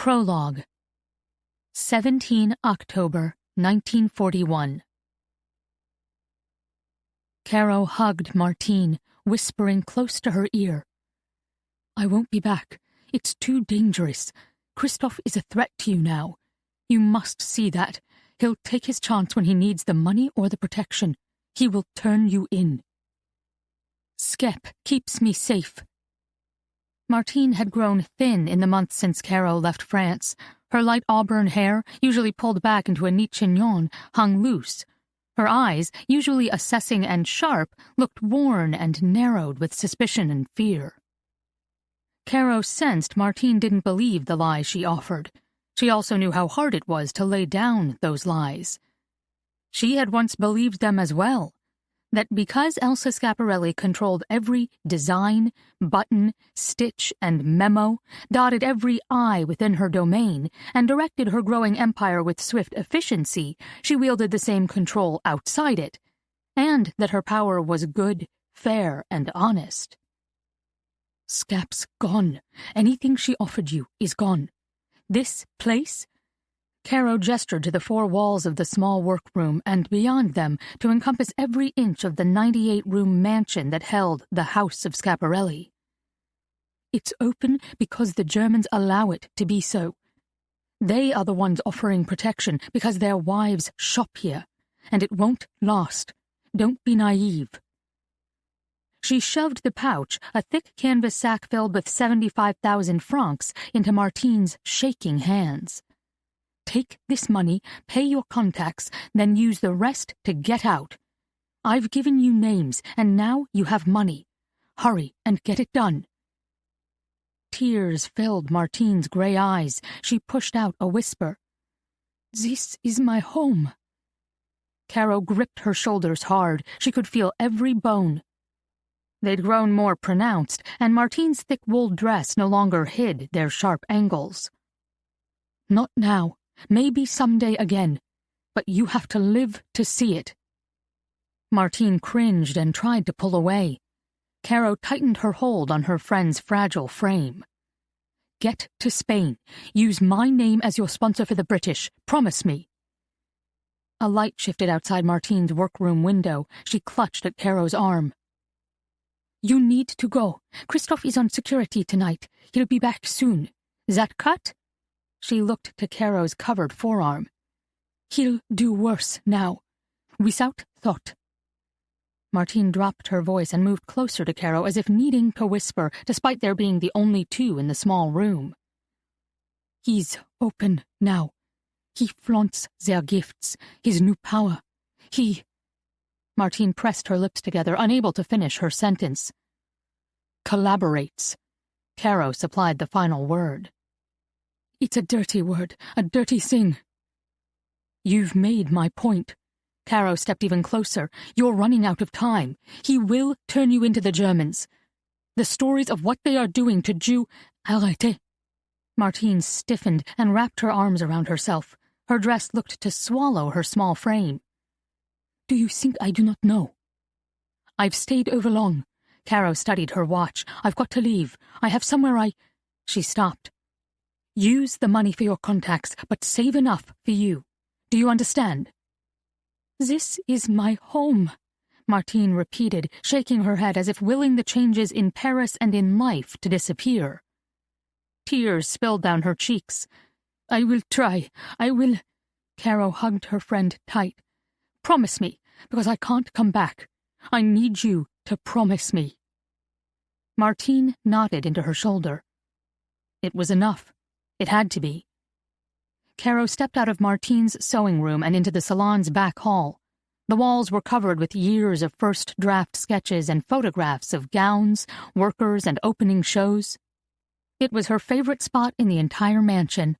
Prologue. 17 October 1941. Caro hugged Martine, whispering close to her ear. "I won't be back. It's too dangerous. Christophe is a threat to you now. You must see that. He'll take his chance when he needs the money or the protection. He will turn you in. Skep keeps me safe." Martine had grown thin in the months since Caro left France. Her light auburn hair, usually pulled back into a neat chignon, hung loose. Her eyes, usually assessing and sharp, looked worn and narrowed with suspicion and fear. Caro sensed Martine didn't believe the lies she offered. She also knew how hard it was to lay down those lies. She had once believed them as well. That because Elsa Schiaparelli controlled every design, button, stitch, and memo, dotted every I within her domain, and directed her growing empire with swift efficiency, she wielded the same control outside it, and that her power was good, fair, and honest. "Scap's gone. Anything she offered you is gone. This place?" Caro gestured to the 4 walls of the small workroom and beyond them to encompass every inch of the 98-room mansion that held the House of Schiaparelli. "It's open because the Germans allow it to be so. They are the ones offering protection because their wives shop here, and it won't last. Don't be naive." She shoved the pouch, a thick canvas sack filled with 75,000 francs, into Martine's shaking hands. "Take this money, pay your contacts, then use the rest to get out. I've given you names, and now you have money. Hurry and get it done." Tears filled Martine's gray eyes. She pushed out a whisper. "This is my home." Caro gripped her shoulders hard. She could feel every bone. They'd grown more pronounced, and Martine's thick wool dress no longer hid their sharp angles. "Not now. Maybe someday again. But you have to live to see it." Martine cringed and tried to pull away. Caro tightened her hold on her friend's fragile frame. "Get to Spain. Use my name as your sponsor for the British. Promise me." A light shifted outside Martine's workroom window. She clutched at Caro's arm. "You need to go. Christophe is on security tonight. He'll be back soon. That cut?" She looked to Caro's covered forearm. "He'll do worse now. Without thought." Martine dropped her voice and moved closer to Caro as if needing to whisper, despite there being the only 2 in the small room. "He's open now. He flaunts their gifts, his new power. He—" Martine pressed her lips together, unable to finish her sentence. "Collaborates." Caro supplied the final word. "It's a dirty word, a dirty thing." "You've made my point." Caro stepped even closer. "You're running out of time. He will turn you into the Germans. The stories of what they are doing to Jew— Arrêtez." Martine stiffened and wrapped her arms around herself. Her dress looked to swallow her small frame. "Do you think I do not know?" "I've stayed over long." Caro studied her watch. "I've got to leave. I have somewhere She stopped. "Use the money for your contacts, but save enough for you. Do you understand?" "This is my home," Martine repeated, shaking her head as if willing the changes in Paris and in life to disappear. Tears spilled down her cheeks. "I will try. I will—" Caro hugged her friend tight. "Promise me, because I can't come back. I need you to promise me." Martine nodded into her shoulder. It was enough. It had to be. Caro stepped out of Martine's sewing room and into the salon's back hall. The walls were covered with years of first draft sketches and photographs of gowns, workers, and opening shows. It was her favorite spot in the entire mansion.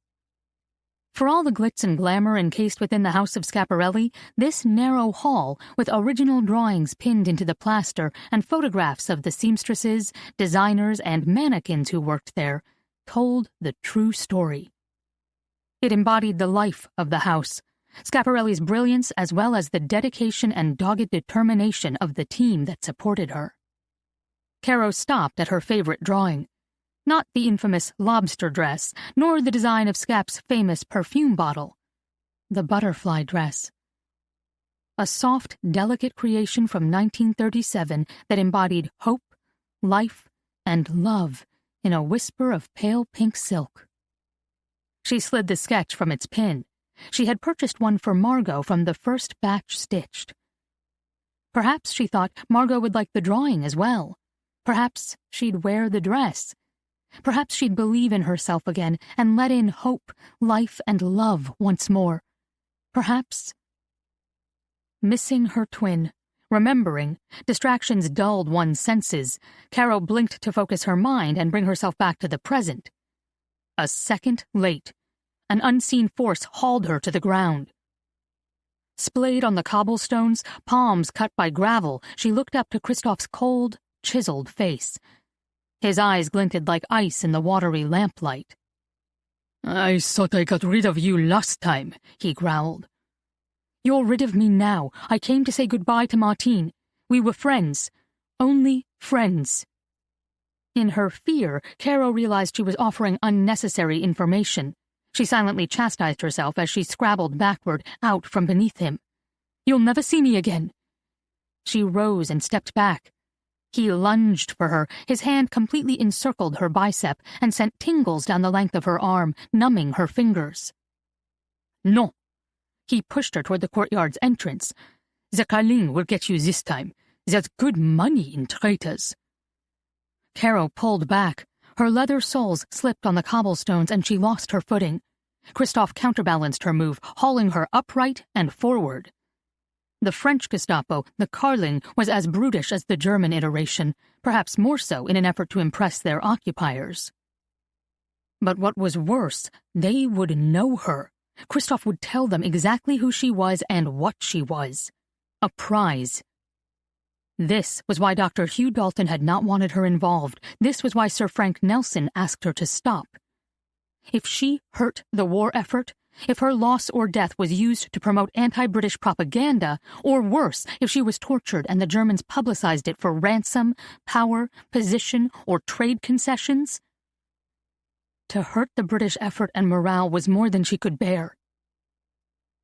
For all the glitz and glamour encased within the House of Schiaparelli, this narrow hall, with original drawings pinned into the plaster and photographs of the seamstresses, designers, and mannequins who worked there, told the true story. It embodied the life of the house, Schiaparelli's brilliance as well as the dedication and dogged determination of the team that supported her. Caro stopped at her favorite drawing. Not the infamous lobster dress, nor the design of Scap's famous perfume bottle. The butterfly dress. A soft, delicate creation from 1937 that embodied hope, life, and love in a whisper of pale pink silk. She slid the sketch from its pin. She had purchased one for Margot from the first batch stitched. Perhaps she thought Margot would like the drawing as well. Perhaps she'd wear the dress. Perhaps she'd believe in herself again and let in hope, life, and love once more. Perhaps... Missing her twin, remembering, distractions dulled one's senses. Caro blinked to focus her mind and bring herself back to the present. A second late. An unseen force hauled her to the ground. Splayed on the cobblestones, palms cut by gravel, she looked up to Kristoff's cold, chiseled face. His eyes glinted like ice in the watery lamplight. "I thought I got rid of you last time," he growled. "You're rid of me now. I came to say goodbye to Martine. We were friends. Only friends." In her fear, Caro realized she was offering unnecessary information. She silently chastised herself as she scrabbled backward, out from beneath him. "You'll never see me again." She rose and stepped back. He lunged for her. His hand completely encircled her bicep and sent tingles down the length of her arm, numbing her fingers. "No." He pushed her toward the courtyard's entrance. "The Carling will get you this time. There's good money in traitors." Caro pulled back. Her leather soles slipped on the cobblestones and she lost her footing. Kristoff counterbalanced her move, hauling her upright and forward. The French Gestapo, the Carling, was as brutish as the German iteration, perhaps more so in an effort to impress their occupiers. But what was worse, they would know her. Kristoff would tell them exactly who she was and what she was. A prize. This was why Dr. Hugh Dalton had not wanted her involved. This was why Sir Frank Nelson asked her to stop. If she hurt the war effort, if her loss or death was used to promote anti-British propaganda, or worse, if she was tortured and the Germans publicized it for ransom, power, position, or trade concessions, to hurt the British effort and morale was more than she could bear.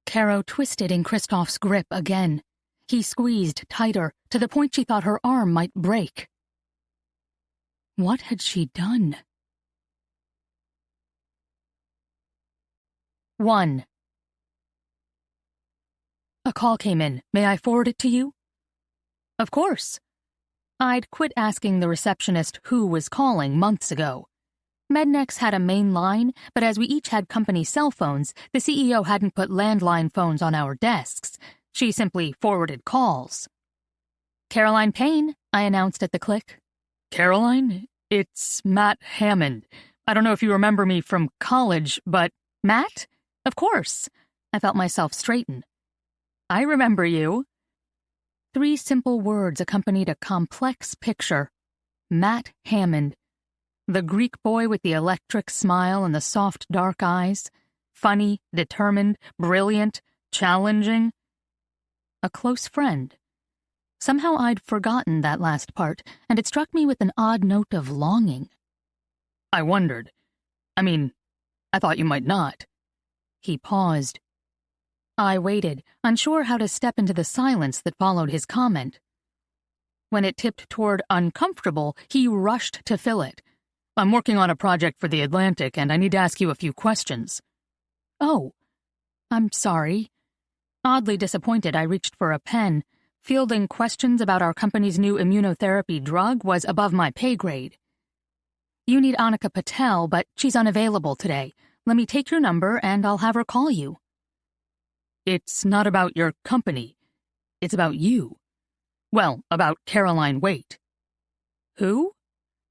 Caro twisted in Kristoff's grip again. He squeezed tighter, to the point she thought her arm might break. What had she done? 1. A call came in. May I forward it to you? Of course. I'd quit asking the receptionist who was calling months ago. Mednex had a main line, but as we each had company cell phones, the CEO hadn't put landline phones on our desks. She simply forwarded calls. "Caroline Payne," I announced at the click. "Caroline? It's Mat Hammond. I don't know if you remember me from college, but—" "Matt? Of course." I felt myself straighten. "I remember you." 3 simple words accompanied a complex picture. Mat Hammond. The Greek boy with the electric smile and the soft dark eyes. Funny, determined, brilliant, challenging. A close friend. Somehow I'd forgotten that last part, and it struck me with an odd note of longing. "I wondered. I thought you might not." He paused. I waited, unsure how to step into the silence that followed his comment. When it tipped toward uncomfortable, he rushed to fill it. "I'm working on a project for the Atlantic, and I need to ask you a few questions." "Oh, I'm sorry." Oddly disappointed, I reached for a pen. Fielding questions about our company's new immunotherapy drug was above my pay grade. "You need Annika Patel, but she's unavailable today. Let me take your number, and I'll have her call you." "It's not about your company. It's about you. Well, about Caroline Waite." "Who?"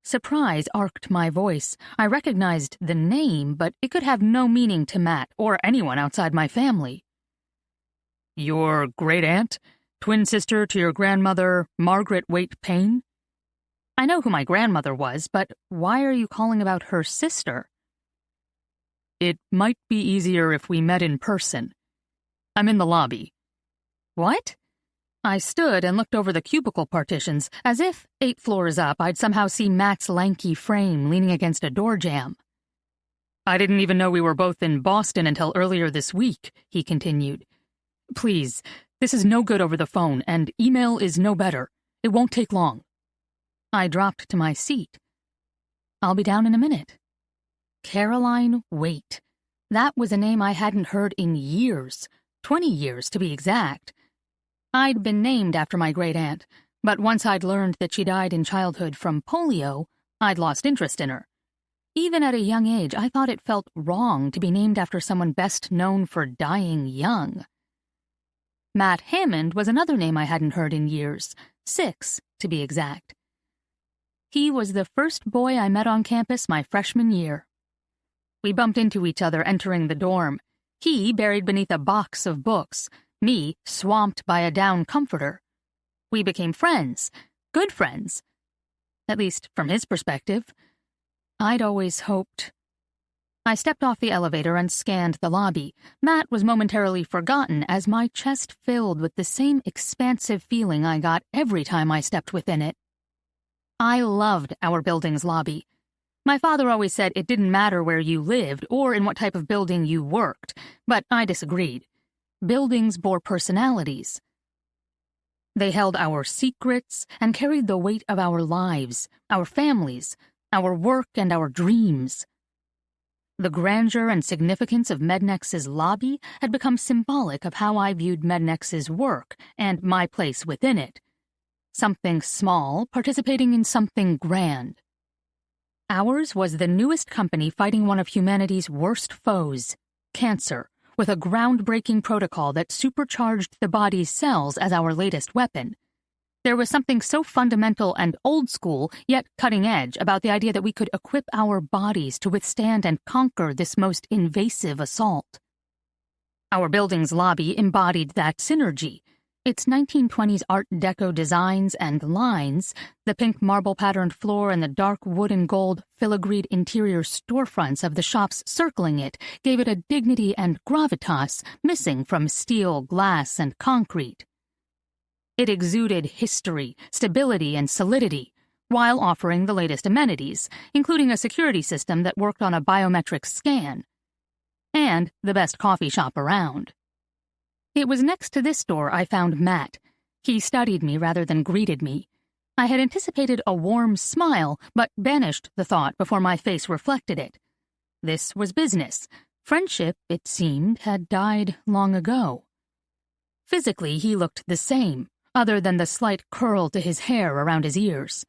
Surprise arced my voice. I recognized the name, but it could have no meaning to Matt or anyone outside my family. "Your great-aunt? Twin sister to your grandmother, Margaret Waite Payne?" "I know who my grandmother was, but why are you calling about her sister?" "It might be easier if we met in person. I'm in the lobby." "What?" I stood and looked over the cubicle partitions, as if, 8 floors up, I'd somehow see Matt's lanky frame leaning against a door jamb. "I didn't even know we were both in Boston until earlier this week," he continued. "Please, this is no good over the phone, and email is no better. It won't take long." I dropped to my seat. "I'll be down in a minute." Caroline Waite. That was a name I hadn't heard in years, 20 years to be exact. I'd been named after my great-aunt, but once I'd learned that she died in childhood from polio, I'd lost interest in her. Even at a young age, I thought it felt wrong to be named after someone best known for dying young. Mat Hammond was another name I hadn't heard in years, 6 to be exact. He was the first boy I met on campus my freshman year. We bumped into each other entering the dorm, he buried beneath a box of books, me swamped by a down comforter. We became friends, good friends. At least from his perspective. I'd always hoped. I stepped off the elevator and scanned the lobby. Mat was momentarily forgotten as my chest filled with the same expansive feeling I got every time I stepped within it. I loved our building's lobby. My father always said it didn't matter where you lived or in what type of building you worked, but I disagreed. Buildings bore personalities. They held our secrets and carried the weight of our lives, our families, our work, and our dreams. The grandeur and significance of Mednex's lobby had become symbolic of how I viewed Mednex's work and my place within it. Something small participating in something grand. Ours was the newest company fighting one of humanity's worst foes, cancer, with a groundbreaking protocol that supercharged the body's cells as our latest weapon. There was something so fundamental and old school, yet cutting edge, about the idea that we could equip our bodies to withstand and conquer this most invasive assault. Our building's lobby embodied that synergy. Its 1920s Art Deco designs and lines, the pink marble-patterned floor and the dark wood and gold filigreed interior storefronts of the shops circling it gave it a dignity and gravitas missing from steel, glass, and concrete. It exuded history, stability, and solidity, while offering the latest amenities, including a security system that worked on a biometric scan, and the best coffee shop around. It was next to this door I found Mat. He studied me rather than greeted me. I had anticipated a warm smile, but banished the thought before my face reflected it. This was business. Friendship, it seemed, had died long ago. Physically, he looked the same, other than the slight curl to his hair around his ears.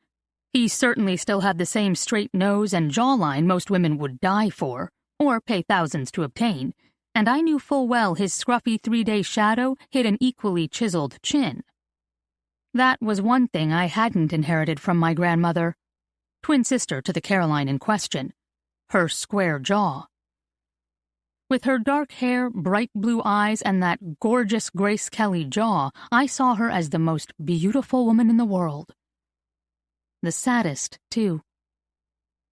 He certainly still had the same straight nose and jawline most women would die for, or pay thousands to obtain, and I knew full well his scruffy 3-day shadow hid an equally chiseled chin. That was one thing I hadn't inherited from my grandmother, twin sister to the Caroline in question, her square jaw. With her dark hair, bright blue eyes, and that gorgeous Grace Kelly jaw, I saw her as the most beautiful woman in the world. The saddest, too.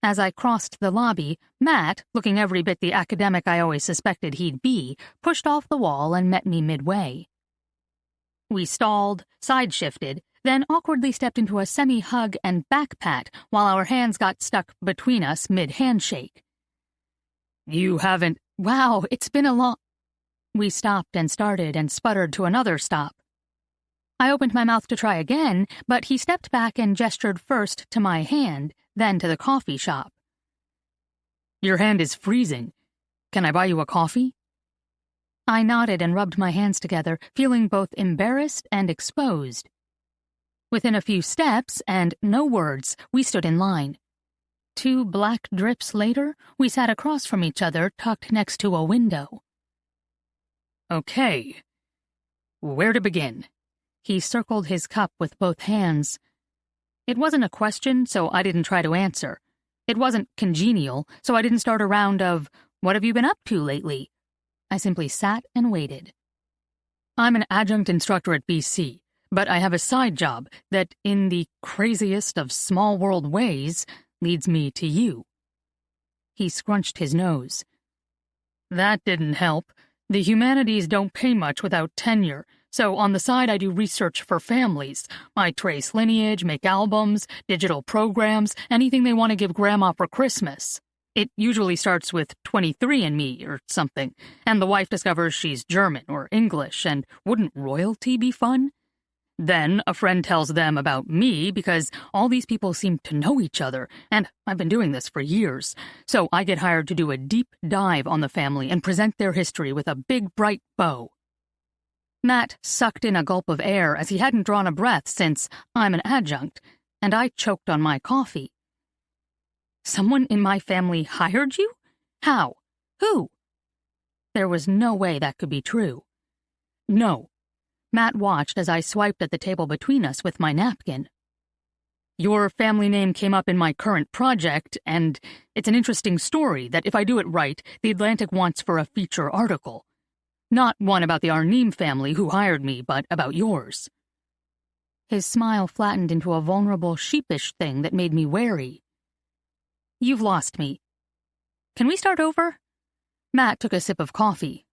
As I crossed the lobby, Mat, looking every bit the academic I always suspected he'd be, pushed off the wall and met me midway. We stalled, side-shifted, then awkwardly stepped into a semi-hug and back-pat while our hands got stuck between us mid-handshake. "You haven't—" "Wow, it's been a long—" We stopped and started and sputtered to another stop. I opened my mouth to try again, but he stepped back and gestured first to my hand, then to the coffee shop. "Your hand is freezing. Can I buy you a coffee?" I nodded and rubbed my hands together, feeling both embarrassed and exposed. Within a few steps, and no words, we stood in line. 2 black drips later, we sat across from each other, tucked next to a window. "Okay. Where to begin?" He circled his cup with both hands. It wasn't a question, so I didn't try to answer. It wasn't congenial, so I didn't start a round of, "What have you been up to lately?" I simply sat and waited. "I'm an adjunct instructor at BC, but I have a side job that, in the craziest of small world ways, leads me to you." He scrunched his nose. "That didn't help. The humanities don't pay much without tenure, So on the side, I do research for families. I trace lineage, make albums, digital programs, anything they want to give Grandma for Christmas. It usually starts with 23andMe or something, and the wife discovers she's German or English, and wouldn't royalty be fun? Then a friend tells them about me because all these people seem to know each other, and I've been doing this for years. So I get hired to do a deep dive on the family and present their history with a big bright bow. Mat sucked in a gulp of air as he hadn't drawn a breath since I'm an adjunct, and I choked on my coffee. Someone in my family hired you? How? Who? There was no way that could be true. No. Mat watched as I swiped at the table between us with my napkin. Your family name came up in my current project, and it's an interesting story that if I do it right, the Atlantic wants for a feature article. Not one about the Arnim family who hired me, but about yours. His smile flattened into a vulnerable, sheepish thing that made me wary. You've lost me. Can we start over? Mat took a sip of coffee.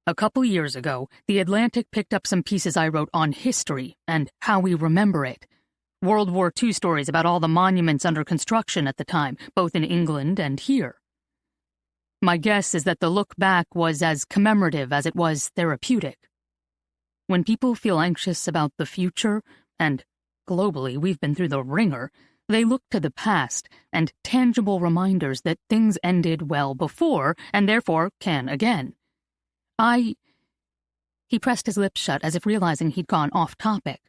A couple years ago, the Atlantic picked up some pieces I wrote on history and how we remember it. World War II stories about all the monuments under construction at the time, both in England and here. My guess is that the look back was as commemorative as it was therapeutic. When people feel anxious about the future, and globally we've been through the ringer, they look to the past and tangible reminders that things ended well before and therefore can again. He pressed his lips shut as if realizing he'd gone off topic.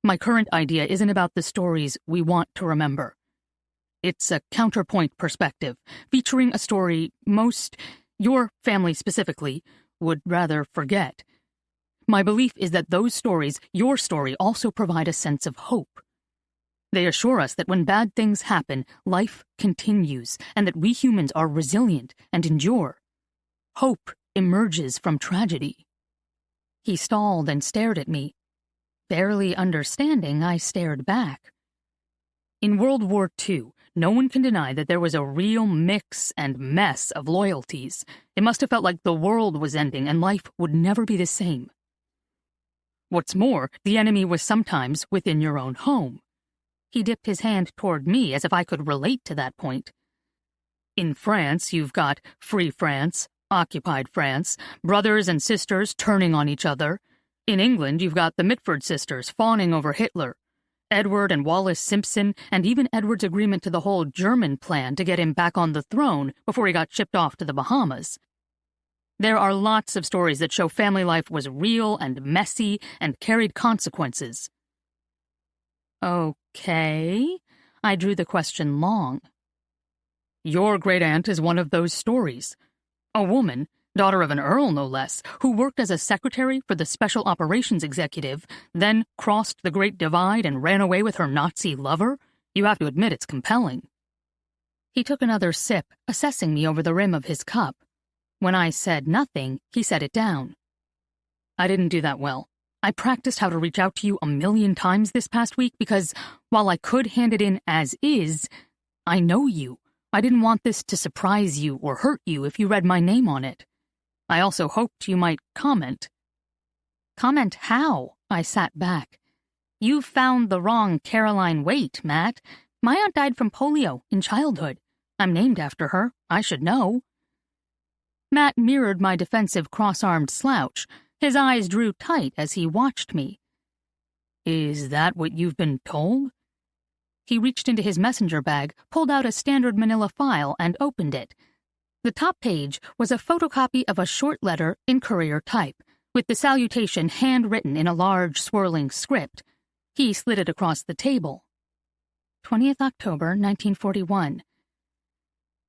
My current idea isn't about the stories we want to remember. It's a counterpoint perspective, featuring a story your family specifically, would rather forget. My belief is that those stories, your story, also provide a sense of hope. They assure us that when bad things happen, life continues, and that we humans are resilient and endure. Hope emerges from tragedy. He stalled and stared at me. Barely understanding, I stared back. In World War II, no one can deny that there was a real mix and mess of loyalties. It must have felt like the world was ending and life would never be the same. What's more, the enemy was sometimes within your own home. He dipped his hand toward me as if I could relate to that point. In France, you've got Free France, Occupied France, brothers and sisters turning on each other. In England, you've got the Mitford sisters fawning over Hitler, Edward and Wallace Simpson, and even Edward's agreement to the whole German plan to get him back on the throne before he got shipped off to the Bahamas. There are lots of stories that show family life was real and messy and carried consequences. Okay, I drew the question long. Your great-aunt is one of those stories. A woman, daughter of an earl no less, who worked as a secretary for the Special Operations Executive, then crossed the Great Divide and ran away with her Nazi lover? You have to admit it's compelling. He took another sip, assessing me over the rim of his cup. When I said nothing, he set it down. I didn't do that well. I practiced how to reach out to you 1,000,000 times this past week because, while I could hand it in as is, I know you. I didn't want this to surprise you or hurt you if you read my name on it. I also hoped you might comment. Comment how? I sat back. You found the wrong Caroline Waite, Mat. My aunt died from polio in childhood. I'm named after her. I should know. Mat mirrored my defensive cross-armed slouch. His eyes drew tight as he watched me. Is that what you've been told? He reached into his messenger bag, pulled out a standard manila file, and opened it. The top page was a photocopy of a short letter in courier type, with the salutation handwritten in a large, swirling script. He slid it across the table. 20th October, 1941.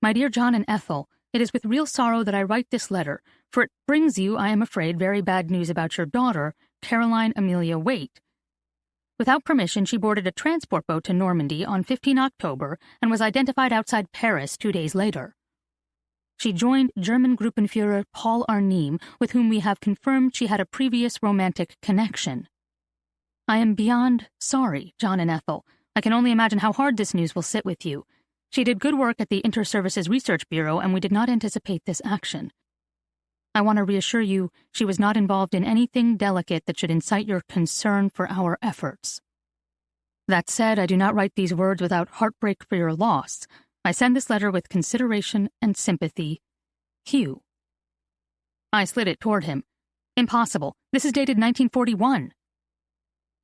My dear John and Ethel, it is with real sorrow that I write this letter, for it brings you, I am afraid, very bad news about your daughter, Caroline Amelia Waite. Without permission, she boarded a transport boat to Normandy on 15 October and was identified outside Paris 2 days later. She joined German Gruppenführer Paul Arnim, with whom we have confirmed she had a previous romantic connection. I am beyond sorry, John and Ethel. I can only imagine how hard this news will sit with you. She did good work at the Inter-Services Research Bureau, and we did not anticipate this action. I want to reassure you she was not involved in anything delicate that should incite your concern for our efforts. That said, I do not write these words without heartbreak for your loss. I send this letter with consideration and sympathy. Hugh. I slid it toward him. Impossible. This is dated 1941.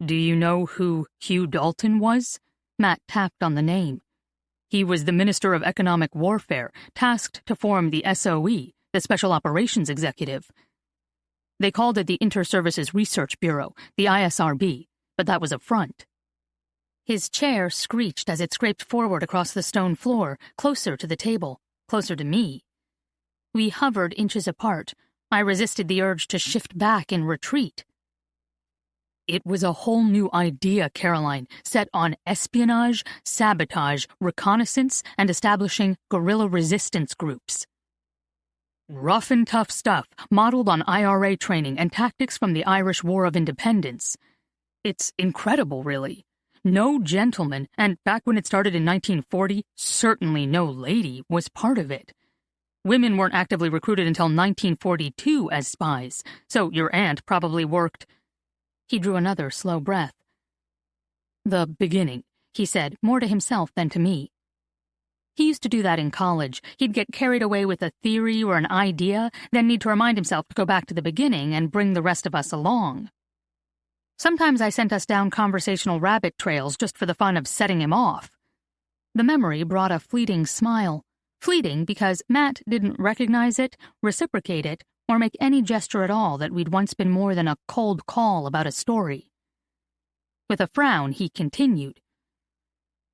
Do you know who Hugh Dalton was? Mat tapped on the name. He was the Minister of Economic Warfare, tasked to form the SOE, the Special Operations Executive. They called it the Inter-Services Research Bureau, the ISRB, but that was a front. His chair screeched as it scraped forward across the stone floor, closer to the table, closer to me. We hovered inches apart. I resisted the urge to shift back in retreat. It was a whole new idea, Caroline, set on espionage, sabotage, reconnaissance, and establishing guerrilla resistance groups. Rough and tough stuff, modeled on IRA training and tactics from the Irish War of Independence. It's incredible, really. No gentleman, and back when it started in 1940, certainly no lady, was part of it. Women weren't actively recruited until 1942 as spies, so your aunt probably worked. He drew another slow breath. The beginning, he said, more to himself than to me. He used to do that in college. He'd get carried away with a theory or an idea, then need to remind himself to go back to the beginning and bring the rest of us along. Sometimes I sent us down conversational rabbit trails just for the fun of setting him off. The memory brought a fleeting smile. Fleeting because Mat didn't recognize it, reciprocate it, or make any gesture at all that we'd once been more than a cold call about a story. With a frown, he continued.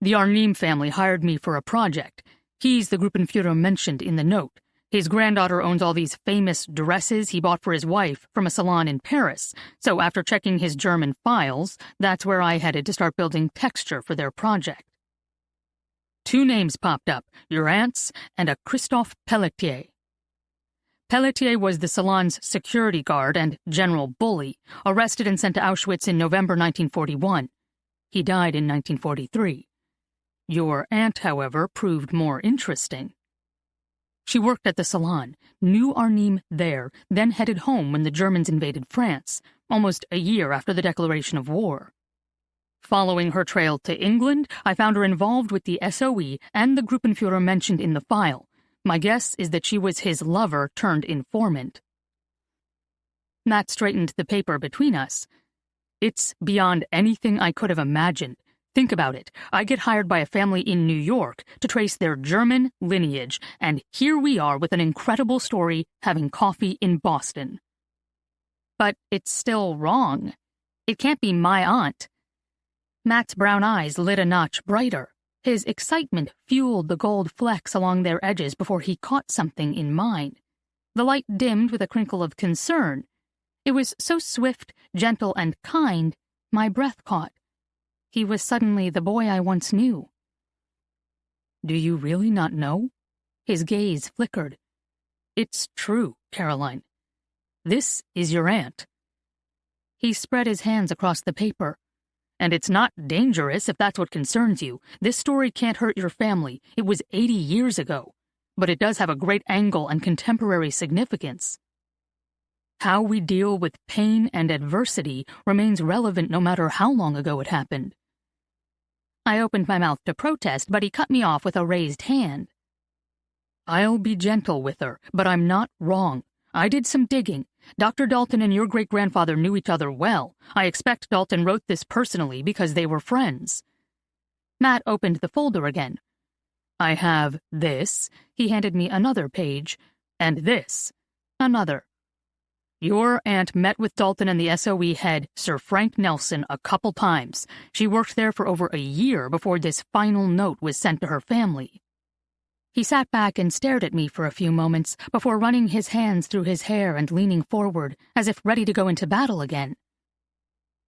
The Arnim family hired me for a project. He's the Gruppenführer mentioned in the note. His granddaughter owns all these famous dresses he bought for his wife from a salon in Paris, so after checking his German files, that's where I headed to start building texture for their project. 2 names popped up, your aunt's and a Christophe Pelletier. Pelletier was the salon's security guard and general bully, arrested and sent to Auschwitz in November 1941. He died in 1943. Your aunt, however, proved more interesting. She worked at the salon, knew Arnim there, then headed home when the Germans invaded France, almost a year after the declaration of war. Following her trail to England, I found her involved with the SOE and the Gruppenführer mentioned in the file. My guess is that she was his lover turned informant. Mat straightened the paper between us. It's beyond anything I could have imagined. Think about it. I get hired by a family in New York to trace their German lineage, and here we are with an incredible story having coffee in Boston. But it's still wrong. It can't be my aunt. Mat's brown eyes lit a notch brighter. His excitement fueled the gold flecks along their edges before he caught something in mine. The light dimmed with a crinkle of concern. It was so swift, gentle, and kind, my breath caught. He was suddenly the boy I once knew. Do you really not know? His gaze flickered. It's true, Caroline. This is your aunt. He spread his hands across the paper. And it's not dangerous if that's what concerns you. This story can't hurt your family. It was 80 years ago. But it does have a great angle and contemporary significance. How we deal with pain and adversity remains relevant no matter how long ago it happened. I opened my mouth to protest, but he cut me off with a raised hand. I'll be gentle with her, but I'm not wrong. I did some digging. Dr. Dalton and your great-grandfather knew each other well. I expect Dalton wrote this personally because they were friends. Mat opened the folder again. I have this. He handed me another page. And this. Another. Your aunt met with Dalton and the SOE head, Sir Frank Nelson, a couple times. She worked there for over a year before this final note was sent to her family. He sat back and stared at me for a few moments before running his hands through his hair and leaning forward, as if ready to go into battle again.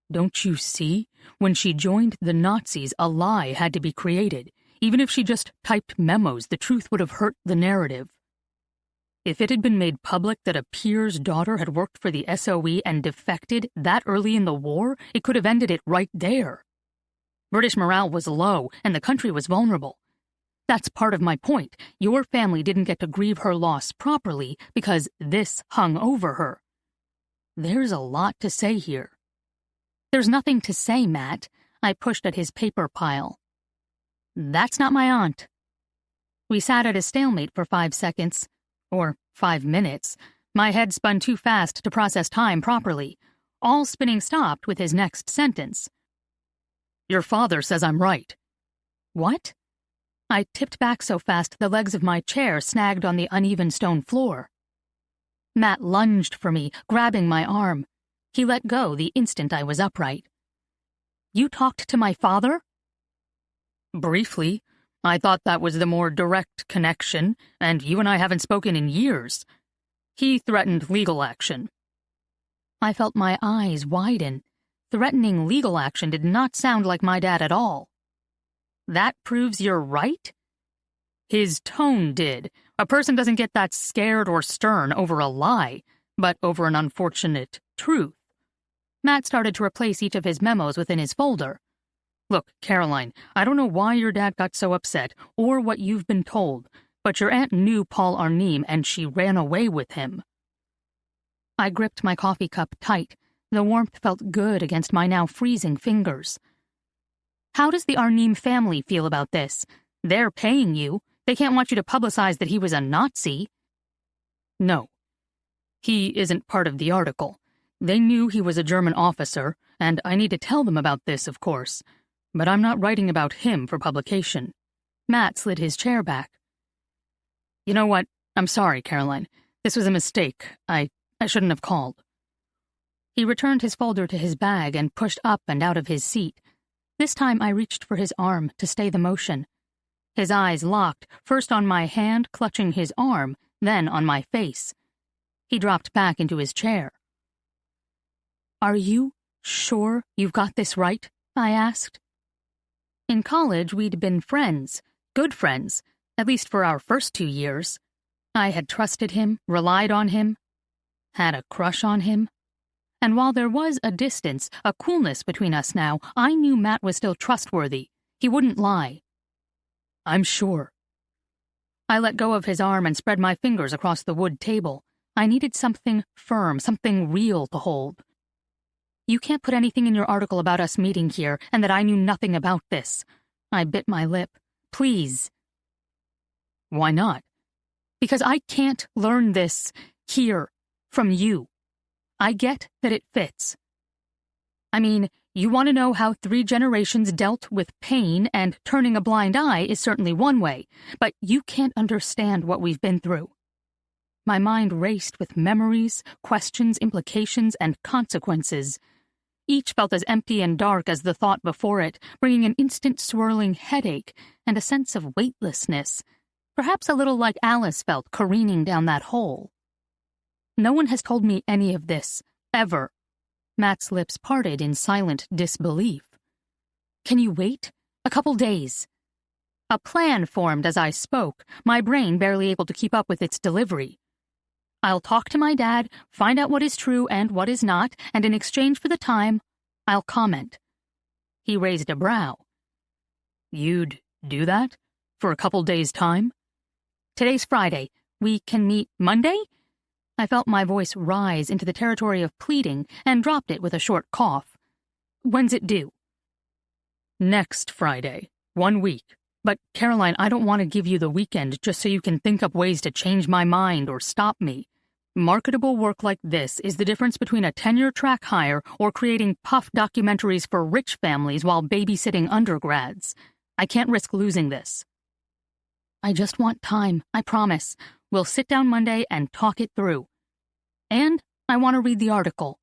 Don't you see? When she joined the Nazis, a lie had to be created. Even if she just typed memos, the truth would have hurt the narrative. If it had been made public that a peer's daughter had worked for the SOE and defected that early in the war, it could have ended it right there. British morale was low, and the country was vulnerable. That's part of my point. Your family didn't get to grieve her loss properly because this hung over her. There's a lot to say here. There's nothing to say, Matt. I pushed at his paper pile. That's not my aunt. We sat at a stalemate for 5 seconds. Or 5 minutes. My head spun too fast to process time properly. All spinning stopped with his next sentence. Your father says I'm right. What? I tipped back so fast the legs of my chair snagged on the uneven stone floor. Matt lunged for me, grabbing my arm. He let go the instant I was upright. You talked to my father? Briefly. I thought that was the more direct connection, and you and I haven't spoken in years. He threatened legal action. I felt my eyes widen. Threatening legal action did not sound like my dad at all. That proves you're right? His tone did. A person doesn't get that scared or stern over a lie, but over an unfortunate truth. Matt started to replace each of his memos within his folder. Look, Caroline, I don't know why your dad got so upset or what you've been told, but your aunt knew Paul Arnim and she ran away with him. I gripped my coffee cup tight. The warmth felt good against my now freezing fingers. How does the Arnim family feel about this? They're paying you. They can't want you to publicize that he was a Nazi. No. He isn't part of the article. They knew he was a German officer, and I need to tell them about this, of course. But I'm not writing about him for publication. Matt slid his chair back. You know what? I'm sorry, Caroline. This was a mistake. I shouldn't have called. He returned his folder to his bag and pushed up and out of his seat. This time I reached for his arm to stay the motion. His eyes locked, first on my hand clutching his arm, then on my face. He dropped back into his chair. Are you sure you've got this right? I asked. In college, we'd been friends, good friends, at least for our first 2 years. I had trusted him, relied on him, had a crush on him. And while there was a distance, a coolness between us now, I knew Matt was still trustworthy. He wouldn't lie. I'm sure. I let go of his arm and spread my fingers across the wood table. I needed something firm, something real to hold. You can't put anything in your article about us meeting here and that I knew nothing about this. I bit my lip. Please. Why not? Because I can't learn this here from you. I get that it fits. I mean, you want to know how 3 generations dealt with pain, and turning a blind eye is certainly one way, but you can't understand what we've been through. My mind raced with memories, questions, implications, and consequences. Each felt as empty and dark as the thought before it, bringing an instant swirling headache and a sense of weightlessness, perhaps a little like Alice felt careening down that hole. No one has told me any of this, ever. Matt's lips parted in silent disbelief. Can you wait? A couple days. A plan formed as I spoke, my brain barely able to keep up with its delivery. I'll talk to my dad, find out what is true and what is not, and in exchange for the time, I'll comment. He raised a brow. You'd do that? For a couple days' time? Today's Friday. We can meet Monday? I felt my voice rise into the territory of pleading and dropped it with a short cough. When's it due? Next Friday. 1 week. But, Caroline, I don't want to give you the weekend just so you can think up ways to change my mind or stop me. Marketable work like this is the difference between a tenure track hire or creating puff documentaries for rich families while babysitting undergrads. I can't risk losing this. I just want time, I promise. We'll sit down Monday and talk it through. And I want to read the article.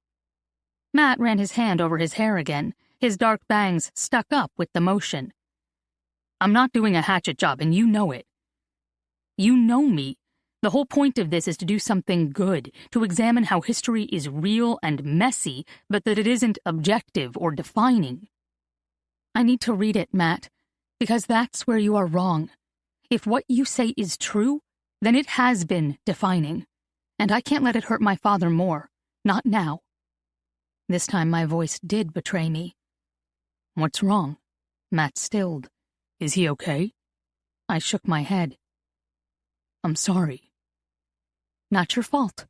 Matt ran his hand over his hair again, his dark bangs stuck up with the motion. I'm not doing a hatchet job, and you know it. You know me. The whole point of this is to do something good, to examine how history is real and messy, but that it isn't objective or defining. I need to read it, Matt, because that's where you are wrong. If what you say is true, then it has been defining, and I can't let it hurt my father more, not now. This time my voice did betray me. What's wrong? Matt stilled. Is he okay? I shook my head. I'm sorry. Not your fault.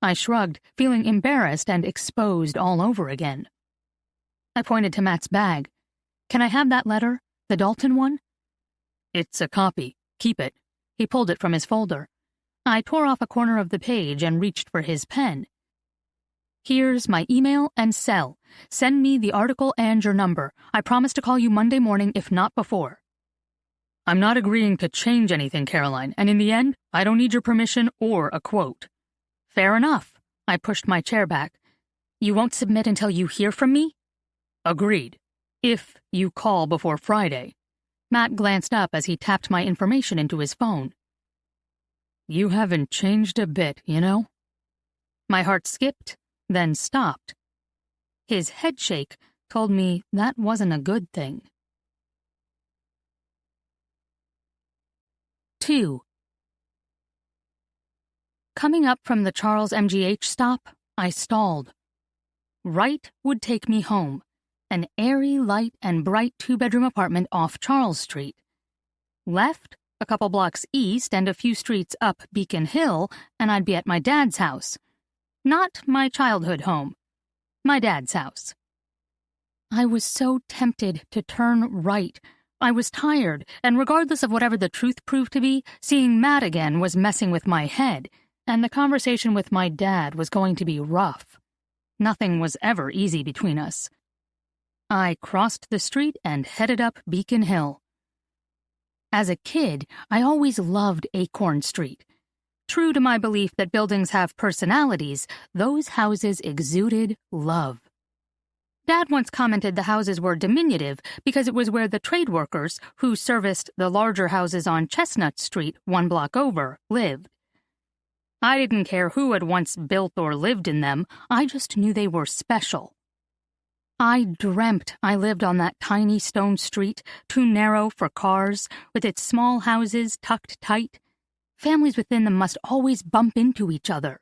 I shrugged, feeling embarrassed and exposed all over again. I pointed to Matt's bag. Can I have that letter? The Dalton one? It's a copy. Keep it. He pulled it from his folder. I tore off a corner of the page and reached for his pen. Here's my email and cell. Send me the article and your number. I promise to call you Monday morning, if not before. I'm not agreeing to change anything, Caroline, and in the end, I don't need your permission or a quote. Fair enough. I pushed my chair back. You won't submit until you hear from me? Agreed. If you call before Friday. Matt glanced up as he tapped my information into his phone. You haven't changed a bit, you know? My heart skipped, then stopped. His headshake told me that wasn't a good thing. 2. Coming up from the Charles MGH stop, I stalled. Wright would take me home, an airy, light, and bright 2-bedroom apartment off Charles Street. Left, a couple blocks east and a few streets up Beacon Hill, and I'd be at my dad's house. Not my childhood home. My dad's house. I was so tempted to turn right. I was tired, and regardless of whatever the truth proved to be, seeing Matt again was messing with my head, and the conversation with my dad was going to be rough. Nothing was ever easy between us. I crossed the street and headed up Beacon Hill. As a kid, I always loved Acorn Street. True to my belief that buildings have personalities, those houses exuded love. Dad once commented the houses were diminutive because it was where the trade workers, who serviced the larger houses on Chestnut Street 1 block over, lived. I didn't care who had once built or lived in them, I just knew they were special. I dreamt I lived on that tiny stone street, too narrow for cars, with its small houses tucked tight. Families within them must always bump into each other.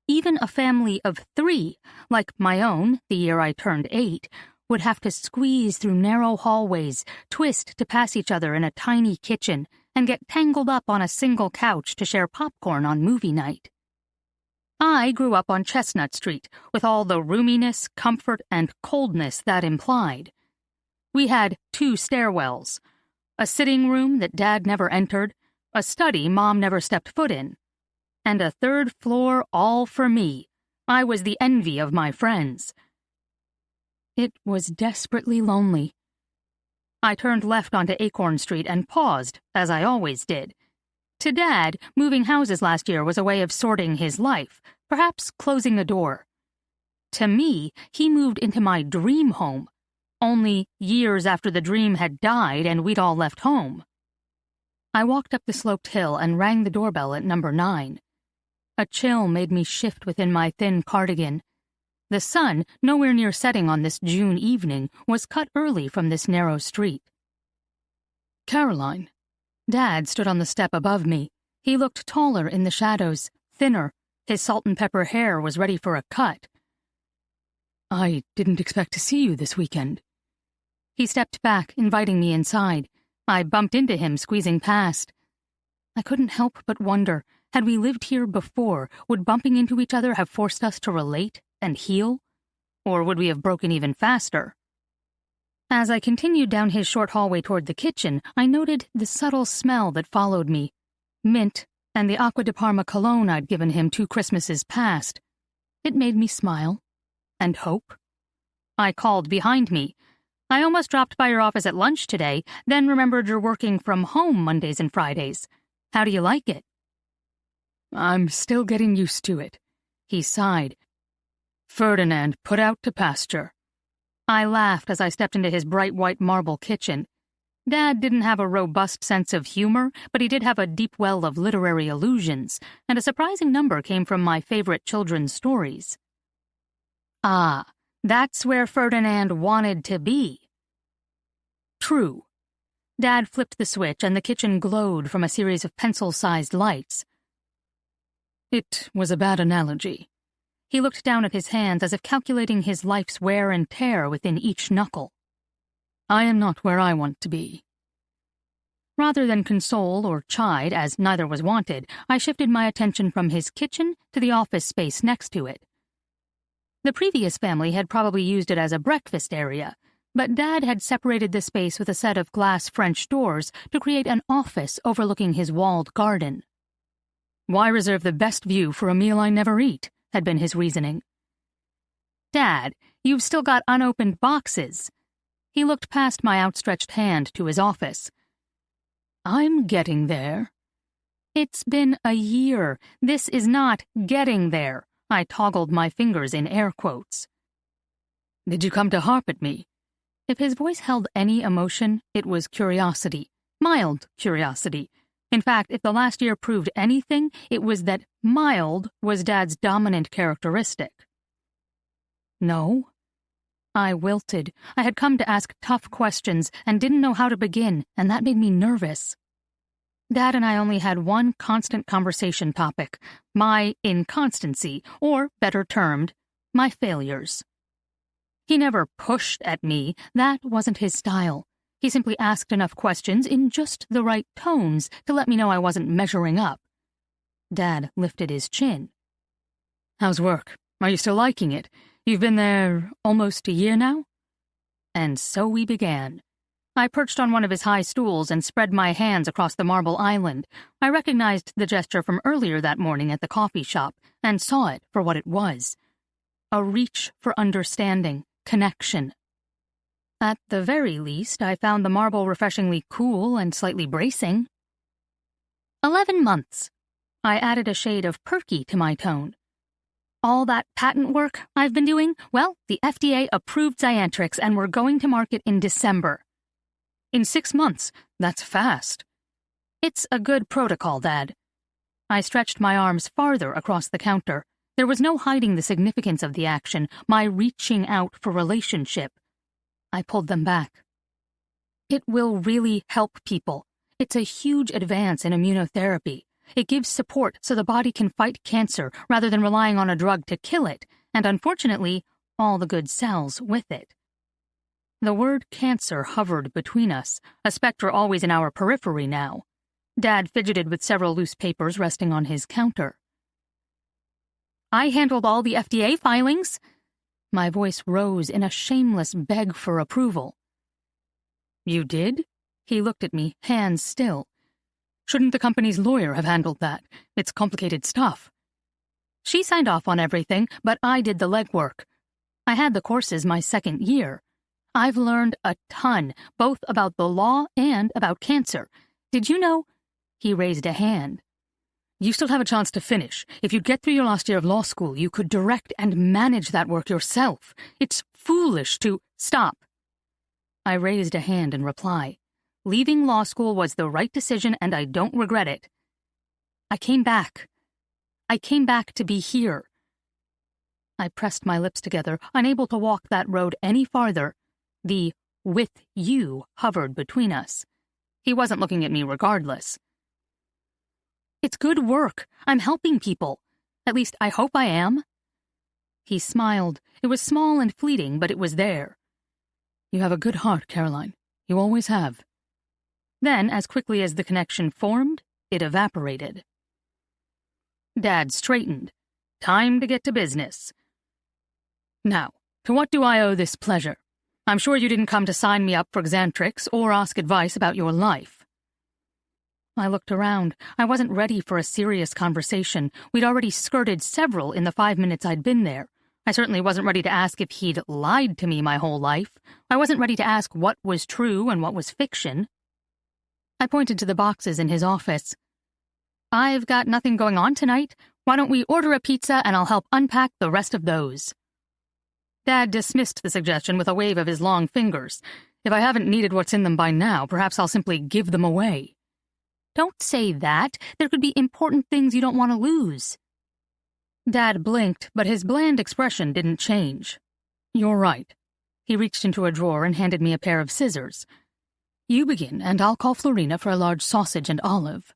Even a family of 3, like my own, the year I turned 8, would have to squeeze through narrow hallways, twist to pass each other in a tiny kitchen, and get tangled up on a single couch to share popcorn on movie night. I grew up on Chestnut Street, with all the roominess, comfort, and coldness that implied. We had 2 stairwells, a sitting room that Dad never entered, a study Mom never stepped foot in, and a 3rd floor all for me. I was the envy of my friends. It was desperately lonely. I turned left onto Acorn Street and paused, as I always did. To Dad, moving houses last year was a way of sorting his life, perhaps closing a door. To me, he moved into my dream home, only years after the dream had died and we'd all left home. I walked up the sloped hill and rang the doorbell at number 9. A chill made me shift within my thin cardigan. The sun, nowhere near setting on this June evening, was cut early from this narrow street. Caroline. Dad stood on the step above me. He looked taller in the shadows, thinner. His salt and pepper hair was ready for a cut. I didn't expect to see you this weekend. He stepped back, inviting me inside. I bumped into him, squeezing past. I couldn't help but wonder, had we lived here before, would bumping into each other have forced us to relate and heal? Or would we have broken even faster? As I continued down his short hallway toward the kitchen, I noted the subtle smell that followed me. Mint and the Acqua di Parma cologne I'd given him 2 Christmases past. It made me smile. And hope. I called behind me. I almost dropped by your office at lunch today, then remembered you're working from home Mondays and Fridays. How do you like it? I'm still getting used to it. He sighed. Ferdinand put out to pasture. I laughed as I stepped into his bright white marble kitchen. Dad didn't have a robust sense of humor, but he did have a deep well of literary allusions, and a surprising number came from my favorite children's stories. Ah, that's where Ferdinand wanted to be. True. Dad flipped the switch and the kitchen glowed from a series of pencil-sized lights. It was a bad analogy. He looked down at his hands as if calculating his life's wear and tear within each knuckle. I am not where I want to be. Rather than console or chide, as neither was wanted, I shifted my attention from his kitchen to the office space next to it. The previous family had probably used it as a breakfast area, but Dad had separated the space with a set of glass French doors to create an office overlooking his walled garden. "Why reserve the best view for a meal I never eat?" had been his reasoning. "Dad, you've still got unopened boxes." He looked past my outstretched hand to his office. "I'm getting there." "It's been a year. This is not getting there." I toggled my fingers in air quotes. "Did you come to harp at me?" If his voice held any emotion, it was curiosity. Mild curiosity. In fact, if the last year proved anything, it was that mild was Dad's dominant characteristic. "No." I wilted. I had come to ask tough questions and didn't know how to begin, and that made me nervous. Dad and I only had one constant conversation topic, my inconstancy, or, better termed, my failures. He never pushed at me. That wasn't his style. He simply asked enough questions in just the right tones to let me know I wasn't measuring up. Dad lifted his chin. "How's work? Are you still liking it? You've been there almost a year now?" And so we began. I perched on one of his high stools and spread my hands across the marble island. I recognized the gesture from earlier that morning at the coffee shop and saw it for what it was. A reach for understanding, connection. At the very least, I found the marble refreshingly cool and slightly bracing. 11 months. I added a shade of perky to my tone. All that patent work I've been doing, well, the FDA approved Xiantrix and we're going to market in December. In 6 months, that's fast. It's a good protocol, Dad. I stretched my arms farther across the counter. There was no hiding the significance of the action, my reaching out for relationship. I pulled them back. It will really help people. It's a huge advance in immunotherapy. It gives support so the body can fight cancer rather than relying on a drug to kill it, and unfortunately, all the good cells with it. The word cancer hovered between us, a specter always in our periphery now. Dad fidgeted with several loose papers resting on his counter. "I handled all the FDA filings." My voice rose in a shameless beg for approval. "You did?" He looked at me, hands still. "Shouldn't the company's lawyer have handled that? It's complicated stuff." "She signed off on everything, but I did the legwork. I had the courses my second year. I've learned a ton, both about the law and about cancer. Did you know?" He raised a hand. "You still have a chance to finish. If you get through your last year of law school, you could direct and manage that work yourself. It's foolish to—" "Stop." I raised a hand in reply. Leaving law school was the right decision, and I don't regret it. I came back. I came back to be here. I pressed my lips together, unable to walk that road any farther. The "with you" hovered between us. He wasn't looking at me regardless. "It's good work. I'm helping people. At least I hope I am." He smiled. It was small and fleeting, but it was there. "You have a good heart, Caroline. You always have." Then, as quickly as the connection formed, it evaporated. Dad straightened. "Time to get to business. Now, to what do I owe this pleasure? I'm sure you didn't come to sign me up for Xiantrix or ask advice about your life." I looked around. I wasn't ready for a serious conversation. We'd already skirted several in the 5 minutes I'd been there. I certainly wasn't ready to ask if he'd lied to me my whole life. I wasn't ready to ask what was true and what was fiction. I pointed to the boxes in his office. "I've got nothing going on tonight. Why don't we order a pizza and I'll help unpack the rest of those?" Dad dismissed the suggestion with a wave of his long fingers. "If I haven't needed what's in them by now, perhaps I'll simply give them away." "Don't say that. There could be important things you don't want to lose." Dad blinked, but his bland expression didn't change. "You're right." He reached into a drawer and handed me a pair of scissors. "You begin, and I'll call Florina for a large sausage and olive."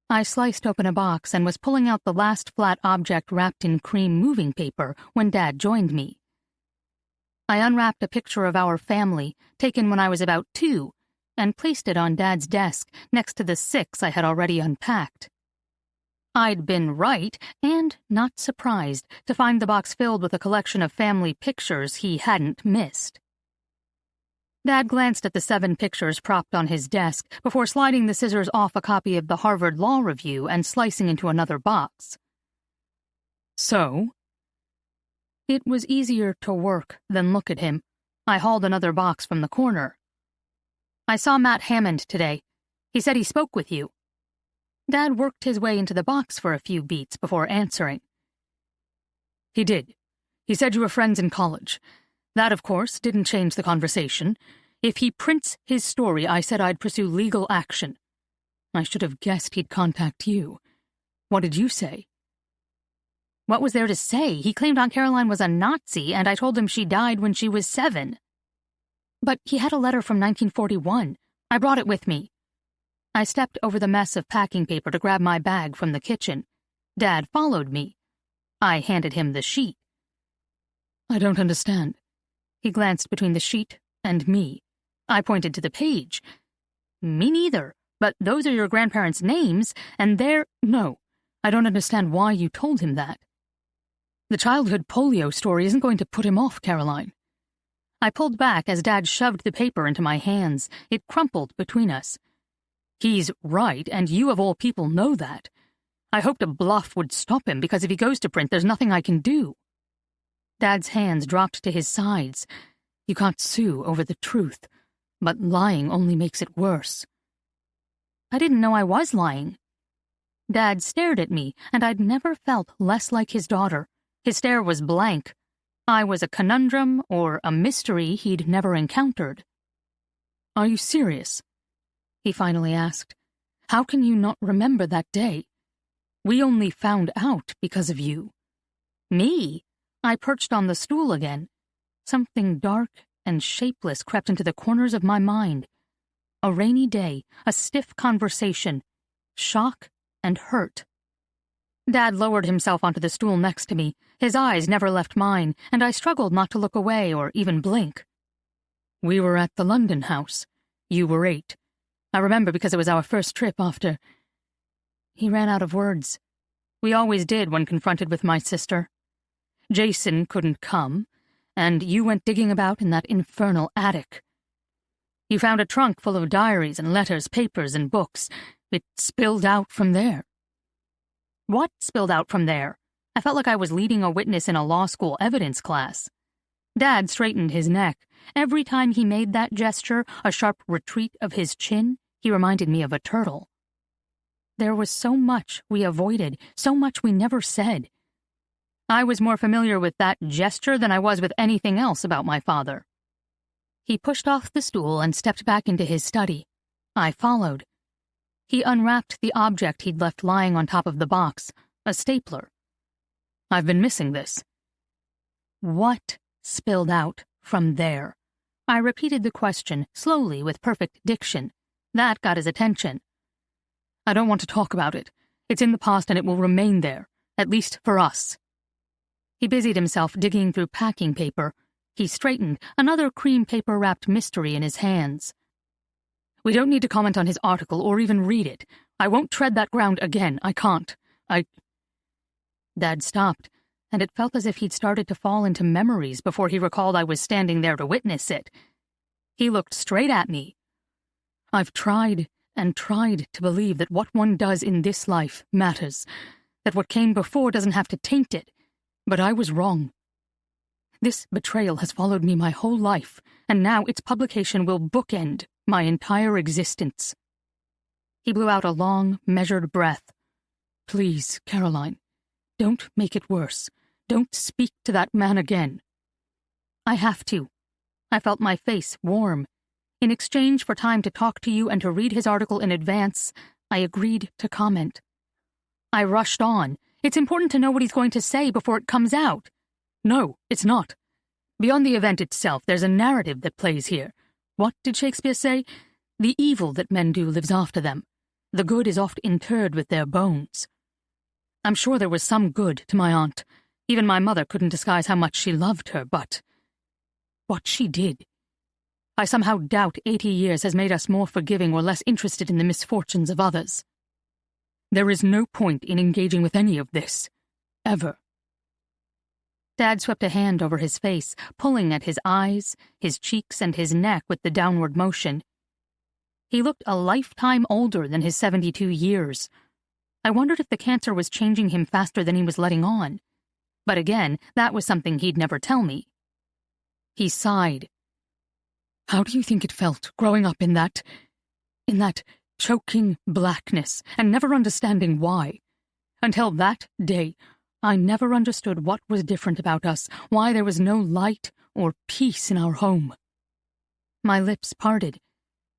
I sliced open a box and was pulling out the last flat object wrapped in cream moving paper when Dad joined me. I unwrapped a picture of our family, taken when I was about 2. and placed it on Dad's desk next to the 6 I had already unpacked. I'd been right, and not surprised, to find the box filled with a collection of family pictures he hadn't missed. Dad glanced at the 7 pictures propped on his desk before sliding the scissors off a copy of the Harvard Law Review and slicing into another box. So? It was easier to work than look at him. I hauled another box from the corner. I saw Mat Hammond today. He said he spoke with you. Dad worked his way into the box for a few beats before answering. He did. He said you were friends in college. That, of course, didn't change the conversation. If he prints his story, I said I'd pursue legal action. I should have guessed he'd contact you. What did you say? What was there to say? He claimed Aunt Caroline was a Nazi, and I told him she died when she was 7. But he had a letter from 1941. I brought it with me. I stepped over the mess of packing paper to grab my bag from the kitchen. Dad followed me. I handed him the sheet. I don't understand. He glanced between the sheet and me. I pointed to the page. Me neither, but those are your grandparents' names, and they're— No, I don't understand why you told him that. The childhood polio story isn't going to put him off, Caroline. I pulled back as Dad shoved the paper into my hands. It crumpled between us. He's right, and you of all people know that. I hoped a bluff would stop him, because if he goes to print, there's nothing I can do. Dad's hands dropped to his sides. You can't sue over the truth, but lying only makes it worse. I didn't know I was lying. Dad stared at me, and I'd never felt less like his daughter. His stare was blank. I was a conundrum or a mystery he'd never encountered. Are you serious? He finally asked. How can you not remember that day? We only found out because of you. Me? I perched on the stool again. Something dark and shapeless crept into the corners of my mind. A rainy day, a stiff conversation, shock and hurt. Dad lowered himself onto the stool next to me. His eyes never left mine, and I struggled not to look away or even blink. We were at the London house. You were 8. I remember because it was our first trip after— He ran out of words. We always did when confronted with my sister. Jason couldn't come, and you went digging about in that infernal attic. You found a trunk full of diaries and letters, papers and books. It spilled out from there. What spilled out from there? I felt like I was leading a witness in a law school evidence class. Dad straightened his neck. Every time he made that gesture, a sharp retreat of his chin, he reminded me of a turtle. There was so much we avoided, so much we never said. I was more familiar with that gesture than I was with anything else about my father. He pushed off the stool and stepped back into his study. I followed. He unwrapped the object he'd left lying on top of the box, a stapler. I've been missing this. What spilled out from there? I repeated the question, slowly with perfect diction. That got his attention. I don't want to talk about it. It's in the past and it will remain there, at least for us. He busied himself digging through packing paper. He straightened, another cream paper-wrapped mystery in his hands. We don't need to comment on his article or even read it. I won't tread that ground again. I can't. Dad stopped, and it felt as if he'd started to fall into memories before he recalled I was standing there to witness it. He looked straight at me. I've tried and tried to believe that what one does in this life matters, that what came before doesn't have to taint it, but I was wrong. This betrayal has followed me my whole life, and now its publication will bookend my entire existence. He blew out a long, measured breath. Please, Caroline, don't make it worse. Don't speak to that man again. I have to. I felt my face warm. In exchange for time to talk to you and to read his article in advance, I agreed to comment. I rushed on. It's important to know what he's going to say before it comes out. No, it's not. Beyond the event itself, there's a narrative that plays here. What did Shakespeare say? The evil that men do lives after them. The good is oft interred with their bones. I'm sure there was some good to my aunt. Even my mother couldn't disguise how much she loved her, but what she did. I somehow doubt 80 years has made us more forgiving or less interested in the misfortunes of others. There is no point in engaging with any of this. Ever." Dad swept a hand over his face, pulling at his eyes, his cheeks, and his neck with the downward motion. He looked a lifetime older than his 72 years. I wondered if the cancer was changing him faster than he was letting on. But again, that was something he'd never tell me. He sighed. "How do you think it felt, growing up in that choking blackness, and never understanding why? Until that day, I never understood what was different about us, why there was no light or peace in our home." My lips parted.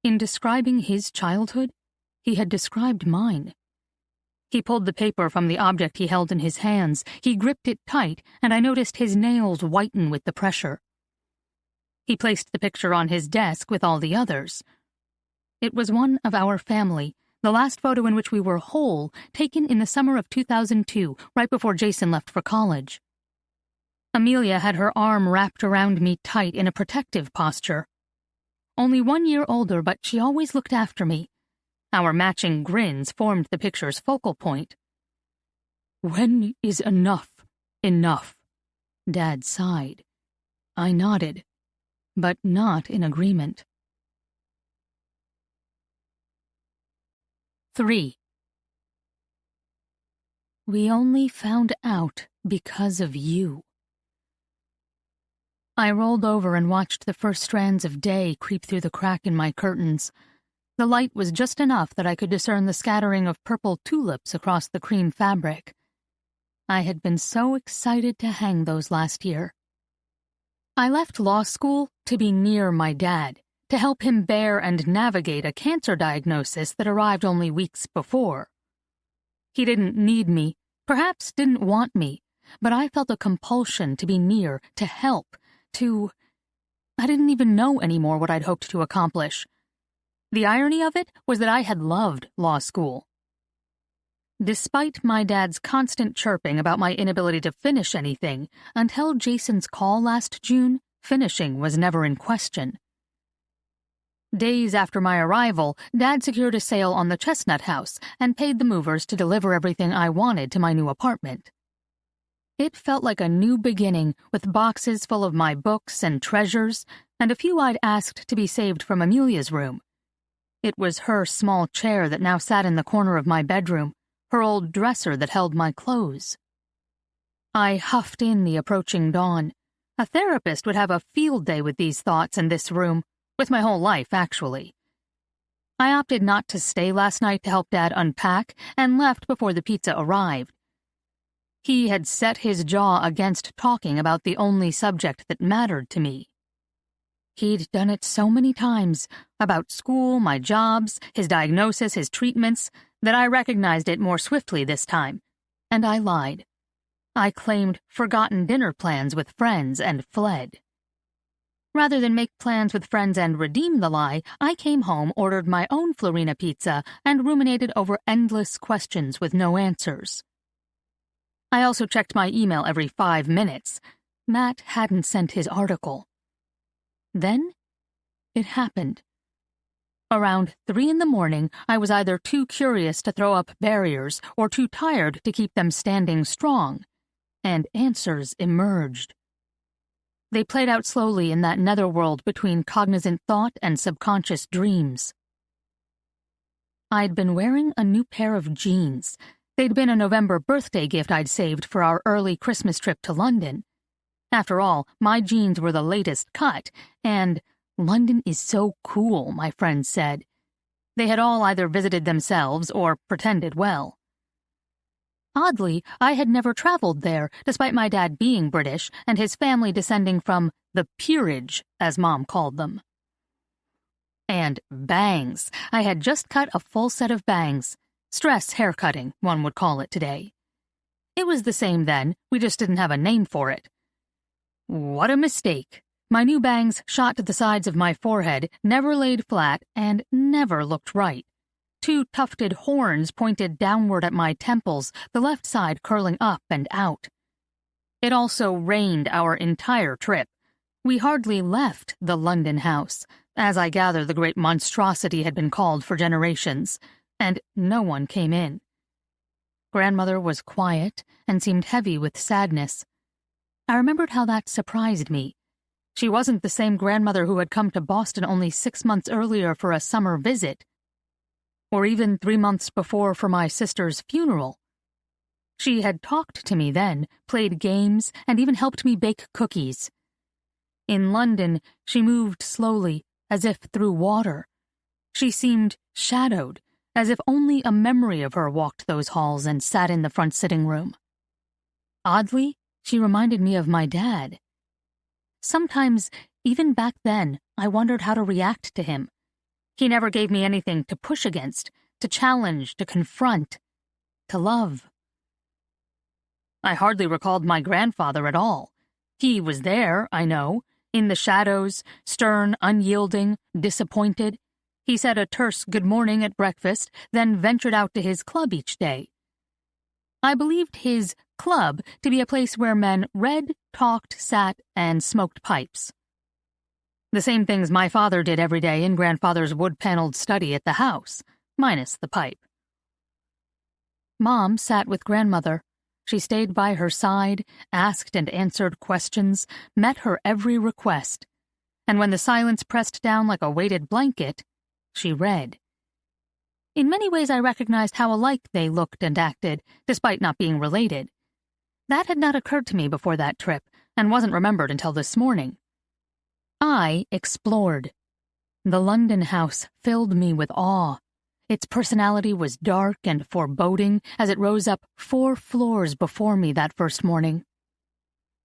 In describing his childhood, he had described mine. He pulled the paper from the object he held in his hands. He gripped it tight, and I noticed his nails whiten with the pressure. He placed the picture on his desk with all the others. It was one of our family, the last photo in which we were whole, taken in the summer of 2002, right before Jason left for college. Amelia had her arm wrapped around me tight in a protective posture. Only 1 year older, but she always looked after me. Our matching grins formed the picture's focal point. "When is enough enough?" Dad sighed. I nodded, but not in agreement. 3. We only found out because of you. I rolled over and watched the first strands of day creep through the crack in my curtains. The light was just enough that I could discern the scattering of purple tulips across the cream fabric. I had been so excited to hang those last year. I left law school to be near my dad, to help him bear and navigate a cancer diagnosis that arrived only weeks before. He didn't need me, perhaps didn't want me, but I felt a compulsion to be near, to help, I didn't even know anymore what I'd hoped to accomplish. The irony of it was that I had loved law school. Despite my dad's constant chirping about my inability to finish anything, until Jason's call last June, finishing was never in question. Days after my arrival, Dad secured a sale on the Chestnut House and paid the movers to deliver everything I wanted to my new apartment. It felt like a new beginning, with boxes full of my books and treasures, and a few I'd asked to be saved from Amelia's room. It was her small chair that now sat in the corner of my bedroom, her old dresser that held my clothes. I huffed in the approaching dawn. A therapist would have a field day with these thoughts in this room, with my whole life, actually. I opted not to stay last night to help Dad unpack, and left before the pizza arrived. He had set his jaw against talking about the only subject that mattered to me. He'd done it so many times, about school, my jobs, his diagnosis, his treatments, that I recognized it more swiftly this time, and I lied. I claimed forgotten dinner plans with friends and fled. Rather than make plans with friends and redeem the lie, I came home, ordered my own Florina pizza, and ruminated over endless questions with no answers. I also checked my email every 5 minutes. Mat hadn't sent his article. Then, it happened. Around 3 a.m, I was either too curious to throw up barriers or too tired to keep them standing strong, and answers emerged. They played out slowly in that netherworld between cognizant thought and subconscious dreams. I'd been wearing a new pair of jeans. They'd been a November birthday gift I'd saved for our early Christmas trip to London. After all, my jeans were the latest cut, and London is so cool, my friends said. They had all either visited themselves or pretended well. Oddly, I had never traveled there, despite my dad being British and his family descending from the peerage, as Mom called them. And bangs. I had just cut a full set of bangs. Stress haircutting, one would call it today. It was the same then, we just didn't have a name for it. What a mistake. My new bangs shot to the sides of my forehead, never laid flat, and never looked right. 2 tufted horns pointed downward at my temples, the left side curling up and out. It also rained our entire trip. We hardly left the London house. As I gather, the great monstrosity had been called for generations, and no one came in. Grandmother was quiet and seemed heavy with sadness. I remembered how that surprised me. She wasn't the same grandmother who had come to Boston only 6 months earlier for a summer visit, or even 3 months before for my sister's funeral. She had talked to me then, played games, and even helped me bake cookies. In London, she moved slowly, as if through water. She seemed shadowed, as if only a memory of her walked those halls and sat in the front sitting room. Oddly, she reminded me of my dad. Sometimes, even back then, I wondered how to react to him. He never gave me anything to push against, to challenge, to confront, to love. I hardly recalled my grandfather at all. He was there, I know, in the shadows, stern, unyielding, disappointed. He said a terse good morning at breakfast, then ventured out to his club each day. I believed his club to be a place where men read, talked, sat, and smoked pipes. The same things my father did every day in grandfather's wood-paneled study at the house, minus the pipe. Mom sat with grandmother. She stayed by her side, asked and answered questions, met her every request. And when the silence pressed down like a weighted blanket, she read. In many ways I recognized how alike they looked and acted, despite not being related. That had not occurred to me before that trip, and wasn't remembered until this morning. I explored. The London house filled me with awe. Its personality was dark and foreboding as it rose up 4 floors before me that first morning.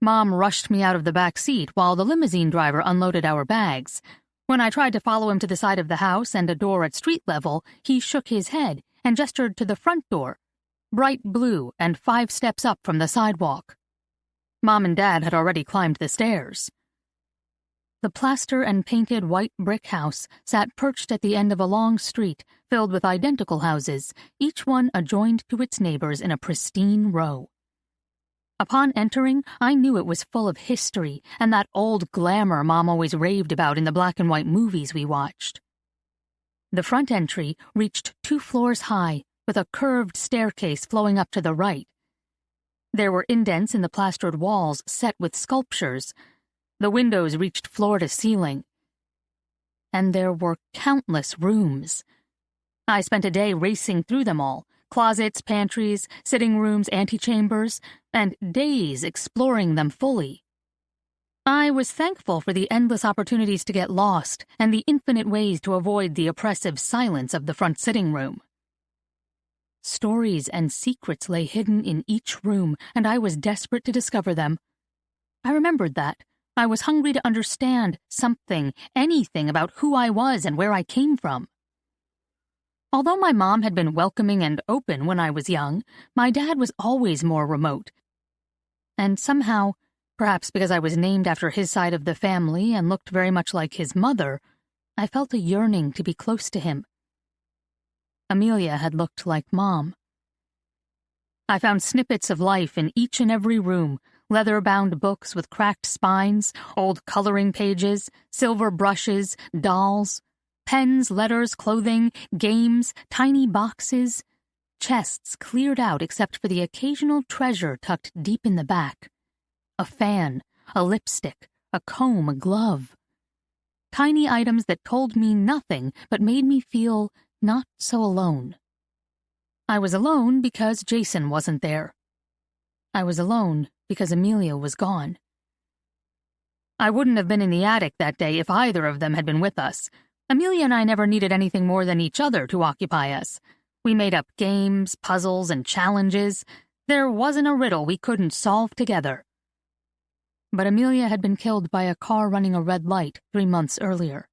Mom rushed me out of the back seat while the limousine driver unloaded our bags. When I tried to follow him to the side of the house and a door at street level, he shook his head and gestured to the front door, bright blue and 5 steps up from the sidewalk. Mom and Dad had already climbed the stairs. The plaster and painted white brick house sat perched at the end of a long street filled with identical houses, each one adjoined to its neighbors in a pristine row. Upon entering, I knew it was full of history and that old glamour Mom always raved about in the black and white movies we watched. The front entry reached 2 floors high, with a curved staircase flowing up to the right. There were indents in the plastered walls set with sculptures. The windows reached floor to ceiling. And there were countless rooms. I spent a day racing through them all, closets, pantries, sitting rooms, antechambers, and days exploring them fully. I was thankful for the endless opportunities to get lost and the infinite ways to avoid the oppressive silence of the front sitting room. Stories and secrets lay hidden in each room, and I was desperate to discover them. I remembered that. I was hungry to understand something, anything about who I was and where I came from. Although my mom had been welcoming and open when I was young, my dad was always more remote. And somehow, perhaps because I was named after his side of the family and looked very much like his mother, I felt a yearning to be close to him. Amelia had looked like Mom. I found snippets of life in each and every room, leather-bound books with cracked spines, old coloring pages, silver brushes, dolls, pens, letters, clothing, games, tiny boxes, chests cleared out except for the occasional treasure tucked deep in the back. A fan, a lipstick, a comb, a glove. Tiny items that told me nothing but made me feel not so alone. I was alone because Jason wasn't there. I was alone because Amelia was gone. I wouldn't have been in the attic that day if either of them had been with us. Amelia and I never needed anything more than each other to occupy us. We made up games, puzzles, and challenges. There wasn't a riddle we couldn't solve together. But Amelia had been killed by a car running a red light 3 months earlier.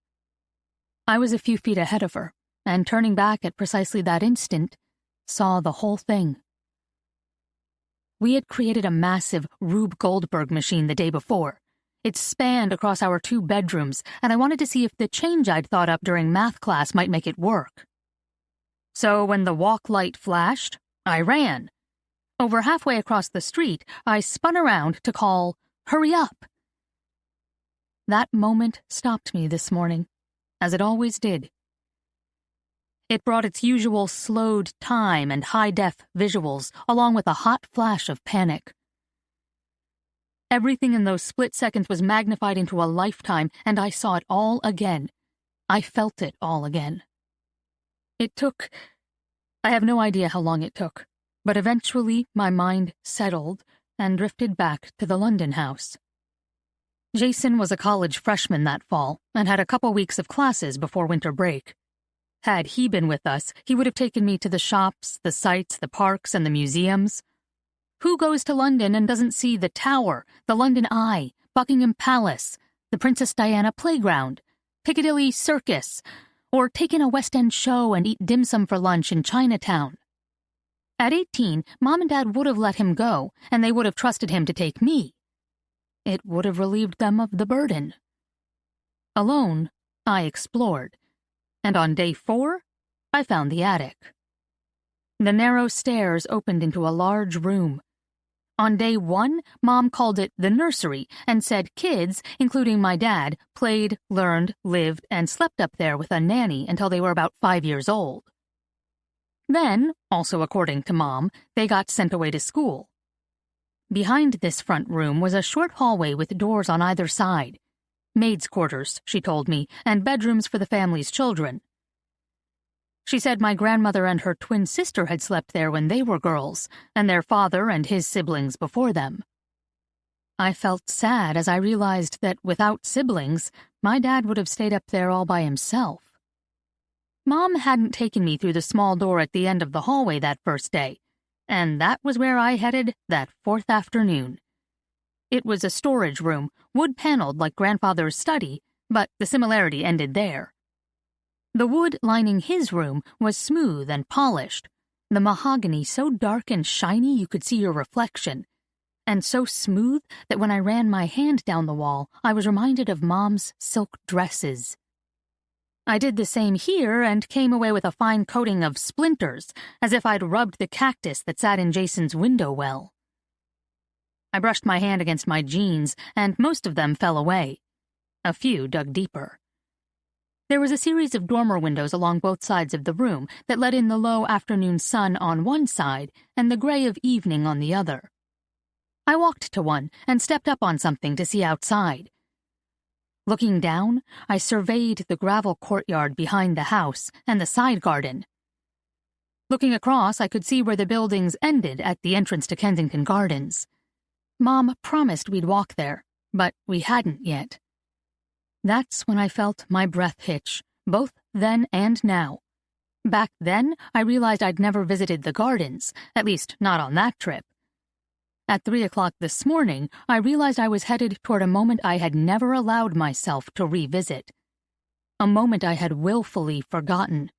I was a few feet ahead of her, and turning back at precisely that instant, saw the whole thing. We had created a massive Rube Goldberg machine the day before. It spanned across our 2 bedrooms, and I wanted to see if the change I'd thought up during math class might make it work. So when the walk light flashed, I ran. Over halfway across the street, I spun around to call, "Hurry up!" That moment stopped me this morning. as it always did. It brought its usual slowed time and high-def visuals, along with a hot flash of panic. Everything in those split seconds was magnified into a lifetime, and I saw it all again. I felt it all again. I have no idea how long it took, but eventually my mind settled and drifted back to the London house. Jason was a college freshman that fall and had a couple weeks of classes before winter break. Had he been with us, he would have taken me to the shops, the sights, the parks, and the museums. Who goes to London and doesn't see the Tower, the London Eye, Buckingham Palace, the Princess Diana Playground, Piccadilly Circus, or take in a West End show and eat dim sum for lunch in Chinatown? At 18, Mom and Dad would have let him go, and they would have trusted him to take me. It would have relieved them of the burden. Alone, I explored, and on day 4, I found the attic. The narrow stairs opened into a large room. On day 1, Mom called it the nursery and said kids, including my dad, played, learned, lived, and slept up there with a nanny until they were about 5 years old. Then, also according to Mom, they got sent away to school. Behind this front room was a short hallway with doors on either side. Maids' quarters, she told me, and bedrooms for the family's children. She said my grandmother and her twin sister had slept there when they were girls, and their father and his siblings before them. I felt sad as I realized that without siblings, my dad would have stayed up there all by himself. Mom hadn't taken me through the small door at the end of the hallway that first day, and that was where I headed that 4th afternoon. It was a storage room, wood-paneled like Grandfather's study, but the similarity ended there. The wood lining his room was smooth and polished, the mahogany so dark and shiny you could see your reflection, and so smooth that when I ran my hand down the wall, I was reminded of Mom's silk dresses. I did the same here and came away with a fine coating of splinters, as if I'd rubbed the cactus that sat in Jason's window well. I brushed my hand against my jeans, and most of them fell away. A few dug deeper. There was a series of dormer windows along both sides of the room that let in the low afternoon sun on one side and the gray of evening on the other. I walked to one and stepped up on something to see outside. Looking down, I surveyed the gravel courtyard behind the house and the side garden. Looking across, I could see where the buildings ended at the entrance to Kensington Gardens. Mom promised we'd walk there, but we hadn't yet. That's when I felt my breath hitch, both then and now. Back then, I realized I'd never visited the gardens, at least not on that trip. At 3 o'clock this morning, I realized I was headed toward a moment I had never allowed myself to revisit. A moment I had willfully forgotten.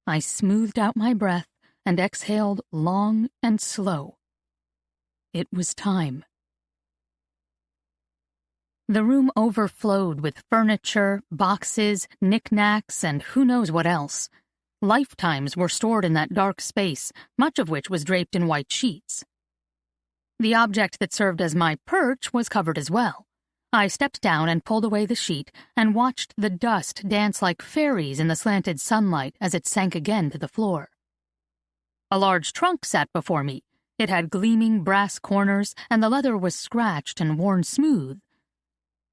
I smoothed out my breath and exhaled long and slow. It was time. The room overflowed with furniture, boxes, knickknacks, and who knows what else. Lifetimes were stored in that dark space, much of which was draped in white sheets. The object that served as my perch was covered as well. I stepped down and pulled away the sheet and watched the dust dance like fairies in the slanted sunlight as it sank again to the floor. A large trunk sat before me. It had gleaming brass corners, and the leather was scratched and worn smooth.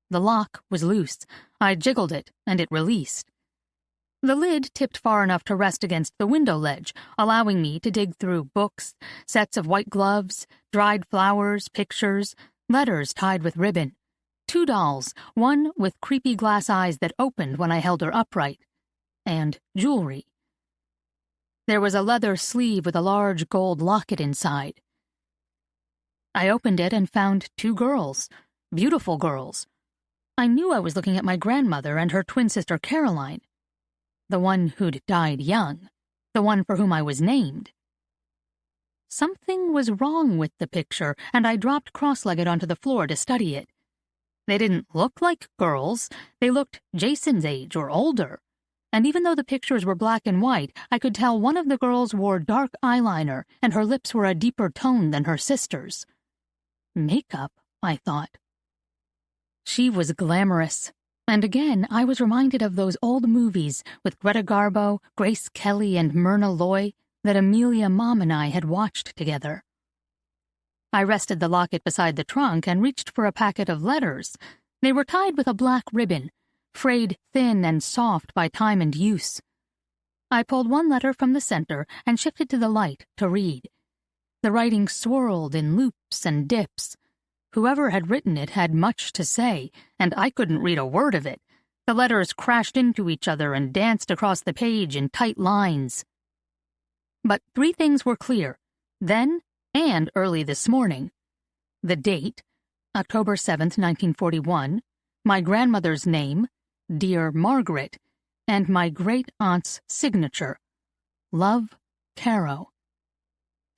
The lock was loose. I jiggled it, and it released. The lid tipped far enough to rest against the window ledge, allowing me to dig through books, sets of white gloves, dried flowers, pictures, letters tied with ribbon, 2 dolls, one with creepy glass eyes that opened when I held her upright, and jewelry. There was a leather sleeve with a large gold locket inside. I opened it and found 2 girls, beautiful girls. I knew I was looking at my grandmother and her twin sister Caroline. The one who'd died young, the one for whom I was named. Something was wrong with the picture, and I dropped cross-legged onto the floor to study it. They didn't look like girls, they looked Jason's age or older, and even though the pictures were black and white, I could tell one of the girls wore dark eyeliner and her lips were a deeper tone than her sister's. Makeup, I thought. She was glamorous, And again, I was reminded of those old movies with Greta Garbo, Grace Kelly, and Myrna Loy that Amelia, Mom, and I had watched together. I rested the locket beside the trunk and reached for a packet of letters. They were tied with a black ribbon, frayed thin and soft by time and use. I pulled one letter from the center and shifted to the light to read. The writing swirled in loops and dips. Whoever had written it had much to say, and I couldn't read a word of it. The letters crashed into each other and danced across the page in tight lines. But 3 things were clear, then and early this morning. The date, October 7th, 1941, my grandmother's name, Dear Margaret, and my great-aunt's signature, Love, Caro.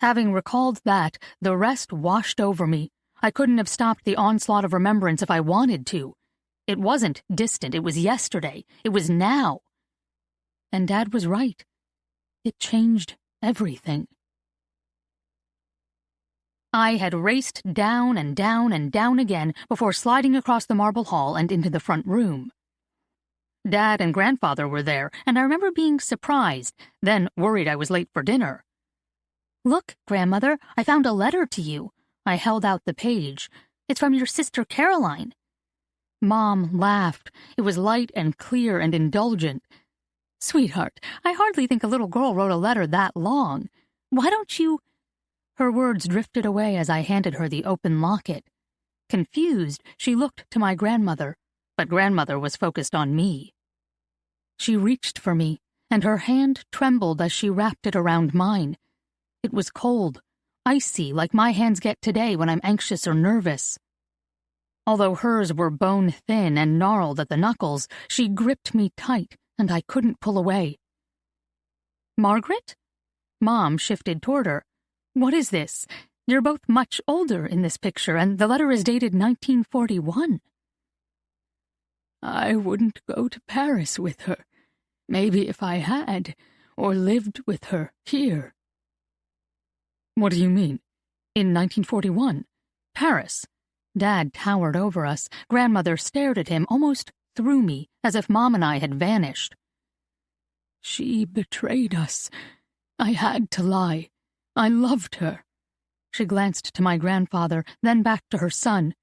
Having recalled that, the rest washed over me. I couldn't have stopped the onslaught of remembrance if I wanted to. It wasn't distant, it was yesterday, it was now. And Dad was right. It changed everything. I had raced down and down and down again before sliding across the marble hall and into the front room. Dad and Grandfather were there, and I remember being surprised, then worried I was late for dinner. "Look, Grandmother, I found a letter to you." I held out the page. "It's from your sister Caroline." Mom laughed. It was light and clear and indulgent. "Sweetheart, I hardly think a little girl wrote a letter that long. Why don't you—" Her words drifted away as I handed her the open locket. Confused, she looked to my grandmother, but Grandmother was focused on me. She reached for me, and her hand trembled as she wrapped it around mine. It was cold, icy, like my hands get today when I'm anxious or nervous. Although hers were bone-thin and gnarled at the knuckles, she gripped me tight, and I couldn't pull away. "Margaret?" Mom shifted toward her. "What is this? You're both much older in this picture, and the letter is dated 1941. "I wouldn't go to Paris with her. Maybe if I had, or lived with her here." "What do you mean? In 1941? Paris?" Dad towered over us. Grandmother stared at him, almost through me, as if Mom and I had vanished. "She betrayed us. I had to lie. I loved her." She glanced to my grandfather, then back to her son.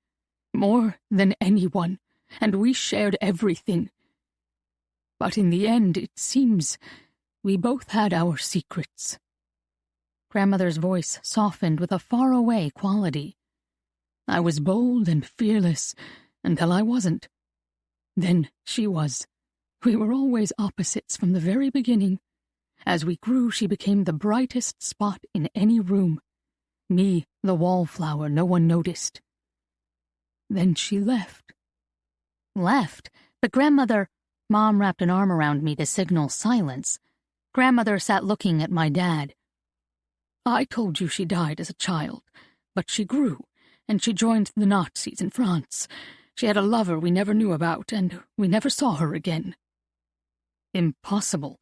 "More than anyone, and we shared everything. But in the end, it seems we both had our secrets." Grandmother's voice softened with a faraway quality. "I was bold and fearless until I wasn't. Then she was. We were always opposites from the very beginning. As we grew, she became the brightest spot in any room. Me, the wallflower no one noticed. Then she left." "Left? But Grandmother—" Mom wrapped an arm around me to signal silence. Grandmother sat looking at my dad. "I told you she died as a child, but she grew, and she joined the Nazis in France. She had a lover we never knew about, and we never saw her again." "Impossible.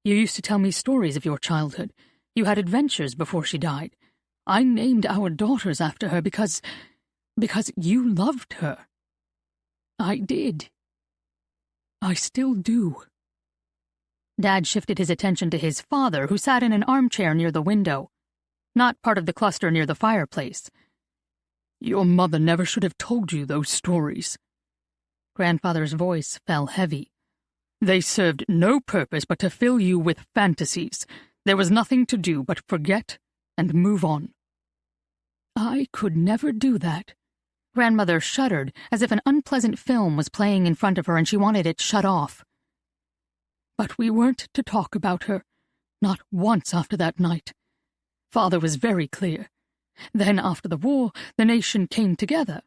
You used to tell me stories of your childhood. You had adventures before she died. I named our daughters after her because you loved her." "I did. I still do." Dad shifted his attention to his father, who sat in an armchair near the window, not part of the cluster near the fireplace. "Your mother never should have told you those stories." Grandfather's voice fell heavy. "They served no purpose but to fill you with fantasies. There was nothing to do but forget and move on." "I could never do that." Grandmother shuddered, as if an unpleasant film was playing in front of her and she wanted it shut off. "But we weren't to talk about her, not once after that night. Father was very clear. Then, after the war, the nation came together,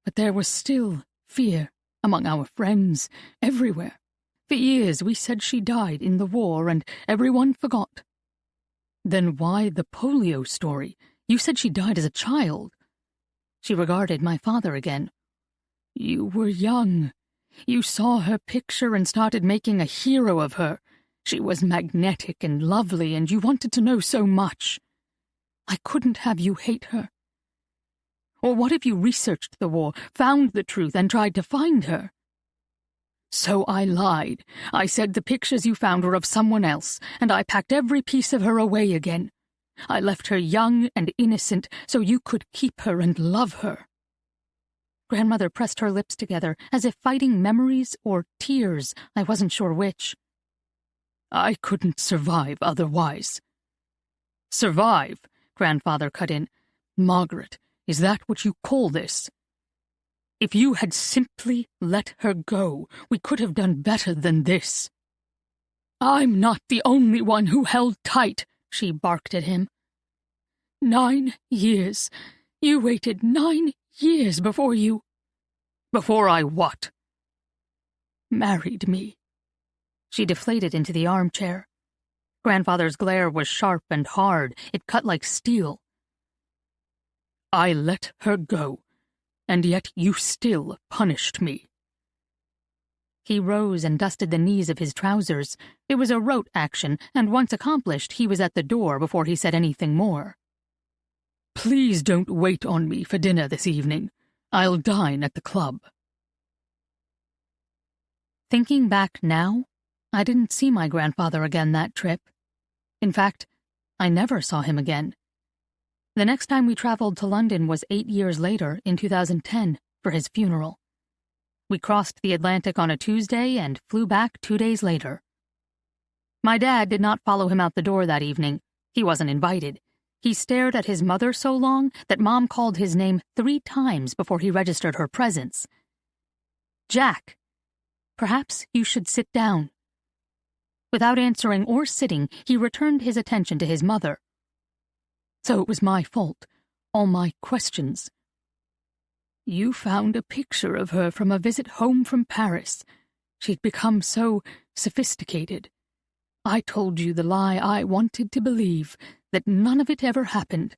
but there was still fear among our friends, everywhere. For years we said she died in the war, and everyone forgot." "Then why the polio story? You said she died as a child." She regarded my father again. "You were young. You saw her picture and started making a hero of her. She was magnetic and lovely, and you wanted to know so much. I couldn't have you hate her. Or what if you researched the war, found the truth, and tried to find her?" So I lied. I said the pictures you found were of someone else, and I packed every piece of her away again. I left her young and innocent so you could keep her and love her." Grandmother pressed her lips together, as if fighting memories or tears, I wasn't sure which. "I couldn't survive otherwise." "Survive?" Grandfather cut in. "Margaret, is that what you call this? If you had simply let her go, we could have done better than this." "I'm not the only one who held tight," she barked at him. 9 years. You waited 9 years before you— "Before I what?" "Married me." She deflated into the armchair. Grandfather's glare was sharp and hard. It cut like steel. "I let her go, and yet you still punished me." He rose and dusted the knees of his trousers. It was a rote action, and once accomplished, he was at the door before he said anything more. "Please don't wait on me for dinner this evening. I'll dine at the club." Thinking back now, I didn't see my grandfather again that trip. In fact, I never saw him again. The next time we traveled to London was 8 years later, in 2010, for his funeral. We crossed the Atlantic on a Tuesday and flew back 2 days later. My dad did not follow him out the door that evening. He wasn't invited. He stared at his mother so long that Mom called his name 3 times before he registered her presence. "Jack, perhaps you should sit down." Without answering or sitting, he returned his attention to his mother. "So it was my fault. All my questions. You found a picture of her from a visit home from Paris. She'd become so sophisticated. I told you the lie I wanted to believe, that none of it ever happened.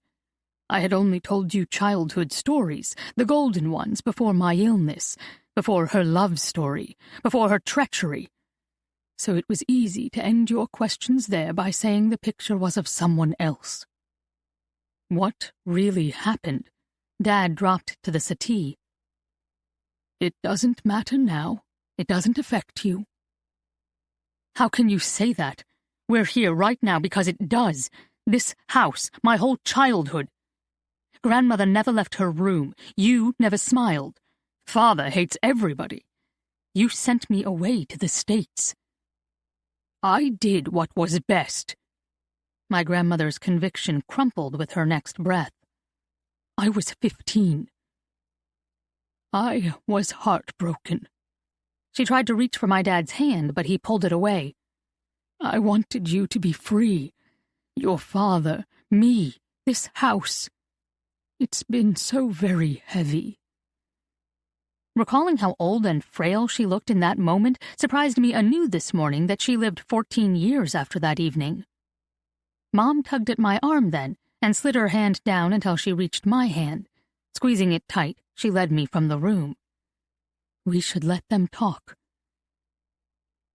I had only told you childhood stories, the golden ones before my illness, before her love story, before her treachery. So it was easy to end your questions there by saying the picture was of someone else." What really happened? Dad dropped to the settee. "It doesn't matter now. It doesn't affect you." "How can you say that? We're here right now because it does. This house, my whole childhood. Grandmother never left her room. You never smiled. Father hates everybody. You sent me away to the States." "I did what was best." My grandmother's conviction crumpled with her next breath. "I was 15. I was heartbroken." She tried to reach for my dad's hand, but he pulled it away. "I wanted you to be free. Your father, me, this house. It's been so very heavy." Recalling how old and frail she looked in that moment surprised me anew this morning that she lived 14 years after that evening. Mom tugged at my arm then and slid her hand down until she reached my hand. Squeezing it tight, she led me from the room. "We should let them talk."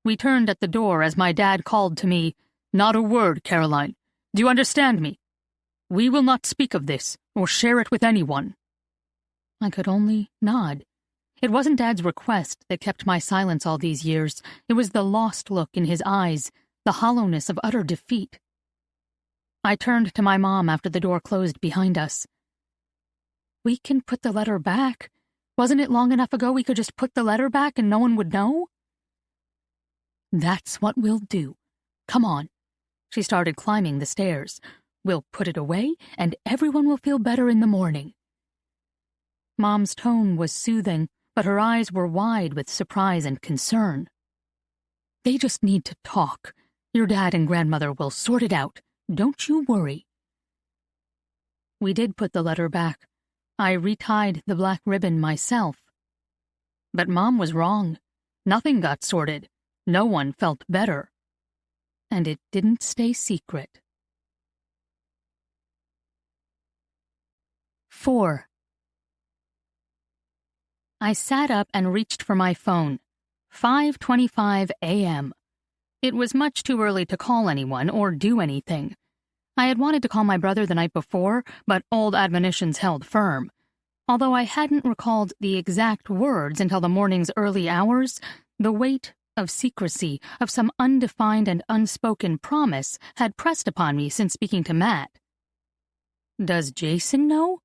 We turned at the door as my dad called to me, "Not a word, Caroline. Do you understand me? We will not speak of this or share it with anyone." I could only nod. It wasn't Dad's request that kept my silence all these years. It was the lost look in his eyes, the hollowness of utter defeat. I turned to my mom after the door closed behind us. "We can put the letter back. Wasn't it long enough ago we could just put the letter back and no one would know?" "That's what we'll do. Come on." She started climbing the stairs. "We'll put it away, and everyone will feel better in the morning." Mom's tone was soothing, but her eyes were wide with surprise and concern. "They just need to talk. Your dad and grandmother will sort it out. Don't you worry." We did put the letter back. I retied the black ribbon myself. But Mom was wrong. Nothing got sorted. No one felt better. And it didn't stay secret. 4. I sat up and reached for my phone. 5:25 a.m. It was much too early to call anyone or do anything. I had wanted to call my brother the night before, but old admonitions held firm. Although I hadn't recalled the exact words until the morning's early hours, The weight of secrecy, of some undefined and unspoken promise, had pressed upon me since speaking to Mat. Does Jason know?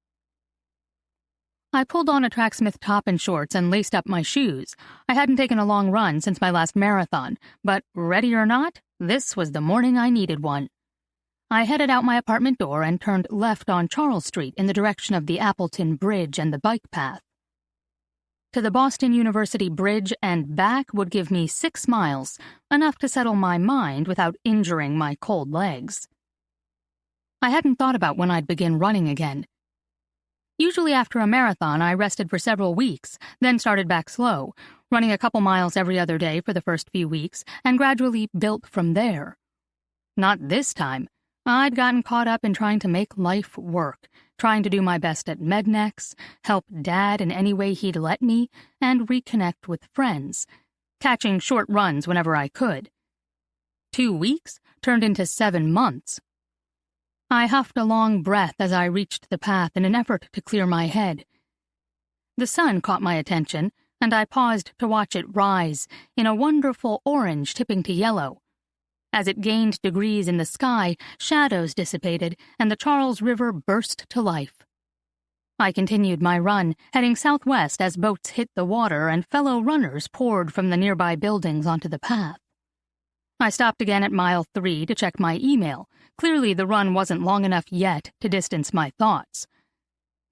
I pulled on a tracksmith top and shorts and laced up my shoes. I hadn't taken a long run since my last marathon, but ready or not, this was the morning I needed one. I headed out my apartment door and turned left on Charles Street in the direction of the Appleton Bridge and the bike path. To the Boston University Bridge and back would give me 6 miles, enough to settle my mind without injuring my cold legs. I hadn't thought about when I'd begin running again. Usually after a marathon, I rested for several weeks, then started back slow, running a couple miles every other day for the first few weeks, and gradually built from there. Not this time. I'd gotten caught up in trying to make life work, trying to do my best at Mednex, help Dad in any way he'd let me, and reconnect with friends, catching short runs whenever I could. 2 weeks turned into 7 months. I huffed a long breath as I reached the path in an effort to clear my head. The sun caught my attention, and I paused to watch it rise, in a wonderful orange tipping to yellow. As it gained degrees in the sky, shadows dissipated, and the Charles River burst to life. I continued my run, heading southwest as boats hit the water and fellow runners poured from the nearby buildings onto the path. I stopped again at mile 3 to check my email. Clearly the run wasn't long enough yet to distance my thoughts.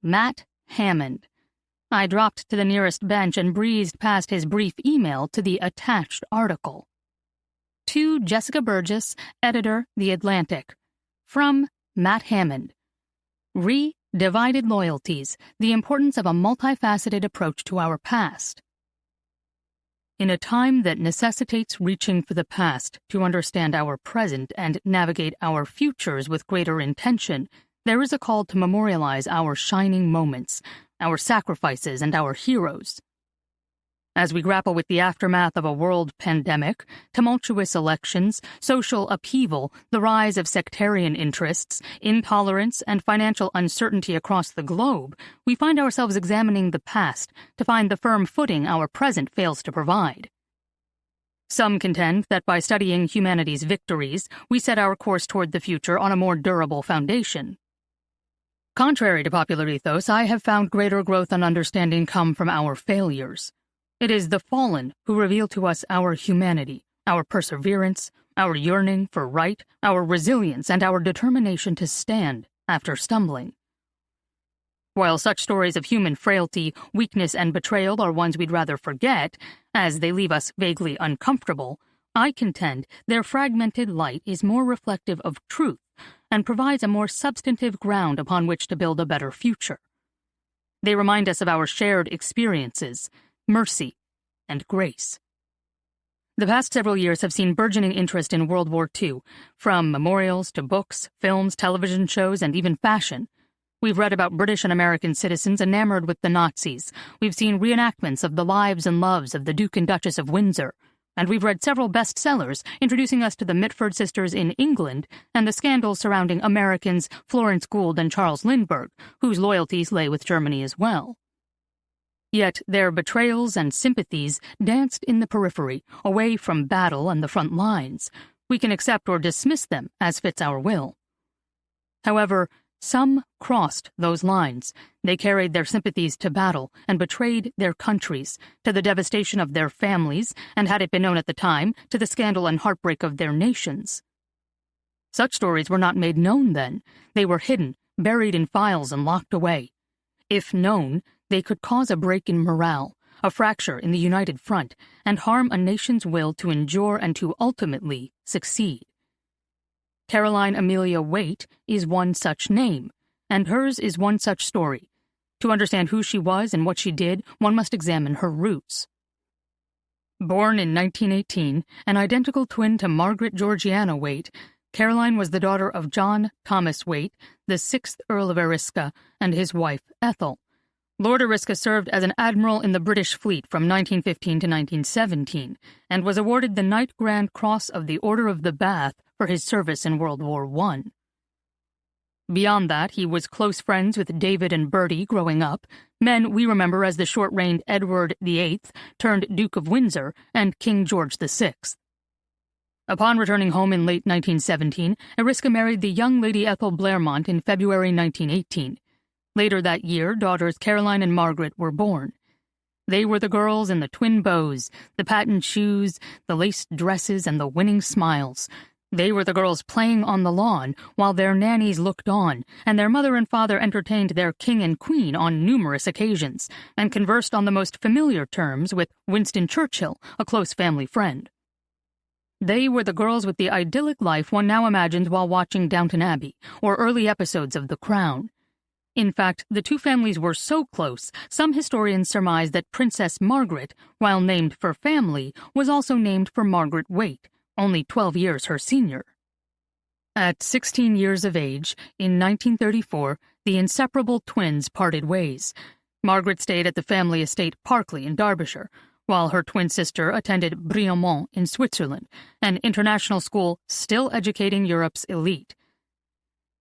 Mat Hammond. I dropped to the nearest bench and breezed past his brief email to the attached article. To Jessica Burgess, editor, The Atlantic. From Mat Hammond. Divided Loyalties, the importance of a multifaceted approach to our past. In a time that necessitates reaching for the past to understand our present and navigate our futures with greater intention, there is a call to memorialize our shining moments, our sacrifices, and our heroes. As we grapple with the aftermath of a world pandemic, tumultuous elections, social upheaval, the rise of sectarian interests, intolerance, and financial uncertainty across the globe, we find ourselves examining the past to find the firm footing our present fails to provide. Some contend that by studying humanity's victories, we set our course toward the future on a more durable foundation. Contrary to popular ethos, I have found greater growth and understanding come from our failures. It is the fallen who reveal to us our humanity, our perseverance, our yearning for right, our resilience, and our determination to stand after stumbling. While such stories of human frailty, weakness, and betrayal are ones we'd rather forget, as they leave us vaguely uncomfortable, I contend their fragmented light is more reflective of truth and provides a more substantive ground upon which to build a better future. They remind us of our shared experiences, mercy, and grace. The past several years have seen burgeoning interest in World War II, from memorials to books, films, television shows, and even fashion. We've read about British and American citizens enamored with the Nazis. We've seen reenactments of the lives and loves of the Duke and Duchess of Windsor. And we've read several bestsellers introducing us to the Mitford sisters in England and the scandals surrounding Americans Florence Gould and Charles Lindbergh, whose loyalties lay with Germany as well. Yet their betrayals and sympathies danced in the periphery, away from battle and the front lines. We can accept or dismiss them as fits our will. However, some crossed those lines. They carried their sympathies to battle and betrayed their countries, to the devastation of their families, and had it been known at the time, to the scandal and heartbreak of their nations. Such stories were not made known then. They were hidden, buried in files, and locked away. If known, they could cause a break in morale, a fracture in the united front, and harm a nation's will to endure and to ultimately succeed. Caroline Amelia Waite is one such name, and hers is one such story. To understand who she was and what she did, one must examine her roots. Born in 1918, an identical twin to Margaret Georgiana Waite, Caroline was the daughter of John Thomas Waite, the 6th Earl of Eriska, and his wife, Ethel. Lord Eriska served as an admiral in the British fleet from 1915 to 1917, and was awarded the Knight Grand Cross of the Order of the Bath for his service in World War I. Beyond that, he was close friends with David and Bertie growing up, men we remember as the short-reigned Edward VIII, turned Duke of Windsor, and King George VI. Upon returning home in late 1917, Eriska married the young Lady Ethel Blairmont in February 1918. Later that year, daughters Caroline and Margaret were born. They were the girls in the twin bows, the patent shoes, the laced dresses, and the winning smiles. They were the girls playing on the lawn while their nannies looked on, and their mother and father entertained their king and queen on numerous occasions, and conversed on the most familiar terms with Winston Churchill, a close family friend. They were the girls with the idyllic life one now imagines while watching Downton Abbey or early episodes of The Crown. In fact, the two families were so close, some historians surmise that Princess Margaret, while named for family, was also named for Margaret Waite, only 12 years her senior. At 16 years of age, in 1934, the inseparable twins parted ways. Margaret stayed at the family estate Parkley in Derbyshire, while her twin sister attended Briomont in Switzerland, an international school still educating Europe's elite.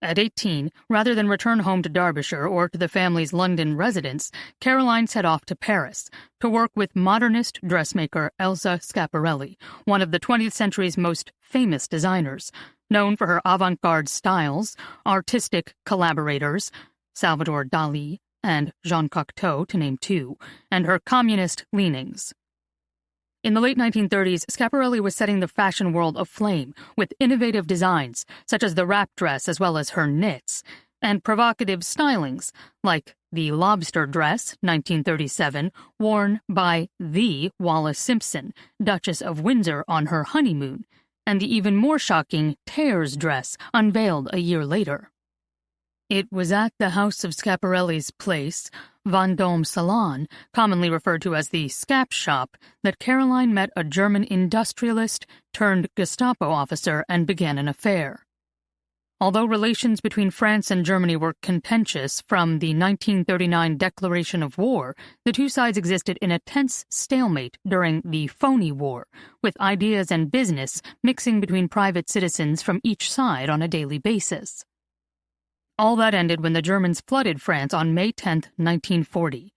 At 18, rather than return home to Derbyshire or to the family's London residence, Caroline set off to Paris to work with modernist dressmaker Elsa Schiaparelli, one of the 20th century's most famous designers, known for her avant-garde styles, artistic collaborators, Salvador Dali and Jean Cocteau, to name two, and her communist leanings. In the late 1930s, Schiaparelli was setting the fashion world aflame with innovative designs, such as the wrap dress as well as her knits, and provocative stylings, like the lobster dress, 1937, worn by the Wallis Simpson, Duchess of Windsor, on her honeymoon, and the even more shocking Tears dress, unveiled a year later. It was at the house of Schiaparelli's place, Vendôme Salon, commonly referred to as the Scap Shop, that Caroline met a German industrialist turned Gestapo officer and began an affair. Although relations between France and Germany were contentious from the 1939 declaration of war, the two sides existed in a tense stalemate during the Phony War, with ideas and business mixing between private citizens from each side on a daily basis. All that ended when the Germans flooded France on May 10, 1940.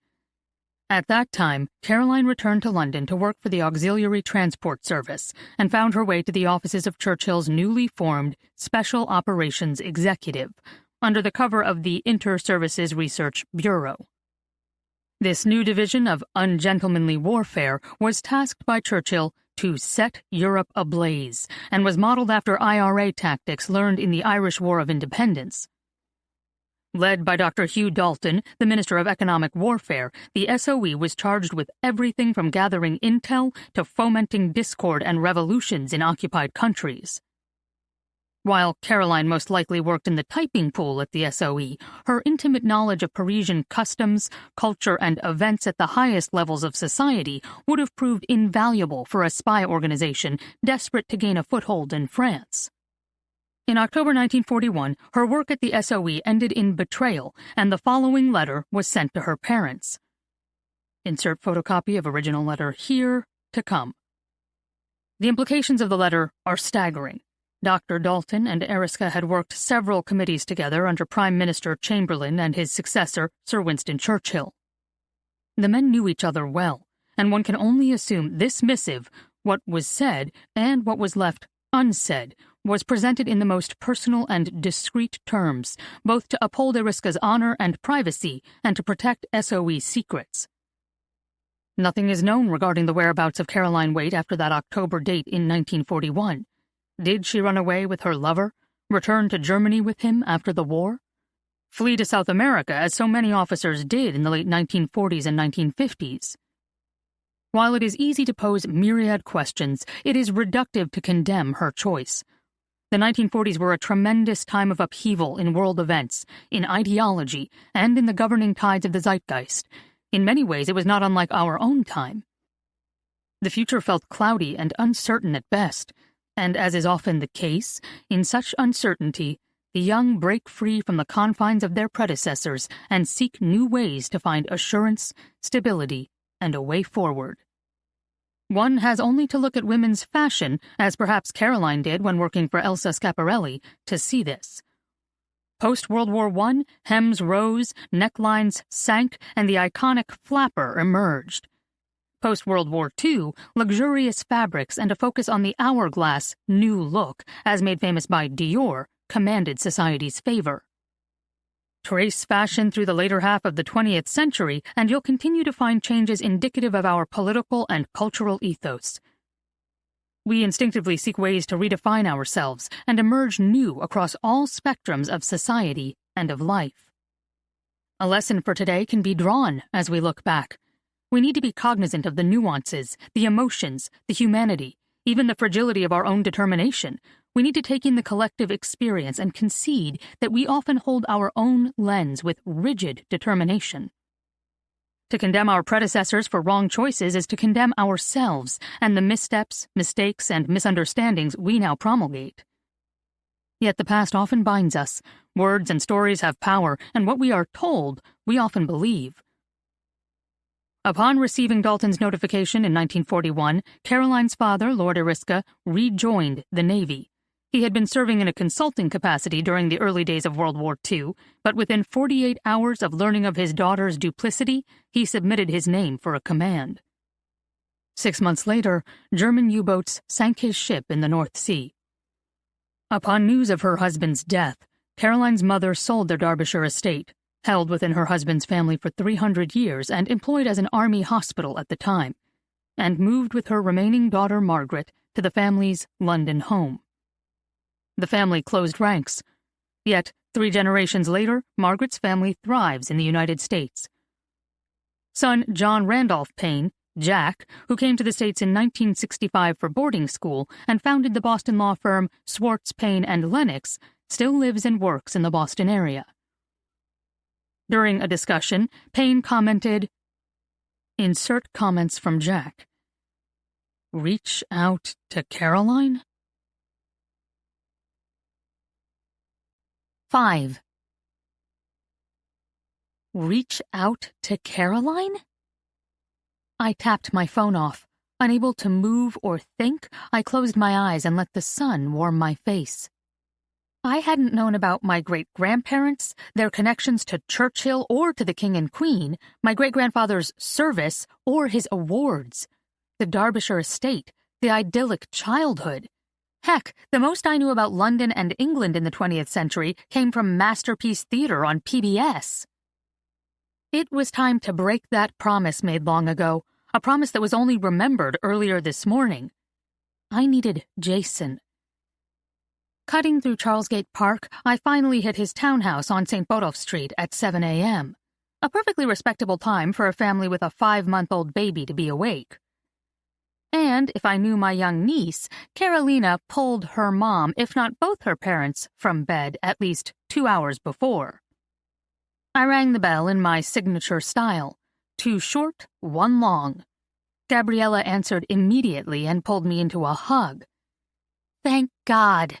At that time, Caroline returned to London to work for the Auxiliary Transport Service and found her way to the offices of Churchill's newly formed Special Operations Executive, under the cover of the Inter-Services Research Bureau. This new division of ungentlemanly warfare was tasked by Churchill to set Europe ablaze and was modeled after IRA tactics learned in the Irish War of Independence. Led by Dr. Hugh Dalton, the Minister of Economic Warfare, the SOE was charged with everything from gathering intel to fomenting discord and revolutions in occupied countries. While Caroline most likely worked in the typing pool at the SOE, her intimate knowledge of Parisian customs, culture, and events at the highest levels of society would have proved invaluable for a spy organization desperate to gain a foothold in France. In October 1941, her work at the SOE ended in betrayal, and the following letter was sent to her parents. Insert photocopy of original letter here to come. The implications of the letter are staggering. Dr. Dalton and Eriska had worked several committees together under Prime Minister Chamberlain and his successor, Sir Winston Churchill. The men knew each other well, and one can only assume this missive, what was said and what was left unsaid, was presented in the most personal and discreet terms, both to uphold Eriska's honor and privacy and to protect SOE secrets. Nothing is known regarding the whereabouts of Caroline Waite after that October date in 1941. Did she run away with her lover, return to Germany with him after the war, flee to South America as so many officers did in the late 1940s and 1950s? While it is easy to pose myriad questions, it is reductive to condemn her choice. The 1940s were a tremendous time of upheaval in world events, in ideology, and in the governing tides of the zeitgeist. In many ways, it was not unlike our own time. The future felt cloudy and uncertain at best, and as is often the case, in such uncertainty, the young break free from the confines of their predecessors and seek new ways to find assurance, stability, and a way forward. One has only to look at women's fashion, as perhaps Caroline did when working for Elsa Schiaparelli, to see this. Post-World War I, hems rose, necklines sank, and the iconic flapper emerged. Post-World War II, luxurious fabrics and a focus on the hourglass new look, as made famous by Dior, commanded society's favor. Trace fashion through the later half of the 20th century, and you'll continue to find changes indicative of our political and cultural ethos. We instinctively seek ways to redefine ourselves and emerge new across all spectrums of society and of life. A lesson for today can be drawn as we look back. We need to be cognizant of the nuances, the emotions, the humanity, even the fragility of our own determination. We need to take in the collective experience and concede that we often hold our own lens with rigid determination. To condemn our predecessors for wrong choices is to condemn ourselves and the missteps, mistakes, and misunderstandings we now promulgate. Yet the past often binds us. Words and stories have power, and what we are told, we often believe. Upon receiving Dalton's notification in 1941, Caroline's father, Lord Eriska, rejoined the Navy. He had been serving in a consulting capacity during the early days of World War II, but within 48 hours of learning of his daughter's duplicity, he submitted his name for a command. 6 months later, German U-boats sank his ship in the North Sea. Upon news of her husband's death, Caroline's mother sold their Derbyshire estate, held within her husband's family for 300 years and employed as an army hospital at the time, and moved with her remaining daughter Margaret to the family's London home. The family closed ranks. Yet, 3 generations later, Margaret's family thrives in the United States. Son John Randolph Payne, Jack, who came to the States in 1965 for boarding school and founded the Boston law firm Swartz, Payne & Lennox, still lives and works in the Boston area. During a discussion, Payne commented, insert comments from Jack. Reach out to Caroline? 5. Reach out to Caroline? I tapped my phone off. Unable to move or think, I closed my eyes and let the sun warm my face. I hadn't known about my great-grandparents, their connections to Churchill or to the King and Queen, my great-grandfather's service, or his awards, the Derbyshire estate, the idyllic childhood. Heck, the most I knew about London and England in the 20th century came from Masterpiece Theatre on PBS. It was time to break that promise made long ago, a promise that was only remembered earlier this morning. I needed Jason. Cutting through Charlesgate Park, I finally hit his townhouse on St. Botolph Street at 7 a.m., a perfectly respectable time for a family with a 5-month-old baby to be awake. And if I knew my young niece, Carolina pulled her mom, if not both her parents, from bed at least 2 hours before. I rang the bell in my signature style. 2 short, 1 long. Gabriella answered immediately and pulled me into a hug. Thank God.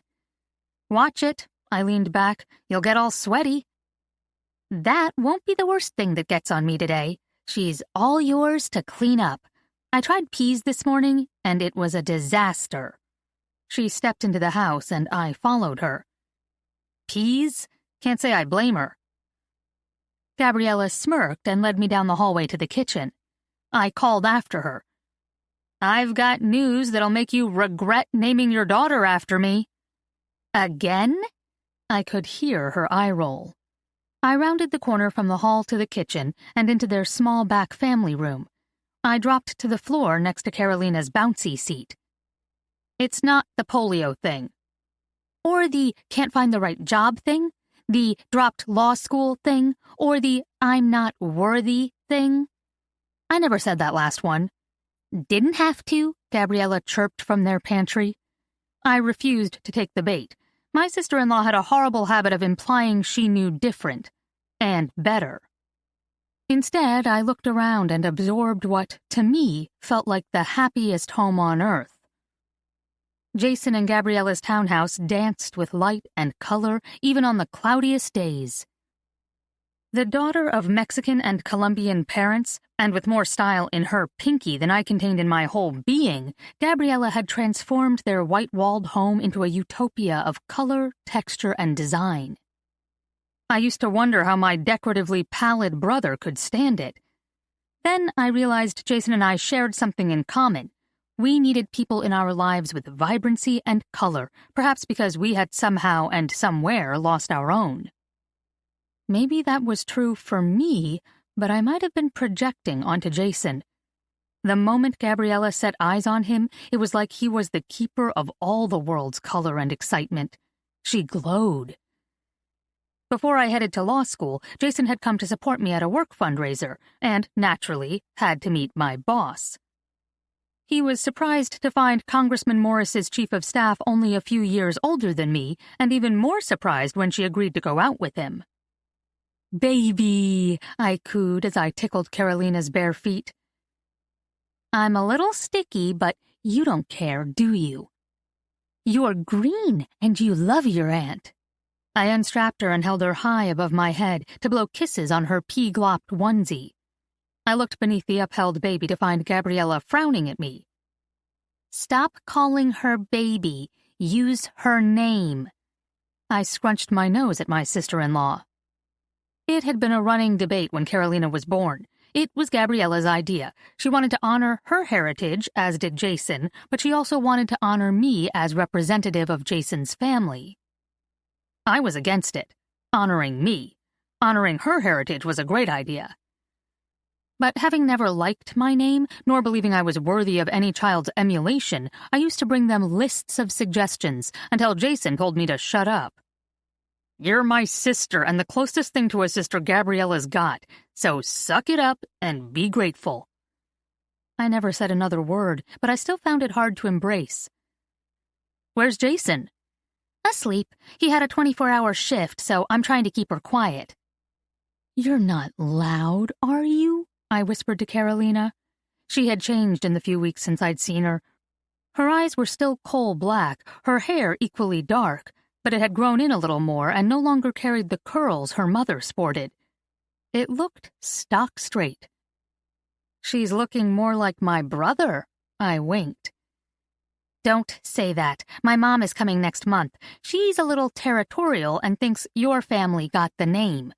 Watch it, I leaned back. You'll get all sweaty. That won't be the worst thing that gets on me today. She's all yours to clean up. I tried peas this morning, and it was a disaster. She stepped into the house, and I followed her. Peas? Can't say I blame her. Gabriella smirked and led me down the hallway to the kitchen. I called after her. I've got news that'll make you regret naming your daughter after me. Again? I could hear her eye roll. I rounded the corner from the hall to the kitchen and into their small back family room. I dropped to the floor next to Carolina's bouncy seat. It's not the polio thing. Or the can't find the right job thing, the dropped law school thing, or the I'm not worthy thing. I never said that last one. Didn't have to, Gabriella chirped from their pantry. I refused to take the bait. My sister-in-law had a horrible habit of implying she knew different and better. Instead, I looked around and absorbed what, to me, felt like the happiest home on earth. Jason and Gabriella's townhouse danced with light and color even on the cloudiest days. The daughter of Mexican and Colombian parents, and with more style in her pinky than I contained in my whole being, Gabriella had transformed their white-walled home into a utopia of color, texture, and design. I used to wonder how my decoratively pallid brother could stand it. Then I realized Jason and I shared something in common. We needed people in our lives with vibrancy and color, perhaps because we had somehow and somewhere lost our own. Maybe that was true for me, but I might have been projecting onto Jason. The moment Gabriella set eyes on him, it was like he was the keeper of all the world's color and excitement. She glowed. Before I headed to law school, Jason had come to support me at a work fundraiser, and, naturally, had to meet my boss. He was surprised to find Congressman Morris's chief of staff only a few years older than me, and even more surprised when she agreed to go out with him. "Baby," I cooed as I tickled Carolina's bare feet. "I'm a little sticky, but you don't care, do you? You're green, and you love your aunt." I unstrapped her and held her high above my head to blow kisses on her pea-glopped onesie. I looked beneath the upheld baby to find Gabriella frowning at me. "Stop calling her baby. Use her name." I scrunched my nose at my sister-in-law. It had been a running debate when Carolina was born. It was Gabriella's idea. She wanted to honor her heritage, as did Jason, but she also wanted to honor me as representative of Jason's family. I was against it. Honoring me. Honoring her heritage was a great idea. But having never liked my name, nor believing I was worthy of any child's emulation, I used to bring them lists of suggestions until Jason told me to shut up. "You're my sister and the closest thing to a sister Gabriella's got, so suck it up and be grateful." I never said another word, but I still found it hard to embrace. "Where's Jason?" "Asleep. He had a 24-hour shift, so I'm trying to keep her quiet." "You're not loud, are you?" I whispered to Carolina. She had changed in the few weeks since I'd seen her. Her eyes were still coal black, her hair equally dark, but it had grown in a little more and no longer carried the curls her mother sported. It looked stock straight. "She's looking more like my brother," I winked. "Don't say that. My mom is coming next month. She's a little territorial and thinks your family got the name.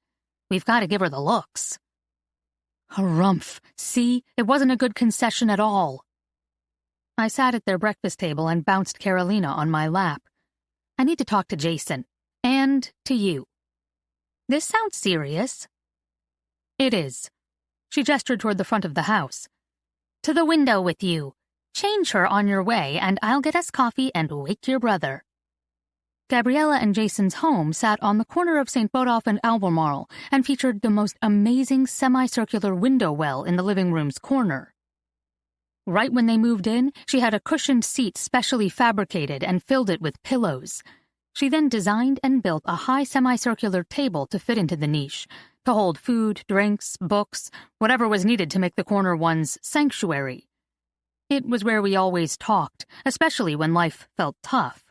We've got to give her the looks." Harumph. See, it wasn't a good concession at all. I sat at their breakfast table and bounced Carolina on my lap. "I need to talk to Jason. And to you." "This sounds serious." "It is." She gestured toward the front of the house. "To the window with you. Change her on your way, and I'll get us coffee and wake your brother." Gabriella and Jason's home sat on the corner of St. Bodolph and Albemarle and featured the most amazing semicircular window well in the living room's corner. Right when they moved in, she had a cushioned seat specially fabricated and filled it with pillows. She then designed and built a high semicircular table to fit into the niche, to hold food, drinks, books, whatever was needed to make the corner one's sanctuary. It was where we always talked, especially when life felt tough.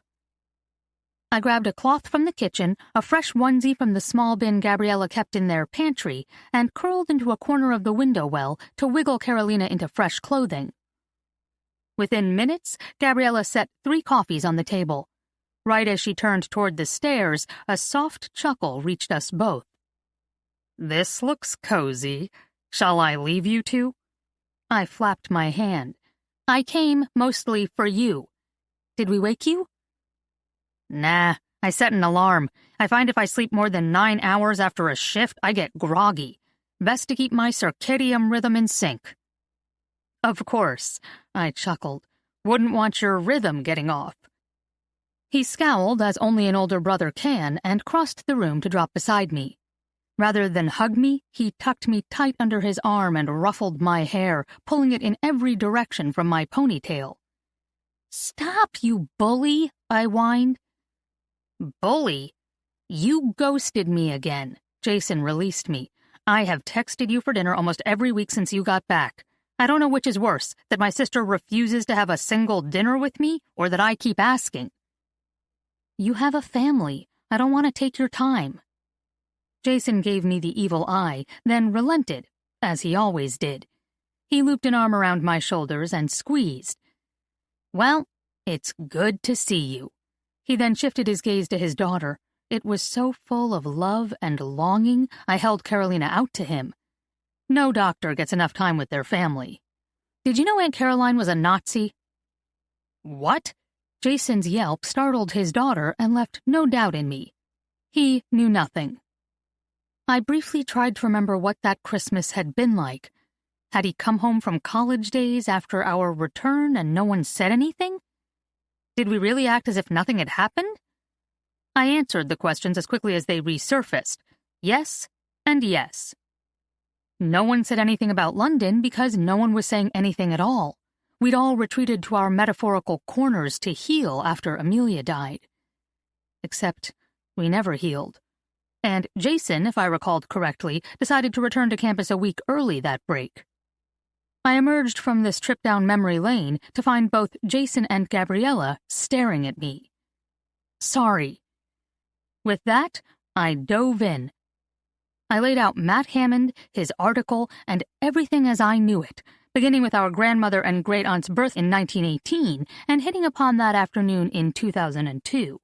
I grabbed a cloth from the kitchen, a fresh onesie from the small bin Gabriella kept in their pantry, and curled into a corner of the window well to wiggle Carolina into fresh clothing. Within minutes, Gabriella set 3 coffees on the table. Right as she turned toward the stairs, a soft chuckle reached us both. "This looks cozy. Shall I leave you two?" I flapped my hand. "I came mostly for you. Did we wake you?" "Nah, I set an alarm. I find if I sleep more than 9 hours after a shift, I get groggy. Best to keep my circadian rhythm in sync." "Of course," I chuckled. "Wouldn't want your rhythm getting off." He scowled, as only an older brother can, and crossed the room to drop beside me. Rather than hug me, he tucked me tight under his arm and ruffled my hair, pulling it in every direction from my ponytail. "Stop, you bully," I whined. "Bully? You ghosted me again." Jason released me. "I have texted you for dinner almost every week since you got back. I don't know which is worse, that my sister refuses to have a single dinner with me, or that I keep asking." "You have a family. I don't want to take your time." Jason gave me the evil eye, then relented, as he always did. He looped an arm around my shoulders and squeezed. "Well, it's good to see you." He then shifted his gaze to his daughter. It was so full of love and longing, I held Carolina out to him. No doctor gets enough time with their family. Did you know Aunt Caroline was a Nazi? What? Jason's yelp startled his daughter and left no doubt in me. He knew nothing. I briefly tried to remember what that Christmas had been like. Had he come home from college days after our return and no one said anything? Did we really act as if nothing had happened? I answered the questions as quickly as they resurfaced. Yes and yes. No one said anything about London because no one was saying anything at all. We'd all retreated to our metaphorical corners to heal after Amelia died. Except we never healed. And Jason, if I recalled correctly, decided to return to campus a week early that break. I emerged from this trip down memory lane to find both Jason and Gabriella staring at me. Sorry. With that, I dove in. I laid out Mat Hammond, his article, and everything as I knew it, beginning with our grandmother and great-aunt's birth in 1918 and hitting upon that afternoon in 2002.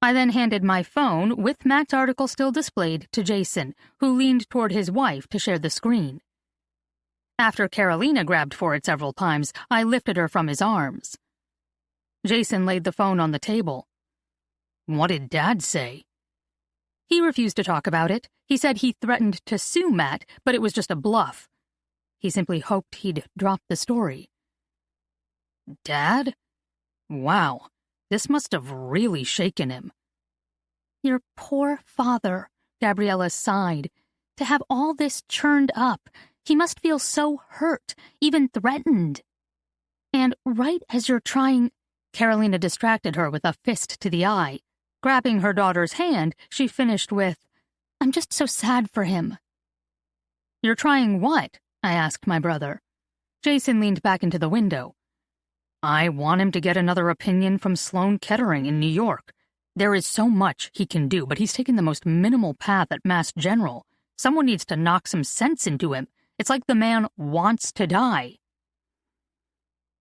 I then handed my phone, with Mat's article still displayed, to Jason, who leaned toward his wife to share the screen. After Carolina grabbed for it several times, I lifted her from his arms. Jason laid the phone on the table. What did Dad say? He refused to talk about it. He said he threatened to sue Mat, but it was just a bluff. He simply hoped he'd drop the story. Dad? Wow, this must have really shaken him. Your poor father, Gabriella sighed. To have all this churned up, he must feel so hurt, even threatened. And right as you're trying... Carolina distracted her with a fist to the eye. Grabbing her daughter's hand, she finished with, I'm just so sad for him. You're trying what? I asked my brother. Jason leaned back into the window. I want him to get another opinion from Sloan Kettering in New York. There is so much he can do, but he's taken the most minimal path at Mass General. Someone needs to knock some sense into him. It's like the man wants to die.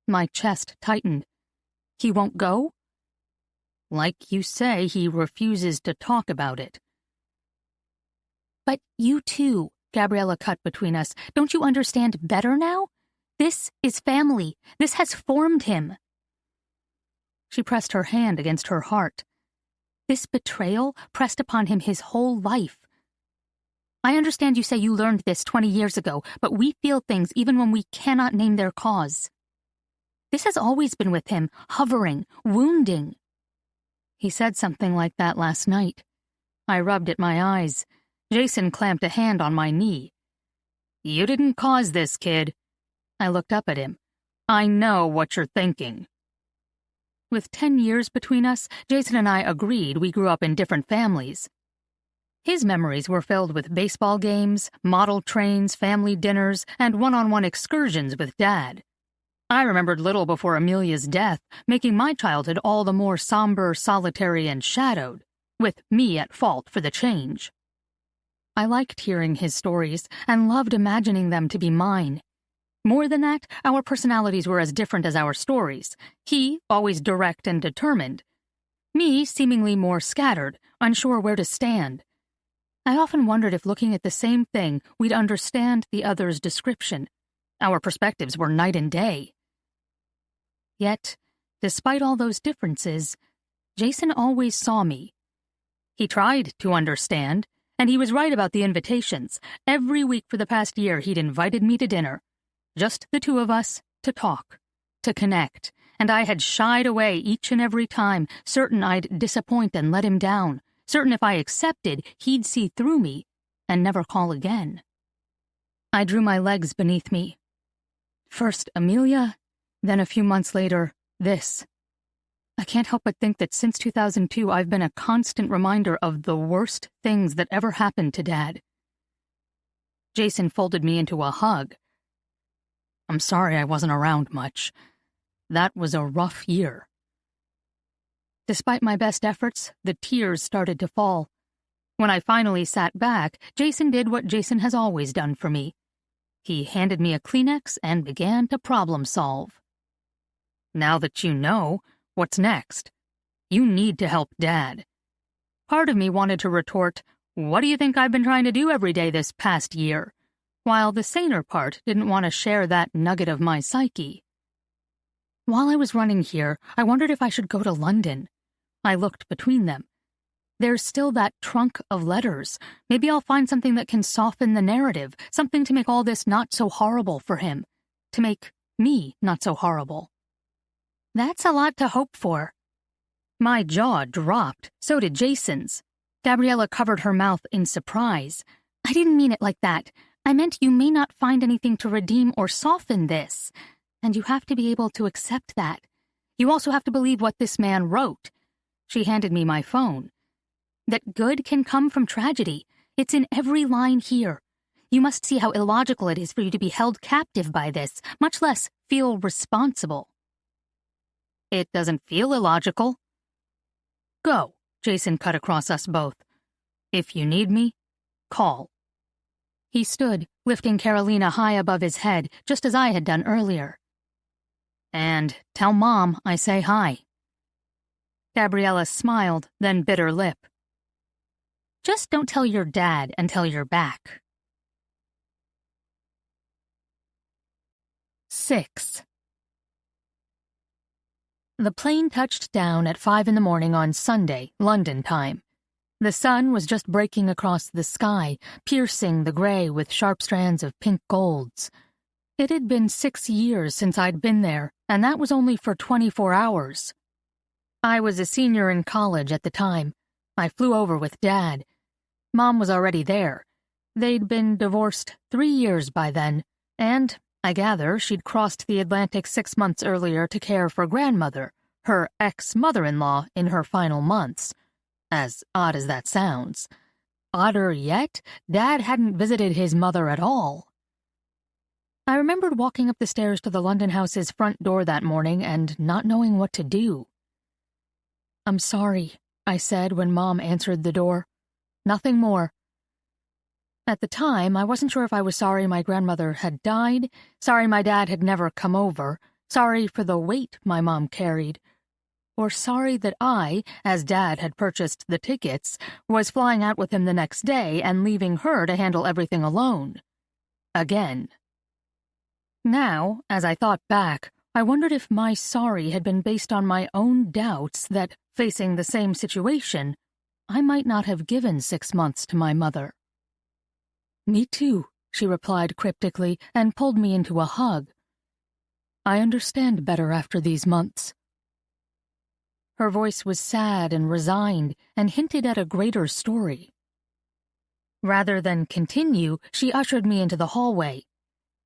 My chest tightened. He won't go? Like you say, he refuses to talk about it. But you too, Gabriella cut between us. Don't you understand better now? This is family. This has formed him. She pressed her hand against her heart. This betrayal pressed upon him his whole life. I understand you say you learned this 20 years ago, but we feel things even when we cannot name their cause. This has always been with him, hovering, wounding. He said something like that last night. I rubbed at my eyes. Jason clamped a hand on my knee. You didn't cause this, kid. I looked up at him. I know what you're thinking. With 10 years between us, Jason and I agreed we grew up in different families. His memories were filled with baseball games, model trains, family dinners, and one-on-one excursions with Dad. I remembered little before Amelia's death, making my childhood all the more somber, solitary, and shadowed, with me at fault for the change. I liked hearing his stories and loved imagining them to be mine. More than that, our personalities were as different as our stories. He, always direct and determined. Me, seemingly more scattered, unsure where to stand. I often wondered if looking at the same thing, we'd understand the other's description. Our perspectives were night and day. Yet, despite all those differences, Jason always saw me. He tried to understand, and he was right about the invitations. Every week for the past year, he'd invited me to dinner. Just the two of us, to talk, to connect, and I had shied away each and every time, certain I'd disappoint and let him down, certain if I accepted, he'd see through me and never call again. I drew my legs beneath me. First Amelia, then a few months later, this. I can't help but think that since 2002 I've been a constant reminder of the worst things that ever happened to Dad. Jason folded me into a hug. I'm sorry I wasn't around much. That was a rough year. Despite my best efforts, the tears started to fall. When I finally sat back, Jason did what Jason has always done for me. He handed me a Kleenex and began to problem solve. Now that you know, what's next? You need to help Dad. Part of me wanted to retort, "What do you think I've been trying to do every day this past year?" While the saner part didn't want to share that nugget of my psyche. While I was running here, I wondered if I should go to London. I looked between them. There's still that trunk of letters. Maybe I'll find something that can soften the narrative, something to make all this not so horrible for him, to make me not so horrible. That's a lot to hope for. My jaw dropped, so did Jason's. Gabriella covered her mouth in surprise. I didn't mean it like that. I meant you may not find anything to redeem or soften this, and you have to be able to accept that. You also have to believe what this man wrote. She handed me my phone. That good can come from tragedy. It's in every line here. You must see how illogical it is for you to be held captive by this, much less feel responsible. It doesn't feel illogical. Go, Jason cut across us both. If you need me, call. He stood, lifting Carolina high above his head, just as I had done earlier. And tell Mom I say hi. Gabriella smiled, then bit her lip. Just don't tell your dad until you're back. 6. The plane touched down at 5 in the morning on Sunday, London time. The sun was just breaking across the sky, piercing the gray with sharp strands of pink golds. It had been 6 years since I'd been there, and that was only for 24 hours. I was a senior in college at the time. I flew over with Dad. Mom was already there. They'd been divorced 3 years by then, and, I gather, she'd crossed the Atlantic 6 months earlier to care for grandmother, her ex-mother-in-law, in her final months. As odd as that sounds. Odder yet, Dad hadn't visited his mother at all. I remembered walking up the stairs to the London house's front door that morning and not knowing what to do. I'm sorry, I said when Mom answered the door. Nothing more. At the time, I wasn't sure if I was sorry my grandmother had died, sorry my dad had never come over, sorry for the weight my mom carried, or sorry that I, as Dad had purchased the tickets, was flying out with him the next day and leaving her to handle everything alone. Again. Now, as I thought back, I wondered if my sorry had been based on my own doubts that, facing the same situation, I might not have given 6 months to my mother. Me too, she replied cryptically and pulled me into a hug. I understand better after these months. Her voice was sad and resigned and hinted at a greater story. Rather than continue, she ushered me into the hallway.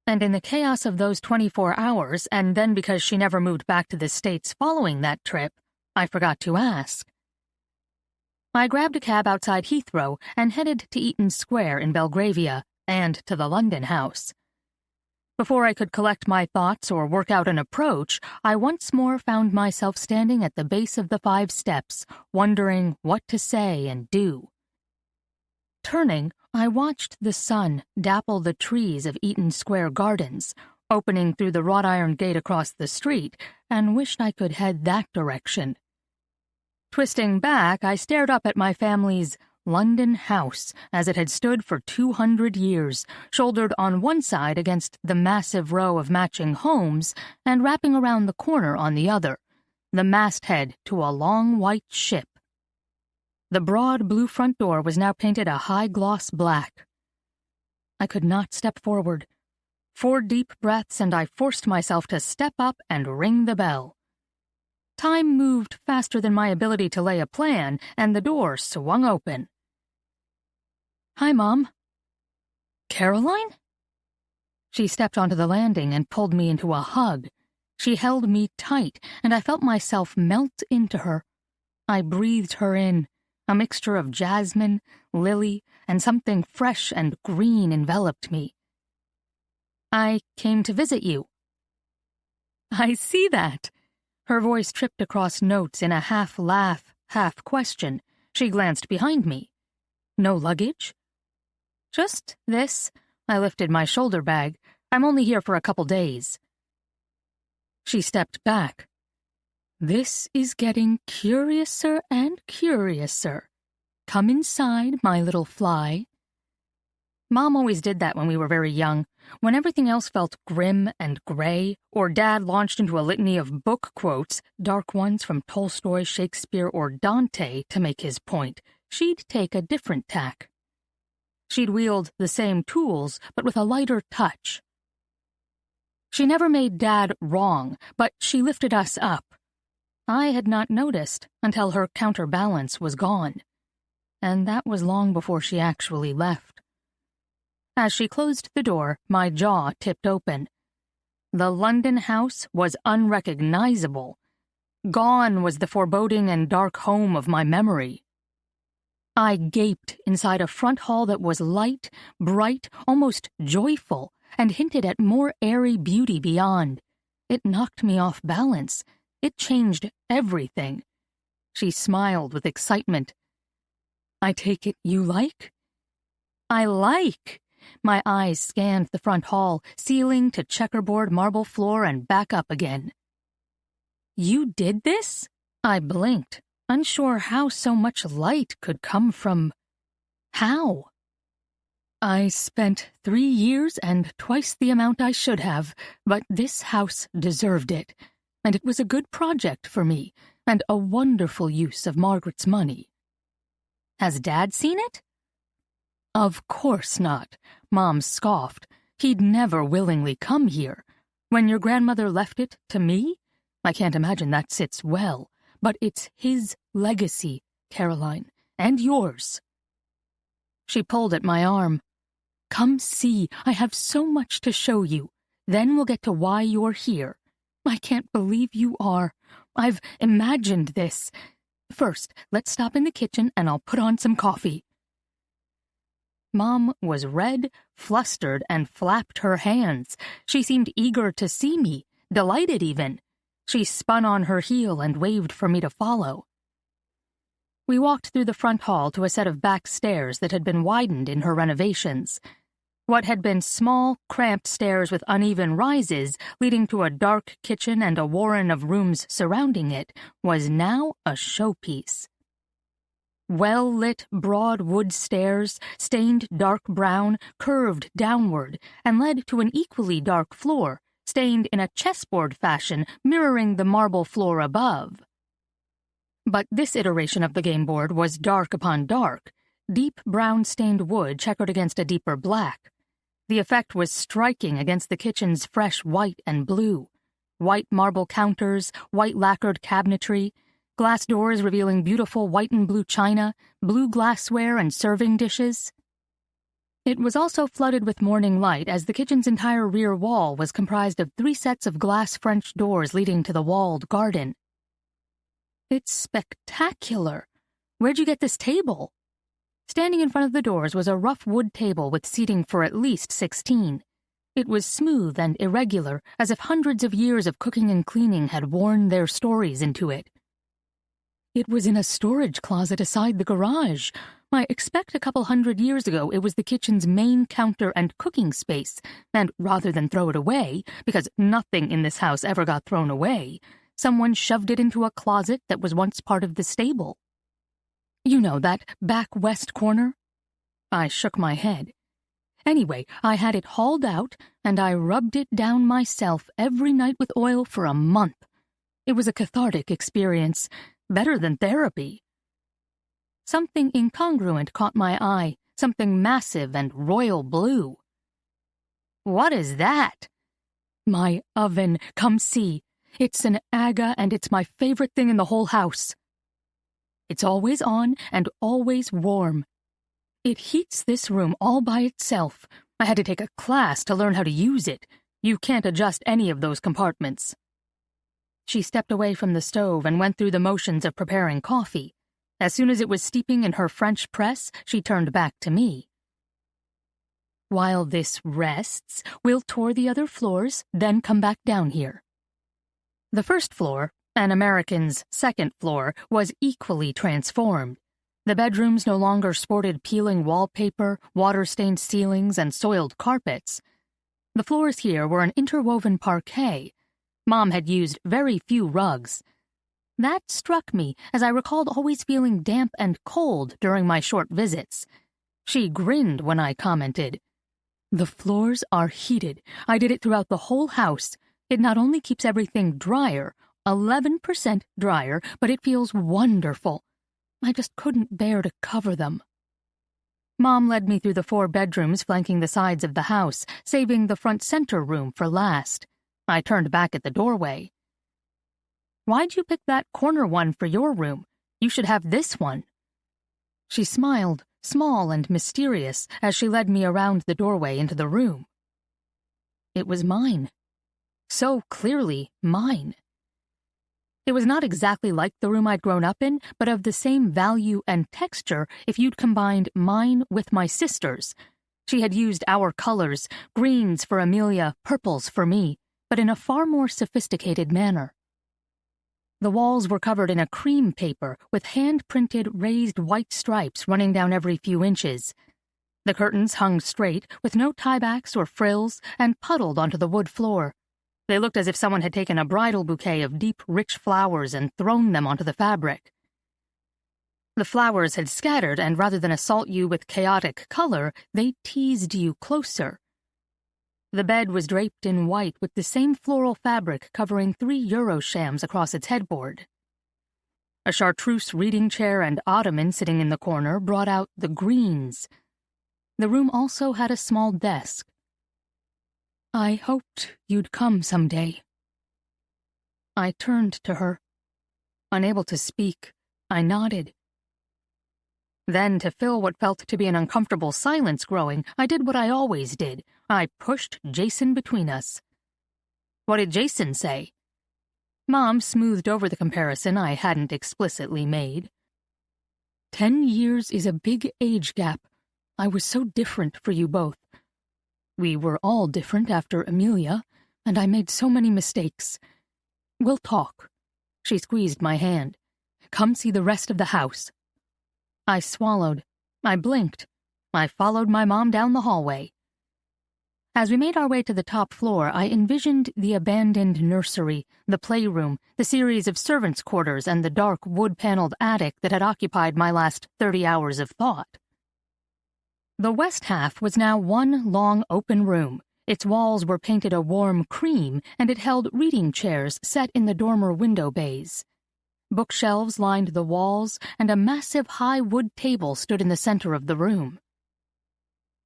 And in the chaos of those 24 hours, and then because she never moved back to the States following that trip, I forgot to ask. I grabbed a cab outside Heathrow and headed to Eaton Square in Belgravia and to the London house. Before I could collect my thoughts or work out an approach, I once more found myself standing at the base of the 5 steps, wondering what to say and do. Turning, I watched the sun dapple the trees of Eaton Square Gardens, opening through the wrought iron gate across the street, and wished I could head that direction. Twisting back, I stared up at my family's London house as it had stood for 200 years, shouldered on one side against the massive row of matching homes and wrapping around the corner on the other, the masthead to a long white ship. The broad blue front door was now painted a high-gloss black. I could not step forward. 4 deep breaths and I forced myself to step up and ring the bell. Time moved faster than my ability to lay a plan, and the door swung open. Hi, Mom. Caroline? She stepped onto the landing and pulled me into a hug. She held me tight, and I felt myself melt into her. I breathed her in. A mixture of jasmine, lily, and something fresh and green enveloped me. I came to visit you. I see that. Her voice tripped across notes in a half-laugh, half-question. She glanced behind me. No luggage? Just this. I lifted my shoulder bag. I'm only here for a couple days. She stepped back. This is getting curiouser and curiouser. Come inside, my little fly." Mom always did that when we were very young, when everything else felt grim and gray, or Dad launched into a litany of book quotes, dark ones from Tolstoy, Shakespeare, or Dante, to make his point. She'd take a different tack. She'd wield the same tools, but with a lighter touch. She never made Dad wrong, but she lifted us up. I had not noticed until her counterbalance was gone, and that was long before she actually left. As she closed the door, my jaw tipped open. The London house was unrecognizable. Gone was the foreboding and dark home of my memory. I gaped inside a front hall that was light, bright, almost joyful, and hinted at more airy beauty beyond. It knocked me off balance. It changed everything. She smiled with excitement. "I take it you like?" "I like." My eyes scanned the front hall, ceiling to checkerboard marble floor and back up again. "You did this?" I blinked, unsure how so much light could come from... How? "I spent 3 years and twice the amount I should have, but this house deserved it, and it was a good project for me, and a wonderful use of Margaret's money." "Has Dad seen it?" "Of course not," Mom scoffed. "He'd never willingly come here. When your grandmother left it to me, I can't imagine that sits well, but it's his legacy, Caroline, and yours." She pulled at my arm. "Come see, I have so much to show you. Then we'll get to why you're here. I can't believe you are. I've imagined this. First, let's stop in the kitchen and I'll put on some coffee." Mom was red, flustered, and flapped her hands. She seemed eager to see me, delighted even. She spun on her heel and waved for me to follow. We walked through the front hall to a set of back stairs that had been widened in her renovations. What had been small, cramped stairs with uneven rises leading to a dark kitchen and a warren of rooms surrounding it was now a showpiece. Well-lit, broad wood stairs, stained dark brown, curved downward, and led to an equally dark floor, stained in a chessboard fashion mirroring the marble floor above. But this iteration of the game board was dark upon dark, deep brown-stained wood checkered against a deeper black. The effect was striking against the kitchen's fresh white and blue. White marble counters, white lacquered cabinetry, glass doors revealing beautiful white and blue china, blue glassware, and serving dishes. It was also flooded with morning light, as the kitchen's entire rear wall was comprised of 3 sets of glass French doors leading to the walled garden. "It's spectacular. Where'd you get this table?" Standing in front of the doors was a rough wood table with seating for at least 16. It was smooth and irregular, as if hundreds of years of cooking and cleaning had worn their stories into it. "It was in a storage closet aside the garage. I expect a couple 100 years ago it was the kitchen's main counter and cooking space, and rather than throw it away, because nothing in this house ever got thrown away, someone shoved it into a closet that was once part of the stable. You know, that back west corner?" I shook my head. "Anyway, I had it hauled out, and I rubbed it down myself every night with oil for a month. It was a cathartic experience, better than therapy." Something incongruent caught my eye, something massive and royal blue. "What is that?" "My oven. Come see. It's an aga, and it's my favorite thing in the whole house. It's always on and always warm. It heats this room all by itself. I had to take a class to learn how to use it. You can't adjust any of those compartments." She stepped away from the stove and went through the motions of preparing coffee. As soon as it was steeping in her French press, she turned back to me. "While this rests, we'll tour the other floors, then come back down here." The first floor, an American's second floor, was equally transformed. The bedrooms no longer sported peeling wallpaper, water-stained ceilings, and soiled carpets. The floors here were an interwoven parquet. Mom had used very few rugs. That struck me, as I recalled always feeling damp and cold during my short visits. She grinned when I commented, "The floors are heated. I did it throughout the whole house. It not only keeps everything drier, 11% drier, but it feels wonderful. I just couldn't bear to cover them." Mom led me through the 4 bedrooms flanking the sides of the house, saving the front center room for last. I turned back at the doorway. "Why'd you pick that corner one for your room? You should have this one." She smiled, small and mysterious, as she led me around the doorway into the room. It was mine. So clearly mine. It was not exactly like the room I'd grown up in, but of the same value and texture if you'd combined mine with my sister's. She had used our colors, greens for Amelia, purples for me, but in a far more sophisticated manner. The walls were covered in a cream paper with hand-printed raised white stripes running down every few inches. The curtains hung straight, with no tiebacks or frills, and puddled onto the wood floor. They looked as if someone had taken a bridal bouquet of deep, rich flowers and thrown them onto the fabric. The flowers had scattered, and rather than assault you with chaotic color, they teased you closer. The bed was draped in white with the same floral fabric covering 3 Euroshams across its headboard. A chartreuse reading chair and ottoman sitting in the corner brought out the greens. The room also had a small desk. "I hoped you'd come someday." I turned to her. Unable to speak, I nodded. Then, to fill what felt to be an uncomfortable silence growing, I did what I always did. I pushed Jason between us. "What did Jason say?" Mom smoothed over the comparison I hadn't explicitly made. 10 years is a big age gap. I was so different for you both. We were all different after Amelia, and I made so many mistakes. We'll talk." She squeezed my hand. "Come see the rest of the house." I swallowed. I blinked. I followed my mom down the hallway. As we made our way to the top floor, I envisioned the abandoned nursery, the playroom, the series of servants' quarters, and the dark wood-paneled attic that had occupied my last 30 hours of thought. The west half was now one long open room. Its walls were painted a warm cream, and it held reading chairs set in the dormer window bays. Bookshelves lined the walls, and a massive high wood table stood in the center of the room.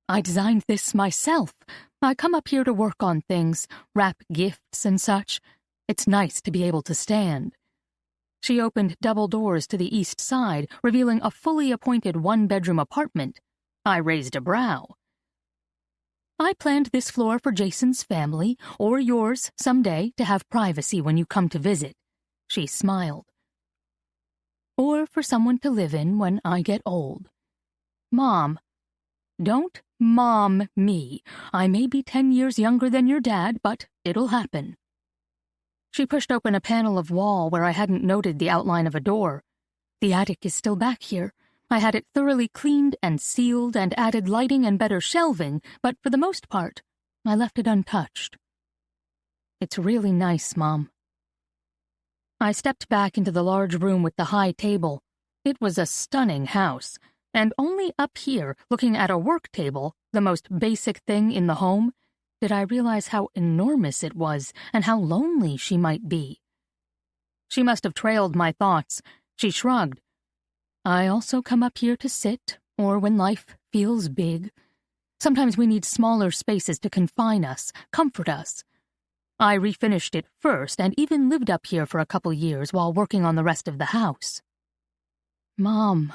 "I designed this myself. I come up here to work on things, wrap gifts and such. It's nice to be able to stand." She opened double doors to the east side, revealing a fully appointed 1-bedroom apartment. I raised a brow. "I planned this floor for Jason's family, or yours someday, to have privacy when you come to visit." She smiled. "Or for someone to live in when I get old." "Mom." "Don't mom me. I may be 10 years younger than your dad, but it'll happen." She pushed open a panel of wall where I hadn't noted the outline of a door. "The attic is still back here. I had it thoroughly cleaned and sealed and added lighting and better shelving, but for the most part, I left it untouched." "It's really nice, Mom." I stepped back into the large room with the high table. It was a stunning house, and only up here, looking at a work table, the most basic thing in the home, did I realize how enormous it was and how lonely she might be. She must have trailed my thoughts. She shrugged. "I also come up here to sit, or when life feels big. Sometimes we need smaller spaces to confine us, comfort us. I refinished it first and even lived up here for a couple years while working on the rest of the house." "Mom."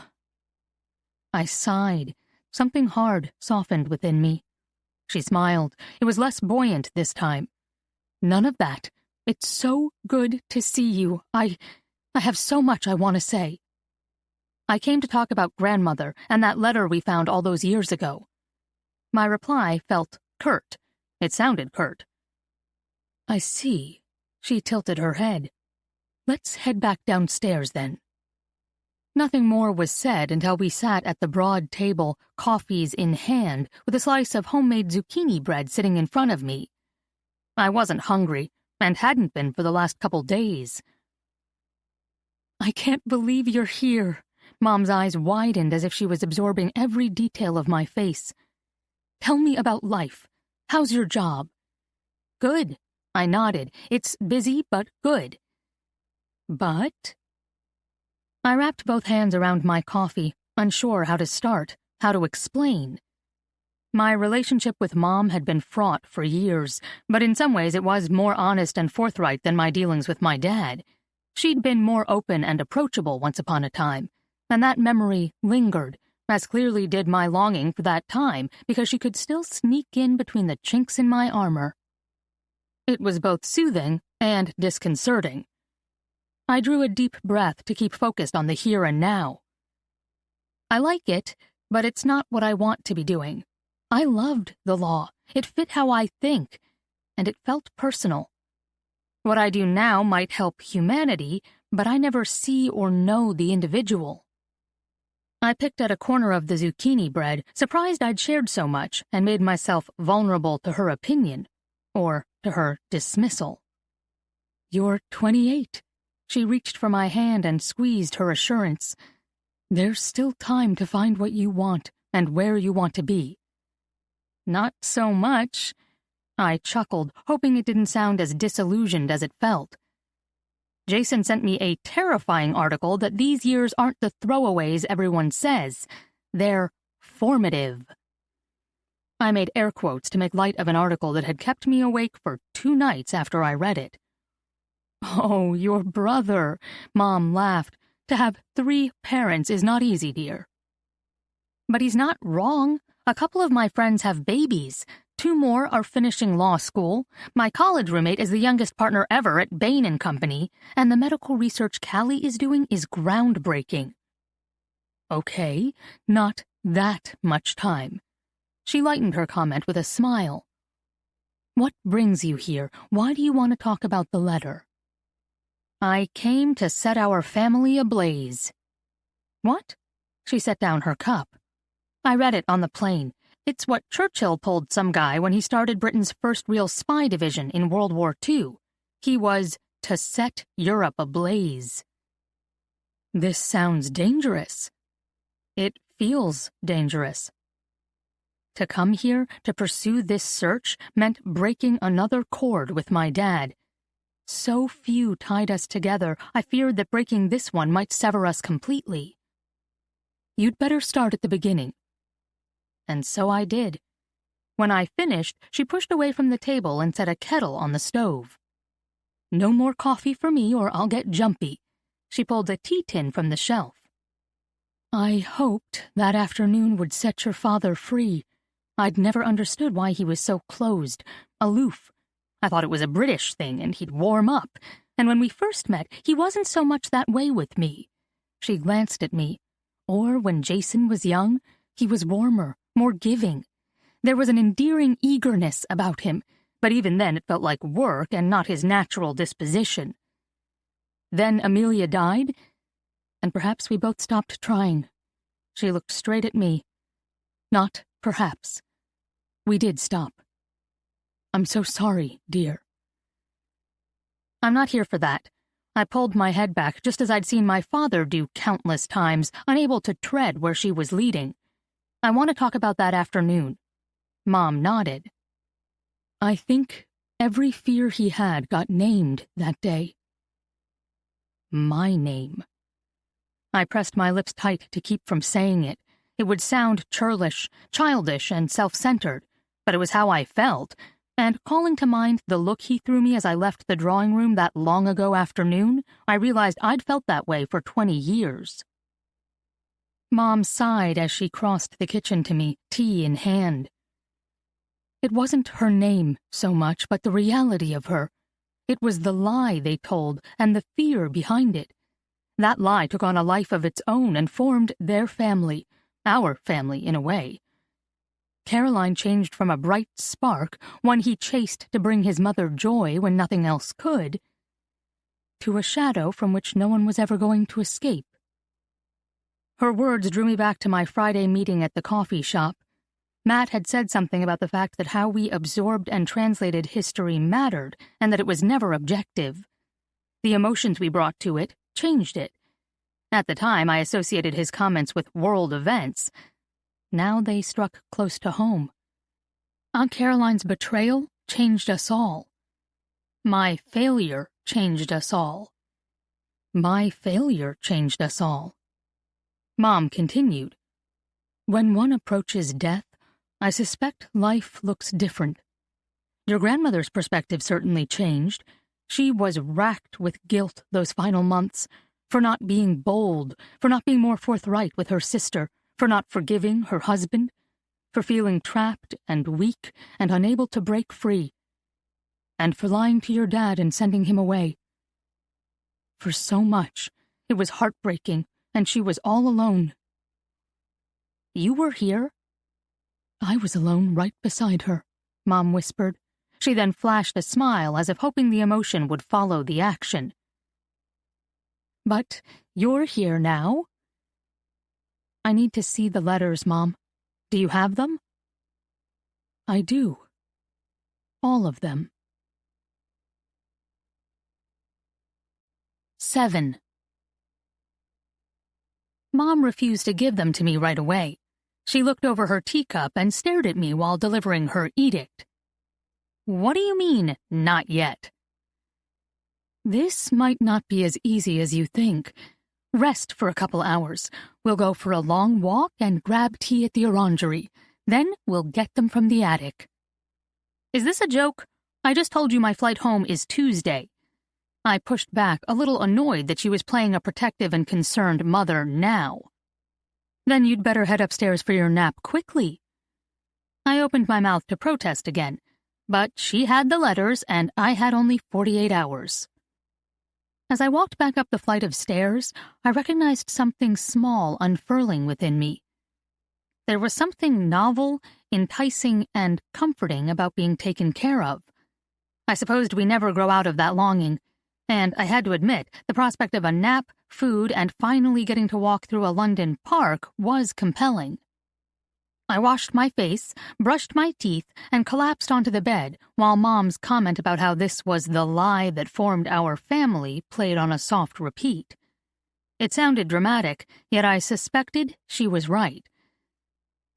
I sighed. Something hard softened within me. She smiled. It was less buoyant this time. "None of that. It's so good to see you. I have so much I want to say. I came to talk about grandmother and that letter we found all those years ago." My reply felt curt. It sounded curt. "I see." She tilted her head. "Let's head back downstairs, then." Nothing more was said until we sat at the broad table, coffees in hand, with a slice of homemade zucchini bread sitting in front of me. I wasn't hungry, and hadn't been for the last couple days. I can't believe you're here." Mom's eyes widened as if she was absorbing every detail of my face. "Tell me about life. How's your job?" "Good," I nodded. "It's busy, but good." "But?" I wrapped both hands around my coffee, unsure how to start, how to explain. My relationship with Mom had been fraught for years, but in some ways it was more honest and forthright than my dealings with my dad. She'd been more open and approachable once upon a time, and that memory lingered, as clearly did my longing for that time, because she could still sneak in between the chinks in my armor. It was both soothing and disconcerting. I drew a deep breath to keep focused on the here and now. I like it, but it's not what I want to be doing. I loved the law. It fit how I think, and it felt personal. What I do now might help humanity, but I never see or know the individual. I picked at a corner of the zucchini bread, surprised I'd shared so much, and made myself vulnerable to her opinion, or to her dismissal. "You're 28. She reached for my hand and squeezed her assurance. "There's still time to find what you want and where you want to be." "Not so much." I chuckled, hoping it didn't sound as disillusioned as it felt. "Jason sent me a terrifying article that these years aren't the throwaways everyone says. They're formative." I made air quotes to make light of an article that had kept me awake for 2 nights after I read it. "Oh, your brother," Mom laughed. "To have 3 parents is not easy, dear." "But he's not wrong. A couple of my friends have babies. 2 more are finishing law school. My college roommate is the youngest partner ever at Payne & Company, and the medical research Callie is doing is groundbreaking." "Okay, not that much time." She lightened her comment with a smile. "What brings you here? Why do you want to talk about the letter?" "I came to set our family ablaze." "What?" She set down her cup. "I read it on the plane. It's what Churchill told some guy when he started Britain's first real spy division in World War II. He was to set Europe ablaze." "This sounds dangerous." "It feels dangerous." To come here, to pursue this search, meant breaking another cord with my dad. So few tied us together, I feared that breaking this one might sever us completely. "You'd better start at the beginning." And so I did. When I finished, she pushed away from the table and set a kettle on the stove. "No more coffee for me or I'll get jumpy." She pulled a tea tin from the shelf. "I hoped that afternoon would set your father free. I'd never understood why he was so closed, aloof. I thought it was a British thing and he'd warm up. And when we first met, he wasn't so much that way with me." She glanced at me. "Or when Jason was young, he was warmer, more giving. There was an endearing eagerness about him, but even then it felt like work and not his natural disposition. Then Amelia died, and perhaps we both stopped trying." She looked straight at me. "Not perhaps. We did stop. I'm so sorry, dear." "I'm not here for that." I pulled my head back just as I'd seen my father do countless times, unable to tread where she was leading. "I want to talk about that afternoon." Mom nodded. "I think every fear he had got named that day." My name. I pressed my lips tight to keep from saying it. It would sound churlish, childish, and self-centered, but it was how I felt, and calling to mind the look he threw me as I left the drawing room that long ago afternoon, I realized I'd felt that way for 20 years. Mom sighed as she crossed the kitchen to me, tea in hand. It wasn't her name so much, but the reality of her. It was the lie they told and the fear behind it. That lie took on a life of its own and formed their family, our family in a way. Caroline changed from a bright spark, one he chased to bring his mother joy when nothing else could, to a shadow from which no one was ever going to escape. Her words drew me back to my Friday meeting at the coffee shop. Mat had said something about the fact that how we absorbed and translated history mattered, and that it was never objective. The emotions we brought to it changed it, At the time, I associated his comments with world events. Now they struck close to home. Aunt Caroline's betrayal changed us all. My failure changed us all. My failure changed us all. Mom continued. When one approaches death, I suspect life looks different. Your grandmother's perspective certainly changed. She was racked with guilt those final months, for not being bold, for not being more forthright with her sister, for not forgiving her husband, for feeling trapped and weak and unable to break free, and for lying to your dad and sending him away. For so much, it was heartbreaking, and she was all alone. You were here? I was alone right beside her, Mom whispered. She then flashed a smile as if hoping the emotion would follow the action. But you're here now? I need to see the letters, Mom. Do you have them? I do. All of them. 7. Mom refused to give them to me right away. She looked over her teacup and stared at me while delivering her edict. What do you mean, not yet? This might not be as easy as you think. Rest for a couple hours. We'll go for a long walk and grab tea at the orangery. Then we'll get them from the attic. Is this a joke? I just told you my flight home is Tuesday. I pushed back, a little annoyed that she was playing a protective and concerned mother now. Then you'd better head upstairs for your nap quickly. I opened my mouth to protest again, but she had the letters and I had only 48 hours. As I walked back up the flight of stairs, I recognized something small unfurling within me. There was something novel, enticing, and comforting about being taken care of. I supposed we never grow out of that longing, and I had to admit the prospect of a nap, food, and finally getting to walk through a London park was compelling. I washed my face, brushed my teeth, and collapsed onto the bed while Mom's comment about how this was the lie that formed our family played on a soft repeat. It sounded dramatic, yet I suspected she was right.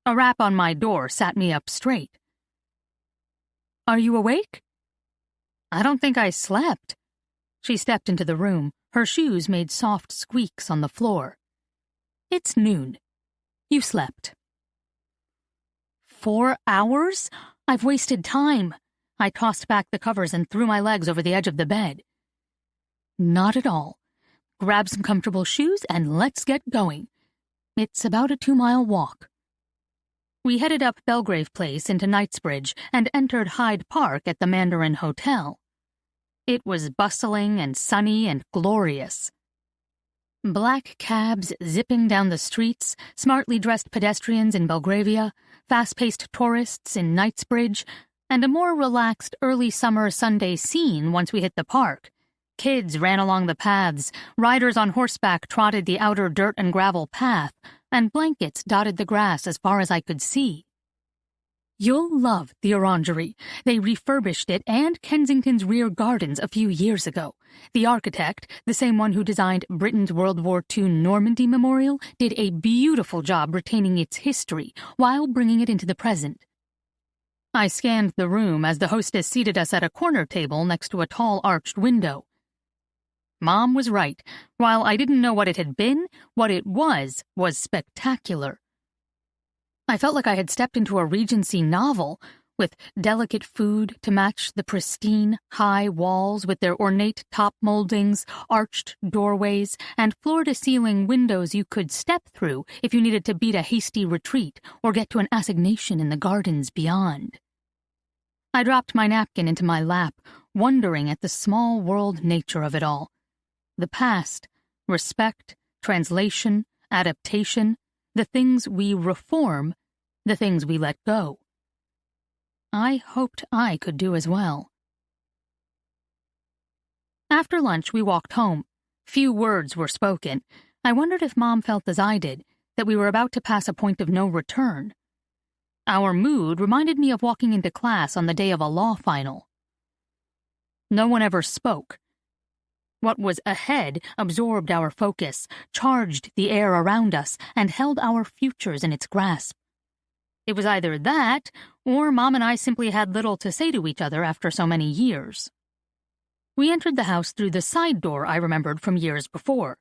A rap on my door sat me up straight. Are you awake? I don't think I slept. She stepped into the room. Her shoes made soft squeaks on the floor. It's noon. You slept. 4 hours? I've wasted time. I tossed back the covers and threw my legs over the edge of the bed. Not at all. Grab some comfortable shoes and let's get going. It's about a 2-mile walk. We headed up Belgrave Place into Knightsbridge and entered Hyde Park at the Mandarin Hotel. It was bustling and sunny and glorious. Black cabs zipping down the streets, smartly dressed pedestrians in Belgravia, fast-paced tourists in Knightsbridge, and a more relaxed early summer Sunday scene once we hit the park. Kids ran along the paths, riders on horseback trotted the outer dirt and gravel path, and blankets dotted the grass as far as I could see. You'll love the Orangery. They refurbished it and Kensington's rear gardens a few years ago. The architect, the same one who designed Britain's World War II Normandy Memorial, did a beautiful job retaining its history while bringing it into the present. I scanned the room as the hostess seated us at a corner table next to a tall arched window. Mom was right. While I didn't know what it had been, what it was spectacular. I felt like I had stepped into a Regency novel, with delicate food to match the pristine, high walls with their ornate top moldings, arched doorways, and floor-to-ceiling windows you could step through if you needed to beat a hasty retreat or get to an assignation in the gardens beyond. I dropped my napkin into my lap, wondering at the small world nature of it all. The past, respect, translation, adaptation, the things we reform, the things we let go. I hoped I could do as well. After lunch, we walked home. Few words were spoken. I wondered if Mom felt as I did, that we were about to pass a point of no return. Our mood reminded me of walking into class on the day of a law final. No one ever spoke. What was ahead absorbed our focus, charged the air around us, and held our futures in its grasp. It was either that, or Mom and I simply had little to say to each other after so many years. We entered the house through the side door I remembered from years before.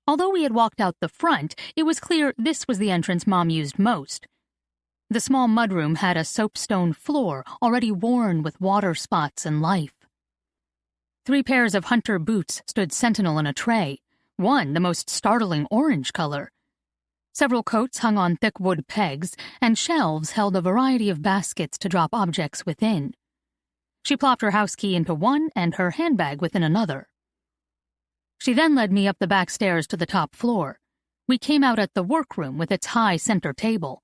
Although we had walked out the front, it was clear this was the entrance Mom used most. The small mudroom had a soapstone floor already worn with water spots and life. 3 pairs of hunter boots stood sentinel in a tray, one the most startling orange color. Several coats hung on thick wood pegs, and shelves held a variety of baskets to drop objects within. She plopped her house key into one and her handbag within another. She then led me up the back stairs to the top floor. We came out at the workroom with its high center table.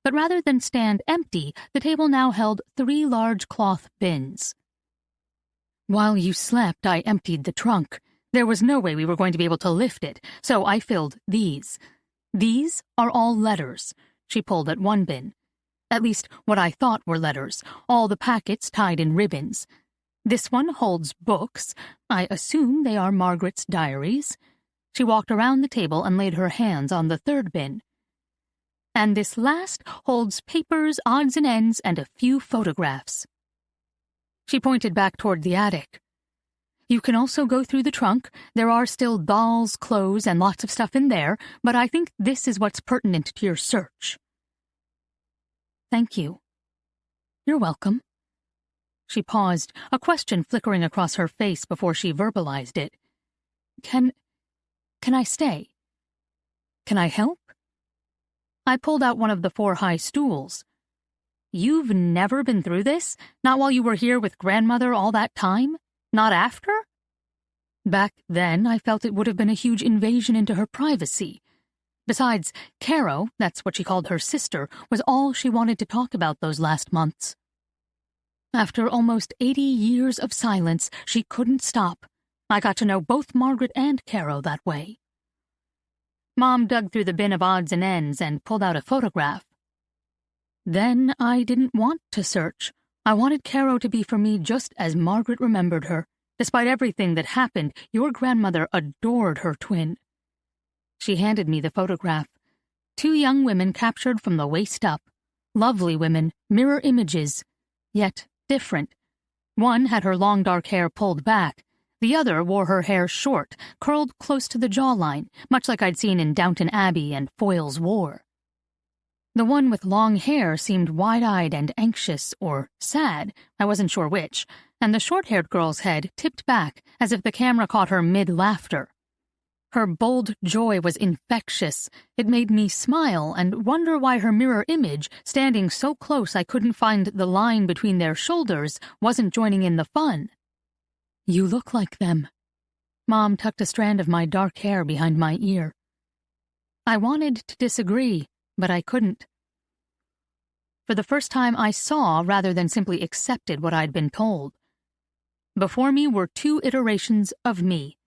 But rather than stand empty, the table now held 3 large cloth bins. While you slept, I emptied the trunk. There was no way we were going to be able to lift it, so I filled these. These are all letters. She pulled at one bin. At least what I thought were letters, all the packets tied in ribbons. This one holds books. I assume they are Margaret's diaries. She walked around the table and laid her hands on the 3rd bin. And this last holds papers, odds and ends, and a few photographs. She pointed back toward the attic. You can also go through the trunk. There are still dolls, clothes, and lots of stuff in there, but I think this is what's pertinent to your search. Thank you. You're welcome. She paused, a question flickering across her face before she verbalized it. Can I stay? Can I help? I pulled out one of the 4 high stools. You've never been through this? Not while you were here with grandmother all that time? Not after? Back then, I felt it would have been a huge invasion into her privacy. Besides, Caro, that's what she called her sister, was all she wanted to talk about those last months. After almost 80 years of silence, she couldn't stop. I got to know both Margaret and Caro that way. Mom dug through the bin of odds and ends and pulled out a photograph. Then I didn't want to search. I wanted Caro to be for me just as Margaret remembered her. Despite everything that happened, your grandmother adored her twin. She handed me the photograph. 2 young women captured from the waist up. Lovely women, mirror images, yet different. One had her long dark hair pulled back. The other wore her hair short, curled close to the jawline, much like I'd seen in Downton Abbey and Foyle's War. The one with long hair seemed wide-eyed and anxious, or sad, I wasn't sure which, and the short-haired girl's head tipped back as if the camera caught her mid-laughter. Her bold joy was infectious. It made me smile and wonder why her mirror image, standing so close I couldn't find the line between their shoulders, wasn't joining in the fun. You look like them. Mom tucked a strand of my dark hair behind my ear. I wanted to disagree, but I couldn't. For the first time, I saw rather than simply accepted what I'd been told. Before me were 2 iterations of me.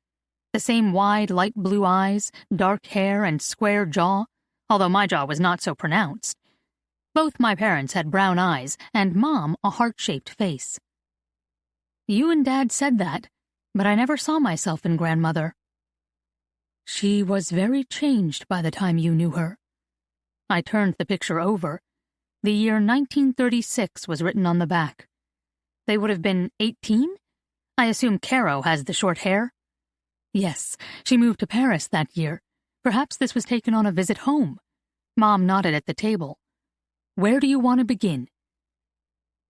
The same wide, light blue eyes, dark hair, and square jaw, although my jaw was not so pronounced. Both my parents had brown eyes, and Mom a heart-shaped face. You and Dad said that, but I never saw myself in Grandmother. She was very changed by the time you knew her. I turned the picture over. The year 1936 was written on the back. They would have been 18? I assume Caro has the short hair. Yes, she moved to Paris that year. Perhaps this was taken on a visit home. Mom nodded at the table. Where do you want to begin?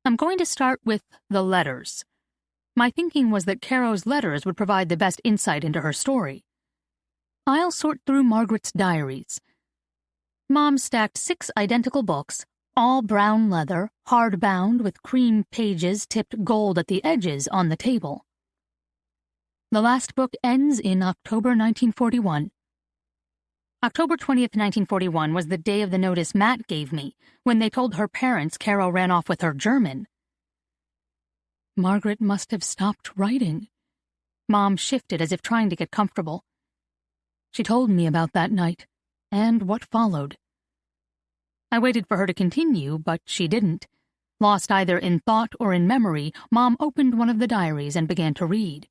I'm going to start with the letters. My thinking was that Caro's letters would provide the best insight into her story. I'll sort through Margaret's diaries. Mom stacked 6 identical books, all brown leather, hard-bound with cream pages tipped gold at the edges on the table. The last book ends in October 1941. October 20th, 1941 was the day of the notice Mat gave me, when they told her parents Caro ran off with her German. Margaret must have stopped writing. Mom shifted as if trying to get comfortable. She told me about that night, and what followed. I waited for her to continue, but she didn't. Lost either in thought or in memory, Mom opened one of the diaries and began to read.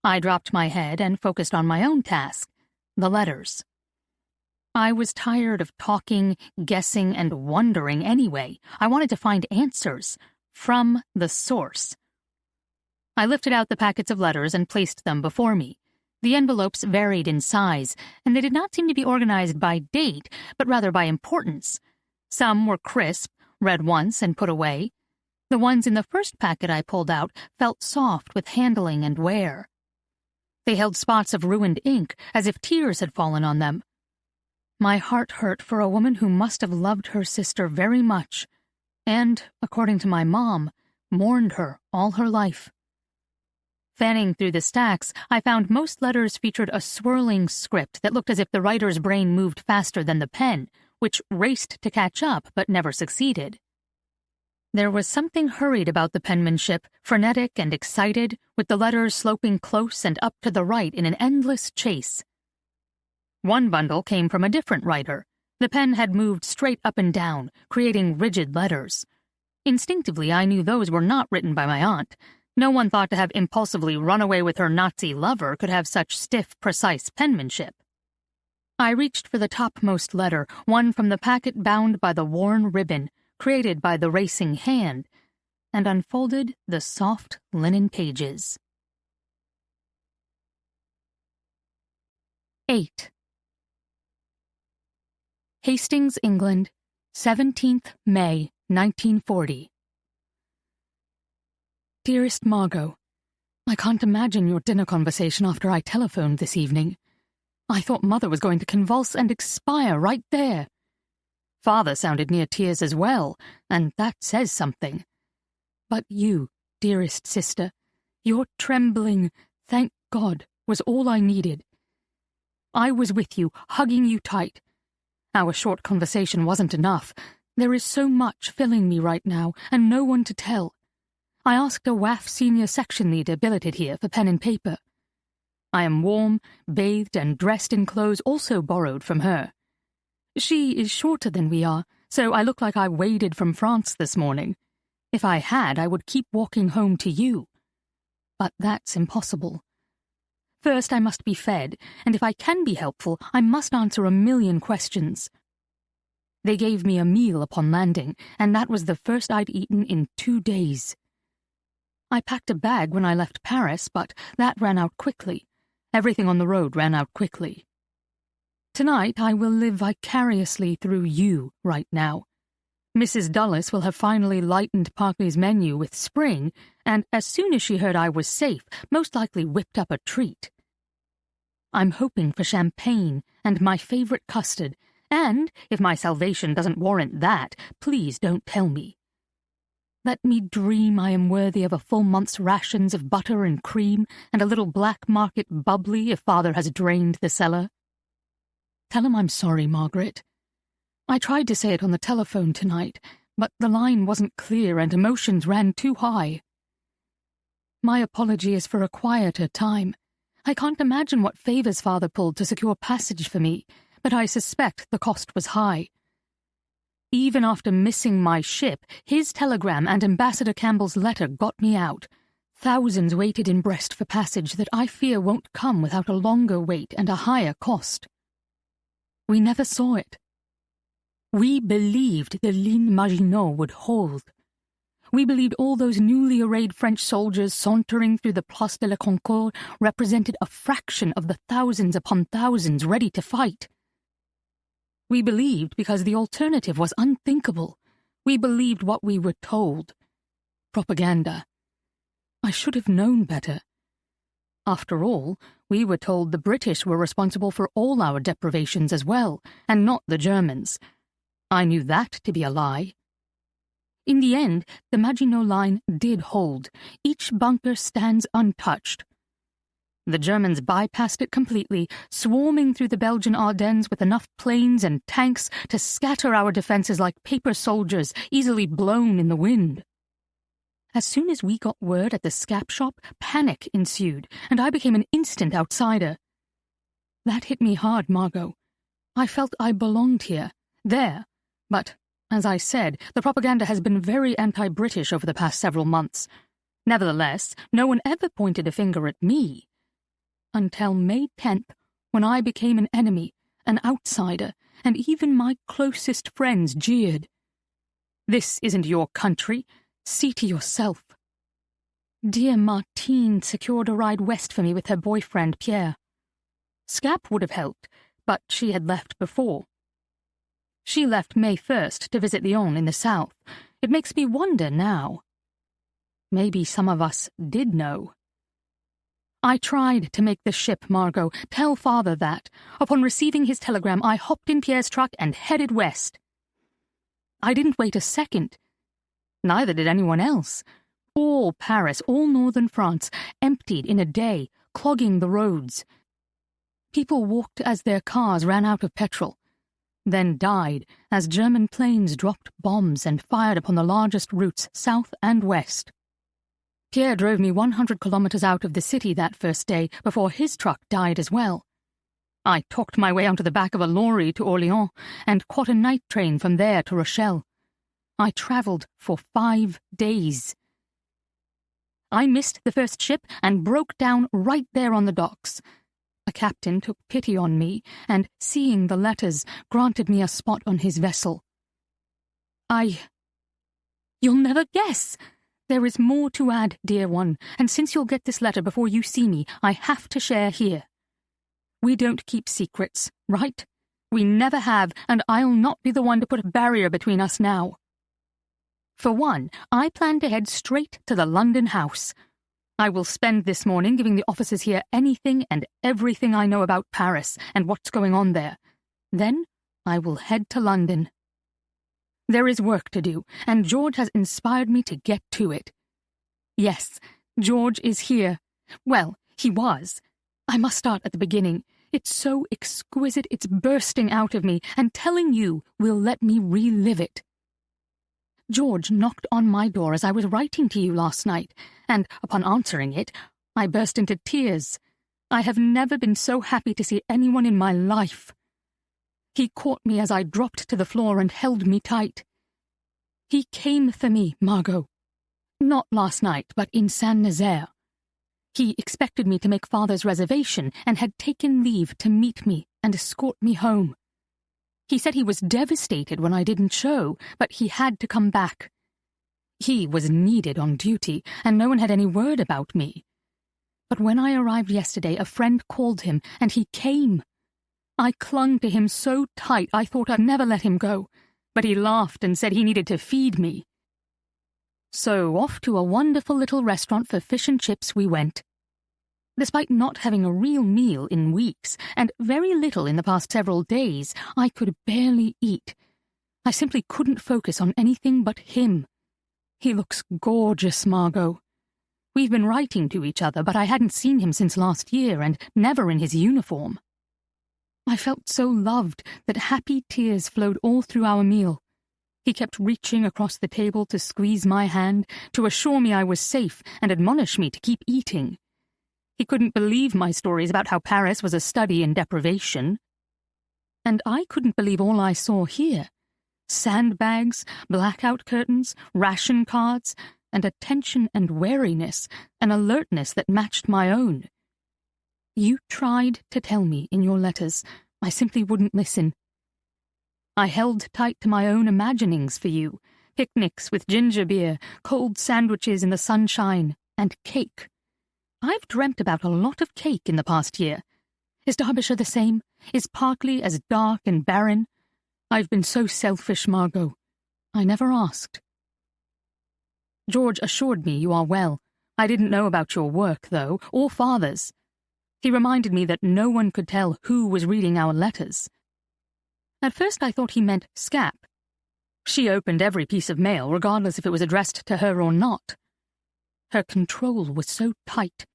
I dropped my head and focused on my own task, the letters. I was tired of talking, guessing, and wondering anyway. I wanted to find answers from the source. I lifted out the packets of letters and placed them before me. The envelopes varied in size, and they did not seem to be organized by date, but rather by importance. Some were crisp, read once and put away. The ones in the first packet I pulled out felt soft with handling and wear. They held spots of ruined ink, as if tears had fallen on them. My heart hurt for a woman who must have loved her sister very much, and, according to my mom, mourned her all her life. Fanning through the stacks, I found most letters featured a swirling script that looked as if the writer's brain moved faster than the pen, which raced to catch up but never succeeded. There was something hurried about the penmanship, frenetic and excited, with the letters sloping close and up to the right in an endless chase. One bundle came from a different writer. The pen had moved straight up and down, creating rigid letters. Instinctively, I knew those were not written by my aunt. No one thought to have impulsively run away with her Nazi lover could have such stiff, precise penmanship. I reached for the topmost letter, one from the packet bound by the worn ribbon, created by the racing hand, and unfolded the soft linen pages. 8. Hastings, England, 17th May, 1940. Dearest Margot, I can't imagine your dinner conversation after I telephoned this evening. I thought Mother was going to convulse and expire right there. Father sounded near tears as well, and that says something. But you, dearest sister, your trembling, thank God, was all I needed. I was with you, hugging you tight. Our short conversation wasn't enough. There is so much filling me right now, and no one to tell. I asked a WWII senior section leader billeted here for pen and paper. I am warm, bathed, and dressed in clothes also borrowed from her. She is shorter than we are, so I look like I waded from France this morning. If I had, I would keep walking home to you. But that's impossible. First, I must be fed, and if I can be helpful, I must answer a million questions. They gave me a meal upon landing, and that was the first I'd eaten in 2 days. I packed a bag when I left Paris, but that ran out quickly. Everything on the road ran out quickly. Tonight I will live vicariously through you right now. Mrs. Dulles will have finally lightened Parkley's menu with spring, and as soon as she heard I was safe, most likely whipped up a treat. I'm hoping for champagne and my favorite custard, and if my salvation doesn't warrant that, please don't tell me. Let me dream I am worthy of a full month's rations of butter and cream and a little black market bubbly if Father has drained the cellar. Tell him I'm sorry, Margaret. I tried to say it on the telephone tonight, but the line wasn't clear and emotions ran too high. My apology is for a quieter time. I can't imagine what favors Father pulled to secure passage for me, but I suspect the cost was high. Even after missing my ship, his telegram and Ambassador Campbell's letter got me out. Thousands waited in Brest for passage that I fear won't come without a longer wait and a higher cost. We never saw it. We believed the ligne Maginot would hold. We believed all those newly arrayed French soldiers sauntering through the Place de la Concorde represented a fraction of the thousands upon thousands ready to fight. We believed because the alternative was unthinkable. We believed what we were told. Propaganda. I should have known better. After all, we were told the British were responsible for all our deprivations as well, and not the Germans. I knew that to be a lie. In the end, the Maginot Line did hold. Each bunker stands untouched. The Germans bypassed it completely, swarming through the Belgian Ardennes with enough planes and tanks to scatter our defenses like paper soldiers easily blown in the wind. As soon as we got word at the scap shop, panic ensued, and I became an instant outsider. That hit me hard, Margot. I felt I belonged here, there, but, as I said, the propaganda has been very anti-British over the past several months. Nevertheless, no one ever pointed a finger at me. until May 10th, when I became an enemy, an outsider, and even my closest friends jeered. This isn't your country. See to yourself. Dear Martine secured a ride west for me with her boyfriend, Pierre. Scap would have helped, but she had left before. She left May 1st to visit Lyon in the south. It makes me wonder now. Maybe some of us did know. I tried to make the ship, Margot. Tell father that. Upon receiving his telegram, I hopped in Pierre's truck and headed west. I didn't wait a second. Neither did anyone else. All Paris, all northern France, emptied in a day, clogging the roads. People walked as their cars ran out of petrol, then died as German planes dropped bombs and fired upon the largest routes south and west. Pierre drove me 100 kilometers out of the city that first day before his truck died as well. I talked my way onto the back of a lorry to Orléans and caught a night train from there to Rochelle. I travelled for 5 days. I missed the first ship and broke down right there on the docks. A captain took pity on me and, seeing the letters, granted me a spot on his vessel. You'll never guess. There is more to add, dear one, and since you'll get this letter before you see me, I have to share here. We don't keep secrets, right? We never have, and I'll not be the one to put a barrier between us now. For one, I plan to head straight to the London house. I will spend this morning giving the officers here anything and everything I know about Paris and what's going on there. Then I will head to London. There is work to do, and George has inspired me to get to it. Yes, George is here. Well, he was. I must start at the beginning. It's so exquisite it's bursting out of me, and telling you will let me relive it. George knocked on my door as I was writing to you last night, and upon answering it, I burst into tears. I have never been so happy to see anyone in my life. He caught me as I dropped to the floor and held me tight. He came for me, Margot. Not last night, but in Saint-Nazaire. He expected me to make father's reservation and had taken leave to meet me and escort me home. He said he was devastated when I didn't show, but he had to come back. He was needed on duty, and no one had any word about me. But when I arrived yesterday, a friend called him, and he came. I clung to him so tight I thought I'd never let him go, but he laughed and said he needed to feed me. So off to a wonderful little restaurant for fish and chips we went. Despite not having a real meal in weeks, and very little in the past several days, I could barely eat. I simply couldn't focus on anything but him. He looks gorgeous, Margot. We've been writing to each other, but I hadn't seen him since last year, and never in his uniform. I felt so loved that happy tears flowed all through our meal. He kept reaching across the table to squeeze my hand, to assure me I was safe and admonish me to keep eating. He couldn't believe my stories about how Paris was a study in deprivation. And I couldn't believe all I saw here. Sandbags, blackout curtains, ration cards, and attention and wariness, an alertness that matched my own. You tried to tell me in your letters. I simply wouldn't listen. I held tight to my own imaginings for you. Picnics with ginger beer, cold sandwiches in the sunshine, and cake. I've dreamt about a lot of cake in the past year. Is Derbyshire the same? Is Parkley as dark and barren? I've been so selfish, Margot. I never asked. George assured me you are well. I didn't know about your work, though, or father's. He reminded me that no one could tell who was reading our letters. At first I thought he meant Scap. She opened every piece of mail, regardless if it was addressed to her or not. Her control was so tight.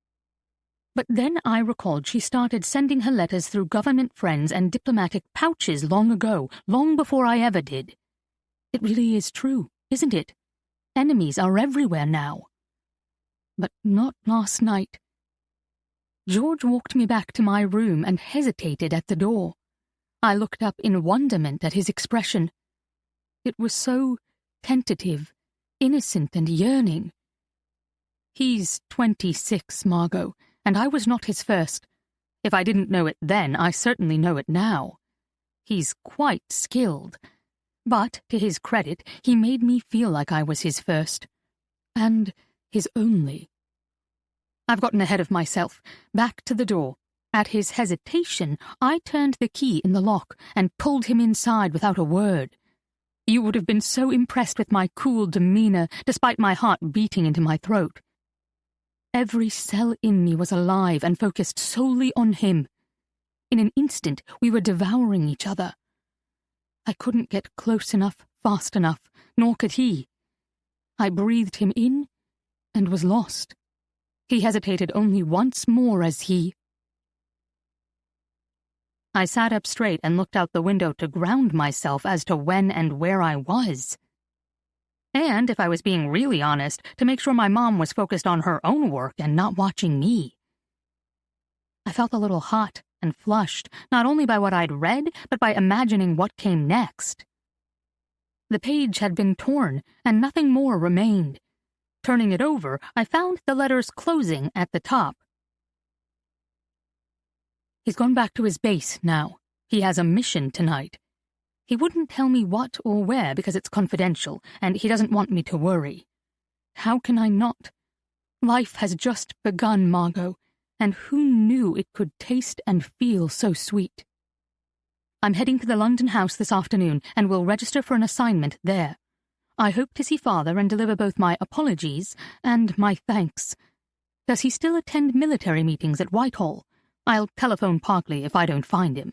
But then I recalled she started sending her letters through government friends and diplomatic pouches long ago, long before I ever did. It really is true, isn't it? Enemies are everywhere now. But not last night. George walked me back to my room and hesitated at the door. I looked up in wonderment at his expression. It was so tentative, innocent and yearning. He's 26, Margot, and I was not his first. If I didn't know it then, I certainly know it now. He's quite skilled. But, to his credit, he made me feel like I was his first. And his only. I've gotten ahead of myself. Back to the door. At his hesitation, I turned the key in the lock and pulled him inside without a word. You would have been so impressed with my cool demeanor, despite my heart beating into my throat. Every cell in me was alive and focused solely on him. In an instant, we were devouring each other. I couldn't get close enough, fast enough, nor could he. I breathed him in and was lost. He hesitated only once more as he... I sat up straight and looked out the window to ground myself as to when and where I was. And, if I was being really honest, to make sure my mom was focused on her own work and not watching me. I felt a little hot and flushed, not only by what I'd read, but by imagining what came next. The page had been torn, and nothing more remained. Turning it over, I found the letters closing at the top. He's gone back to his base now. He has a mission tonight. He wouldn't tell me what or where because it's confidential, and he doesn't want me to worry. How can I not? Life has just begun, Margot, and who knew it could taste and feel so sweet? I'm heading to the London house this afternoon and will register for an assignment there. I hope to see Father and deliver both my apologies and my thanks. Does he still attend military meetings at Whitehall? I'll telephone Parkley if I don't find him.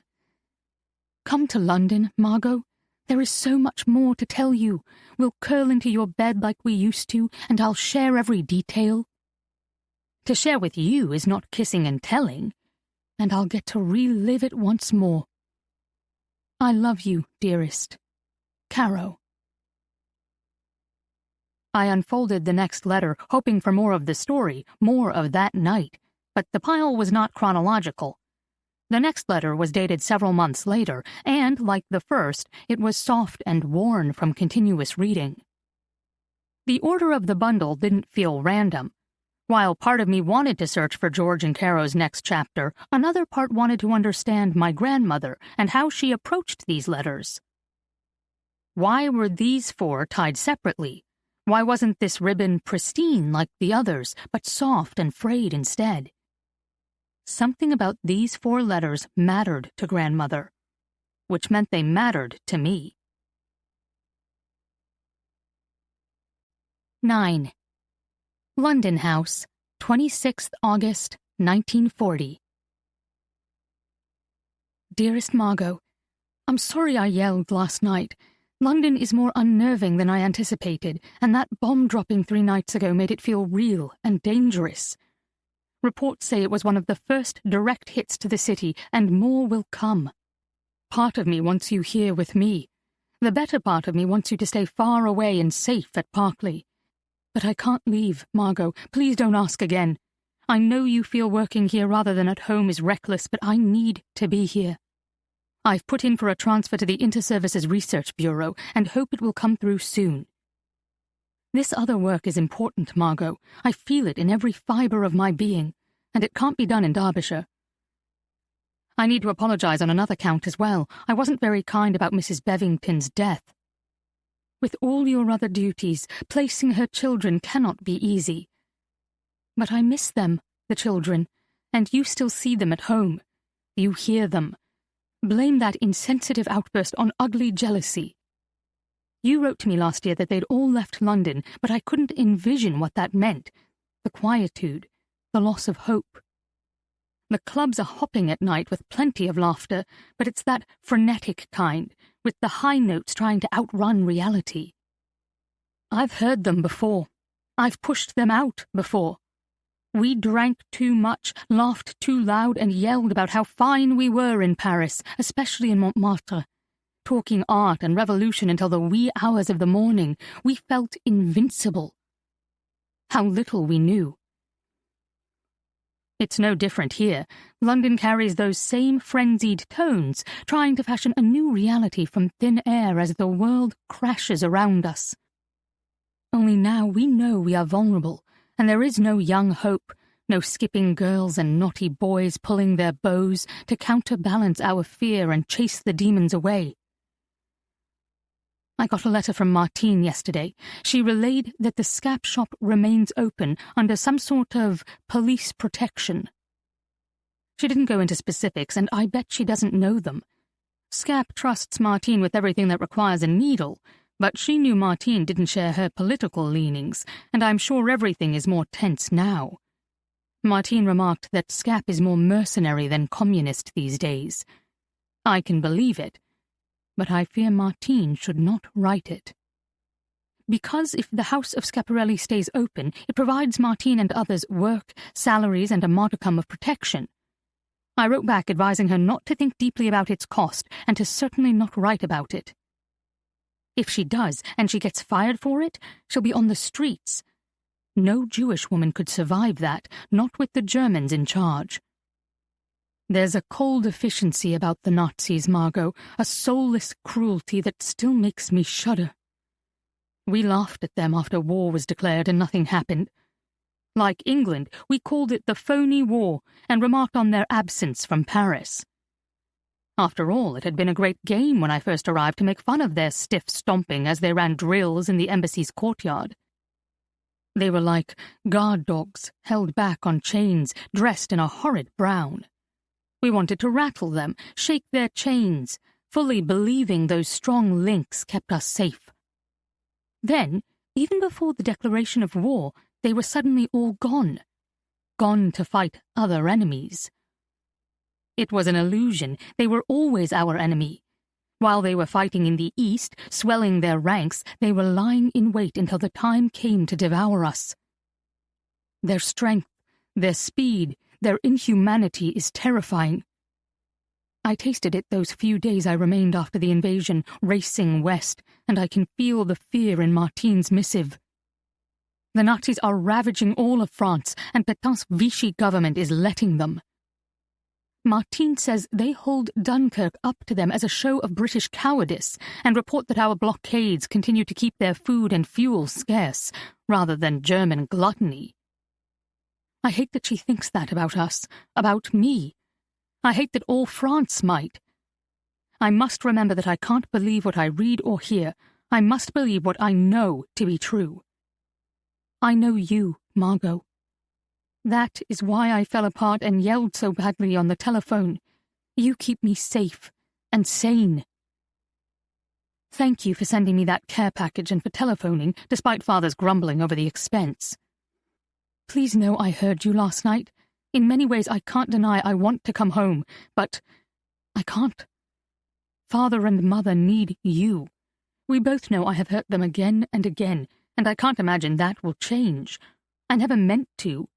Come to London, Margot. There is so much more to tell you. We'll curl into your bed like we used to, and I'll share every detail. To share with you is not kissing and telling, and I'll get to relive it once more. I love you, dearest. Caro. I unfolded the next letter, hoping for more of the story, more of that night, but the pile was not chronological. The next letter was dated several months later, and, like the first, it was soft and worn from continuous reading. The order of the bundle didn't feel random. While part of me wanted to search for George and Caro's next chapter, another part wanted to understand my grandmother and how she approached these letters. Why were these 4 tied separately? Why wasn't this ribbon pristine like the others, but soft and frayed instead? Something about these 4 letters mattered to Grandmother, which meant they mattered to me. 9. London House, 26th August, 1940. Dearest Margot, I'm sorry I yelled last night. London is more unnerving than I anticipated, and that bomb dropping 3 nights ago made it feel real and dangerous. Reports say it was one of the first direct hits to the city, and more will come. Part of me wants you here with me. The better part of me wants you to stay far away and safe at Parkley. But I can't leave, Margot. Please don't ask again. I know you feel working here rather than at home is reckless, but I need to be here. I've put in for a transfer to the Inter-Services Research Bureau and hope it will come through soon. This other work is important, Margot. I feel it in every fibre of my being, and it can't be done in Derbyshire. I need to apologise on another count as well. I wasn't very kind about Mrs. Bevington's death. With all your other duties, placing her children cannot be easy. But I miss them, the children, and you still see them at home. You hear them. Blame that insensitive outburst on ugly jealousy. You wrote to me last year that they'd all left London, but I couldn't envision what that meant. The quietude, the loss of hope. The clubs are hopping at night with plenty of laughter, but it's that frenetic kind, with the high notes trying to outrun reality. I've heard them before. I've pushed them out before. We drank too much, laughed too loud, and yelled about how fine we were in Paris, especially in Montmartre. Talking art and revolution until the wee hours of the morning, we felt invincible. How little we knew. It's no different here. London carries those same frenzied tones, trying to fashion a new reality from thin air as the world crashes around us. Only now we know we are vulnerable, and there is no young hope, No skipping girls and naughty boys pulling their bows to counterbalance our fear and chase the demons away. I got a letter from Martine yesterday. She relayed that the scap shop remains open under some sort of police protection. She didn't go into specifics, and I bet she doesn't know them. Scap trusts Martine with everything that requires a needle, but she knew Martine didn't share her political leanings, and I'm sure everything is more tense now. Martine remarked that Scap is more mercenary than communist these days. I can believe it, but I fear Martine should not write it. Because if the House of Scaparelli stays open, it provides Martine and others work, salaries, and a modicum of protection. I wrote back advising her not to think deeply about its cost and to certainly not write about it. If she does, and she gets fired for it, she'll be on the streets. No Jewish woman could survive that, not with the Germans in charge. There's a cold efficiency about the Nazis, Margot, a soulless cruelty that still makes me shudder. We laughed at them after war was declared and nothing happened. Like England, we called it the phony war and remarked on their absence from Paris. After all, it had been a great game when I first arrived to make fun of their stiff stomping as they ran drills in the embassy's courtyard. They were like guard dogs, held back on chains, dressed in a horrid brown. We wanted to rattle them, shake their chains, fully believing those strong links kept us safe. Then, even before the declaration of war, they were suddenly all gone. Gone to fight other enemies. It was an illusion. They were always our enemy. While they were fighting in the east, swelling their ranks, they were lying in wait until the time came to devour us. Their strength, their speed, their inhumanity is terrifying. I tasted it those few days I remained after the invasion, racing west, and I can feel the fear in Martine's missive. The Nazis are ravaging all of France, and Pétain's Vichy government is letting them. Martine says they hold Dunkirk up to them as a show of British cowardice and report that our blockades continue to keep their food and fuel scarce, rather than German gluttony. I hate that she thinks that about us, about me. I hate that all France might. I must remember that I can't believe what I read or hear. I must believe what I know to be true. I know you, Margot. That is why I fell apart and yelled so badly on the telephone. You keep me safe and sane. Thank you for sending me that care package and for telephoning, despite Father's grumbling over the expense. Please know I heard you last night. In many ways I can't deny I want to come home, but I can't. Father and Mother need you. We both know I have hurt them again and again, and I can't imagine that will change. I never meant to.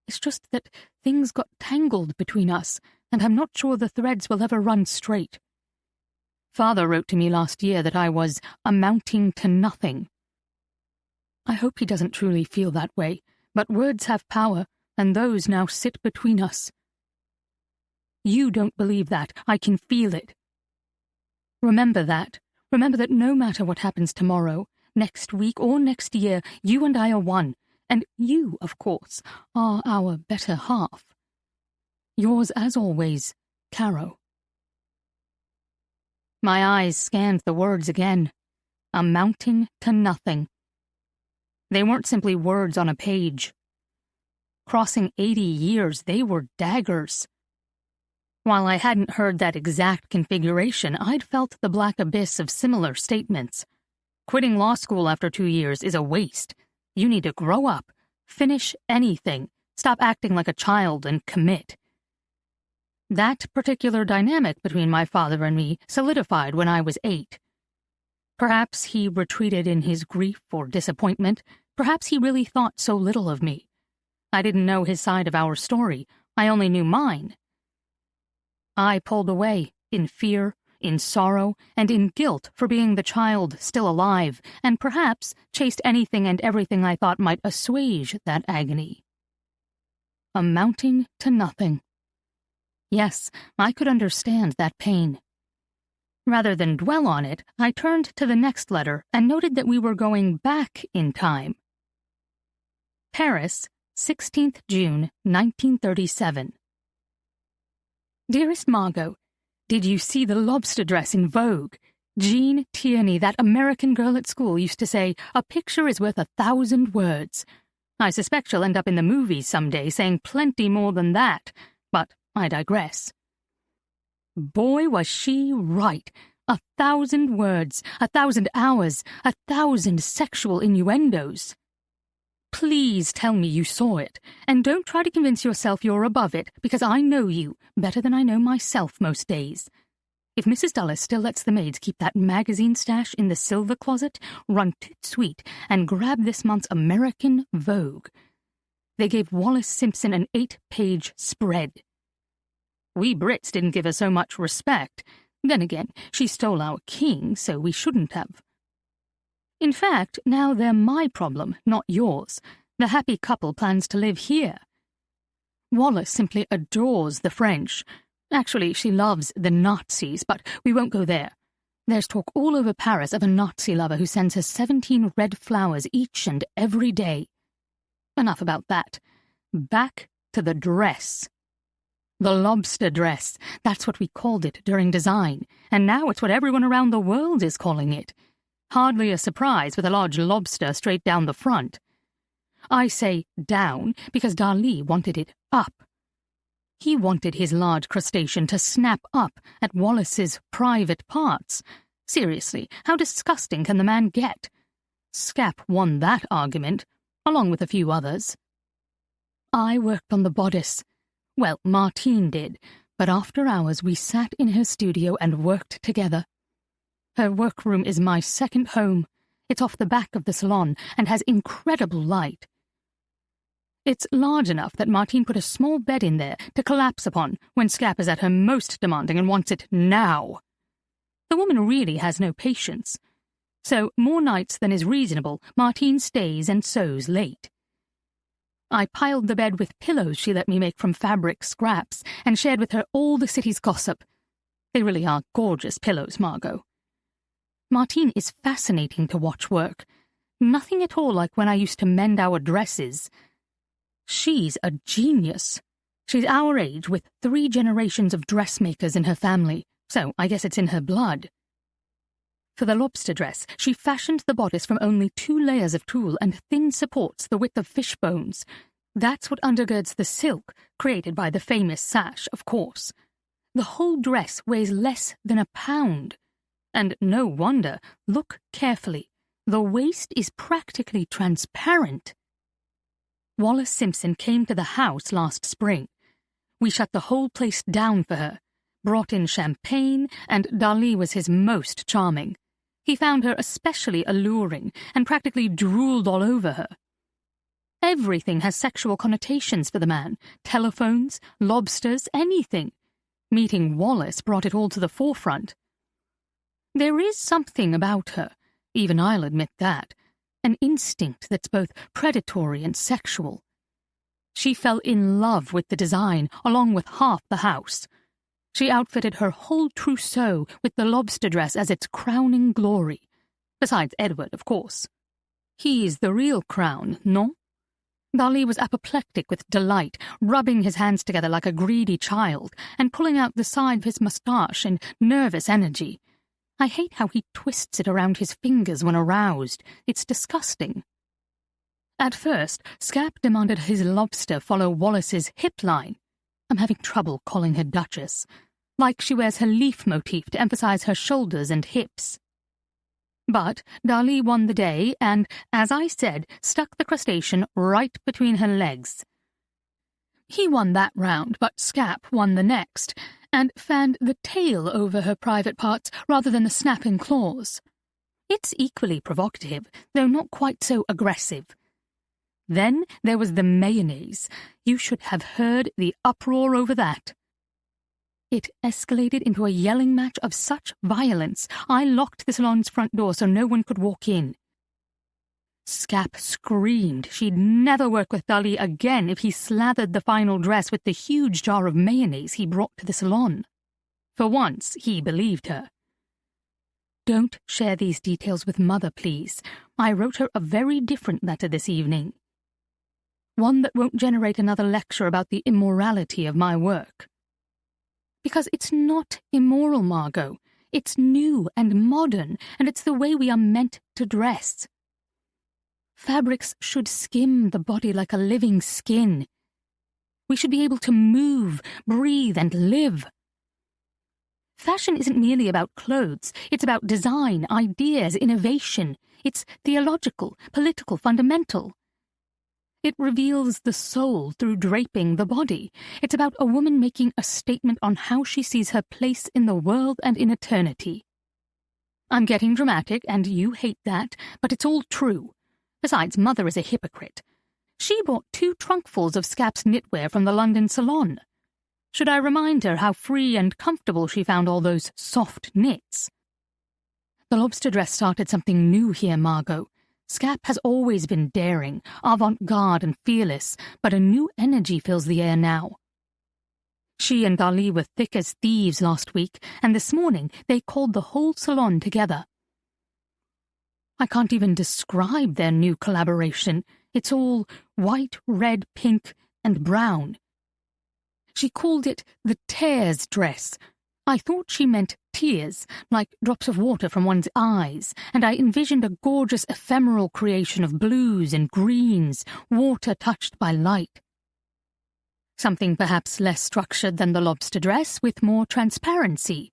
It's just that things got tangled between us, and I'm not sure the threads will ever run straight. Father wrote to me last year that I was amounting to nothing. I hope he doesn't truly feel that way, but words have power, and those now sit between us. You don't believe that. I can feel it. Remember that. Remember that no matter what happens tomorrow, next week, or next year, you and I are one. And you, of course, are our better half. Yours, as always, Caro. My eyes scanned the words again. Amounting to nothing. They weren't simply words on a page. Crossing 80 years, they were daggers. While I hadn't heard that exact configuration, I'd felt the black abyss of similar statements. Quitting law school after 2 years is a waste. You need to grow up, finish anything, stop acting like a child, and commit. That particular dynamic between my father and me solidified when I was 8. Perhaps he retreated in his grief or disappointment. Perhaps he really thought so little of me. I didn't know his side of our story. I only knew mine. I pulled away, in fear, in sorrow, and in guilt for being the child still alive, and perhaps chased anything and everything I thought might assuage that agony. Amounting to nothing. Yes, I could understand that pain. Rather than dwell on it, I turned to the next letter and noted that we were going back in time. Paris, 16th June, 1937. Dearest Margot, did you see the lobster dress in Vogue? Jean Tierney, that American girl at school, used to say, "A picture is worth 1,000 words." I suspect she'll end up in the movies someday saying plenty more than that, but I digress. Boy, was she right. 1,000 words, 1,000 hours, 1,000 sexual innuendos. Please tell me you saw it, and don't try to convince yourself you're above it, because I know you better than I know myself most days. If Mrs. Dulles still lets the maids keep that magazine stash in the silver closet, run toot sweet and grab this month's American Vogue. They gave Wallis Simpson an 8-page spread. We Brits didn't give her so much respect. Then again, she stole our king, so we shouldn't have. In fact, now they're my problem, not yours. The happy couple plans to live here. Wallis simply adores the French. Actually, she loves the Nazis, but we won't go there. There's talk all over Paris of a Nazi lover who sends her 17 red flowers each and every day. Enough about that. Back to the dress. The lobster dress. That's what we called it during design, and now it's what everyone around the world is calling it. Hardly a surprise with a large lobster straight down the front. I say down because Dali wanted it up. He wanted his large crustacean to snap up at Wallis's private parts. Seriously, how disgusting can the man get? Scap won that argument, along with a few others. I worked on the bodice. Well, Martine did, but after hours we sat in her studio and worked together. Her workroom is my second home. It's off the back of the salon and has incredible light. It's large enough that Martine put a small bed in there to collapse upon when Scap is at her most demanding and wants it now. The woman really has no patience. So, more nights than is reasonable, Martine stays and sews late. I piled the bed with pillows she let me make from fabric scraps and shared with her all the city's gossip. They really are gorgeous pillows, Margot. Martine is fascinating to watch work. Nothing at all like when I used to mend our dresses. She's a genius. She's our age with 3 generations of dressmakers in her family, so I guess it's in her blood. For the lobster dress, she fashioned the bodice from only 2 layers of tulle and thin supports the width of fish bones. That's what undergirds the silk, created by the famous sash, of course. The whole dress weighs less than a pound. And no wonder, look carefully. The waist is practically transparent. Wallis Simpson came to the house last spring. We shut the whole place down for her, brought in champagne, and Dali was his most charming. He found her especially alluring and practically drooled all over her. Everything has sexual connotations for the man. Telephones, lobsters, anything. Meeting Wallis brought it all to the forefront. There is something about her, even I'll admit that, an instinct that's both predatory and sexual. She fell in love with the design, along with half the house. She outfitted her whole trousseau with the lobster dress as its crowning glory. Besides Edward, of course. He's the real crown, no? Dali was apoplectic with delight, rubbing his hands together like a greedy child, and pulling out the side of his moustache in nervous energy. I hate how he twists it around his fingers when aroused. It's disgusting. At first, Scap demanded his lobster follow Wallis's hip line. I'm having trouble calling her Duchess. Like she wears her leaf motif to emphasize her shoulders and hips. But Dali won the day and, as I said, stuck the crustacean right between her legs. He won that round, but Scap won the next, and fanned the tail over her private parts rather than the snapping claws. It's equally provocative, though not quite so aggressive. Then there was the mayonnaise. You should have heard the uproar over that. It escalated into a yelling match of such violence, I locked the salon's front door so no one could walk in. Scap screamed she'd never work with Dali again if he slathered the final dress with the huge jar of mayonnaise he brought to the salon. For once, he believed her. Don't share these details with Mother, please. I wrote her a very different letter this evening. One that won't generate another lecture about the immorality of my work. Because it's not immoral, Margot. It's new and modern, and it's the way we are meant to dress. Fabrics should skim the body like a living skin. We should be able to move, breathe, and live. Fashion isn't merely about clothes. It's about design, ideas, innovation. It's theological, political, fundamental. It reveals the soul through draping the body. It's about a woman making a statement on how she sees her place in the world and in eternity. I'm getting dramatic, and you hate that, but it's all true. Besides, Mother is a hypocrite. She bought 2 trunkfuls of Scap's knitwear from the London salon. Should I remind her how free and comfortable she found all those soft knits? The lobster dress started something new here, Margot. Scap has always been daring, avant-garde and fearless, but a new energy fills the air now. She and Dali were thick as thieves last week, and this morning they called the whole salon together. I can't even describe their new collaboration. It's all white, red, pink, and brown. She called it the tears dress. I thought she meant tears, like drops of water from one's eyes, and I envisioned a gorgeous ephemeral creation of blues and greens, water touched by light. Something perhaps less structured than the lobster dress, with more transparency.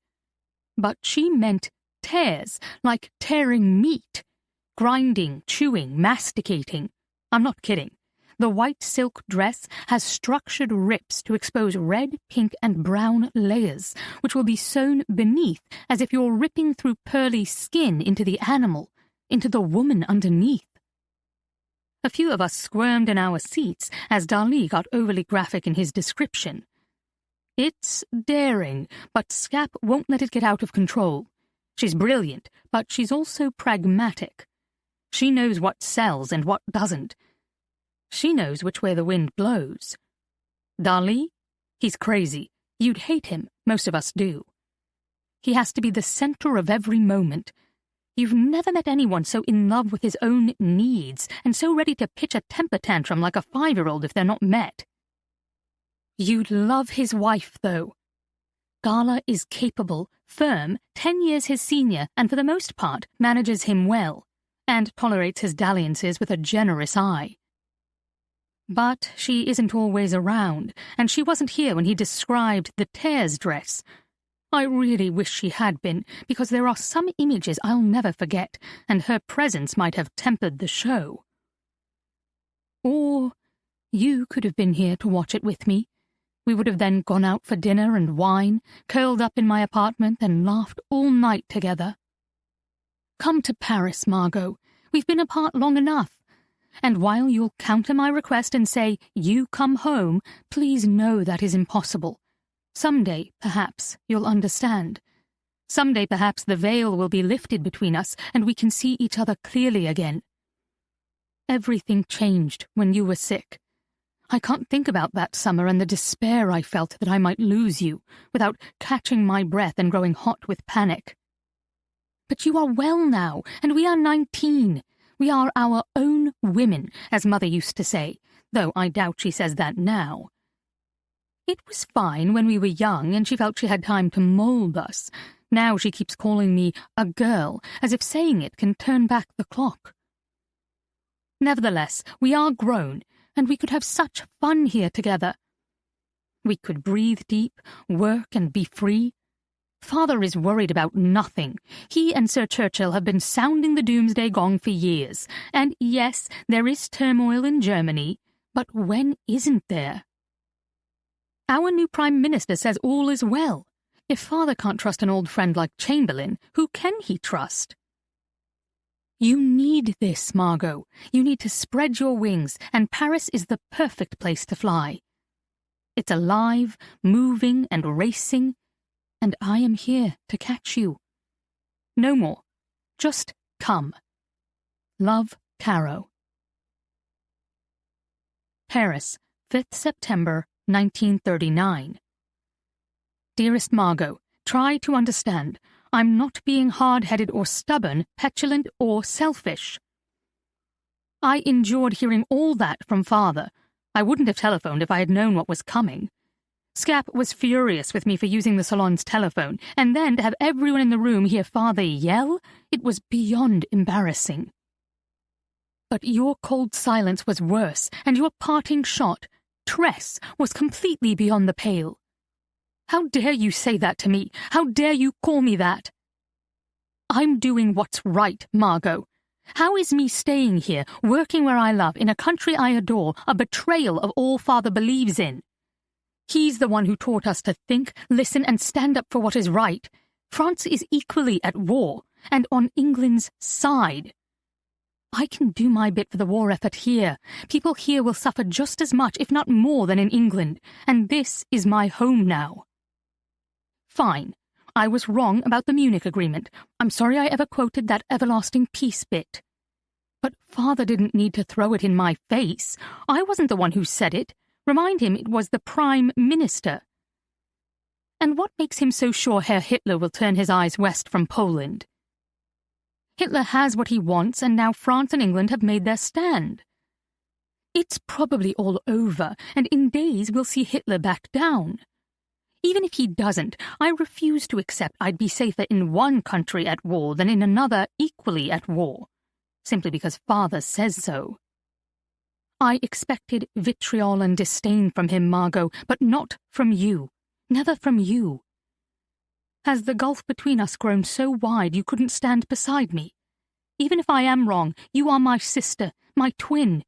But she meant tears, like tearing meat, grinding, chewing, masticating. I'm not kidding. The white silk dress has structured rips to expose red, pink, and brown layers, which will be sewn beneath as if you're ripping through pearly skin into the animal, into the woman underneath. A few of us squirmed in our seats as Dali got overly graphic in his description. It's daring, but Scap won't let it get out of control. She's brilliant, but she's also pragmatic. She knows what sells and what doesn't. She knows which way the wind blows. Dali? He's crazy. You'd hate him. Most of us do. He has to be the center of every moment. You've never met anyone so in love with his own needs and so ready to pitch a temper tantrum like a 5-year-old if they're not met. You'd love his wife, though. Gala is capable, firm, 10 years his senior, and for the most part manages him well, and tolerates his dalliances with a generous eye. But she isn't always around, and she wasn't here when he described the tears dress. I really wish she had been, because there are some images I'll never forget, and her presence might have tempered the show. Or you could have been here to watch it with me. We would have then gone out for dinner and wine, curled up in my apartment and laughed all night together. Come to Paris, Margot. We've been apart long enough. And while you'll counter my request and say, you come home, please know that is impossible. Someday, perhaps, you'll understand. Someday, perhaps, the veil will be lifted between us and we can see each other clearly again. Everything changed when you were sick. I can't think about that summer and the despair I felt that I might lose you, without catching my breath and growing hot with panic. But you are well now, and we are 19. We are our own women, as Mother used to say, though I doubt she says that now. It was fine when we were young and she felt she had time to mould us. Now she keeps calling me a girl, as if saying it can turn back the clock. Nevertheless, we are grown, and we could have such fun here together. We could breathe deep, work and be free. Father is worried about nothing. He and Sir Churchill have been sounding the doomsday gong for years. And yes, there is turmoil in Germany, but when isn't there? Our new Prime Minister says all is well. If Father can't trust an old friend like Chamberlain, who can he trust? You need this, Margot. You need to spread your wings, and Paris is the perfect place to fly. It's alive, moving and racing, and I am here to catch you. No more. Just come. Love, Caro. Paris, 5th September, 1939. Dearest Margot, try to understand. I'm not being hard-headed or stubborn, petulant or selfish. I endured hearing all that from Father, I wouldn't have telephoned if I had known what was coming. Scap was furious with me for using the salon's telephone, and then to have everyone in the room hear Father yell, it was beyond embarrassing. But your cold silence was worse, and your parting shot, Tress, was completely beyond the pale. How dare you say that to me? How dare you call me that? I'm doing what's right, Margot. How is me staying here, working where I love, in a country I adore, a betrayal of all Father believes in? He's the one who taught us to think, listen, and stand up for what is right. France is equally at war, and on England's side. I can do my bit for the war effort here. People here will suffer just as much, if not more, than in England, and this is my home now. Fine. I was wrong about the Munich Agreement. I'm sorry I ever quoted that everlasting peace bit. But Father didn't need to throw it in my face. I wasn't the one who said it. Remind him it was the Prime Minister. And what makes him so sure Herr Hitler will turn his eyes west from Poland? Hitler has what he wants, and now France and England have made their stand. It's probably all over, and in days we'll see Hitler back down. Even if he doesn't, I refuse to accept I'd be safer in one country at war than in another equally at war, simply because Father says so. I expected vitriol and disdain from him, Margot, but not from you. Never from you. Has the gulf between us grown so wide you couldn't stand beside me? Even if I am wrong, you are my sister, my twin.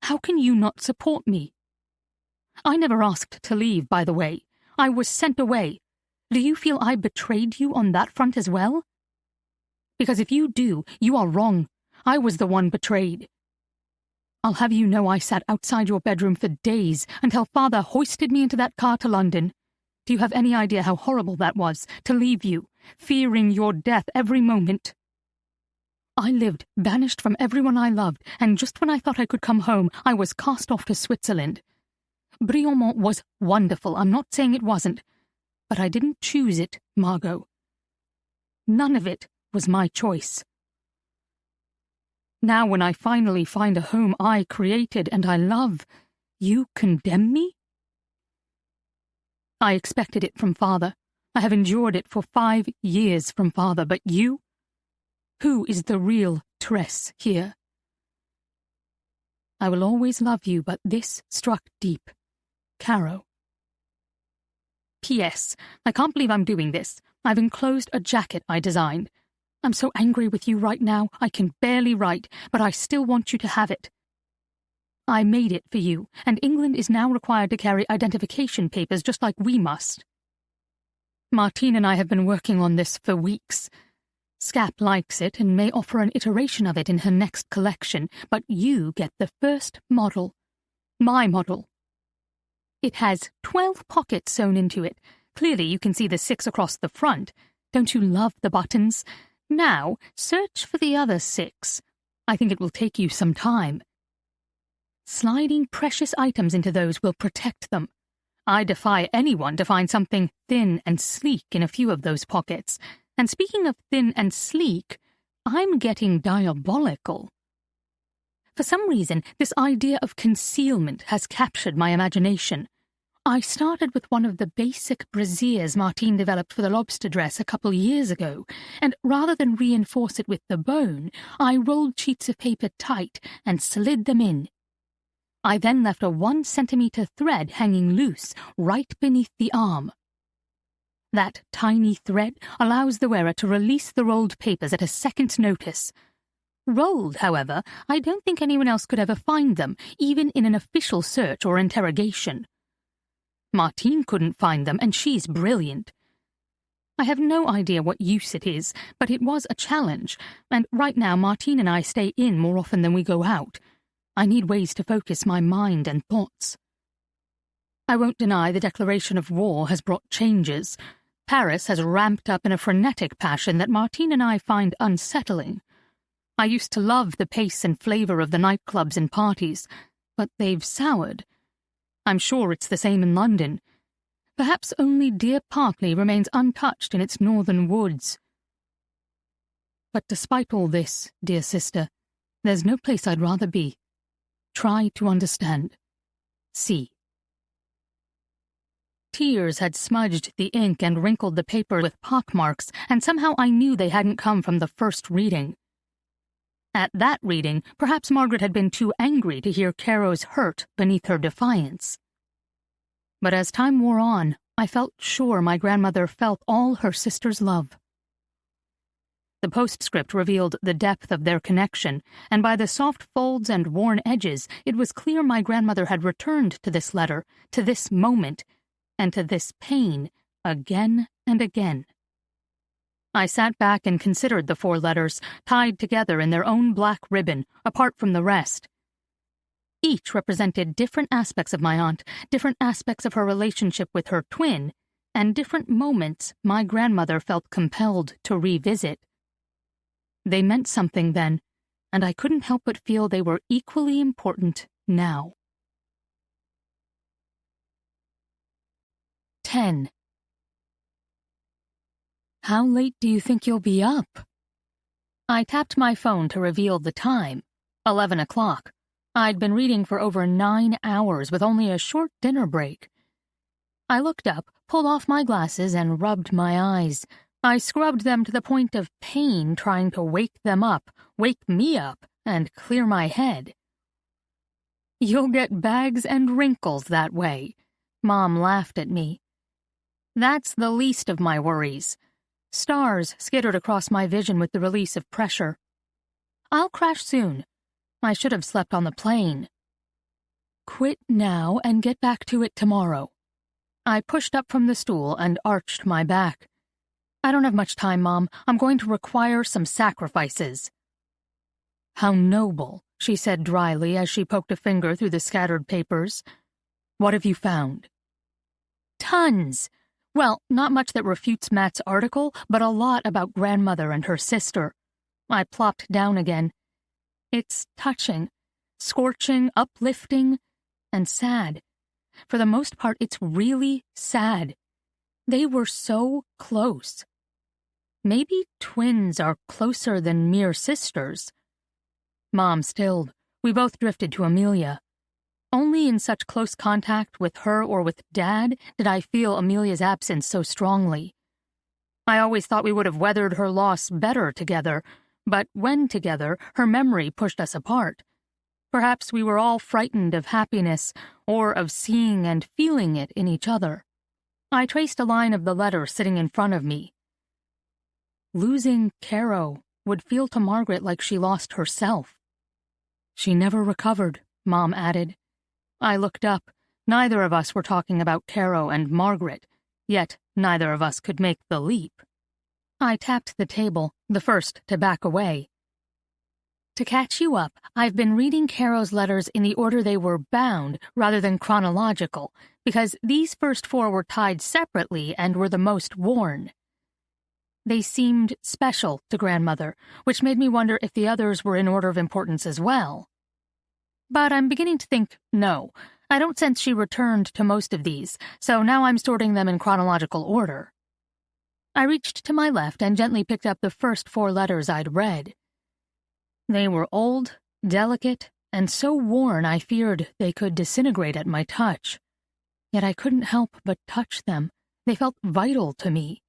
How can you not support me? I never asked to leave, by the way. I was sent away. Do you feel I betrayed you on that front as well? Because if you do, you are wrong. I was the one betrayed. I'll have you know I sat outside your bedroom for days until Father hoisted me into that car to London. Do you have any idea how horrible that was, to leave you, fearing your death every moment? I lived, banished from everyone I loved, and just when I thought I could come home, I was cast off to Switzerland. Briomont was wonderful, I'm not saying it wasn't, but I didn't choose it, Margot. None of it was my choice. Now when I finally find a home I created and I love, you condemn me? I expected it from Father. I have endured it for 5 years from Father, but you? Who is the real Tress here? I will always love you, but this struck deep. Caro. P.S. I can't believe I'm doing this. I've enclosed a jacket I designed. I'm so angry with you right now, I can barely write, but I still want you to have it. I made it for you, and England is now required to carry identification papers just like we must. Martine and I have been working on this for weeks. Scap likes it and may offer an iteration of it in her next collection, but you get the first model. My model. It has 12 pockets sewn into it. Clearly you can see the 6 across the front. Don't you love the buttons? Now, search for the other 6. I think it will take you some time. Sliding precious items into those will protect them. I defy anyone to find something thin and sleek in a few of those pockets. And speaking of thin and sleek, I'm getting diabolical. For some reason, this idea of concealment has captured my imagination. I started with one of the basic brassieres Martine developed for the lobster dress a couple years ago, and rather than reinforce it with the bone, I rolled sheets of paper tight and slid them in. I then left a 1-centimeter thread hanging loose right beneath the arm. That tiny thread allows the wearer to release the rolled papers at a second's notice. Rolled, however, I don't think anyone else could ever find them, even in an official search or interrogation. Martine couldn't find them, and she's brilliant. I have no idea what use it is, but it was a challenge, and right now Martine and I stay in more often than we go out. I need ways to focus my mind and thoughts. I won't deny the declaration of war has brought changes. Paris has ramped up in a frenetic passion that Martine and I find unsettling. I used to love the pace and flavour of the nightclubs and parties, but they've soured. I'm sure it's the same in London. Perhaps only dear Parkley remains untouched in its northern woods. But despite all this, dear sister, there's no place I'd rather be. Try to understand. C. Tears had smudged the ink and wrinkled the paper with pockmarks, and somehow I knew they hadn't come from the first reading. At that reading, perhaps Margaret had been too angry to hear Caro's hurt beneath her defiance. But as time wore on, I felt sure my grandmother felt all her sister's love. The postscript revealed the depth of their connection, and by the soft folds and worn edges, it was clear my grandmother had returned to this letter, to this moment, and to this pain again and again. I sat back and considered the 4 letters, tied together in their own black ribbon, apart from the rest. Each represented different aspects of my aunt, different aspects of her relationship with her twin, and different moments my grandmother felt compelled to revisit. They meant something then, and I couldn't help but feel they were equally important now. 10. How late do you think you'll be up? I tapped my phone to reveal the time, 11 o'clock. I'd been reading for over 9 hours with only a short dinner break. I looked up, pulled off my glasses, and rubbed my eyes. I scrubbed them to the point of pain, trying to wake them up, wake me up, and clear my head. You'll get bags and wrinkles that way, Mom laughed at me. That's the least of my worries. Stars skittered across my vision with the release of pressure. I'll crash soon. I should have slept on the plane. Quit now and get back to it tomorrow. I pushed up from the stool and arched my back. I don't have much time, Mom. I'm going to require some sacrifices. How noble, she said dryly as she poked a finger through the scattered papers. What have you found? Tons. Well, not much that refutes Mat's article, but a lot about grandmother and her sister. I plopped down again. It's touching, scorching, uplifting, and sad. For the most part, it's really sad. They were so close. Maybe twins are closer than mere sisters. Mom stilled. We both drifted to Amelia. Only in such close contact with her or with Dad did I feel Amelia's absence so strongly. I always thought we would have weathered her loss better together, but when together, her memory pushed us apart. Perhaps we were all frightened of happiness, or of seeing and feeling it in each other. I traced a line of the letter sitting in front of me. Losing Caro would feel to Margaret like she lost herself. She never recovered, Mom added. I looked up. Neither of us were talking about Caro and Margaret, yet neither of us could make the leap. I tapped the table, the first to back away. To catch you up, I've been reading Caro's letters in the order they were bound rather than chronological, because these first 4 were tied separately and were the most worn. They seemed special to Grandmother, which made me wonder if the others were in order of importance as well. But I'm beginning to think no. I don't sense she returned to most of these, so now I'm sorting them in chronological order. I reached to my left and gently picked up the first 4 letters I'd read. They were old, delicate, and so worn I feared they could disintegrate at my touch. Yet I couldn't help but touch them. They felt vital to me.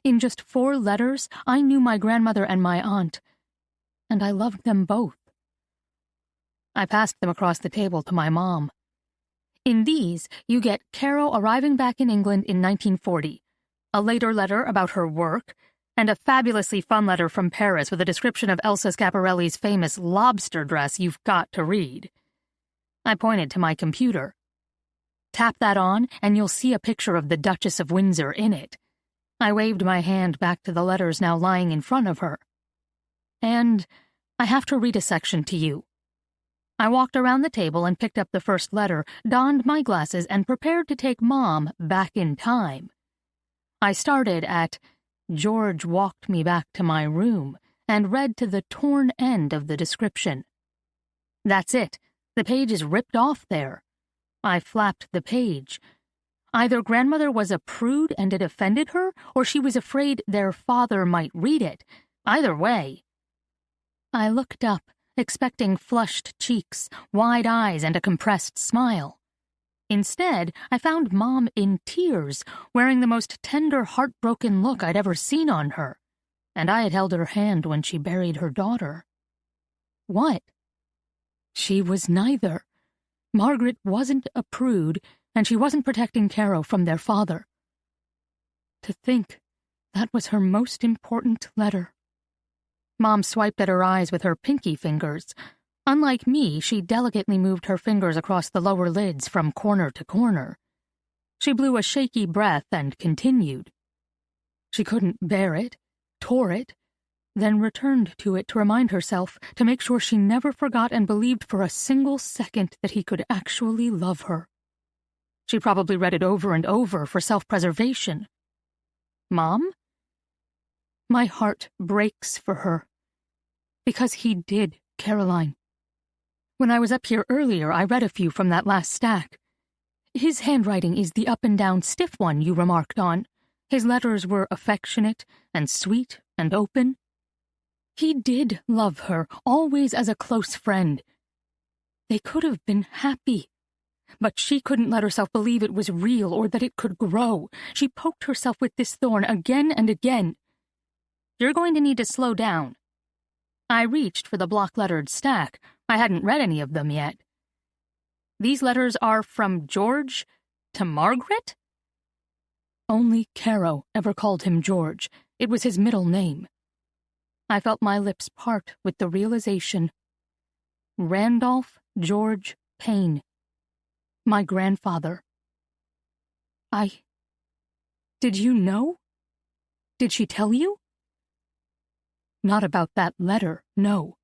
In just 4 letters, I knew my grandmother and my aunt, and I loved them both. I passed them across the table to my mom. In these, you get Caro arriving back in England in 1940, a later letter about her work, and a fabulously fun letter from Paris with a description of Elsa Schiaparelli's famous lobster dress you've got to read. I pointed to my computer. Tap that on, and you'll see a picture of the Duchess of Windsor in it. I waved my hand back to the letters now lying in front of her. And I have to read a section to you. I walked around the table and picked up the first letter, donned my glasses, and prepared to take Mom back in time. I started at, George walked me back to my room, and read to the torn end of the description. That's it. The page is ripped off there. I flapped the page. Either Grandmother was a prude and it offended her, or she was afraid their father might read it. Either way. I looked up, expecting flushed cheeks, wide eyes, and a compressed smile. Instead, I found Mom in tears, wearing the most tender, heartbroken look I'd ever seen on her, and I had held her hand when she buried her daughter. What? She was neither. Margaret wasn't a prude, and she wasn't protecting Caro from their father. To think that was her most important letter. Mom swiped at her eyes with her pinky fingers. Unlike me, she delicately moved her fingers across the lower lids from corner to corner. She blew a shaky breath and continued. She couldn't bear it, tore it, then returned to it to remind herself, to make sure she never forgot and believed for a single second that he could actually love her. She probably read it over and over for self-preservation. Mom? My heart breaks for her. Because he did, Caroline. When I was up here earlier, I read a few from that last stack. His handwriting is the up-and-down stiff one you remarked on. His letters were affectionate and sweet and open. He did love her, always as a close friend. They could have been happy. But she couldn't let herself believe it was real or that it could grow. She poked herself with this thorn again and again. You're going to need to slow down. I reached for the block-lettered stack. I hadn't read any of them yet. These letters are from George to Margaret? Only Caro ever called him George. It was his middle name. I felt my lips part with the realization. Randolph George Payne. My grandfather. Did you know? Did she tell you? Not about that letter, no.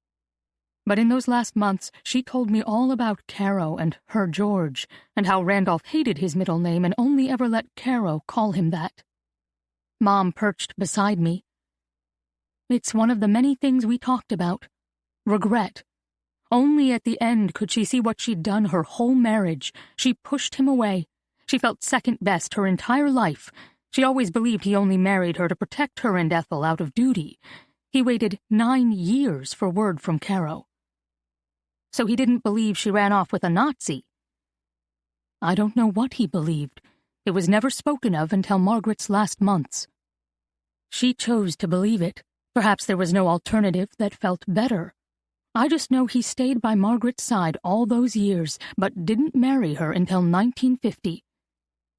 But in those last months, she told me all about Caro and her George, and how Randolph hated his middle name and only ever let Caro call him that. Mom perched beside me. It's one of the many things we talked about. Regret. Only at the end could she see what she'd done her whole marriage. She pushed him away. She felt second best her entire life. She always believed he only married her to protect her and Ethel out of duty. He waited 9 years for word from Caro. So he didn't believe she ran off with a Nazi. I don't know what he believed. It was never spoken of until Margaret's last months. She chose to believe it. Perhaps there was no alternative that felt better. I just know he stayed by Margaret's side all those years, but didn't marry her until 1950.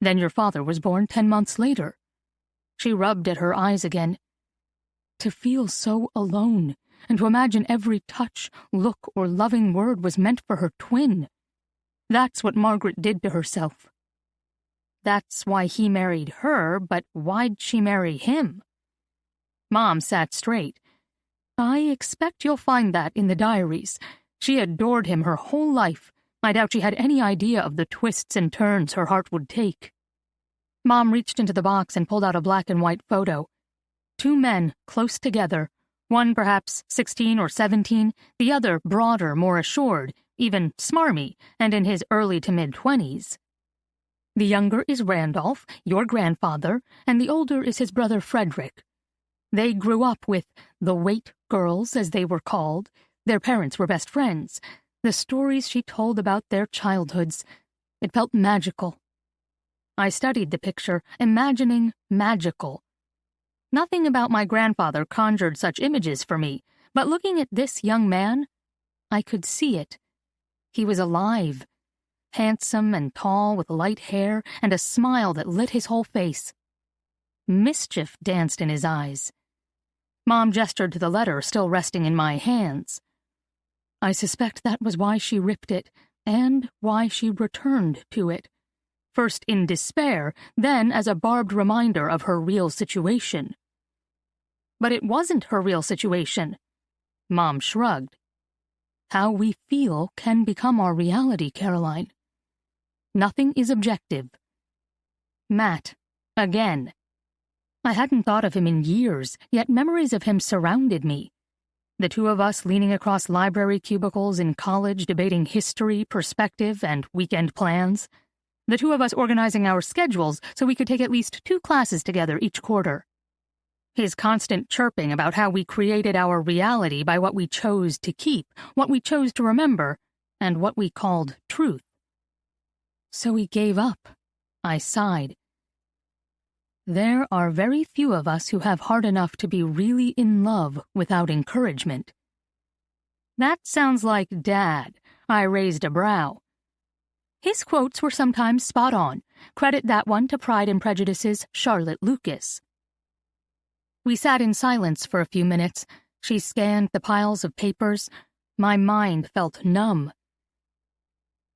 Then your father was born 10 months later. She rubbed at her eyes again. To feel so alone, and to imagine every touch, look, or loving word was meant for her twin. That's what Margaret did to herself. That's why he married her, but why'd she marry him? Mom sat straight. I expect you'll find that in the diaries. She adored him her whole life. I doubt she had any idea of the twists and turns her heart would take. Mom reached into the box and pulled out a black and white photo. 2 men, close together, one perhaps 16 or 17, the other broader, more assured, even smarmy, and in his early to mid-20s. The younger is Randolph, your grandfather, and the older is his brother Frederick. They grew up with the Waite girls, as they were called. Their parents were best friends. The stories she told about their childhoods. It felt magical. I studied the picture, imagining magical. Nothing about my grandfather conjured such images for me, but looking at this young man, I could see it. He was alive, handsome and tall with light hair and a smile that lit his whole face. Mischief danced in his eyes. Mom gestured to the letter still resting in my hands. I suspect that was why she ripped it, and why she returned to it. First in despair, then as a barbed reminder of her real situation. But it wasn't her real situation. Mom shrugged. How we feel can become our reality, Caroline. Nothing is objective. Mat, again. I hadn't thought of him in years, yet memories of him surrounded me. The 2 of us leaning across library cubicles in college debating history, perspective, and weekend plans. The 2 of us organizing our schedules so we could take at least 2 classes together each quarter. His constant chirping about how we created our reality by what we chose to keep, what we chose to remember, and what we called truth. So he gave up. I sighed. There are very few of us who have heart enough to be really in love without encouragement. That sounds like Dad. I raised a brow. His quotes were sometimes spot on. Credit that one to Pride and Prejudice's Charlotte Lucas. We sat in silence for a few minutes. She scanned the piles of papers. My mind felt numb.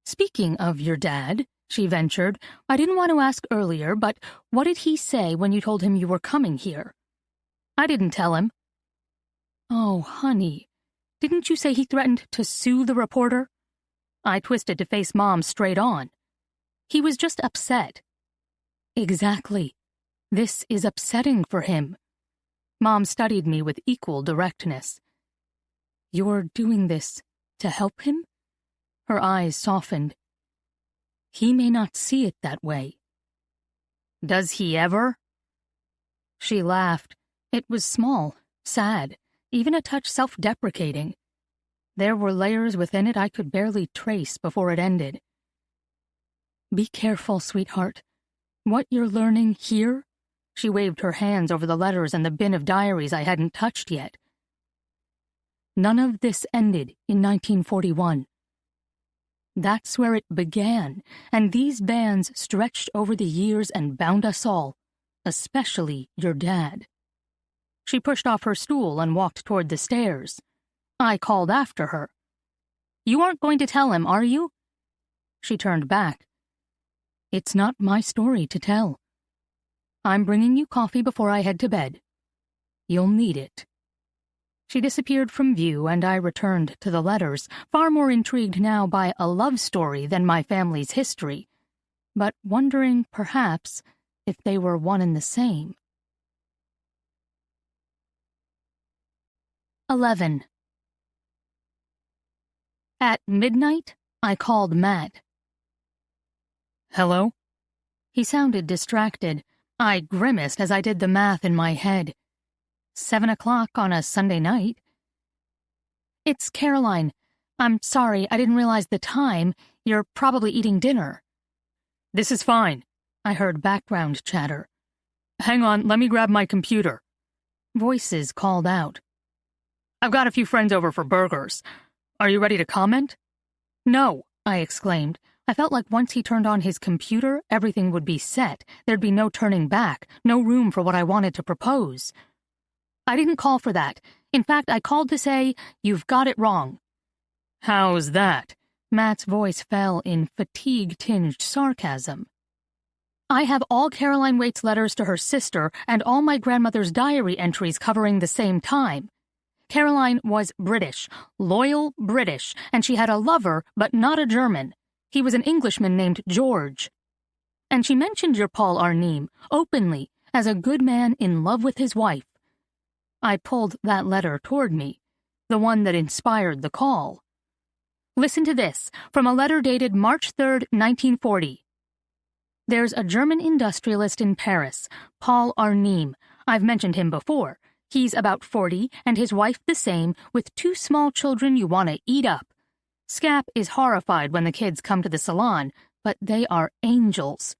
Speaking of your dad, she ventured, I didn't want to ask earlier, but what did he say when you told him you were coming here? I didn't tell him. Oh, honey, didn't you say he threatened to sue the reporter? I twisted to face Mom straight on. He was just upset. Exactly. This is upsetting for him. Mom studied me with equal directness. You're doing this to help him? Her eyes softened. He may not see it that way. Does he ever? She laughed. It was small, sad, even a touch self-deprecating. There were layers within it I could barely trace before it ended. Be careful, sweetheart. What you're learning here? She waved her hands over the letters and the bin of diaries I hadn't touched yet. None of this ended in 1941. That's where it began, and these bands stretched over the years and bound us all, especially your dad. She pushed off her stool and walked toward the stairs. I called after her. You aren't going to tell him, are you? She turned back. It's not my story to tell. I'm bringing you coffee before I head to bed. You'll need it. She disappeared from view, and I returned to the letters, far more intrigued now by a love story than my family's history, but wondering, perhaps, if they were one and the same. 11. At midnight, I called Mat. Hello? He sounded distracted. I grimaced as I did the math in my head. 7 o'clock on a Sunday night. It's Caroline. I'm sorry, I didn't realize the time. You're probably eating dinner. This is fine, I heard background chatter. Hang on, let me grab my computer. Voices called out. I've got a few friends over for burgers. Are you ready to comment? No, I exclaimed. I felt like once he turned on his computer, everything would be set. There'd be no turning back, no room for what I wanted to propose. I didn't call for that. In fact, I called to say, you've got it wrong. How's that? Matt's voice fell in fatigue-tinged sarcasm. I have all Caroline Waite's letters to her sister and all my grandmother's diary entries covering the same time. Caroline was British, loyal British, and she had a lover, but not a German. He was an Englishman named George. And she mentioned your Paul Arnim, openly, as a good man in love with his wife. I pulled that letter toward me, the one that inspired the call. Listen to this, from a letter dated March 3rd, 1940. There's a German industrialist in Paris, Paul Arnim. I've mentioned him before. He's about 40, and his wife the same, with 2 small children you want to eat up. Scap is horrified when the kids come to the salon, but they are angels.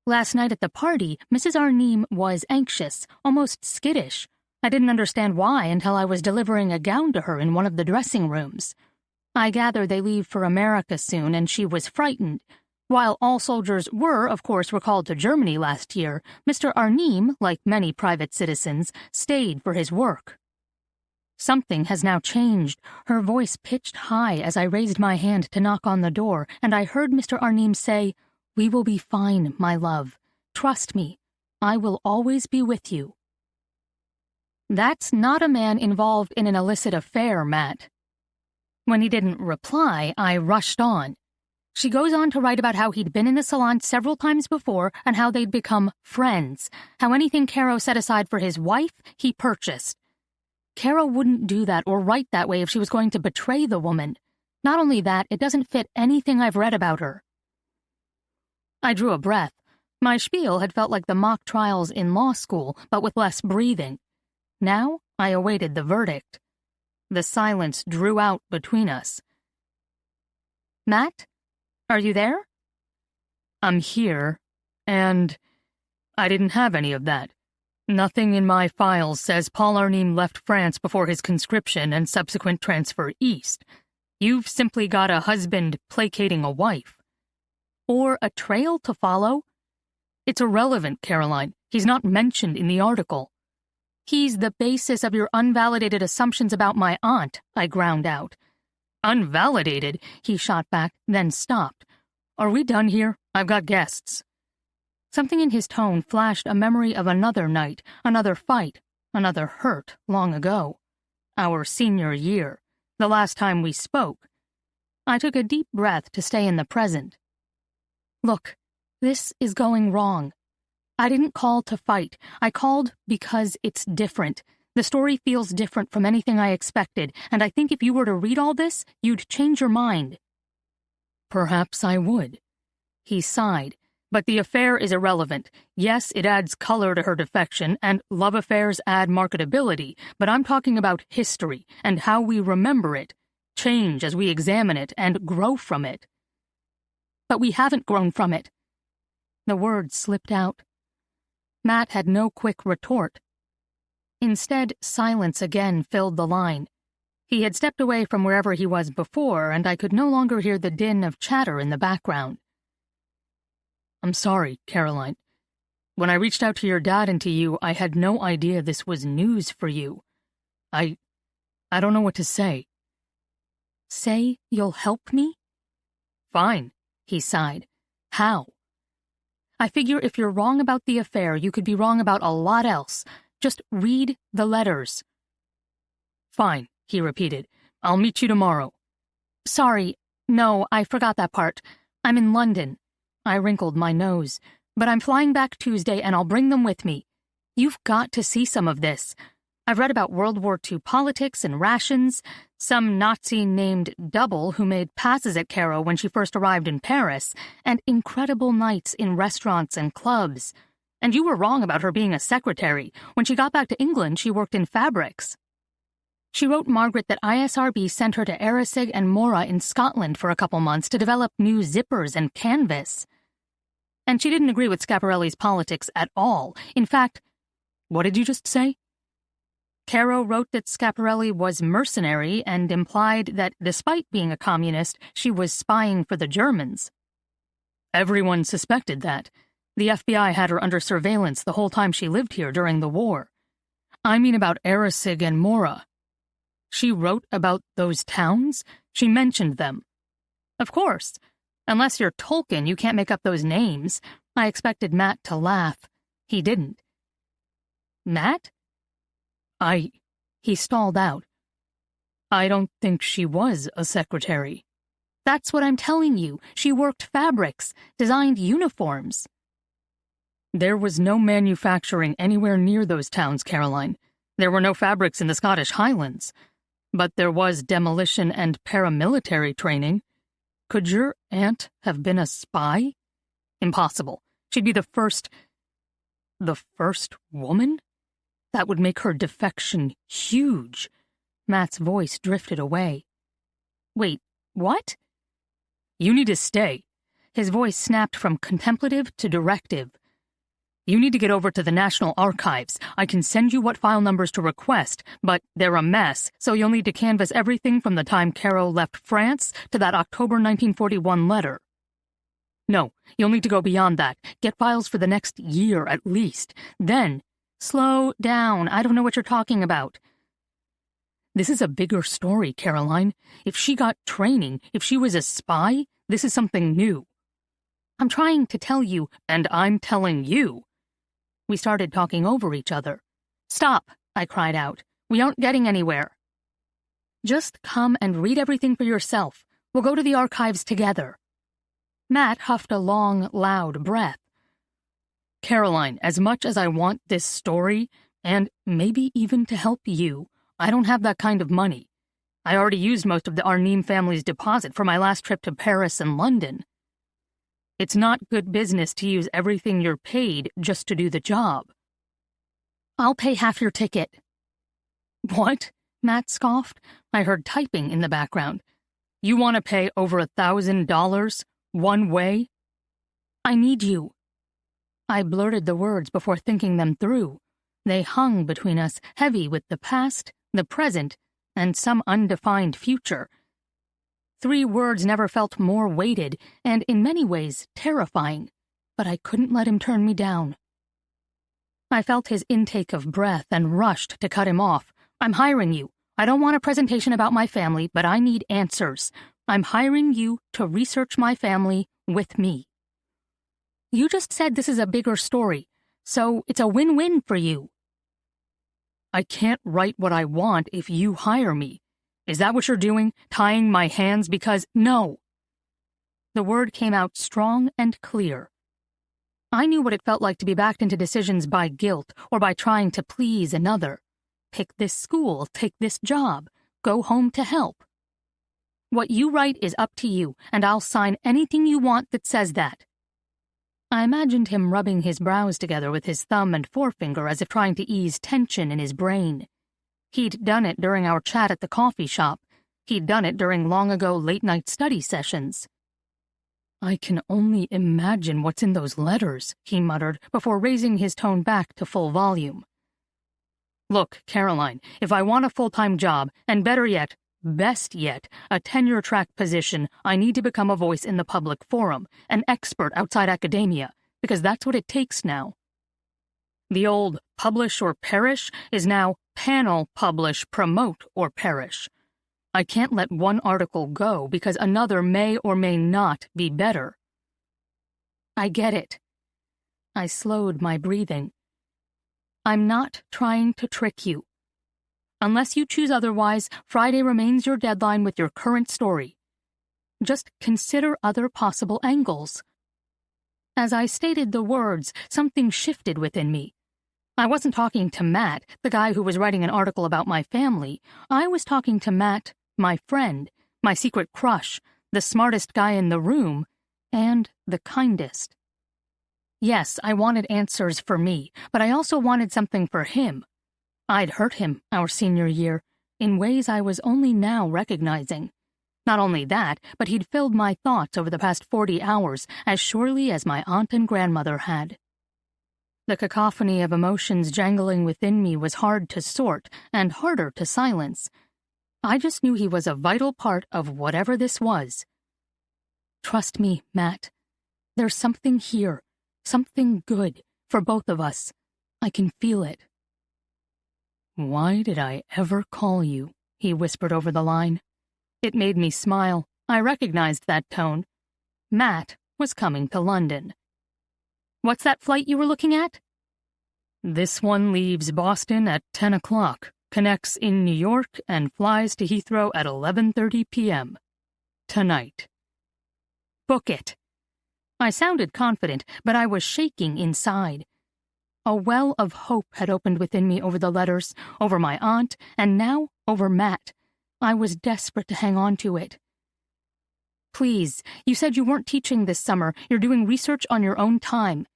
Last night at the party, Mrs. Arnim was anxious, almost skittish. I didn't understand why until I was delivering a gown to her in one of the dressing rooms. I gather they leave for America soon, and she was frightened. While all soldiers were, of course, recalled to Germany last year, Mr. Arnim, like many private citizens, stayed for his work. Something has now changed. Her voice pitched high as I raised my hand to knock on the door, and I heard Mr. Arnim say, "We will be fine, my love. Trust me. I will always be with you." That's not a man involved in an illicit affair, Mat. When he didn't reply, I rushed on. She goes on to write about how he'd been in the salon several times before and how they'd become friends, how anything Caro set aside for his wife, he purchased. Caro wouldn't do that or write that way if she was going to betray the woman. Not only that, it doesn't fit anything I've read about her. I drew a breath. My spiel had felt like the mock trials in law school, but with less breathing. Now I awaited the verdict. The silence drew out between us. Mat? Are you there? I'm here, and I didn't have any of that. Nothing in my files says Paul Arnim left France before his conscription and subsequent transfer east. You've simply got a husband placating a wife. Or a trail to follow? It's irrelevant, Caroline. He's not mentioned in the article. He's the basis of your unvalidated assumptions about my aunt, I ground out. Unvalidated, he shot back, then stopped. Are we done here? I've got guests. Something in his tone flashed a memory of another night, another fight, another hurt long ago. Our senior year, the last time we spoke. I took a deep breath to stay in the present. Look, this is going wrong. I didn't call to fight. I called because it's different. The story feels different from anything I expected, and I think if you were to read all this, you'd change your mind. Perhaps I would. He sighed. But the affair is irrelevant. Yes, it adds color to her defection, and love affairs add marketability, but I'm talking about history and how we remember it, change as we examine it, and grow from it. But we haven't grown from it. The words slipped out. Mat had no quick retort. Instead, silence again filled the line. He had stepped away from wherever he was before, and I could no longer hear the din of chatter in the background. I'm sorry, Caroline. When I reached out to your dad and to you, I had no idea this was news for you. I don't know what to say. Say you'll help me? Fine, he sighed. How? I figure if you're wrong about the affair, you could be wrong about a lot else. Just read the letters. Fine, he repeated. I'll meet you tomorrow. Sorry, no, I forgot that part. I'm in London. I wrinkled my nose. But I'm flying back Tuesday and I'll bring them with me. You've got to see some of this. I've read about World War II politics and rations, some Nazi named Double who made passes at Caro when she first arrived in Paris, and incredible nights in restaurants and clubs. And you were wrong about her being a secretary. When she got back to England, she worked in fabrics. She wrote Margaret that ISRB sent her to Erasig and Mora in Scotland for a couple months to develop new zippers and canvas. And she didn't agree with Schiaparelli's politics at all. In fact, what did you just say? Caro wrote that Schiaparelli was mercenary and implied that, despite being a communist, she was spying for the Germans. Everyone suspected that. The FBI had her under surveillance the whole time she lived here during the war. I mean about Erasig and Mora. She wrote about those towns? She mentioned them. Of course. Unless you're Tolkien, you can't make up those names. I expected Mat to laugh. He didn't. Mat? He stalled out. I don't think she was a secretary. That's what I'm telling you. She worked fabrics, designed uniforms. There was no manufacturing anywhere near those towns, Caroline. There were no fabrics in the Scottish Highlands. But there was demolition and paramilitary training. Could your aunt have been a spy? Impossible. She'd be the first woman? That would make her defection huge. Mat's voice drifted away. Wait, what? You need to stay. His voice snapped from contemplative to directive. You need to get over to the National Archives. I can send you what file numbers to request, but they're a mess, so you'll need to canvass everything from the time Caro left France to that October 1941 letter. No, you'll need to go beyond that. Get files for the next year at least. Then, slow down. I don't know what you're talking about. This is a bigger story, Caroline. If she got training, if she was a spy, this is something new. I'm trying to tell you, and I'm telling you. We started talking over each other. Stop, I cried out. We aren't getting anywhere. Just come and read everything for yourself. We'll go to the archives together. Mat huffed a long, loud breath. Caroline, as much as I want this story, and maybe even to help you, I don't have that kind of money. I already used most of the Arnim family's deposit for my last trip to Paris and London. It's not good business to use everything you're paid just to do the job. I'll pay half your ticket. What? Mat scoffed. I heard typing in the background. You want to pay over $1,000 one way? I need you." I blurted the words before thinking them through. They hung between us, heavy with the past, the present, and some undefined future. 3 words never felt more weighted, and in many ways terrifying, but I couldn't let him turn me down. I felt his intake of breath and rushed to cut him off. "I'm hiring you. I don't want a presentation about my family, but I need answers. I'm hiring you to research my family with me. You just said this is a bigger story, so it's a win-win for you." "I can't write what I want if you hire me. Is that what you're doing? Tying my hands because—" "No." The word came out strong and clear. I knew what it felt like to be backed into decisions by guilt or by trying to please another. Pick this school, take this job, go home to help. What you write is up to you, and I'll sign anything you want that says that. I imagined him rubbing his brows together with his thumb and forefinger as if trying to ease tension in his brain. He'd done it during our chat at the coffee shop. He'd done it during long-ago late-night study sessions. "I can only imagine what's in those letters," he muttered, before raising his tone back to full volume. "Look, Caroline, if I want a full-time job, and better yet, best yet, a tenure-track position, I need to become a voice in the public forum, an expert outside academia, because that's what it takes now. The old publish or perish is now panel, publish, promote, or perish. I can't let one article go because another may or may not be better." "I get it." I slowed my breathing. "I'm not trying to trick you. Unless you choose otherwise, Friday remains your deadline with your current story. Just consider other possible angles." As I stated the words, something shifted within me. I wasn't talking to Matt, the guy who was writing an article about my family. I was talking to Matt, my friend, my secret crush, the smartest guy in the room, and the kindest. Yes, I wanted answers for me, but I also wanted something for him. I'd hurt him our senior year, in ways I was only now recognizing. Not only that, but he'd filled my thoughts over the past 40 hours as surely as my aunt and grandmother had. The cacophony of emotions jangling within me was hard to sort and harder to silence. I just knew he was a vital part of whatever this was. "Trust me, Matt. There's something here, something good, for both of us. I can feel it." "Why did I ever call you?" he whispered over the line. It made me smile. I recognized that tone. Matt was coming to London. "What's that flight you were looking at?" "This one leaves Boston at 10 o'clock. Connects in New York and flies to Heathrow at 11:30 p.m. Tonight." "Book it." I sounded confident, but I was shaking inside. A well of hope had opened within me over the letters, over my aunt, and now over Matt. I was desperate to hang on to it. "Please, you said you weren't teaching this summer. You're doing research on your own time.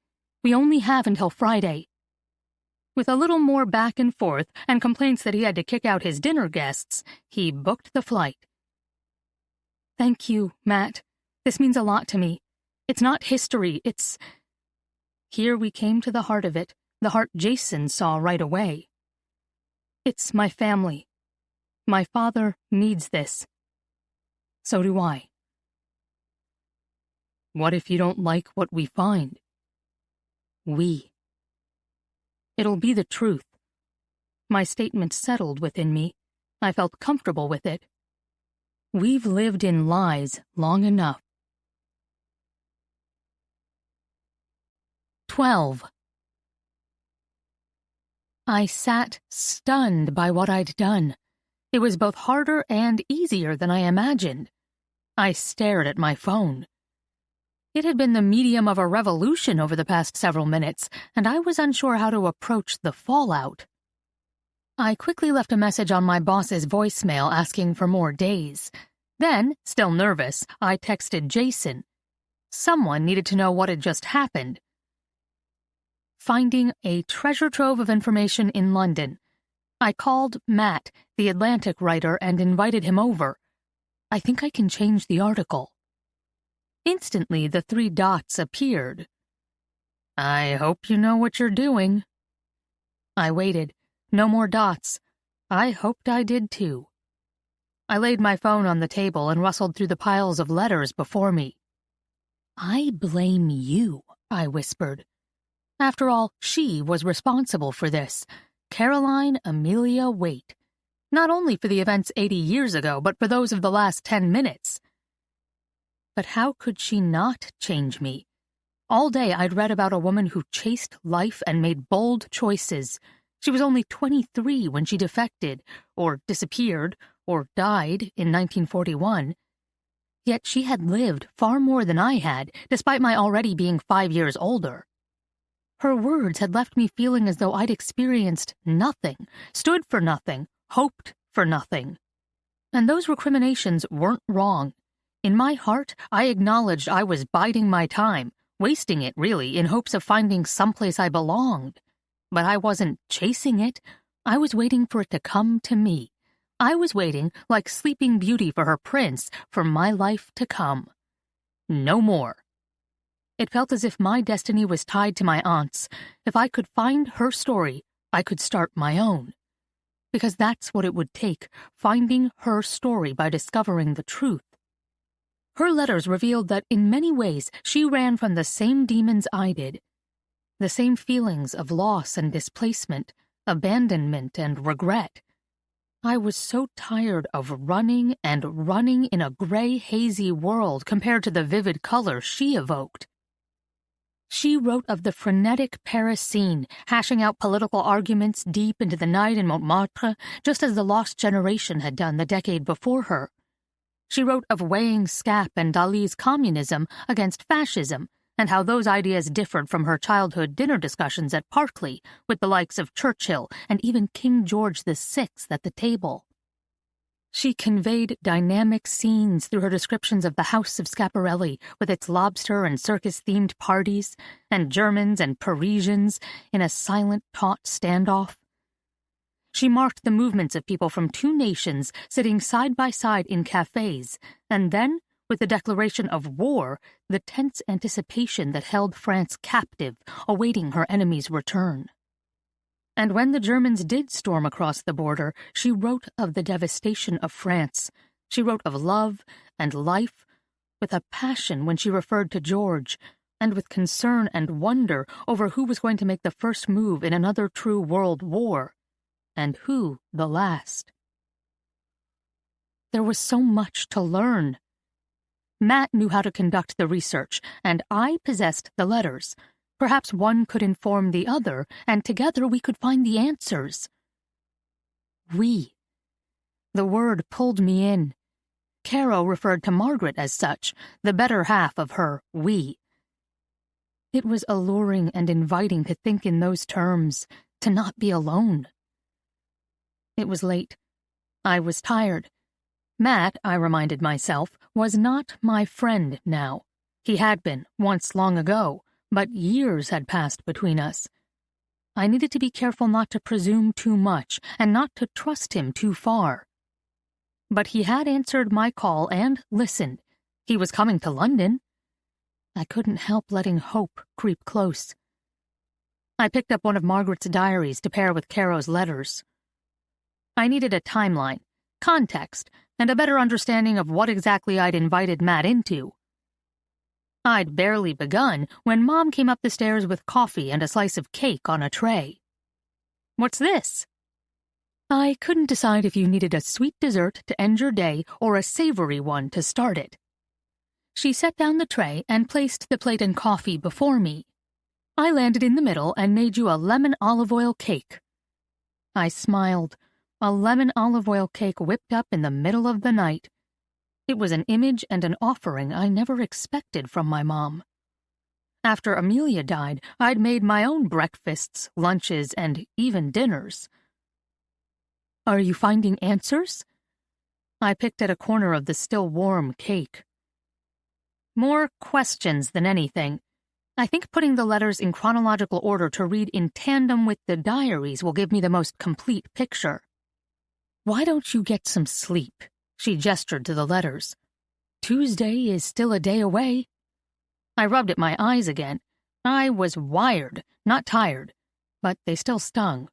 We only have until Friday." With a little more back and forth and complaints that he had to kick out his dinner guests, he booked the flight. "Thank you, Matt. This means a lot to me. It's not history, it's—" Here we came to the heart of it, the heart Jason saw right away. "It's my family. My father needs this. So do I." "What if you don't like what we find?" "We." It'll be the truth. My statement settled within me. I felt comfortable with it. We've lived in lies long enough. 12. I sat stunned by what I'd done. It was both harder and easier than I imagined. I stared at my phone. It had been the medium of a revolution over the past several minutes, and I was unsure how to approach the fallout. I quickly left a message on my boss's voicemail asking for more days. Then, still nervous, I texted Jason. Someone needed to know what had just happened. Finding a treasure trove of information in London. I called Matt, the Atlantic writer, and invited him over. I think I can change the article. Instantly, the 3 dots appeared. "I hope you know what you're doing." I waited. No more dots. I hoped I did too. I laid my phone on the table and rustled through the piles of letters before me. "I blame you," I whispered. After all, she was responsible for this. Caroline Amelia Waite. Not only for the events 80 years ago, but for those of the last 10 minutes. But how could she not change me? All day I'd read about a woman who chased life and made bold choices. She was only 23 when she defected, or disappeared, or died in 1941. Yet she had lived far more than I had, despite my already being 5 years older. Her words had left me feeling as though I'd experienced nothing, stood for nothing, hoped for nothing. And those recriminations weren't wrong. In my heart, I acknowledged I was biding my time, wasting it, really, in hopes of finding someplace I belonged. But I wasn't chasing it. I was waiting for it to come to me. I was waiting, like Sleeping Beauty for her prince, for my life to come. No more. It felt as if my destiny was tied to my aunt's. If I could find her story, I could start my own. Because that's what it would take, finding her story by discovering the truth. Her letters revealed that in many ways she ran from the same demons I did. The same feelings of loss and displacement, abandonment and regret. I was so tired of running and running in a gray, hazy world compared to the vivid color she evoked. She wrote of the frenetic Paris scene, hashing out political arguments deep into the night in Montmartre, just as the Lost Generation had done the decade before her. She wrote of weighing Scap and Dali's communism against fascism, and how those ideas differed from her childhood dinner discussions at Parkley, with the likes of Churchill and even King George VI at the table. She conveyed dynamic scenes through her descriptions of the House of Schiaparelli, with its lobster and circus-themed parties, and Germans and Parisians in a silent, taut standoff. She marked the movements of people from 2 nations sitting side by side in cafes, and then, with the declaration of war, the tense anticipation that held France captive, awaiting her enemy's return. And when the Germans did storm across the border, she wrote of the devastation of France. She wrote of love and life, with a passion when she referred to George, and with concern and wonder over who was going to make the first move in another true world war, and who the last. There was so much to learn. Mat knew how to conduct the research, and I possessed the letters. Perhaps one could inform the other, and together we could find the answers. We. The word pulled me in. Caro referred to Margaret as such, the better half of her we. It was alluring and inviting to think in those terms, to not be alone. It was late. I was tired. Mat, I reminded myself, was not my friend now. He had been, once long ago. But years had passed between us. I needed to be careful not to presume too much and not to trust him too far. But he had answered my call and listened. He was coming to London. I couldn't help letting hope creep close. I picked up one of Margaret's diaries to pair with Caro's letters. I needed a timeline, context, and a better understanding of what exactly I'd invited Mat into. I'd barely begun when Mom came up the stairs with coffee and a slice of cake on a tray. "What's this?" I couldn't decide if you needed a sweet dessert to end your day or a savory one to start it. She set down the tray and placed the plate and coffee before me. I landed in the middle and made you a lemon olive oil cake. I smiled. A lemon olive oil cake whipped up in the middle of the night. It was an image and an offering I never expected from my mom. After Amelia died, I'd made my own breakfasts, lunches, and even dinners. "Are you finding answers?" I picked at a corner of the still warm cake. "More questions than anything. I think putting the letters in chronological order to read in tandem with the diaries will give me the most complete picture." "Why don't you get some sleep?" She gestured to the letters. Tuesday is still a day away. I rubbed at my eyes again. I was wired, not tired, but they still stung.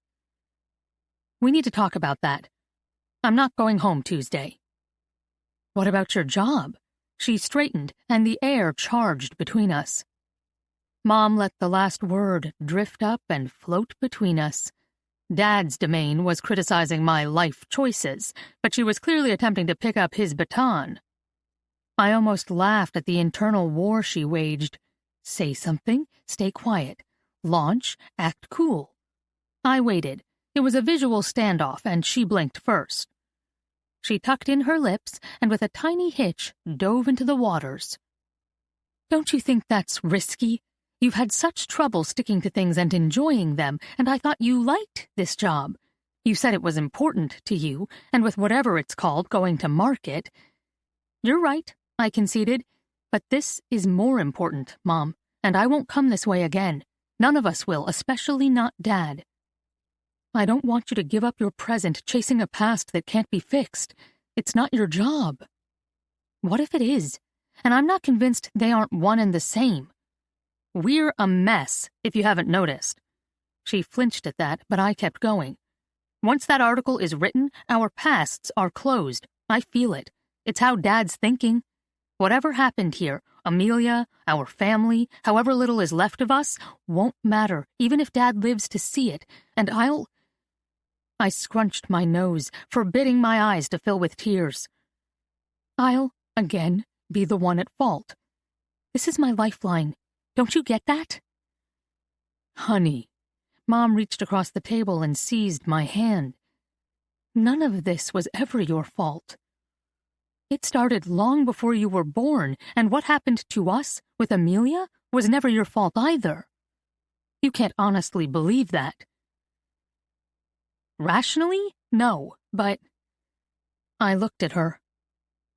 We need to talk about that. I'm not going home Tuesday. What about your job? She straightened, and the air charged between us. Mom let the last word drift up and float between us. Dad's domain was criticizing my life choices, but she was clearly attempting to pick up his baton. I almost laughed at the internal war she waged. Say something, stay quiet. Launch, act cool. I waited. It was a visual standoff, and she blinked first. She tucked in her lips and with a tiny hitch dove into the waters. Don't you think that's risky? You've had such trouble sticking to things and enjoying them, and I thought you liked this job. You said it was important to you, and with whatever it's called, going to market. You're right, I conceded, but this is more important, Mom, and I won't come this way again. None of us will, especially not Dad. I don't want you to give up your present chasing a past that can't be fixed. It's not your job. What if it is? And I'm not convinced they aren't one and the same. We're a mess, if you haven't noticed. She flinched at that, but I kept going. Once that article is written, our pasts are closed. I feel it. It's how Dad's thinking. Whatever happened here, Amelia, our family, however little is left of us, won't matter, even if Dad lives to see it, and I scrunched my nose, forbidding my eyes to fill with tears. I'll, again, be the one at fault. This is my lifeline. Don't you get that? Honey. Mom reached across the table and seized my hand. None of this was ever your fault. It started long before you were born, and what happened to us with Amelia was never your fault either. You can't honestly believe that. Rationally, no, but... I looked at her.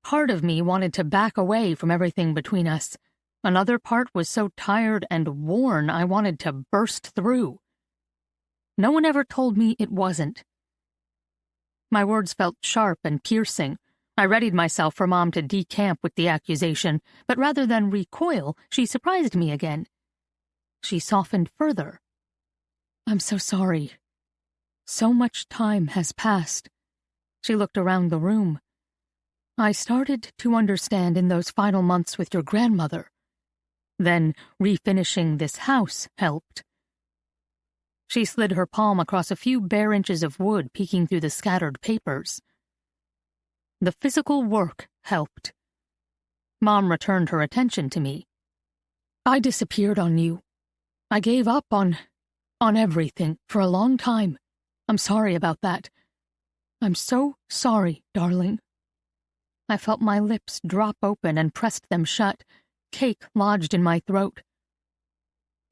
Part of me wanted to back away from everything between us. Another part was so tired and worn I wanted to burst through. No one ever told me it wasn't. My words felt sharp and piercing. I readied myself for Mom to decamp with the accusation, but rather than recoil, she surprised me again. She softened further. I'm so sorry. So much time has passed. She looked around the room. I started to understand in those final months with your grandmother. Then refinishing this house helped. She slid her palm across a few bare inches of wood peeking through the scattered papers. The physical work helped. Mom returned her attention to me. I disappeared on you. I gave up on everything for a long time. I'm sorry about that. I'm so sorry, darling. I felt my lips drop open and pressed them shut. Cake lodged in my throat.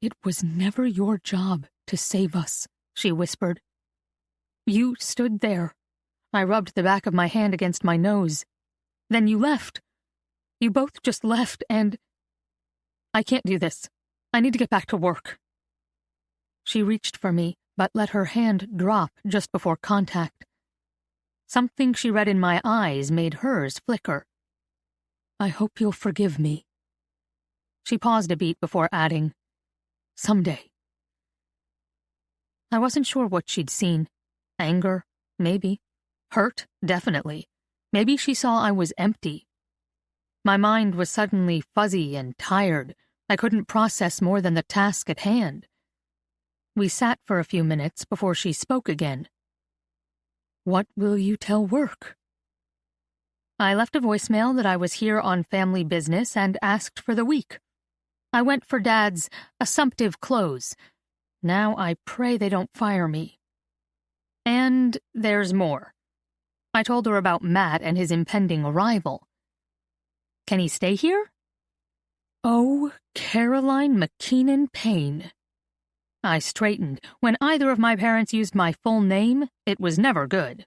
It was never your job to save us, she whispered. You stood there. I rubbed the back of my hand against my nose. Then you left. You both just left, and... I can't do this. I need to get back to work. She reached for me, but let her hand drop just before contact. Something she read in my eyes made hers flicker. I hope you'll forgive me. She paused a beat before adding, someday. I wasn't sure what she'd seen. Anger, maybe. Hurt, definitely. Maybe she saw I was empty. My mind was suddenly fuzzy and tired. I couldn't process more than the task at hand. We sat for a few minutes before she spoke again. What will you tell work? I left a voicemail that I was here on family business and asked for the week. I went for Dad's assumptive close. Now I pray they don't fire me. And there's more. I told her about Mat and his impending arrival. Can he stay here? Oh, Caroline McKeenan Payne. I straightened. When either of my parents used my full name, it was never good.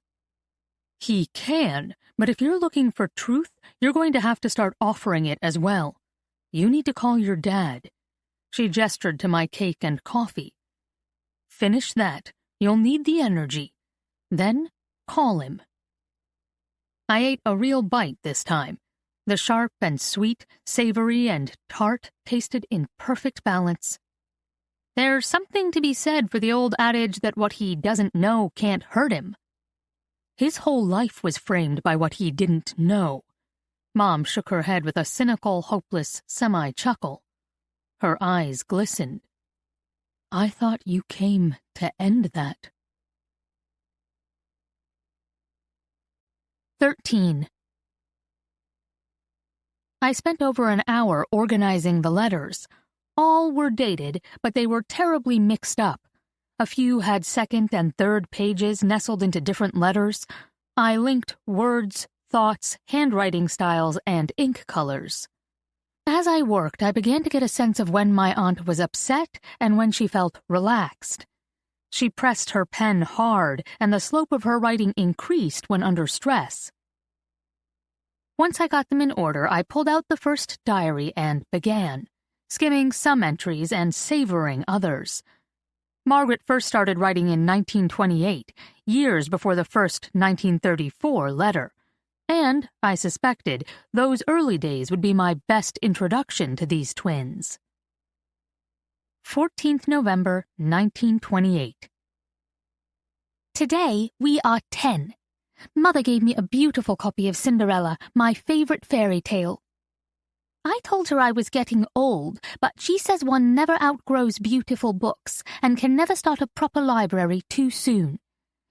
He can, but if you're looking for truth, you're going to have to start offering it as well. You need to call your dad. She gestured to my cake and coffee. Finish that. You'll need the energy. Then call him. I ate a real bite this time. The sharp and sweet, savory and tart tasted in perfect balance. There's something to be said for the old adage that what he doesn't know can't hurt him. His whole life was framed by what he didn't know. Mom shook her head with a cynical, hopeless, semi-chuckle. Her eyes glistened. I thought you came to end that. 13. I spent over an hour organizing the letters. All were dated, but they were terribly mixed up. A few had second and third pages nestled into different letters. I linked words, thoughts, handwriting styles, and ink colors. As I worked, I began to get a sense of when my aunt was upset and when she felt relaxed. She pressed her pen hard, and the slope of her writing increased when under stress. Once I got them in order, I pulled out the first diary and began, skimming some entries and savoring others. Margaret first started writing in 1928, years before the first 1934 letter. And, I suspected, those early days would be my best introduction to these twins. 14th November, 1928. Today, we are 10. Mother gave me a beautiful copy of Cinderella, my favorite fairy tale. I told her I was getting old, but she says one never outgrows beautiful books and can never start a proper library too soon.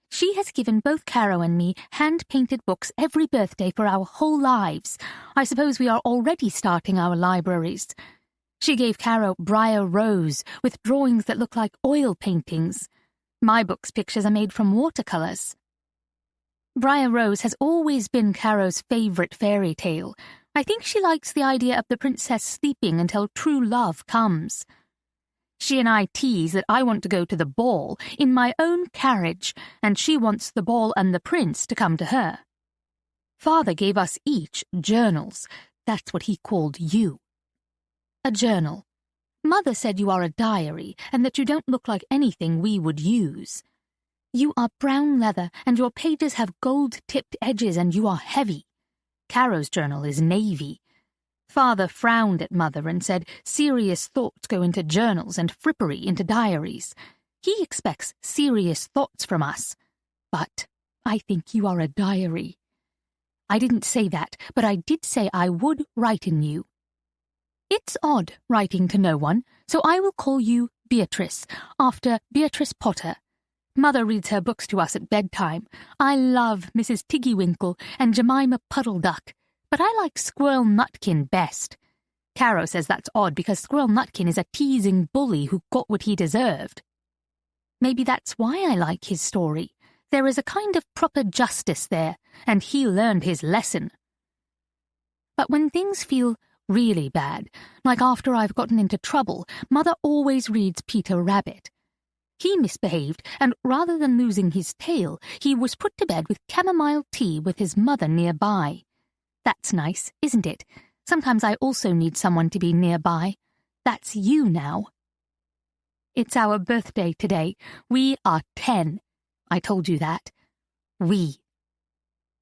She has given both Caro and me hand-painted books every birthday for our whole lives. I suppose we are already starting our libraries. She gave Caro Briar Rose with drawings that look like oil paintings. My book's pictures are made from watercolors. Briar Rose has always been Caro's favorite fairy tale. I think she likes the idea of the princess sleeping until true love comes. She and I tease that I want to go to the ball in my own carriage, and she wants the ball and the prince to come to her. Father gave us each journals. That's what he called you. A journal. Mother said you are a diary, and that you don't look like anything we would use. You are brown leather, and your pages have gold-tipped edges, and you are heavy. Caro's journal is navy. Father frowned at Mother and said serious thoughts go into journals and frippery into diaries. He expects serious thoughts from us. But I think you are a diary. I didn't say that, but I did say I would write in you. It's odd writing to no one, so I will call you Beatrice, after Beatrice Potter. Mother reads her books to us at bedtime. I love Mrs. Tiggywinkle and Jemima Puddle Duck, but I like Squirrel Nutkin best. Caro says that's odd because Squirrel Nutkin is a teasing bully who got what he deserved. Maybe that's why I like his story. There is a kind of proper justice there, and he learned his lesson. But when things feel really bad, like after I've gotten into trouble, Mother always reads Peter Rabbit. He misbehaved, and rather than losing his tail, he was put to bed with chamomile tea with his mother nearby. That's nice, isn't it? Sometimes I also need someone to be nearby. That's you now. It's our birthday today. We are 10. I told you that. We.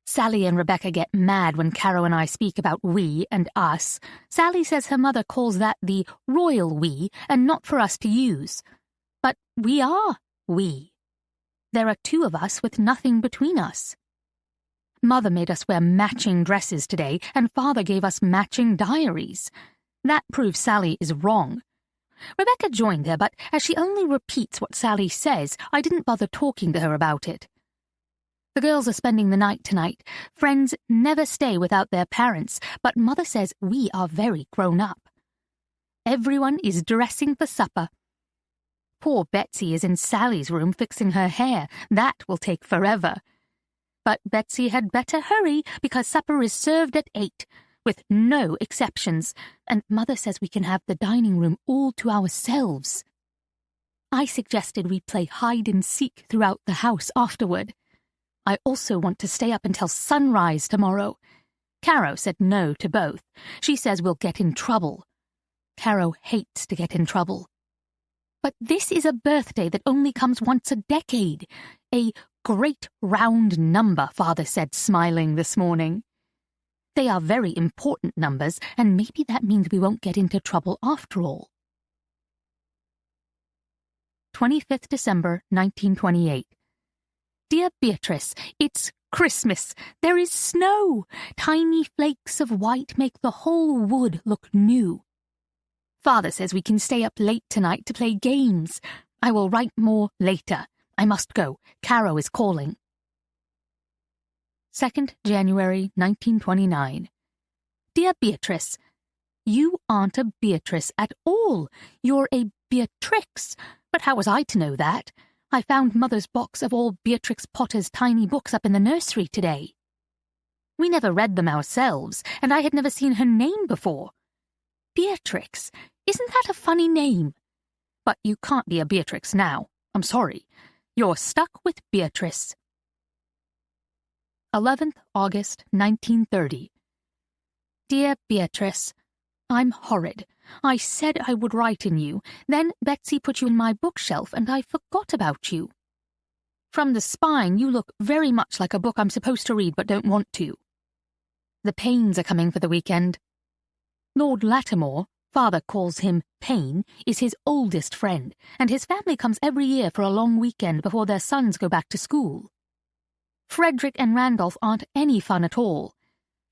Sally and Rebecca get mad when Caro and I speak about we and us. Sally says her mother calls that the royal we and not for us to use. But we are we. There are two of us with nothing between us. Mother made us wear matching dresses today, and Father gave us matching diaries. That proves Sally is wrong. Rebecca joined her, but as she only repeats what Sally says, I didn't bother talking to her about it. The girls are spending the night tonight. Friends never stay without their parents, but Mother says we are very grown up. Everyone is dressing for supper. Poor Betsy is in Sally's room fixing her hair. That will take forever. But Betsy had better hurry because supper is served at 8, with no exceptions, and Mother says we can have the dining room all to ourselves. I suggested we play hide-and-seek throughout the house afterward. I also want to stay up until sunrise tomorrow. Caro said no to both. She says we'll get in trouble. Caro hates to get in trouble. But this is a birthday that only comes once a decade. A great round number, Father said, smiling this morning. They are very important numbers, and maybe that means we won't get into trouble after all. 25th December, 1928. Dear Beatrice, it's Christmas. There is snow. Tiny flakes of white make the whole wood look new. Father says we can stay up late tonight to play games. I will write more later. I must go. Caro is calling. 2nd January 1929. Dear Beatrice, you aren't a Beatrice at all. You're a Beatrix. But how was I to know that? I found Mother's box of all Beatrix Potter's tiny books up in the nursery today. We never read them ourselves, and I had never seen her name before. Beatrix, isn't that a funny name? But you can't be a Beatrix now. I'm sorry. You're stuck with Beatrice. 11th August, 1930. Dear Beatrice, I'm horrid. I said I would write in you. Then Betsy put you in my bookshelf, and I forgot about you. From the spine, you look very much like a book I'm supposed to read but don't want to. The Paynes are coming for the weekend. Lord Lattimore, Father calls him Payne, is his oldest friend, and his family comes every year for a long weekend before their sons go back to school. Frederick and Randolph aren't any fun at all.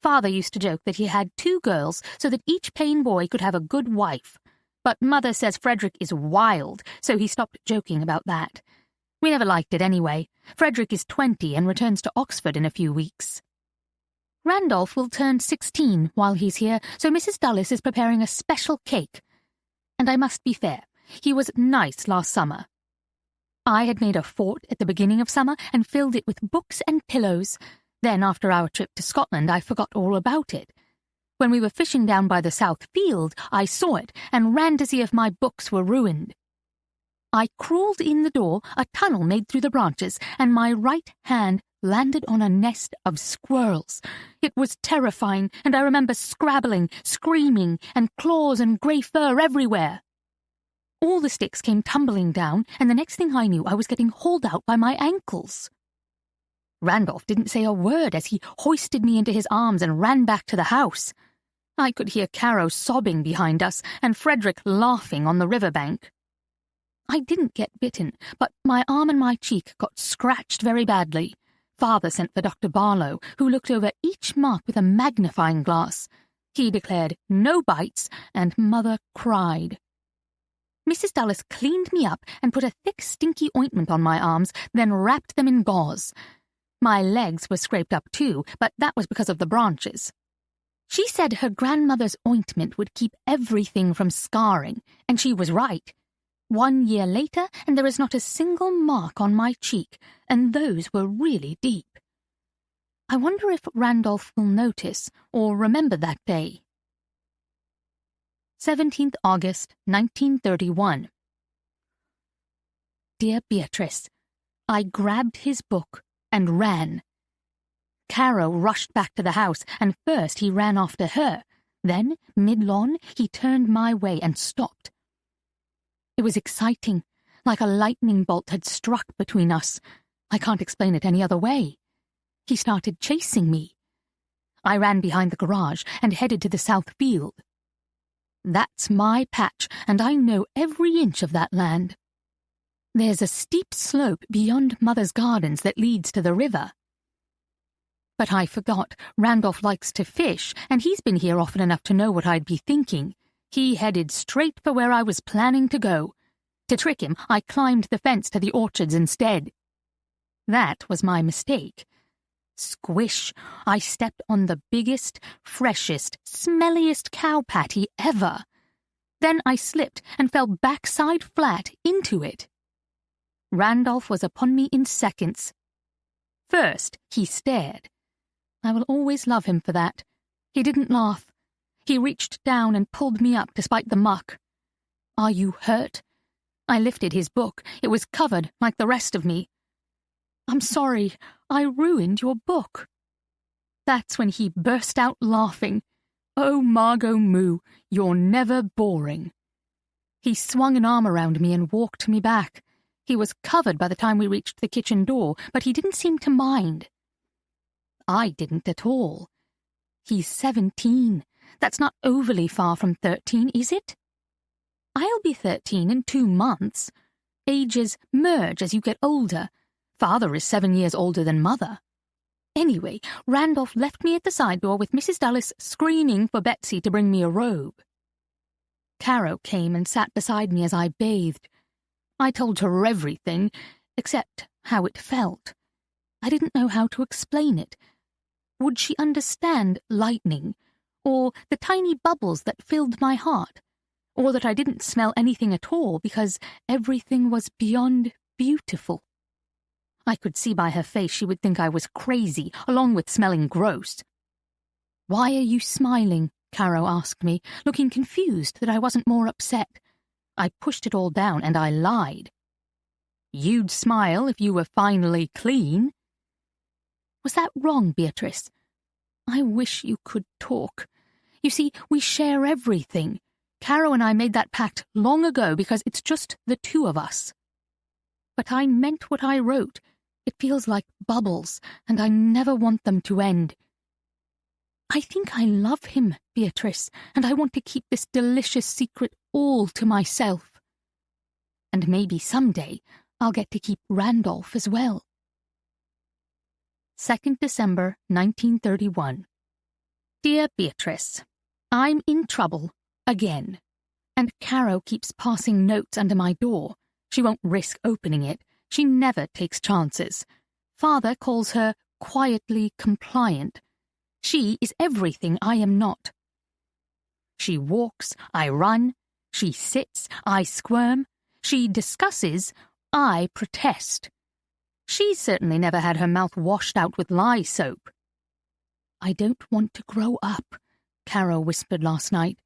Father used to joke that he had 2 girls so that each Payne boy could have a good wife. But Mother says Frederick is wild, so he stopped joking about that. We never liked it anyway. Frederick is 20 and returns to Oxford in a few weeks. Randolph will turn 16 while he's here, so Mrs. Dulles is preparing a special cake. And I must be fair, he was nice last summer. I had made a fort at the beginning of summer and filled it with books and pillows. Then, after our trip to Scotland, I forgot all about it. When we were fishing down by the south field, I saw it and ran to see if my books were ruined. I crawled in the door, a tunnel made through the branches, and my right hand landed on a nest of squirrels. It was terrifying, and I remember scrabbling, screaming, and claws and grey fur everywhere. All the sticks came tumbling down, and the next thing I knew I was getting hauled out by my ankles. Randolph didn't say a word as he hoisted me into his arms and ran back to the house. I could hear Caro sobbing behind us and Frederick laughing on the riverbank. I didn't get bitten, but my arm and my cheek got scratched very badly. Father sent for Dr. Barlow, who looked over each mark with a magnifying glass. He declared no bites, and Mother cried. Mrs. Dulles cleaned me up and put a thick, stinky ointment on my arms, then wrapped them in gauze. My legs were scraped up too, but that was because of the branches. She said her grandmother's ointment would keep everything from scarring, and she was right. 1 year later, and there is not a single mark on my cheek, and those were really deep. I wonder if Randolph will notice or remember that day. 17th August, 1931. Dear Beatrice, I grabbed his book and ran. Caro rushed back to the house, and first he ran after her. Then, mid-lawn, he turned my way and stopped. It was exciting, like a lightning bolt had struck between us. I can't explain it any other way. He started chasing me. I ran behind the garage and headed to the south field. That's my patch, and I know every inch of that land. There's a steep slope beyond Mother's gardens that leads to the river. But I forgot, Randolph likes to fish, and he's been here often enough to know what I'd be thinking. He headed straight for where I was planning to go. To trick him, I climbed the fence to the orchards instead. That was my mistake. Squish! I stepped on the biggest, freshest, smelliest cow patty ever. Then I slipped and fell backside flat into it. Randolph was upon me in seconds. First, he stared. I will always love him for that. He didn't laugh. He reached down and pulled me up despite the muck. Are you hurt? I lifted his book. It was covered like the rest of me. I'm sorry. I ruined your book. That's when he burst out laughing. Oh, Margot Moo, you're never boring. He swung an arm around me and walked me back. He was covered by the time we reached the kitchen door, but he didn't seem to mind. I didn't at all. He's 17. That's not overly far from 13, is it? I'll be 13 in 2 months. Ages merge as you get older. Father is 7 years older than Mother. Anyway, Randolph left me at the side door with Mrs. Dulles screaming for Betsy to bring me a robe. Caro came and sat beside me as I bathed. I told her everything, except how it felt. I didn't know how to explain it. Would she understand lightning, or the tiny bubbles that filled my heart, or that I didn't smell anything at all because everything was beyond beautiful? I could see by her face she would think I was crazy, along with smelling gross. "Why are you smiling?" Caro asked me, looking confused that I wasn't more upset. I pushed it all down and I lied. "You'd smile if you were finally clean." Was that wrong, Beatrice? I wish you could talk. You see, we share everything. Caro and I made that pact long ago because it's just the two of us. But I meant what I wrote. It feels like bubbles, and I never want them to end. I think I love him, Beatrice, and I want to keep this delicious secret all to myself. And maybe someday I'll get to keep Randolph as well. 2nd December, 1931. Dear Beatrice, I'm in trouble, again. And Caro keeps passing notes under my door. She won't risk opening it. She never takes chances. Father calls her quietly compliant. She is everything I am not. She walks, I run. She sits, I squirm. She discusses, I protest. She's certainly never had her mouth washed out with lye soap. "I don't want to grow up," Caro whispered last night.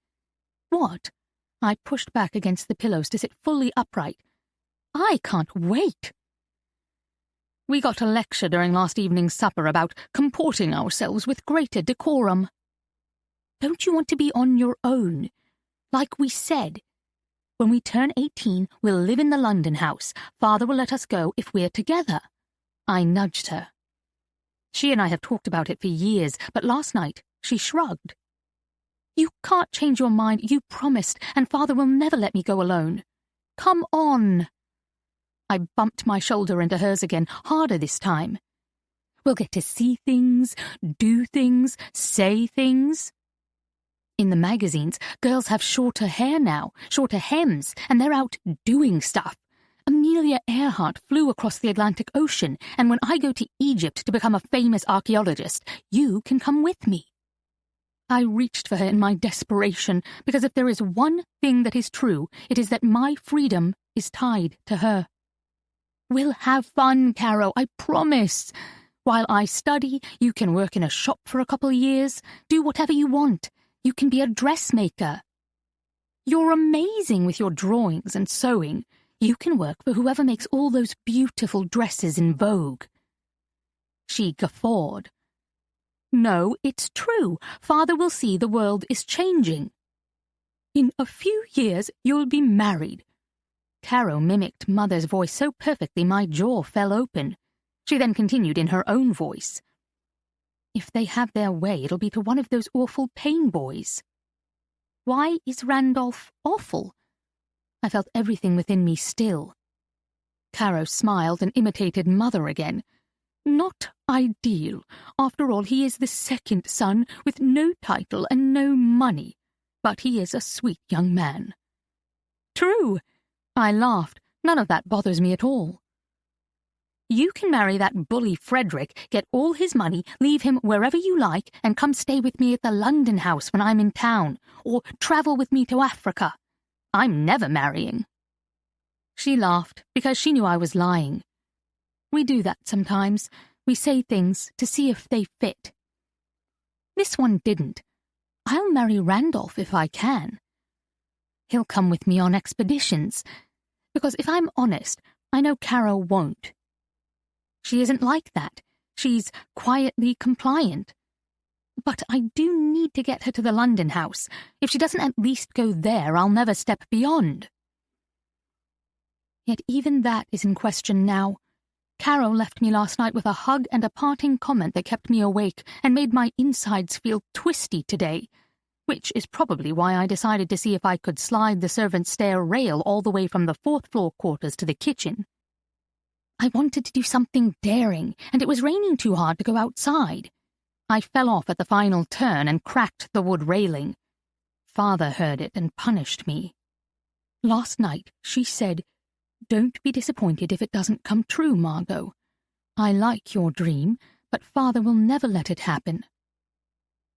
"What?" I pushed back against the pillows to sit fully upright. "I can't wait." We got a lecture during last evening's supper about comporting ourselves with greater decorum. Don't you want to be on your own? Like we said. When we turn 18, we'll live in the London house. Father will let us go if we're together. I nudged her. She and I have talked about it for years, but last night she shrugged. You can't change your mind, you promised, and Father will never let me go alone. Come on. I bumped my shoulder into hers again, harder this time. We'll get to see things, do things, say things. In the magazines, girls have shorter hair now, shorter hems, and they're out doing stuff. Amelia Earhart flew across the Atlantic Ocean, and when I go to Egypt to become a famous archaeologist, you can come with me. I reached for her in my desperation, because if there is one thing that is true, it is that my freedom is tied to her. We'll have fun, Caro, I promise. While I study, you can work in a shop for a couple of years, do whatever you want. You can be a dressmaker. You're amazing with your drawings and sewing. You can work for whoever makes all those beautiful dresses in Vogue. She guffawed. No, it's true. Father will see the world is changing. In a few years, you'll be married. Caro mimicked Mother's voice so perfectly my jaw fell open. She then continued in her own voice. If they have their way, it'll be to one of those awful Payne boys. Why is Randolph awful? I felt everything within me still. Caro smiled and imitated Mother again. Not ideal. After all, he is the second son with no title and no money. But he is a sweet young man. True. I laughed. None of that bothers me at all. You can marry that bully Frederick, get all his money, leave him wherever you like, and come stay with me at the London house when I'm in town, or travel with me to Africa. I'm never marrying. She laughed because she knew I was lying. We do that sometimes. We say things to see if they fit. This one didn't. I'll marry Randolph if I can. He'll come with me on expeditions, because if I'm honest, I know Caro won't. She isn't like that. She's quietly compliant. But I do need to get her to the London house. If she doesn't at least go there, I'll never step beyond. Yet even that is in question now. Caro left me last night with a hug and a parting comment that kept me awake and made my insides feel twisty today, which is probably why I decided to see if I could slide the servants' stair rail all the way from the fourth-floor quarters to the kitchen. I wanted to do something daring, and it was raining too hard to go outside. I fell off at the final turn and cracked the wood railing. Father heard it and punished me. Last night, she said, "Don't be disappointed if it doesn't come true, Margot. I like your dream, but Father will never let it happen."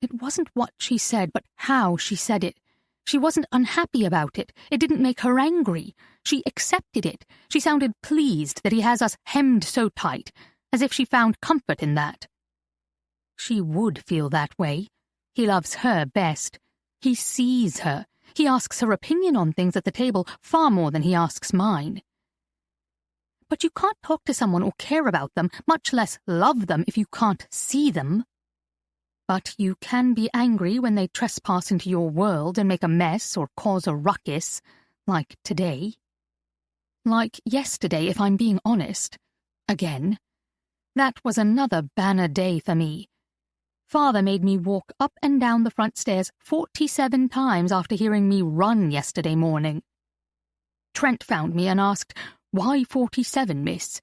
It wasn't what she said, but how she said it. She wasn't unhappy about it. It didn't make her angry. She accepted it. She sounded pleased that he has us hemmed so tight, as if she found comfort in that. She would feel that way. He loves her best. He sees her. He asks her opinion on things at the table far more than he asks mine. But you can't talk to someone or care about them, much less love them, if you can't see them. But you can be angry when they trespass into your world and make a mess or cause a ruckus, like today. Like yesterday, if I'm being honest. Again. That was another banner day for me. Father made me walk up and down the front stairs 47 times after hearing me run yesterday morning. Trent found me and asked, "Why 47, miss?"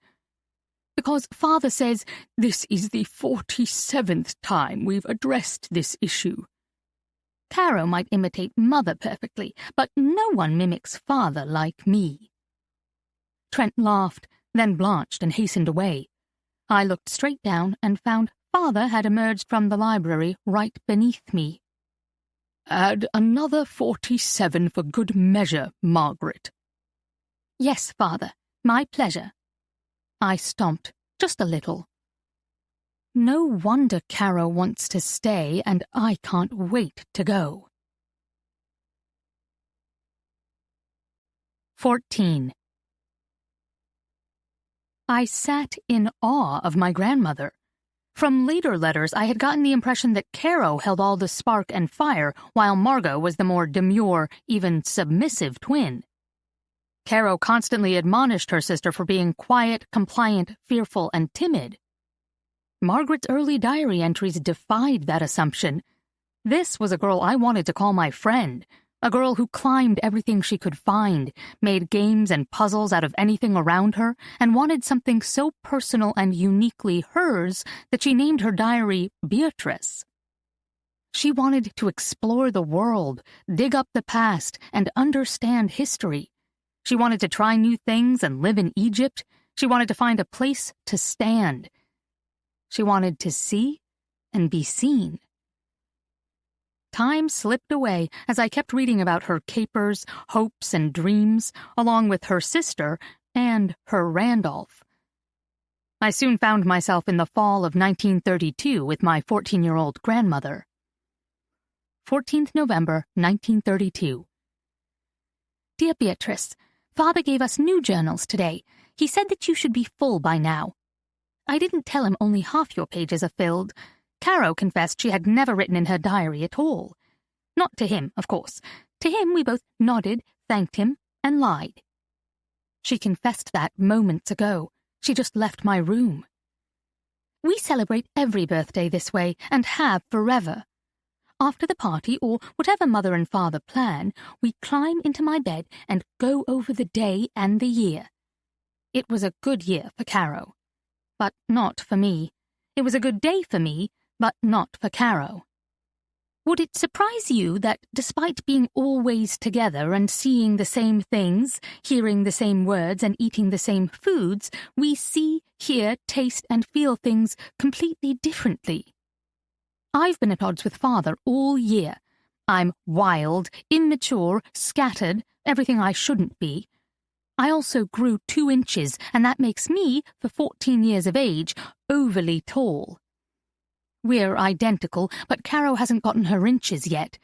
Because Father says, "This is the 47th time we've addressed this issue." Caro might imitate Mother perfectly, but no one mimics Father like me. Trent laughed, then blanched and hastened away. I looked straight down and found Father had emerged from the library right beneath me. "Add another 47 for good measure, Margaret." "Yes, Father, my pleasure." I stomped, just a little. No wonder Caro wants to stay, and I can't wait to go. 14. I sat in awe of my grandmother. From later letters, I had gotten the impression that Caro held all the spark and fire, while Margot was the more demure, even submissive twin. Caro constantly admonished her sister for being quiet, compliant, fearful, and timid. Margaret's early diary entries defied that assumption. This was a girl I wanted to call my friend, a girl who climbed everything she could find, made games and puzzles out of anything around her, and wanted something so personal and uniquely hers that she named her diary Beatrice. She wanted to explore the world, dig up the past, and understand history. She wanted to try new things and live in Egypt. She wanted to find a place to stand. She wanted to see and be seen. Time slipped away as I kept reading about her capers, hopes, and dreams, along with her sister and her Randolph. I soon found myself in the fall of 1932 with my 14-year-old grandmother. 14th November, 1932. Dear Beatrice, Father gave us new journals today. He said that you should be full by now. I didn't tell him only half your pages are filled. Caro confessed she had never written in her diary at all. Not to him, of course. To him we both nodded, thanked him, and lied. She confessed that moments ago. She just left my room. We celebrate every birthday this way, and have forever. After the party, or whatever Mother and Father plan, we climb into my bed and go over the day and the year. It was a good year for Caro, but not for me. It was a good day for me, but not for Caro. Would it surprise you that, despite being always together and seeing the same things, hearing the same words, and eating the same foods, we see, hear, taste, and feel things completely differently? I've been at odds with Father all year. I'm wild, immature, scattered, everything I shouldn't be. I also grew 2 inches, and that makes me, for 14 years of age, overly tall. We're identical, but Caro hasn't gotten her inches yet.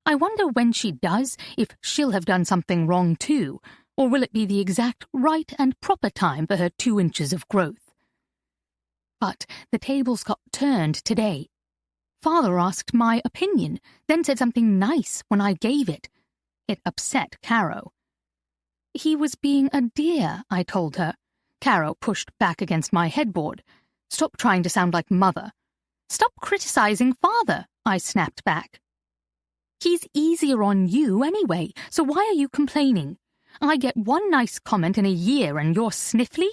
I wonder when she does, if she'll have done something wrong too, or will it be the exact right and proper time for her 2 inches of growth? But the tables got turned today. Father asked my opinion, then said something nice when I gave it. It upset Caro. He was being a dear, I told her. Caro pushed back against my headboard. Stop trying to sound like Mother. Stop criticizing Father, I snapped back. He's easier on you anyway, so why are you complaining? I get one nice comment in a year and you're sniffly?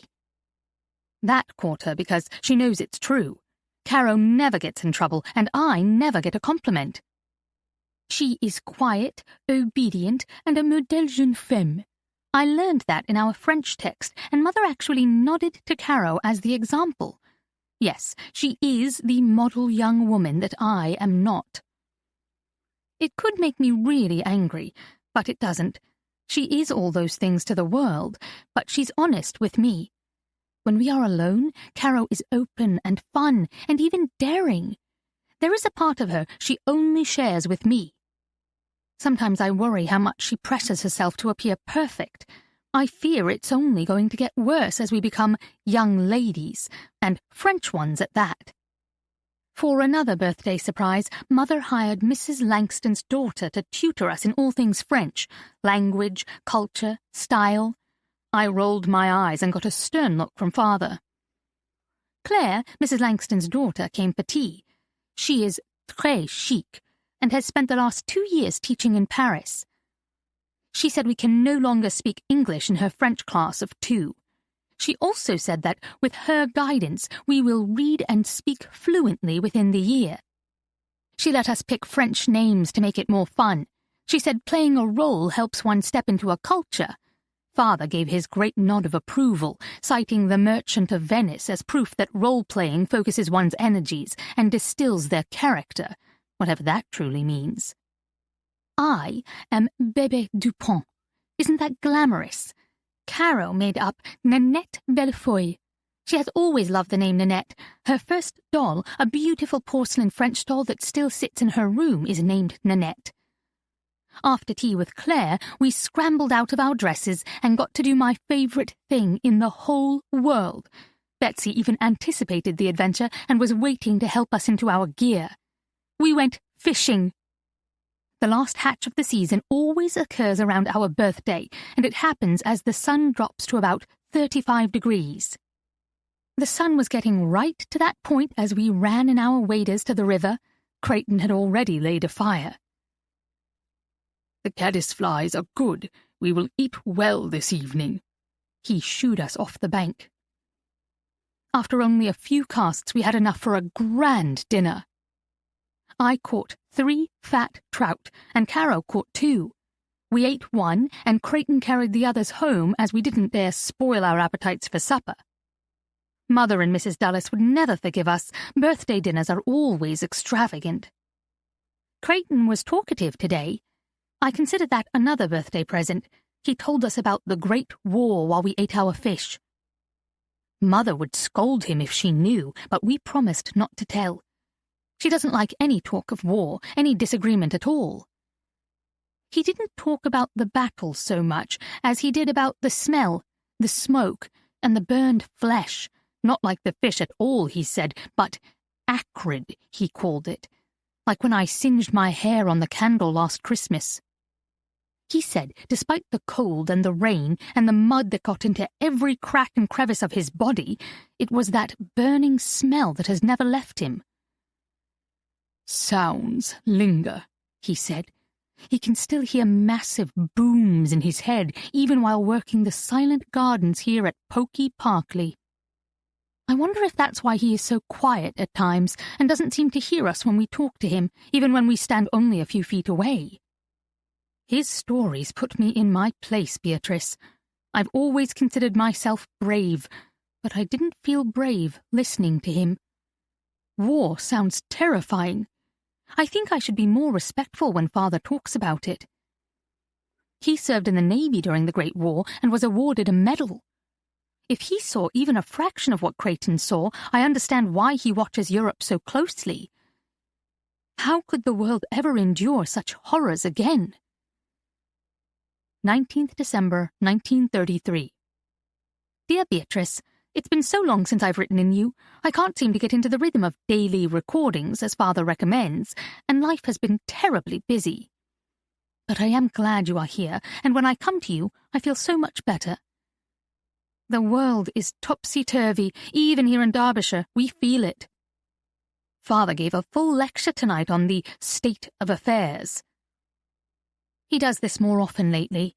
That caught her because she knows it's true. Caro never gets in trouble and I never get a compliment. She is quiet, obedient, and a modèle jeune femme. I learned that in our French text, and Mother actually nodded to Caro as the example. Yes, she is the model young woman that I am not. It could make me really angry, but it doesn't. She is all those things to the world, but she's honest with me. When we are alone, Caro is open and fun and even daring. There is a part of her she only shares with me. Sometimes I worry how much she presses herself to appear perfect. I fear it's only going to get worse as we become young ladies, and French ones at that. For another birthday surprise, Mother hired Mrs. Langston's daughter to tutor us in all things French, language, culture, style. I rolled my eyes and got a stern look from Father. Claire, Mrs. Langston's daughter, came for tea. She is très chic and has spent the last 2 years teaching in Paris. She said we can no longer speak English in her French class of 2. She also said that, with her guidance, we will read and speak fluently within the year. She let us pick French names to make it more fun. She said playing a role helps one step into a culture. Father gave his great nod of approval, citing The Merchant of Venice as proof that role-playing focuses one's energies and distills their character, whatever that truly means. I am Bébé Dupont. Isn't that glamorous? Caro made up Nanette Bellefeuille. She has always loved the name Nanette. Her first doll, a beautiful porcelain French doll that still sits in her room, is named Nanette. After tea with Claire, we scrambled out of our dresses and got to do my favourite thing in the whole world. Betsy even anticipated the adventure and was waiting to help us into our gear. We went fishing. The last hatch of the season always occurs around our birthday, and it happens as the sun drops to about 35 degrees. The sun was getting right to that point as we ran in our waders to the river. Creighton had already laid a fire. "The caddisflies are good. We will eat well this evening." He shooed us off the bank. After only a few casts, we had enough for a grand dinner. I caught 3 fat trout, and Caro caught 2. We ate one, and Creighton carried the others home as we didn't dare spoil our appetites for supper. Mother and Mrs. Dulles would never forgive us. Birthday dinners are always extravagant. Creighton was talkative today. I considered that another birthday present. He told us about the Great War while we ate our fish. Mother would scold him if she knew, but we promised not to tell. She doesn't like any talk of war, any disagreement at all. He didn't talk about the battle so much as he did about the smell, the smoke, and the burned flesh. Not like the fish at all, he said, but acrid, he called it, like when I singed my hair on the candle last Christmas. He said, despite the cold and the rain and the mud that got into every crack and crevice of his body, it was that burning smell that has never left him. "Sounds linger," he said. He can still hear massive booms in his head, even while working the silent gardens here at Pokey Parkley. I wonder if that's why he is so quiet at times and doesn't seem to hear us when we talk to him, even when we stand only a few feet away. His stories put me in my place, Beatrice. I've always considered myself brave, but I didn't feel brave listening to him. War sounds terrifying. I think I should be more respectful when Father talks about it. He served in the Navy during the Great War and was awarded a medal. If he saw even a fraction of what Creighton saw, I understand why he watches Europe so closely. How could the world ever endure such horrors again? 19th December, 1933. Dear Beatrice, it's been so long since I've written in you. I can't seem to get into the rhythm of daily recordings, as Father recommends, and life has been terribly busy. But I am glad you are here, and when I come to you, I feel so much better. The world is topsy-turvy. Even here in Derbyshire, we feel it. Father gave a full lecture tonight on the state of affairs. He does this more often lately.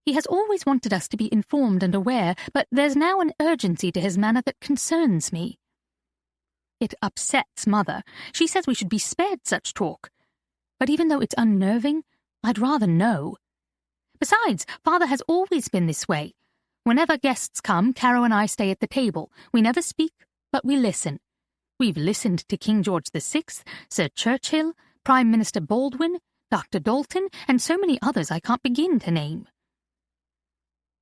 He has always wanted us to be informed and aware, but there's now an urgency to his manner that concerns me. It upsets Mother. She says we should be spared such talk. But even though it's unnerving, I'd rather know. Besides, Father has always been this way. Whenever guests come, Caro and I stay at the table. We never speak, but we listen. We've listened to King George VI, Sir Churchill, Prime Minister Baldwin, Dr. Dalton, and so many others I can't begin to name.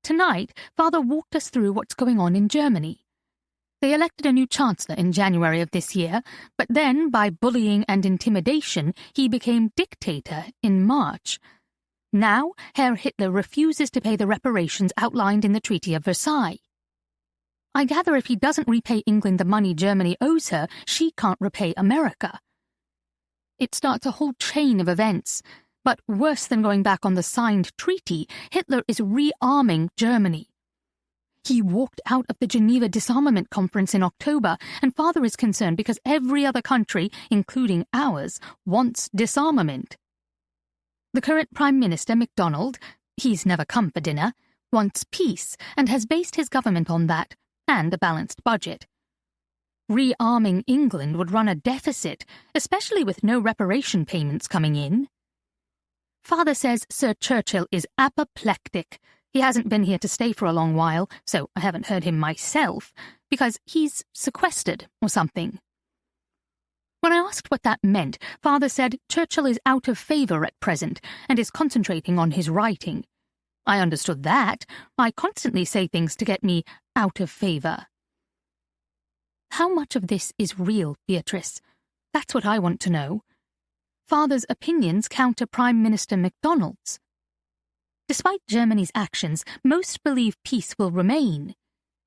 Tonight, Father walked us through what's going on in Germany. They elected a new chancellor in January of this year, but then, by bullying and intimidation, he became dictator in March. Now, Herr Hitler refuses to pay the reparations outlined in the Treaty of Versailles. I gather if he doesn't repay England the money Germany owes her, she can't repay America. It starts a whole chain of events, but worse than going back on the signed treaty, Hitler is rearming Germany. He walked out of the Geneva Disarmament Conference in October, and Father is concerned because every other country, including ours, wants disarmament. The current Prime Minister, MacDonald, he's never come for dinner, wants peace and has based his government on that, and a balanced budget. Rearming England would run a deficit, especially with no reparation payments coming in. Father says Sir Churchill is apoplectic. He hasn't been here to stay for a long while, so I haven't heard him myself, because he's sequestered or something. When I asked what that meant, Father said Churchill is out of favour at present and is concentrating on his writing. I understood that. I constantly say things to get me out of favour. How much of this is real, Beatrice? That's what I want to know. Father's opinions counter Prime Minister MacDonald's. Despite Germany's actions, most believe peace will remain.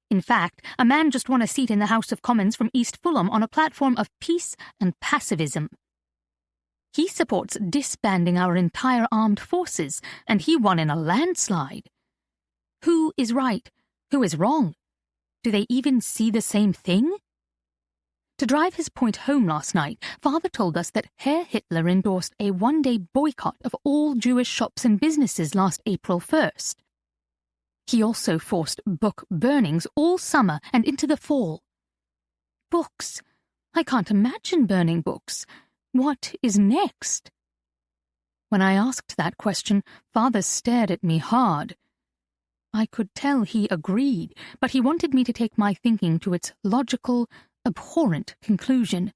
In fact, a man just won a seat in the House of Commons from East Fulham on a platform of peace and pacifism. He supports disbanding our entire armed forces, and he won in a landslide. Who is right? Who is wrong? Do they even see the same thing? To drive his point home last night, Father told us that Herr Hitler endorsed a one-day boycott of all Jewish shops and businesses last April 1st. He also forced book burnings all summer and into the fall. Books. I can't imagine burning books. What is next? When I asked that question, Father stared at me hard. I could tell he agreed, but he wanted me to take my thinking to its logical, abhorrent conclusion.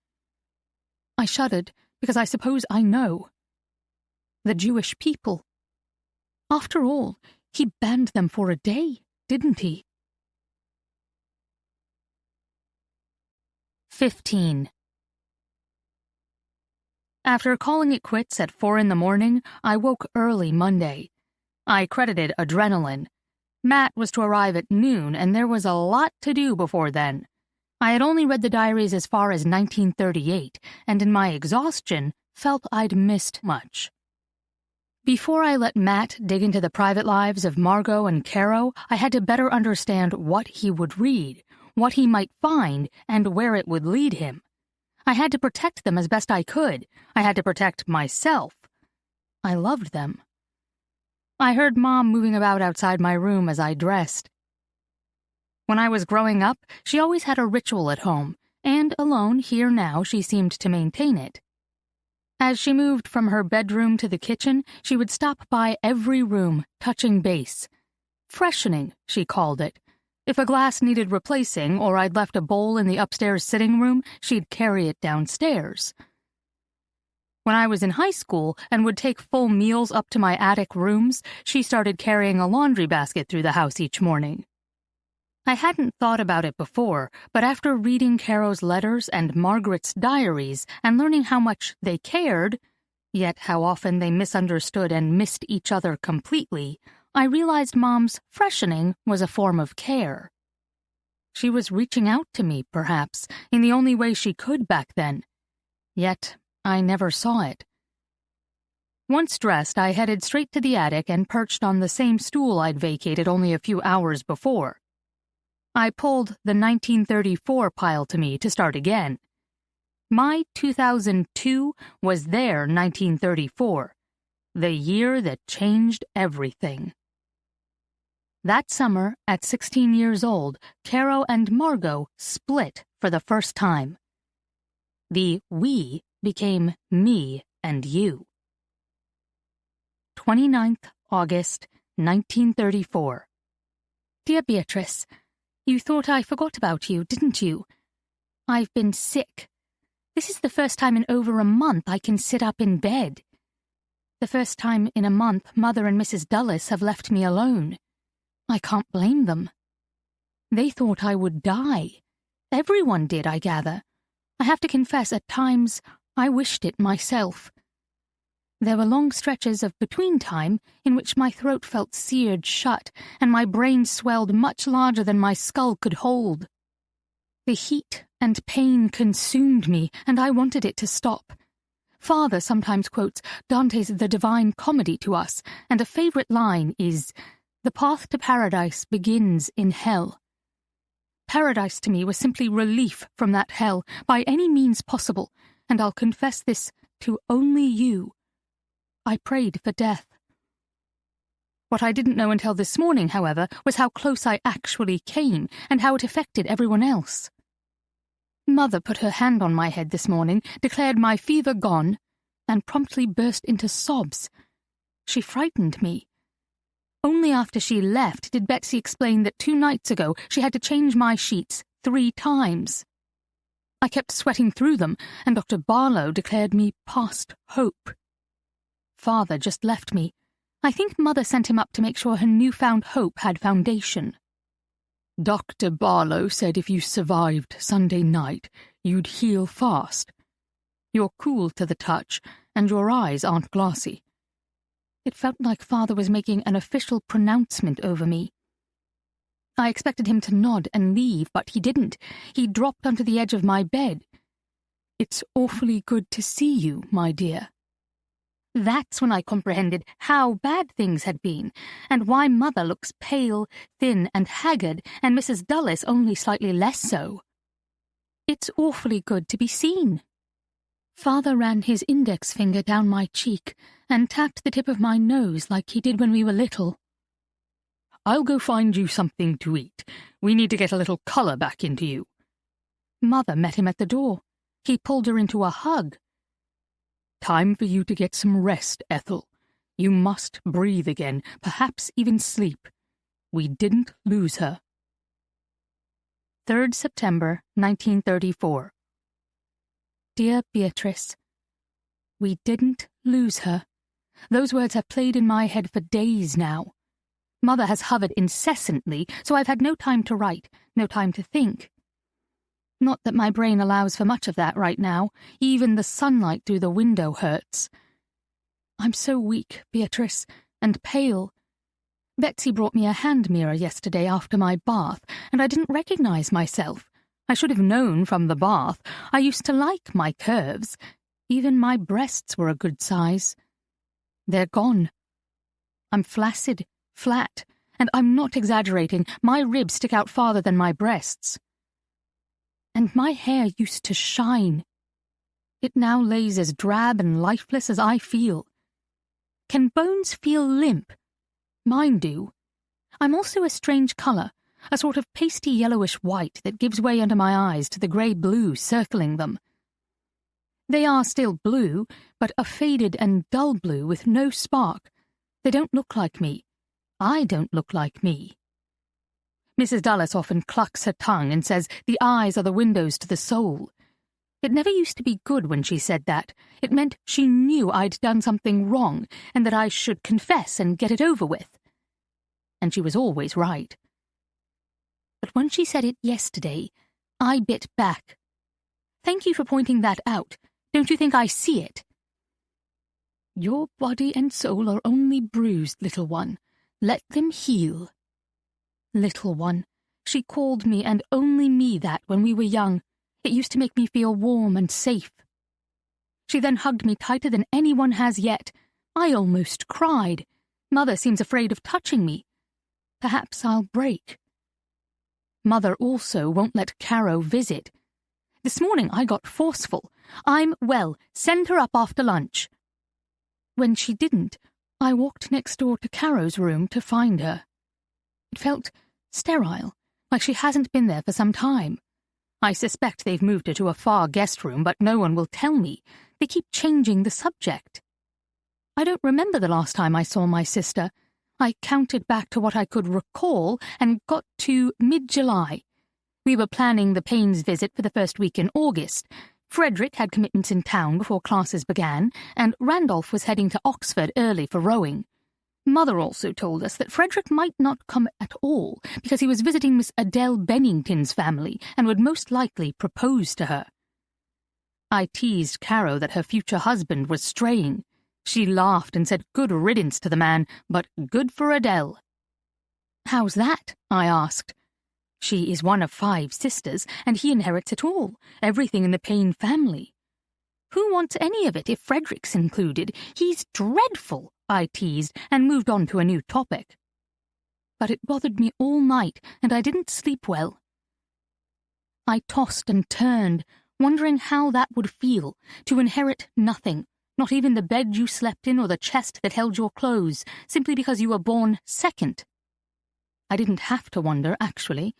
I shuddered, because I suppose I know. The Jewish people. After all, he banned them for a day, didn't he? 15. After calling it quits at 4 a.m, I woke early Monday. I credited adrenaline. Mat was to arrive at noon, and there was a lot to do before then. I had only read the diaries as far as 1938, and in my exhaustion, felt I'd missed much. Before I let Mat dig into the private lives of Margot and Caro, I had to better understand what he would read, what he might find, and where it would lead him. I had to protect them as best I could. I had to protect myself. I loved them. I heard Mom moving about outside my room as I dressed. When I was growing up, she always had a ritual at home, and alone here now she seemed to maintain it. As she moved from her bedroom to the kitchen, she would stop by every room, touching base. Freshening, she called it. If a glass needed replacing or I'd left a bowl in the upstairs sitting room, she'd carry it downstairs. When I was in high school and would take full meals up to my attic rooms, she started carrying a laundry basket through the house each morning. I hadn't thought about it before, but after reading Caro's letters and Margaret's diaries and learning how much they cared, yet how often they misunderstood and missed each other completely, I realized Mom's freshening was a form of care. She was reaching out to me, perhaps, in the only way she could back then. Yet I never saw it. Once dressed, I headed straight to the attic and perched on the same stool I'd vacated only a few hours before. I pulled the 1934 pile to me to start again. My 2002 was their 1934, the year that changed everything. That summer, at 16 years old, Caro and Margot split for the first time. The we became me and you. 29th August, 1934. Dear Beatrice, you thought I forgot about you, didn't you? I've been sick. This is the first time in over a month I can sit up in bed. The first time in a month Mother and Mrs. Dulles have left me alone. I can't blame them. They thought I would die. Everyone did, I gather. I have to confess, at times, I wished it myself. There were long stretches of between time in which my throat felt seared shut and my brain swelled much larger than my skull could hold. The heat and pain consumed me, and I wanted it to stop. Father sometimes quotes Dante's The Divine Comedy to us, and a favorite line is, "The path to paradise begins in hell." Paradise to me was simply relief from that hell, by any means possible, and I'll confess this to only you. I prayed for death. What I didn't know until this morning, however, was how close I actually came, and how it affected everyone else. Mother put her hand on my head this morning, declared my fever gone, and promptly burst into sobs. She frightened me. Only after she left did Betsy explain that 2 nights ago she had to change my sheets 3 times. I kept sweating through them, and Dr. Barlow declared me past hope. Father just left me. I think Mother sent him up to make sure her newfound hope had foundation. Dr. Barlow said if you survived Sunday night, you'd heal fast. You're cool to the touch, and your eyes aren't glassy. It felt like Father was making an official pronouncement over me. I expected him to nod and leave, but he didn't. He dropped onto the edge of my bed. "It's awfully good to see you, my dear." That's when I comprehended how bad things had been, and why Mother looks pale, thin, and haggard, and Mrs. Dulles only slightly less so. It's awfully good to be seen. Father ran his index finger down my cheek and tapped the tip of my nose like he did when we were little. "I'll go find you something to eat. We need to get a little colour back into you." Mother met him at the door. He pulled her into a hug. "Time for you to get some rest, Ethel. You must breathe again, perhaps even sleep. We didn't lose her." 3rd September, 1934. Dear Beatrice, we didn't lose her. Those words have played in my head for days now. Mother has hovered incessantly, so I've had no time to write, no time to think. Not that my brain allows for much of that right now. Even the sunlight through the window hurts. I'm so weak, Beatrice, and pale. Betsy brought me a hand mirror yesterday after my bath, and I didn't recognize myself. I should have known from the bath. I used to like my curves. Even my breasts were a good size. They're gone. I'm flaccid, flat, and I'm not exaggerating. My ribs stick out farther than my breasts. And my hair used to shine. It now lays as drab and lifeless as I feel. Can bones feel limp? Mine do. I'm also a strange colour, a sort of pasty yellowish white that gives way under my eyes to the grey blue circling them. They are still blue, but a faded and dull blue with no spark. They don't look like me. I don't look like me. Mrs. Dulles often clucks her tongue and says the eyes are the windows to the soul. It never used to be good when she said that. It meant she knew I'd done something wrong and that I should confess and get it over with. And she was always right. But when she said it yesterday, I bit back. Thank you for pointing that out. Don't you think I see it? Your body and soul are only bruised, little one. Let them heal. Little one. She called me and only me that when we were young. It used to make me feel warm and safe. She then hugged me tighter than anyone has yet. I almost cried. Mother seems afraid of touching me. Perhaps I'll break. Mother also won't let Caro visit. This morning I got forceful. I'm well, send her up after lunch. When she didn't, I walked next door to Caro's room to find her. It felt sterile, like she hasn't been there for some time. I suspect they've moved her to a far guest room, but no one will tell me. They keep changing the subject. I don't remember the last time I saw my sister. I counted back to what I could recall and got to mid-July. We were planning the Payne's visit for the first week in August. Frederick had commitments in town before classes began, and Randolph was heading to Oxford early for rowing. Mother also told us that Frederick might not come at all because he was visiting Miss Adele Bennington's family and would most likely propose to her. I teased Caro that her future husband was straying. She laughed and said good riddance to the man, but good for Adele. "How's that?" I asked. "She is one of 5 sisters, and he inherits it all, everything in the Payne family." "Who wants any of it if Frederick's included? He's dreadful," I teased, and moved on to a new topic. But it bothered me all night, and I didn't sleep well. I tossed and turned, wondering how that would feel, to inherit nothing, not even the bed you slept in or the chest that held your clothes, simply because you were born second. I didn't have to wonder, actually.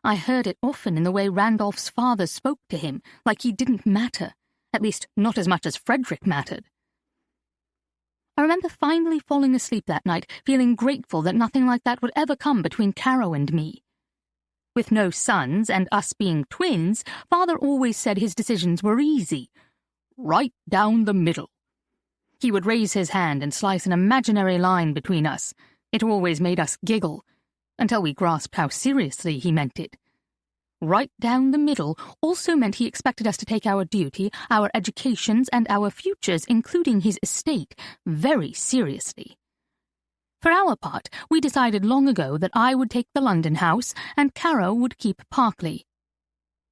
I heard it often in the way Randolph's father spoke to him, like he didn't matter, at least not as much as Frederick mattered. I remember finally falling asleep that night, feeling grateful that nothing like that would ever come between Caro and me. With no sons, and us being twins, Father always said his decisions were easy. Right down the middle. He would raise his hand and slice an imaginary line between us. It always made us giggle, until we grasped how seriously he meant it. Right down the middle also meant he expected us to take our duty, our educations, and our futures, including his estate, very seriously. For our part, we decided long ago that I would take the London house and Caro would keep Parkley.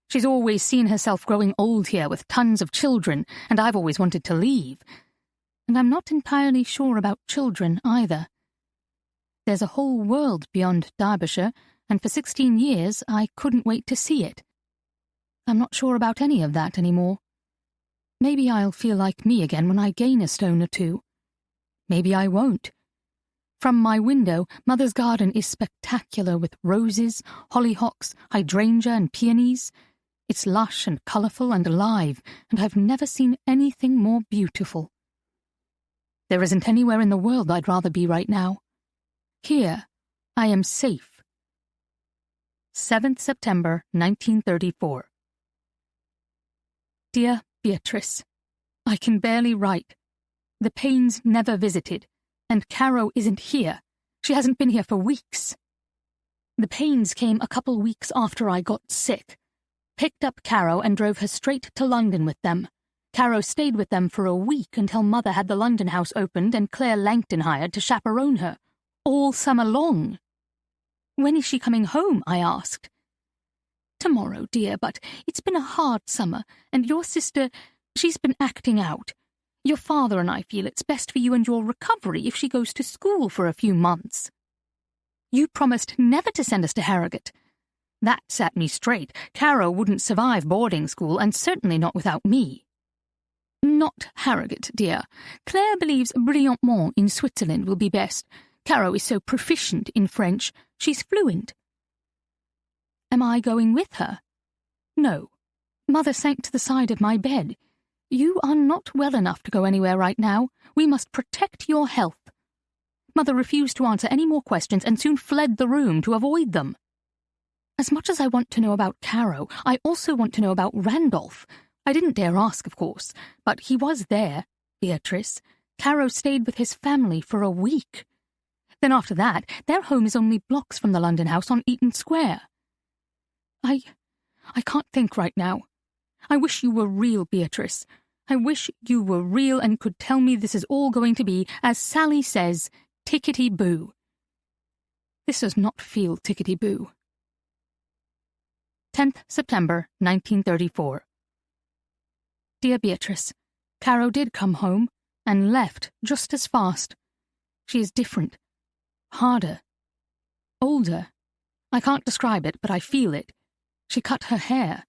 She's always seen herself growing old here with tons of children, and I've always wanted to leave. And I'm not entirely sure about children either. There's a whole world beyond Derbyshire, and for 16 years I couldn't wait to see it. I'm not sure about any of that anymore. Maybe I'll feel like me again when I gain a stone or 2. Maybe I won't. From my window, Mother's garden is spectacular with roses, hollyhocks, hydrangea and peonies. It's lush and colourful and alive, and I've never seen anything more beautiful. There isn't anywhere in the world I'd rather be right now. Here, I am safe. 7th September, 1934. Dear Beatrice, I can barely write. The Paynes never visited, and Caro isn't here. She hasn't been here for weeks. The Paynes came a couple weeks after I got sick. Picked up Caro and drove her straight to London with them. Caro stayed with them for a week until Mother had the London house opened and Claire Langton hired to chaperone her. All summer long. When is she coming home? I asked. Tomorrow, dear, but it's been a hard summer, and your sister, she's been acting out. Your father and I feel it's best for you and your recovery if she goes to school for a few months. You promised never to send us to Harrogate. That set me straight. Caro wouldn't survive boarding school, and certainly not without me. Not Harrogate, dear. Claire believes Brillantement in Switzerland will be best. Caro is so proficient in French. She's fluent. Am I going with her? No. Mother sank to the side of my bed. You are not well enough to go anywhere right now. We must protect your health. Mother refused to answer any more questions and soon fled the room to avoid them. As much as I want to know about Caro, I also want to know about Randolph. I didn't dare ask, of course, but he was there, Beatrice. Caro stayed with his family for a week. Then after that, their home is only blocks from the London house on Eaton Square. I can't think right now. I wish you were real, Beatrice. I wish you were real and could tell me this is all going to be, as Sally says, tickety-boo. This does not feel tickety-boo. 10th September, 1934. Dear Beatrice, Caro did come home, and left just as fast. She is different, harder, older. I can't describe it, but I feel it. She cut her hair.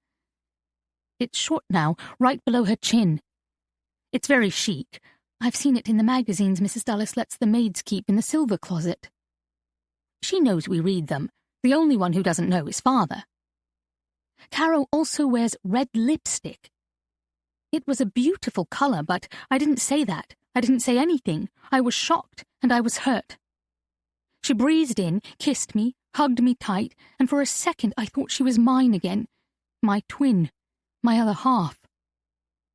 It's short now, right below her chin. It's very chic. I've seen it in the magazines Mrs. Dulles lets the maids keep in the silver closet. She knows we read them. The only one who doesn't know is Father. Caro also wears red lipstick. It was a beautiful colour, but I didn't say that. I didn't say anything. I was shocked, and I was hurt. She breezed in, kissed me, hugged me tight, and for a second I thought she was mine again. My twin. My other half.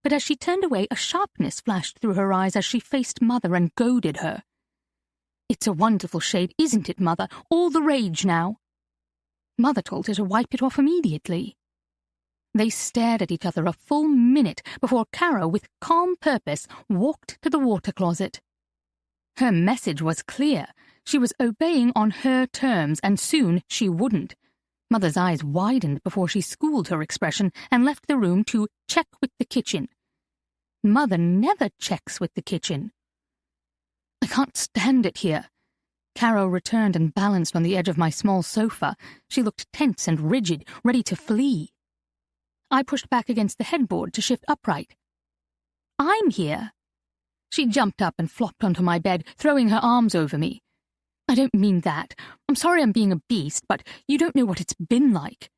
But as she turned away, a sharpness flashed through her eyes as she faced Mother and goaded her. It's a wonderful shade, isn't it, Mother? All the rage now. Mother told her to wipe it off immediately. They stared at each other a full minute before Caro, with calm purpose, walked to the water closet. Her message was clear. She was obeying on her terms, and soon she wouldn't. Mother's eyes widened before she schooled her expression and left the room to check with the kitchen. Mother never checks with the kitchen. I can't stand it here. Caro returned and balanced on the edge of my small sofa. She looked tense and rigid, ready to flee. I pushed back against the headboard to shift upright. I'm here. She jumped up and flopped onto my bed, throwing her arms over me. I don't mean that. I'm sorry I'm being a beast, but you don't know what it's been like.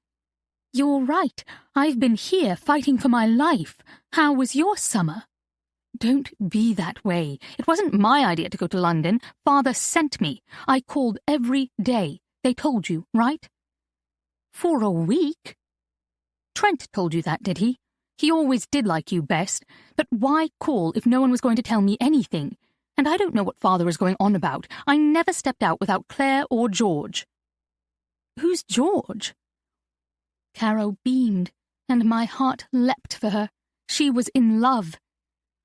You're right. I've been here fighting for my life. How was your summer? Don't be that way. It wasn't my idea to go to London. Father sent me. I called every day. They told you, right? For a week? Trent told you that, did he? He always did like you best. But why call if no one was going to tell me anything? And I don't know what Father is going on about. I never stepped out without Claire or George. Who's George? Caro beamed, and my heart leapt for her. She was in love.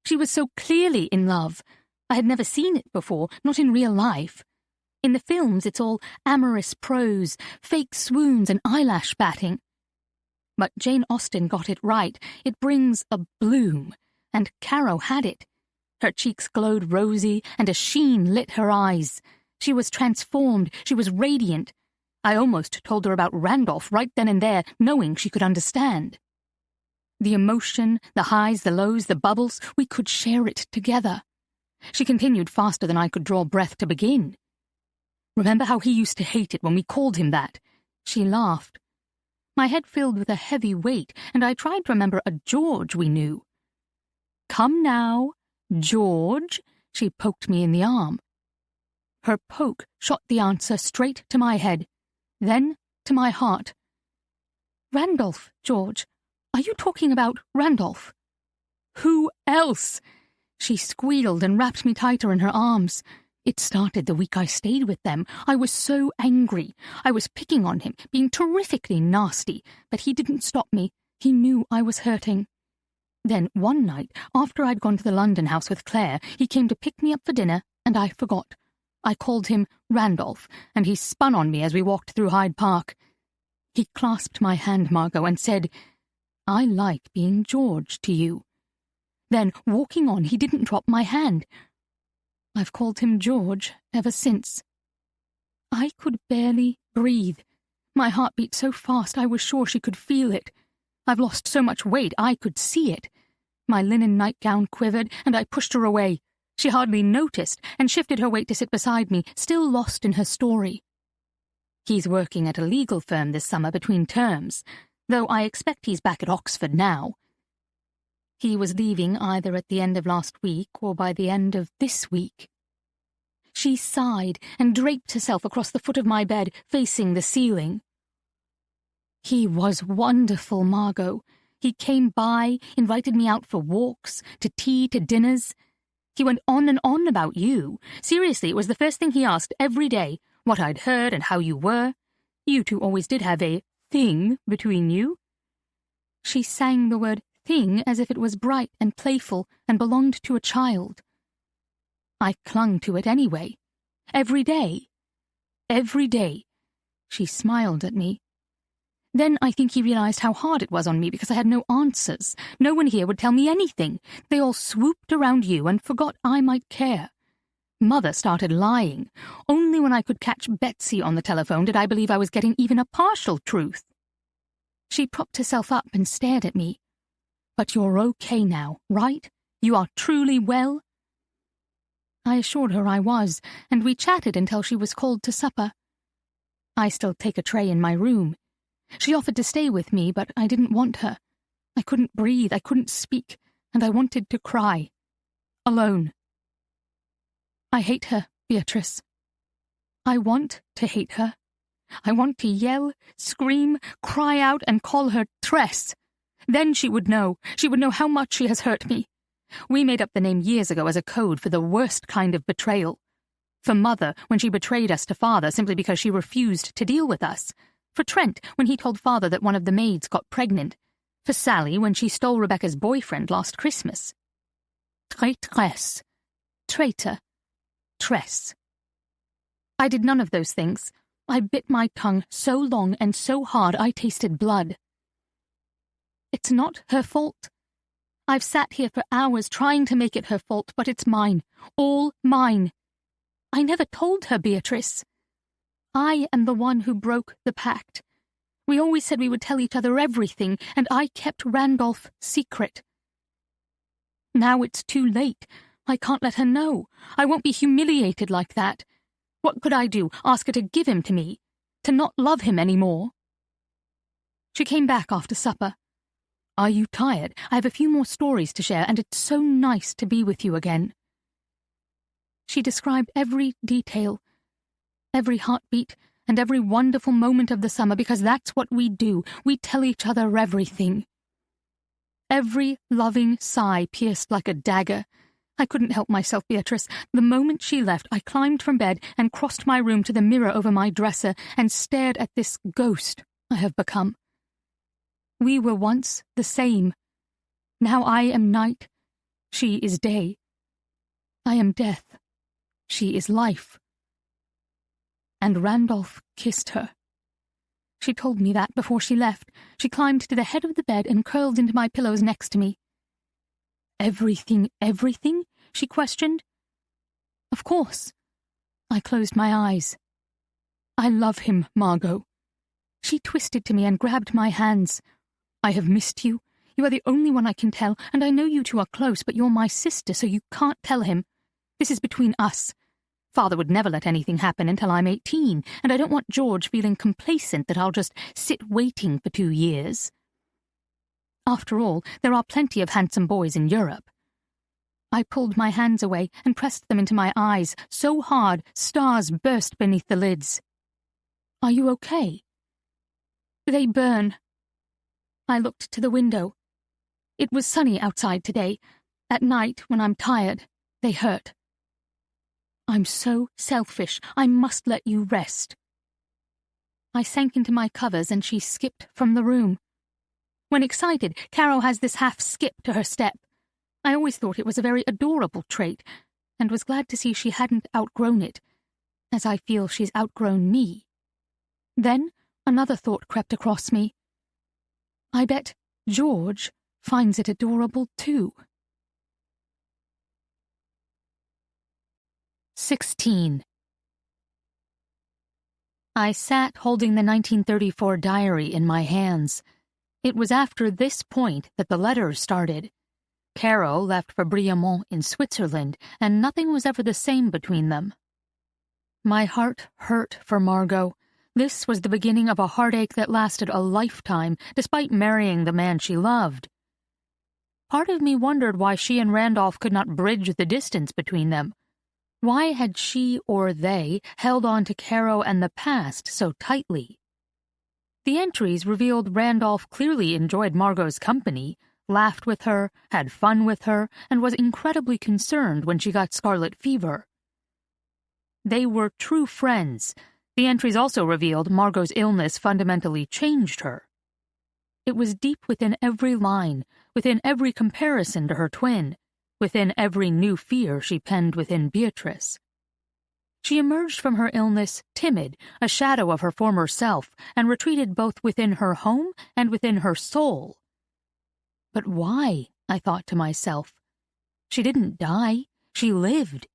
She was so clearly in love. I had never seen it before, not in real life. In the films, it's all amorous prose, fake swoons and eyelash batting. But Jane Austen got it right. It brings a bloom, and Caro had it. Her cheeks glowed rosy, and a sheen lit her eyes. She was transformed. She was radiant. I almost told her about Randolph right then and there, knowing she could understand. The emotion, the highs, the lows, the bubbles, we could share it together. She continued faster than I could draw breath to begin. Remember how he used to hate it when we called him that? She laughed. My head filled with a heavy weight, and I tried to remember a George we knew. Come now, George, she poked me in the arm. Her poke shot the answer straight to my head, then to my heart. Randolph, George. Are you talking about Randolph? Who else? She squealed and wrapped me tighter in her arms. It started the week I stayed with them. I was so angry. I was picking on him, being terrifically nasty, but he didn't stop me. He knew I was hurting. Then one night, after I'd gone to the London house with Claire, he came to pick me up for dinner, and I forgot. I called him Randolph, and he spun on me as we walked through Hyde Park. He clasped my hand, Margot, and said, I like being George to you. Then, walking on, he didn't drop my hand. I've called him George ever since. I could barely breathe. My heart beat so fast I was sure she could feel it. I've lost so much weight I could see it. My linen nightgown quivered, and I pushed her away. She hardly noticed, and shifted her weight to sit beside me, still lost in her story. He's working at a legal firm this summer between terms, though I expect he's back at Oxford now. He was leaving either at the end of last week or by the end of this week. She sighed and draped herself across the foot of my bed, facing the ceiling. He was wonderful, Margot. He came by, invited me out for walks, to tea, to dinners. He went on and on about you. Seriously, it was the first thing he asked every day, what I'd heard and how you were. You two always did have a thing between you. She sang the word thing as if it was bright and playful and belonged to a child. I clung to it anyway. Every day. Every day. She smiled at me. Then I think he realized how hard it was on me because I had no answers. No one here would tell me anything. They all swooped around you and forgot I might care. Mother started lying. Only when I could catch Betsy on the telephone did I believe I was getting even a partial truth. She propped herself up and stared at me. "But you're okay now, right? You are truly well?" I assured her I was, and we chatted until she was called to supper. I still take a tray in my room. She offered to stay with me, but I didn't want her. I couldn't breathe, I couldn't speak, and I wanted to cry. Alone. I hate her, Beatrice. I want to hate her. I want to yell, scream, cry out, and call her Tress. Then she would know. She would know how much she has hurt me. We made up the name years ago as a code for the worst kind of betrayal. For Mother, when she betrayed us to Father simply because she refused to deal with us. For Trent, when he told Father that one of the maids got pregnant. For Sally, when she stole Rebecca's boyfriend last Christmas. Traitresse. Traitor. Tress. I did none of those things. I bit my tongue so long and so hard I tasted blood. It's not her fault. I've sat here for hours trying to make it her fault, but it's mine. All mine. I never told her, Beatrice. I am the one who broke the pact. We always said we would tell each other everything, and I kept Randolph secret. Now it's too late. I can't let her know. I won't be humiliated like that. What could I do? Ask her to give him to me? To not love him any more? She came back after supper. "Are you tired? I have a few more stories to share, and it's so nice to be with you again." She described every detail, every heartbeat, and every wonderful moment of the summer, because that's what we do. We tell each other everything. Every loving sigh pierced like a dagger. I couldn't help myself, Beatrice. The moment she left, I climbed from bed and crossed my room to the mirror over my dresser and stared at this ghost I have become. We were once the same. Now I am night. She is day. I am death. She is life. And Randolph kissed her. She told me that before she left. She climbed to the head of the bed and curled into my pillows next to me. "Everything, everything?" she questioned. "Of course." I closed my eyes. "I love him, Margot." She twisted to me and grabbed my hands. "I have missed you. You are the only one I can tell, and I know you two are close, but you're my sister, so you can't tell him. This is between us. Father would never let anything happen until I'm 18, and I don't want George feeling complacent that I'll just sit waiting for 2 years. After all, there are plenty of handsome boys in Europe." I pulled my hands away and pressed them into my eyes so hard stars burst beneath the lids. "Are you okay?" "They burn." I looked to the window. It was sunny outside today. At night, when I'm tired, they hurt. "I'm so selfish. I must let you rest." I sank into my covers and she skipped from the room. When excited, Caro has this half skip to her step. I always thought it was a very adorable trait, and was glad to see she hadn't outgrown it, as I feel she's outgrown me. Then another thought crept across me. I bet George finds it adorable too. 16. I sat holding the 1934 diary in my hands. It was after this point that the letters started. Caro left for Briamont in Switzerland, and nothing was ever the same between them. My heart hurt for Margot. This was the beginning of a heartache that lasted a lifetime, despite marrying the man she loved. Part of me wondered why she and Randolph could not bridge the distance between them. Why had she or they held on to Caro and the past so tightly? The entries revealed Randolph clearly enjoyed Margot's company, laughed with her, had fun with her, and was incredibly concerned when she got scarlet fever. They were true friends. The entries also revealed Margot's illness fundamentally changed her. It was deep within every line, within every comparison to her twin, within every new fear she penned within Beatrice. She emerged from her illness timid, a shadow of her former self, and retreated both within her home and within her soul. But why? I thought to myself. She didn't die. She lived.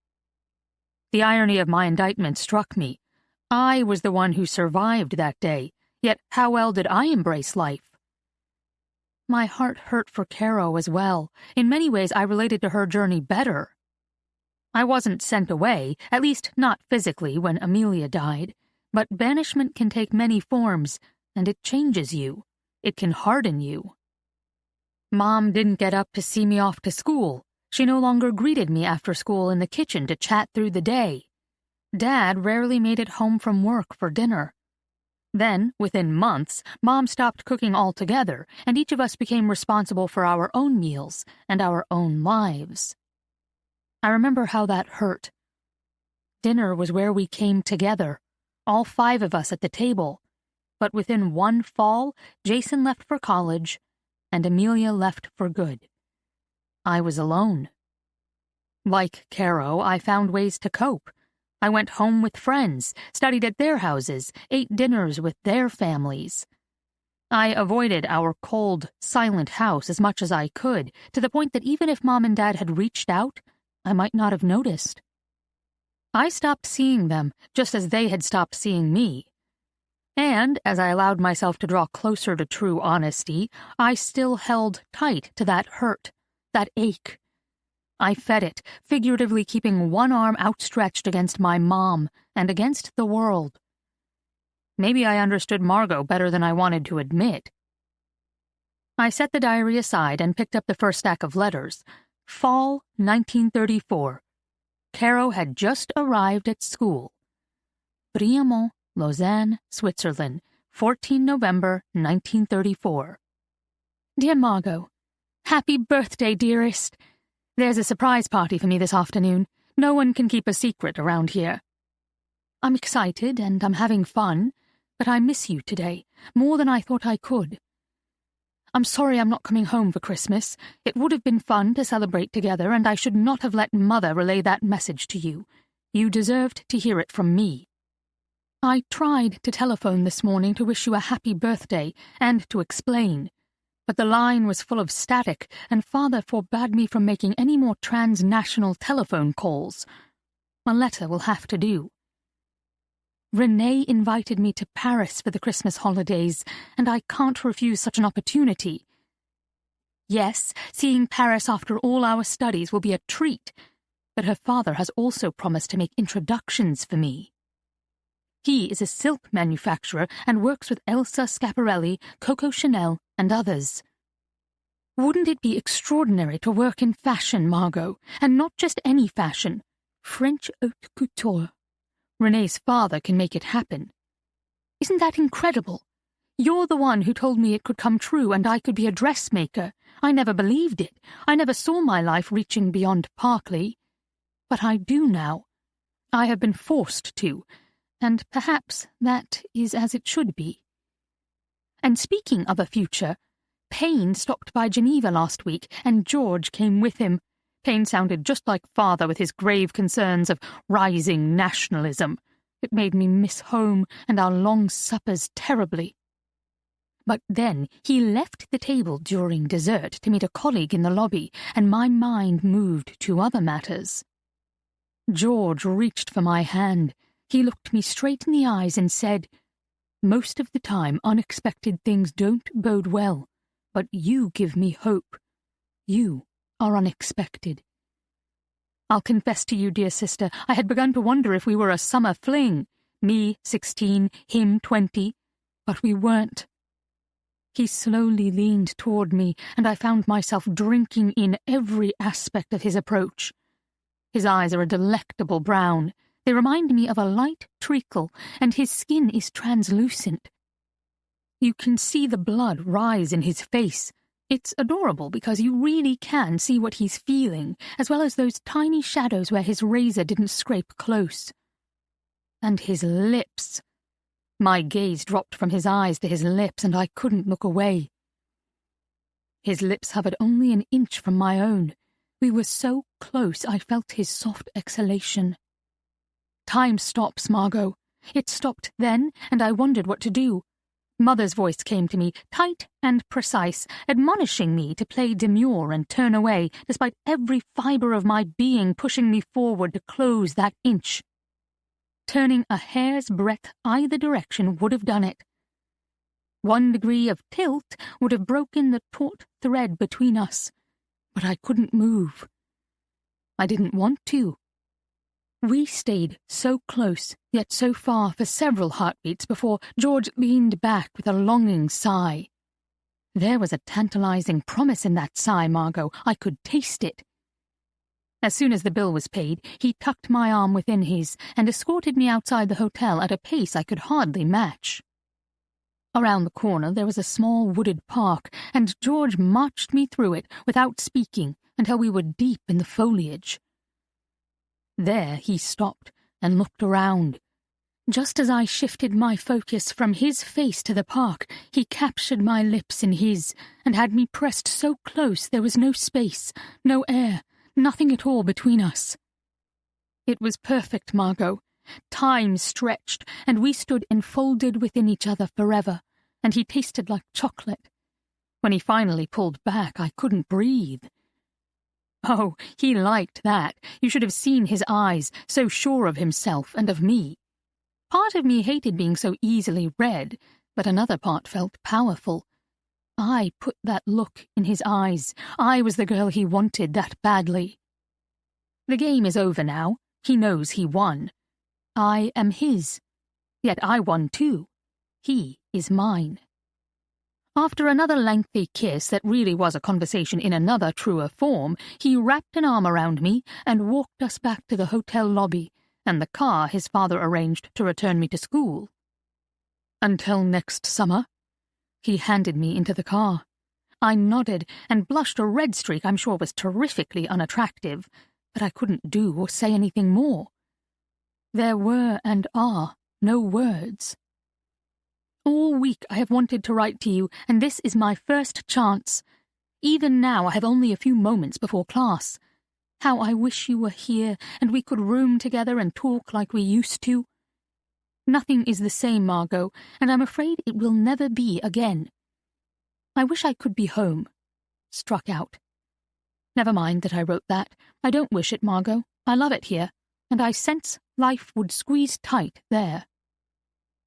The irony of my indictment struck me. I was the one who survived that day, yet how well did I embrace life? My heart hurt for Caro as well. In many ways, I related to her journey better. I wasn't sent away, at least not physically, when Amelia died, but banishment can take many forms, and it changes you. It can harden you. Mom didn't get up to see me off to school. She no longer greeted me after school in the kitchen to chat through the day. Dad rarely made it home from work for dinner. Then, within months, Mom stopped cooking altogether, and each of us became responsible for our own meals and our own lives. I remember how that hurt. Dinner was where we came together, all 5 of us at the table. But within one fall, Jason left for college, and Amelia left for good. I was alone. Like Caro, I found ways to cope. I went home with friends, studied at their houses, ate dinners with their families. I avoided our cold, silent house as much as I could, to the point that even if Mom and Dad had reached out, I might not have noticed. I stopped seeing them, just as they had stopped seeing me. And, as I allowed myself to draw closer to true honesty, I still held tight to that hurt, that ache. I fed it, figuratively keeping one arm outstretched against my mom and against the world. Maybe I understood Margot better than I wanted to admit. I set the diary aside and picked up the first stack of letters. Fall 1934. Caro had just arrived at school. Briamont, Lausanne, Switzerland, 14 November 1934. Dear Margot, happy birthday, dearest. There's a surprise party for me this afternoon. No one can keep a secret around here. I'm excited and I'm having fun, but I miss you today, more than I thought I could. I'm sorry I'm not coming home for Christmas. It would have been fun to celebrate together, and I should not have let Mother relay that message to you. You deserved to hear it from me. I tried to telephone this morning to wish you a happy birthday and to explain, but the line was full of static, and Father forbade me from making any more transnational telephone calls. A letter will have to do. Reay invited me to Paris for the Christmas holidays, and I can't refuse such an opportunity. Yes, seeing Paris after all our studies will be a treat, but her father has also promised to make introductions for me. He is a silk manufacturer and works with Elsa Schiaparelli, Coco Chanel, and others. Wouldn't it be extraordinary to work in fashion, Margot, and not just any fashion, French haute couture? Renée's father can make it happen. Isn't that incredible? You're the one who told me it could come true and I could be a dressmaker. I never believed it. I never saw my life reaching beyond Parkley. But I do now. I have been forced to, and perhaps that is as it should be. And speaking of a future, Payne stopped by Geneva last week, and George came with him. Payne sounded just like Father with his grave concerns of rising nationalism. It made me miss home and our long suppers terribly. But then he left the table during dessert to meet a colleague in the lobby, and my mind moved to other matters. George reached for my hand. He looked me straight in the eyes and said, "Most of the time unexpected things don't bode well, but you give me hope. You are unexpected." I'll confess to you, dear sister, I had begun to wonder if we were a summer fling. Me, 16, him, 20. But we weren't. He slowly leaned toward me, and I found myself drinking in every aspect of his approach. His eyes are a delectable brown. They remind me of a light treacle, and his skin is translucent. You can see the blood rise in his face. It's adorable because you really can see what he's feeling, as well as those tiny shadows where his razor didn't scrape close. And his lips. My gaze dropped from his eyes to his lips, and I couldn't look away. His lips hovered only an inch from my own. We were so close I felt his soft exhalation. Time stops, Margot. It stopped then, and I wondered what to do. Mother's voice came to me, tight and precise, admonishing me to play demure and turn away, despite every fibre of my being pushing me forward to close that inch. Turning a hair's breadth either direction would have done it. 1 degree of tilt would have broken the taut thread between us, but I couldn't move. I didn't want to. We stayed so close, yet so far for several heartbeats before George leaned back with a longing sigh. There was a tantalizing promise in that sigh, Margot. I could taste it. As soon as the bill was paid, he tucked my arm within his and escorted me outside the hotel at a pace I could hardly match. Around the corner there was a small wooded park, and George marched me through it without speaking until we were deep in the foliage. There he stopped and looked around. Just as I shifted my focus from his face to the park, he captured my lips in his and had me pressed so close there was no space, no air, nothing at all between us. It was perfect, Margot. Time stretched, and we stood enfolded within each other forever, and he tasted like chocolate. When he finally pulled back, I couldn't breathe. Oh, he liked that. You should have seen his eyes, so sure of himself and of me. Part of me hated being so easily read, but another part felt powerful. I put that look in his eyes. I was the girl he wanted that badly. The game is over now. He knows he won. I am his. Yet I won too. He is mine. After another lengthy kiss that really was a conversation in another truer form, he wrapped an arm around me and walked us back to the hotel lobby and the car his father arranged to return me to school. Until next summer. He handed me into the car. I nodded and blushed a red streak I'm sure was terrifically unattractive, but I couldn't do or say anything more. There were and are no words. All week I have wanted to write to you, and this is my first chance. Even now I have only a few moments before class. How I wish you were here, and we could room together and talk like we used to. Nothing is the same, Margot, and I'm afraid it will never be again. I wish I could be home. Struck out. Never mind that I wrote that. I don't wish it, Margot. I love it here, and I sense life would squeeze tight there.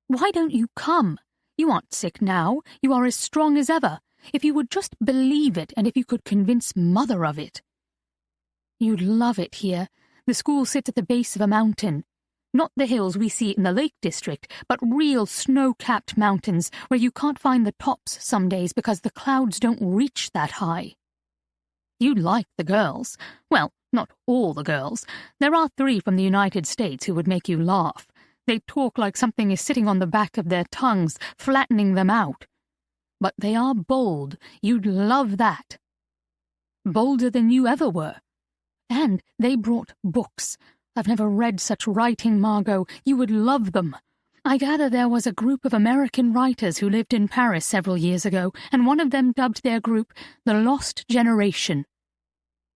Why don't you come? You aren't sick now. You are as strong as ever. If you would just believe it, and if you could convince Mother of it. You'd love it here. The school sits at the base of a mountain. Not the hills we see in the Lake District, but real snow-capped mountains where you can't find the tops some days because the clouds don't reach that high. You'd like the girls. Well, not all the girls. There are 3 from the United States who would make you laugh. They talk like something is sitting on the back of their tongues, flattening them out. But they are bold. You'd love that. Bolder than you ever were. And they brought books. I've never read such writing, Margot. You would love them. I gather there was a group of American writers who lived in Paris several years ago, and one of them dubbed their group the Lost Generation.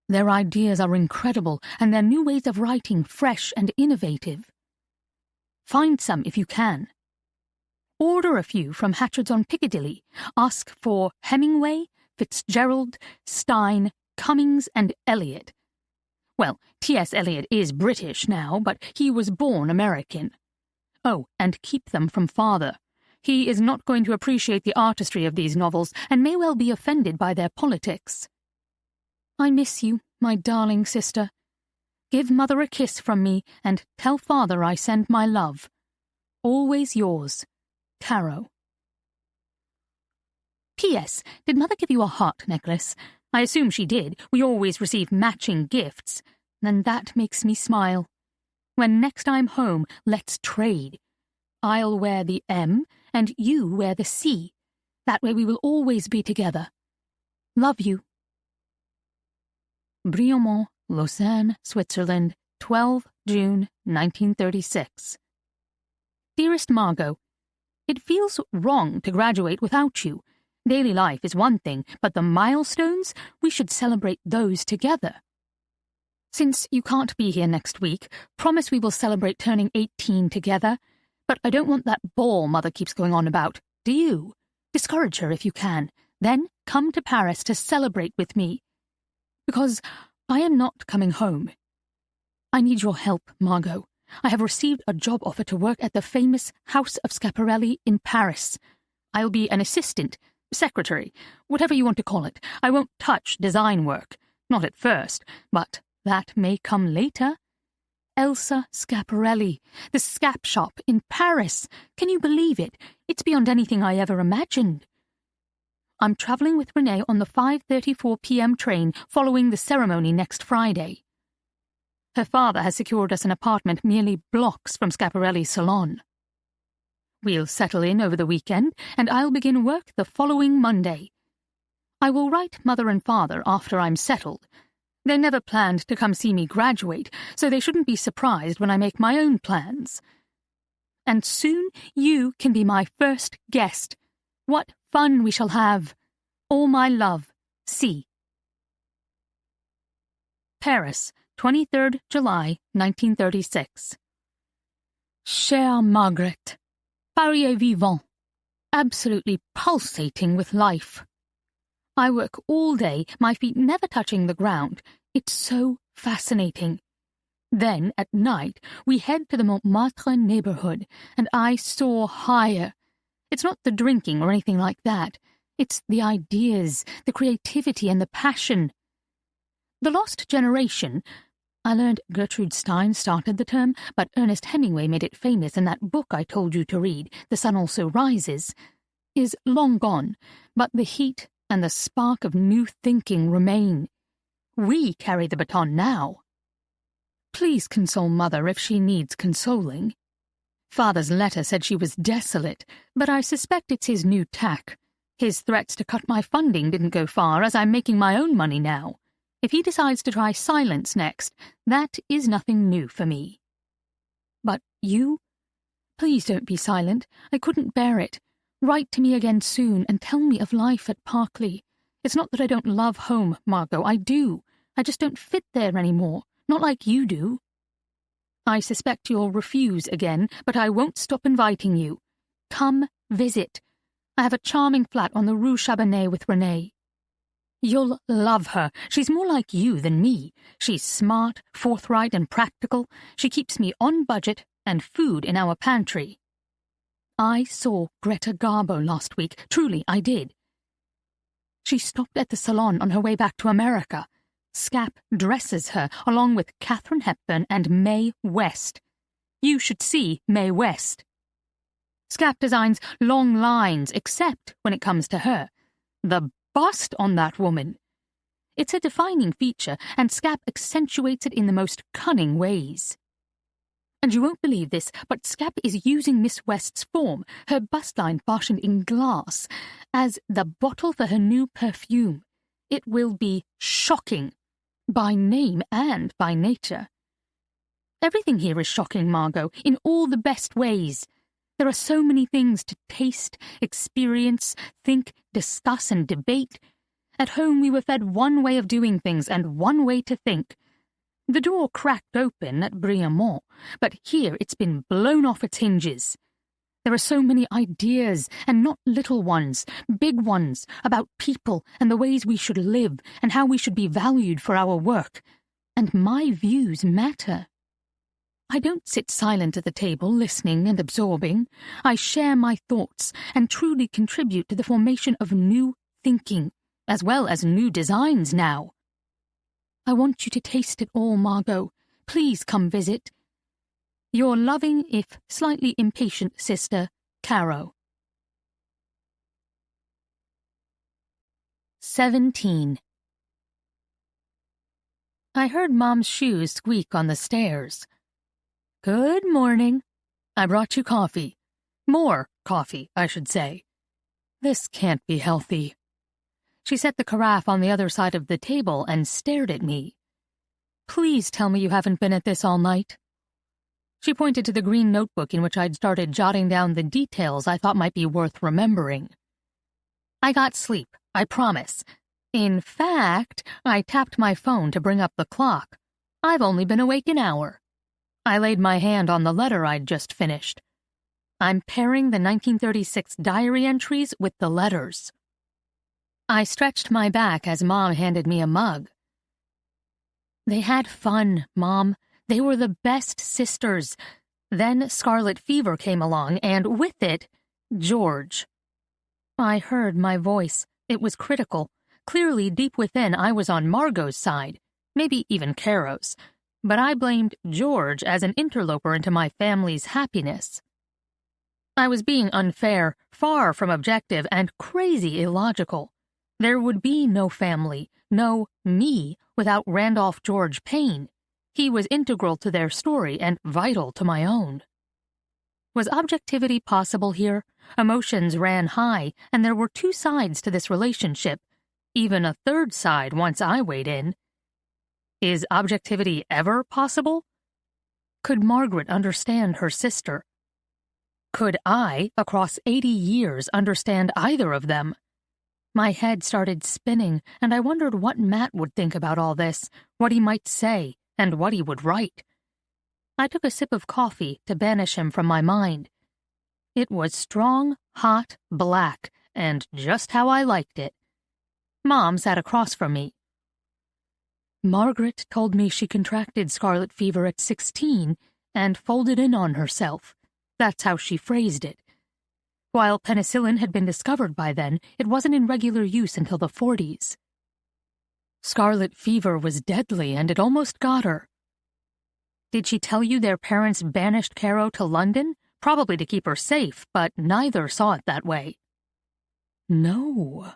Their ideas are incredible, and their new ways of writing fresh and innovative. Find some if you can. Order a few from Hatchard's on Piccadilly. Ask for Hemingway, Fitzgerald, Stein, Cummings, and Eliot. Well, T.S. Eliot is British now, but he was born American. Oh, and keep them from Father. He is not going to appreciate the artistry of these novels, and may well be offended by their politics. I miss you, my darling sister. Give Mother a kiss from me, and tell Father I send my love. Always yours, Caro. P.S. Did Mother give you a heart necklace? I assume she did. We always receive matching gifts. And that makes me smile. When next I'm home, let's trade. I'll wear the M, and you wear the C. That way we will always be together. Love you. Briomont, Lausanne, Switzerland, 12 June 1936. Dearest Margot, it feels wrong to graduate without you. Daily life is one thing, but the milestones, we should celebrate those together. Since you can't be here next week, promise we will celebrate turning 18 together. But I don't want that ball Mother keeps going on about. do you? Discourage her if you can. Then come to Paris to celebrate with me. Because I am not coming home. I need your help, Margot. I have received a job offer to work at the famous House of Schiaparelli in Paris. I'll be an assistant, secretary, whatever you want to call it. I won't touch design work. Not at first, but that may come later. Elsa Schiaparelli, the scap shop in Paris. Can you believe it? It's beyond anything I ever imagined. I'm travelling with Reay on the 5:34 p.m. train following the ceremony next Friday. Her father has secured us an apartment merely blocks from Schiaparelli's salon. We'll settle in over the weekend, and I'll begin work the following Monday. I will write Mother and Father after I'm settled. They never planned to come see me graduate, so they shouldn't be surprised when I make my own plans. And soon you can be my first guest. What fun we shall have! All my love, C. Paris, 23rd July, 1936. Chère Margaret, Paris est vivant, absolutely pulsating with life. I work all day, my feet never touching the ground. It's so fascinating. Then, at night, we head to the Montmartre neighborhood, and I soar higher. It's not the drinking or anything like that. It's the ideas, the creativity, and the passion. The Lost Generation, I learned Gertrude Stein started the term, but Ernest Hemingway made it famous in that book I told you to read, The Sun Also Rises, is long gone, but the heat and the spark of new thinking remain. We carry the baton now. Please console Mother if she needs consoling. Father's letter said she was desolate, but I suspect it's his new tack. His threats to cut my funding didn't go far, as I'm making my own money now. If he decides to try silence next, that is nothing new for me. But you? Please don't be silent. I couldn't bear it. Write to me again soon and tell me of life at Parkley. It's not that I don't love home, Margot. I do. I just don't fit there anymore. Not like you do. I suspect you'll refuse again, but I won't stop inviting you. Come visit. I have a charming flat on the Rue Chabanais with Reay. You'll love her. She's more like you than me. She's smart, forthright, and practical. She keeps me on budget and food in our pantry. I saw Greta Garbo last week. Truly, I did. She stopped at the salon on her way back to America. Scap dresses her, along with Katherine Hepburn and Mae West. You should see Mae West. Scap designs long lines, except when it comes to her. The bust on that woman. It's a defining feature, and Scap accentuates it in the most cunning ways. And you won't believe this, but Scap is using Miss West's form, her bustline fashioned in glass, as the bottle for her new perfume. It will be shocking, by name and by nature. Everything here is shocking, Margot, in all the best ways. There are so many things to taste, experience, think, discuss, and debate. At home we were fed one way of doing things and one way to think. The door cracked open at Briamont, but here it's been blown off its hinges. There are so many ideas, and not little ones, big ones, about people and the ways we should live and how we should be valued for our work. And my views matter. I don't sit silent at the table, listening and absorbing. I share my thoughts and truly contribute to the formation of new thinking, as well as new designs now. I want you to taste it all, Margot. Please come visit. Your loving, if slightly impatient sister, Caro. 17. I heard Mom's shoes squeak on the stairs. Good morning. I brought you coffee. More coffee, I should say. This can't be healthy. She set the carafe on the other side of the table and stared at me. Please tell me you haven't been at this all night. She pointed to the green notebook in which I'd started jotting down the details I thought might be worth remembering. I got sleep, I promise. In fact, I tapped my phone to bring up the clock. I've only been awake an hour. I laid my hand on the letter I'd just finished. I'm pairing the 1936 diary entries with the letters. I stretched my back as Mom handed me a mug. They had fun, Mom. They were the best sisters. Then scarlet fever came along, and with it, George. I heard my voice. It was critical. Clearly, deep within, I was on Margot's side, maybe even Caro's. But I blamed George as an interloper into my family's happiness. I was being unfair, far from objective, and crazy illogical. There would be no family, no me, without Randolph George Payne. He was integral to their story and vital to my own. Was objectivity possible here? Emotions ran high, and there were two sides to this relationship, even a third side once I weighed in. Is objectivity ever possible? Could Margaret understand her sister? Could I, across 80 years, understand either of them? My head started spinning, and I wondered what Mat would think about all this, what he might say, and what he would write. I took a sip of coffee to banish him from my mind. It was strong, hot, black, and just how I liked it. Mom sat across from me. Margaret told me she contracted scarlet fever at 16 and folded in on herself. That's how she phrased it. While penicillin had been discovered by then, it wasn't in regular use until the 40s. Scarlet fever was deadly, and it almost got her. Did she tell you their parents banished Caro to London? Probably to keep her safe, but neither saw it that way. No.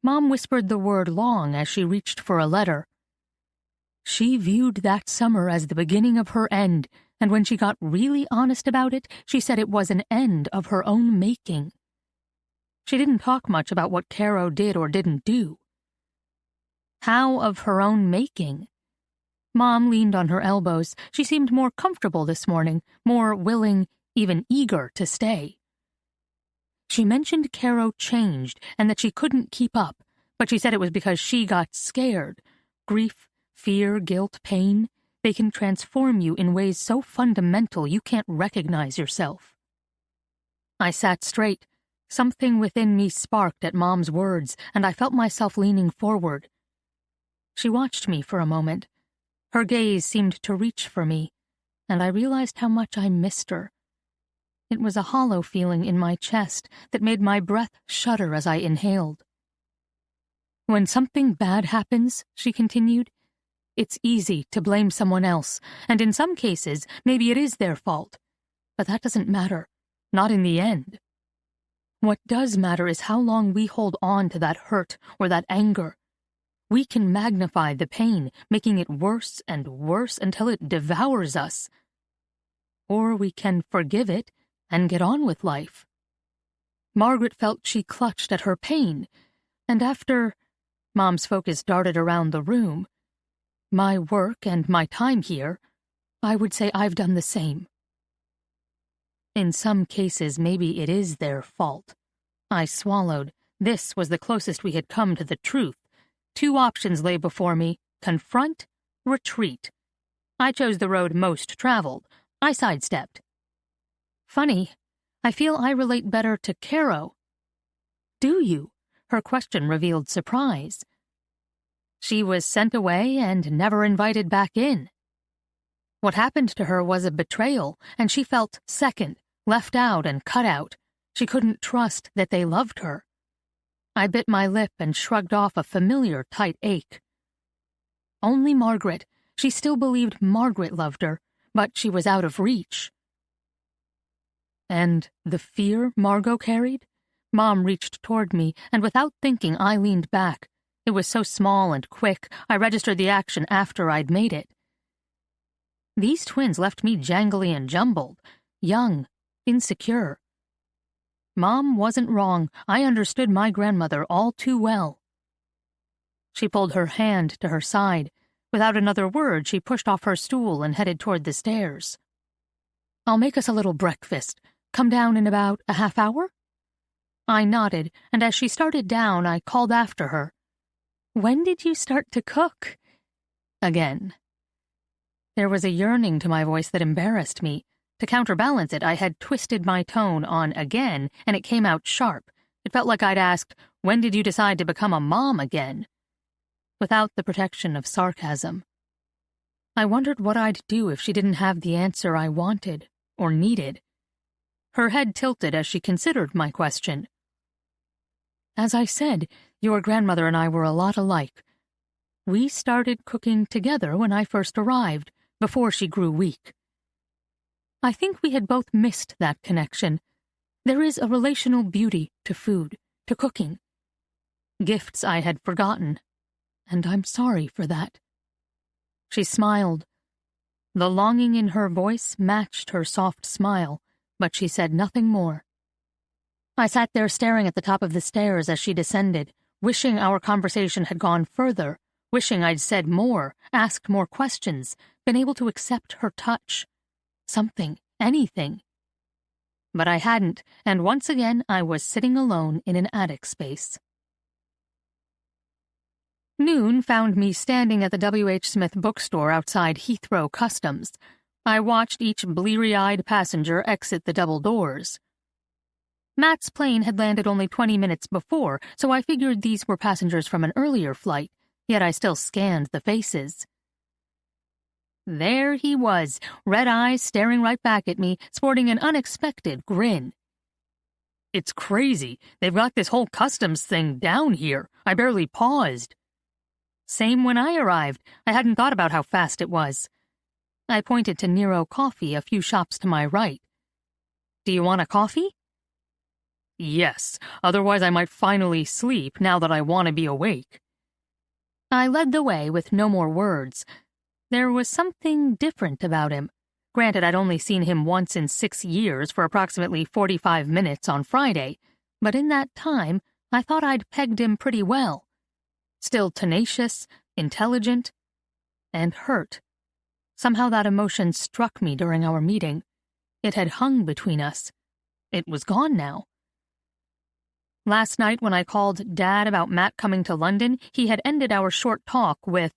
Mom whispered the word long as she reached for a letter. She viewed that summer as the beginning of her end, and when she got really honest about it, she said it was an end of her own making. She didn't talk much about what Caro did or didn't do. How of her own making? Mom leaned on her elbows. She seemed more comfortable this morning, more willing, even eager to stay. She mentioned Caro changed and that she couldn't keep up, but she said it was because she got scared. Grief, fear, guilt, pain, they can transform you in ways so fundamental you can't recognize yourself. I sat straight. Something within me sparked at Mom's words, and I felt myself leaning forward. She watched me for a moment. Her gaze seemed to reach for me, and I realized how much I missed her. It was a hollow feeling in my chest that made my breath shudder as I inhaled. When something bad happens, she continued, it's easy to blame someone else, and in some cases, maybe it is their fault. But that doesn't matter, not in the end. What does matter is how long we hold on to that hurt or that anger. We can magnify the pain, making it worse and worse until it devours us. Or we can forgive it and get on with life. Margaret felt she clutched at her pain, and after Mom's focus darted around the room, my work and my time here, I would say I've done the same. In some cases, maybe it is their fault. I swallowed. This was the closest we had come to the truth. 2 options lay before me: confront, retreat. I chose the road most traveled. I sidestepped. Funny, I feel I relate better to Caro. Do you? Her question revealed surprise. She was sent away and never invited back in. What happened to her was a betrayal, and she felt second, left out and cut out. She couldn't trust that they loved her. I bit my lip and shrugged off a familiar tight ache. Only Margaret. She still believed Margaret loved her, but she was out of reach. And the fear Margot carried? Mom reached toward me, and without thinking, I leaned back. It was so small and quick, I registered the action after I'd made it. These twins left me jangly and jumbled, young, insecure. Mom wasn't wrong. I understood my grandmother all too well. She pulled her hand to her side. Without another word, she pushed off her stool and headed toward the stairs. I'll make us a little breakfast. Come down in about a half hour? I nodded, and as she started down, I called after her. When did you start to cook? Again. There was a yearning to my voice that embarrassed me. To counterbalance it, I had twisted my tone on again, and it came out sharp. It felt like I'd asked, "When did you decide to become a mom again?" Without the protection of sarcasm. I wondered what I'd do if she didn't have the answer I wanted or needed. Her head tilted as she considered my question. As I said, your grandmother and I were a lot alike. We started cooking together when I first arrived, before she grew weak. I think we had both missed that connection. There is a relational beauty to food, to cooking. Gifts I had forgotten, and I'm sorry for that. She smiled. The longing in her voice matched her soft smile, but she said nothing more. I sat there staring at the top of the stairs as she descended, wishing our conversation had gone further, wishing I'd said more, asked more questions, been able to accept her touch. Something, anything. But I hadn't, and once again I was sitting alone in an attic space. Noon found me standing at the W.H. Smith bookstore outside Heathrow Customs. I watched each bleary-eyed passenger exit the double doors. Mat's plane had landed only 20 minutes before, so I figured these were passengers from an earlier flight, yet I still scanned the faces. There he was, red eyes staring right back at me, sporting an unexpected grin. "It's crazy. They've got this whole customs thing down here. I barely paused." Same when I arrived. I hadn't thought about how fast it was. I pointed to Nero Coffee a few shops to my right. "Do you want a coffee?" "Yes, otherwise I might finally sleep now that I want to be awake." I led the way with no more words. There was something different about him. Granted, I'd only seen him once in 6 years for approximately 45 minutes on Friday, but in that time, I thought I'd pegged him pretty well. Still tenacious, intelligent, and hurt. Somehow that emotion struck me during our meeting. It had hung between us. It was gone now. Last night when I called Dad about Mat coming to London, he had ended our short talk with,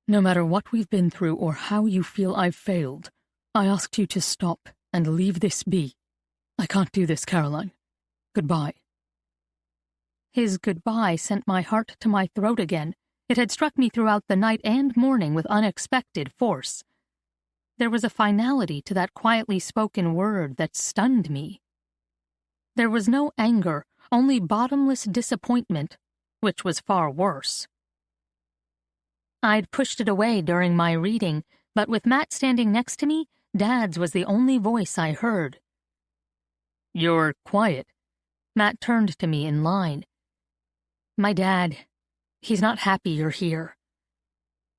"No matter what we've been through or how you feel I've failed, I asked you to stop and leave this be. I can't do this, Caroline. Goodbye." His goodbye sent my heart to my throat again. It had struck me throughout the night and morning with unexpected force. There was a finality to that quietly spoken word that stunned me. There was no anger, only bottomless disappointment, which was far worse. I'd pushed it away during my reading, but with Mat standing next to me, Dad's was the only voice I heard. "You're quiet." Mat turned to me in line. "My dad, he's not happy you're here."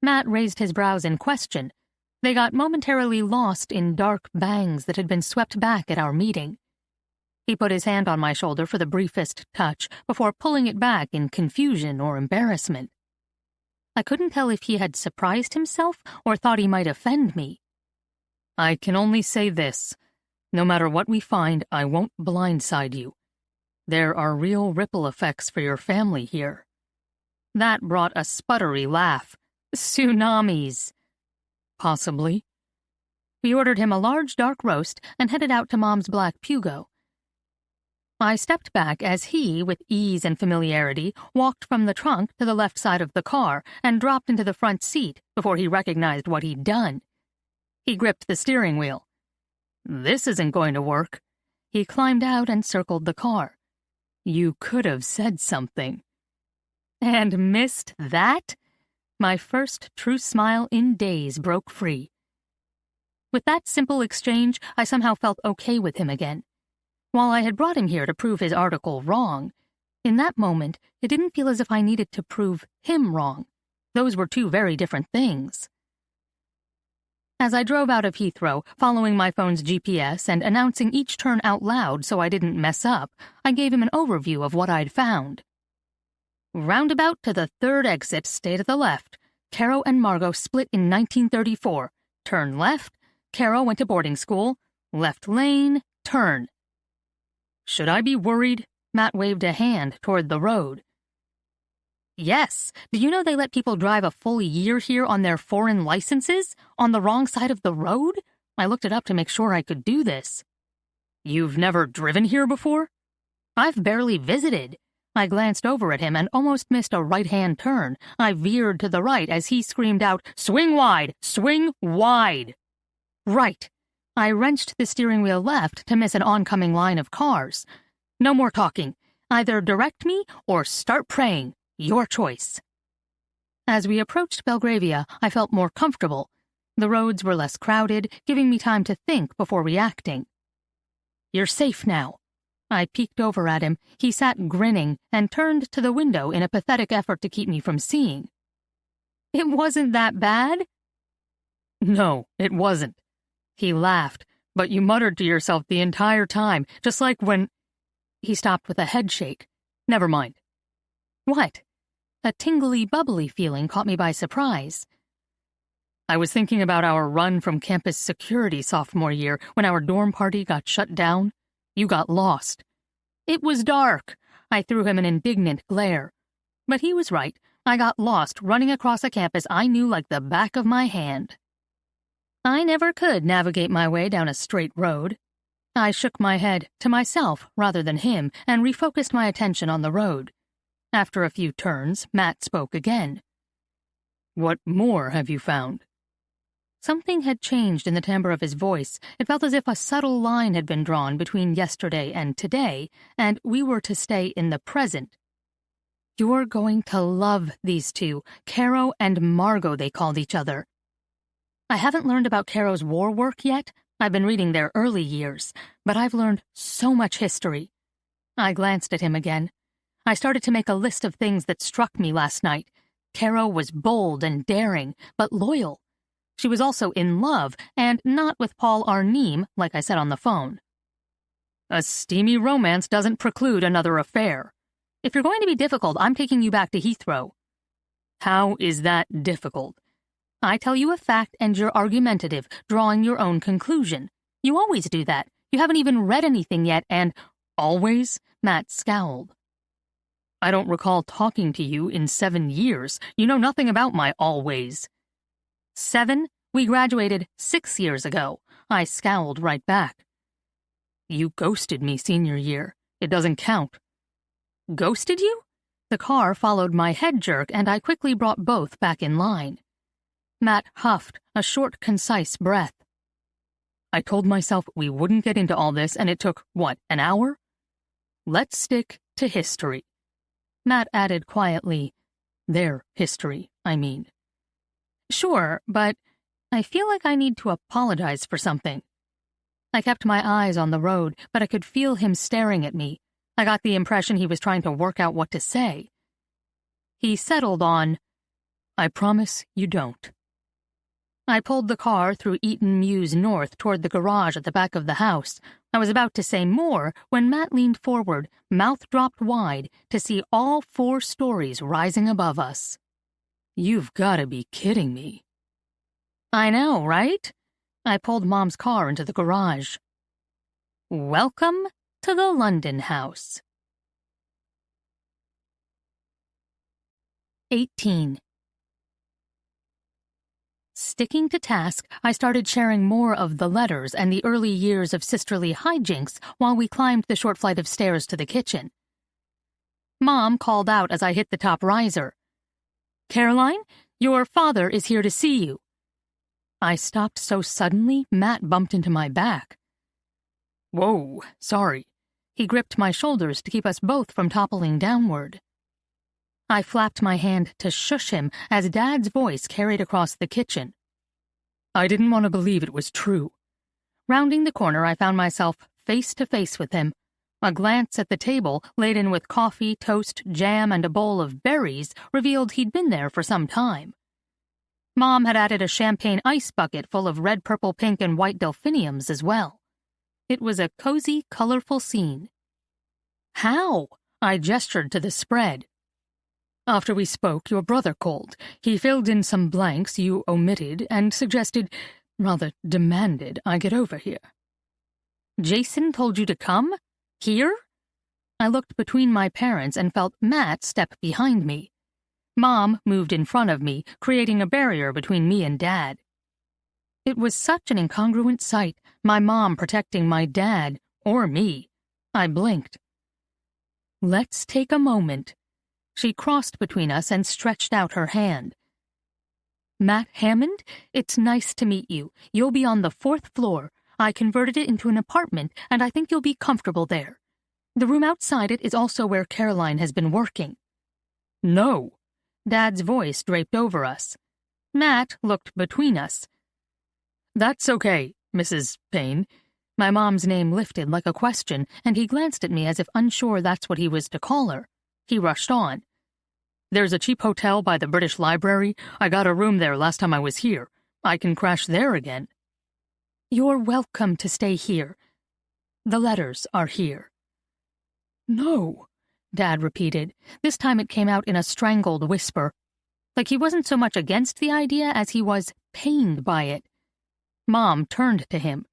Mat raised his brows in question. They got momentarily lost in dark bangs that had been swept back at our meeting. He put his hand on my shoulder for the briefest touch before pulling it back in confusion or embarrassment. I couldn't tell if he had surprised himself or thought he might offend me. "I can only say this. No matter what we find, I won't blindside you. There are real ripple effects for your family here." That brought a sputtery laugh. "Tsunamis." "Possibly." We ordered him a large dark roast and headed out to Mom's black Pugo. I stepped back as he, with ease and familiarity, walked from the trunk to the left side of the car and dropped into the front seat before he recognized what he'd done. He gripped the steering wheel. "This isn't going to work." He climbed out and circled the car. "You could have said something." And missed that? My first true smile in days broke free. With that simple exchange, I somehow felt okay with him again. While I had brought him here to prove his article wrong, in that moment, it didn't feel as if I needed to prove him wrong. Those were two very different things. As I drove out of Heathrow, following my phone's GPS and announcing each turn out loud so I didn't mess up, I gave him an overview of what I'd found. Roundabout to the third exit, stay to the left. Caro and Margot split in 1934. Turn left. Caro went to boarding school. Left lane, turn. "Should I be worried?" Mat waved a hand toward the road. "Yes. Do you know they let people drive a full year here on their foreign licenses? On the wrong side of the road? I looked it up to make sure I could do this. You've never driven here before? I've barely visited. I glanced over at him and almost missed a right-hand turn. I veered to the right as he screamed out, "Swing wide! Swing wide!" Right. I wrenched the steering wheel left to miss an oncoming line of cars. No more talking. Either direct me or start praying. Your choice. As we approached Belgravia, I felt more comfortable. The roads were less crowded, giving me time to think before reacting. You're safe now. I peeked over at him. He sat grinning and turned to the window in a pathetic effort to keep me from seeing. It wasn't that bad? No, it wasn't. He laughed, but you muttered to yourself the entire time, just like when... He stopped with a head shake. Never mind. What? A tingly, bubbly feeling caught me by surprise. I was thinking about our run from campus security sophomore year when our dorm party got shut down. You got lost. It was dark. I threw him an indignant glare. But he was right. I got lost running across a campus I knew like the back of my hand. I never could navigate my way down a straight road. I shook my head, to myself rather than him, and refocused my attention on the road. After a few turns, Mat spoke again. What more have you found? Something had changed in the timbre of his voice. It felt as if a subtle line had been drawn between yesterday and today, and we were to stay in the present. You're going to love these two. Caro and Margot, they called each other. I haven't learned about Caro's war work yet. I've been reading their early years, but I've learned so much history. I glanced at him again. I started to make a list of things that struck me last night. Caro was bold and daring, but loyal. She was also in love, and not with Paul Arnim, like I said on the phone. A steamy romance doesn't preclude another affair. If you're going to be difficult, I'm taking you back to Heathrow. How is that difficult? I tell you a fact and you're argumentative, drawing your own conclusion. You always do that. You haven't even read anything yet, and... Always? Mat scowled. I don't recall talking to you in 7 years. You know nothing about my always. 7? We graduated 6 years ago. I scowled right back. You ghosted me senior year. It doesn't count. Ghosted you? The car followed my head jerk, and I quickly brought both back in line. Mat huffed, a short, concise breath. I told myself we wouldn't get into all this, and it took, what, an hour? Let's stick to history. Mat added quietly, their history, I mean. Sure, but I feel like I need to apologize for something. I kept my eyes on the road, but I could feel him staring at me. I got the impression he was trying to work out what to say. He settled on, I promise you don't. I pulled the car through Eaton Mews North toward the garage at the back of the house. I was about to say more when Mat leaned forward, mouth dropped wide, to see all 4 stories rising above us. You've got to be kidding me. I know, right? I pulled Mom's car into the garage. Welcome to the London house. 18. Sticking to task, I started sharing more of the letters and the early years of sisterly hijinks while we climbed the short flight of stairs to the kitchen. Mom called out as I hit the top riser. Caroline, your father is here to see you. I stopped so suddenly, Mat bumped into my back. Whoa, sorry. He gripped my shoulders to keep us both from toppling downward. I flapped my hand to shush him as Dad's voice carried across the kitchen. I didn't want to believe it was true. Rounding the corner, I found myself face to face with him. A glance at the table, laden with coffee, toast, jam, and a bowl of berries, revealed he'd been there for some time. Mom had added a champagne ice bucket full of red, purple, pink, and white delphiniums as well. It was a cozy, colorful scene. How? I gestured to the spread. After we spoke, your brother called. He filled in some blanks you omitted and suggested, rather demanded, I get over here. Jason told you to come? Here? I looked between my parents and felt Mat step behind me. Mom moved in front of me, creating a barrier between me and Dad. It was such an incongruent sight, my mom protecting my dad, or me. I blinked. "Let's take a moment." She crossed between us and stretched out her hand. "Mat Hammond, it's nice to meet you. You'll be on the 4th floor. I converted it into an apartment, and I think you'll be comfortable there. The room outside it is also where Caroline has been working." "No." Dad's voice draped over us. Mat looked between us. "That's okay, Mrs. Payne." My mom's name lifted like a question, and he glanced at me as if unsure that's what he was to call her. He rushed on. "There's a cheap hotel by the British Library. I got a room there last time I was here. I can crash there again." "You're welcome to stay here. The letters are here." "No," Dad repeated. This time it came out in a strangled whisper, like he wasn't so much against the idea as he was pained by it. Mom turned to him.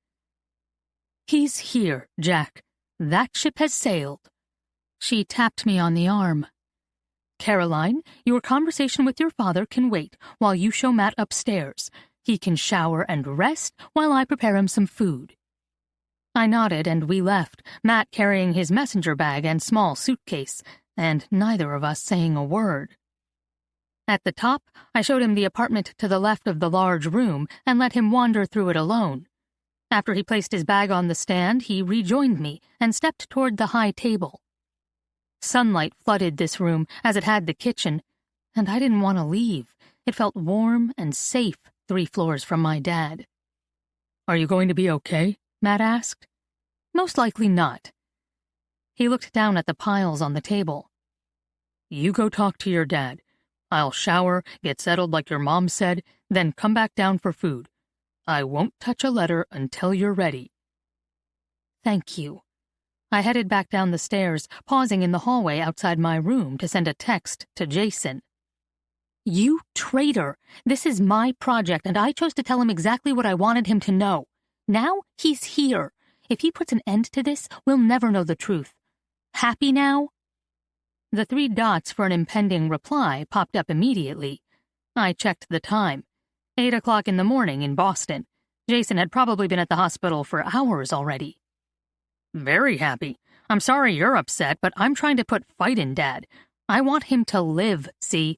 "He's here, Jack. That ship has sailed." She tapped me on the arm. "Caroline, your conversation with your father can wait while you show Mat upstairs. He can shower and rest while I prepare him some food." I nodded and we left, Mat carrying his messenger bag and small suitcase, and neither of us saying a word. At the top, I showed him the apartment to the left of the large room and let him wander through it alone. After he placed his bag on the stand, he rejoined me and stepped toward the high table. Sunlight flooded this room as it had the kitchen, and I didn't want to leave. It felt warm and safe 3 floors from my dad. "Are you going to be okay?" Mat asked. "Most likely not." He looked down at the piles on the table. "You go talk to your dad. I'll shower, get settled like your mom said, then come back down for food. I won't touch a letter until you're ready." "Thank you." I headed back down the stairs, pausing in the hallway outside my room to send a text to Jason. "You traitor! This is my project, and I chose to tell him exactly what I wanted him to know. Now he's here. If he puts an end to this, we'll never know the truth. Happy now?" The 3 dots for an impending reply popped up immediately. I checked the time. 8 o'clock in the morning in Boston. Jason had probably been at the hospital for hours already. "Very happy. I'm sorry you're upset, but I'm trying to put fight in Dad. I want him to live, see?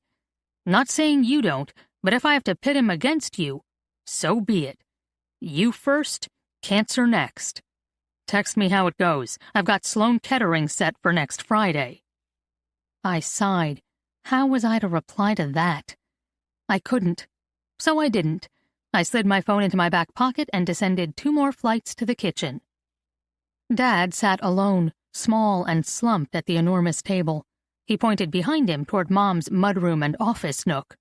Not saying you don't, but if I have to pit him against you, so be it. You first, cancer next. Text me how it goes. I've got Sloan Kettering set for next Friday." I sighed. How was I to reply to that? I couldn't. So I didn't. I slid my phone into my back pocket and descended 2 more flights to the kitchen. Dad sat alone, small and slumped at the enormous table. He pointed behind him toward Mom's mudroom and office nook.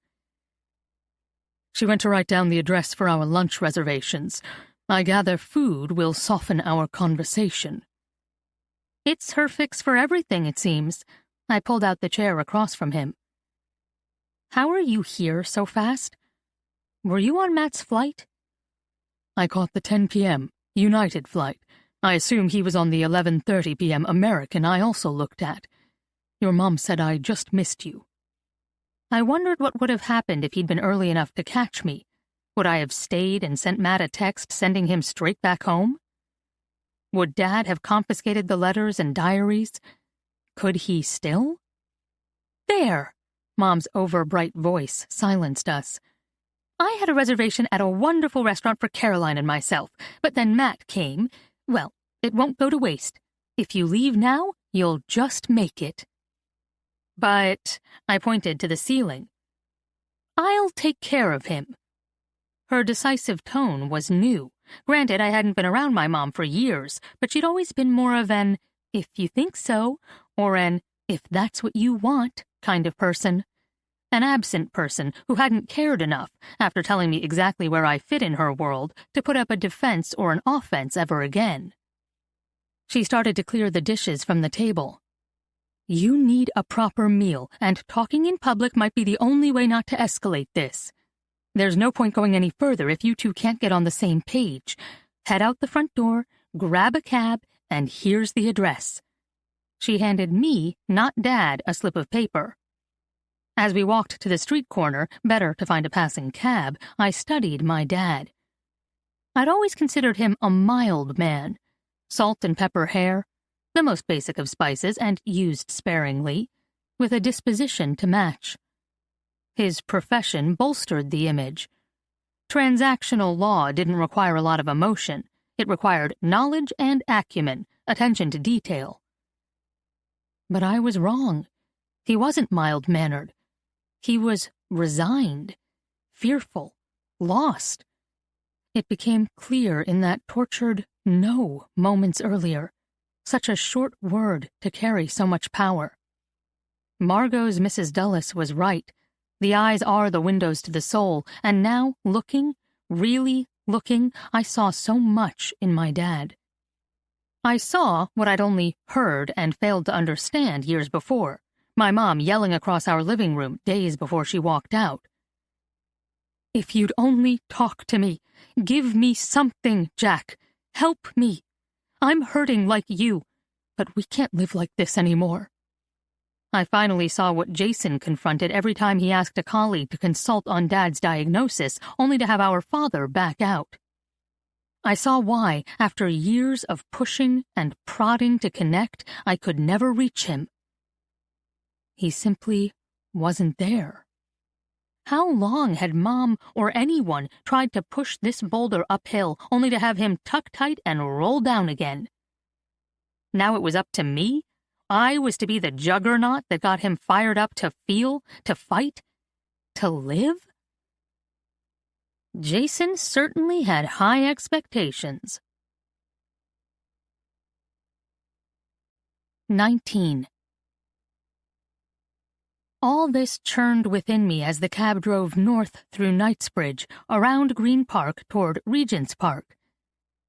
"She went to write down the address for our lunch reservations. I gather food will soften our conversation." "It's her fix for everything, it seems." I pulled out the chair across from him. "How are you here so fast? Were you on Mat's flight?" "I caught the 10 p.m. United flight. I assume he was on the 11:30 p.m. American I also looked at. Your mom said I just missed you." I wondered what would have happened if he'd been early enough to catch me. Would I have stayed and sent Mat a text sending him straight back home? Would Dad have confiscated the letters and diaries? Could he still? "There!" Mom's overbright voice silenced us. "I had a reservation at a wonderful restaurant for Caroline and myself, but then Mat came. Well, it won't go to waste. If you leave now, you'll just make it." "But," I pointed to the ceiling, "I'll take care of him." Her decisive tone was new. Granted, I hadn't been around my mom for years, but she'd always been more of an, "if you think so," or an, "if that's what you want," kind of person. An absent person who hadn't cared enough, after telling me exactly where I fit in her world, to put up a defense or an offense ever again. She started to clear the dishes from the table. "You need a proper meal, and talking in public might be the only way not to escalate this. There's no point going any further if you 2 can't get on the same page. Head out the front door, grab a cab, and here's the address." She handed me, not Dad, a slip of paper. As we walked to the street corner, better to find a passing cab, I studied my dad. I'd always considered him a mild man. Salt and pepper hair, the most basic of spices and used sparingly, with a disposition to match. His profession bolstered the image. Transactional law didn't require a lot of emotion. It required knowledge and acumen, attention to detail. But I was wrong. He wasn't mild-mannered. He was resigned, fearful, lost. It became clear in that tortured no moments earlier. Such a short word to carry so much power. Margot's Mrs. Dulles was right. The eyes are the windows to the soul, and now, looking, really looking, I saw so much in my dad. I saw what I'd only heard and failed to understand years before, my mom yelling across our living room days before she walked out. "If you'd only talk to me, give me something, Jack. Help me. I'm hurting like you, but we can't live like this anymore." I finally saw what Jason confronted every time he asked a colleague to consult on Dad's diagnosis, only to have our father back out. I saw why, after years of pushing and prodding to connect, I could never reach him. He simply wasn't there. How long had Mom or anyone tried to push this boulder uphill, only to have him tuck tight and roll down again? Now it was up to me? I was to be the juggernaut that got him fired up to feel, to fight, to live? Jason certainly had high expectations. 19. All this churned within me as the cab drove north through Knightsbridge, around Green Park toward Regent's Park.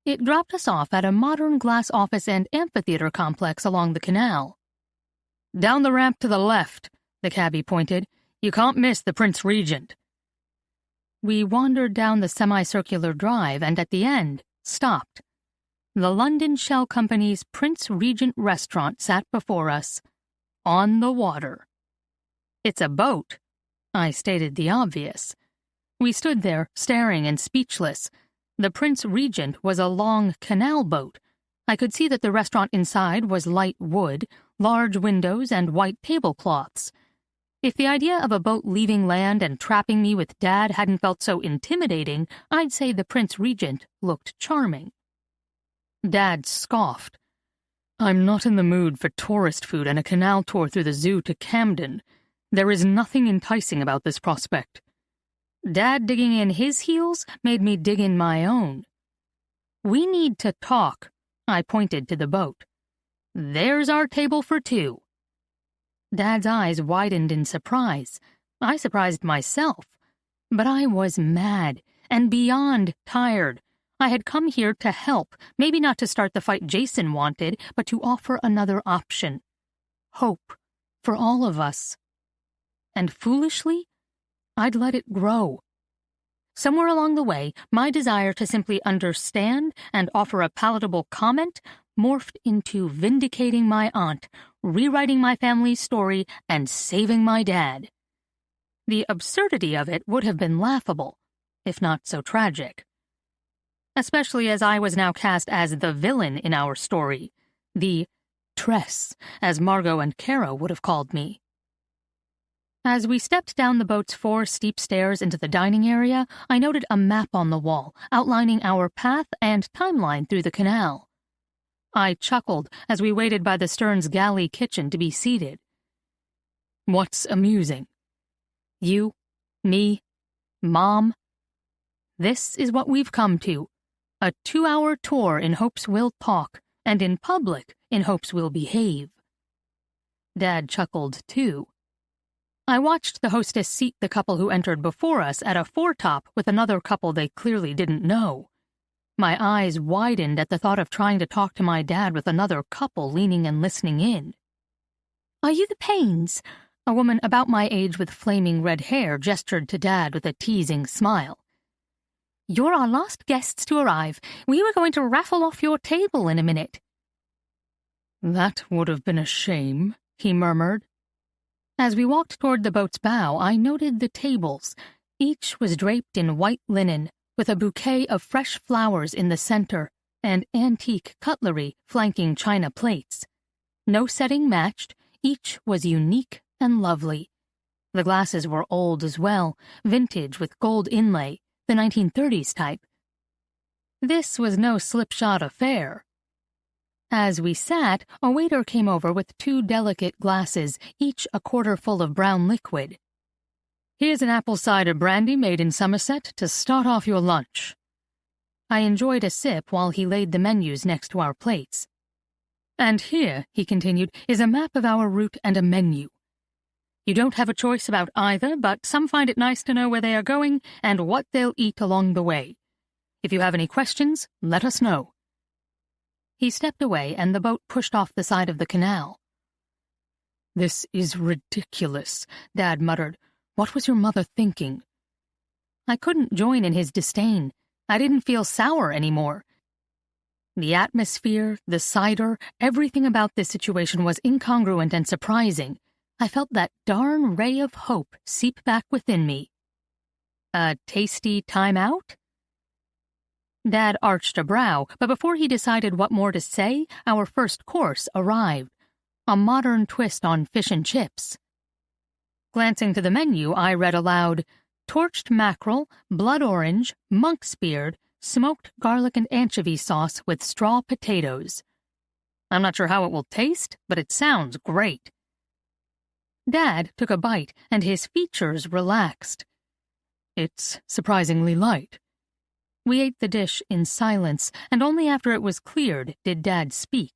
It dropped us off at a modern glass office and amphitheater complex along the canal. "Down the ramp to the left," the cabbie pointed. "You can't miss the Prince Regent." We wandered down the semicircular drive and at the end stopped. The London Shell Company's Prince Regent restaurant sat before us, on the water. "It's a boat," I stated the obvious. We stood there, staring and speechless. The Prince Regent was a long canal boat. I could see that the restaurant inside was light wood, large windows, and white tablecloths. If the idea of a boat leaving land and trapping me with Dad hadn't felt so intimidating, I'd say the Prince Regent looked charming. Dad scoffed. "I'm not in the mood for tourist food and a canal tour through the zoo to Camden. There is nothing enticing about this prospect." Dad digging in his heels made me dig in my own. "We need to talk," I pointed to the boat. "There's our table for two." Dad's eyes widened in surprise. I surprised myself. But I was mad and beyond tired. I had come here to help, maybe not to start the fight Jason wanted, but to offer another option. Hope for all of us. And foolishly, I'd let it grow. Somewhere along the way, my desire to simply understand and offer a palatable comment morphed into vindicating my aunt, rewriting my family's story, and saving my dad. The absurdity of it would have been laughable, if not so tragic. Especially as I was now cast as the villain in our story, the Tress, as Margot and Kara would have called me. As we stepped down the boat's 4 steep stairs into the dining area, I noted a map on the wall, outlining our path and timeline through the canal. I chuckled as we waited by the Stearns galley kitchen to be seated. "What's amusing? You, me, Mom. This is what we've come to. A 2-hour tour in hopes we'll talk, and in public in hopes we'll behave." Dad chuckled, too. I watched the hostess seat the couple who entered before us at a foretop with another couple they clearly didn't know. My eyes widened at the thought of trying to talk to my dad with another couple leaning and listening in. "Are you the Paynes?" A woman about my age with flaming red hair gestured to Dad with a teasing smile. "You're our last guests to arrive. We were going to raffle off your table in a minute." "That would have been a shame," he murmured. As we walked toward the boat's bow, I noted the tables. Each was draped in white linen, with a bouquet of fresh flowers in the center and antique cutlery flanking china plates. No setting matched, each was unique and lovely. The glasses were old as well, vintage with gold inlay, the 1930s type. This was no slipshod affair. As we sat, a waiter came over with 2 delicate glasses, each a quarter full of brown liquid. "Here's an apple cider brandy made in Somerset to start off your lunch." I enjoyed a sip while he laid the menus next to our plates. "And here," he continued, "is a map of our route and a menu. You don't have a choice about either, but some find it nice to know where they are going and what they'll eat along the way. If you have any questions, let us know." He stepped away and the boat pushed off the side of the canal. "This is ridiculous," Dad muttered. "What was your mother thinking?" I couldn't join in his disdain. I didn't feel sour anymore. The atmosphere, the cider, everything about this situation was incongruent and surprising. I felt that darn ray of hope seep back within me. "A tasty time out?" Dad arched a brow, but before he decided what more to say, our first course arrived. A modern twist on fish and chips. Glancing to the menu, I read aloud, "Torched mackerel, blood orange, monk's beard, smoked garlic and anchovy sauce with straw potatoes." I'm not sure how it will taste, but it sounds great. Dad took a bite, and his features relaxed. "It's surprisingly light." We ate the dish in silence, and only after it was cleared did Dad speak.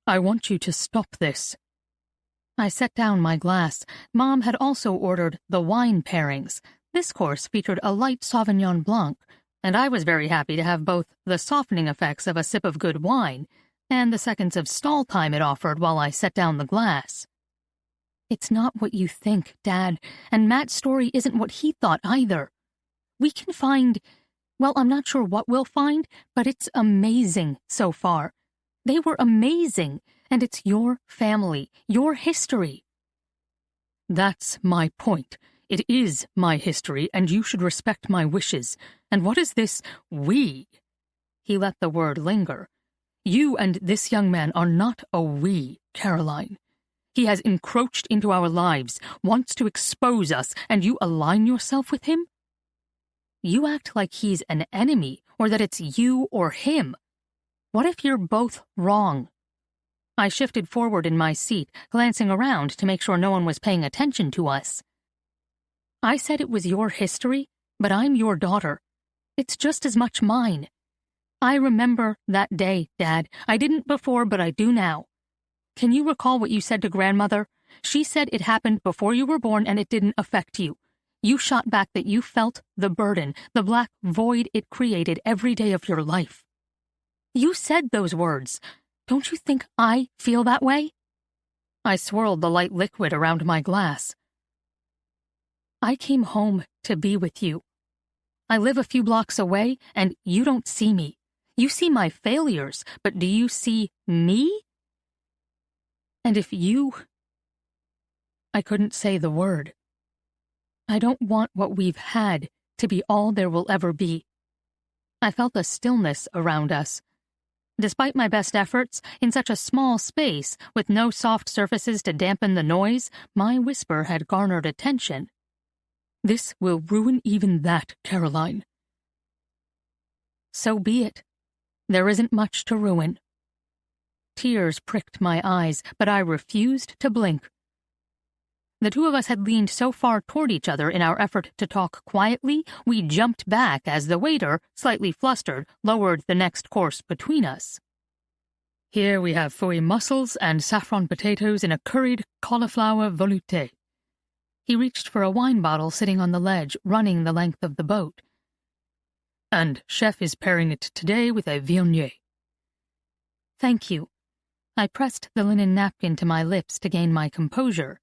"I want you to stop this." I set down my glass. Mom had also ordered the wine pairings. This course featured a light Sauvignon Blanc, and I was very happy to have both the softening effects of a sip of good wine and the seconds of stall time it offered while I set down the glass. "It's not what you think, Dad, and Matt's story isn't what he thought either. We can find... Well, I'm not sure what we'll find, but it's amazing so far. They were amazing, and it's your family, your history." "That's my point. It is my history, and you should respect my wishes. And what is this we?" He let the word linger. "You and this young man are not a we, Caroline. He has encroached into our lives, wants to expose us, and you align yourself with him? You act like he's an enemy, or that it's you or him. What if you're both wrong?" I shifted forward in my seat, glancing around to make sure no one was paying attention to us. "I said it was your history, but I'm your daughter. It's just as much mine. I remember that day, Dad. I didn't before, but I do now. Can you recall what you said to Grandmother? She said it happened before you were born and it didn't affect you. You shot back that you felt the burden, the black void it created every day of your life. You said those words. Don't you think I feel that way?" I swirled the light liquid around my glass. "I came home to be with you. I live a few blocks away, and you don't see me. You see my failures, but do you see me? And if you..." I couldn't say the word. "I don't want what we've had to be all there will ever be." I felt a stillness around us. Despite my best efforts, in such a small space, with no soft surfaces to dampen the noise, my whisper had garnered attention. "This will ruin even that, Caroline." "So be it. There isn't much to ruin." Tears pricked my eyes, but I refused to blink. The two of us had leaned so far toward each other in our effort to talk quietly, we jumped back as the waiter, slightly flustered, lowered the next course between us. "Here we have fouet mussels and saffron potatoes in a curried cauliflower velouté." He reached for a wine bottle sitting on the ledge, running the length of the boat. "And Chef is pairing it today with a viognier." "Thank you." I pressed the linen napkin to my lips to gain my composure.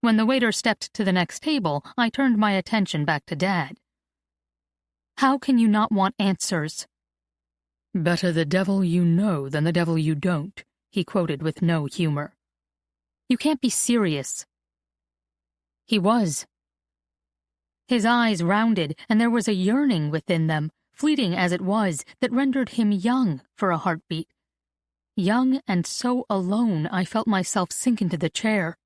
When the waiter stepped to the next table, I turned my attention back to Dad. "How can you not want answers?" "Better the devil you know than the devil you don't," he quoted with no humor. "You can't be serious." He was. His eyes rounded, and there was a yearning within them, fleeting as it was, that rendered him young for a heartbeat. Young and so alone I felt myself sink into the chair.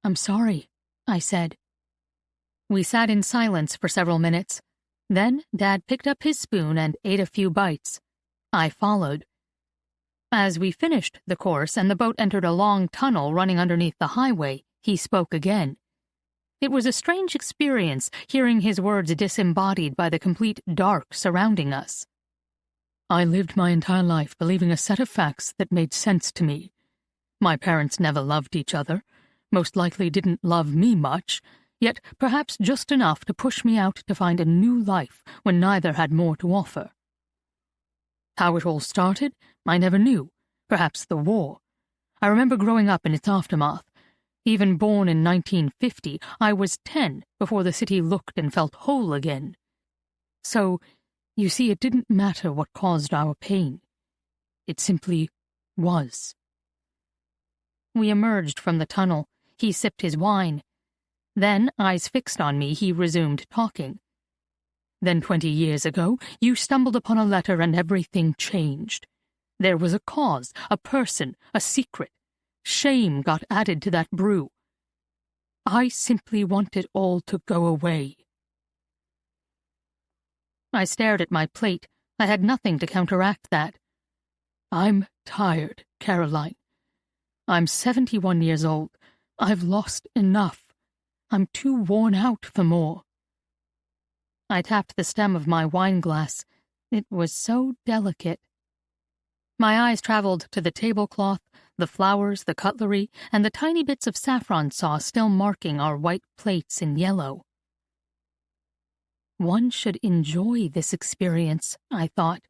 "I'm sorry," I said. We sat in silence for several minutes. Then Dad picked up his spoon and ate a few bites. I followed. As we finished the course and the boat entered a long tunnel running underneath the highway, he spoke again. It was a strange experience hearing his words disembodied by the complete dark surrounding us. "I lived my entire life believing a set of facts that made sense to me. My parents never loved each other, most likely didn't love me much, yet perhaps just enough to push me out to find a new life when neither had more to offer. How it all started, I never knew. Perhaps the war. I remember growing up in its aftermath. Even born in 1950, I was 10 before the city looked and felt whole again. So, you see, it didn't matter what caused our pain. It simply was." We emerged from the tunnel. He sipped his wine. Then, eyes fixed on me, he resumed talking. "Then 20 years ago, you stumbled upon a letter and everything changed. There was a cause, a person, a secret. Shame got added to that brew. I simply want it all to go away." I stared at my plate. I had nothing to counteract that. "I'm tired, Caroline. I'm 71 years old. I've lost enough. I'm too worn out for more." I tapped the stem of my wine glass. It was so delicate. My eyes traveled to the tablecloth, the flowers, the cutlery, and the tiny bits of saffron sauce still marking our white plates in yellow. One should enjoy this experience, I thought.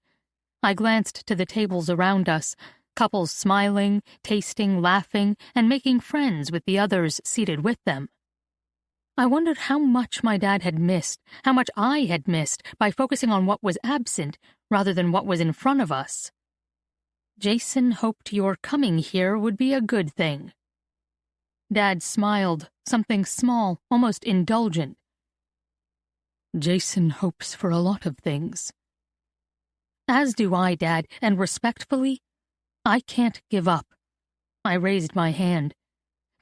I glanced to the tables around us, couples smiling, tasting, laughing, and making friends with the others seated with them. I wondered how much my dad had missed, how much I had missed by focusing on what was absent rather than what was in front of us. "Jason hoped your coming here would be a good thing." Dad smiled, something small, almost indulgent. "Jason hopes for a lot of things." "As do I, Dad, and respectfully, I can't give up." I raised my hand.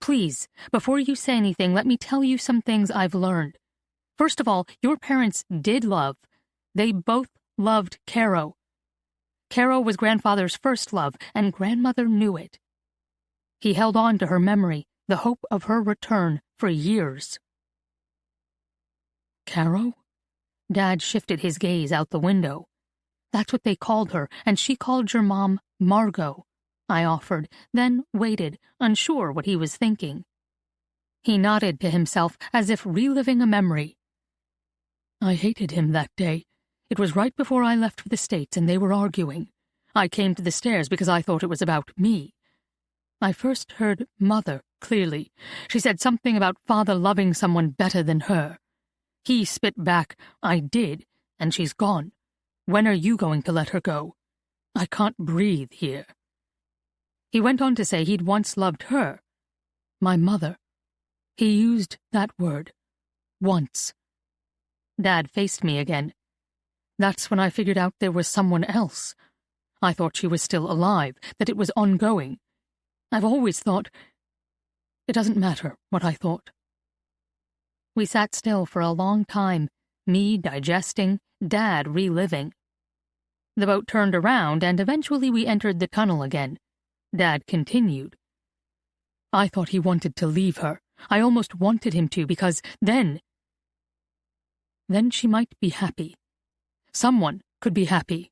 "Please, before you say anything, let me tell you some things I've learned. First of all, your parents did love. They both loved Caro. Caro was grandfather's first love, and grandmother knew it. He held on to her memory, the hope of her return, for years." "Caro?" Dad shifted his gaze out the window. "That's what they called her, and she called your mom Margot," I offered, then waited, unsure what he was thinking. He nodded to himself as if reliving a memory. "I hated him that day. It was right before I left for the States and they were arguing. I came to the stairs because I thought it was about me. I first heard Mother clearly. She said something about Father loving someone better than her. He spit back, 'I did, and she's gone. When are you going to let her go? I can't breathe here.' He went on to say he'd once loved her. My mother. He used that word. Once." Dad faced me again. "That's when I figured out there was someone else. I thought she was still alive, that it was ongoing. I've always thought... It doesn't matter what I thought." We sat still for a long time, me digesting, Dad reliving. The boat turned around, and eventually we entered the tunnel again. Dad continued. "I thought he wanted to leave her. I almost wanted him to, because then she might be happy. Someone could be happy."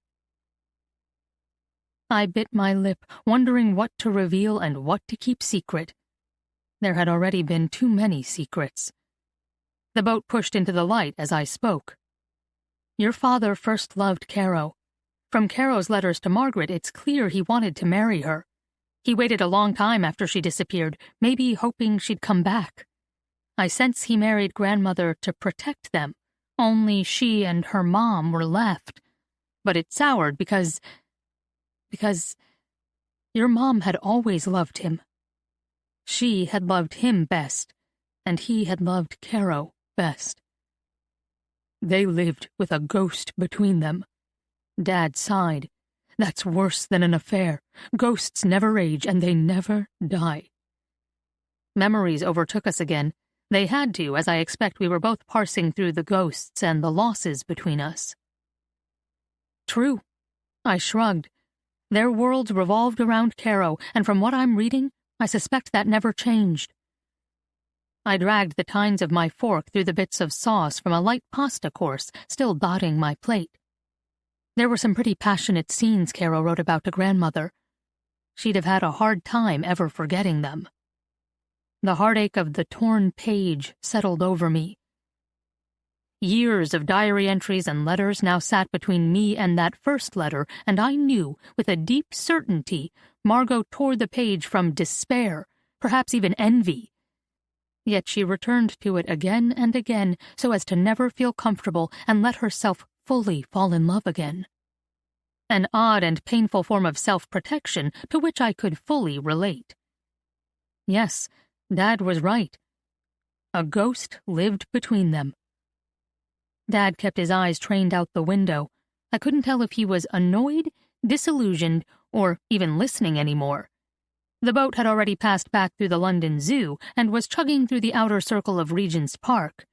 I bit my lip, wondering what to reveal and what to keep secret. There had already been too many secrets. The boat pushed into the light as I spoke. "Your father first loved Caro. From Caro's letters to Margaret, it's clear he wanted to marry her. He waited a long time after she disappeared, maybe hoping she'd come back. I sense he married grandmother to protect them. Only she and her mom were left. But it soured because your mom had always loved him. She had loved him best, and he had loved Caro best. They lived with a ghost between them. Dad sighed. That's worse than an affair. Ghosts never age and they never die. Memories overtook us again. They had to, as I expect we were both parsing through the ghosts and the losses between us. True. I shrugged. Their worlds revolved around Caro, and from what I'm reading, I suspect that never changed. I dragged the tines of my fork through the bits of sauce from a light pasta course, still dotting my plate. There were some pretty passionate scenes Caro wrote about to Grandmother. She'd have had a hard time ever forgetting them. The heartache of the torn page settled over me. Years of diary entries and letters now sat between me and that first letter, and I knew, with a deep certainty, Margot tore the page from despair, perhaps even envy. Yet she returned to it again and again so as to never feel comfortable and let herself fully fall in love again. An odd and painful form of self-protection to which I could fully relate. Yes, Dad was right. A ghost lived between them. Dad kept his eyes trained out the window. I couldn't tell if he was annoyed, disillusioned, or even listening anymore. The boat had already passed back through the London Zoo and was chugging through the outer circle of Regent's Park.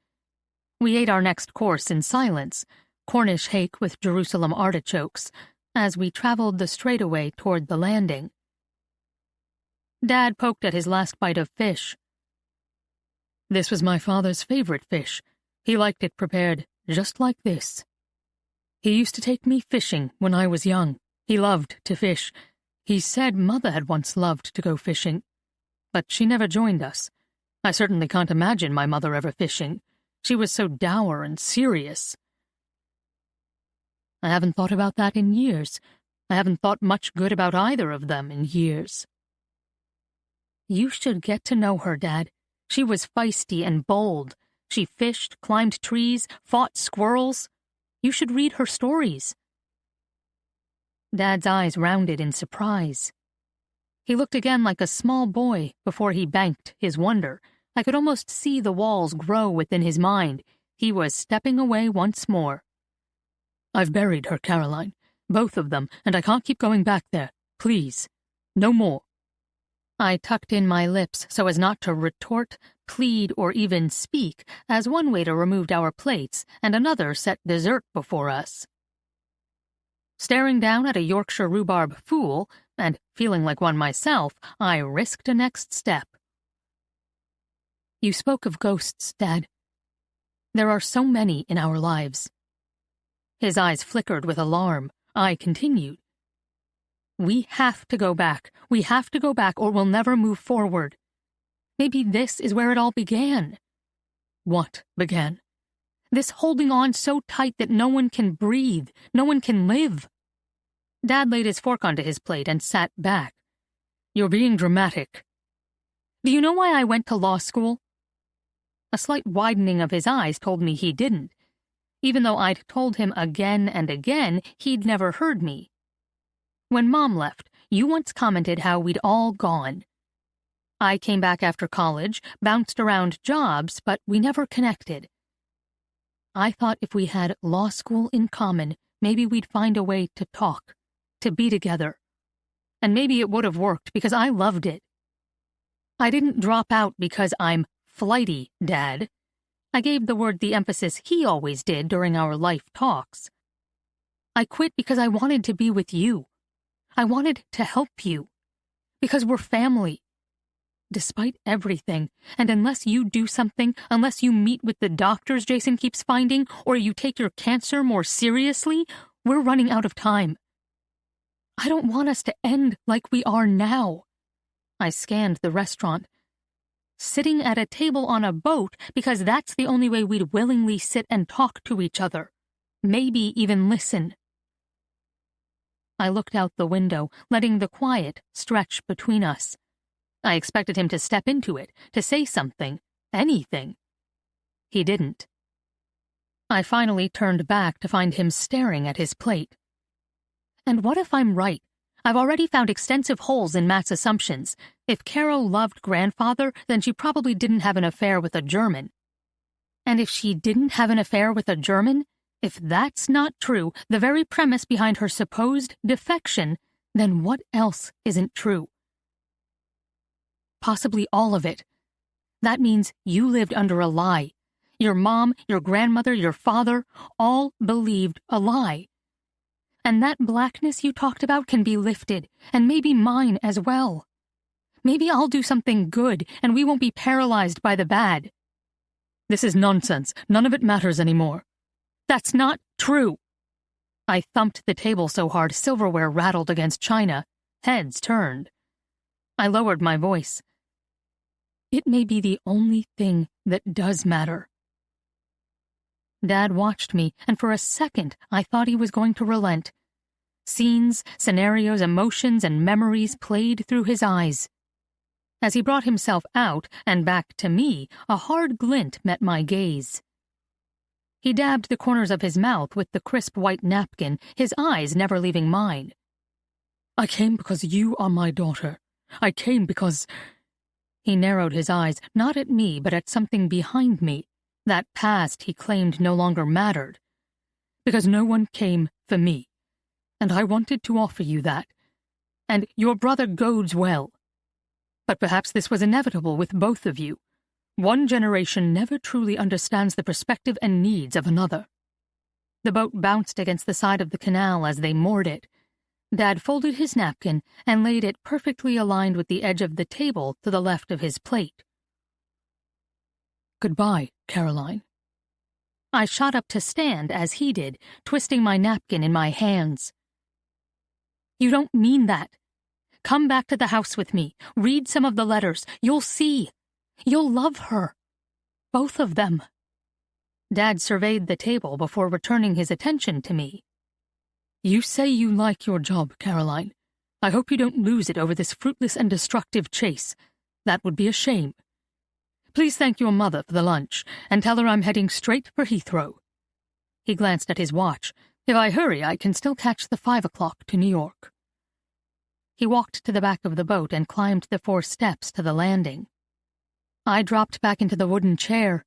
We ate our next course in silence, Cornish hake with Jerusalem artichokes, as we traveled the straightaway toward the landing. Dad poked at his last bite of fish. This was my father's favorite fish. He liked it prepared just like this. He used to take me fishing when I was young. He loved to fish. He said Mother had once loved to go fishing, but she never joined us. I certainly can't imagine my mother ever fishing. She was so dour and serious. I haven't thought about that in years. I haven't thought much good about either of them in years. You should get to know her, Dad. She was feisty and bold. She fished, climbed trees, fought squirrels. You should read her stories. Dad's eyes rounded in surprise. He looked again like a small boy before he banked his wonder. I could almost see the walls grow within his mind. He was stepping away once more. I've buried her, Caroline. Both of them, and I can't keep going back there. Please. No more. I tucked in my lips so as not to retort, plead, or even speak, as one waiter removed our plates and another set dessert before us. Staring down at a Yorkshire rhubarb fool, and feeling like one myself, I risked a next step. You spoke of ghosts, Dad. There are so many in our lives. His eyes flickered with alarm. I continued. We have to go back. We have to go back or we'll never move forward. Maybe this is where it all began. What began? This holding on so tight that no one can breathe, no one can live. Dad laid his fork onto his plate and sat back. You're being dramatic. Do you know why I went to law school? A slight widening of his eyes told me he didn't. Even though I'd told him again and again, he'd never heard me. When Mom left, you once commented how we'd all gone. I came back after college, bounced around jobs, but we never connected. I thought if we had law school in common, maybe we'd find a way to talk, to be together. And maybe it would have worked because I loved it. I didn't drop out because I'm flighty, Dad. I gave the word the emphasis he always did during our life talks. I quit because I wanted to be with you. I wanted to help you. Because we're family. Despite everything, and unless you do something, unless you meet with the doctors Jason keeps finding, or you take your cancer more seriously, we're running out of time. I don't want us to end like we are now. I scanned the restaurant. Sitting at a table on a boat because that's the only way we'd willingly sit and talk to each other. Maybe even listen. I looked out the window, letting the quiet stretch between us. I expected him to step into it, to say something, anything. He didn't. I finally turned back to find him staring at his plate. And what if I'm right? I've already found extensive holes in Matt's assumptions. If Caro loved Grandfather, then she probably didn't have an affair with a German. And if she didn't have an affair with a German, if that's not true, the very premise behind her supposed defection, then what else isn't true? Possibly all of it. That means you lived under a lie. Your mom, your grandmother, your father, all believed a lie. And that blackness you talked about can be lifted, and maybe mine as well. Maybe I'll do something good, and we won't be paralyzed by the bad. This is nonsense. None of it matters anymore. That's not true. I thumped the table so hard silverware rattled against china. Heads turned. I lowered my voice. It may be the only thing that does matter. Dad watched me, and for a second I thought he was going to relent. Scenes, scenarios, emotions, and memories played through his eyes. As he brought himself out and back to me, a hard glint met my gaze. He dabbed the corners of his mouth with the crisp white napkin, his eyes never leaving mine. I came because you are my daughter. I came because... He narrowed his eyes, not at me, but at something behind me. That past he claimed no longer mattered. Because no one came for me. And I wanted to offer you that. And your brother goads well. But perhaps this was inevitable with both of you. One generation never truly understands the perspective and needs of another. The boat bounced against the side of the canal as they moored it. Dad folded his napkin and laid it perfectly aligned with the edge of the table to the left of his plate. Goodbye, Caroline. I shot up to stand as he did, twisting my napkin in my hands. You don't mean that. Come back to the house with me. Read some of the letters. You'll see. You'll love her. Both of them. Dad surveyed the table before returning his attention to me. You say you like your job, Caroline. I hope you don't lose it over this fruitless and destructive chase. That would be a shame. Please thank your mother for the lunch, and tell her I'm heading straight for Heathrow. He glanced at his watch. If I hurry, I can still catch the 5 o'clock to New York. He walked to the back of the boat and climbed the 4 steps to the landing. I dropped back into the wooden chair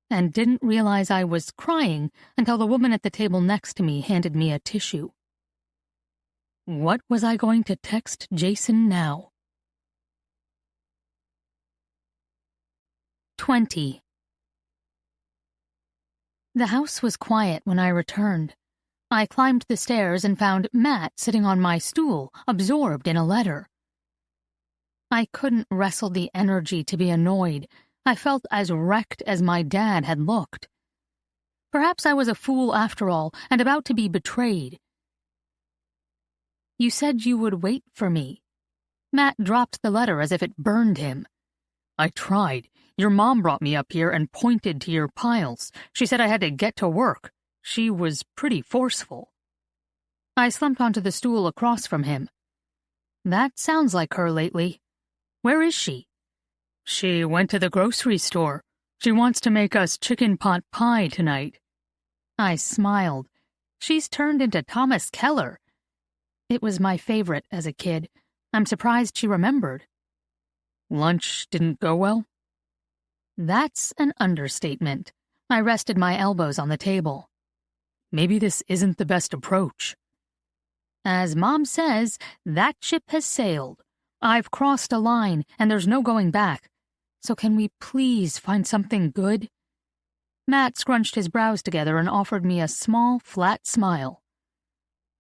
and didn't realize I was crying until the woman at the table next to me handed me a tissue. What was I going to text Jason now? 20. The house was quiet when I returned. I climbed the stairs and found Mat sitting on my stool, absorbed in a letter. I couldn't wrestle the energy to be annoyed. I felt as wrecked as my dad had looked. Perhaps I was a fool after all, and about to be betrayed. You said you would wait for me. Mat dropped the letter as if it burned him. I tried. Your mom brought me up here and pointed to your piles. She said I had to get to work. She was pretty forceful. I slumped onto the stool across from him. That sounds like her lately. Where is she? She went to the grocery store. She wants to make us chicken pot pie tonight. I smiled. She's turned into Thomas Keller. It was my favorite as a kid. I'm surprised she remembered. Lunch didn't go well? That's an understatement. I rested my elbows on the table. Maybe this isn't the best approach. As Mom says, that ship has sailed. I've crossed a line, and there's no going back. So can we please find something good? Mat scrunched his brows together and offered me a small, flat smile.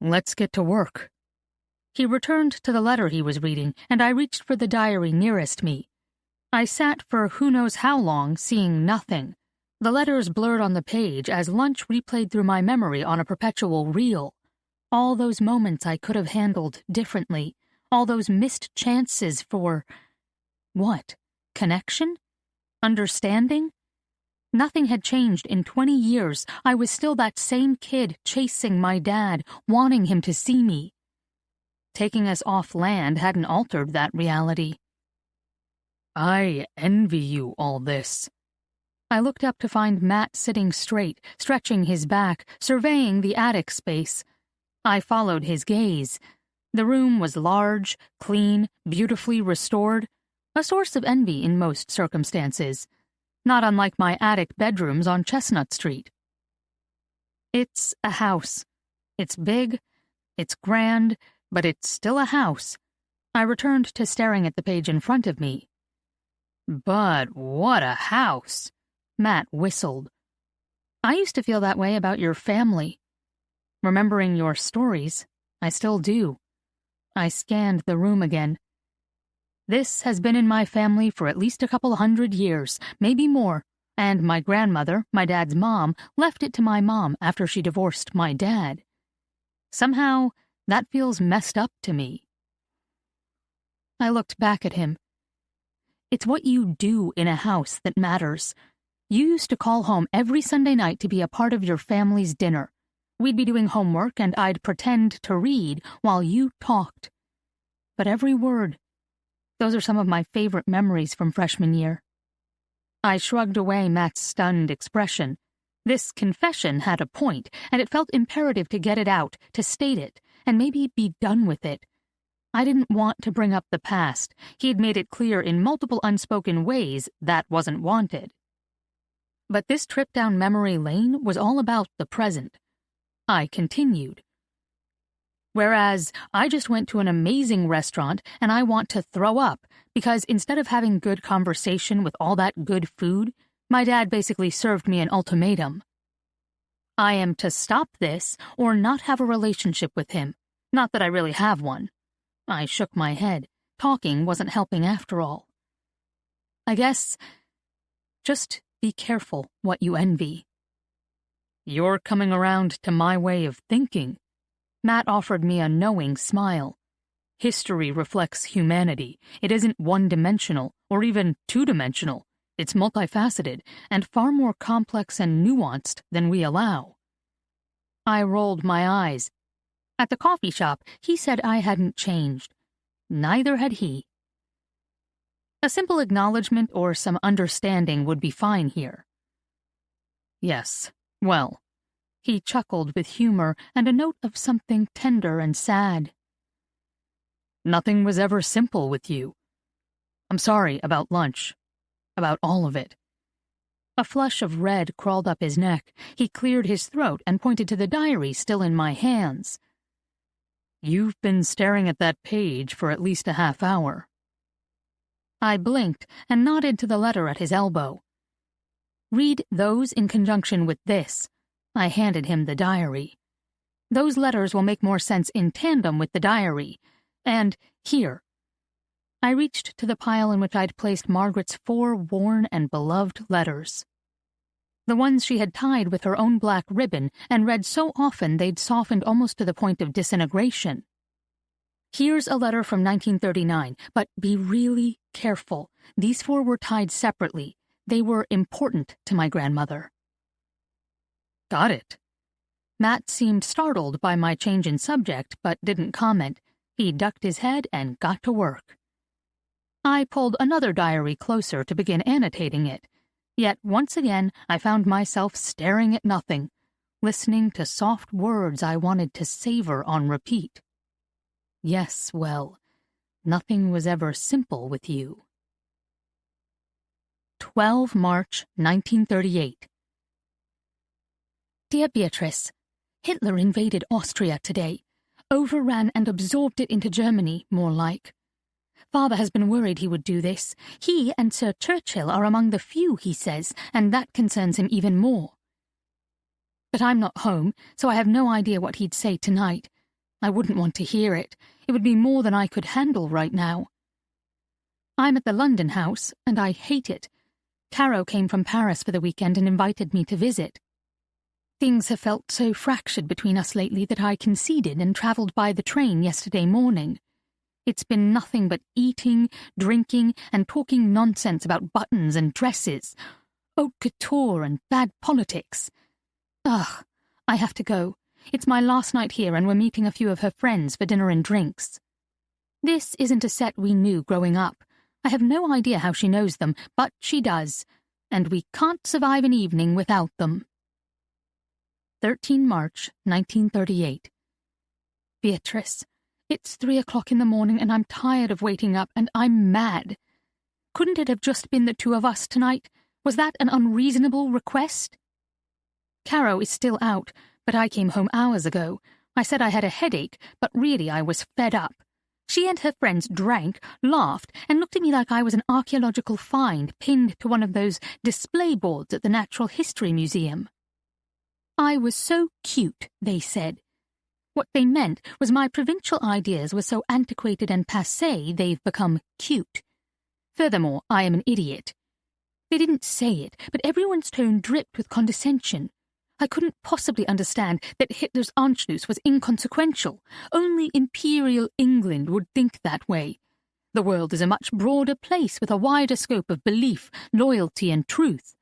Let's get to work. He returned to the letter he was reading, and I reached for the diary nearest me. I sat for who knows how long, seeing nothing. The letters blurred on the page as lunch replayed through my memory on a perpetual reel. All those moments I could have handled differently. All those missed chances for... what? Connection? Understanding? Nothing had changed in 20 years. I was still that same kid chasing my dad, wanting him to see me. Taking us off land hadn't altered that reality. I envy you all this. I looked up to find Mat sitting straight, stretching his back, surveying the attic space. I followed his gaze. The room was large, clean, beautifully restored, a source of envy in most circumstances. not unlike my attic bedrooms on Chestnut Street. It's a house. It's big, it's grand, but it's still a house. I returned to staring at the page in front of me. But what a house! Mat whistled. I used to feel that way about your family. Remembering your stories, I still do. I scanned the room again. This has been in my family for at least a couple 100 years, maybe more, and my grandmother, my dad's mom, left it to my mom after she divorced my dad. Somehow, that feels messed up to me. I looked back at him. It's what you do in a house that matters. You used to call home every Sunday night to be a part of your family's dinner. We'd be doing homework and I'd pretend to read while you talked. But every word, those are some of my favorite memories from freshman year. I shrugged away Mat's stunned expression. This confession had a point, and it felt imperative to get it out, to state it, and maybe be done with it. I didn't want to bring up the past. He had made it clear in multiple unspoken ways that wasn't wanted. But this trip down memory lane was all about the present. I continued. Whereas I just went to an amazing restaurant and I want to throw up because instead of having good conversation with all that good food, my dad basically served me an ultimatum. I am to stop this or not have a relationship with him. Not that I really have one. I shook my head. Talking wasn't helping after all. I guess, just be careful what you envy. You're coming around to my way of thinking. Mat offered me a knowing smile. History reflects humanity. It isn't one-dimensional, or even two-dimensional. It's multifaceted, and far more complex and nuanced than we allow. I rolled my eyes. At the coffee shop, he said I hadn't changed. Neither had he. A simple acknowledgement or some understanding would be fine here. Yes, well, he chuckled with humor and a note of something tender and sad. Nothing was ever simple with you. I'm sorry about lunch. About all of it. A flush of red crawled up his neck. He cleared his throat and pointed to the diary still in my hands. You've been staring at that page for at least a half hour. I blinked and nodded to the letter at his elbow. Read those in conjunction with this. I handed him the diary. Those letters will make more sense in tandem with the diary. And here. I reached to the pile in which I'd placed Margaret's 4 worn and beloved letters. The ones she had tied with her own black ribbon and read so often they'd softened almost to the point of disintegration. Here's a letter from 1939, but be really careful. These 4 were tied separately. They were important to my grandmother. Got it. Mat seemed startled by my change in subject, but didn't comment. He ducked his head and got to work. I pulled another diary closer to begin annotating it. Yet once again I found myself staring at nothing, listening to soft words I wanted to savor on repeat. Yes, well, nothing was ever simple with you. 12 March 1938. Dear Beatrice, Hitler invaded Austria today. Overran and absorbed it into Germany, more like. Father has been worried he would do this. He and Sir Churchill are among the few, he says, and that concerns him even more. But I'm not home, so I have no idea what he'd say tonight. I wouldn't want to hear it. It would be more than I could handle right now. I'm at the London house, and I hate it. Caro came from Paris for the weekend and invited me to visit. Things have felt so fractured between us lately that I conceded and travelled by the train yesterday morning. It's been nothing but eating, drinking, and talking nonsense about buttons and dresses, haute couture and bad politics. Ugh, I have to go. It's my last night here and we're meeting a few of her friends for dinner and drinks. This isn't a set we knew growing up. I have no idea how she knows them, but she does, and we can't survive an evening without them. 13 March 1938. Beatrice, it's 3 o'clock in the morning and I'm tired of waiting up and I'm mad. Couldn't it have just been the 2 of us tonight? Was that an unreasonable request? Caro is still out, but I came home hours ago. I said I had a headache, but really I was fed up. She and her friends drank, laughed, and looked at me like I was an archaeological find pinned to one of those display boards at the Natural History Museum. I was so cute, they said. What they meant was my provincial ideas were so antiquated and passé they've become cute. Furthermore, I am an idiot. They didn't say it, but everyone's tone dripped with condescension. I couldn't possibly understand that Hitler's Anschluss was inconsequential. Only Imperial England would think that way. The world is a much broader place with a wider scope of belief, loyalty, and truth.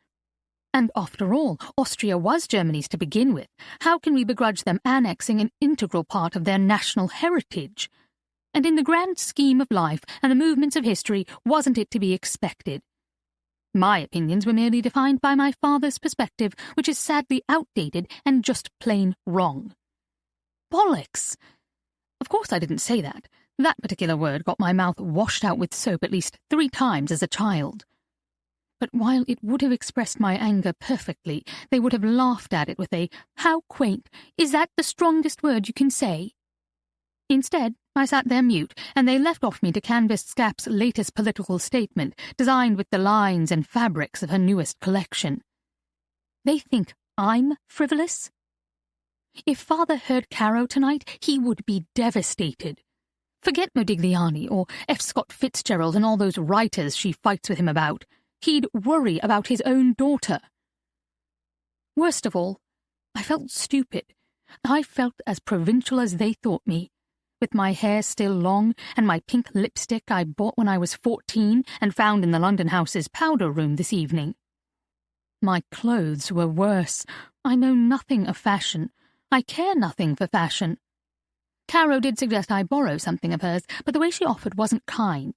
And after all, Austria was Germany's to begin with. How can we begrudge them annexing an integral part of their national heritage? And in the grand scheme of life and the movements of history, wasn't it to be expected? My opinions were merely defined by my father's perspective, which is sadly outdated and just plain wrong. Bollocks! Of course I didn't say that. That particular word got my mouth washed out with soap at least 3 times as a child. But while it would have expressed my anger perfectly, they would have laughed at it with a, "How quaint! Is that the strongest word you can say?" Instead, I sat there mute, and they left off me to canvass Scap's latest political statement, designed with the lines and fabrics of her newest collection. They think I'm frivolous? If Father heard Caro tonight, he would be devastated. Forget Modigliani or F. Scott Fitzgerald and all those writers she fights with him about. He'd worry about his own daughter. Worst of all, I felt stupid. I felt as provincial as they thought me. With my hair still long, and my pink lipstick I bought when I was 14 and found in the London House's powder room this evening. My clothes were worse. I know nothing of fashion. I care nothing for fashion. Caro did suggest I borrow something of hers, but the way she offered wasn't kind.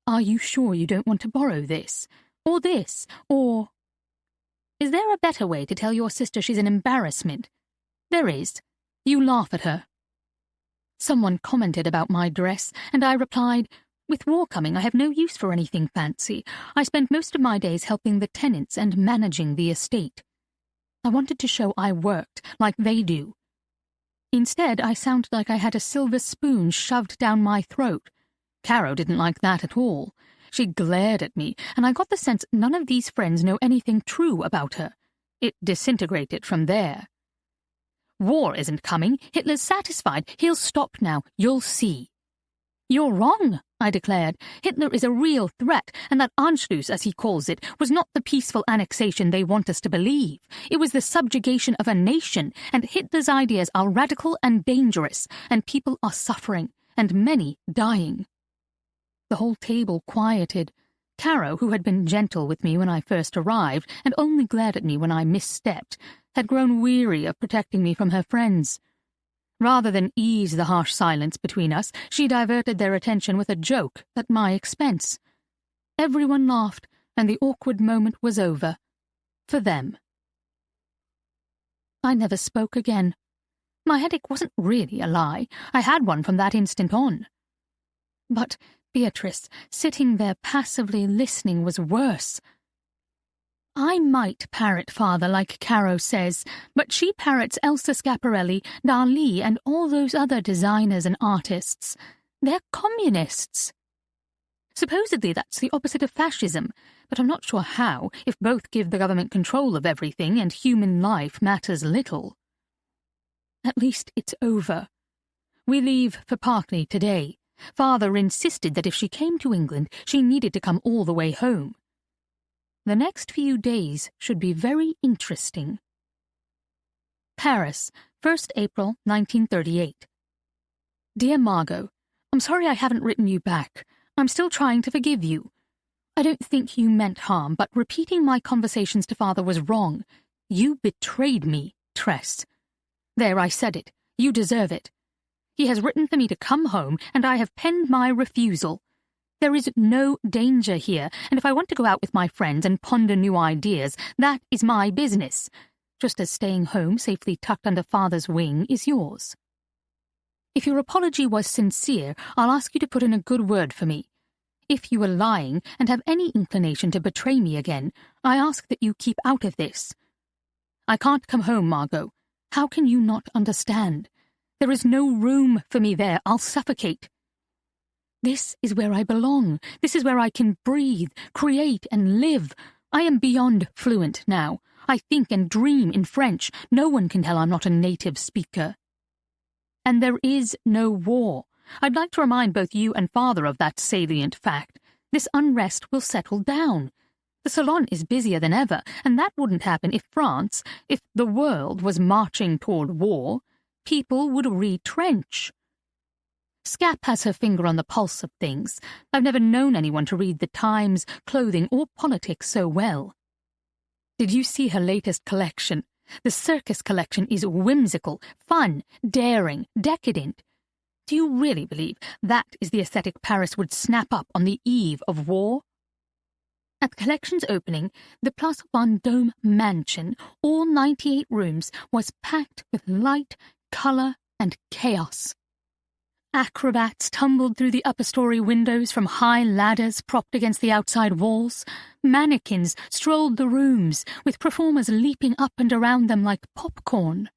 "Are you sure you don't want to borrow this? Or this? Or—" "Is there a better way to tell your sister she's an embarrassment?" "There is. You laugh at her." Someone commented about my dress, and I replied, "With war coming, I have no use for anything fancy. I spend most of my days helping the tenants and managing the estate." I wanted to show I worked, like they do. Instead, I sounded like I had a silver spoon shoved down my throat. Caro didn't like that at all. She glared at me, and I got the sense none of these friends know anything true about her. It disintegrated from there. "War isn't coming. Hitler's satisfied. He'll stop now. You'll see." "You're wrong," I declared. "Hitler is a real threat, and that Anschluss, as he calls it, was not the peaceful annexation they want us to believe. It was the subjugation of a nation, and Hitler's ideas are radical and dangerous, and people are suffering, and many dying." The whole table quieted. Caro, who had been gentle with me when I first arrived, and only glared at me when I misstepped, had grown weary of protecting me from her friends. Rather than ease the harsh silence between us, she diverted their attention with a joke at my expense. Everyone laughed, and the awkward moment was over. For them. I never spoke again. My headache wasn't really a lie. I had one from that instant on. But Beatrice, sitting there passively listening, was worse. I might parrot Father like Caro says, but she parrots Elsa Schiaparelli, Dali, and all those other designers and artists. They're communists. Supposedly that's the opposite of fascism, but I'm not sure how, if both give the government control of everything and human life matters little. At least it's over. We leave for Parkley today. Father insisted that if she came to England, she needed to come all the way home. The next few days should be very interesting. Paris, 1st April 1938. Dear Margot, I'm sorry I haven't written you back. I'm still trying to forgive you. I don't think you meant harm, but repeating my conversations to Father was wrong. You betrayed me, Tress. There, I said it. You deserve it. He has written for me to come home, and I have penned my refusal. There is no danger here, and if I want to go out with my friends and ponder new ideas, that is my business, just as staying home safely tucked under Father's wing is yours. If your apology was sincere, I'll ask you to put in a good word for me. If you are lying and have any inclination to betray me again, I ask that you keep out of this. I can't come home, Margot. How can you not understand? There is no room for me there. I'll suffocate. This is where I belong. This is where I can breathe, create, and live. I am beyond fluent now. I think and dream in French. No one can tell I'm not a native speaker. And there is no war. I'd like to remind both you and Father of that salient fact. This unrest will settle down. The salon is busier than ever, and that wouldn't happen if France, if the world was marching toward war. People would retrench. Scap has her finger on the pulse of things. I've never known anyone to read the Times, clothing, or politics so well. Did you see her latest collection? The circus collection is whimsical, fun, daring, decadent. Do you really believe that is the aesthetic Paris would snap up on the eve of war? At the collection's opening, the Place Vendôme mansion, all 98 rooms, was packed with light, colour, and chaos. Acrobats tumbled through the upper-story windows from high ladders propped against the outside walls. Mannequins strolled the rooms, with performers leaping up and around them like popcorn.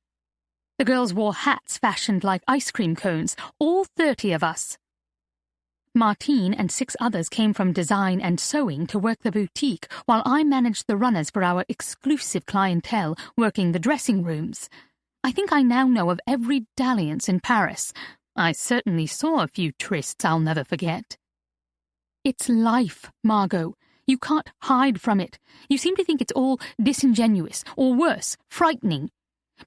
The girls wore hats fashioned like ice cream cones, all 30 of us. Martine and 6 others came from design and sewing to work the boutique, while I managed the runners for our exclusive clientele, working the dressing rooms. I think I now know of every dalliance in Paris. I certainly saw a few trysts I'll never forget. It's life, Margot. You can't hide from it. You seem to think it's all disingenuous, or worse, frightening.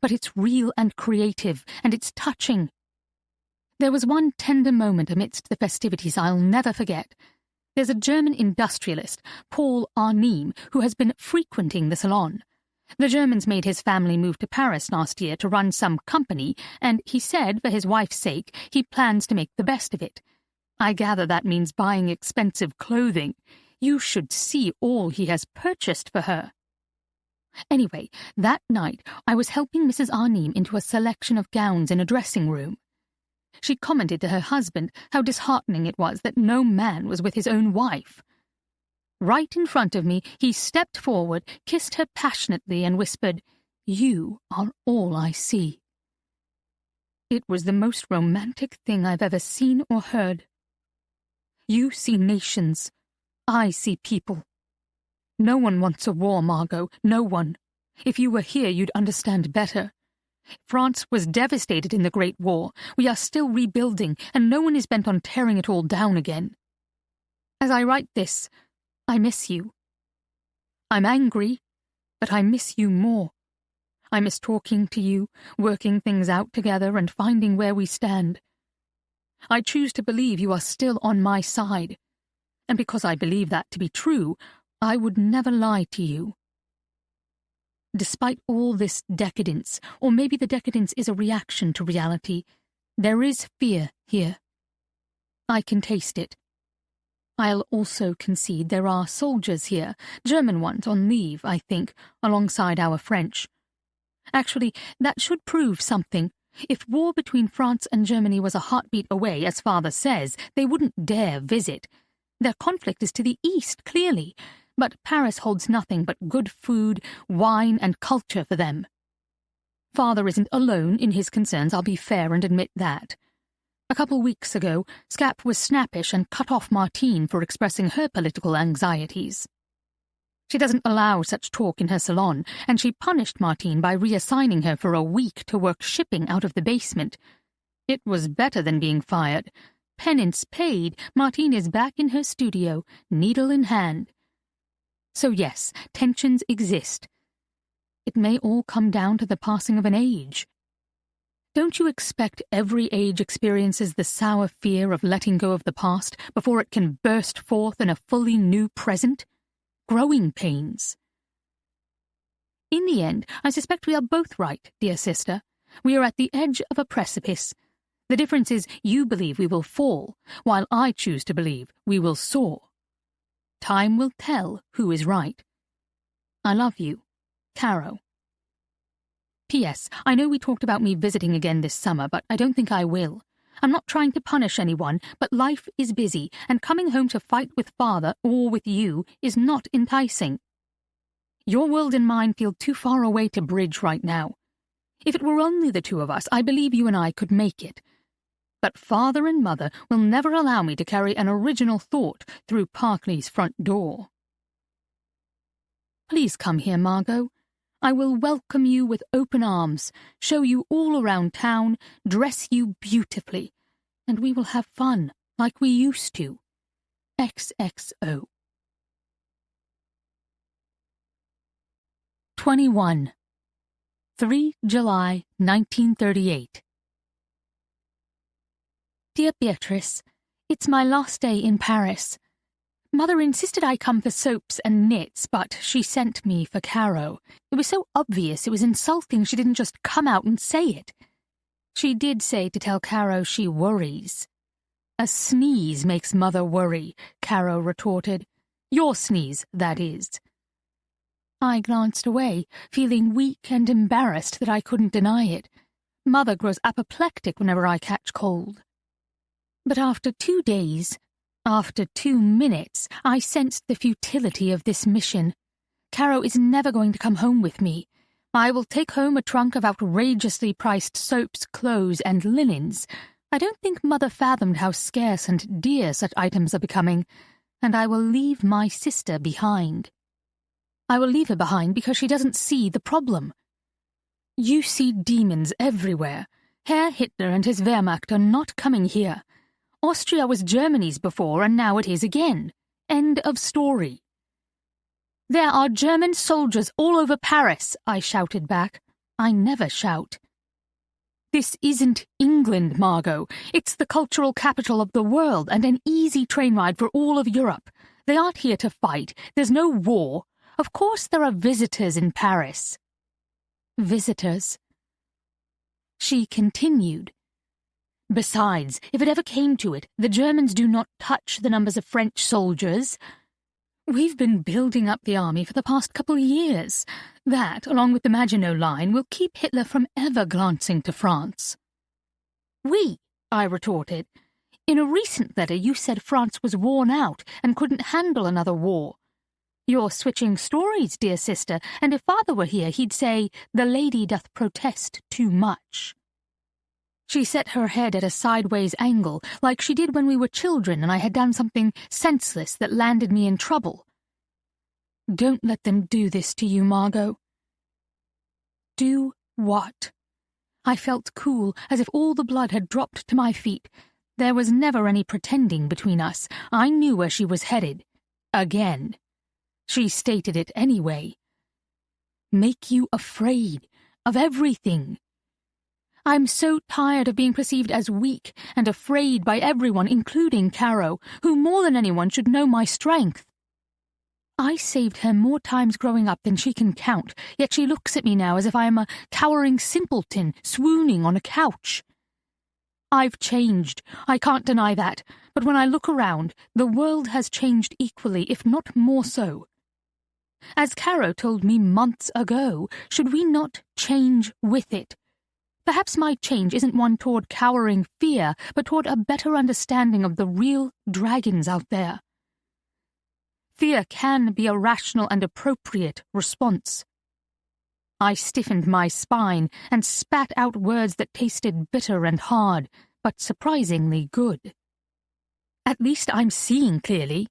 But it's real and creative, and it's touching. There was one tender moment amidst the festivities I'll never forget. There's a German industrialist, Paul Arnim, who has been frequenting the salon. The Germans made his family move to Paris last year to run some company, and he said, for his wife's sake, he plans to make the best of it. I gather that means buying expensive clothing. You should see all he has purchased for her. Anyway, that night I was helping Mrs. Arnim into a selection of gowns in a dressing room. She commented to her husband how disheartening it was that no man was with his own wife. Right in front of me, he stepped forward, kissed her passionately, and whispered, "You are all I see." It was the most romantic thing I've ever seen or heard. You see nations. I see people. No one wants a war, Margot, no one. If you were here, you'd understand better. France was devastated in the Great War. We are still rebuilding, and no one is bent on tearing it all down again. As I write this, I miss you. I'm angry, but I miss you more. I miss talking to you, working things out together, and finding where we stand. I choose to believe you are still on my side, and because I believe that to be true, I would never lie to you. Despite all this decadence, or maybe the decadence is a reaction to reality, there is fear here. I can taste it. I'll also concede there are soldiers here, German ones on leave, I think, alongside our French. Actually, that should prove something. If war between France and Germany was a heartbeat away, as Father says, they wouldn't dare visit. Their conflict is to the east, clearly, but Paris holds nothing but good food, wine, and culture for them. Father isn't alone in his concerns, I'll be fair and admit that. A couple weeks ago, Scap was snappish and cut off Martine for expressing her political anxieties. She doesn't allow such talk in her salon, and she punished Martine by reassigning her for a week to work shipping out of the basement. It was better than being fired. Penance paid, Martine is back in her studio, needle in hand. So yes, tensions exist. It may all come down to the passing of an age. Don't you expect every age experiences the sour fear of letting go of the past before it can burst forth in a fully new present? Growing pains. In the end, I suspect we are both right, dear sister. We are at the edge of a precipice. The difference is you believe we will fall, while I choose to believe we will soar. Time will tell who is right. I love you, Caro. P.S. I know we talked about me visiting again this summer, but I don't think I will. I'm not trying to punish anyone, but life is busy, and coming home to fight with father or with you is not enticing. Your world and mine feel too far away to bridge right now. If it were only the two of us, I believe you and I could make it. But father and mother will never allow me to carry an original thought through Parkley's front door. Please come here, Margot. I will welcome you with open arms, show you all around town, dress you beautifully, and we will have fun like we used to. XXO. 21. 3 July 1938. Dear Beatrice, it's my last day in Paris. Mother insisted I come for soaps and knits, but she sent me for Caro. It was so obvious it was insulting she didn't just come out and say it. She did say to tell Caro she worries. A sneeze makes Mother worry, Caro retorted. Your sneeze, that is. I glanced away, feeling weak and embarrassed that I couldn't deny it. Mother grows apoplectic whenever I catch cold. But after 2 days, after 2 minutes, I sensed the futility of this mission. Caro is never going to come home with me. I will take home a trunk of outrageously priced soaps, clothes, and linens. I don't think Mother fathomed how scarce and dear such items are becoming, and I will leave my sister behind. I will leave her behind because she doesn't see the problem. You see demons everywhere. Herr Hitler and his Wehrmacht are not coming here. Austria was Germany's before, and now it is again. End of story. There are German soldiers all over Paris, I shouted back. I never shout. This isn't England, Margot. It's the cultural capital of the world and an easy train ride for all of Europe. They aren't here to fight. There's no war. Of course there are visitors in Paris. Visitors. She continued. Besides, if it ever came to it, the Germans do not touch the numbers of French soldiers. We've been building up the army for the past couple of years. That, along with the Maginot Line, will keep Hitler from ever glancing to France. Oui, I retorted. In a recent letter you said France was worn out and couldn't handle another war. You're switching stories, dear sister, and if father were here he'd say, the lady doth protest too much. She set her head at a sideways angle, like she did when we were children and I had done something senseless that landed me in trouble. Don't let them do this to you, Margot. Do what? I felt cool, as if all the blood had dropped to my feet. There was never any pretending between us. I knew where she was headed. Again. She stated it anyway. Make you afraid of everything. I'm so tired of being perceived as weak and afraid by everyone, including Caro, who more than anyone should know my strength. I saved her more times growing up than she can count, yet she looks at me now as if I am a cowering simpleton swooning on a couch. I've changed, I can't deny that, but when I look around, the world has changed equally, if not more so. As Caro told me months ago, should we not change with it? Perhaps my change isn't one toward cowering fear, but toward a better understanding of the real dragons out there. Fear can be a rational and appropriate response. I stiffened my spine and spat out words that tasted bitter and hard, but surprisingly good. At least I'm seeing clearly.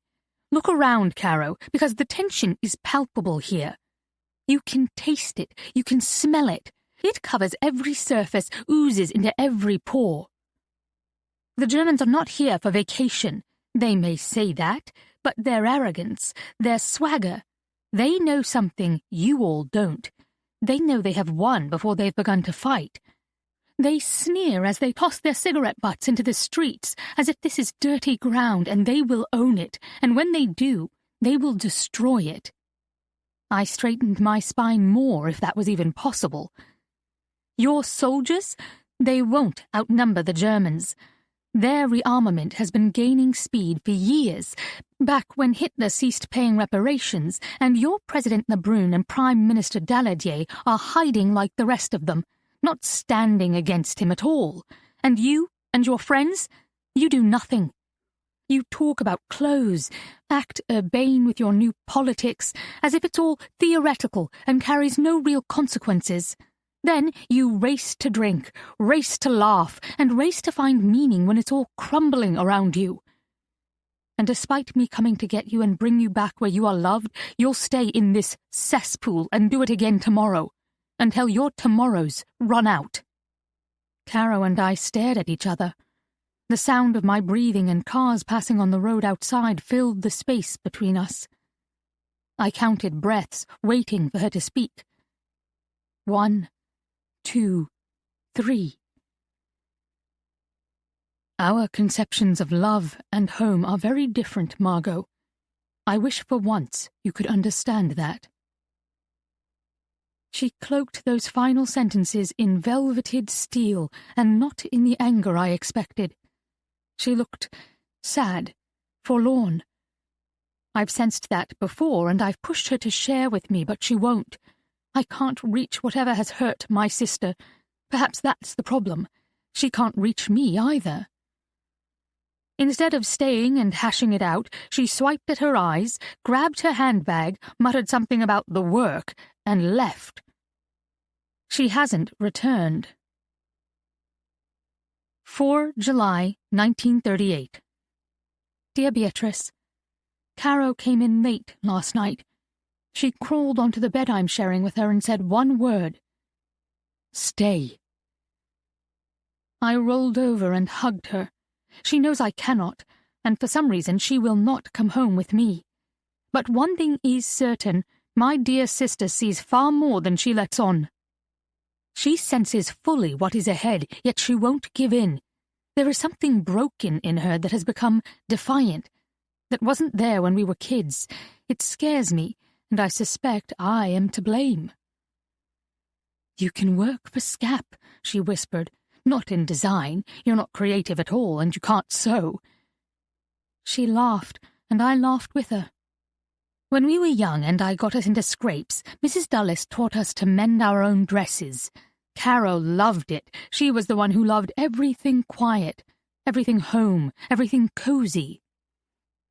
Look around, Caro, because the tension is palpable here. You can taste it, you can smell it. It covers every surface, oozes into every pore. The Germans are not here for vacation. They may say that, but their arrogance, their swagger, they know something you all don't. They know they have won before they've begun to fight. They sneer as they toss their cigarette butts into the streets, as if this is dirty ground and they will own it, and when they do, they will destroy it. I straightened my spine more, if that was even possible. Your soldiers? They won't outnumber the Germans. Their rearmament has been gaining speed for years, back when Hitler ceased paying reparations, and your President Lebrun and Prime Minister Daladier are hiding like the rest of them, not standing against him at all. And you And your friends? You do nothing. You talk about clothes, act urbane with your new politics, as if it's all theoretical and carries no real consequences. Then you race to drink, race to laugh, and race to find meaning when it's all crumbling around you. And despite me coming to get you and bring you back where you are loved, you'll stay in this cesspool and do it again tomorrow, until your tomorrows run out. Caro and I stared at each other. The sound of my breathing and cars passing on the road outside filled the space between us. I counted breaths, waiting for her to speak. 1, 2, 3. Our conceptions of love and home are very different, Margot. I wish for once you could understand that. She cloaked those final sentences in velveted steel, and not in the anger I expected. She looked sad, forlorn. I've sensed that before, and I've pushed her to share with me, but she won't. I can't reach whatever has hurt my sister. Perhaps that's the problem. She can't reach me either. Instead of staying and hashing it out, she swiped at her eyes, grabbed her handbag, muttered something about the work, and left. She hasn't returned. 4 July 1938. Dear Beatrice, Caro came in late last night. She crawled onto the bed I'm sharing with her and said one word. Stay. I rolled over and hugged her. She knows I cannot, and for some reason she will not come home with me. But one thing is certain, my dear sister sees far more than she lets on. She senses fully what is ahead, yet she won't give in. There is something broken in her that has become defiant, that wasn't there when we were kids. It scares me, and I suspect I am to blame. You can work for Scap, she whispered. Not in design. You're not creative at all, and you can't sew. She laughed, and I laughed with her. When we were young and I got us into scrapes, Mrs. Dulles taught us to mend our own dresses. Caro loved it. She was the one who loved everything quiet, everything home, everything cozy.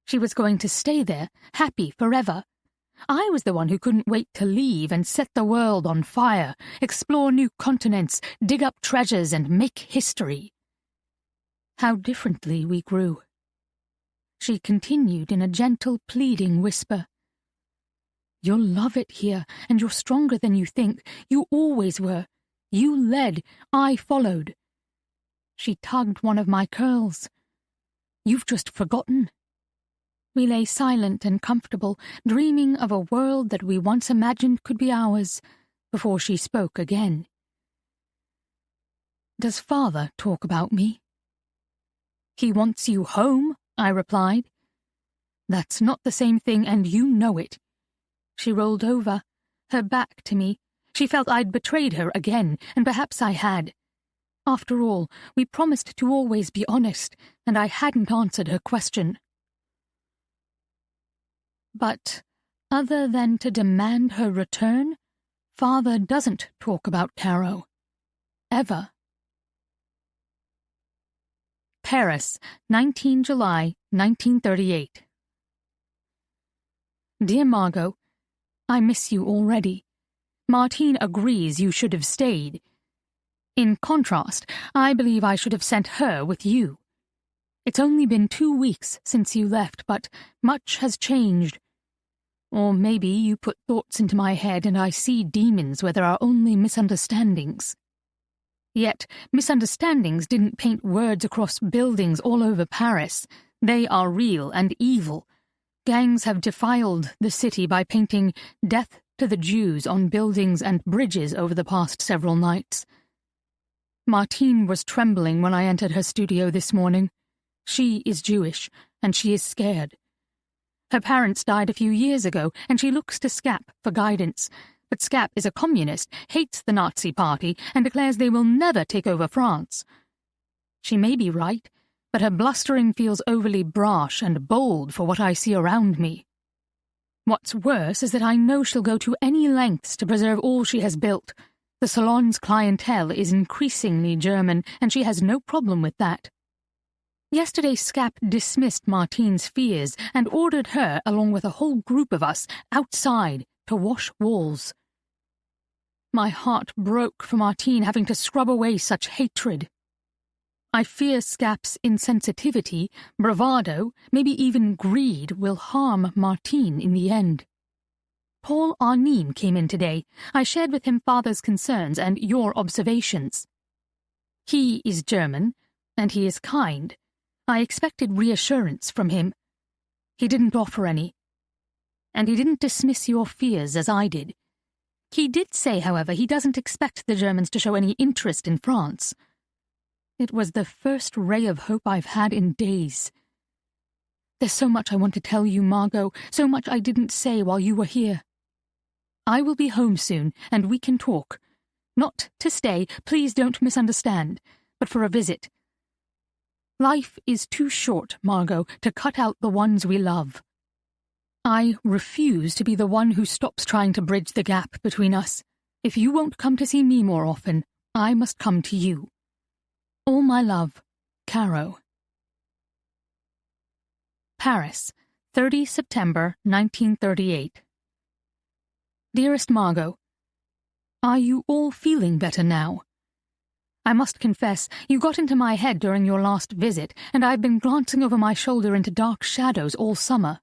She was going to stay there, happy forever. I was the one who couldn't wait to leave and set the world on fire, explore new continents, dig up treasures, and make history. How differently we grew. She continued in a gentle, pleading whisper. You'll love it here, and you're stronger than you think. You always were. You led, I followed. She tugged one of my curls. You've just forgotten. We lay silent and comfortable, dreaming of a world that we once imagined could be ours, before she spoke again. Does Father talk about me? He wants you home, I replied. That's not the same thing, and you know it. She rolled over, her back to me. She felt I'd betrayed her again, and perhaps I had. After all, we promised to always be honest, and I hadn't answered her question. But, other than to demand her return, Father doesn't talk about Caro. Ever. Paris, 19 July, 1938. Dear Margot, I miss you already. Martine agrees you should have stayed. In contrast, I believe I should have sent her with you. It's only been 2 weeks since you left, but much has changed. Or maybe you put thoughts into my head and I see demons where there are only misunderstandings. Yet, misunderstandings didn't paint words across buildings all over Paris. They are real and evil. Gangs have defiled the city by painting "Death to the Jews" on buildings and bridges over the past several nights. Martine was trembling when I entered her studio this morning. She is Jewish, and she is scared. Her parents died a few years ago, and she looks to Scap for guidance. But Scap is a communist, hates the Nazi Party, and declares they will never take over France. She may be right, but her blustering feels overly brash and bold for what I see around me. What's worse is that I know she'll go to any lengths to preserve all she has built. The salon's clientele is increasingly German, and she has no problem with that. Yesterday Scap dismissed Martine's fears and ordered her, along with a whole group of us, outside to wash walls. My heart broke for Martine having to scrub away such hatred. I fear Scap's insensitivity, bravado, maybe even greed will harm Martine in the end. Paul Arnim came in today. I shared with him Father's concerns and your observations. He is German, and he is kind. I expected reassurance from him. He didn't offer any. And he didn't dismiss your fears as I did. He did say, however, he doesn't expect the Germans to show any interest in France. It was the first ray of hope I've had in days. There's so much I want to tell you, Margot, so much I didn't say while you were here. I will be home soon, and we can talk. Not to stay, please don't misunderstand, but for a visit. Life is too short, Margot, to cut out the ones we love. I refuse to be the one who stops trying to bridge the gap between us. If you won't come to see me more often, I must come to you. All my love, Caro. Paris, 30 September 1938. Dearest Margot, are you all feeling better now? I must confess, you got into my head during your last visit, and I've been glancing over my shoulder into dark shadows all summer.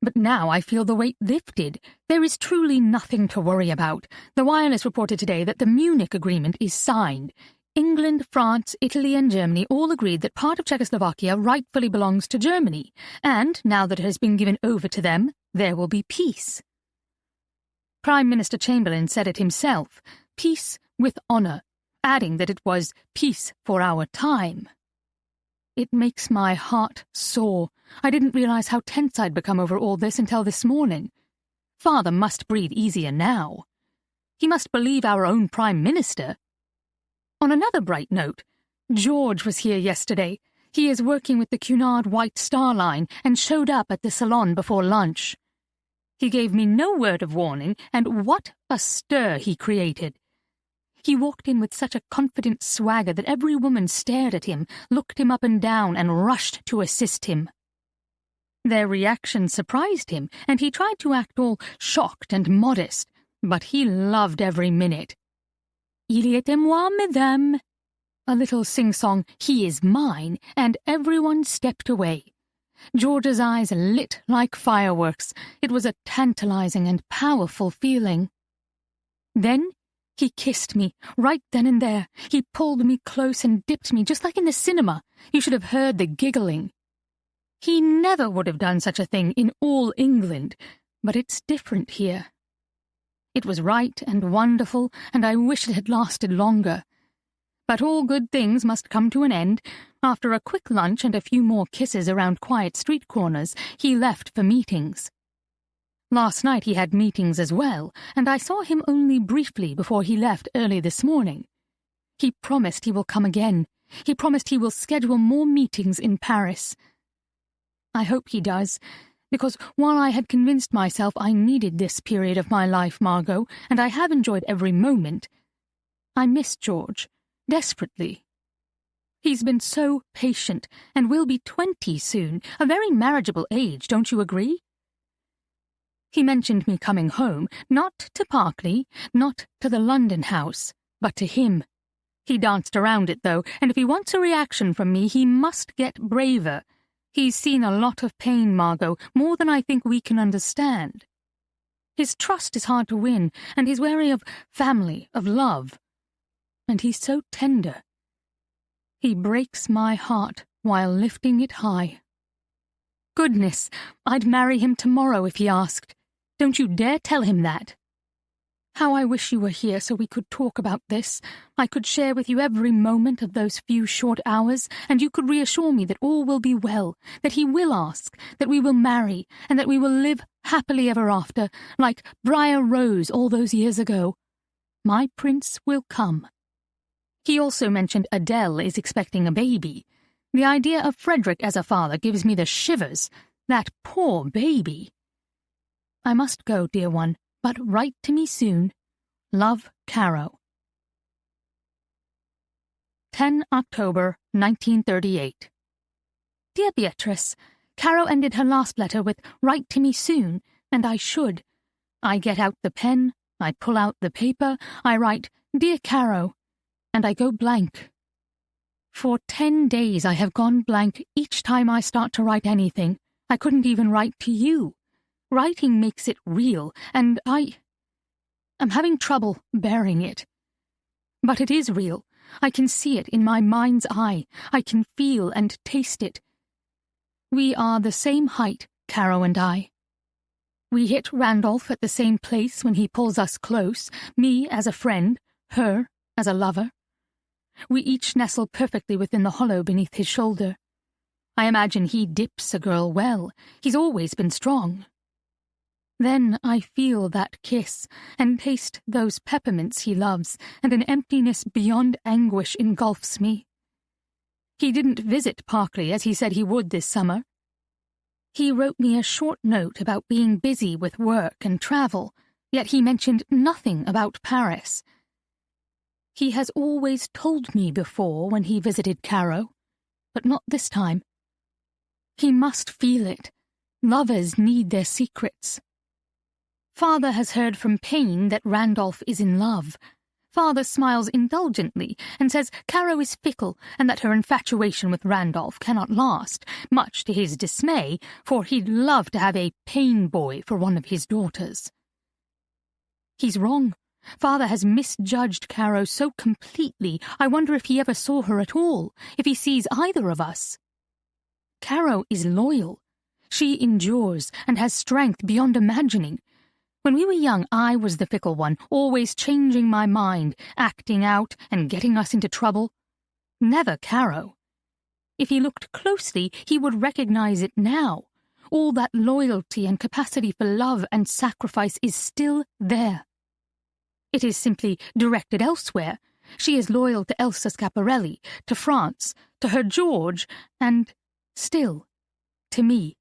But now I feel the weight lifted. There is truly nothing to worry about. The wireless reported today that the Munich Agreement is signed. England, France, Italy and Germany all agreed that part of Czechoslovakia rightfully belongs to Germany, and now that it has been given over to them, there will be peace. Prime Minister Chamberlain said it himself, peace with honour, adding that it was peace for our time. It makes my heart sore. I didn't realise how tense I'd become over all this until this morning. Father must breathe easier now. He must believe our own Prime Minister. On another bright note, George was here yesterday. He is working with the Cunard White Star Line and showed up at the salon before lunch. He gave me no word of warning, and what a stir he created. He walked in with such a confident swagger that every woman stared at him, looked him up and down, and rushed to assist him. Their reaction surprised him, and he tried to act all shocked and modest, but he loved every minute. Il était moi, mesdames. A little sing-song, he is mine, and everyone stepped away. George's eyes lit like fireworks. It was a tantalizing and powerful feeling. Then he kissed me, right then and there. He pulled me close and dipped me, just like in the cinema. You should have heard the giggling. He never would have done such a thing in all England, but it's different here. It was right and wonderful, and I wish it had lasted longer. But all good things must come to an end. After a quick lunch and a few more kisses around quiet street corners, he left for meetings. Last night he had meetings as well, and I saw him only briefly before he left early this morning. He promised he will come again. He promised he will schedule more meetings in Paris. I hope he does, because while I had convinced myself I needed this period of my life, Margot, and I have enjoyed every moment, I miss George, desperately. He's been so patient, and will be 20 soon, a very marriageable age, don't you agree? He mentioned me coming home, not to Parkley, not to the London house, but to him. He danced around it, though, and if he wants a reaction from me, he must get braver. He's seen a lot of pain, Margot, more than I think we can understand. His trust is hard to win, and he's wary of family, of love. And he's so tender. He breaks my heart while lifting it high. Goodness, I'd marry him tomorrow if he asked. Don't you dare tell him that. How I wish you were here so we could talk about this. I could share with you every moment of those few short hours, and you could reassure me that all will be well, that he will ask, that we will marry, and that we will live happily ever after, like Briar Rose all those years ago. My prince will come. He also mentioned Adele is expecting a baby. The idea of Frederick as a father gives me the shivers. That poor baby. I must go, dear one, but write to me soon. Love, Caro. 10 October 1938. Dear Beatrice, Caro ended her last letter with "Write to me soon," and I should. I get out the pen, I pull out the paper, I write, "Dear Caro," and I go blank. For 10 days I have gone blank each time I start to write anything. I couldn't even write to you. Writing makes it real, and I'm having trouble bearing it. But it is real. I can see it in my mind's eye. I can feel and taste it. We are the same height, Caro and I. We hit Randolph at the same place when he pulls us close, me as a friend, her as a lover. We each nestle perfectly within the hollow beneath his shoulder. I imagine he dips a girl well. He's always been strong. Then I feel that kiss, and taste those peppermints he loves, and an emptiness beyond anguish engulfs me. He didn't visit Parkley as he said he would this summer. He wrote me a short note about being busy with work and travel, yet he mentioned nothing about Paris. He has always told me before when he visited Caro, but not this time. He must feel it. Lovers need their secrets. Father has heard from Payne that Randolph is in love. Father smiles indulgently and says Caro is fickle and that her infatuation with Randolph cannot last, much to his dismay, for he'd love to have a Payne boy for one of his daughters. He's wrong. Father has misjudged Caro so completely, I wonder if he ever saw her at all, if he sees either of us. Caro is loyal. She endures and has strength beyond imagining. When we were young, I was the fickle one, always changing my mind, acting out and getting us into trouble. Never Caro. If he looked closely, he would recognize it now. All that loyalty and capacity for love and sacrifice is still there. It is simply directed elsewhere. She is loyal to Elsa Schiaparelli, to France, to her George, and, still, to me.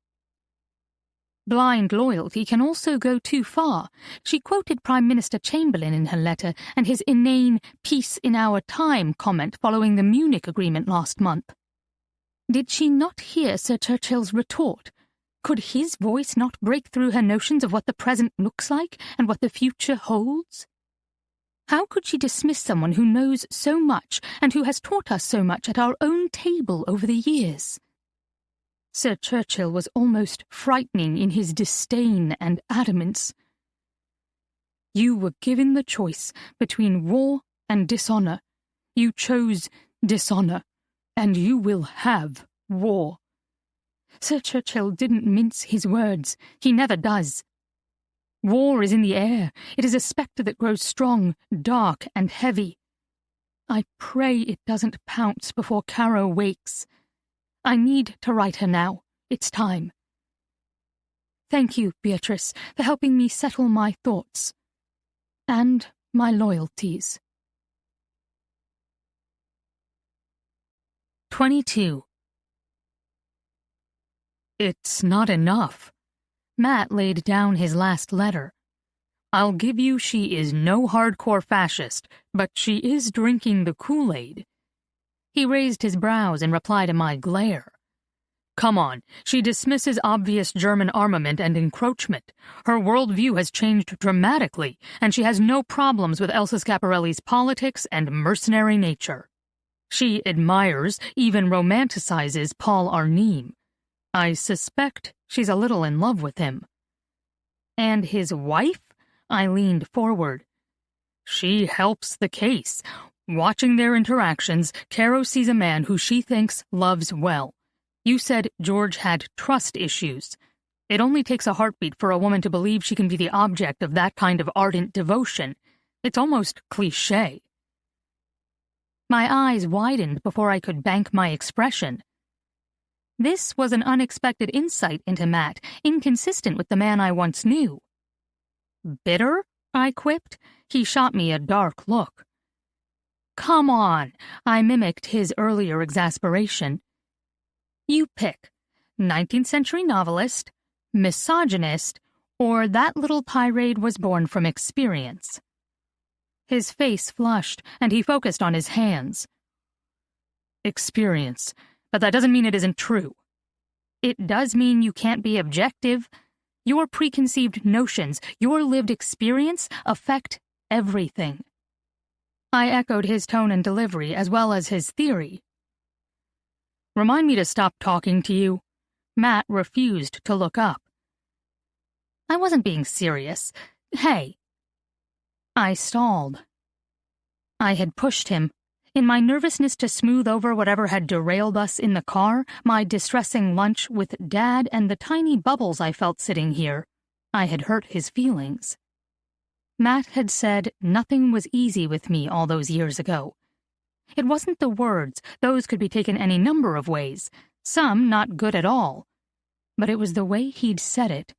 Blind loyalty can also go too far. She quoted Prime Minister Chamberlain in her letter and his inane "peace in our time" comment following the Munich agreement last month. Did she not hear Sir Churchill's retort? Could his voice not break through her notions of what the present looks like and what the future holds? How could she dismiss someone who knows so much and who has taught us so much at our own table over the years? Sir Churchill was almost frightening in his disdain and adamance. You were given the choice between war and dishonor. You chose dishonor, and you will have war. Sir Churchill didn't mince his words. He never does. War is in the air. It is a spectre that grows strong, dark, and heavy. I pray it doesn't pounce before Caro wakes. I need to write her now. It's time. Thank you, Beatrice, for helping me settle my thoughts. And my loyalties. 22. It's not enough. Mat laid down his last letter. I'll give you she is no hardcore fascist, but she is drinking the Kool-Aid. He raised his brows in reply to my glare. Come on, she dismisses obvious German armament and encroachment. Her worldview has changed dramatically, and she has no problems with Elsa Schiaparelli's politics and mercenary nature. She admires, even romanticizes Paul Arnim. I suspect she's a little in love with him. And his wife? I leaned forward. She helps the case. Watching their interactions, Caro sees a man who she thinks loves well. You said George had trust issues. It only takes a heartbeat for a woman to believe she can be the object of that kind of ardent devotion. It's almost cliché. My eyes widened before I could bank my expression. This was an unexpected insight into Mat, inconsistent with the man I once knew. Bitter? I quipped. He shot me a dark look. Come on, I mimicked his earlier exasperation. You pick, 19th century novelist, misogynist, or that little tirade was born from experience. His face flushed, and he focused on his hands. Experience, but that doesn't mean it isn't true. It does mean you can't be objective. Your preconceived notions, your lived experience affect everything. I echoed his tone and delivery as well as his theory. Remind me to stop talking to you. Mat refused to look up. I wasn't being serious. Hey. I stalled. I had pushed him. In my nervousness to smooth over whatever had derailed us in the car, my distressing lunch with Dad and the tiny bubbles I felt sitting here, I had hurt his feelings. Mat had said nothing was easy with me all those years ago. It wasn't the words, those could be taken any number of ways, some not good at all. But it was the way he'd said it.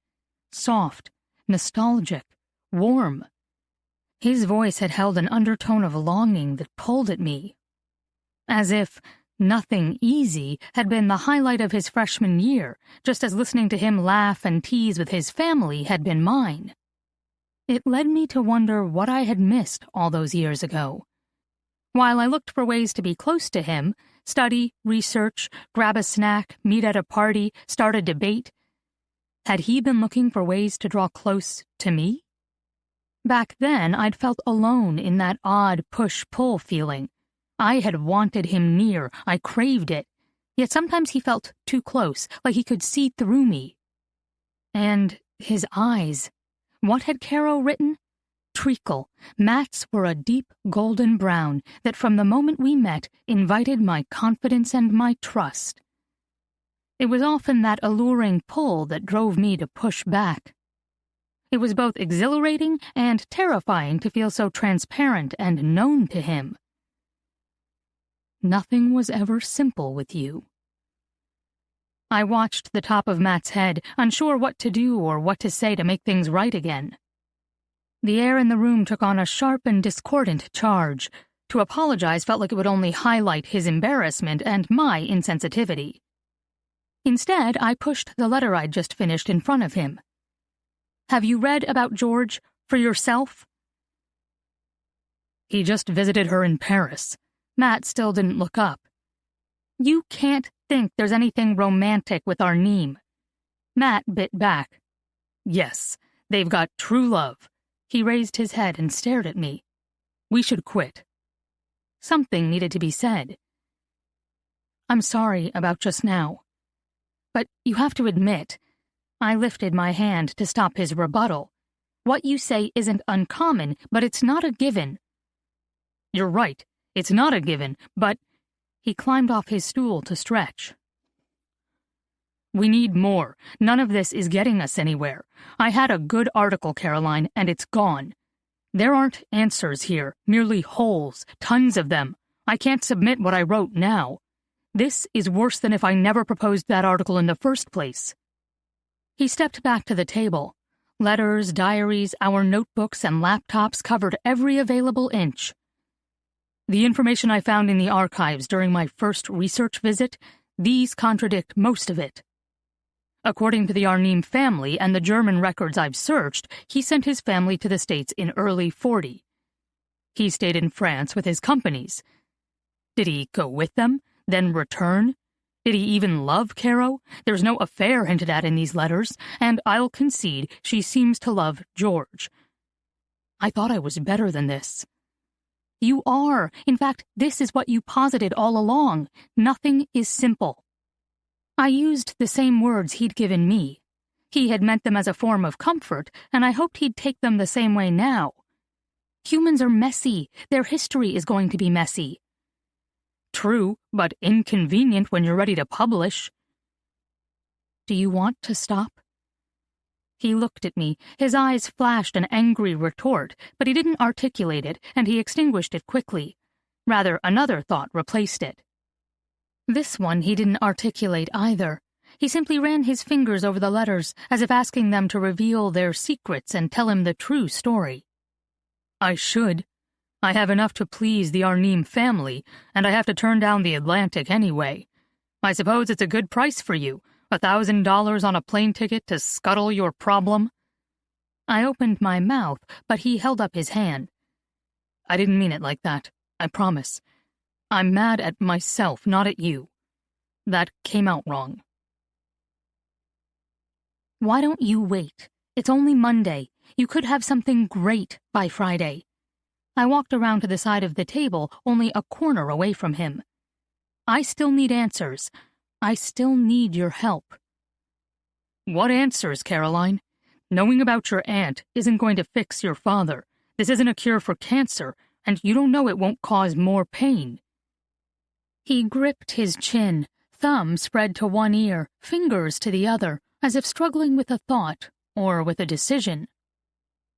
Soft, nostalgic, warm. His voice had held an undertone of longing that pulled at me. As if nothing easy had been the highlight of his freshman year, just as listening to him laugh and tease with his family had been mine. It led me to wonder what I had missed all those years ago. While I looked for ways to be close to him, study, research, grab a snack, meet at a party, start a debate, had he been looking for ways to draw close to me? Back then, I'd felt alone in that odd push-pull feeling. I had wanted him near, I craved it, yet sometimes he felt too close, like he could see through me. And his eyes. What had Caro written? Treacle. Mat's were a deep golden brown that from the moment we met invited my confidence and my trust. It was often that alluring pull that drove me to push back. It was both exhilarating and terrifying to feel so transparent and known to him. Nothing was ever simple with you. I watched the top of Mat's head, unsure what to do or what to say to make things right again. The air in the room took on a sharp and discordant charge. To apologize felt like it would only highlight his embarrassment and my insensitivity. Instead, I pushed the letter I'd just finished in front of him. Have you read about George for yourself? He just visited her in Paris. Mat still didn't look up. You can't think there's anything romantic with our Neem. Mat bit back. Yes, they've got true love. He raised his head and stared at me. We should quit. Something needed to be said. I'm sorry about just now. But you have to admit, I lifted my hand to stop his rebuttal. What you say isn't uncommon, but it's not a given. You're right, it's not a given, but... He climbed off his stool to stretch. We need more. None of this is getting us anywhere. I had a good article, Caroline, and it's gone. There aren't answers here, merely holes, tons of them. I can't submit what I wrote now. This is worse than if I never proposed that article in the first place. He stepped back to the table. Letters, diaries, our notebooks, and laptops covered every available inch. The information I found in the archives during my first research visit, these contradict most of it. According to the Arnim family and the German records I've searched, he sent his family to the States in early 40. He stayed in France with his companies. Did he go with them, then return? Did he even love Caro? There's no affair hinted at in these letters, and I'll concede she seems to love George. I thought I was better than this. You are. In fact, this is what you posited all along. Nothing is simple. I used the same words he'd given me. He had meant them as a form of comfort, and I hoped he'd take them the same way now. Humans are messy. Their history is going to be messy. True, but inconvenient when you're ready to publish. Do you want to stop? He looked at me. His eyes flashed an angry retort, but he didn't articulate it, and he extinguished it quickly. Rather, another thought replaced it. This one he didn't articulate either. He simply ran his fingers over the letters, as if asking them to reveal their secrets and tell him the true story. I should. I have enough to please the Arnim family, and I have to turn down the Atlantic anyway. I suppose it's a good price for you, $1,000 on a plane ticket to scuttle your problem? I opened my mouth, but he held up his hand. I didn't mean it like that, I promise. I'm mad at myself, not at you. That came out wrong. Why don't you wait? It's only Monday. You could have something great by Friday. I walked around to the side of the table, only a corner away from him. I still need answers. I still need your help. What answers, Caroline? Knowing about your aunt isn't going to fix your father. This isn't a cure for cancer, and you don't know it won't cause more pain. He gripped his chin, thumb spread to one ear, fingers to the other, as if struggling with a thought or with a decision.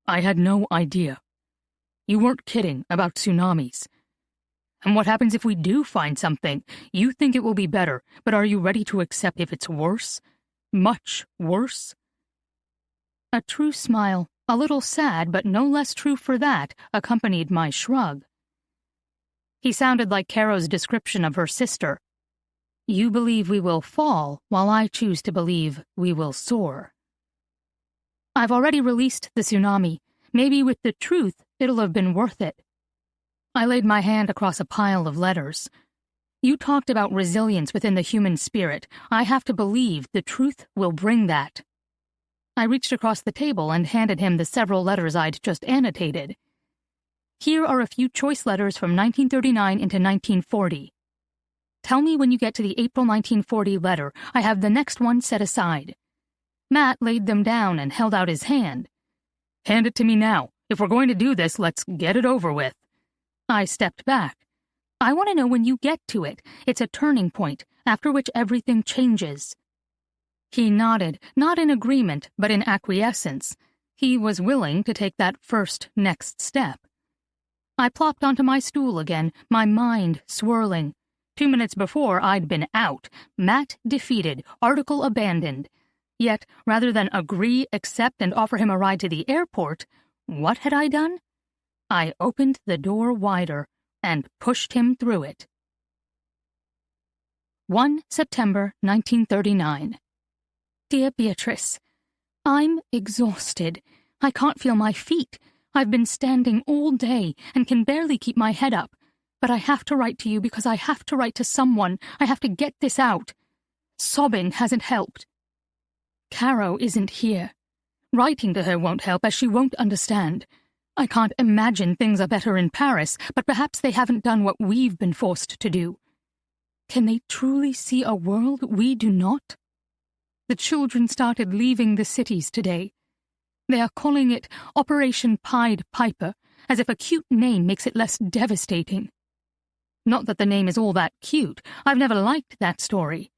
I had no idea. You weren't kidding about tsunamis. And what happens if we do find something? You think it will be better, but are you ready to accept if it's worse? Much worse? A true smile, a little sad but no less true for that, accompanied my shrug. He sounded like Caro's description of her sister. You believe we will fall, while I choose to believe we will soar. I've already released the tsunami. Maybe with the truth, it'll have been worth it. I laid my hand across a pile of letters. You talked about resilience within the human spirit. I have to believe the truth will bring that. I reached across the table and handed him the several letters I'd just annotated. Here are a few choice letters from 1939 into 1940. Tell me when you get to the April 1940 letter. I have the next one set aside. Mat laid them down and held out his hand. Hand it to me now. If we're going to do this, let's get it over with. I stepped back. I want to know when you get to it. It's a turning point, after which everything changes. He nodded, not in agreement, but in acquiescence. He was willing to take that first next step. I plopped onto my stool again, my mind swirling. 2 minutes before, I'd been out. Mat defeated, article abandoned. Yet, rather than agree, accept, and offer him a ride to the airport, what had I done? I opened the door wider and pushed him through it. 1 September 1939. Dear Beatrice, I'm exhausted. I can't feel my feet. I've been standing all day and can barely keep my head up. But I have to write to you because I have to write to someone. I have to get this out. Sobbing hasn't helped. Caro isn't here. Writing to her won't help, as she won't understand. I can't imagine things are better in Paris, but perhaps they haven't done what we've been forced to do. Can they truly see a world we do not? The children started leaving the cities today. They are calling it Operation Pied Piper, as if a cute name makes it less devastating. Not that the name is all that cute. I've never liked that story.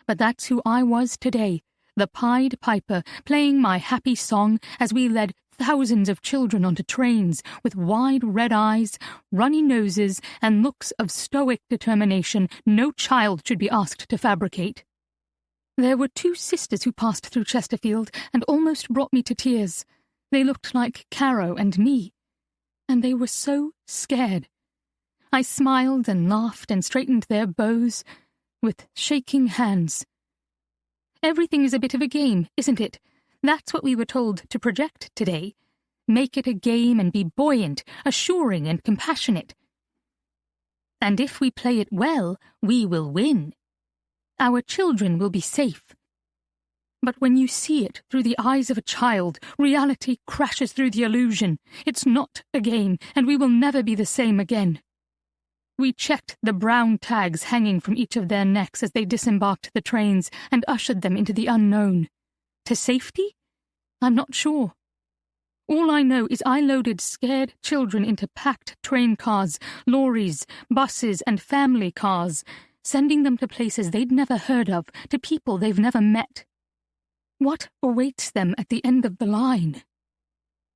But that's who I was today, the Pied Piper, playing my happy song as we led thousands of children onto trains with wide red eyes, runny noses, and looks of stoic determination no child should be asked to fabricate. There were 2 sisters who passed through Chesterfield and almost brought me to tears. They looked like Caro and me, and they were so scared. I smiled and laughed and straightened their bows with shaking hands. Everything is a bit of a game, isn't it? That's what we were told to project today. Make it a game and be buoyant, assuring and compassionate. And if we play it well, we will win. Our children will be safe. But when you see it through the eyes of a child, reality crashes through the illusion. It's not a game, and we will never be the same again. We checked the brown tags hanging from each of their necks as they disembarked the trains and ushered them into the unknown. To safety? I'm not sure. All I know is I loaded scared children into packed train cars, lorries, buses, and family cars, sending them to places they'd never heard of, to people they've never met. What awaits them at the end of the line?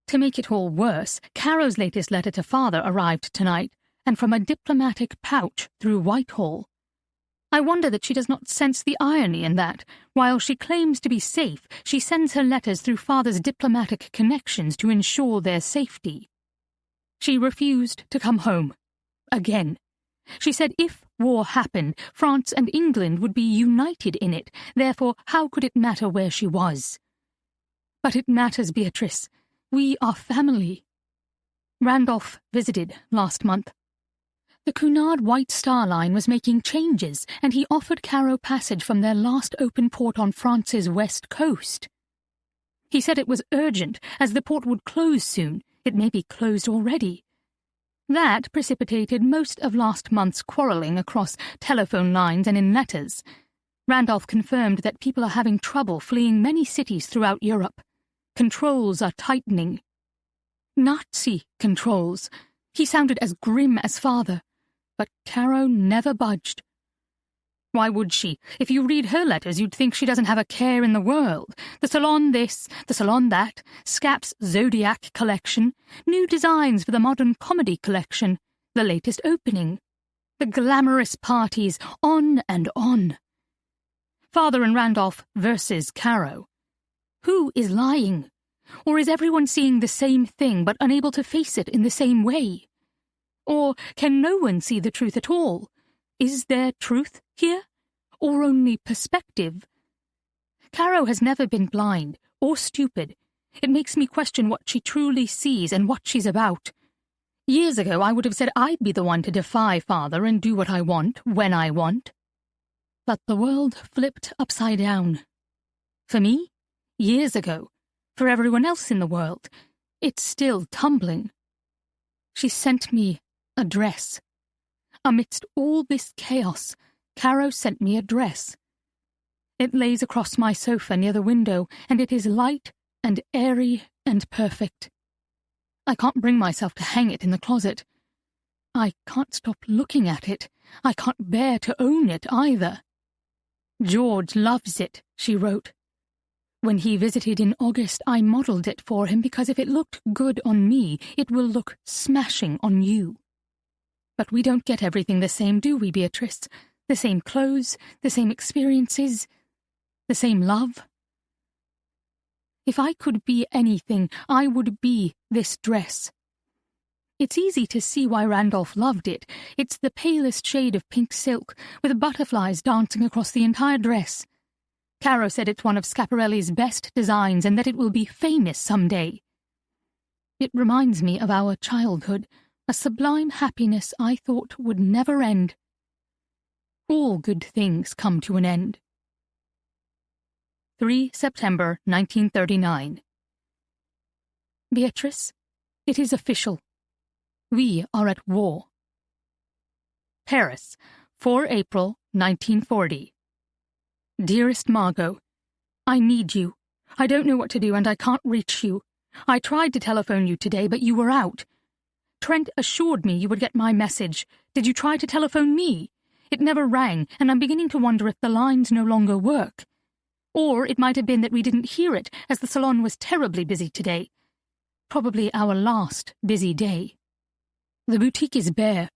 To make it all worse, Caro's latest letter to father arrived tonight, and from a diplomatic pouch through Whitehall. I wonder that she does not sense the irony in that, while she claims to be safe, she sends her letters through father's diplomatic connections to ensure their safety. She refused to come home. Again. She said if war happened, France and England would be united in it, therefore how could it matter where she was? But it matters, Beatrice. We are family. Randolph visited last month. The Cunard White Star Line was making changes, and he offered Caro passage from their last open port on France's west coast. He said it was urgent, as the port would close soon. It may be closed already. That precipitated most of last month's quarrelling across telephone lines and in letters. Randolph confirmed that people are having trouble fleeing many cities throughout Europe. Controls are tightening. Nazi controls. He sounded as grim as father, but Caro never budged. Why would she? If you read her letters, you'd think she doesn't have a care in the world. The salon this, the salon that, Scap's Zodiac collection, new designs for the modern comedy collection, the latest opening, the glamorous parties, on and on. Father and Randolph versus Caro. Who is lying? Or is everyone seeing the same thing but unable to face it in the same way? Or can no one see the truth at all? Is there truth here? Or only perspective? Caro has never been blind or stupid. It makes me question what she truly sees and what she's about. Years ago I would have said I'd be the one to defy father and do what I want, when I want. But the world flipped upside down. For me, years ago. For everyone else in the world, it's still tumbling. She sent me a dress. Amidst all this chaos, Caro sent me a dress. It lays across my sofa near the window, and it is light and airy and perfect. I can't bring myself to hang it in the closet. I can't stop looking at it. I can't bear to own it either. George loves it, she wrote. When he visited in August, I modelled it for him because if it looked good on me, it will look smashing on you. But we don't get everything the same, do we, Beatrice? The same clothes, the same experiences, the same love. If I could be anything, I would be this dress. It's easy to see why Randolph loved it. It's the palest shade of pink silk, with butterflies dancing across the entire dress. Caro said it's one of Schiaparelli's best designs and that it will be famous someday. It reminds me of our childhood, a sublime happiness I thought would never end. All good things come to an end. 3 September 1939. Beatrice, it is official. We are at war. Paris, 4 April 1940. Dearest Margot, I need you. I don't know what to do and I can't reach you. I tried to telephone you today, but you were out. Trent assured me you would get my message. Did you try to telephone me? It never rang, and I'm beginning to wonder if the lines no longer work. Or it might have been that we didn't hear it, as the salon was terribly busy today. Probably our last busy day. The boutique is bare.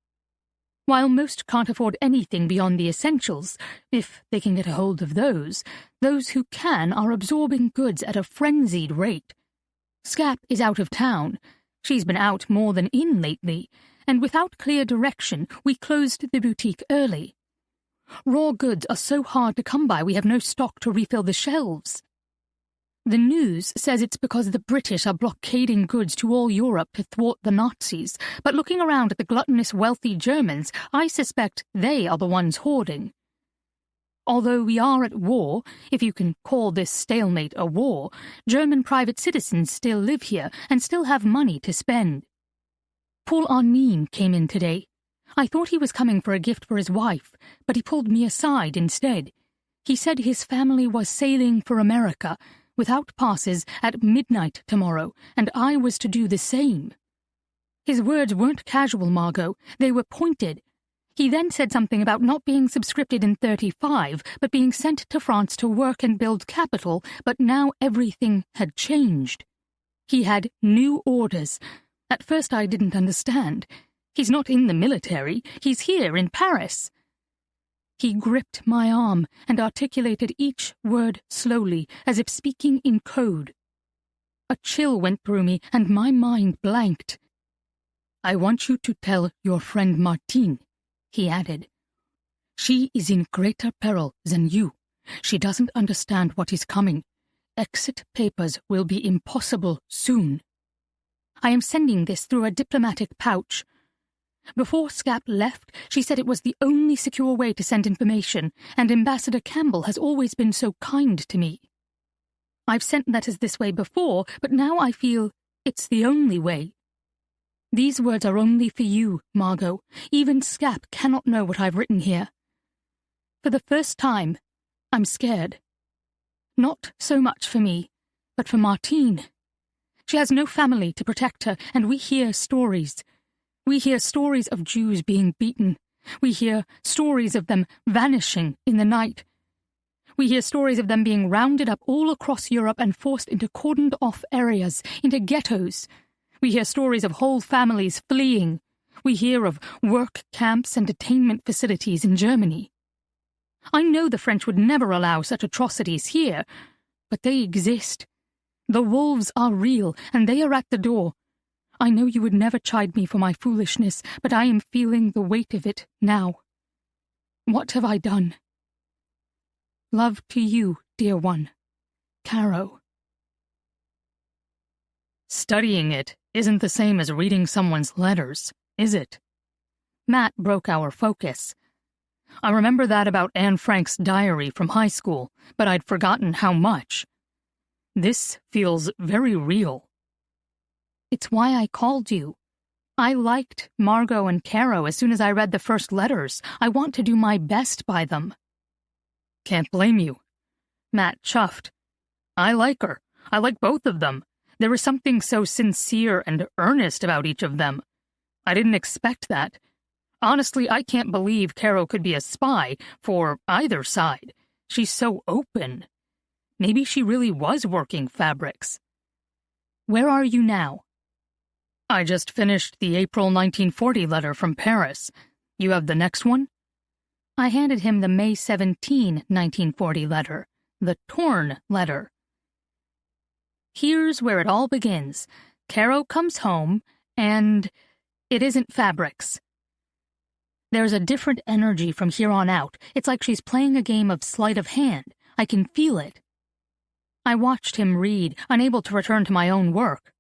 While most can't afford anything beyond the essentials, if they can get a hold of those who can are absorbing goods at a frenzied rate. Scap is out of town. She's been out more than in lately, and without clear direction, we closed the boutique early. Raw goods are so hard to come by we have no stock to refill the shelves. The news says it's because the British are blockading goods to all Europe to thwart the Nazis, but looking around at the gluttonous wealthy Germans, I suspect they are the ones hoarding. Although we are at war, if you can call this stalemate a war, German private citizens still live here and still have money to spend. Paul Arnim came in today. I thought he was coming for a gift for his wife, but he pulled me aside instead. He said his family was sailing for America, without passes, at midnight tomorrow, and I was to do the same. His words weren't casual, Margot. They were pointed. He then said something about not being subscripted in 35, but being sent to France to work and build capital, but now everything had changed. He had new orders. At first I didn't understand. He's not in the military. He's here in Paris. He gripped my arm and articulated each word slowly, as if speaking in code. A chill went through me, and my mind blanked. I want you to tell your friend Martine, he added. She is in greater peril than you. She doesn't understand what is coming. Exit papers will be impossible soon. I am sending this through a diplomatic pouch. Before Scap left, she said it was the only secure way to send information, and Ambassador Campbell has always been so kind to me. I've sent letters this way before, but now I feel it's the only way. These words are only for you, Margot. Even Scap cannot know what I've written here. For the first time, I'm scared. Not so much for me, but for Martine. She has no family to protect her, and we hear stories. We hear stories of Jews being beaten. We hear stories of them vanishing in the night. We hear stories of them being rounded up all across Europe and forced into cordoned-off areas, into ghettos. We hear stories of whole families fleeing. We hear of work camps and detainment facilities in Germany. I know the French would never allow such atrocities here, but they exist. The wolves are real, and they are at the door. I know you would never chide me for my foolishness, but I am feeling the weight of it now. What have I done? Love to you, dear one. Caro. Studying it isn't the same as reading someone's letters, is it? Mat broke our focus. I remember that about Anne Frank's diary from high school, but I'd forgotten how much. This feels very real. It's why I called you. I liked Margot and Caro as soon as I read the first letters. I want to do my best by them. Can't blame you. Mat chuffed. I like her. I like both of them. There is something so sincere and earnest about each of them. I didn't expect that. Honestly, I can't believe Caro could be a spy for either side. She's so open. Maybe she really was working fabrics. Where are you now? I just finished the April 1940 letter from Paris. You have the next one? I handed him the May 17, 1940 letter, the torn letter. Here's where it all begins. Caro comes home, and it isn't fabrics. There's a different energy from here on out. It's like she's playing a game of sleight of hand. I can feel it. I watched him read, unable to return to my own work.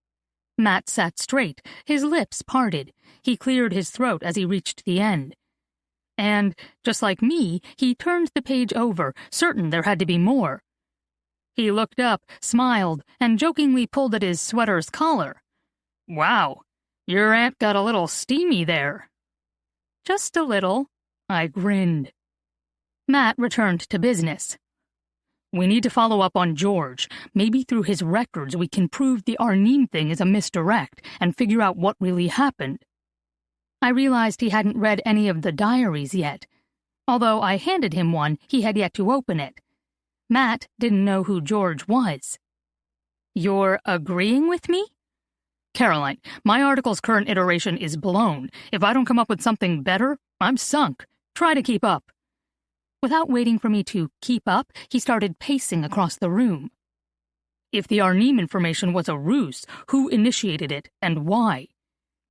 Mat sat straight, his lips parted. He cleared his throat as he reached the end. And, just like me, he turned the page over, certain there had to be more. He looked up, smiled, and jokingly pulled at his sweater's collar. Wow, your aunt got a little steamy there. Just a little, I grinned. Mat returned to business. We need to follow up on George. Maybe through his records we can prove the Arnim thing is a misdirect and figure out what really happened. I realized he hadn't read any of the diaries yet. Although I handed him one, he had yet to open it. Mat didn't know who George was. You're agreeing with me? Caroline, my article's current iteration is blown. If I don't come up with something better, I'm sunk. Try to keep up. Without waiting for me to keep up, he started pacing across the room. If the Arnim information was a ruse, who initiated it and why?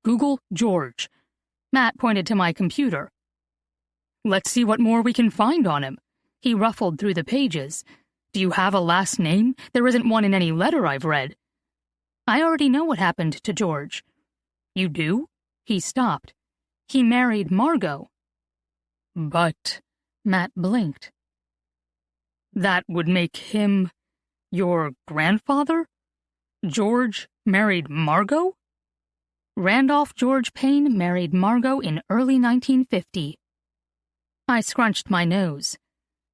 Google George. Mat pointed to my computer. Let's see what more we can find on him. He ruffled through the pages. Do you have a last name? There isn't one in any letter I've read. I already know what happened to George. You do? He stopped. He married Margot. But... Mat blinked. That would make him your grandfather? George married Margot? Randolph George Payne married Margot in early 1950. I scrunched my nose.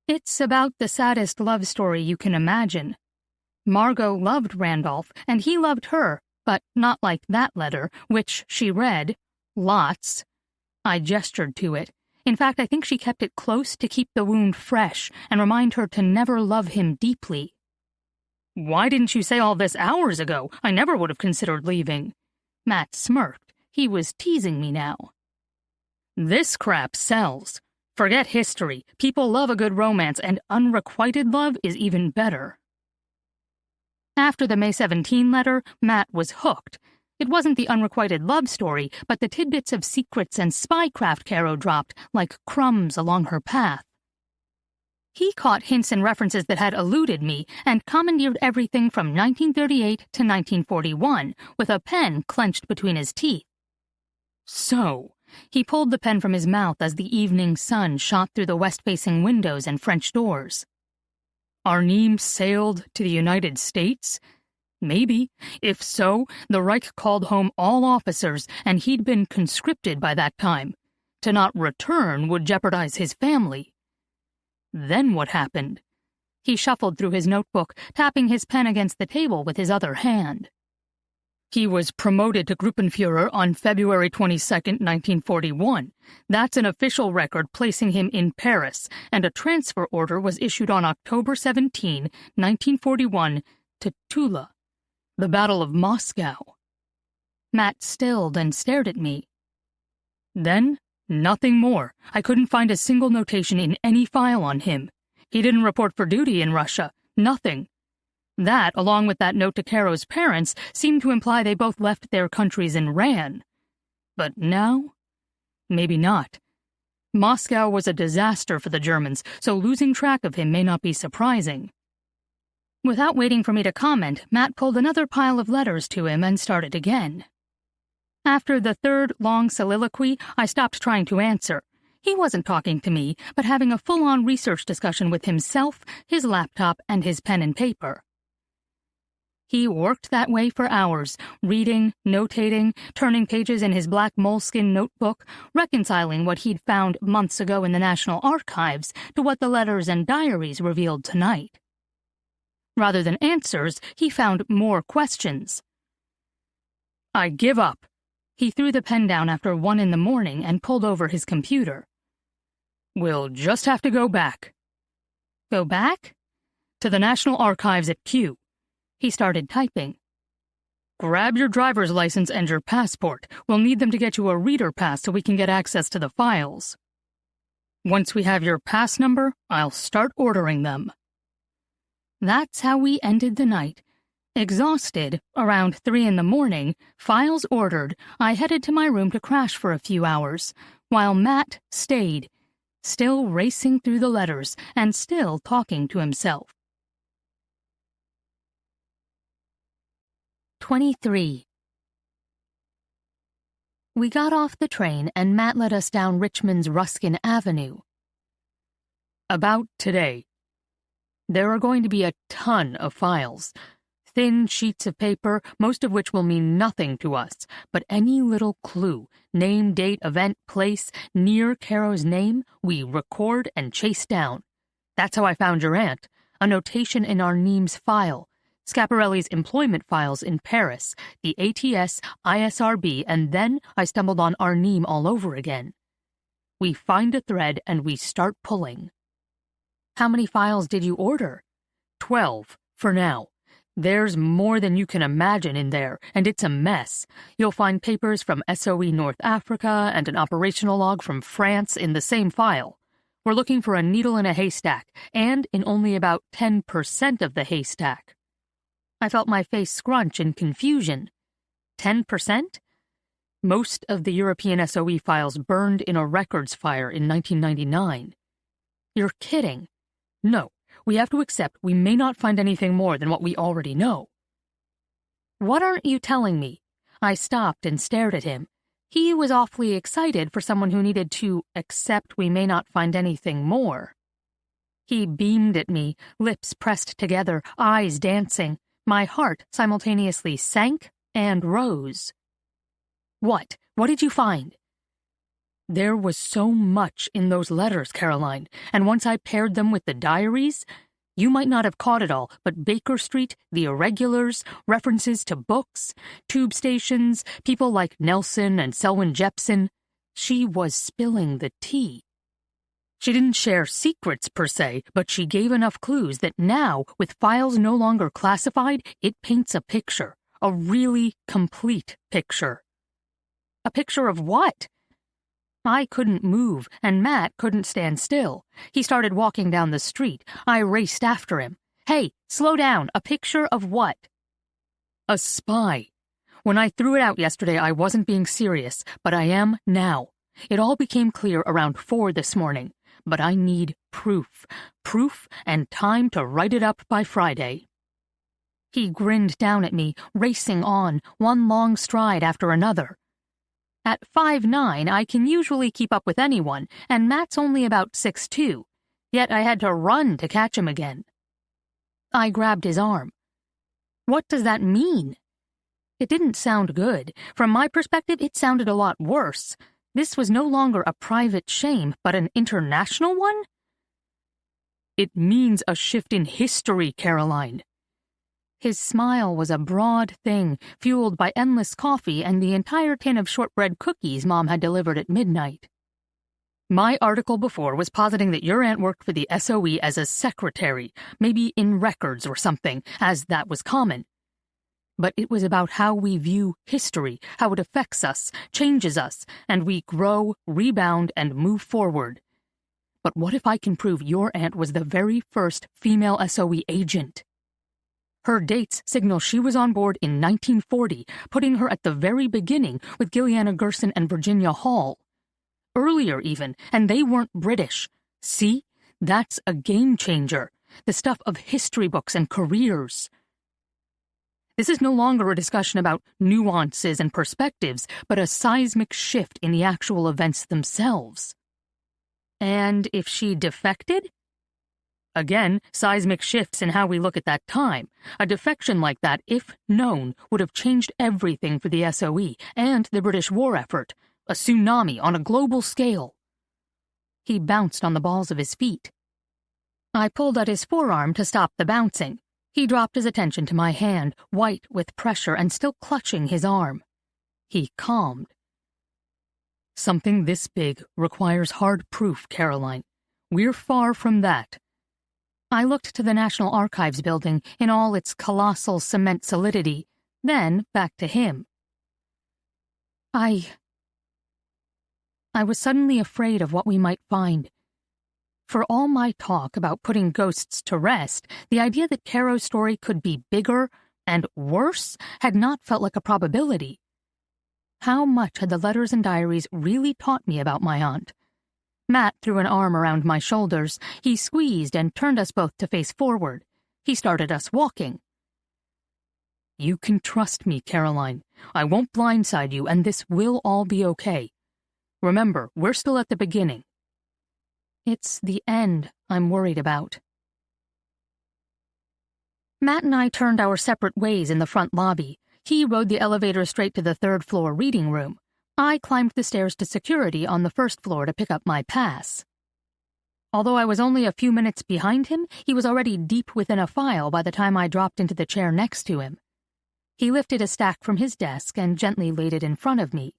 It's about the saddest love story you can imagine. Margot loved Randolph, and he loved her, but not like that letter, which she read. Lots. I gestured to it. In fact, I think she kept it close to keep the wound fresh and remind her to never love him deeply. Why didn't you say all this hours ago? I never would have considered leaving. Mat smirked. He was teasing me now. This crap sells. Forget history. People love a good romance, and unrequited love is even better. After the May 17 letter, Mat was hooked. It wasn't the unrequited love story, but the tidbits of secrets and spycraft Caro dropped like crumbs along her path. He caught hints and references that had eluded me and commandeered everything from 1938 to 1941, with a pen clenched between his teeth. So, he pulled the pen from his mouth as the evening sun shot through the west-facing windows and French doors. Arnim sailed to the United States? Maybe. If so, the Reich called home all officers, and he'd been conscripted by that time. To not return would jeopardize his family. Then what happened? He shuffled through his notebook, tapping his pen against the table with his other hand. He was promoted to Gruppenführer on February 22, 1941. That's an official record placing him in Paris, and a transfer order was issued on October 17, 1941, to Tula, the Battle of Moscow. Mat stilled and stared at me. Then, nothing more. I couldn't find a single notation in any file on him. He didn't report for duty in Russia. Nothing. That, along with that note to Caro's parents, seemed to imply they both left their countries and ran. But now? Maybe not. Moscow was a disaster for the Germans, so losing track of him may not be surprising. Without waiting for me to comment, Mat pulled another pile of letters to him and started again. After the third long soliloquy, I stopped trying to answer. He wasn't talking to me, but having a full-on research discussion with himself, his laptop, and his pen and paper. He worked that way for hours, reading, notating, turning pages in his black moleskin notebook, reconciling what he'd found months ago in the National Archives to what the letters and diaries revealed tonight. Rather than answers, he found more questions. I give up. He threw the pen down after 1 a.m. and pulled over his computer. We'll just have to go back. Go back? To the National Archives at Kew. He started typing. Grab your driver's license and your passport. We'll need them to get you a reader pass so we can get access to the files. Once we have your pass number, I'll start ordering them. That's how we ended the night. Exhausted, around 3 a.m, files ordered, I headed to my room to crash for a few hours, while Mat stayed, still racing through the letters and still talking to himself. 23. We got off the train and Mat led us down Richmond's Ruskin Avenue. About today. There are going to be a ton of files. Thin sheets of paper, most of which will mean nothing to us, but any little clue, name, date, event, place, near Caro's name, we record and chase down. That's how I found your aunt. A notation in Arnim's file. Schiaparelli's employment files in Paris, the ATS, ISRB, and then I stumbled on Arnim all over again. We find a thread and we start pulling. How many files did you order? 12, for now. There's more than you can imagine in there, and it's a mess. You'll find papers from SOE North Africa and an operational log from France in the same file. We're looking for a needle in a haystack, and in only about 10% of the haystack. I felt my face scrunch in confusion. 10%? Most of the European SOE files burned in a records fire in 1999. You're kidding. No, we have to accept we may not find anything more than what we already know. What aren't you telling me? I stopped and stared at him. He was awfully excited for someone who needed to accept we may not find anything more. He beamed at me, lips pressed together, eyes dancing. My heart simultaneously sank and rose. What? What did you find? There was so much in those letters, Caroline, and once I paired them with the diaries, you might not have caught it all, but Baker Street, the irregulars, references to books, tube stations, people like Nelson and Selwyn Jepson, she was spilling the tea. She didn't share secrets per se, but she gave enough clues that now, with files no longer classified, it paints a picture, a really complete picture. A picture of what? I couldn't move, and Mat couldn't stand still. He started walking down the street. I raced after him. Hey, slow down. A picture of what? A spy. When I threw it out yesterday, I wasn't being serious, but I am now. It all became clear around 4 this morning. But I need proof. Proof and time to write it up by Friday. He grinned down at me, racing on, one long stride after another. At 5'9", I can usually keep up with anyone, and Mat's only about 6'2", yet I had to run to catch him again. I grabbed his arm. What does that mean? It didn't sound good. From my perspective, it sounded a lot worse. This was no longer a private shame, but an international one? It means a shift in history, Caroline. His smile was a broad thing, fueled by endless coffee and the entire tin of shortbread cookies Mom had delivered at midnight. My article before was positing that your aunt worked for the SOE as a secretary, maybe in records or something, as that was common. But it was about how we view history, how it affects us, changes us, and we grow, rebound, and move forward. But what if I can prove your aunt was the very first female SOE agent? Her dates signal she was on board in 1940, putting her at the very beginning with Gilliana Gerson and Virginia Hall. Earlier even, and they weren't British. See? That's a game changer. The stuff of history books and careers. This is no longer a discussion about nuances and perspectives, but a seismic shift in the actual events themselves. And if she defected? Again, seismic shifts in how we look at that time. A defection like that, if known, would have changed everything for the SOE and the British war effort. A tsunami on a global scale. He bounced on the balls of his feet. I pulled at his forearm to stop the bouncing. He dropped his attention to my hand, white with pressure and still clutching his arm. He calmed. Something this big requires hard proof, Caroline. We're far from that. I looked to the National Archives building in all its colossal cement solidity, then back to him. I was suddenly afraid of what we might find. For all my talk about putting ghosts to rest, the idea that Caro's story could be bigger and worse had not felt like a probability. How much had the letters and diaries really taught me about my aunt? Mat threw an arm around my shoulders. He squeezed and turned us both to face forward. He started us walking. You can trust me, Caroline. I won't blindside you, and this will all be okay. Remember, we're still at the beginning. It's the end I'm worried about. Mat and I turned our separate ways in the front lobby. He rode the elevator straight to the third-floor reading room. I climbed the stairs to security on the first floor to pick up my pass. Although I was only a few minutes behind him, he was already deep within a file by the time I dropped into the chair next to him. He lifted a stack from his desk and gently laid it in front of me.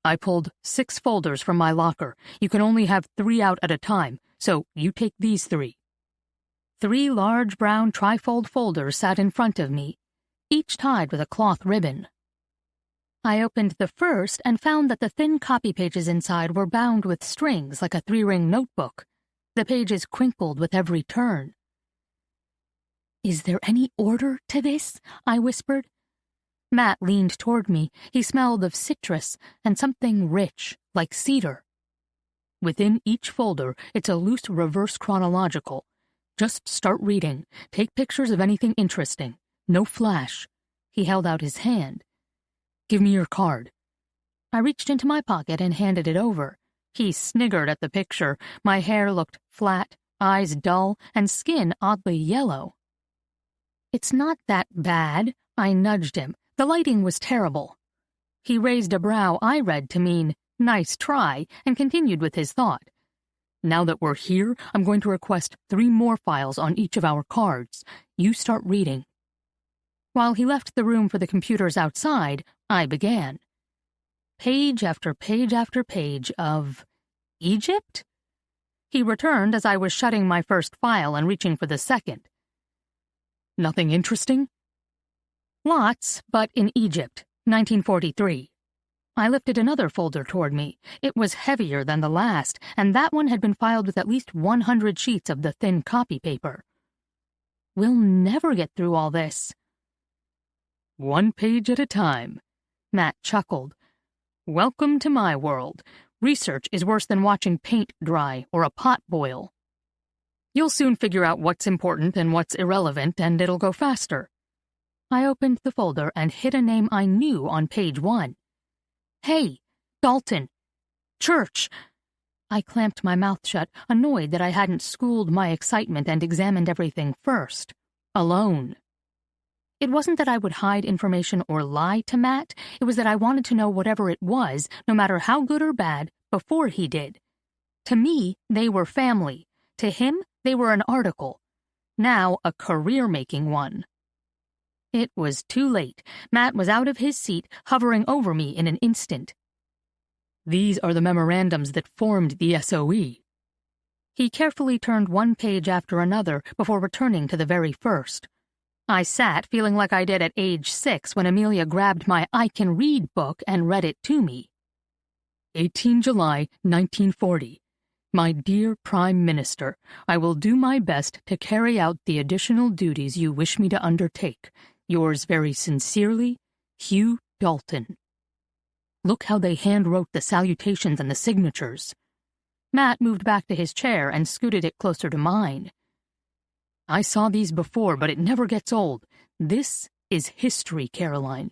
I pulled 6 folders from my locker. You can only have 3 out at a time, so you take these 3. 3 large brown trifold folders sat in front of me, each tied with a cloth ribbon. I opened the first and found that the thin copy pages inside were bound with strings like a 3-ring notebook. The pages crinkled with every turn. Is there any order to this? I whispered. Mat leaned toward me. He smelled of citrus and something rich, like cedar. Within each folder, it's a loose reverse chronological. Just start reading. Take pictures of anything interesting. No flash. He held out his hand. Give me your card. I reached into my pocket and handed it over. He sniggered at the picture. My hair looked flat, eyes dull, and skin oddly yellow. It's not that bad, I nudged him. The lighting was terrible. He raised a brow I read to mean, nice try, and continued with his thought. Now that we're here, I'm going to request 3 more files on each of our cards. You start reading. While he left the room for the computers outside, I began. Page after page after page of Egypt? He returned as I was shutting my first file and reaching for the second. Nothing interesting? Lots, but in Egypt, 1943. I lifted another folder toward me. It was heavier than the last, and that one had been filed with at least 100 sheets of the thin copy paper. We'll never get through all this. 1 page at a time, Mat chuckled. Welcome to my world. Research is worse than watching paint dry or a pot boil. You'll soon figure out what's important and what's irrelevant, and it'll go faster. I opened the folder and hit a name I knew on page 1. Hey, Dalton. Church. I clamped my mouth shut, annoyed that I hadn't schooled my excitement and examined everything first. Alone. It wasn't that I would hide information or lie to Mat, it was that I wanted to know whatever it was, no matter how good or bad, before he did. To me, they were family. To him, they were an article. Now a career-making one. It was too late. Mat was out of his seat, hovering over me in an instant. These are the memorandums that formed the SOE. He carefully turned one page after another before returning to the very first. I sat, feeling like I did at age 6 when Amelia grabbed my I Can Read book and read it to me. 18 July, 1940. My dear Prime Minister, I will do my best to carry out the additional duties you wish me to undertake. Yours very sincerely, Hugh Dalton. Look how they hand-wrote the salutations and the signatures. Mat moved back to his chair and scooted it closer to mine. I saw these before, but it never gets old. This is history, Caroline.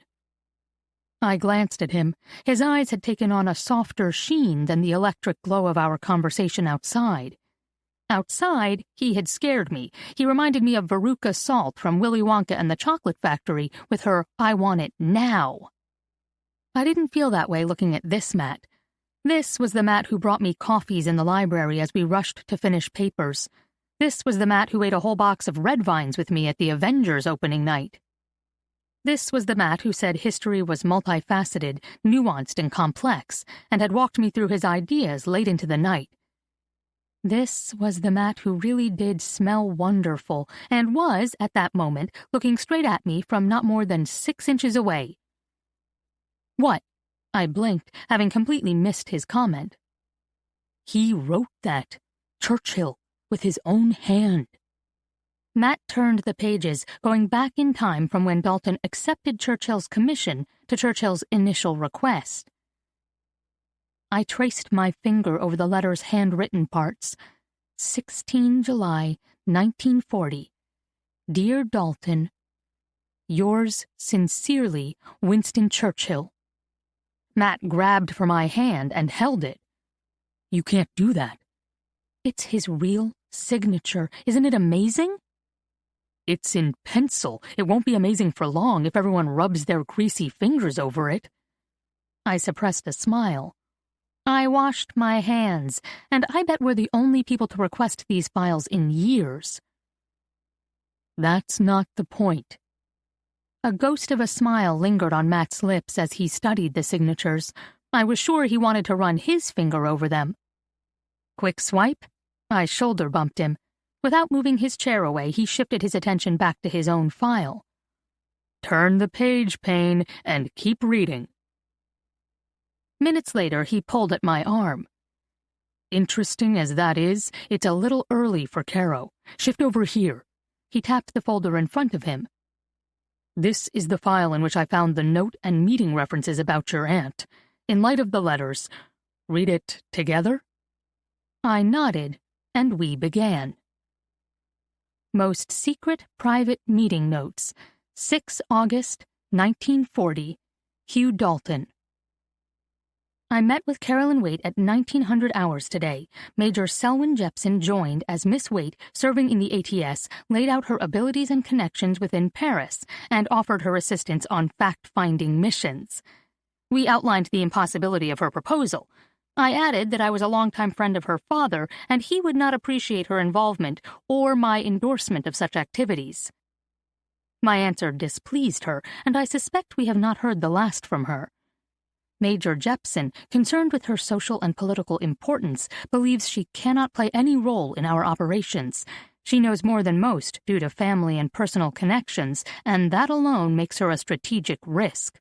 I glanced at him. His eyes had taken on a softer sheen than the electric glow of our conversation outside. Outside, he had scared me. He reminded me of Veruca Salt from Willy Wonka and the Chocolate Factory with her I want it now. I didn't feel that way looking at this Mat. This was the Mat who brought me coffees in the library as we rushed to finish papers. This was the Mat who ate a whole box of red vines with me at the Avengers opening night. This was the Mat who said history was multifaceted, nuanced, and complex, and had walked me through his ideas late into the night. This was the Mat who really did smell wonderful, and was, at that moment, looking straight at me from not more than 6 inches away. What? I blinked, having completely missed his comment. He wrote that. Churchill, with his own hand. Mat turned the pages, going back in time from when Dalton accepted Churchill's commission to Churchill's initial request. I traced my finger over the letter's handwritten parts. 16 July, 1940. Dear Dalton, yours sincerely, Winston Churchill. Mat grabbed for my hand and held it. You can't do that. It's his real signature. Isn't it amazing? It's in pencil. It won't be amazing for long if everyone rubs their greasy fingers over it. I suppressed a smile. I washed my hands, and I bet we're the only people to request these files in years. That's not the point. A ghost of a smile lingered on Mat's lips as he studied the signatures. I was sure he wanted to run his finger over them. Quick swipe? I shoulder bumped him. Without moving his chair away, he shifted his attention back to his own file. Turn the page, Payne, and keep reading. Minutes later, he pulled at my arm. Interesting as that is, it's a little early for Caro. Shift over here. He tapped the folder in front of him. This is the file in which I found the note and meeting references about your aunt. In light of the letters, read it together? I nodded, and we began. Most secret private meeting notes. 6 August, 1940. Hugh Dalton. I met with Caroline Waite at 1900 hours today. Major Selwyn Jepson joined as Miss Waite, serving in the ATS, laid out her abilities and connections within Paris, and offered her assistance on fact-finding missions. We outlined the impossibility of her proposal. I added that I was a longtime friend of her father, and he would not appreciate her involvement or my endorsement of such activities. My answer displeased her, and I suspect we have not heard the last from her. Major Jepson, concerned with her social and political importance, believes she cannot play any role in our operations. She knows more than most due to family and personal connections, and that alone makes her a strategic risk.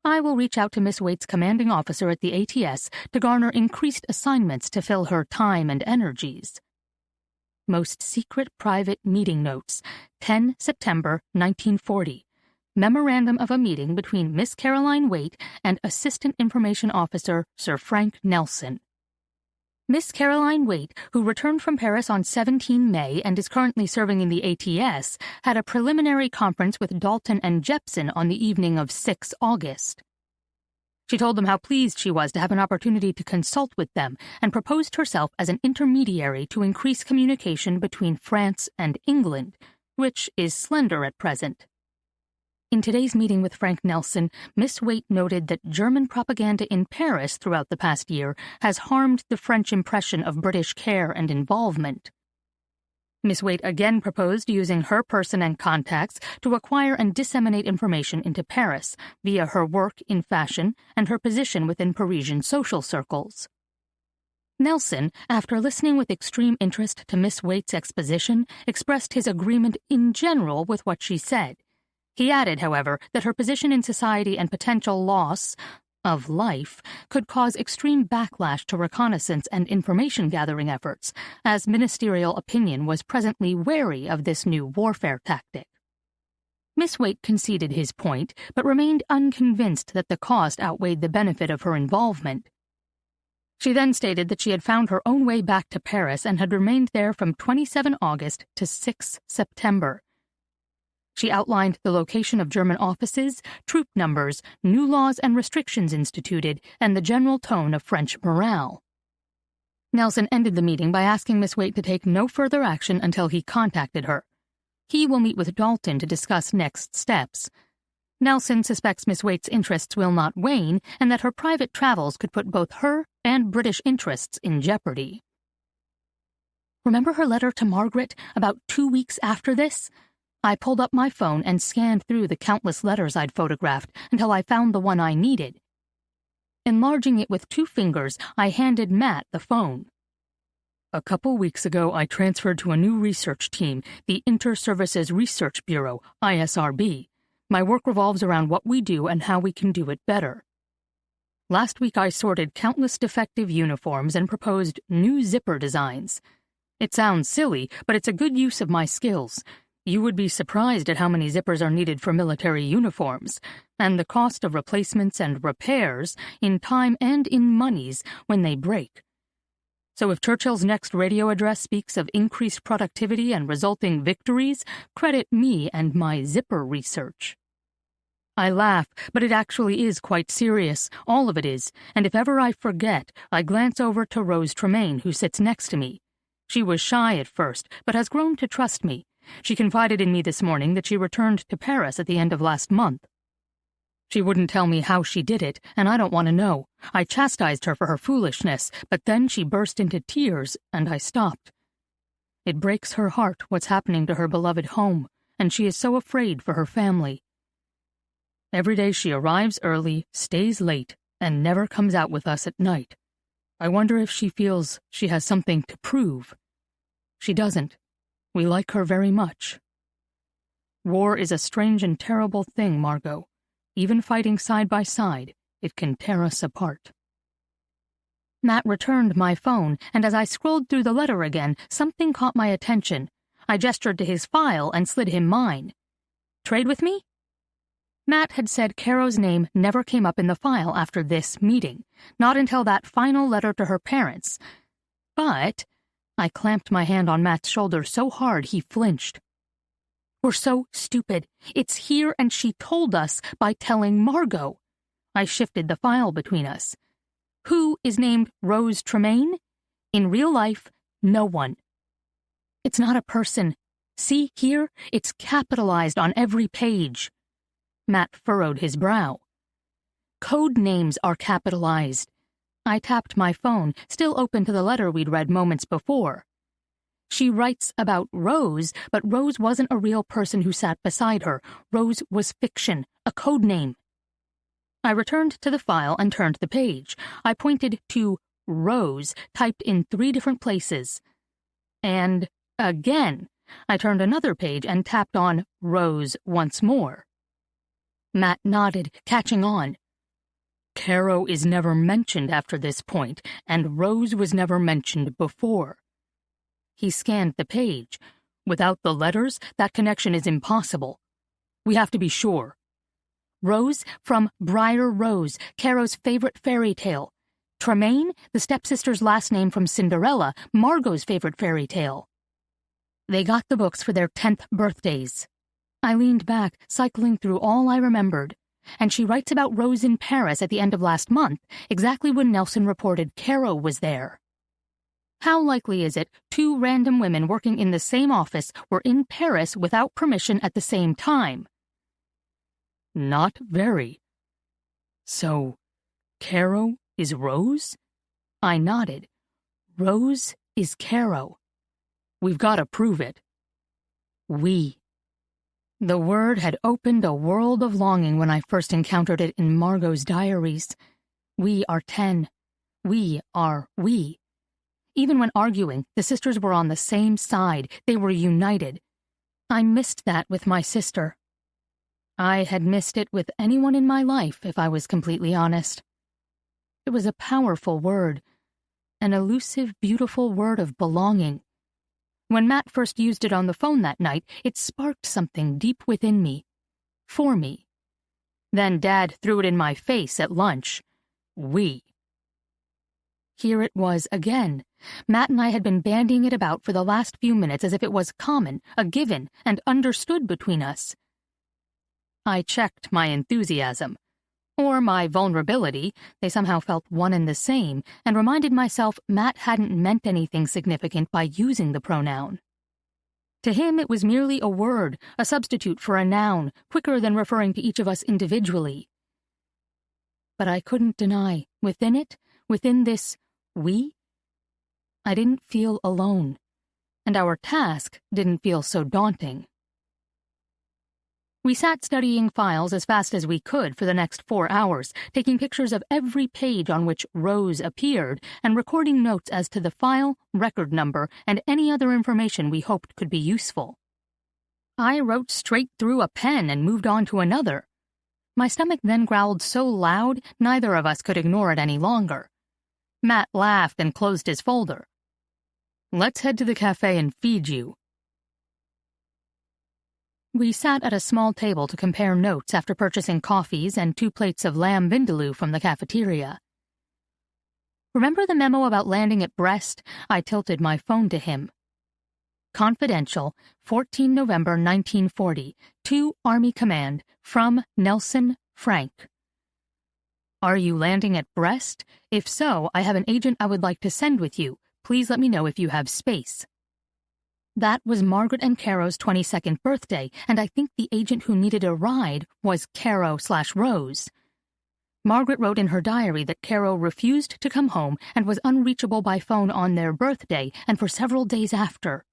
I will reach out to Miss Waite's commanding officer at the ATS to garner increased assignments to fill her time and energies. Most secret private meeting notes. 10 September 1940. Memorandum of a meeting between Miss Caroline Waite and Assistant Information Officer Sir Frank Nelson. Miss Caroline Waite, who returned from Paris on 17 May and is currently serving in the ATS, had a preliminary conference with Dalton and Jepson on the evening of 6 August. She told them how pleased she was to have an opportunity to consult with them and proposed herself as an intermediary to increase communication between France and England, which is slender at present. In today's meeting with Frank Nelson, Miss Waite noted that German propaganda in Paris throughout the past year has harmed the French impression of British care and involvement. Miss Waite again proposed using her person and contacts to acquire and disseminate information into Paris via her work in fashion and her position within Parisian social circles. Nelson, after listening with extreme interest to Miss Waite's exposition, expressed his agreement in general with what she said. He added, however, that her position in society and potential loss of life could cause extreme backlash to reconnaissance and information-gathering efforts, as ministerial opinion was presently wary of this new warfare tactic. Miss Waite conceded his point, but remained unconvinced that the cost outweighed the benefit of her involvement. She then stated that she had found her own way back to Paris and had remained there from 27 August to 6 September. She outlined the location of German offices, troop numbers, new laws and restrictions instituted, and the general tone of French morale. Nelson ended the meeting by asking Miss Waite to take no further action until he contacted her. He will meet with Dalton to discuss next steps. Nelson suspects Miss Waite's interests will not wane and that her private travels could put both her and British interests in jeopardy. Remember her letter to Margaret about 2 weeks after this? I pulled up my phone and scanned through the countless letters I'd photographed until I found the one I needed. Enlarging it with 2 fingers, I handed Matt the phone. A couple weeks ago, I transferred to a new research team, the Inter-Services Research Bureau, ISRB. My work revolves around what we do and how we can do it better. Last week, I sorted countless defective uniforms and proposed new zipper designs. It sounds silly, but it's a good use of my skills. You would be surprised at how many zippers are needed for military uniforms, and the cost of replacements and repairs, in time and in monies, when they break. So if Churchill's next radio address speaks of increased productivity and resulting victories, credit me and my zipper research. I laugh, but it actually is quite serious, all of it is, and if ever I forget, I glance over to Rose Tremaine, who sits next to me. She was shy at first, but has grown to trust me. She confided in me this morning that she returned to Paris at the end of last month. She wouldn't tell me how she did it, and I don't want to know. I chastised her for her foolishness, but then she burst into tears, and I stopped. It breaks her heart what's happening to her beloved home, and she is so afraid for her family. Every day she arrives early, stays late, and never comes out with us at night. I wonder if she feels she has something to prove. She doesn't. We like her very much. War is a strange and terrible thing, Margot. Even fighting side by side, it can tear us apart. Matt returned my phone, and as I scrolled through the letter again, something caught my attention. I gestured to his file and slid him mine. Trade with me? Matt had said Caro's name never came up in the file after this meeting, not until that final letter to her parents. But I clamped my hand on Matt's shoulder so hard he flinched. We're so stupid. It's here and she told us by telling Margot. I shifted the file between us. Who is named Rose Tremaine? In real life, no one. It's not a person. See here? It's capitalized on every page. Matt furrowed his brow. Code names are capitalized. I tapped my phone, still open to the letter we'd read moments before. She writes about Rose, but Rose wasn't a real person who sat beside her. Rose was fiction, a code name. I returned to the file and turned the page. I pointed to Rose, typed in 3 different places. And again, I turned another page and tapped on Rose once more. Matt nodded, catching on. Caro is never mentioned after this point, and Rose was never mentioned before. He scanned the page. Without the letters, that connection is impossible. We have to be sure. Rose from Briar Rose, Caro's favorite fairy tale. Tremaine, the stepsister's last name from Cinderella, Margot's favorite fairy tale. They got the books for their 10th birthdays. I leaned back, cycling through all I remembered. and she writes about Rose in Paris at the end of last month, exactly when Nelson reported Caro was there. How likely is it 2 random women working in the same office were in Paris without permission at the same time? Not very. So, Caro is Rose? I nodded. Rose is Caro. We've got to prove it. We. The word had opened a world of longing when I first encountered it in Margot's diaries. We are 10. We are we. Even when arguing, the sisters were on the same side. They were united. I missed that with my sister. I had missed it with anyone in my life, if I was completely honest. It was a powerful word, an elusive, beautiful word of belonging. When Mat first used it on the phone that night, it sparked something deep within me. For me. Then Dad threw it in my face at lunch. We. Here it was again. Mat and I had been bandying it about for the last few minutes as if it was common, a given, and understood between us. I checked my enthusiasm. Or my vulnerability, they somehow felt one and the same, and reminded myself Mat hadn't meant anything significant by using the pronoun. To him it was merely a word, a substitute for a noun, quicker than referring to each of us individually. But I couldn't deny, within it, within this we, I didn't feel alone, and our task didn't feel so daunting. We sat studying files as fast as we could for the next 4 hours, taking pictures of every page on which Rose appeared and recording notes as to the file, record number, and any other information we hoped could be useful. I wrote straight through a pen and moved on to another. My stomach then growled so loud neither of us could ignore it any longer. Mat laughed and closed his folder. Let's head to the cafe and feed you. We sat at a small table to compare notes after purchasing coffees and 2 plates of lamb vindaloo from the cafeteria. Remember the memo about landing at Brest? I tilted my phone to him. Confidential, 14 November 1940, to Army Command, from Nelson, Frank. Are you landing at Brest? If so, I have an agent I would like to send with you. Please let me know if you have space. That was Margaret and Caro's 22nd birthday, and I think the agent who needed a ride was Caro/Rose. Margaret wrote in her diary that Caro refused to come home and was unreachable by phone on their birthday and for several days after.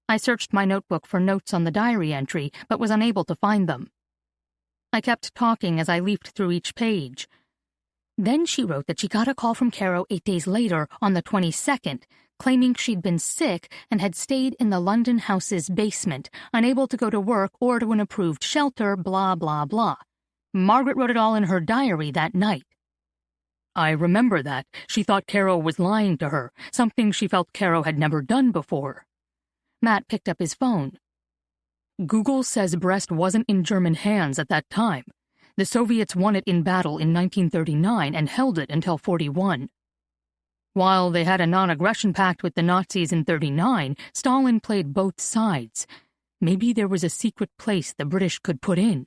I searched my notebook for notes on the diary entry, but was unable to find them. I kept talking as I leafed through each page. Then she wrote that she got a call from Caro 8 days later, on the 22nd, claiming she'd been sick and had stayed in the London house's basement, unable to go to work or to an approved shelter, blah, blah, blah. Margaret wrote it all in her diary that night. I remember that. She thought Caro was lying to her, something she felt Caro had never done before. Mat picked up his phone. Google says Brest wasn't in German hands at that time. The Soviets won it in battle in 1939 and held it until 41. While they had a non-aggression pact with the Nazis in 39, Stalin played both sides. Maybe there was a secret place the British could put in.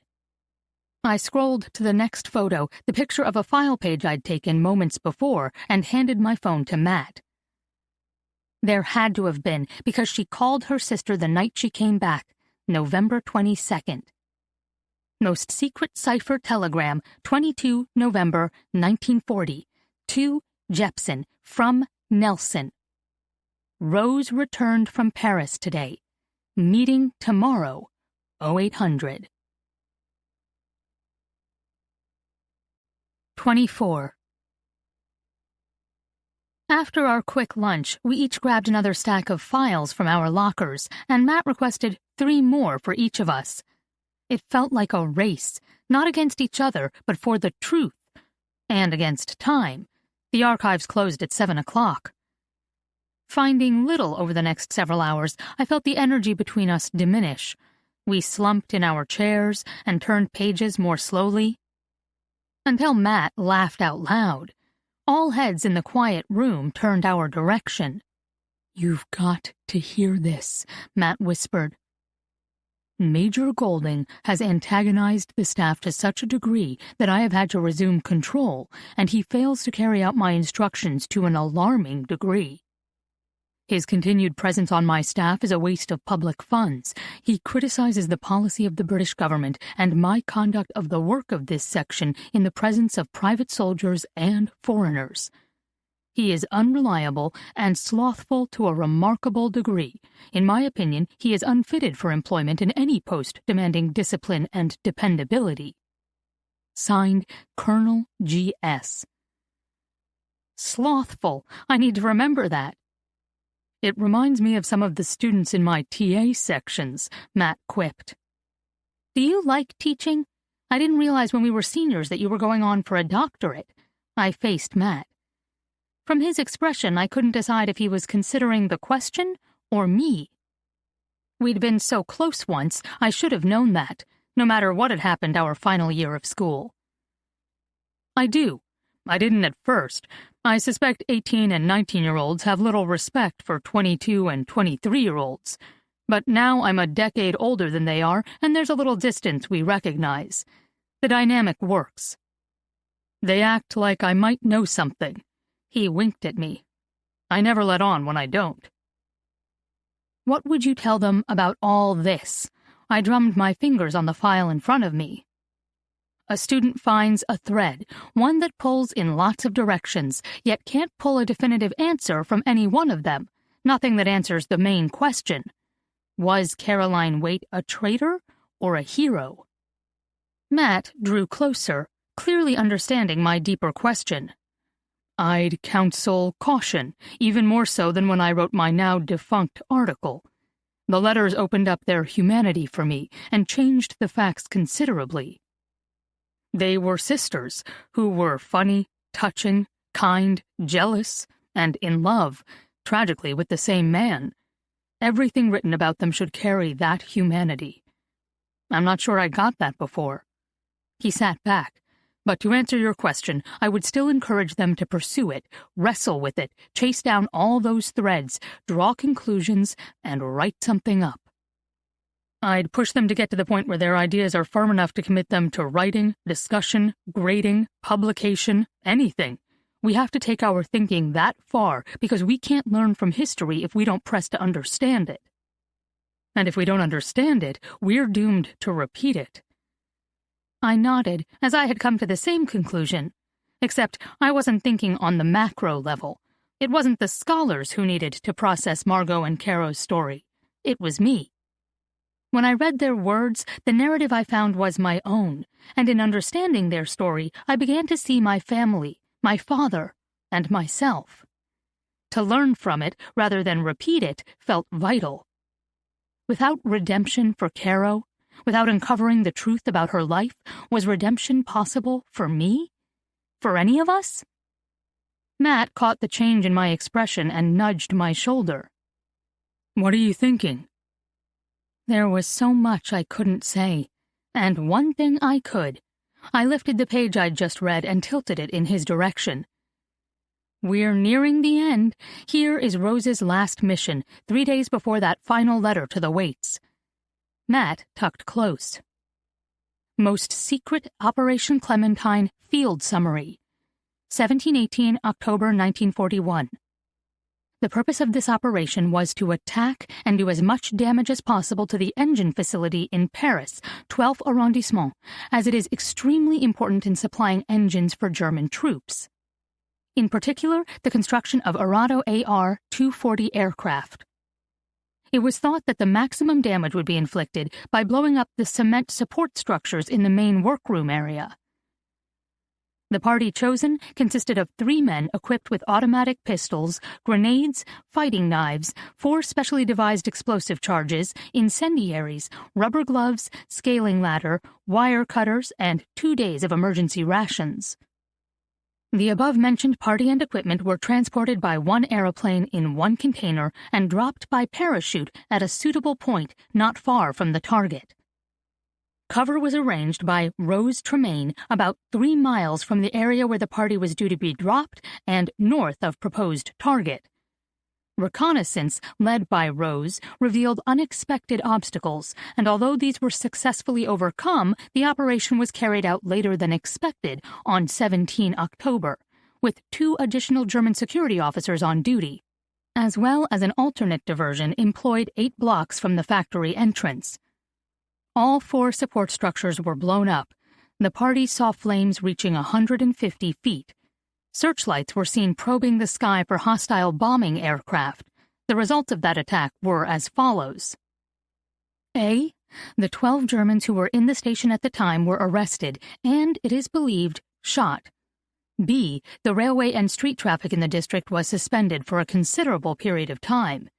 I scrolled to the next photo, the picture of a file page I'd taken moments before, and handed my phone to Mat. There had to have been, because she called her sister the night she came back, November 22nd. Most secret cipher telegram, 22 November 1940, to Jepson, from Nelson. Rose returned from Paris today. Meeting tomorrow, 0800. 24. After our quick lunch, we each grabbed another stack of files from our lockers, and Mat requested 3 more for each of us. It felt like a race, not against each other, but for the truth, and against time. The archives closed at 7 o'clock. Finding little over the next several hours, I felt the energy between us diminish. We slumped in our chairs and turned pages more slowly. Until Mat laughed out loud. All heads in the quiet room turned our direction. You've got to hear this, Mat whispered. Major Golding has antagonized the staff to such a degree that I have had to resume control, and he fails to carry out my instructions to an alarming degree. His continued presence on my staff is a waste of public funds. He criticizes the policy of the British government and my conduct of the work of this section in the presence of private soldiers and foreigners. He is unreliable and slothful to a remarkable degree. In my opinion, he is unfitted for employment in any post demanding discipline and dependability. Signed, Colonel G.S. Slothful. I need to remember that. It reminds me of some of the students in my TA sections, Mat quipped. Do you like teaching? I didn't realize when we were seniors that you were going on for a doctorate. I faced Mat. From his expression, I couldn't decide if he was considering the question or me. We'd been so close once, I should have known that, no matter what had happened our final year of school. I do. I didn't at first. I suspect 18 and 19-year-olds have little respect for 22 and 23-year-olds. But now I'm a decade older than they are, and there's a little distance we recognize. The dynamic works. They act like I might know something. He winked at me. I never let on when I don't. What would you tell them about all this? I drummed my fingers on the file in front of me. A student finds a thread, one that pulls in lots of directions, yet can't pull a definitive answer from any one of them, nothing that answers the main question. Was Caroline Waite a traitor or a hero? Mat drew closer, clearly understanding my deeper question. I'd counsel caution, even more so than when I wrote my now-defunct article. The letters opened up their humanity for me and changed the facts considerably. They were sisters who were funny, touching, kind, jealous, and in love, tragically with the same man. Everything written about them should carry that humanity. I'm not sure I got that before. He sat back. But to answer your question, I would still encourage them to pursue it, wrestle with it, chase down all those threads, draw conclusions, and write something up. I'd push them to get to the point where their ideas are firm enough to commit them to writing, discussion, grading, publication, anything. We have to take our thinking that far because we can't learn from history if we don't press to understand it. And if we don't understand it, we're doomed to repeat it. I nodded, as I had come to the same conclusion. Except I wasn't thinking on the macro level. It wasn't the scholars who needed to process Margot and Caro's story. It was me. When I read their words, the narrative I found was my own, and in understanding their story, I began to see my family, my father, and myself. To learn from it, rather than repeat it, felt vital. Without redemption for Caro, without uncovering the truth about her life, was redemption possible for me? For any of us? Mat caught the change in my expression and nudged my shoulder. What are you thinking? There was so much I couldn't say, and one thing I could. I lifted the page I'd just read and tilted it in his direction. We're nearing the end. Here is Rose's last mission, 3 days before that final letter to the Waites. Mat tucked close. Most Secret Operation Clementine Field Summary. 1718 October 1941. The purpose of this operation was to attack and do as much damage as possible to the engine facility in Paris, 12th arrondissement, as it is extremely important in supplying engines for German troops. In particular, the construction of Arado AR-240 aircraft. It was thought that the maximum damage would be inflicted by blowing up the cement support structures in the main workroom area. The party chosen consisted of 3 men equipped with automatic pistols, grenades, fighting knives, 4 specially devised explosive charges, incendiaries, rubber gloves, scaling ladder, wire cutters, and 2 days of emergency rations. The above-mentioned party and equipment were transported by 1 aeroplane in 1 container and dropped by parachute at a suitable point not far from the target. Cover was arranged by Rose Tremaine about 3 miles from the area where the party was due to be dropped and north of proposed target. Reconnaissance, led by Rose, revealed unexpected obstacles, and although these were successfully overcome, the operation was carried out later than expected on 17 October, with 2 additional German security officers on duty, as well as an alternate diversion employed 8 blocks from the factory entrance. All 4 support structures were blown up. The party saw flames reaching 150 feet. Searchlights were seen probing the sky for hostile bombing aircraft. The results of that attack were as follows. A. The 12 Germans who were in the station at the time were arrested and, it is believed, shot. B. The railway and street traffic in the district was suspended for a considerable period of time.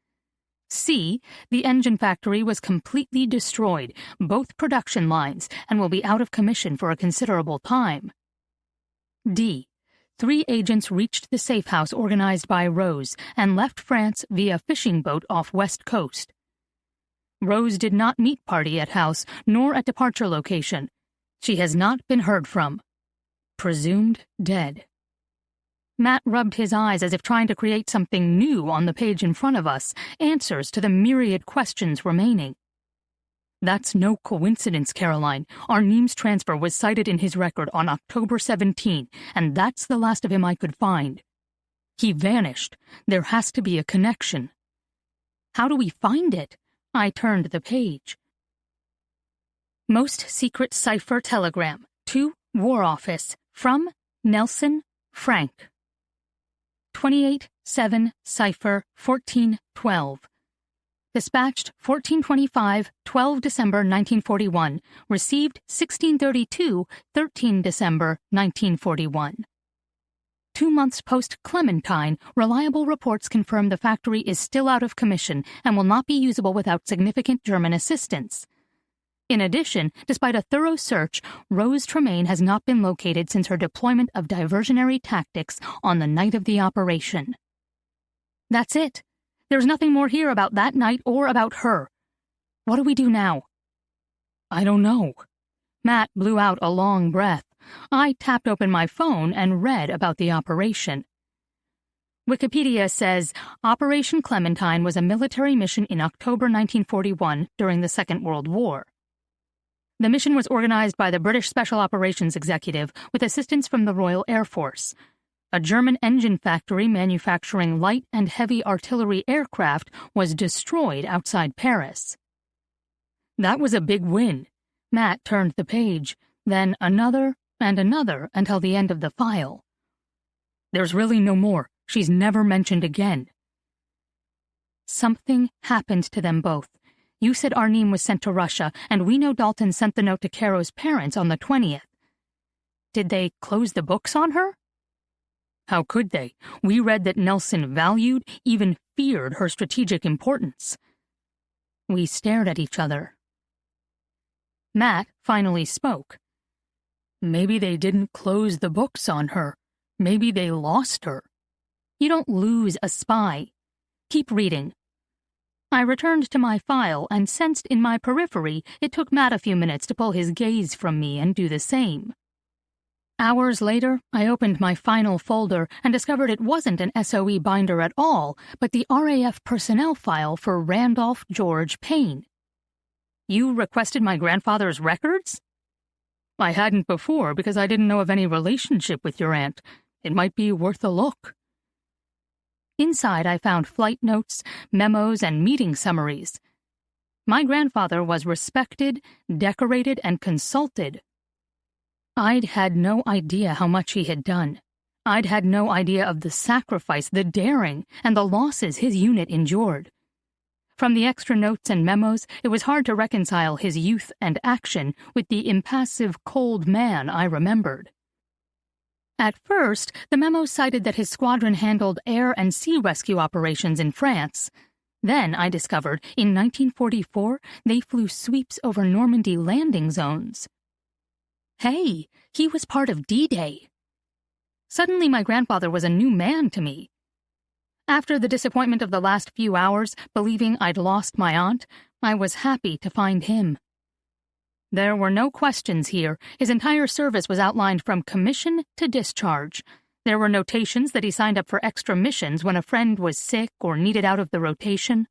C. The engine factory was completely destroyed, both production lines, and will be out of commission for a considerable time. D. 3 agents reached the safe house organized by Rose and left France via fishing boat off West Coast. Rose did not meet party at house nor at departure location. She has not been heard from. Presumed dead. Mat rubbed his eyes as if trying to create something new on the page in front of us, answers to the myriad questions remaining. That's no coincidence, Caroline. Our Nimes transfer was cited in his record on October 17, and that's the last of him I could find. He vanished. There has to be a connection. How do we find it? I turned the page. Most secret cipher telegram to War Office from Nelson Frank. 28-7 cipher 1412. Dispatched 1425, 12 December 1941. Received 1632, 13 December 1941. 2 months post-Clementine, reliable reports confirm the factory is still out of commission and will not be usable without significant German assistance. In addition, despite a thorough search, Rose Tremaine has not been located since her deployment of diversionary tactics on the night of the operation. That's it. There's nothing more here about that night or about her. What do we do now? I don't know. Mat blew out a long breath. I tapped open my phone and read about the operation. Wikipedia says, Operation Clementine was a military mission in October 1941 during the Second World War. The mission was organized by the British Special Operations Executive with assistance from the Royal Air Force. A German engine factory manufacturing light and heavy artillery aircraft was destroyed outside Paris. That was a big win. Mat turned the page, then another and another until the end of the file. There's really no more. She's never mentioned again. Something happened to them both. You said Arnim was sent to Russia, and we know Dalton sent the note to Caro's parents on the 20th. Did they close the books on her? How could they? We read that Nelson valued, even feared her strategic importance. We stared at each other. Mat finally spoke. Maybe they didn't close the books on her. Maybe they lost her. You don't lose a spy. Keep reading. I returned to my file and sensed in my periphery it took Mat a few minutes to pull his gaze from me and do the same. Hours later, I opened my final folder and discovered it wasn't an SOE binder at all, but the RAF personnel file for Randolph George Payne. You requested my grandfather's records? I hadn't before because I didn't know of any relationship with your aunt. It might be worth a look. Inside, I found flight notes, memos, and meeting summaries. My grandfather was respected, decorated, and consulted. I'd had no idea how much he had done. I'd had no idea of the sacrifice, the daring, and the losses his unit endured. From the extra notes and memos, it was hard to reconcile his youth and action with the impassive, cold man I remembered. At first, the memos cited that his squadron handled air and sea rescue operations in France. Then, I discovered, in 1944, they flew sweeps over Normandy landing zones. Hey, he was part of D-Day. Suddenly my grandfather was a new man to me. After the disappointment of the last few hours, believing I'd lost my aunt, I was happy to find him. There were no questions here. His entire service was outlined from commission to discharge. There were notations that he signed up for extra missions when a friend was sick or needed out of the rotation.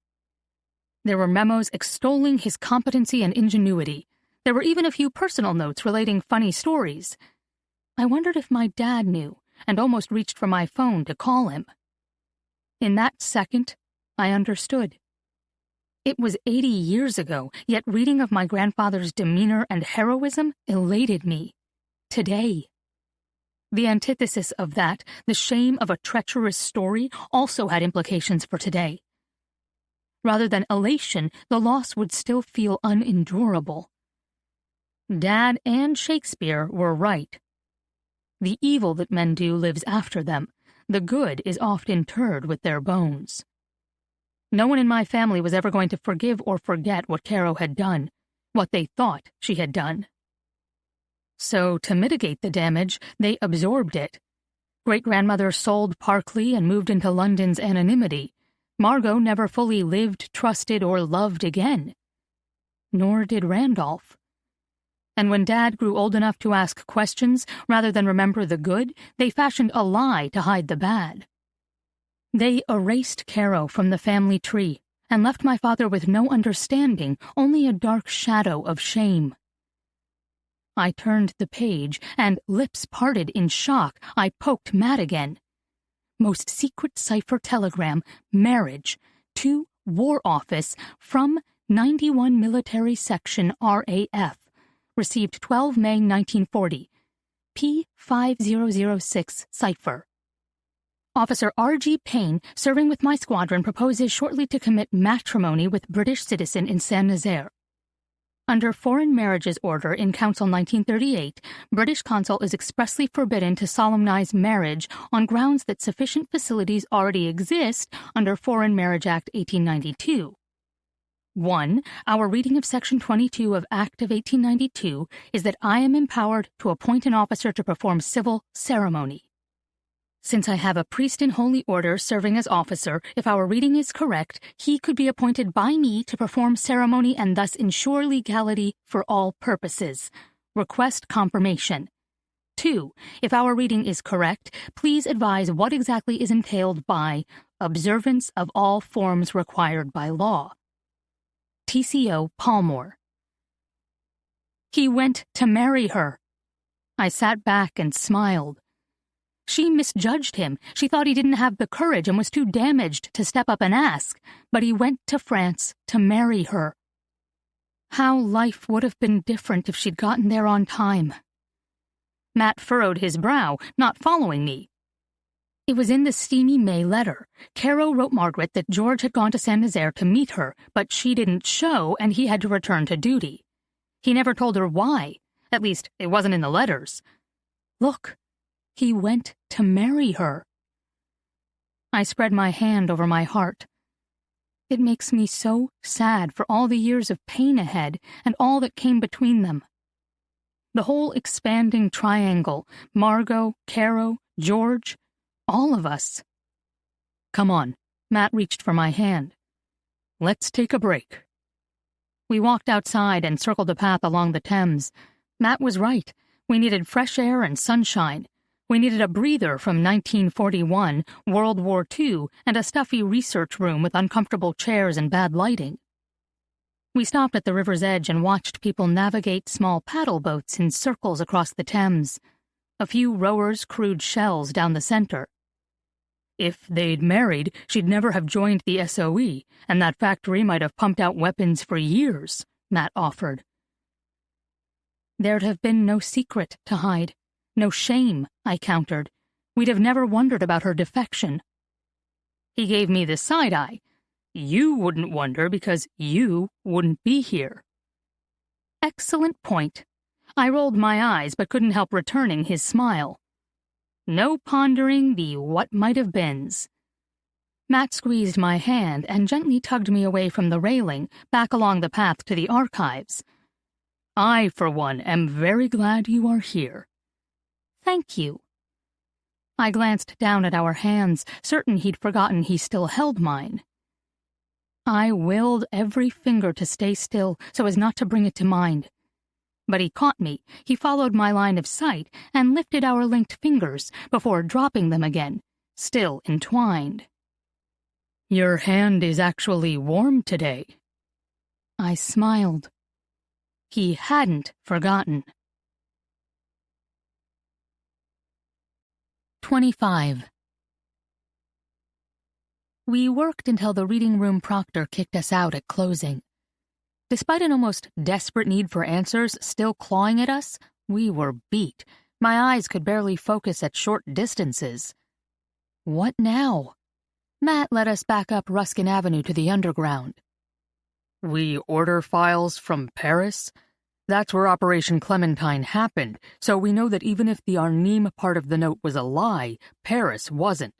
There were memos extolling his competency and ingenuity. There were even a few personal notes relating funny stories. I wondered if my dad knew, and almost reached for my phone to call him. In that second, I understood. It was 80 years ago, yet reading of my grandfather's demeanor and heroism elated me. Today. The antithesis of that, the shame of a treacherous story, also had implications for today. Rather than elation, the loss would still feel unendurable. Dad and Shakespeare were right. The evil that men do lives after them. The good is oft interred with their bones. No one in my family was ever going to forgive or forget what Caro had done, what they thought she had done. So, to mitigate the damage, they absorbed it. Great-grandmother sold Parkley and moved into London's anonymity. Margot never fully lived, trusted, or loved again. Nor did Randolph. And when Dad grew old enough to ask questions, rather than remember the good, they fashioned a lie to hide the bad. They erased Caro from the family tree, and left my father with no understanding, only a dark shadow of shame. I turned the page, and, lips parted in shock, I poked Mat again. Most secret cipher telegram, marriage, to War Office, from 91 Military Section RAF. Received 12 May 1940. P5006 cipher. Officer R.G. Payne, serving with my squadron, proposes shortly to commit matrimony with British citizen in Saint-Nazaire. Under Foreign Marriages Order in Council 1938, British consul is expressly forbidden to solemnize marriage on grounds that sufficient facilities already exist under Foreign Marriage Act 1892. 1. Our reading of Section 22 of Act of 1892 is that I am empowered to appoint an officer to perform civil ceremony. Since I have a priest in holy order serving as officer, if our reading is correct, he could be appointed by me to perform ceremony and thus ensure legality for all purposes. Request confirmation. 2. If our reading is correct, please advise what exactly is entailed by observance of all forms required by law. TCO Palmore. He went to marry her. I sat back and smiled. She misjudged him. She thought he didn't have the courage and was too damaged to step up and ask, but he went to France to marry her. How life would have been different if she'd gotten there on time. Mat furrowed his brow, not following me. It was in the steamy May letter. Caro wrote Margaret that George had gone to Saint-Nazaire to meet her, but she didn't show and he had to return to duty. He never told her why. At least, it wasn't in the letters. Look. He went to marry her. I spread my hand over my heart. It makes me so sad for all the years of pain ahead and all that came between them. The whole expanding triangle, Margot, Caro, George, all of us. Come on, Mat reached for my hand. Let's take a break. We walked outside and circled a path along the Thames. Mat was right. We needed fresh air and sunshine. We needed a breather from 1941, World War II, and a stuffy research room with uncomfortable chairs and bad lighting. We stopped at the river's edge and watched people navigate small paddle boats in circles across the Thames. A few rowers crewed shells down the center. If they'd married, she'd never have joined the SOE, and that factory might have pumped out weapons for years, Mat offered. There'd have been no secret to hide. No shame, I countered. We'd have never wondered about her defection. He gave me the side-eye. You wouldn't wonder because you wouldn't be here. Excellent point. I rolled my eyes but couldn't help returning his smile. No pondering the what-might-have-beens. Mat squeezed my hand and gently tugged me away from the railing, back along the path to the archives. I, for one, am very glad you are here. Thank you. I glanced down at our hands, certain he'd forgotten he still held mine. I willed every finger to stay still so as not to bring it to mind. But he caught me. He followed my line of sight and lifted our linked fingers before dropping them again, still entwined. "Your hand is actually warm today." I smiled. He hadn't forgotten. 25. We worked until the reading room proctor kicked us out at closing. Despite an almost desperate need for answers still clawing at us, we were beat. My eyes could barely focus at short distances. What now? Mat led us back up Ruskin Avenue to the underground. "We order files from Paris? That's where Operation Clementine happened, so we know that even if the Arnhem part of the note was a lie, Paris wasn't.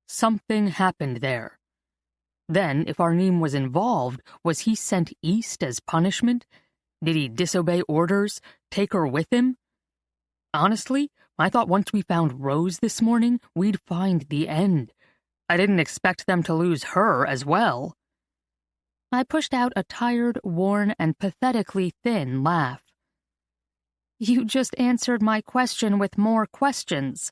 Something happened there. Then, if Arnhem was involved, was he sent east as punishment? Did he disobey orders, take her with him? Honestly, I thought once we found Rose this morning, we'd find the end. I didn't expect them to lose her as well." I pushed out a tired, worn, and pathetically thin laugh. "You just answered my question with more questions."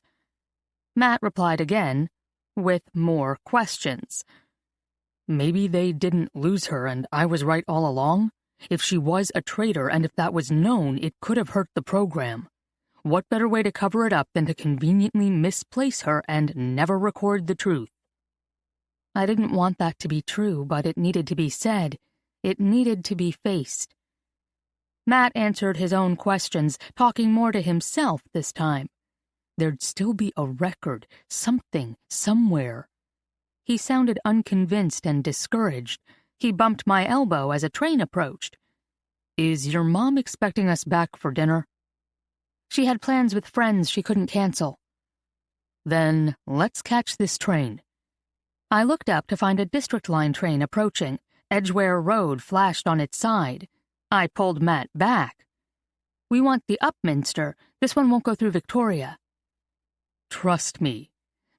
Mat replied again, with more questions. "Maybe they didn't lose her and I was right all along? If she was a traitor and if that was known, it could have hurt the program. What better way to cover it up than to conveniently misplace her and never record the truth?" I didn't want that to be true, but it needed to be said. It needed to be faced. Mat answered his own questions, talking more to himself this time. There'd still be a record, something, somewhere. He sounded unconvinced and discouraged. He bumped my elbow as a train approached. "Is your mom expecting us back for dinner?" "She had plans with friends she couldn't cancel." "Then let's catch this train." I looked up to find a District Line train approaching. Edgware Road flashed on its side. I pulled Mat back. "We want the Upminster. This one won't go through Victoria." "Trust me."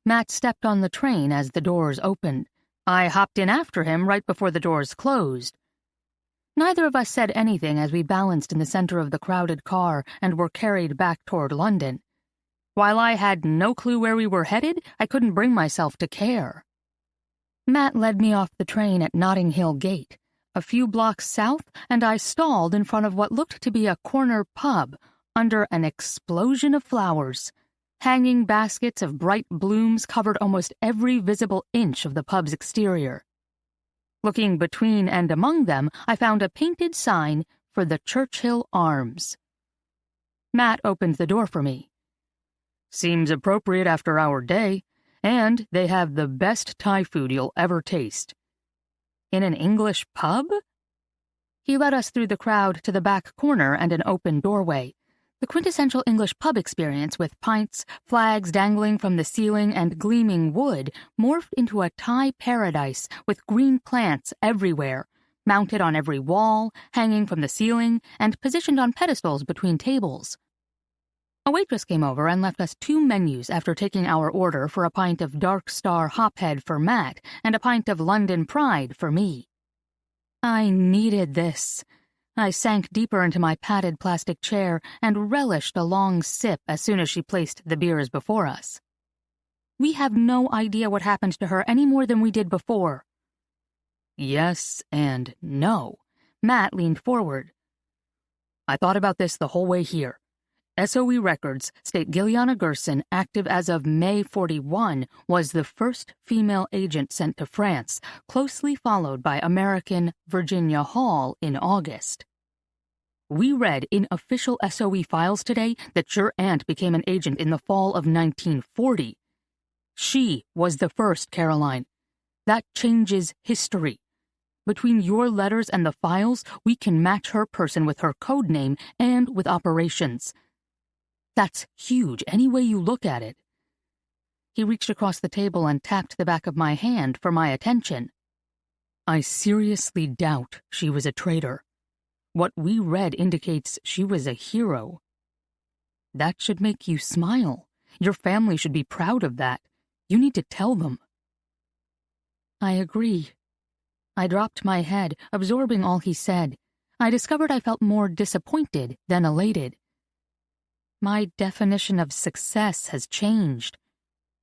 Mat stepped on the train as the doors opened. I hopped in after him right before the doors closed. Neither of us said anything as we balanced in the center of the crowded car and were carried back toward London. While I had no clue where we were headed, I couldn't bring myself to care. Mat led me off the train at Notting Hill Gate, a few blocks south, and I stalled in front of what looked to be a corner pub, under an explosion of flowers. Hanging baskets of bright blooms covered almost every visible inch of the pub's exterior. Looking between and among them, I found a painted sign for the Churchill Arms. Mat opened the door for me. "Seems appropriate after our day. And they have the best Thai food you'll ever taste." "In an English pub?" He led us through the crowd to the back corner and an open doorway. The quintessential English pub experience with pints, flags dangling from the ceiling, and gleaming wood morphed into a Thai paradise with green plants everywhere, mounted on every wall, hanging from the ceiling, and positioned on pedestals between tables. A waitress came over and left us 2 menus after taking our order for a pint of Dark Star Hophead for Mat and a pint of London Pride for me. I needed this. I sank deeper into my padded plastic chair and relished a long sip as soon as she placed the beers before us. We have no idea what happened to her any more than we did before. Yes and no. Mat leaned forward. I thought about this the whole way here. SOE records state Gilliana Gerson, active as of May 41, was the first female agent sent to France, closely followed by American Virginia Hall in August. We read in official SOE files today that your aunt became an agent in the fall of 1940. She was the first, Caroline. That changes history. Between your letters and the files, we can match her person with her code name and with operations. That's huge, any way you look at it. He reached across the table and tapped the back of my hand for my attention. I seriously doubt she was a traitor. What we read indicates she was a hero. That should make you smile. Your family should be proud of that. You need to tell them. I agree. I dropped my head, absorbing all he said. I discovered I felt more disappointed than elated. My definition of success has changed.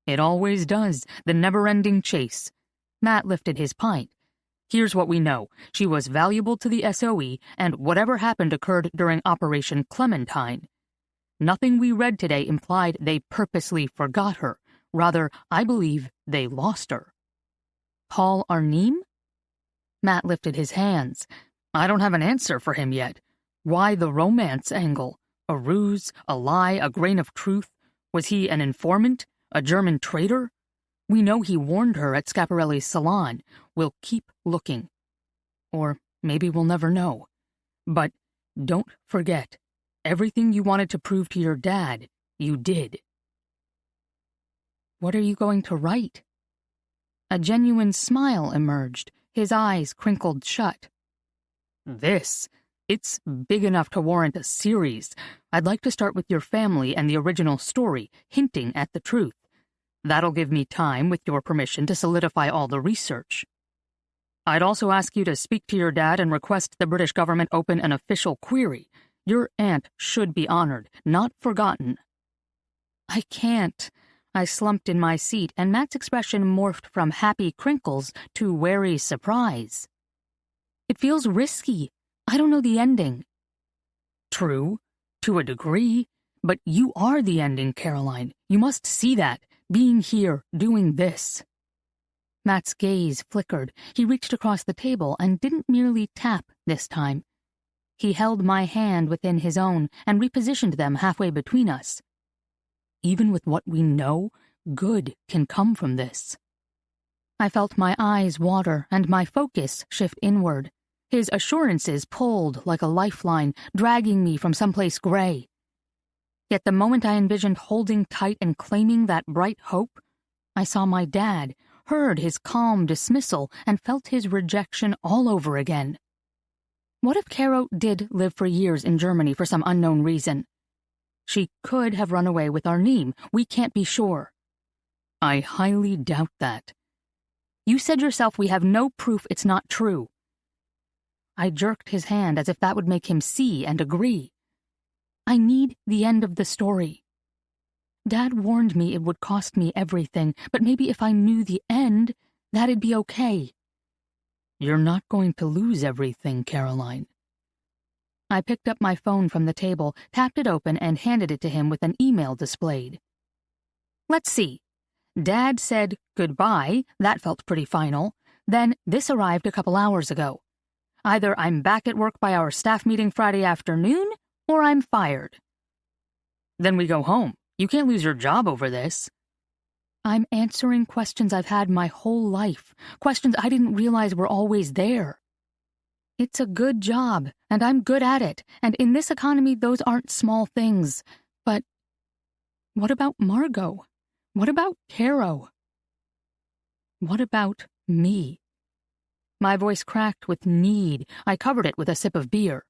It always does, the never-ending chase. Mat lifted his pint. Here's what we know. She was valuable to the SOE, and whatever happened occurred during Operation Clementine. Nothing we read today implied they purposely forgot her. Rather, I believe they lost her. Paul Arnim? Mat lifted his hands. I don't have an answer for him yet. Why the romance angle? A ruse, a lie, a grain of truth? Was he an informant? A German traitor? We know he warned her at Schiaparelli's salon. We'll keep looking. Or maybe we'll never know. But don't forget, everything you wanted to prove to your dad, you did. What are you going to write? A genuine smile emerged, his eyes crinkled shut. This. It's big enough to warrant a series. I'd like to start with your family and the original story, hinting at the truth. That'll give me time, with your permission, to solidify all the research. I'd also ask you to speak to your dad and request the British government open an official query. Your aunt should be honored, not forgotten. I can't. I slumped in my seat, and Mat's expression morphed from happy crinkles to wary surprise. It feels risky. I don't know the ending. True, to a degree, but you are the ending, Caroline. You must see that, being here, doing this. Mat's gaze flickered. He reached across the table and didn't merely tap this time. He held my hand within his own and repositioned them halfway between us. Even with what we know, good can come from this. I felt my eyes water and my focus shift inward. His assurances pulled like a lifeline, dragging me from someplace gray. Yet the moment I envisioned holding tight and claiming that bright hope, I saw my dad, heard his calm dismissal, and felt his rejection all over again. What if Caro did live for years in Germany for some unknown reason? She could have run away with Arnim. We can't be sure. I highly doubt that. You said yourself we have no proof it's not true. I jerked his hand as if that would make him see and agree. I need the end of the story. Dad warned me it would cost me everything, but maybe if I knew the end, that'd be okay. You're not going to lose everything, Caroline. I picked up my phone from the table, tapped it open, and handed it to him with an email displayed. Let's see. Dad said goodbye. That felt pretty final. Then this arrived a couple hours ago. Either I'm back at work by our staff meeting Friday afternoon, or I'm fired. Then we go home. You can't lose your job over this. I'm answering questions I've had my whole life, questions I didn't realize were always there. It's a good job, and I'm good at it, and in this economy those aren't small things. But what about Margot? What about Caro? What about me? My voice cracked with need. I covered it with a sip of beer.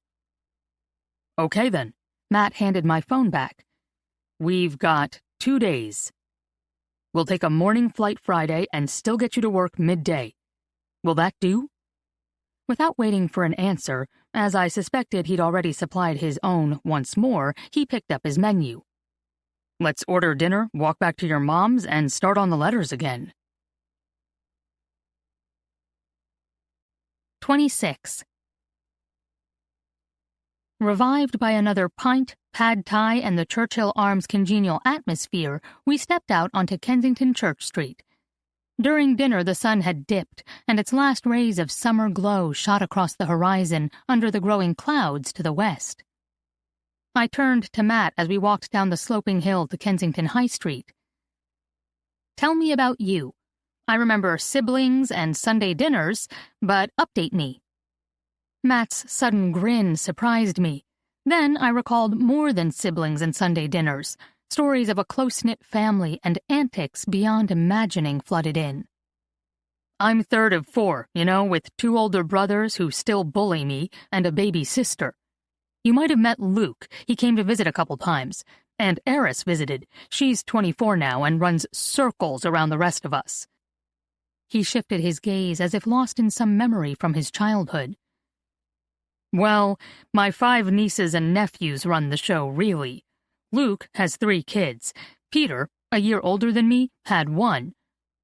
Okay then. Mat handed my phone back. We've got 2 days. We'll take a morning flight Friday and still get you to work midday. Will that do? Without waiting for an answer, as I suspected he'd already supplied his own once more, he picked up his menu. Let's order dinner, walk back to your mom's, and start on the letters again. 26. Revived by another pint, pad thai, and the Churchill Arms congenial atmosphere, we stepped out onto Kensington Church Street. During dinner the sun had dipped, and its last rays of summer glow shot across the horizon under the growing clouds to the west. I turned to Mat as we walked down the sloping hill to Kensington High Street. Tell me about you. I remember siblings and Sunday dinners, but update me. Mat's sudden grin surprised me. Then I recalled more than siblings and Sunday dinners. Stories of a close-knit family and antics beyond imagining flooded in. I'm third of 4, with 2 older brothers who still bully me and a baby sister. You might have met Luke. He came to visit a couple times. And Eris visited. She's 24 now and runs circles around the rest of us. He shifted his gaze as if lost in some memory from his childhood. Well, my 5 nieces and nephews run the show, really. Luke has 3 kids. Peter, a year older than me, had 1.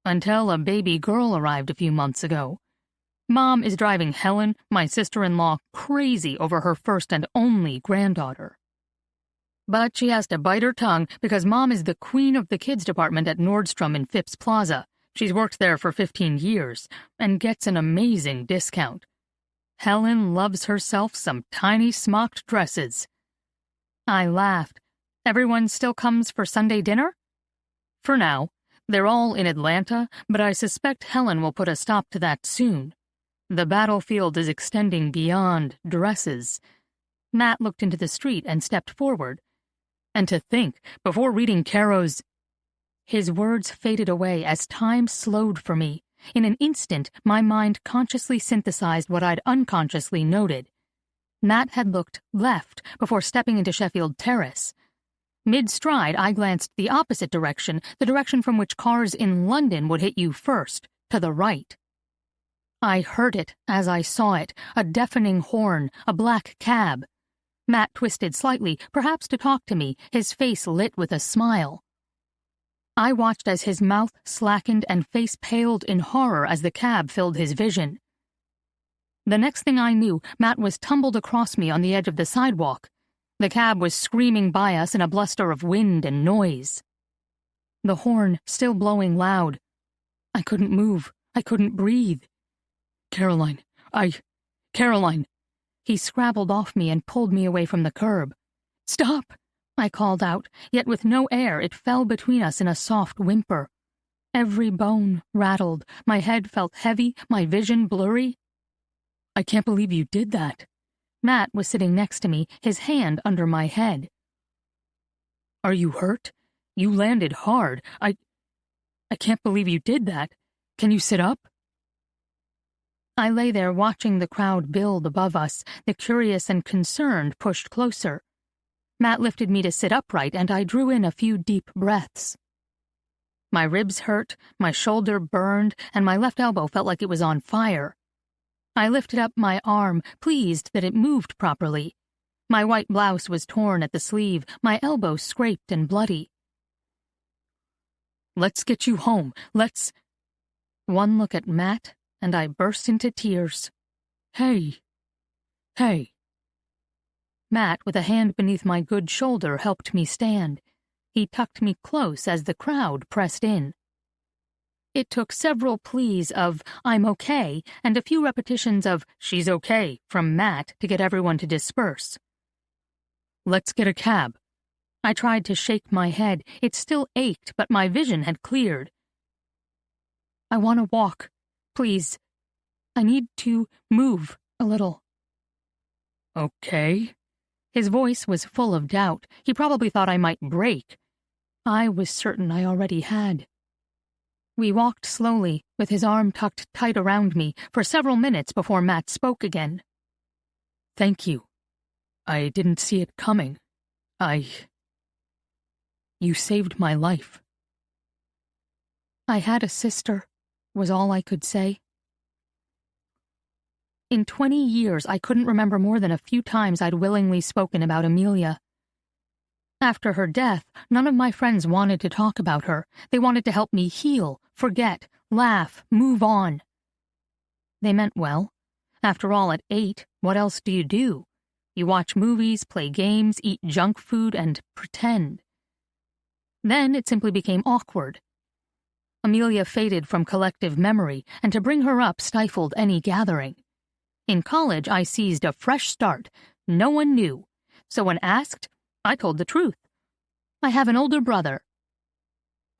Until a baby girl arrived a few months ago. Mom is driving Helen, my sister-in-law, crazy over her first and only granddaughter. But she has to bite her tongue because Mom is the queen of the kids department at Nordstrom in Phipps Plaza. She's worked there for 15 years and gets an amazing discount. Helen loves herself some tiny smocked dresses. I laughed. Everyone still comes for Sunday dinner? For now. They're all in Atlanta, but I suspect Helen will put a stop to that soon. The battlefield is extending beyond dresses. Mat looked into the street and stepped forward. And to think, before reading Caro's... His words faded away as time slowed for me. In an instant, my mind consciously synthesized what I'd unconsciously noted. Mat had looked left before stepping into Sheffield Terrace. Mid-stride, I glanced the opposite direction, the direction from which cars in London would hit you first, to the right. I heard it as I saw it, a deafening horn, a black cab. Mat twisted slightly, perhaps to talk to me, his face lit with a smile. I watched as his mouth slackened and face paled in horror as the cab filled his vision. The next thing I knew, Mat was tumbled across me on the edge of the sidewalk. The cab was screaming by us in a bluster of wind and noise. The horn still blowing loud. I couldn't move. I couldn't breathe. Caroline. He scrabbled off me and pulled me away from the curb. Stop! I called out, yet with no air it fell between us in a soft whimper. Every bone rattled, my head felt heavy, my vision blurry. I can't believe you did that. Mat was sitting next to me, his hand under my head. Are you hurt? You landed hard. I can't believe you did that. Can you sit up? I lay there watching the crowd build above us, the curious and concerned pushed closer. Mat lifted me to sit upright, and I drew in a few deep breaths. My ribs hurt, my shoulder burned, and my left elbow felt like it was on fire. I lifted up my arm, pleased that it moved properly. My white blouse was torn at the sleeve, my elbow scraped and bloody. Let's get you home, let's... One look at Mat, and I burst into tears. Hey. Mat, with a hand beneath my good shoulder, helped me stand. He tucked me close as the crowd pressed in. It took several pleas of, I'm okay, and a few repetitions of, she's okay, from Mat to get everyone to disperse. Let's get a cab. I tried to shake my head. It still ached, but my vision had cleared. I want to walk. Please. I need to move a little. Okay. His voice was full of doubt. He probably thought I might break. I was certain I already had. We walked slowly, with his arm tucked tight around me, for several minutes before Mat spoke again. Thank you. I didn't see it coming. You saved my life. I had a sister, was all I could say. In 20 years, I couldn't remember more than a few times I'd willingly spoken about Amelia. After her death, none of my friends wanted to talk about her. They wanted to help me heal, forget, laugh, move on. They meant well. After all, at 8, what else do? You watch movies, play games, eat junk food, and pretend. Then it simply became awkward. Amelia faded from collective memory, and to bring her up stifled any gathering. In college, I seized a fresh start. No one knew. So when asked, I told the truth. I have an older brother.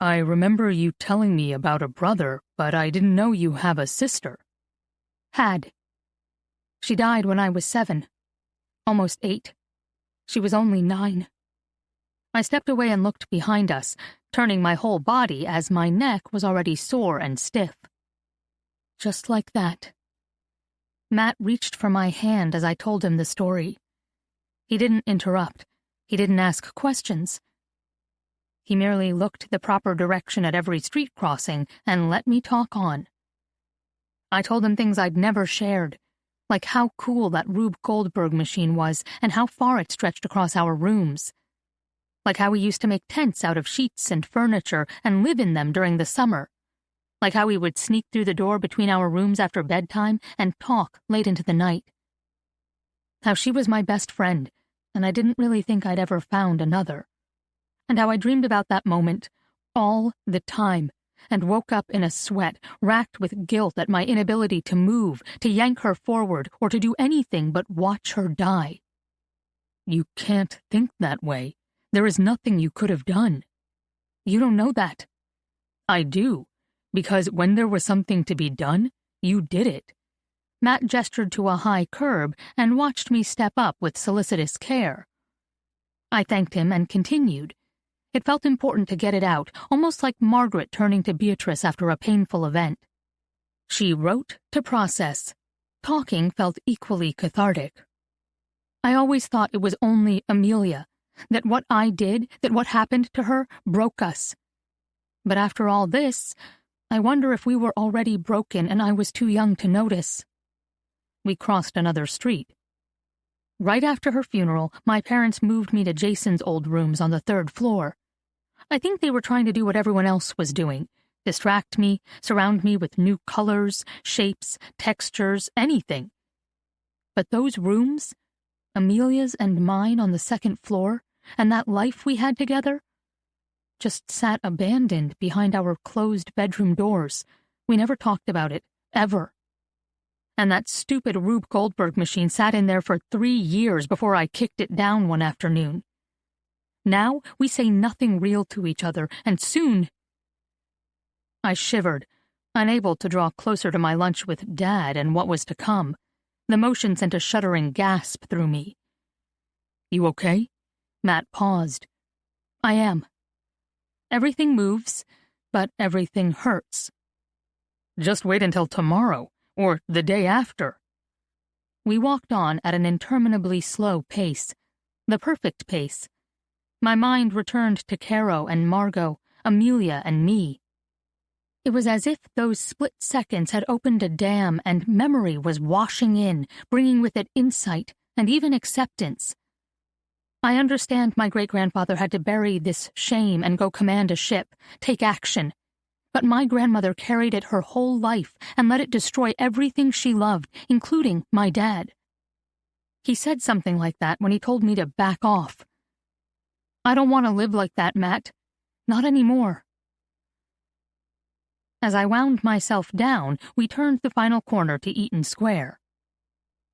I remember you telling me about a brother, but I didn't know you have a sister. Had. She died when I was 7. Almost 8. She was only 9. I stepped away and looked behind us, turning my whole body as my neck was already sore and stiff. Just like that. Mat reached for my hand as I told him the story. He didn't interrupt. He didn't ask questions. He merely looked the proper direction at every street crossing and let me talk on. I told him things I'd never shared. Like how cool that Rube Goldberg machine was and how far it stretched across our rooms. Like how we used to make tents out of sheets and furniture and live in them during the summer. Like how we would sneak through the door between our rooms after bedtime and talk late into the night. How she was my best friend, and I didn't really think I'd ever found another. And how I dreamed about that moment all the time, and woke up in a sweat, racked with guilt at my inability to move, to yank her forward, or to do anything but watch her die. You can't think that way. There is nothing you could have done. You don't know that. I do, because when there was something to be done, you did it. Mat gestured to a high curb and watched me step up with solicitous care. I thanked him and continued. It felt important to get it out, almost like Margaret turning to Beatrice after a painful event. She wrote to process. Talking felt equally cathartic. I always thought it was only Amelia, that what I did, that what happened to her, broke us. But after all this, I wonder if we were already broken and I was too young to notice. We crossed another street. Right after her funeral, my parents moved me to Jason's old rooms on the 3rd floor. I think they were trying to do what everyone else was doing. Distract me, surround me with new colors, shapes, textures, anything. But those rooms, Amelia's and mine on the 2nd floor, and that life we had together, just sat abandoned behind our closed bedroom doors. We never talked about it, ever. And that stupid Rube Goldberg machine sat in there for 3 years before I kicked it down one afternoon. Now we say nothing real to each other, and soon... I shivered, unable to draw closer to my lunch with Dad and what was to come. The motion sent a shuddering gasp through me. You okay? Mat paused. I am. Everything moves, but everything hurts. Just wait until tomorrow, or the day after. We walked on at an interminably slow pace, the perfect pace. My mind returned to Caro and Margot, Amelia and me. It was as if those split seconds had opened a dam and memory was washing in, bringing with it insight and even acceptance. I understand my great-grandfather had to bury this shame and go command a ship, take action. But my grandmother carried it her whole life and let it destroy everything she loved, including my dad. He said something like that when he told me to back off. I don't want to live like that, Mat. Not anymore. As I wound myself down, we turned the final corner to Eaton Square.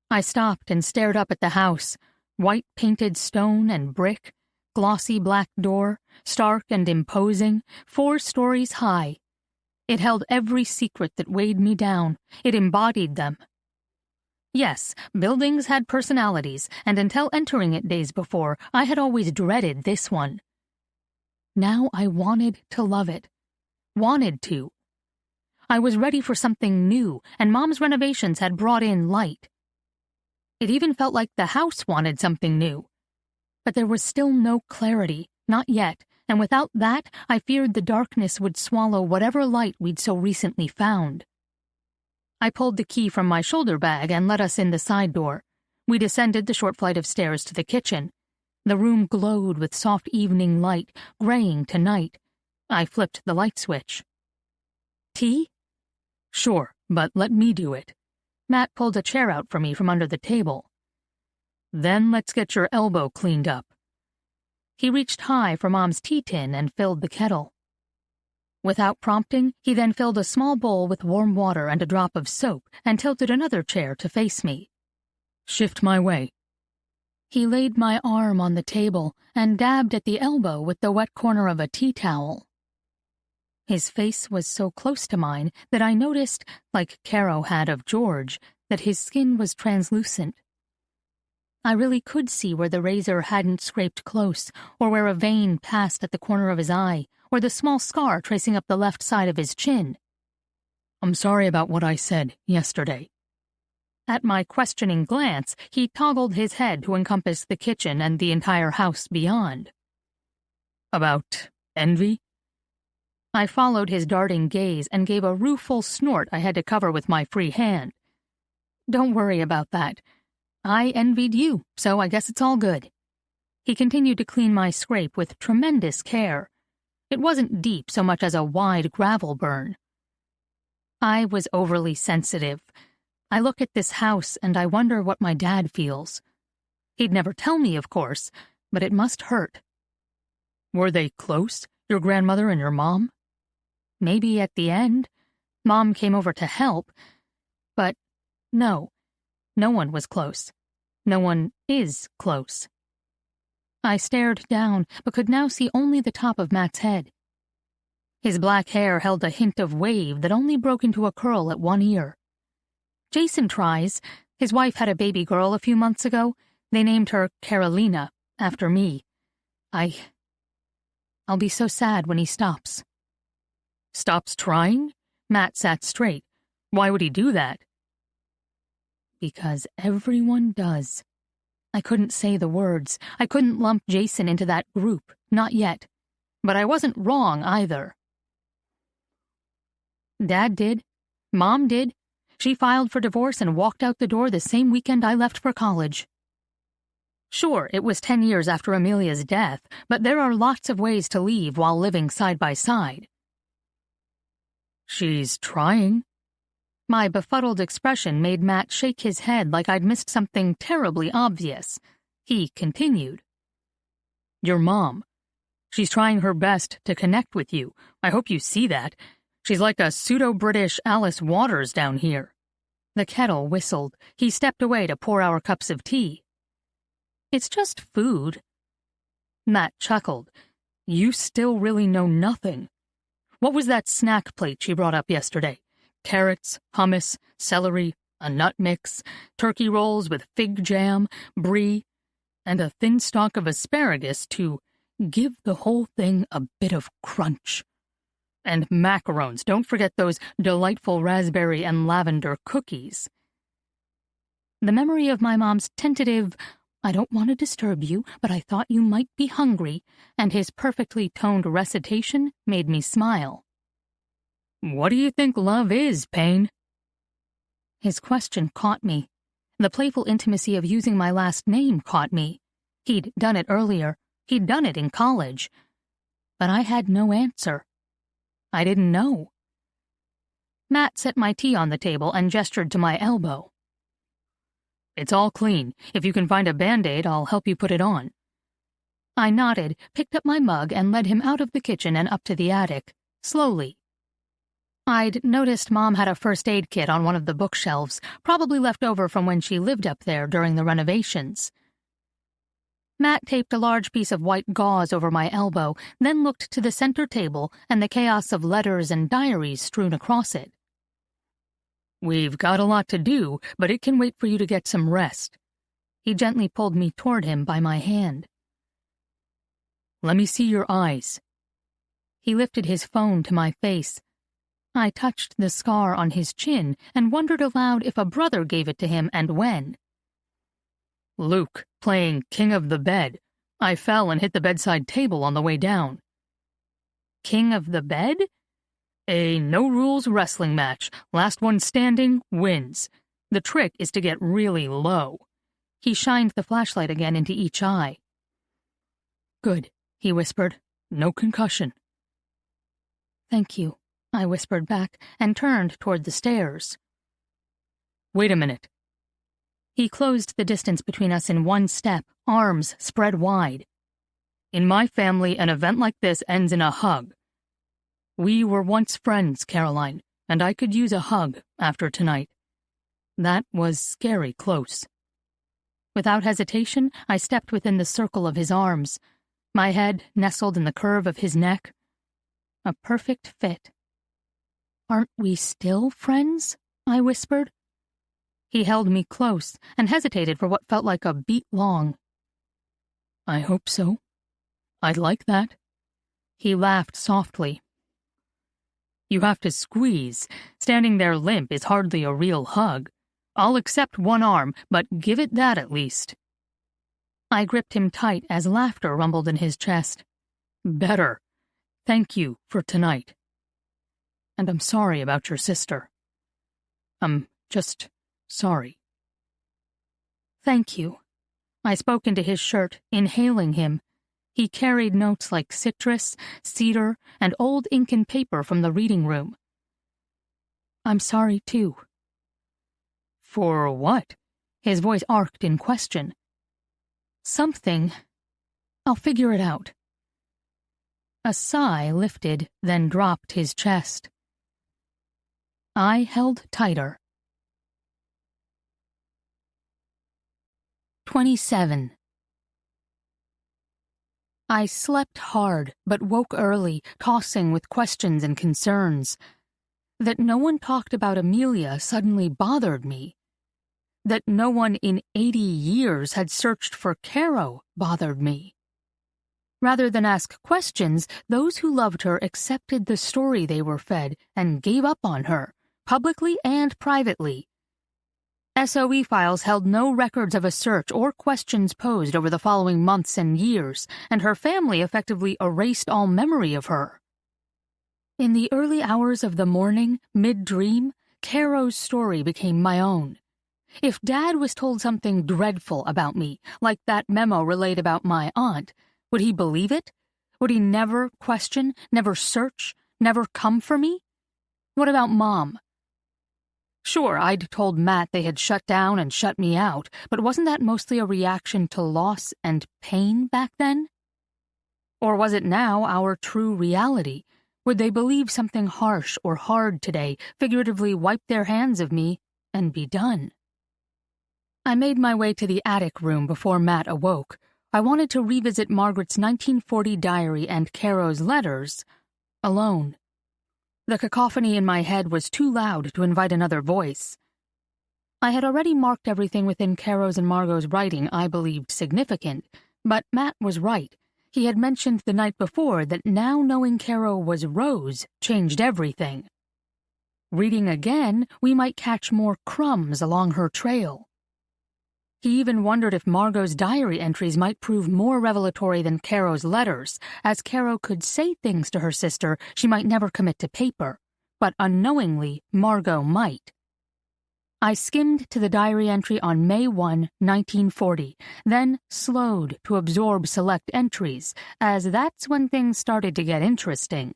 I stopped and stared up at the house, white painted stone and brick, glossy black door, stark and imposing, 4 stories high. It held every secret that weighed me down. It embodied them. Yes, buildings had personalities, and until entering it days before, I had always dreaded this one. Now I wanted to love it. Wanted to. I was ready for something new, and Mom's renovations had brought in light. It even felt like the house wanted something new. But there was still no clarity, not yet, and without that, I feared the darkness would swallow whatever light we'd so recently found. I pulled the key from my shoulder bag and let us in the side door. We descended the short flight of stairs to the kitchen. The room glowed with soft evening light, graying to night. I flipped the light switch. Tea? Sure, but let me do it. Mat pulled a chair out for me from under the table. Then let's get your elbow cleaned up. He reached high for Mom's tea tin and filled the kettle. Without prompting, he then filled a small bowl with warm water and a drop of soap and tilted another chair to face me. Shift my way. He laid my arm on the table and dabbed at the elbow with the wet corner of a tea towel. His face was so close to mine that I noticed, like Caro had of George, that his skin was translucent. I really could see where the razor hadn't scraped close, or where a vein passed at the corner of his eye, or the small scar tracing up the left side of his chin. I'm sorry about what I said yesterday. At my questioning glance, he toggled his head to encompass the kitchen and the entire house beyond. About envy? I followed his darting gaze and gave a rueful snort I had to cover with my free hand. Don't worry about that. I envied you, so I guess it's all good." He continued to clean my scrape with tremendous care. It wasn't deep so much as a wide gravel burn. I was overly sensitive. I look at this house and I wonder what my dad feels. He'd never tell me, of course, but it must hurt. "Were they close, your grandmother and your mom?" "Maybe at the end. Mom came over to help. But no one was close. No one is close." I stared down, but could now see only the top of Matt's head. His black hair held a hint of wave that only broke into a curl at one ear. "Jason tries. His wife had a baby girl a few months ago. They named her Carolina, after me. I'll be so sad when he stops." "Stops trying?" Matt sat straight. "Why would he do that?" "Because everyone does." I couldn't say the words. I couldn't lump Jason into that group, not yet. But I wasn't wrong either. Dad did. Mom did. She filed for divorce and walked out the door the same weekend I left for college. Sure, it was 10 years after Amelia's death, but there are lots of ways to leave while living side by side. "She's trying." My befuddled expression made Matt shake his head like I'd missed something terribly obvious. He continued. "Your mom. She's trying her best to connect with you. I hope you see that. She's like a pseudo-British Alice Waters down here." The kettle whistled. He stepped away to pour our cups of tea. "It's just food." Matt chuckled. "You still really know nothing. What was that snack plate she brought up yesterday? Carrots, hummus, celery, a nut mix, turkey rolls with fig jam, brie, and a thin stalk of asparagus to give the whole thing a bit of crunch. And macarons. Don't forget those delightful raspberry and lavender cookies." The memory of my mom's tentative, "I don't want to disturb you, but I thought you might be hungry," and his perfectly toned recitation made me smile. "What do you think love is, Payne?" His question caught me. The playful intimacy of using my last name caught me. He'd done it earlier. He'd done it in college. But I had no answer. I didn't know. Matt set my tea on the table and gestured to my elbow. "It's all clean. If you can find a Band-Aid, I'll help you put it on." I nodded, picked up my mug, and led him out of the kitchen and up to the attic, slowly. I'd noticed Mom had a first aid kit on one of the bookshelves, probably left over from when she lived up there during the renovations. Matt taped a large piece of white gauze over my elbow, then looked to the center table and the chaos of letters and diaries strewn across it. "We've got a lot to do, but it can wait for you to get some rest." He gently pulled me toward him by my hand. "Let me see your eyes." He lifted his phone to my face. I touched the scar on his chin and wondered aloud if a brother gave it to him and when. "Luke, playing King of the Bed. I fell and hit the bedside table on the way down." "King of the Bed?" "A no-rules wrestling match. Last one standing wins. The trick is to get really low." He shined the flashlight again into each eye. "Good," he whispered. "No concussion." "Thank you," I whispered back and turned toward the stairs. "Wait a minute." He closed the distance between us in one step, arms spread wide. "In my family, an event like this ends in a hug. We were once friends, Caroline, and I could use a hug after tonight. That was scary close." Without hesitation, I stepped within the circle of his arms, my head nestled in the curve of his neck. A perfect fit. "Aren't we still friends?" I whispered. He held me close and hesitated for what felt like a beat long. "I hope so. I'd like that." He laughed softly. "You have to squeeze. Standing there limp is hardly a real hug. I'll accept one arm, but give it that at least." I gripped him tight as laughter rumbled in his chest. "Better. Thank you for tonight. And I'm sorry about your sister. I'm just sorry." "Thank you." I spoke into his shirt, inhaling him. He carried notes like citrus, cedar, and old ink and paper from the reading room. "I'm sorry, too." "For what?" His voice arced in question. "Something. I'll figure it out." A sigh lifted, then dropped his chest. I held tighter. 27. I slept hard, but woke early, tossing with questions and concerns. That no one talked about Amelia suddenly bothered me. That no one in 80 years had searched for Caro bothered me. Rather than ask questions, those who loved her accepted the story they were fed and gave up on her, publicly and privately. SOE files held no records of a search or questions posed over the following months and years, and her family effectively erased all memory of her. In the early hours of the morning, mid-dream, Caro's story became my own. If Dad was told something dreadful about me, like that memo relayed about my aunt, would he believe it? Would he never question, never search, never come for me? What about Mom? Sure, I'd told Matt they had shut down and shut me out, but wasn't that mostly a reaction to loss and pain back then? Or was it now our true reality? Would they believe something harsh or hard today, figuratively wipe their hands of me, and be done? I made my way to the attic room before Matt awoke. I wanted to revisit Margaret's 1940 diary and Caro's letters, alone. The cacophony in my head was too loud to invite another voice. I had already marked everything within Caro's and Margot's writing I believed significant, but Matt was right. He had mentioned the night before that now knowing Caro was Rose changed everything. Reading again, we might catch more crumbs along her trail. He even wondered if Margot's diary entries might prove more revelatory than Caro's letters, as Caro could say things to her sister she might never commit to paper, but unknowingly Margot might. I skimmed to the diary entry on May 1, 1940, then slowed to absorb select entries, as that's when things started to get interesting.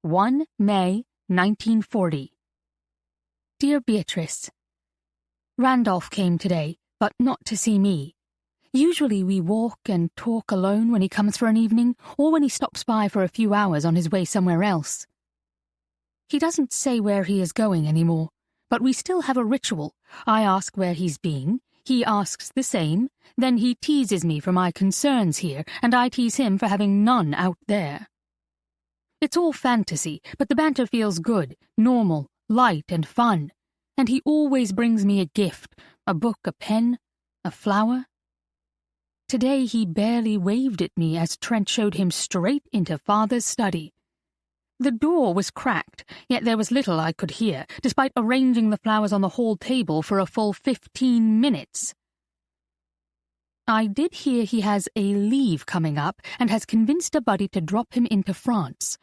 1 May, 1940. Dear Beatrice, Randolph came today, but not to see me. Usually we walk and talk alone when he comes for an evening, or when he stops by for a few hours on his way somewhere else. He doesn't say where he is going anymore, but we still have a ritual. I ask where he's been, he asks the same, then he teases me for my concerns here, and I tease him for having none out there. It's all fantasy, but the banter feels good, normal, light and fun. And he always brings me a gift, a book, a pen, a flower. Today he barely waved at me as Trent showed him straight into Father's study. The door was cracked, yet there was little I could hear, despite arranging the flowers on the hall table for a full 15 minutes. I did hear he has a leave coming up and has convinced a buddy to drop him into France.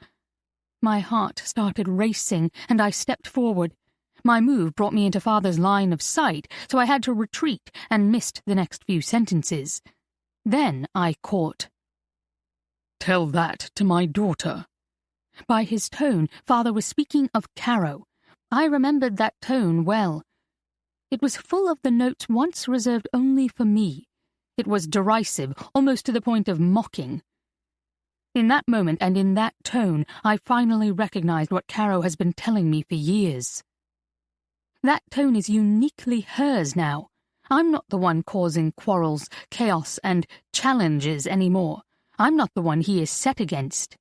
My heart started racing, and I stepped forward. My move brought me into Father's line of sight, so I had to retreat and missed the next few sentences. Then I caught, "Tell that to my daughter." By his tone, Father was speaking of Caro. I remembered that tone well. It was full of the notes once reserved only for me. It was derisive, almost to the point of mocking. In that moment and in that tone, I finally recognized what Caro has been telling me for years. That tone is uniquely hers now. I'm not the one causing quarrels, chaos, and challenges anymore. I'm not the one he is set against.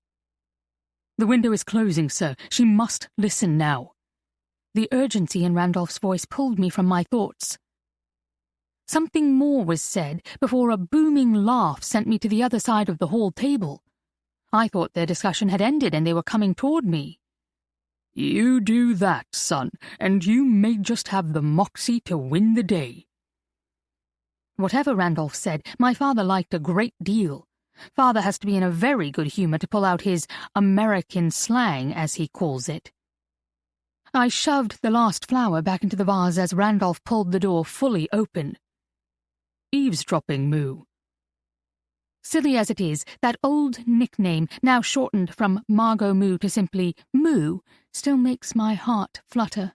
The window is closing, sir. She must listen now. The urgency in Randolph's voice pulled me from my thoughts. Something more was said before a booming laugh sent me to the other side of the hall table. I thought their discussion had ended and they were coming toward me. "You do that, son, and you may just have the moxie to win the day." Whatever Randolph said, my father liked a great deal. Father has to be in a very good humor to pull out his American slang, as he calls it. I shoved the last flower back into the vase as Randolph pulled the door fully open. "Eavesdropping, Moo." Silly as it is, that old nickname, now shortened from Margot Moo to simply Moo, still makes my heart flutter.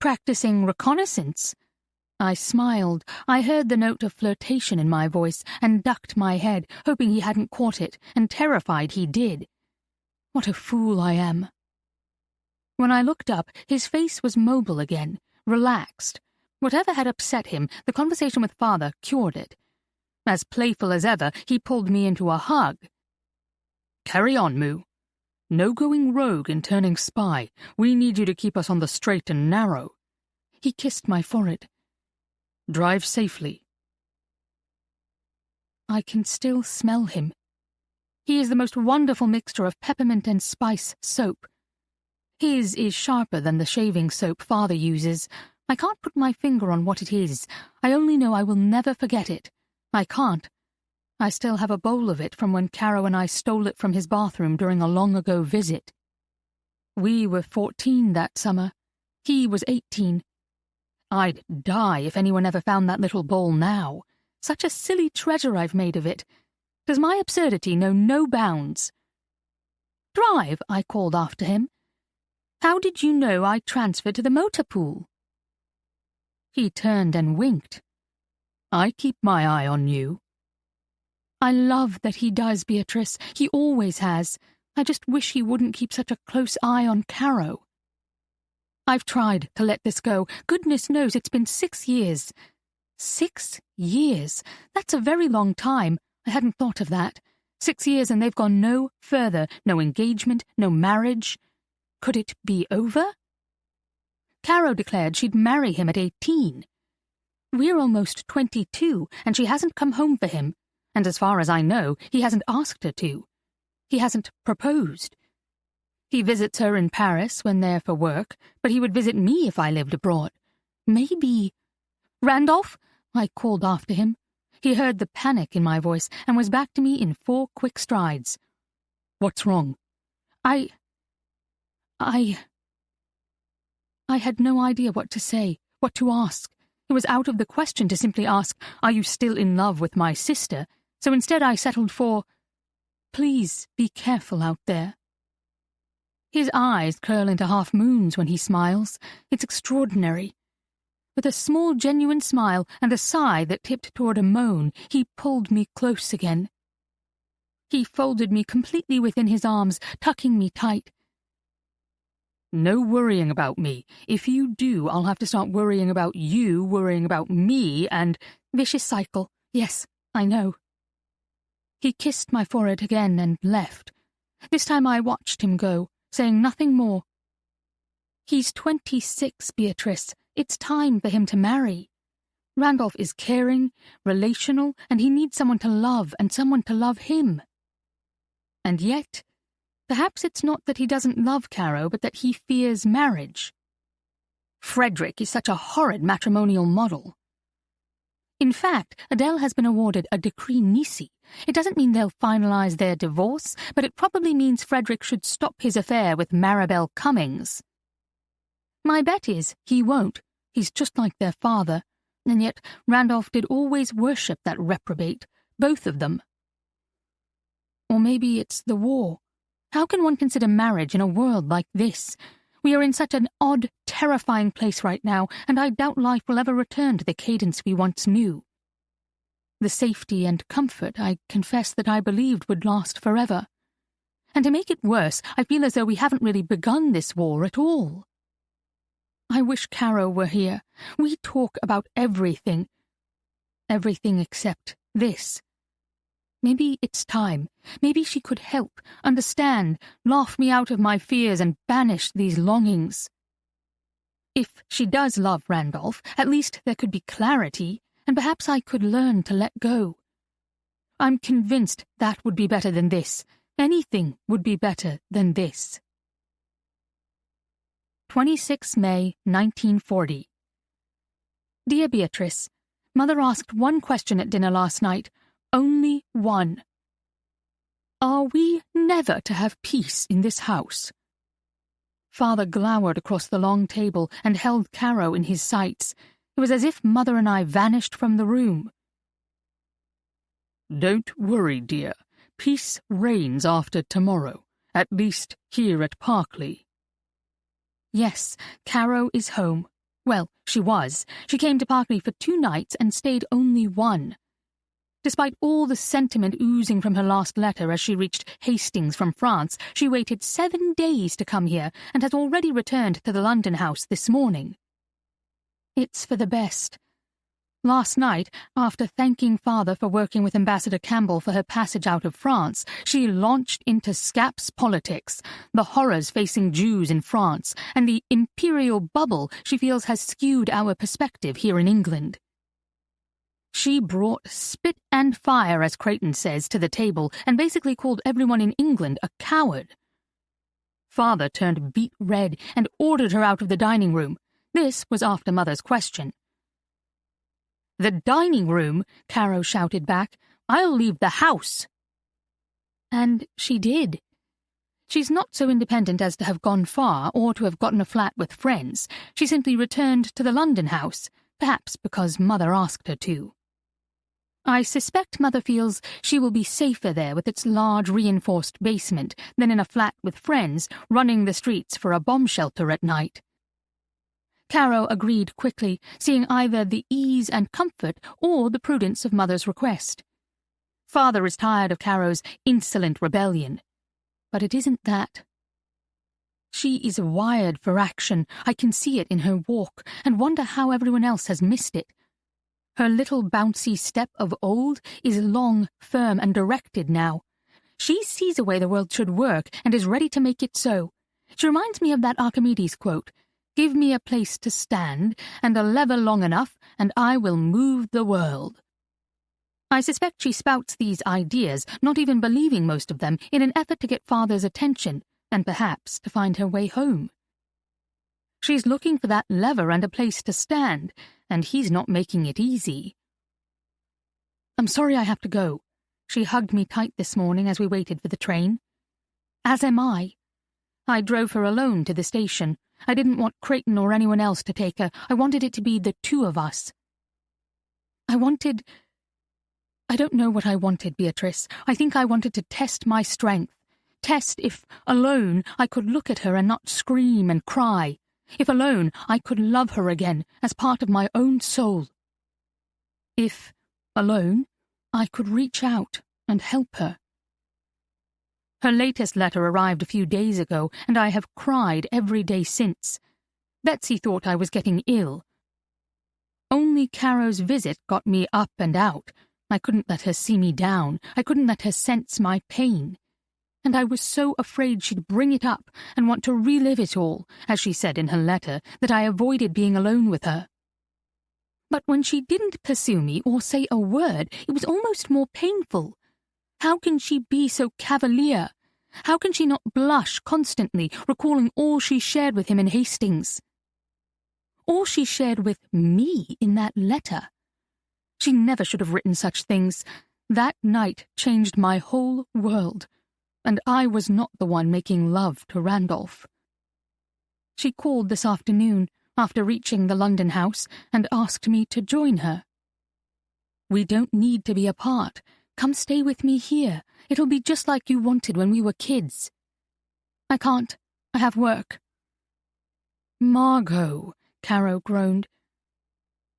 "Practicing reconnaissance?" I smiled. I heard the note of flirtation in my voice and ducked my head, hoping he hadn't caught it, and terrified he did. What a fool I am. When I looked up, his face was mobile again, relaxed. Whatever had upset him, the conversation with Father cured it. As playful as ever, he pulled me into a hug. "Carry on, Moo. No going rogue and turning spy. We need you to keep us on the straight and narrow." He kissed my forehead. "Drive safely." I can still smell him. He is the most wonderful mixture of peppermint and spice soap. His is sharper than the shaving soap Father uses. I can't put my finger on what it is. I only know I will never forget it. I can't. I still have a bowl of it from when Caro and I stole it from his bathroom during a long-ago visit. We were 14 that summer. He was 18. I'd die if anyone ever found that little bowl now. Such a silly treasure I've made of it. Does my absurdity know no bounds? "Drive," I called after him. "How did you know I transferred to the motor pool?" He turned and winked. "I keep my eye on you." I love that he does, Beatrice. He always has. I just wish he wouldn't keep such a close eye on Caro. I've tried to let this go. Goodness knows it's been 6 years. 6 years? That's a very long time. I hadn't thought of that. 6 years and they've gone no further. No engagement, no marriage. Could it be over? Caro declared she'd marry him at 18. We're almost 22, and she hasn't come home for him. And as far as I know, he hasn't asked her to. He hasn't proposed. He visits her in Paris when they're for work, but he would visit me if I lived abroad. Maybe... "Randolph!" I called after him. He heard the panic in my voice and was back to me in 4 quick strides. "What's wrong?" I had no idea what to say, what to ask. It was out of the question to simply ask, "Are you still in love with my sister?" So instead I settled for, "Please be careful out there." His eyes curl into half-moons when he smiles. It's extraordinary. With a small, genuine smile and a sigh that tipped toward a moan, he pulled me close again. He folded me completely within his arms, tucking me tight. "No worrying about me. If you do, I'll have to start worrying about you, worrying about me, and—" Vicious cycle. Yes, I know. He kissed my forehead again and left. This time I watched him go, saying nothing more. He's 26, Beatrice. It's time for him to marry. Randolph is caring, relational, and he needs someone to love and someone to love him. And yet, perhaps it's not that he doesn't love Caro, but that he fears marriage. Frederick is such a horrid matrimonial model. In fact, Adele has been awarded a decree nisi. It doesn't mean they'll finalize their divorce, but it probably means Frederick should stop his affair with Maribel Cummings. My bet is he won't. He's just like their father, and yet Randolph did always worship that reprobate, both of them. Or maybe it's the war. How can one consider marriage in a world like this? We are in such an odd, terrifying place right now, and I doubt life will ever return to the cadence we once knew. The safety and comfort I confess that I believed would last forever. And to make it worse, I feel as though we haven't really begun this war at all. I wish Caro were here. We talk about everything. Everything except this. Maybe it's time. Maybe she could help, understand, laugh me out of my fears and banish these longings. If she does love Randolph, at least there could be clarity, and perhaps I could learn to let go. I'm convinced that would be better than this. Anything would be better than this. 26 May 1940. Dear Beatrice, Mother asked one question at dinner last night. Only one. Are we never to have peace in this house? Father glowered across the long table and held Caro in his sights. It was as if Mother and I vanished from the room. "Don't worry, dear. Peace reigns after tomorrow, at least here at Parkley." Yes, Caro is home. Well, she was. She came to Parkley for 2 nights and stayed only 1. Despite all the sentiment oozing from her last letter as she reached Hastings from France, she waited 7 days to come here and has already returned to the London house this morning. It's for the best. Last night, after thanking Father for working with Ambassador Campbell for her passage out of France, she launched into Scaps politics, the horrors facing Jews in France, and the imperial bubble she feels has skewed our perspective here in England. She brought spit and fire, as Creighton says, to the table and basically called everyone in England a coward. Father turned beet red and ordered her out of the dining room. This was after Mother's question. "The dining room," Caro shouted back. "I'll leave the house." And she did. She's not so independent as to have gone far or to have gotten a flat with friends. She simply returned to the London house, perhaps because Mother asked her to. I suspect Mother feels she will be safer there with its large reinforced basement than in a flat with friends running the streets for a bomb shelter at night. Caro agreed quickly, seeing either the ease and comfort or the prudence of Mother's request. Father is tired of Caro's insolent rebellion. But it isn't that. She is wired for action. I can see it in her walk, and wonder how everyone else has missed it. Her little bouncy step of old is long, firm, and directed now. She sees a way the world should work and is ready to make it so. She reminds me of that Archimedes quote, "Give me a place to stand, and a lever long enough, and I will move the world." I suspect she spouts these ideas, not even believing most of them, in an effort to get Father's attention, and perhaps to find her way home. She's looking for that lever and a place to stand, and he's not making it easy. "I'm sorry I have to go." She hugged me tight this morning as we waited for the train. As am I. I drove her alone to the station. I didn't want Creighton or anyone else to take her. I wanted it to be the 2 of us. I don't know what I wanted, Beatrice. I think I wanted to test my strength. Test if, alone, I could look at her and not scream and cry. If alone, I could love her again, as part of my own soul. If, alone, I could reach out and help her. Her latest letter arrived a few days ago, and I have cried every day since. Betsy thought I was getting ill. Only Caro's visit got me up and out. I couldn't let her see me down. I couldn't let her sense my pain. And I was so afraid she'd bring it up and want to relive it all, as she said in her letter, that I avoided being alone with her. But when she didn't pursue me or say a word, it was almost more painful. How can she be so cavalier? How can she not blush constantly, recalling all she shared with him in Hastings? All she shared with me in that letter. She never should have written such things. That night changed my whole world, and I was not the one making love to Randolph. She called this afternoon, after reaching the London house, and asked me to join her. "We don't need to be apart. Come stay with me here. It'll be just like you wanted when we were kids." "I can't. I have work." "Margot," Caro groaned.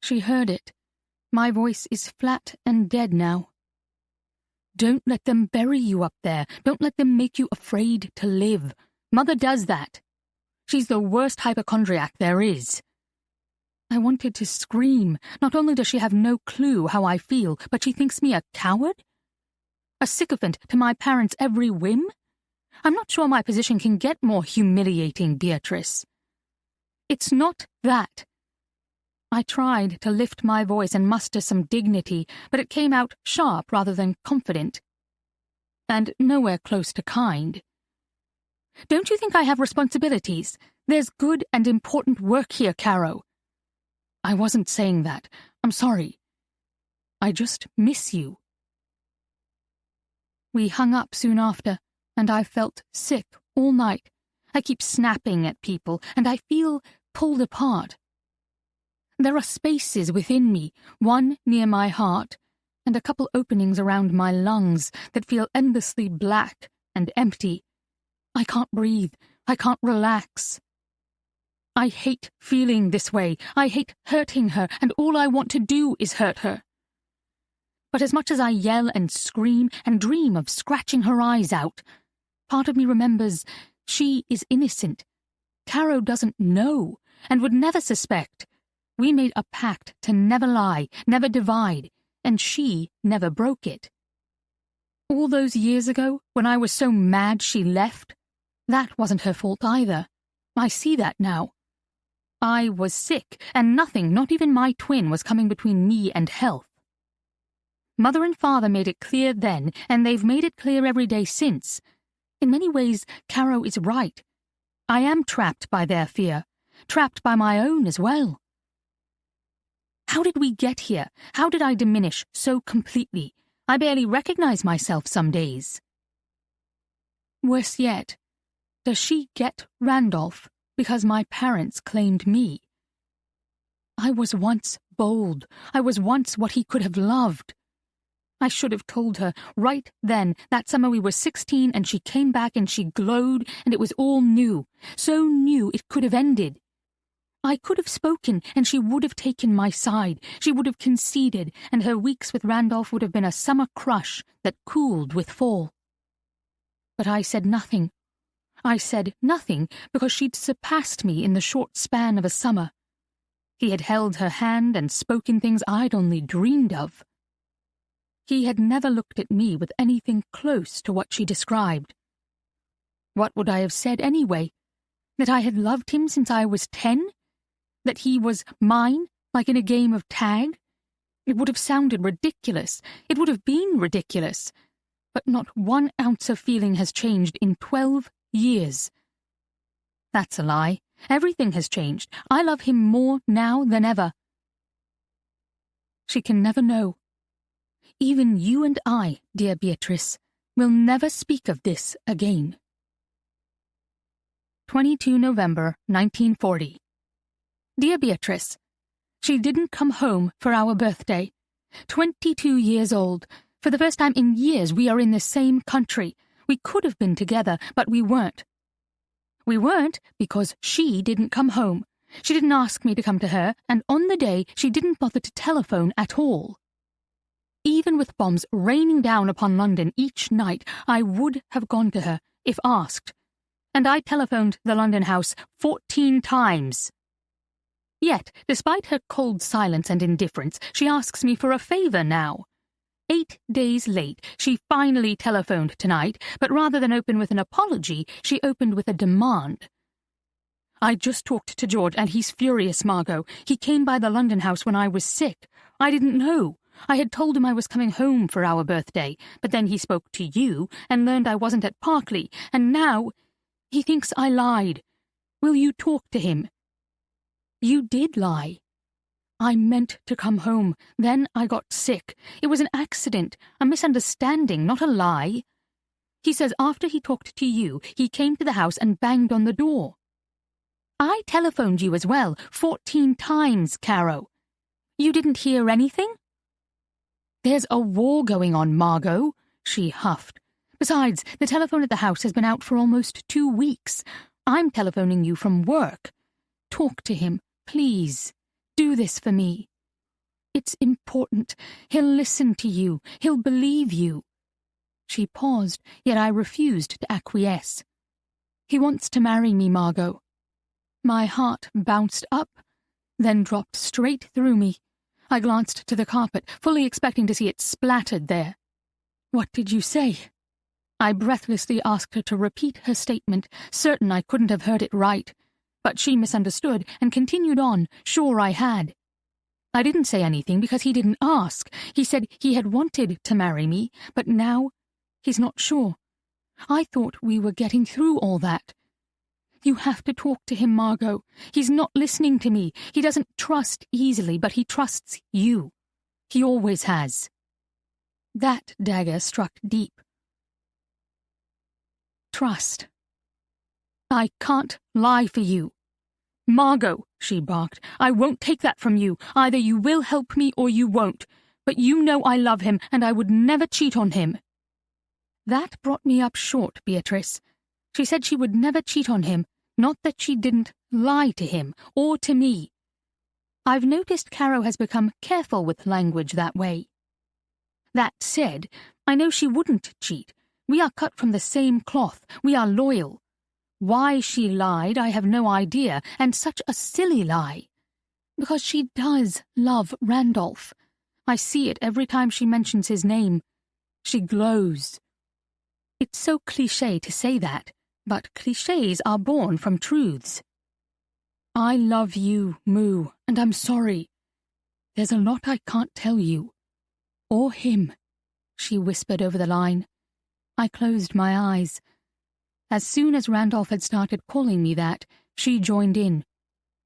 She heard it. My voice is flat and dead now. "Don't let them bury you up there. Don't let them make you afraid to live. Mother does that. She's the worst hypochondriac there is." I wanted to scream. Not only does she have no clue how I feel, but she thinks me a coward? A sycophant to my parents' every whim? I'm not sure my position can get more humiliating, Beatrice. It's not that. I tried to lift my voice and muster some dignity, but it came out sharp rather than confident. And nowhere close to kind. "Don't you think I have responsibilities? There's good and important work here, Caro." "I wasn't saying that. I'm sorry. I just miss you." We hung up soon after, and I felt sick all night, I keep snapping at people, and I feel pulled apart. There are spaces within me, one near my heart, and a couple openings around my lungs that feel endlessly black and empty. I can't breathe. I can't relax. I hate feeling this way. I hate hurting her, and all I want to do is hurt her. But as much as I yell and scream and dream of scratching her eyes out, part of me remembers she is innocent. Caro doesn't know, and would never suspect. We made a pact to never lie, never divide, and she never broke it. All those years ago, when I was so mad she left, that wasn't her fault either. I see that now. I was sick, and nothing, not even my twin, was coming between me and health. Mother and father made it clear then, and they've made it clear every day since. In many ways, Caro is right. I am trapped by their fear, trapped by my own as well. How did we get here? How did I diminish so completely? I barely recognize myself some days. Worse yet, does she get Randolph because my parents claimed me? I was once bold. I was once what he could have loved. I should have told her right then. That summer we were 16 and she came back and she glowed and it was all new. So new it could have ended. I could have spoken and she would have taken my side. She would have conceded and her weeks with Randolph would have been a summer crush that cooled with fall. But I said nothing. I said nothing because she'd surpassed me in the short span of a summer. He had held her hand and spoken things I'd only dreamed of. He had never looked at me with anything close to what she described. What would I have said anyway? That I had loved him since I was 10? That he was mine, like in a game of tag? It would have sounded ridiculous. It would have been ridiculous. But not 1 ounce of feeling has changed in 12 years. That's a lie. Everything has changed. I love him more now than ever. She can never know. Even you and I, dear Beatrice, will never speak of this again. 22 November 1940. Dear Beatrice, she didn't come home for our birthday. 22 years old. For the first time in years we are in the same country. We could have been together, but we weren't. We weren't because she didn't come home. She didn't ask me to come to her, and on the day she didn't bother to telephone at all. Even with bombs raining down upon London each night, I would have gone to her, if asked. And I telephoned the London house 14 times. Yet, despite her cold silence and indifference, she asks me for a favour now. 8 days late, she finally telephoned tonight, but rather than open with an apology, she opened with a demand. I just talked to George, and he's furious, Margot. He came by the London house when I was sick. I didn't know. I had told him I was coming home for our birthday, but then he spoke to you and learned I wasn't at Parkley, and now he thinks I lied. Will you talk to him? You did lie. I meant to come home. Then I got sick. It was an accident, a misunderstanding, not a lie. He says after he talked to you, he came to the house and banged on the door. I telephoned you as well, 14 times, Caro. You didn't hear anything? There's a war going on, Margot, she huffed. Besides, the telephone at the house has been out for almost 2 weeks. I'm telephoning you from work. Talk to him, please. Do this for me. It's important. He'll listen to you. He'll believe you. She paused, yet I refused to acquiesce. He wants to marry me, Margot. My heart bounced up, then dropped straight through me. I glanced to the carpet, fully expecting to see it splattered there. What did you say? I breathlessly asked her to repeat her statement, certain I couldn't have heard it right. But she misunderstood and continued on, sure I had. I didn't say anything because he didn't ask. He said he had wanted to marry me, but now he's not sure. I thought we were getting through all that. You have to talk to him, Margot. He's not listening to me. He doesn't trust easily, but he trusts you. He always has. That dagger struck deep. Trust. I can't lie for you. Margot, she barked, I won't take that from you. Either you will help me or you won't. But you know I love him, and I would never cheat on him. That brought me up short, Beatrice. She said she would never cheat on him, not that she didn't lie to him, or to me. I've noticed Caro has become careful with language that way. That said, I know she wouldn't cheat. We are cut from the same cloth. We are loyal. Why she lied, I have no idea, and such a silly lie. Because she does love Randolph. I see it every time she mentions his name. She glows. It's so cliché to say that, but clichés are born from truths. I love you, Moo, and I'm sorry. There's a lot I can't tell you. Or him, she whispered over the line. I closed my eyes. As soon as Randolph had started calling me that, she joined in,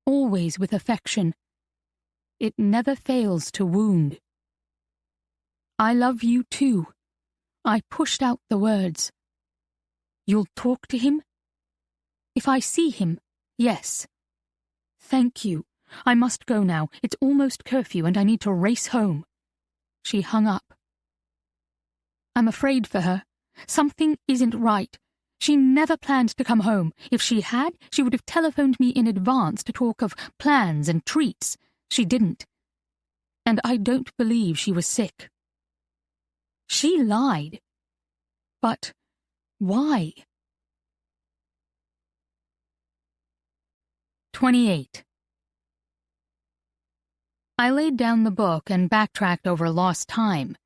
always with affection. It never fails to wound. I love you too. I pushed out the words. You'll talk to him? If I see him, yes. Thank you. I must go now. It's almost curfew and I need to race home. She hung up. I'm afraid for her. Something isn't right. She never planned to come home. If she had, she would have telephoned me in advance to talk of plans and treats. She didn't. And I don't believe she was sick. She lied. But why? 28. I laid down the book and backtracked over lost time.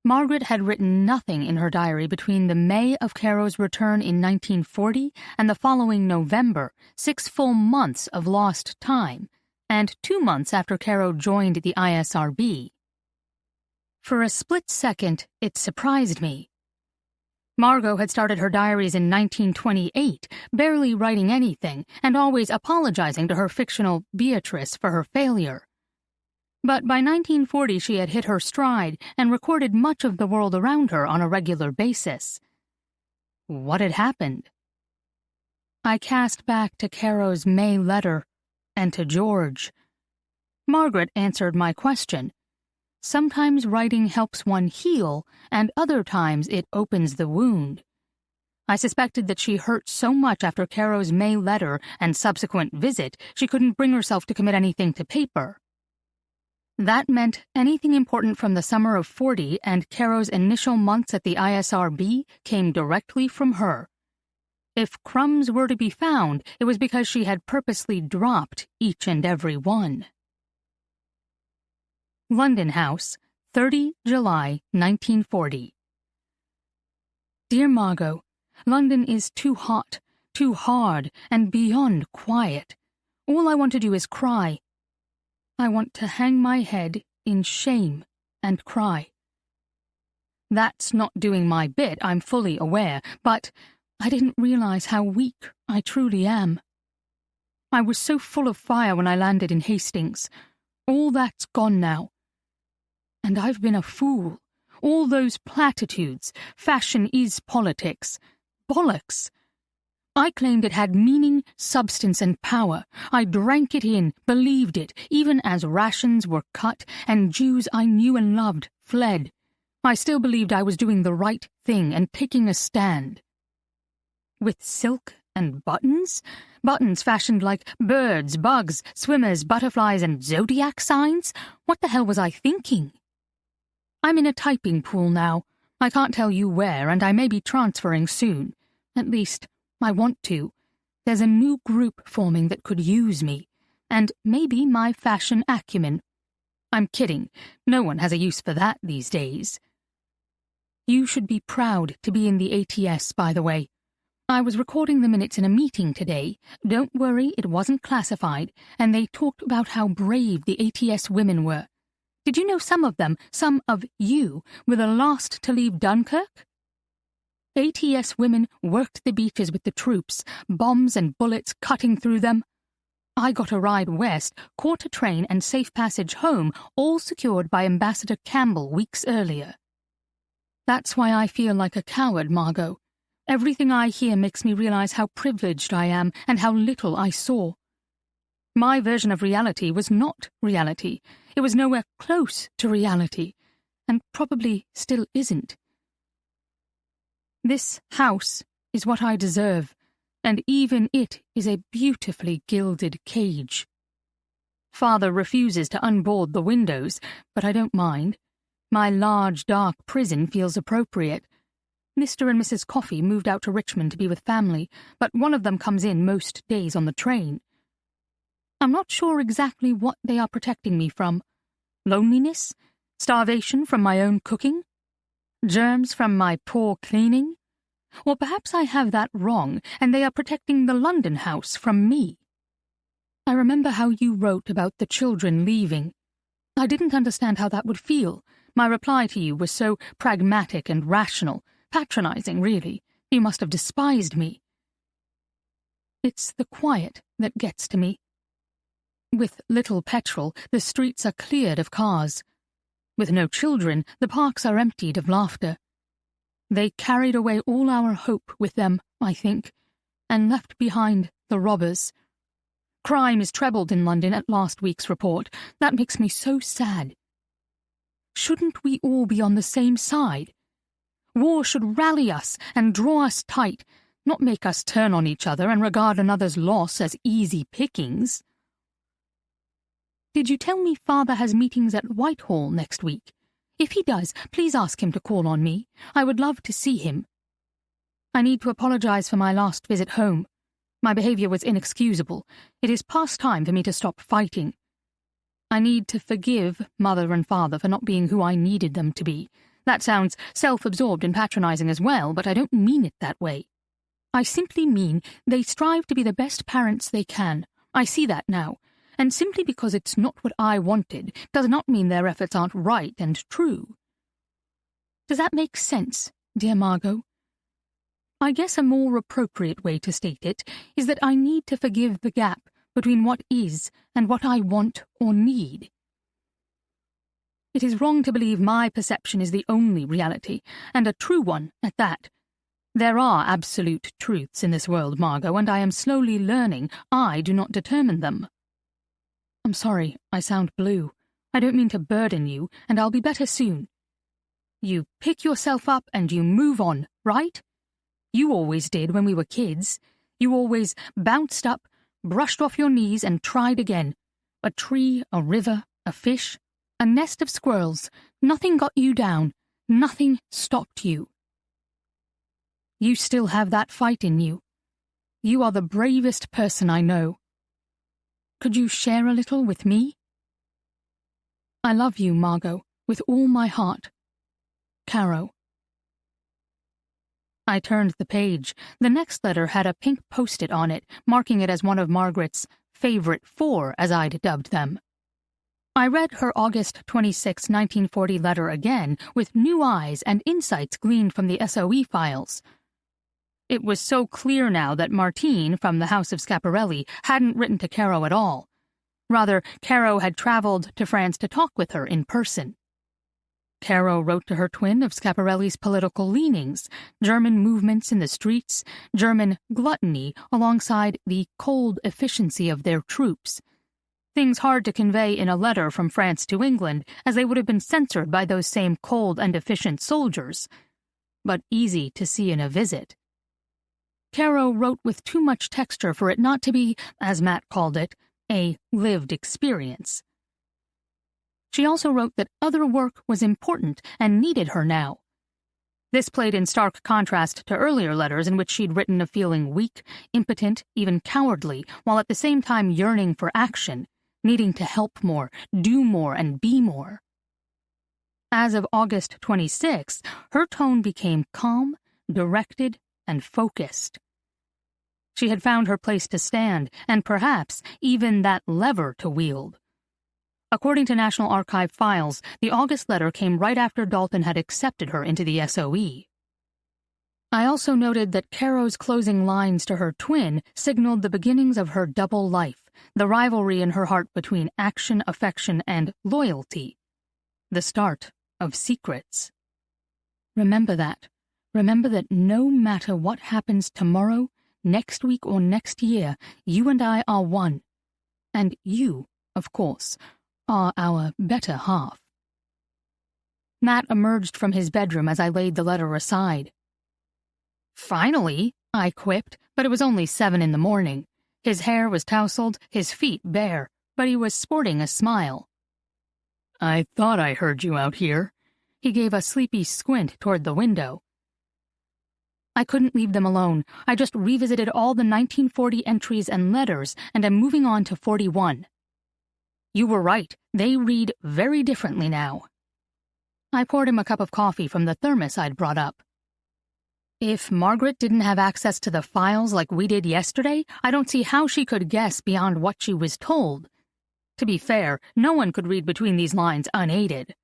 Margaret had written nothing in her diary between the May of Caro's return in 1940 and the following November, 6 full months of lost time, and 2 months after Caro joined the ISRB. For a split second, it surprised me. Margot had started her diaries in 1928, barely writing anything, and always apologizing to her fictional Beatrice for her failure. But by 1940 she had hit her stride and recorded much of the world around her on a regular basis. What had happened? I cast back to Caro's May letter and to George. Margaret answered my question. Sometimes writing helps one heal, and other times it opens the wound. I suspected that she hurt so much after Caro's May letter and subsequent visit she couldn't bring herself to commit anything to paper. That meant anything important from the summer of 40 and Caro's initial months at the ISRB came directly from her. If crumbs were to be found, it was because she had purposely dropped each and every one. London House, 30 July 1940. Dear Margot, London is too hot, too hard, and beyond quiet. All I want to do is cry. I want to hang my head in shame and cry. That's not doing my bit, I'm fully aware, but I didn't realize how weak I truly am. I was so full of fire when I landed in Hastings. All that's gone now. And I've been a fool. All those platitudes, fashion is politics. Bollocks! I claimed it had meaning, substance, and power. I drank it in, believed it, even as rations were cut and Jews I knew and loved fled. I still believed I was doing the right thing and taking a stand. With silk and buttons? Buttons fashioned like birds, bugs, swimmers, butterflies, and zodiac signs? What the hell was I thinking? I'm in a typing pool now. I can't tell you where, and I may be transferring soon. At least, I want to. There's a new group forming that could use me, and maybe my fashion acumen. I'm kidding. No one has a use for that these days. You should be proud to be in the ATS, by the way. I was recording the minutes in a meeting today. Don't worry, it wasn't classified, and they talked about how brave the ATS women were. Did you know some of them, some of you, were the last to leave Dunkirk? ATS women worked the beaches with the troops, bombs and bullets cutting through them. I got a ride west, caught a train and safe passage home, all secured by Ambassador Campbell weeks earlier. That's why I feel like a coward, Margot. Everything I hear makes me realize how privileged I am and how little I saw. My version of reality was not reality. It was nowhere close to reality, and probably still isn't. This house is what I deserve, and even it is a beautifully gilded cage. Father refuses to unboard the windows, but I don't mind. My large, dark prison feels appropriate. Mr. and Mrs. Coffey moved out to Richmond to be with family, but one of them comes in most days on the train. I'm not sure exactly what they are protecting me from. Loneliness? Starvation from my own cooking? Germs from my poor cleaning? Or perhaps I have that wrong, and they are protecting the London house from me. I remember how you wrote about the children leaving. I didn't understand how that would feel. My reply to you was so pragmatic and rational, patronizing, really. You must have despised me. It's the quiet that gets to me. With little petrol, the streets are cleared of cars. With no children, the parks are emptied of laughter. They carried away all our hope with them, I think, and left behind the robbers. Crime is trebled in London at last week's report. That makes me so sad. Shouldn't we all be on the same side? War should rally us and draw us tight, not make us turn on each other and regard another's loss as easy pickings. Did you tell me Father has meetings at Whitehall next week? If he does, please ask him to call on me. I would love to see him. I need to apologize for my last visit home. My behavior was inexcusable. It is past time for me to stop fighting. I need to forgive Mother and Father for not being who I needed them to be. That sounds self-absorbed and patronizing as well, but I don't mean it that way. I simply mean they strive to be the best parents they can. I see that now. And simply because it's not what I wanted does not mean their efforts aren't right and true. Does that make sense, dear Margot? I guess a more appropriate way to state it is that I need to forgive the gap between what is and what I want or need. It is wrong to believe my perception is the only reality, and a true one at that. There are absolute truths in this world, Margot, and I am slowly learning I do not determine them. I'm sorry, I sound blue. I don't mean to burden you, and I'll be better soon. You pick yourself up and you move on, right? You always did when we were kids. You always bounced up, brushed off your knees, and tried again. A tree, a river, a fish, a nest of squirrels. Nothing got you down. Nothing stopped you. You still have that fight in you. You are the bravest person I know. Could you share a little with me? I love you, Margot, with all my heart. Caro. I turned the page. The next letter had a pink post-it on it, marking it as one of Margaret's favorite 4, as I'd dubbed them. I read her August 26, 1940 letter again, with new eyes and insights gleaned from the SOE files. It was so clear now that Martine, from the House of Schiaparelli, hadn't written to Caro at all. Rather, Caro had traveled to France to talk with her in person. Caro wrote to her twin of Schiaparelli's political leanings, German movements in the streets, German gluttony alongside the cold efficiency of their troops. Things hard to convey in a letter from France to England, as they would have been censored by those same cold and efficient soldiers, but easy to see in a visit. Caro wrote with too much texture for it not to be, as Mat called it, a lived experience. She also wrote that other work was important and needed her now. This played in stark contrast to earlier letters in which she'd written of feeling weak, impotent, even cowardly, while at the same time yearning for action, needing to help more, do more, and be more. As of August 26, her tone became calm, directed, and focused. She had found her place to stand, and perhaps even that lever to wield. According to National Archive files, the August letter came right after Dalton had accepted her into the SOE. I also noted that Caro's closing lines to her twin signaled the beginnings of her double life, the rivalry in her heart between action, affection, and loyalty. The start of secrets. Remember that. Remember that no matter what happens tomorrow, next week, or next year, you and I are one. And you, of course, are our better half." Mat emerged from his bedroom as I laid the letter aside. "Finally," I quipped, but it was only 7 in the morning. His hair was tousled, his feet bare, but he was sporting a smile. "I thought I heard you out here." He gave a sleepy squint toward the window. "I couldn't leave them alone. I just revisited all the 1940 entries and letters, and am moving on to 41. You were right. They read very differently now." I poured him a cup of coffee from the thermos I'd brought up. "If Margaret didn't have access to the files like we did yesterday, I don't see how she could guess beyond what she was told. To be fair, no one could read between these lines unaided."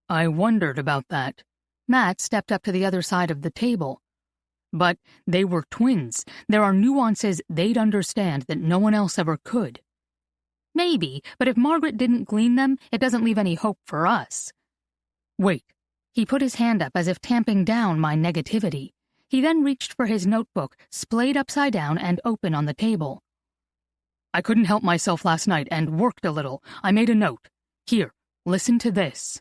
"I wondered about that." Mat stepped up to the other side of the table. "But they were twins. There are nuances they'd understand that no one else ever could." "Maybe, but if Margaret didn't glean them, it doesn't leave any hope for us." "Wait." He put his hand up as if tamping down my negativity. He then reached for his notebook, splayed upside down and open on the table. "I couldn't help myself last night and worked a little. I made a note. Here, listen to this.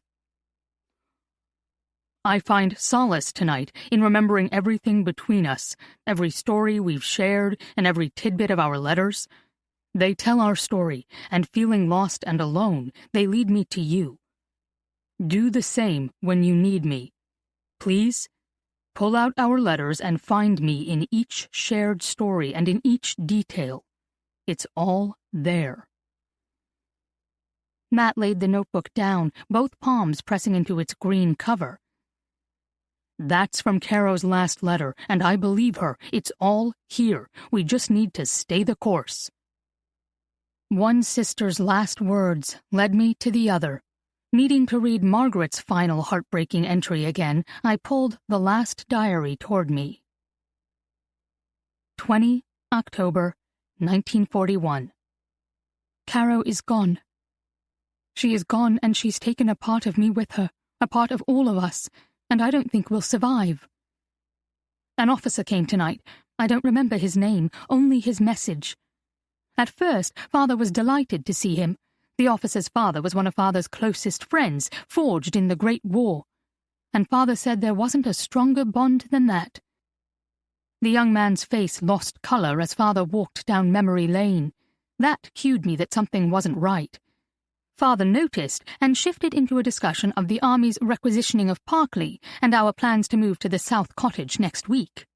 I find solace tonight in remembering everything between us, every story we've shared, and every tidbit of our letters. They tell our story, and feeling lost and alone, they lead me to you. Do the same when you need me. Please, pull out our letters and find me in each shared story and in each detail. It's all there." Mat laid the notebook down, both palms pressing into its green cover. "That's from Caro's last letter, and I believe her. It's all here. We just need to stay the course." One sister's last words led me to the other. Needing to read Margaret's final heartbreaking entry again, I pulled the last diary toward me. 20 October 1941. Caro is gone. She is gone, and she's taken a part of me with her, a part of all of us, and I don't think we'll survive. An officer came tonight. I don't remember his name, only his message. At first, Father was delighted to see him. The officer's father was one of Father's closest friends, forged in the Great War. And Father said there wasn't a stronger bond than that. The young man's face lost color as Father walked down memory lane. That cued me that something wasn't right. Father noticed and shifted into a discussion of the Army's requisitioning of Parkley and our plans to move to the South Cottage next week.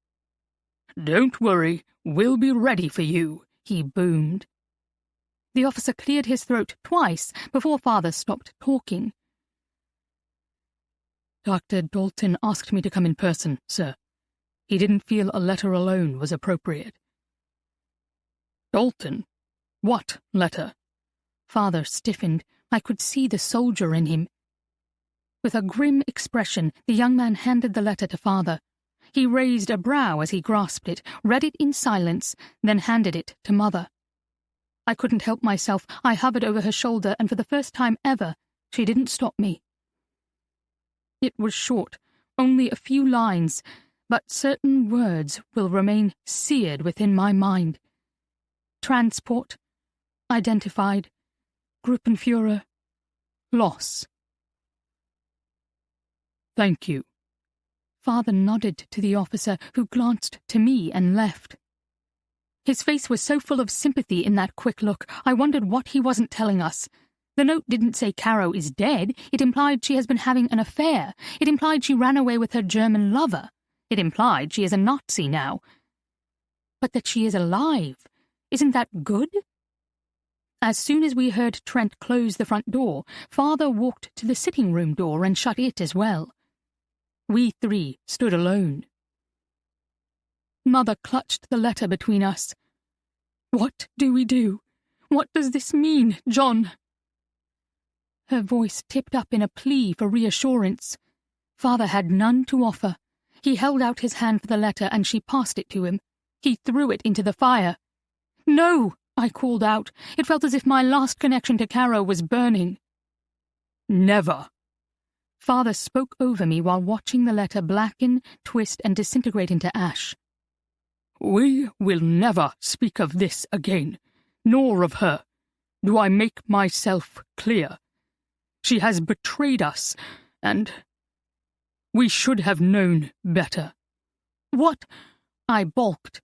"Don't worry, we'll be ready for you," he boomed. The officer cleared his throat twice before Father stopped talking. "Dr. Dalton asked me to come in person, sir. He didn't feel a letter alone was appropriate." "Dalton? What letter?" Father stiffened. I could see the soldier in him. With a grim expression, the young man handed the letter to Father. He raised a brow as he grasped it, read it in silence, then handed it to Mother. I couldn't help myself. I hovered over her shoulder, and for the first time ever, she didn't stop me. It was short, only a few lines, but certain words will remain seared within my mind. Transport, identified, Gruppenführer, loss. "Thank you." Father nodded to the officer, who glanced to me and left. His face was so full of sympathy in that quick look, I wondered what he wasn't telling us. The note didn't say Caro is dead. It implied she has been having an affair. It implied she ran away with her German lover. It implied she is a Nazi now. But that she is alive, isn't that good? As soon as we heard Trent close the front door, Father walked to the sitting room door and shut it as well. We three stood alone. Mother clutched the letter between us. "What do we do? What does this mean, John?" Her voice tipped up in a plea for reassurance. Father had none to offer. He held out his hand for the letter and she passed it to him. He threw it into the fire. "No!" I called out. It felt as if my last connection to Caro was burning. "Never!" Father spoke over me while watching the letter blacken, twist, and disintegrate into ash. "We will never speak of this again, nor of her. Do I make myself clear? She has betrayed us, and we should have known better." "What?" I balked.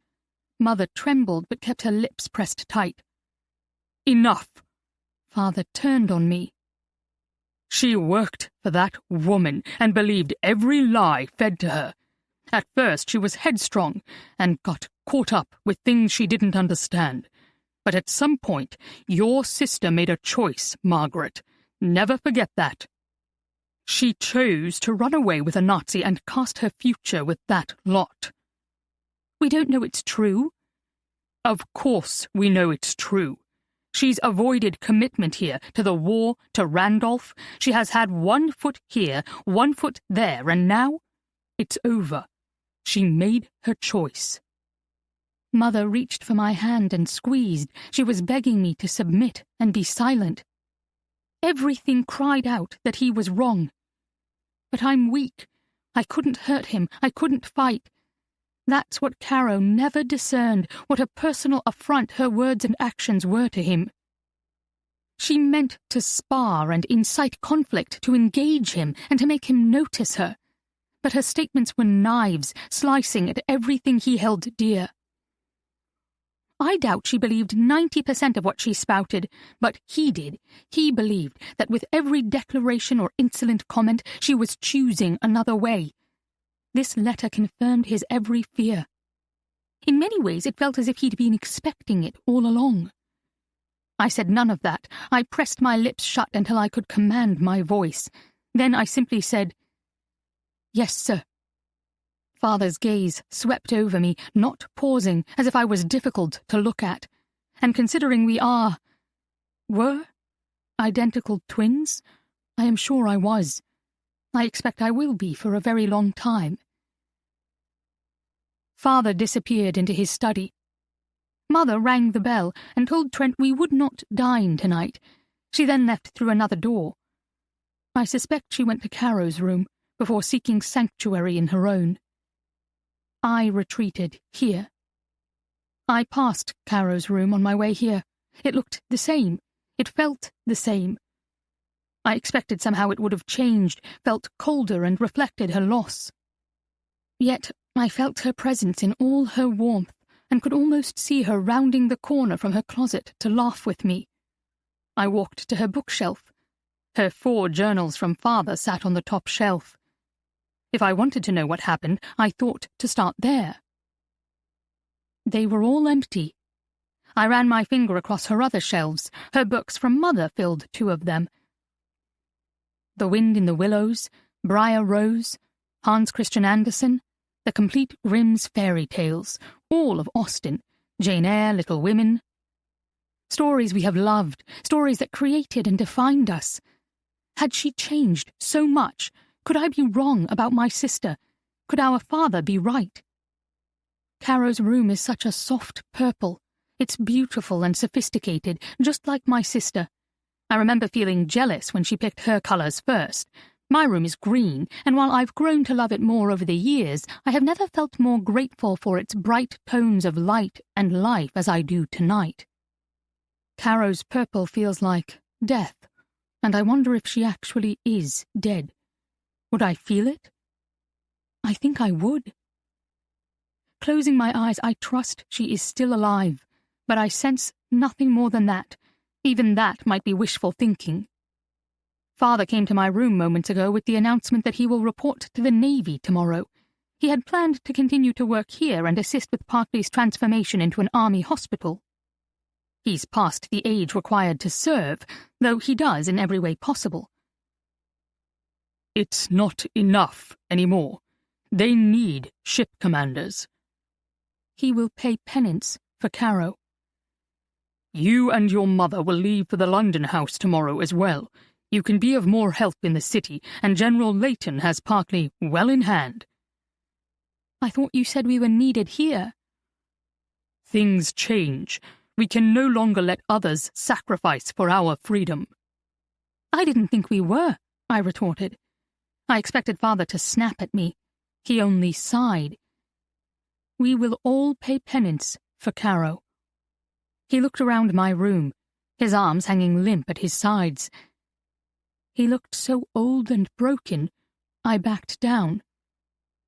Mother trembled but kept her lips pressed tight. "Enough." Father turned on me. "She worked for that woman and believed every lie fed to her. At first she was headstrong and got caught up with things she didn't understand. But at some point, your sister made a choice, Margaret. Never forget that. She chose to run away with a Nazi and cast her future with that lot." "We don't know it's true." "Of course we know it's true. She's avoided commitment here, to the war, to Randolph. She has had 1 foot here, 1 foot there, and now it's over. She made her choice." Mother reached for my hand and squeezed. She was begging me to submit and be silent. Everything cried out that he was wrong. But I'm weak. I couldn't hurt him. I couldn't fight. That's what Caro never discerned, what a personal affront her words and actions were to him. She meant to spar and incite conflict, to engage him and to make him notice her. But her statements were knives, slicing at everything he held dear. I doubt she believed 90% of what she spouted, but he did. He believed that with every declaration or insolent comment, she was choosing another way. This letter confirmed his every fear. In many ways, it felt as if he'd been expecting it all along. I said none of that. I pressed my lips shut until I could command my voice. Then I simply said, "Yes, sir." Father's gaze swept over me, not pausing, as if I was difficult to look at. And considering were identical twins, I am sure I was. I expect I will be for a very long time. Father disappeared into his study. Mother rang the bell and told Trent we would not dine tonight. She then left through another door. I suspect she went to Caro's room before seeking sanctuary in her own. I retreated here. I passed Caro's room on my way here. It looked the same. It felt the same. I expected somehow it would have changed, felt colder and reflected her loss. Yet I felt her presence in all her warmth and could almost see her rounding the corner from her closet to laugh with me. I walked to her bookshelf. Her 4 journals from Father sat on the top shelf. If I wanted to know what happened, I thought to start there. They were all empty. I ran my finger across her other shelves. Her books from Mother filled 2 of them. The Wind in the Willows, Briar Rose, Hans Christian Andersen, The Complete Grimm's Fairy Tales, all of Austen, Jane Eyre, Little Women. Stories we have loved, stories that created and defined us. Had she changed so much? Could I be wrong about my sister? Could our father be right? Caro's room is such a soft purple. It's beautiful and sophisticated, just like my sister. I remember feeling jealous when she picked her colours first. My room is green, and while I've grown to love it more over the years, I have never felt more grateful for its bright tones of light and life as I do tonight. Caro's purple feels like death, and I wonder if she actually is dead. Would I feel it? I think I would. Closing my eyes, I trust she is still alive, but I sense nothing more than that. Even that might be wishful thinking. Father came to my room moments ago with the announcement that he will report to the Navy tomorrow. He had planned to continue to work here and assist with Parkley's transformation into an army hospital. He's past the age required to serve, though he does in every way possible. It's not enough anymore. They need ship commanders. He will pay penance for Caro. You and your mother will leave for the London house tomorrow as well. You can be of more help in the city, and General Leighton has Parkley well in hand. I thought you said we were needed here. Things change. We can no longer let others sacrifice for our freedom. I didn't think we were, I retorted. I expected Father to snap at me. He only sighed. We will all pay penance for Caro. He looked around my room, his arms hanging limp at his sides. He looked so old and broken, I backed down.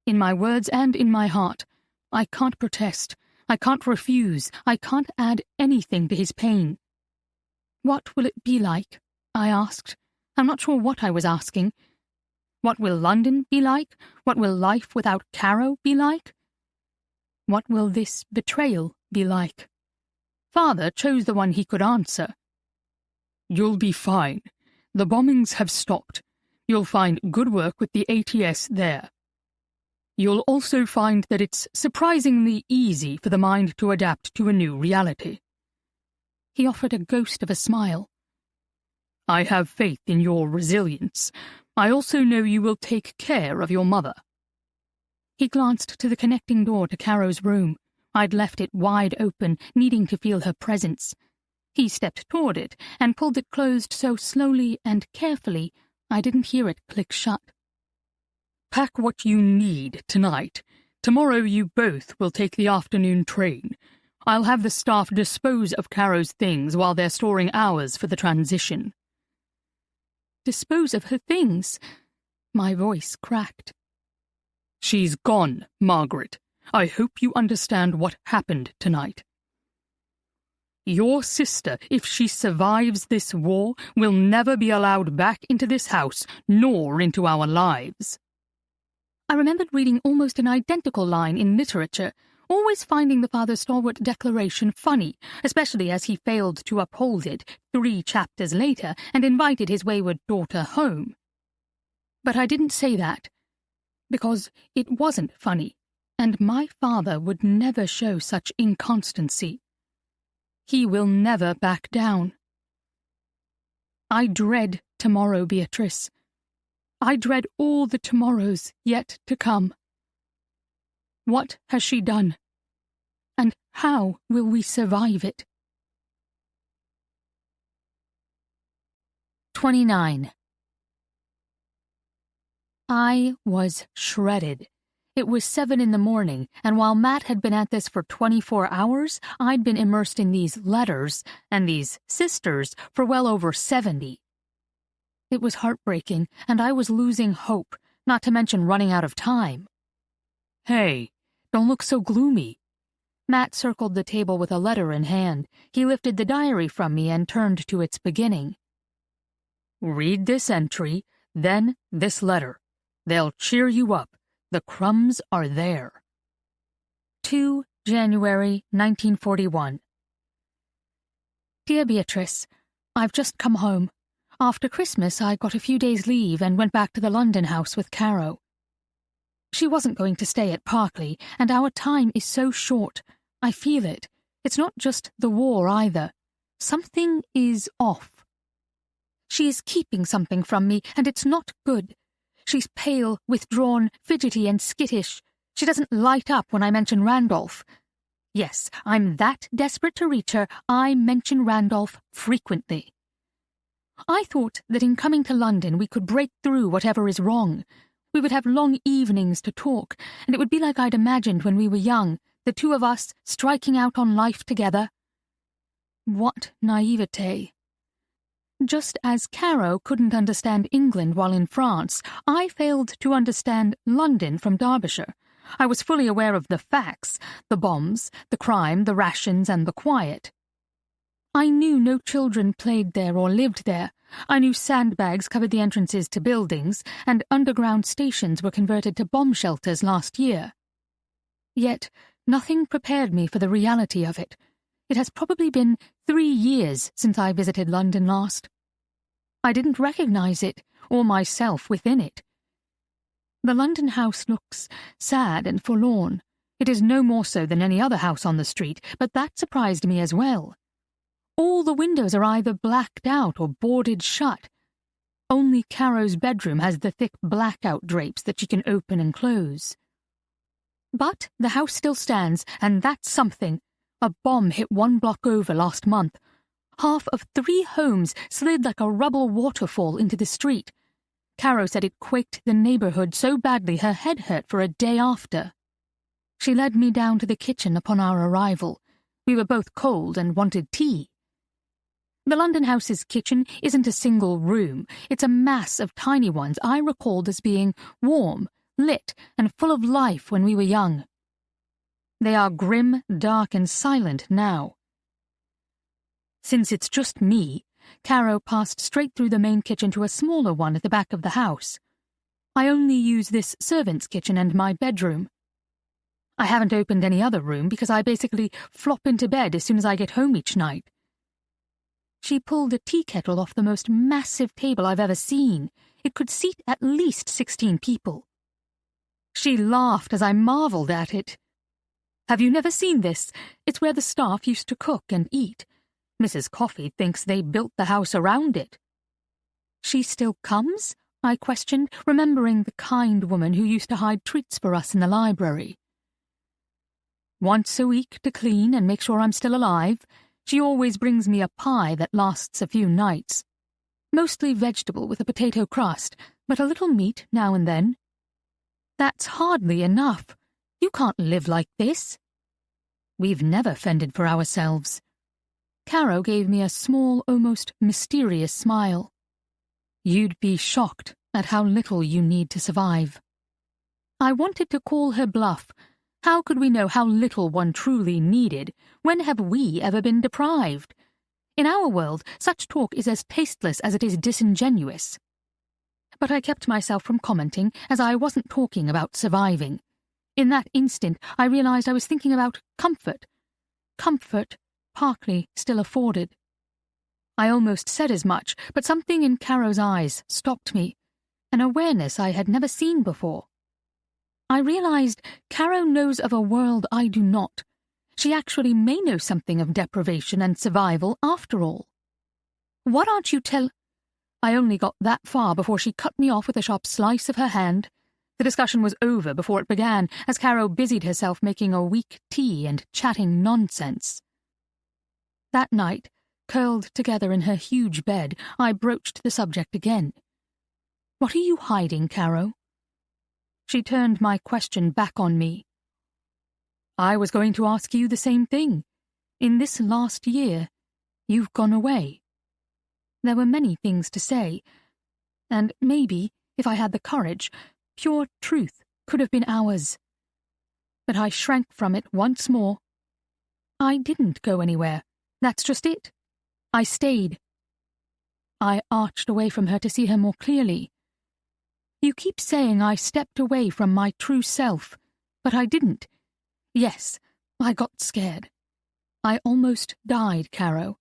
In my words and in my heart, I can't protest, I can't refuse, I can't add anything to his pain. What will it be like? I asked. I'm not sure what I was asking. What will London be like? What will life without Caro be like? What will this betrayal be like? Father chose the one he could answer. You'll be fine. The bombings have stopped. You'll find good work with the ATS there. You'll also find that it's surprisingly easy for the mind to adapt to a new reality. He offered a ghost of a smile. I have faith in your resilience. I also know you will take care of your mother. He glanced to the connecting door to Caro's room. I'd left it wide open, needing to feel her presence. He stepped toward it and pulled it closed so slowly and carefully I didn't hear it click shut. Pack what you need tonight. Tomorrow you both will take the afternoon train. I'll have the staff dispose of Caro's things while they're storing ours for the transition. Dispose of her things? My voice cracked. She's gone, Margaret. I hope you understand what happened tonight. Your sister, if she survives this war, will never be allowed back into this house, nor into our lives. I remembered reading almost an identical line in literature, always finding the father's stalwart declaration funny, especially as he failed to uphold it 3 chapters later and invited his wayward daughter home. But I didn't say that, because it wasn't funny, and my father would never show such inconstancy. He will never back down. I dread tomorrow, Beatrice. I dread all the tomorrows yet to come. What has she done? And how will we survive it? 29. I was shredded. It was 7 in the morning, and while Mat had been at this for 24 hours, I'd been immersed in these letters and these sisters for well over 70. It was heartbreaking, and I was losing hope, not to mention running out of time. Hey, don't look so gloomy. Mat circled the table with a letter in hand. He lifted the diary from me and turned to its beginning. Read this entry, then this letter. They'll cheer you up. The crumbs are there. 2 January 1941. Dear Beatrice, I've just come home. After Christmas, I got a few days' leave and went back to the London house with Caro. She wasn't going to stay at Parkley, and our time is so short. I feel it. It's not just the war either. Something is off. She is keeping something from me, and it's not good. She's pale, withdrawn, fidgety and skittish. She doesn't light up when I mention Randolph. Yes, I'm that desperate to reach her, I mention Randolph frequently. I thought that in coming to London we could break through whatever is wrong. We would have long evenings to talk, and it would be like I'd imagined when we were young, the two of us striking out on life together. What naivete! Just as Caro couldn't understand England while in France, I failed to understand London from Derbyshire. I was fully aware of the facts, the bombs, the crime, the rations, and the quiet. I knew no children played there or lived there. I knew sandbags covered the entrances to buildings, and underground stations were converted to bomb shelters last year. Yet nothing prepared me for the reality of it. It has probably been 3 years since I visited London last. I didn't recognize it, or myself within it. The London house looks sad and forlorn. It is no more so than any other house on the street, but that surprised me as well. All the windows are either blacked out or boarded shut. Only Caro's bedroom has the thick blackout drapes that she can open and close. But the house still stands, and that's something. A bomb hit 1 block over last month. Half of 3 homes slid like a rubble waterfall into the street. Caro said it quaked the neighbourhood so badly her head hurt for a day after. She led me down to the kitchen upon our arrival. We were both cold and wanted tea. The London house's kitchen isn't a single room. It's a mass of tiny ones I recalled as being warm, lit, and full of life when we were young. They are grim, dark, and silent now. Since it's just me, Caro passed straight through the main kitchen to a smaller one at the back of the house. I only use this servant's kitchen and my bedroom. I haven't opened any other room because I basically flop into bed as soon as I get home each night. She pulled a tea kettle off the most massive table I've ever seen. It could seat at least 16 people. She laughed as I marvelled at it. Have you never seen this? It's where the staff used to cook and eat. Mrs. Coffey thinks they built the house around it. She still comes? I questioned, remembering the kind woman who used to hide treats for us in the library. Once a week to clean and make sure I'm still alive. She always brings me a pie that lasts a few nights. Mostly vegetable with a potato crust, but a little meat now and then. That's hardly enough. You can't live like this. We've never fended for ourselves. Caro gave me a small, almost mysterious smile. You'd be shocked at how little you need to survive. I wanted to call her bluff. How could we know how little one truly needed? When have we ever been deprived? In our world, such talk is as tasteless as it is disingenuous. But I kept myself from commenting, as I wasn't talking about surviving. In that instant, I realized I was thinking about comfort. Comfort, partly still afforded. I almost said as much, but something in Caro's eyes stopped me, an awareness I had never seen before. I realized Caro knows of a world I do not. She actually may know something of deprivation and survival after all. What aren't you I only got that far before she cut me off with a sharp slice of her hand. The discussion was over before it began, as Caro busied herself making a weak tea and chatting nonsense. That night, curled together in her huge bed, I broached the subject again. What are you hiding, Caro? She turned my question back on me. I was going to ask you the same thing. In this last year, you've gone away. There were many things to say, and maybe, if I had the courage, pure truth could have been ours. But I shrank from it once more. I didn't go anywhere. That's just it. I stayed. I arched away from her to see her more clearly. You keep saying I stepped away from my true self, but I didn't. Yes, I got scared. I almost died, Caro.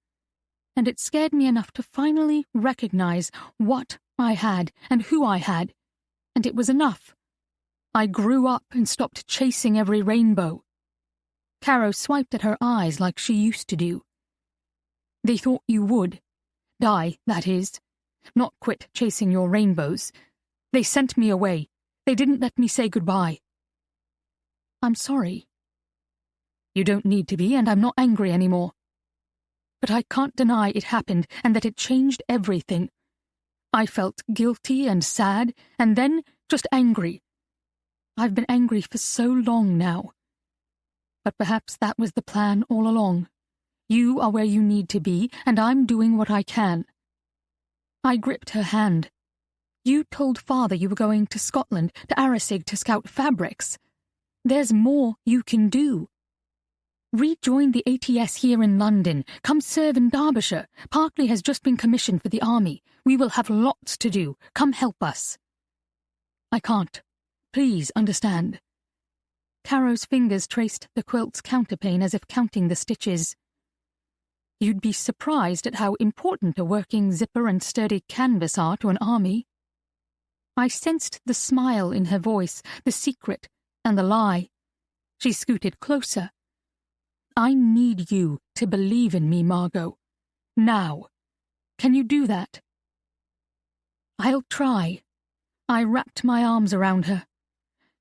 And it scared me enough to finally recognize what I had and who I had, and it was enough. I grew up and stopped chasing every rainbow. Caro swiped at her eyes like she used to do. They thought you would. Die, that is. Not quit chasing your rainbows. They sent me away. They didn't let me say goodbye. I'm sorry. You don't need to be, and I'm not angry anymore. But I can't deny it happened and that it changed everything. I felt guilty and sad, and then just angry. I've been angry for so long now. But perhaps that was the plan all along. You are where you need to be, and I'm doing what I can. I gripped her hand. You told Father you were going to Scotland, to Arasig to scout fabrics. There's more you can do. Rejoin the ATS here in London. Come serve in Derbyshire. Parkley has just been commissioned for the army. We will have lots to do. Come help us. I can't. Please understand. Caro's fingers traced the quilt's counterpane as if counting the stitches. You'd be surprised at how important a working zipper and sturdy canvas are to an army. I sensed the smile in her voice, the secret, and the lie. She scooted closer. I need you to believe in me, Margot. Now. Can you do that? I'll try. I wrapped my arms around her.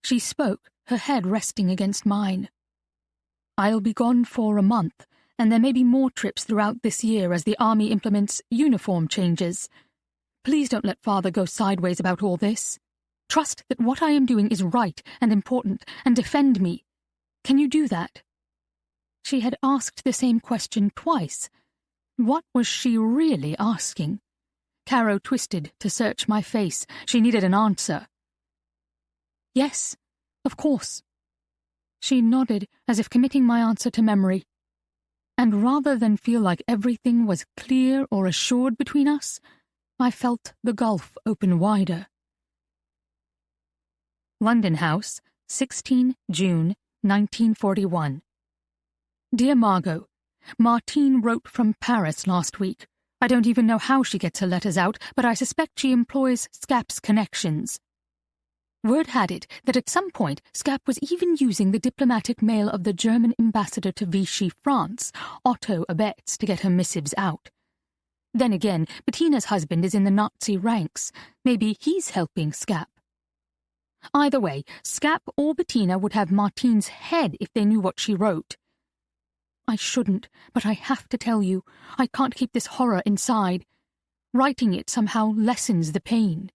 She spoke, her head resting against mine. I'll be gone for a month, and there may be more trips throughout this year as the army implements uniform changes. Please don't let Father go sideways about all this. Trust that what I am doing is right and important, and defend me. Can you do that?" She had asked the same question twice. What was she really asking? Caro twisted to search my face. She needed an answer. "Yes, of course." She nodded, as if committing my answer to memory. And rather than feel like everything was clear or assured between us, I felt the gulf open wider. London House, 16 June, 1941. Dear Margot, Martine wrote from Paris last week. I don't even know how she gets her letters out, but I suspect she employs Scap's connections. Word had it that at some point Scap was even using the diplomatic mail of the German ambassador to Vichy, France, Otto Abetz, to get her missives out. Then again, Bettina's husband is in the Nazi ranks. Maybe he's helping Scap. Either way, Scap or Bettina would have Martine's head if they knew what she wrote. I shouldn't, but I have to tell you. I can't keep this horror inside. Writing it somehow lessens the pain.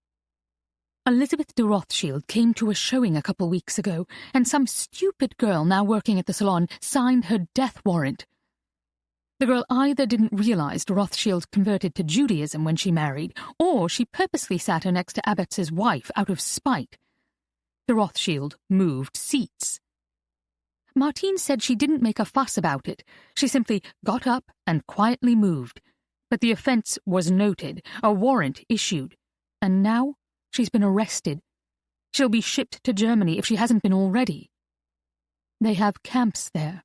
Elizabeth de Rothschild came to a showing a couple weeks ago, and some stupid girl now working at the salon signed her death warrant. The girl either didn't realize de Rothschild converted to Judaism when she married, or she purposely sat her next to Abetz's wife out of spite. De Rothschild moved seats. Martine said she didn't make a fuss about it. She simply got up and quietly moved. But the offense was noted, a warrant issued, and now she's been arrested. She'll be shipped to Germany if she hasn't been already. They have camps there.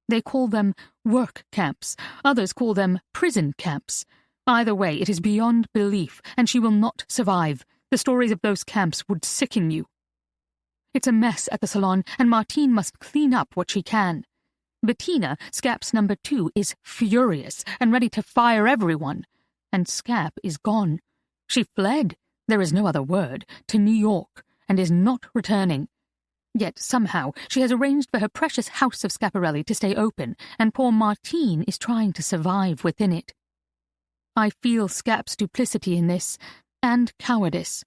They call them work camps. Others call them prison camps. Either way, it is beyond belief, and she will not survive. The stories of those camps would sicken you. It's a mess at the salon, and Martine must clean up what she can. Bettina, Scap's number 2, is furious and ready to fire everyone. And Scap is gone. She fled, there is no other word, to New York, and is not returning. Yet somehow she has arranged for her precious house of Scaparelli to stay open, and poor Martine is trying to survive within it. I feel Scap's duplicity in this, and cowardice.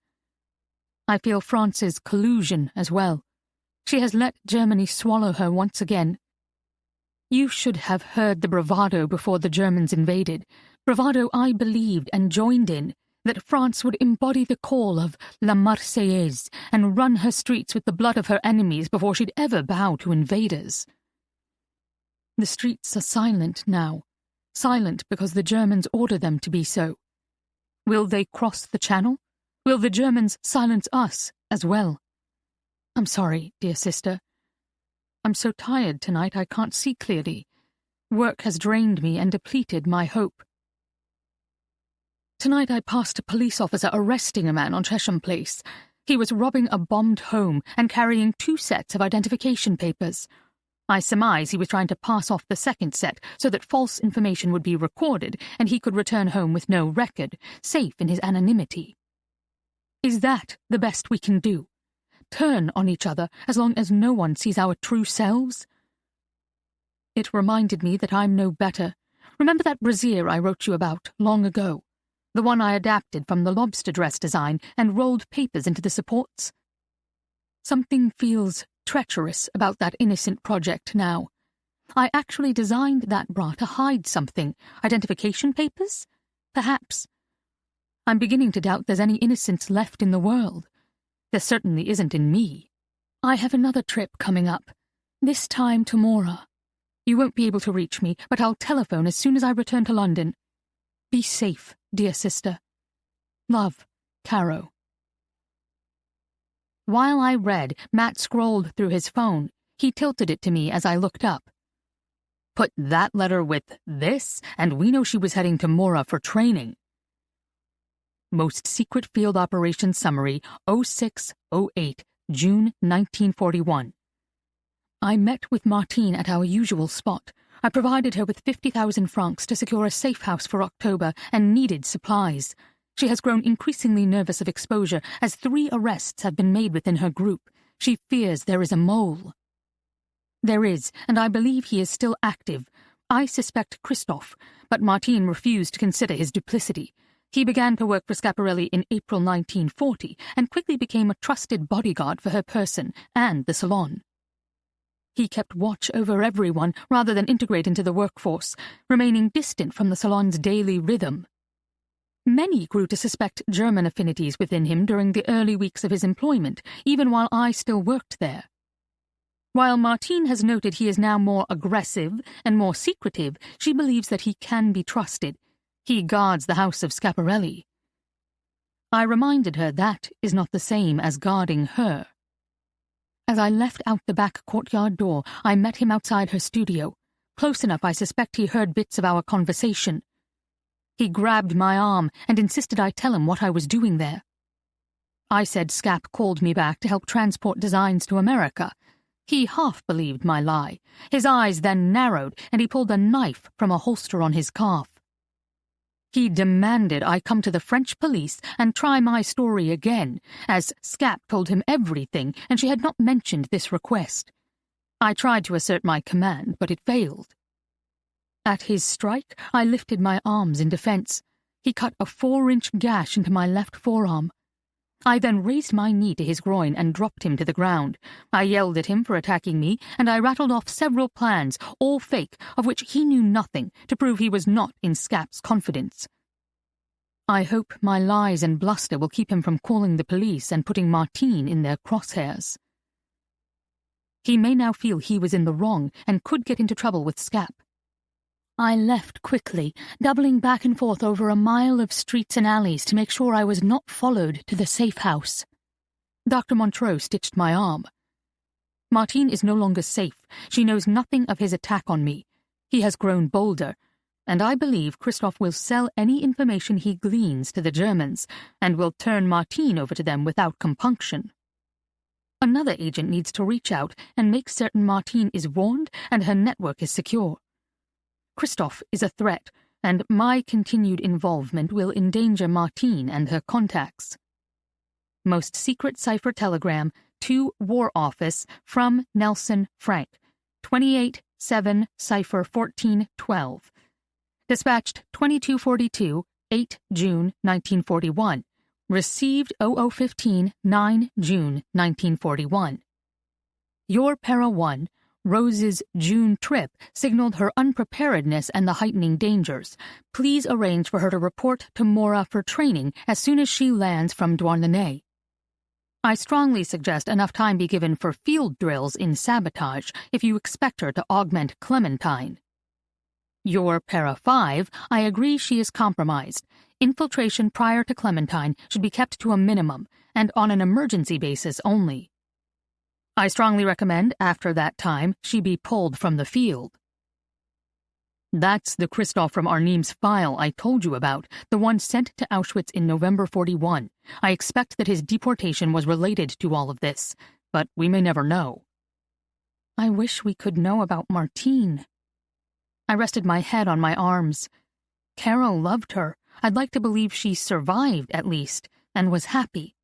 I feel France's collusion as well. She has let Germany swallow her once again. You should have heard the bravado before the Germans invaded. Bravado I believed and joined in, that France would embody the call of La Marseillaise and run her streets with the blood of her enemies before she'd ever bow to invaders. The streets are silent now. Silent because the Germans order them to be so. Will they cross the Channel? Will the Germans silence us as well? I'm sorry, dear sister. I'm so tired tonight I can't see clearly. Work has drained me and depleted my hope. Tonight I passed a police officer arresting a man on Chesham Place. He was robbing a bombed home and carrying 2 sets of identification papers. I surmise he was trying to pass off the second set so that false information would be recorded and he could return home with no record, safe in his anonymity. Is that the best we can do? Turn on each other as long as no one sees our true selves? It reminded me that I'm no better. Remember that brassiere I wrote you about long ago? The one I adapted from the lobster dress design and rolled papers into the supports? Something feels treacherous about that innocent project now. I actually designed that bra to hide something. Identification papers? Perhaps. I'm beginning to doubt there's any innocence left in the world. There certainly isn't in me. I have another trip coming up, this time to Mora. You won't be able to reach me, but I'll telephone as soon as I return to London. Be safe, dear sister. Love, Caro. While I read, Matt scrolled through his phone. He tilted it to me as I looked up. Put that letter with this, and we know she was heading to Mora for training. Most Secret Field Operations Summary, 0608, June 1941. I met with Martine at our usual spot. I provided her with 50,000 francs to secure a safe house for October and needed supplies. She has grown increasingly nervous of exposure as 3 arrests have been made within her group. She fears there is a mole. There is, and I believe he is still active. I suspect Christophe, but Martine refused to consider his duplicity. He began to work for Schiaparelli in April 1940 and quickly became a trusted bodyguard for her person and the salon. He kept watch over everyone rather than integrate into the workforce, remaining distant from the salon's daily rhythm. Many grew to suspect German affinities within him during the early weeks of his employment, even while I still worked there. While Martine has noted he is now more aggressive and more secretive, she believes that he can be trusted. He guards the house of Schiaparelli. I reminded her that is not the same as guarding her. As I left out the back courtyard door, I met him outside her studio. Close enough I suspect he heard bits of our conversation. He grabbed my arm and insisted I tell him what I was doing there. I said Scap called me back to help transport designs to America. He half believed my lie. His eyes then narrowed, and he pulled a knife from a holster on his calf. He demanded I come to the French police and try my story again, as Scap told him everything and she had not mentioned this request. I tried to assert my command, but it failed. At his strike, I lifted my arms in defense. He cut a 4-inch gash into my left forearm. I then raised my knee to his groin and dropped him to the ground. I yelled at him for attacking me, and I rattled off several plans, all fake, of which he knew nothing, to prove he was not in Scap's confidence. I hope my lies and bluster will keep him from calling the police and putting Martine in their crosshairs. He may now feel he was in the wrong and could get into trouble with Scap. I left quickly, doubling back and forth over a mile of streets and alleys to make sure I was not followed to the safe house. Dr. Montreux stitched my arm. Martine is no longer safe. She knows nothing of his attack on me. He has grown bolder, and I believe Christoph will sell any information he gleans to the Germans, and will turn Martine over to them without compunction. Another agent needs to reach out and make certain Martine is warned and her network is secure. Christoph is a threat, and my continued involvement will endanger Martine and her contacts. Most secret cipher telegram to War Office from Nelson Frank, 28/7 cipher 1412. Dispatched 2242, 8 June 1941. Received 0015, 9 June 1941. Your Para 1, Rose's June trip, signaled her unpreparedness and the heightening dangers. Please arrange for her to report to Mora for training as soon as she lands from Douarnenez. I strongly suggest enough time be given for field drills in sabotage if you expect her to augment Clementine. Your Para 5, I agree she is compromised. Infiltration prior to Clementine should be kept to a minimum, and on an emergency basis only. I strongly recommend, after that time, she be pulled from the field. That's the Christoph from Arnim's file I told you about, the one sent to Auschwitz in November 41. I expect that his deportation was related to all of this, but we may never know. I wish we could know about Martine. I rested my head on my arms. Carol loved her. I'd like to believe she survived, at least, and was happy.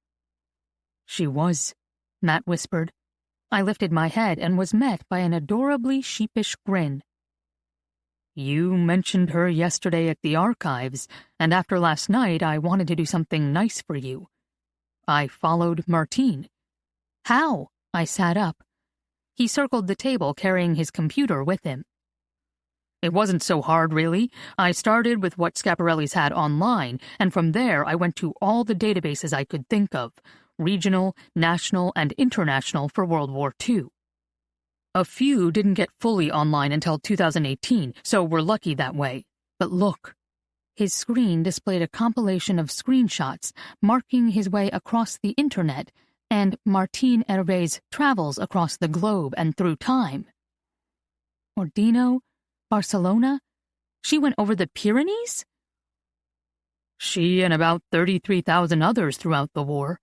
She was, Matt whispered. I lifted my head and was met by an adorably sheepish grin. You mentioned her yesterday at the archives, and after last night I wanted to do something nice for you. I followed Martine. How? I sat up. He circled the table carrying his computer with him. It wasn't so hard, really. I started with what Schiaparelli's had online, and from there I went to all the databases I could think of, regional, national, and international for World War II. A few didn't get fully online until 2018, so we're lucky that way. But look. His screen displayed a compilation of screenshots marking his way across the internet and Martine Hervé's travels across the globe and through time. Ordino? Barcelona? She went over the Pyrenees? She and about 33,000 others throughout the war.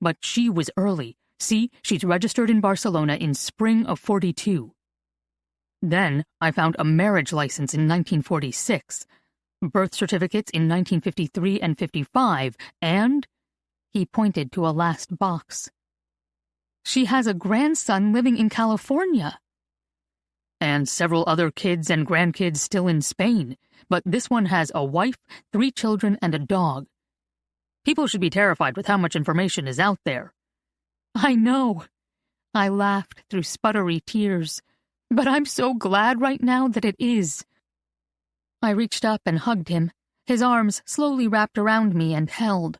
But she was early. See, she's registered in Barcelona in spring of 42. Then I found a marriage license in 1946, birth certificates in 1953 and 55, and... He pointed to a last box. She has a grandson living in California. And several other kids and grandkids still in Spain, but this one has a wife, 3 children, and a dog. People should be terrified with how much information is out there. I know. I laughed through sputtery tears. But I'm so glad right now that it is. I reached up and hugged him, his arms slowly wrapped around me and held.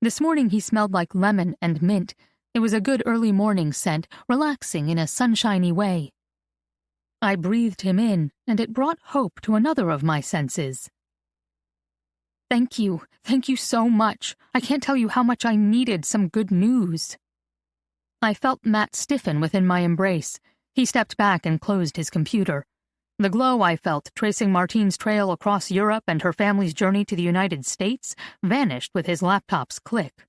This morning he smelled like lemon and mint. It was a good early morning scent, relaxing in a sunshiny way. I breathed him in, and it brought hope to another of my senses. Thank you so much. I can't tell you how much I needed some good news. I felt Mat stiffen within my embrace. He stepped back and closed his computer. The glow I felt tracing Martine's trail across Europe and her family's journey to the United States vanished with his laptop's click.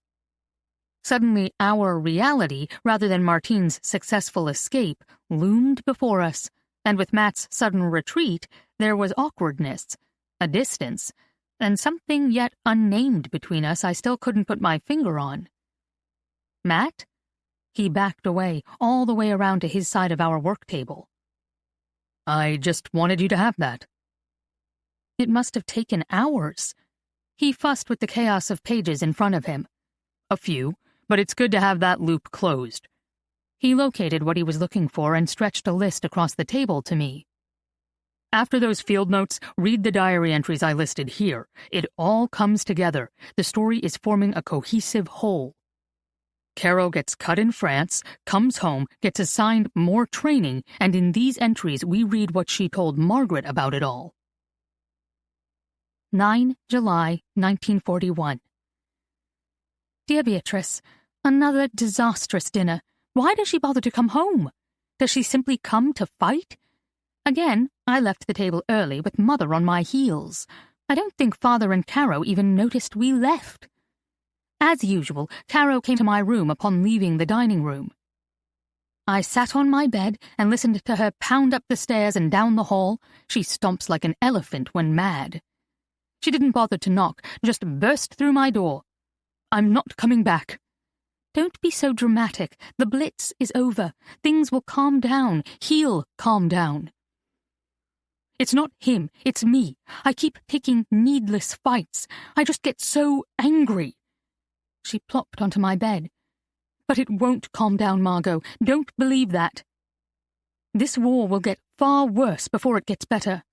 Suddenly, our reality, rather than Martine's successful escape, loomed before us, and with Mat's sudden retreat, there was awkwardness, a distance, and something yet unnamed between us I still couldn't put my finger on. Mat? He backed away, all the way around to his side of our work table. I just wanted you to have that. It must have taken hours. He fussed with the chaos of pages in front of him. A few, but it's good to have that loop closed. He located what he was looking for and stretched a list across the table to me. After those field notes, read the diary entries I listed here. It all comes together. The story is forming a cohesive whole. Caro gets cut in France, comes home, gets assigned more training, and in these entries we read what she told Margaret about it all. 9 July 1941. Dear Beatrice, another disastrous dinner. Why does she bother to come home? Does she simply come to fight? Again, I left the table early with Mother on my heels. I don't think Father and Caro even noticed we left. As usual, Caro came to my room upon leaving the dining room. I sat on my bed and listened to her pound up the stairs and down the hall. She stomps like an elephant when mad. She didn't bother to knock, just burst through my door. I'm not coming back. Don't be so dramatic. The blitz is over. Things will calm down. He'll calm down. It's not him, it's me. I keep picking needless fights. I just get so angry. She plopped onto my bed. But it won't calm down, Margot. Don't believe that. This war will get far worse before it gets better.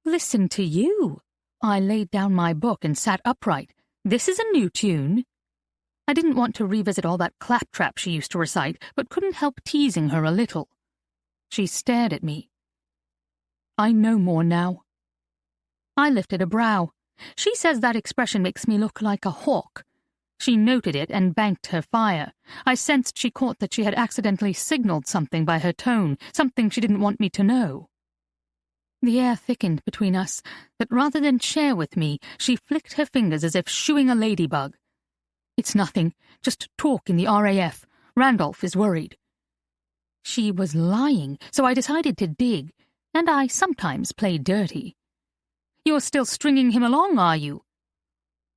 Listen to you. I laid down my book and sat upright. This is a new tune. I didn't want to revisit all that claptrap she used to recite, but couldn't help teasing her a little. She stared at me. I know more now. I lifted a brow. She says that expression makes me look like a hawk. She noted it and banked her fire. I sensed she caught that she had accidentally signaled something by her tone, something she didn't want me to know. The air thickened between us, but rather than share with me, she flicked her fingers as if shooing a ladybug. It's nothing. Just talk in the RAF. Randolph is worried. She was lying, so I decided to dig, and I sometimes play dirty. You're still stringing him along, are you?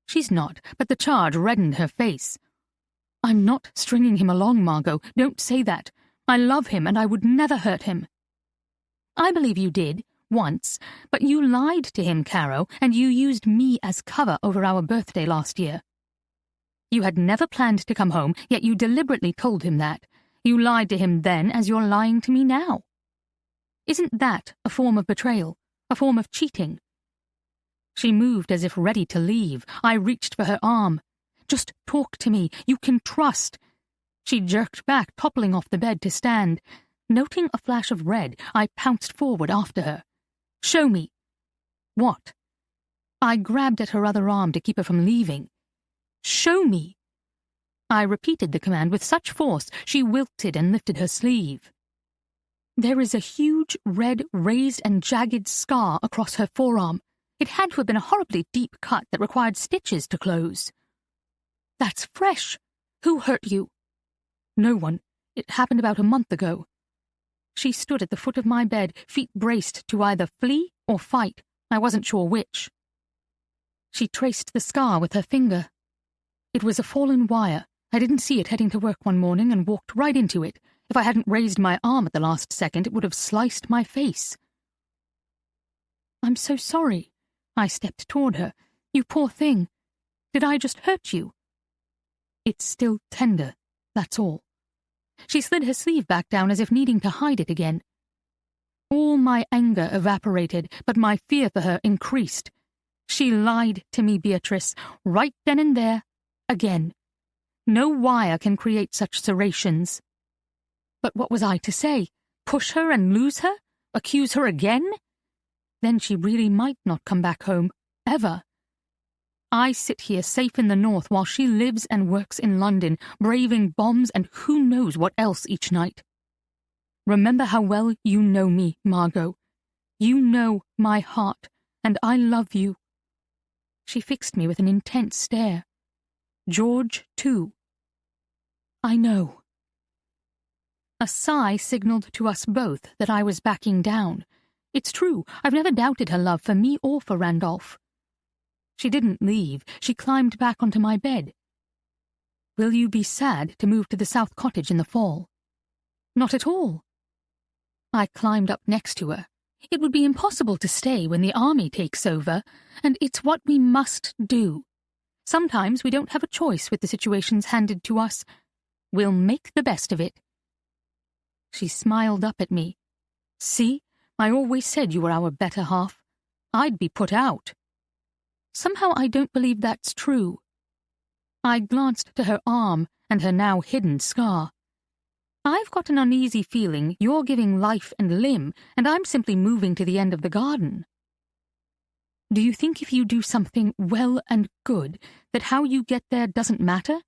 She's not, but the charge reddened her face. I'm not stringing him along, Margot. Don't say that. I love him, and I would never hurt him. I believe you did, once, but you lied to him, Caro, and you used me as cover over our birthday last year. You had never planned to come home, yet you deliberately told him that. You lied to him then as you're lying to me now. Isn't that a form of betrayal, a form of cheating? She moved as if ready to leave. I reached for her arm. Just talk to me. You can trust. She jerked back, toppling off the bed to stand. Noting a flash of red, I pounced forward after her. Show me. What? I grabbed at her other arm to keep her from leaving. Show me. I repeated the command with such force she wilted and lifted her sleeve. There is a huge, red, raised and jagged scar across her forearm. It had to have been a horribly deep cut that required stitches to close. That's fresh. Who hurt you? No one. It happened about a month ago. She stood at the foot of my bed, feet braced to either flee or fight. I wasn't sure which. She traced the scar with her finger. It was a fallen wire. I didn't see it heading to work one morning and walked right into it. If I hadn't raised my arm at the last second, it would have sliced my face. I'm so sorry. I stepped toward her. You poor thing. Did I just hurt you?" "It's still tender, that's all." She slid her sleeve back down as if needing to hide it again. All my anger evaporated, but my fear for her increased. She lied to me, Beatrice, right then and there, again. No wire can create such serrations. But what was I to say? Push her and lose her? Accuse her again? Then she really might not come back home, ever. I sit here safe in the north while she lives and works in London, braving bombs and who knows what else each night. Remember how well you know me, Margot. You know my heart, and I love you. She fixed me with an intense stare. George, too. I know. A sigh signaled to us both that I was backing down. It's true, I've never doubted her love for me or for Randolph. She didn't leave. She climbed back onto my bed. Will you be sad to move to the South Cottage in the fall? Not at all. I climbed up next to her. It would be impossible to stay when the army takes over, and it's what we must do. Sometimes we don't have a choice with the situations handed to us. We'll make the best of it. She smiled up at me. See, I always said you were our better half. I'd be put out. Somehow I don't believe that's true. I glanced to her arm and her now hidden scar. I've got an uneasy feeling you're giving life and limb, and I'm simply moving to the end of the garden. Do you think if you do something well and good, that how you get there doesn't matter?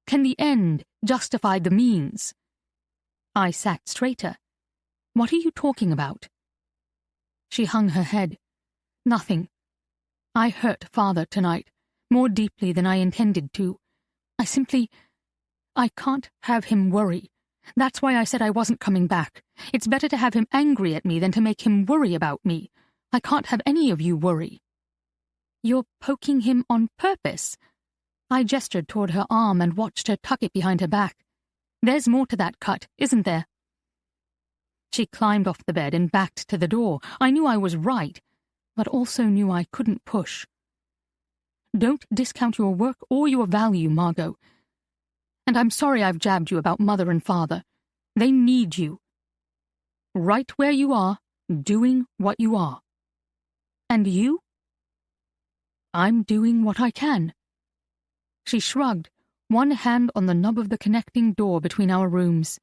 Can the end justify the means? I sat straighter. What are you talking about? She hung her head. Nothing. I hurt Father tonight, more deeply than I intended to. I can't have him worry. That's why I said I wasn't coming back. It's better to have him angry at me than to make him worry about me. I can't have any of you worry. You're poking him on purpose. I gestured toward her arm and watched her tuck it behind her back. There's more to that cut, isn't there? She climbed off the bed and backed to the door. I knew I was right, but also knew I couldn't push. Don't discount your work or your value, Margot. And I'm sorry I've jabbed you about Mother and Father. They need you. Right where you are, doing what you are. And you? I'm doing what I can. She shrugged, one hand on the knob of the connecting door between our rooms.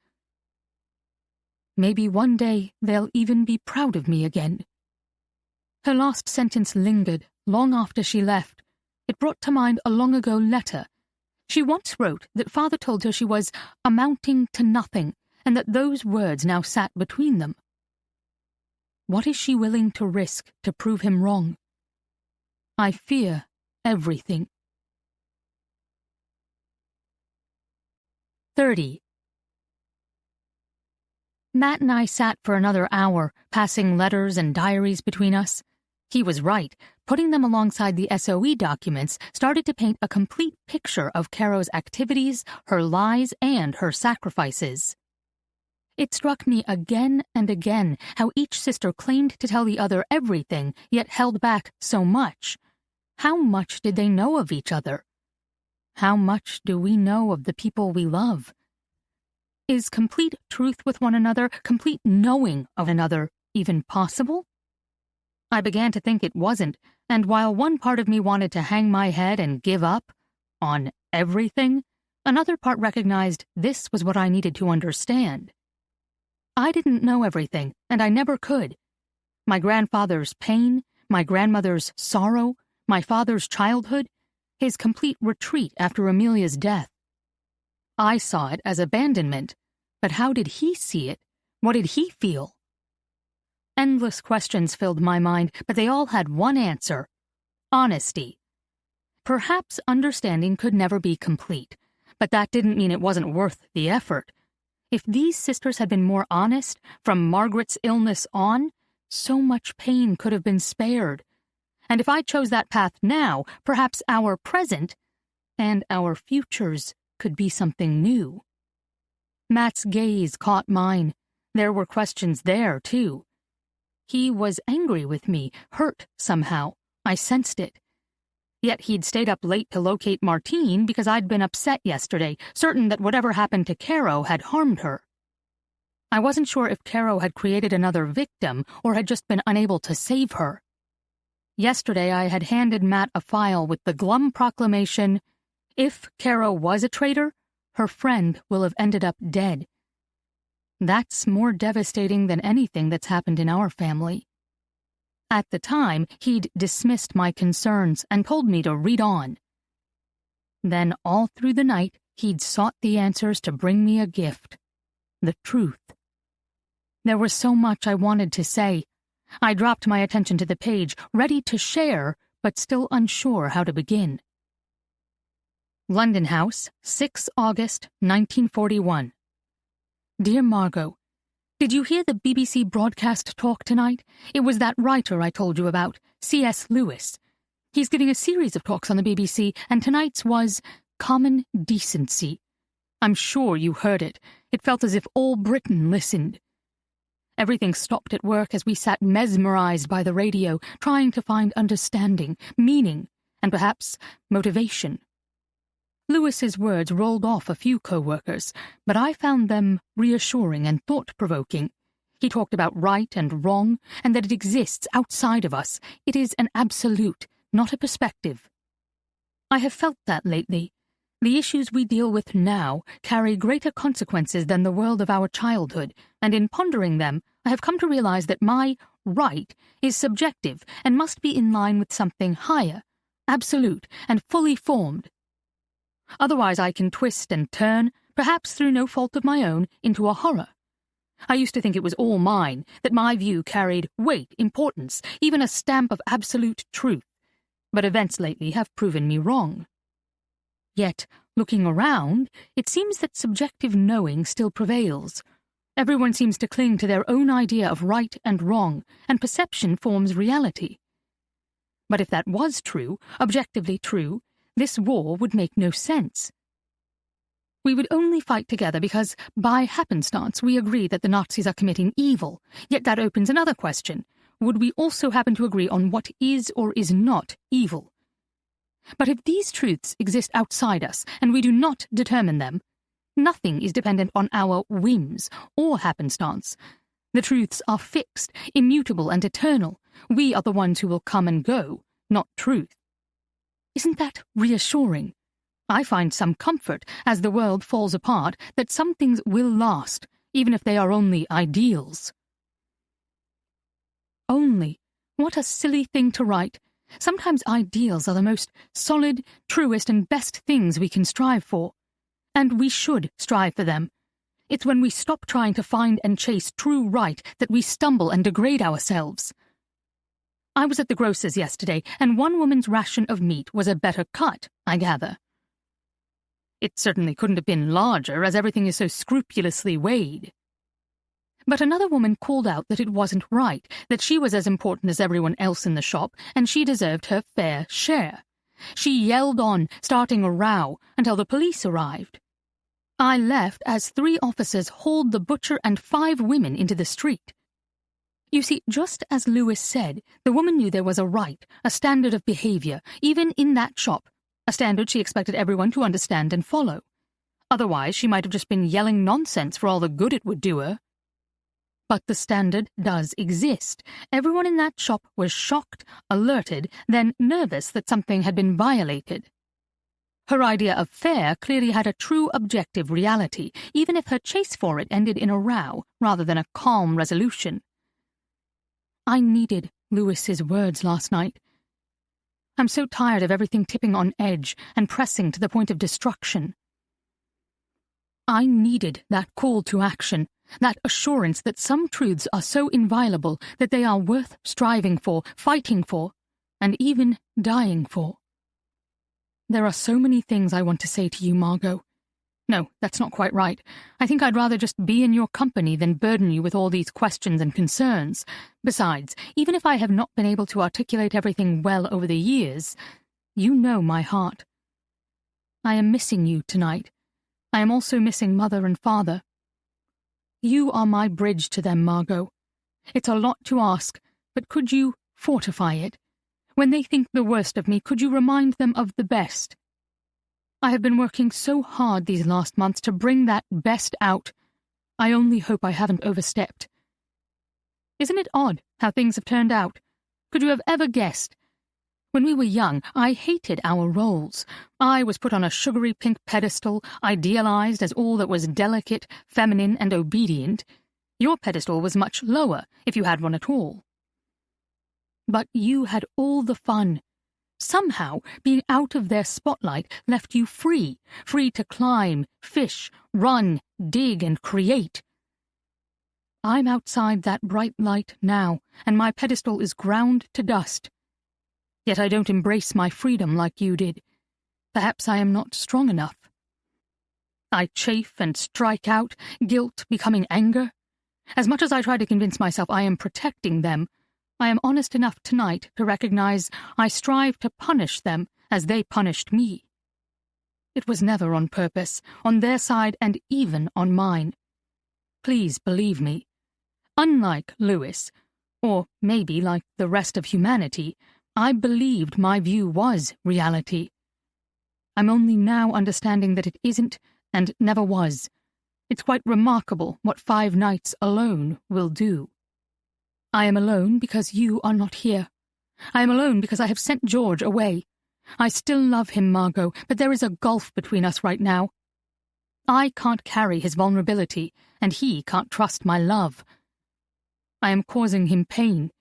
Maybe one day they'll even be proud of me again. Her last sentence lingered, long after she left. It brought to mind a long-ago letter. She once wrote that Father told her she was amounting to nothing, and that those words now sat between them. What is she willing to risk to prove him wrong? I fear everything. 30. Mat and I sat for another hour, passing letters and diaries between us. He was right. Putting them alongside the SOE documents started to paint a complete picture of Caro's activities, her lies, and her sacrifices. It struck me again and again how each sister claimed to tell the other everything, yet held back so much. How much did they know of each other? How much do we know of the people we love? Is complete truth with one another, complete knowing of another, even possible? I began to think it wasn't, and while one part of me wanted to hang my head and give up on everything, another part recognized this was what I needed to understand. I didn't know everything, and I never could. My grandfather's pain, my grandmother's sorrow, my father's childhood, his complete retreat after Amelia's death. I saw it as abandonment, but how did he see it? What did he feel? Endless questions filled my mind, but they all had one answer: honesty. Perhaps understanding could never be complete, but that didn't mean it wasn't worth the effort. If these sisters had been more honest, from Margaret's illness on, so much pain could have been spared. And if I chose that path now, perhaps our present and our futures could be something new. Mat's gaze caught mine. There were questions there, too. He was angry with me, hurt somehow. I sensed it. Yet he'd stayed up late to locate Martine because I'd been upset yesterday, certain that whatever happened to Caro had harmed her. I wasn't sure if Caro had created another victim or had just been unable to save her. Yesterday I had handed Mat a file with the glum proclamation, "If Caro was a traitor, her friend will have ended up dead." That's more devastating than anything that's happened in our family. At the time, he'd dismissed my concerns and told me to read on. Then all through the night, he'd sought the answers to bring me a gift. The truth. There was so much I wanted to say. I dropped my attention to the page, ready to share, but still unsure how to begin. London House, 6 August, 1941. Dear Margot, did you hear the BBC broadcast talk tonight? It was that writer I told you about, C.S. Lewis. He's giving a series of talks on the BBC, and tonight's was Common Decency. I'm sure you heard it. It felt as if all Britain listened. Everything stopped at work as we sat mesmerized by the radio, trying to find understanding, meaning, and perhaps motivation. Lewis's words rolled off a few co-workers, but I found them reassuring and thought-provoking. He talked about right and wrong, and that it exists outside of us. It is an absolute, not a perspective. I have felt that lately. The issues we deal with now carry greater consequences than the world of our childhood, and in pondering them, I have come to realize that my right is subjective and must be in line with something higher, absolute, and fully formed. Otherwise I can twist and turn, perhaps through no fault of my own, into a horror. I used to think it was all mine, that my view carried weight, importance, even a stamp of absolute truth, but events lately have proven me wrong. Yet, looking around, it seems that subjective knowing still prevails. Everyone seems to cling to their own idea of right and wrong, and perception forms reality. But if that was true, objectively true, this war would make no sense. We would only fight together because, by happenstance, we agree that the Nazis are committing evil. Yet that opens another question. Would we also happen to agree on what is or is not evil? But if these truths exist outside us, and we do not determine them, nothing is dependent on our whims or happenstance. The truths are fixed, immutable, and eternal. We are the ones who will come and go, not truth. Isn't that reassuring? I find some comfort, as the world falls apart, that some things will last, even if they are only ideals. Only. What a silly thing to write. Sometimes ideals are the most solid, truest, and best things we can strive for. And we should strive for them. It's when we stop trying to find and chase true right that we stumble and degrade ourselves. I was at the grocer's yesterday, and one woman's ration of meat was a better cut, I gather. It certainly couldn't have been larger, as everything is so scrupulously weighed. But another woman called out that it wasn't right, that she was as important as everyone else in the shop, and she deserved her fair share. She yelled on, starting a row, until the police arrived. I left as 3 officers hauled the butcher and 5 women into the street. You see, just as Lewis said, the woman knew there was a right, a standard of behavior, even in that shop, a standard she expected everyone to understand and follow. Otherwise, she might have just been yelling nonsense for all the good it would do her. But the standard does exist. Everyone in that shop was shocked, alerted, then nervous that something had been violated. Her idea of fair clearly had a true objective reality, even if her chase for it ended in a row rather than a calm resolution. I needed Lewis's words last night. I'm so tired of everything tipping on edge and pressing to the point of destruction. I needed that call to action, that assurance that some truths are so inviolable that they are worth striving for, fighting for, and even dying for. There are so many things I want to say to you, Margot. No, that's not quite right. I think I'd rather just be in your company than burden you with all these questions and concerns. Besides, even if I have not been able to articulate everything well over the years, you know my heart. I am missing you tonight. I am also missing Mother and Father. You are my bridge to them, Margot. It's a lot to ask, but could you fortify it? When they think the worst of me, could you remind them of the best? I have been working so hard these last months to bring that best out. I only hope I haven't overstepped. Isn't it odd how things have turned out? Could you have ever guessed? When we were young, I hated our roles. I was put on a sugary pink pedestal, idealized as all that was delicate, feminine, and obedient. Your pedestal was much lower, if you had one at all. But you had all the fun. Somehow, being out of their spotlight left you free to climb, fish, run, dig, and create. I'm outside that bright light now, and my pedestal is ground to dust. Yet I don't embrace my freedom like you did. Perhaps I am not strong enough. I chafe and strike out, guilt becoming anger. As much as I try to convince myself I am protecting them, I am honest enough tonight to recognize I strive to punish them as they punished me. It was never on purpose, on their side and even on mine. Please believe me. Unlike Lewis, or maybe like the rest of humanity, I believed my view was reality. I'm only now understanding that it isn't and never was. It's quite remarkable what 5 nights alone will do. I am alone because you are not here. I am alone because I have sent George away. I still love him, Margot, but there is a gulf between us right now. I can't carry his vulnerability, and he can't trust my love. I am causing him pain.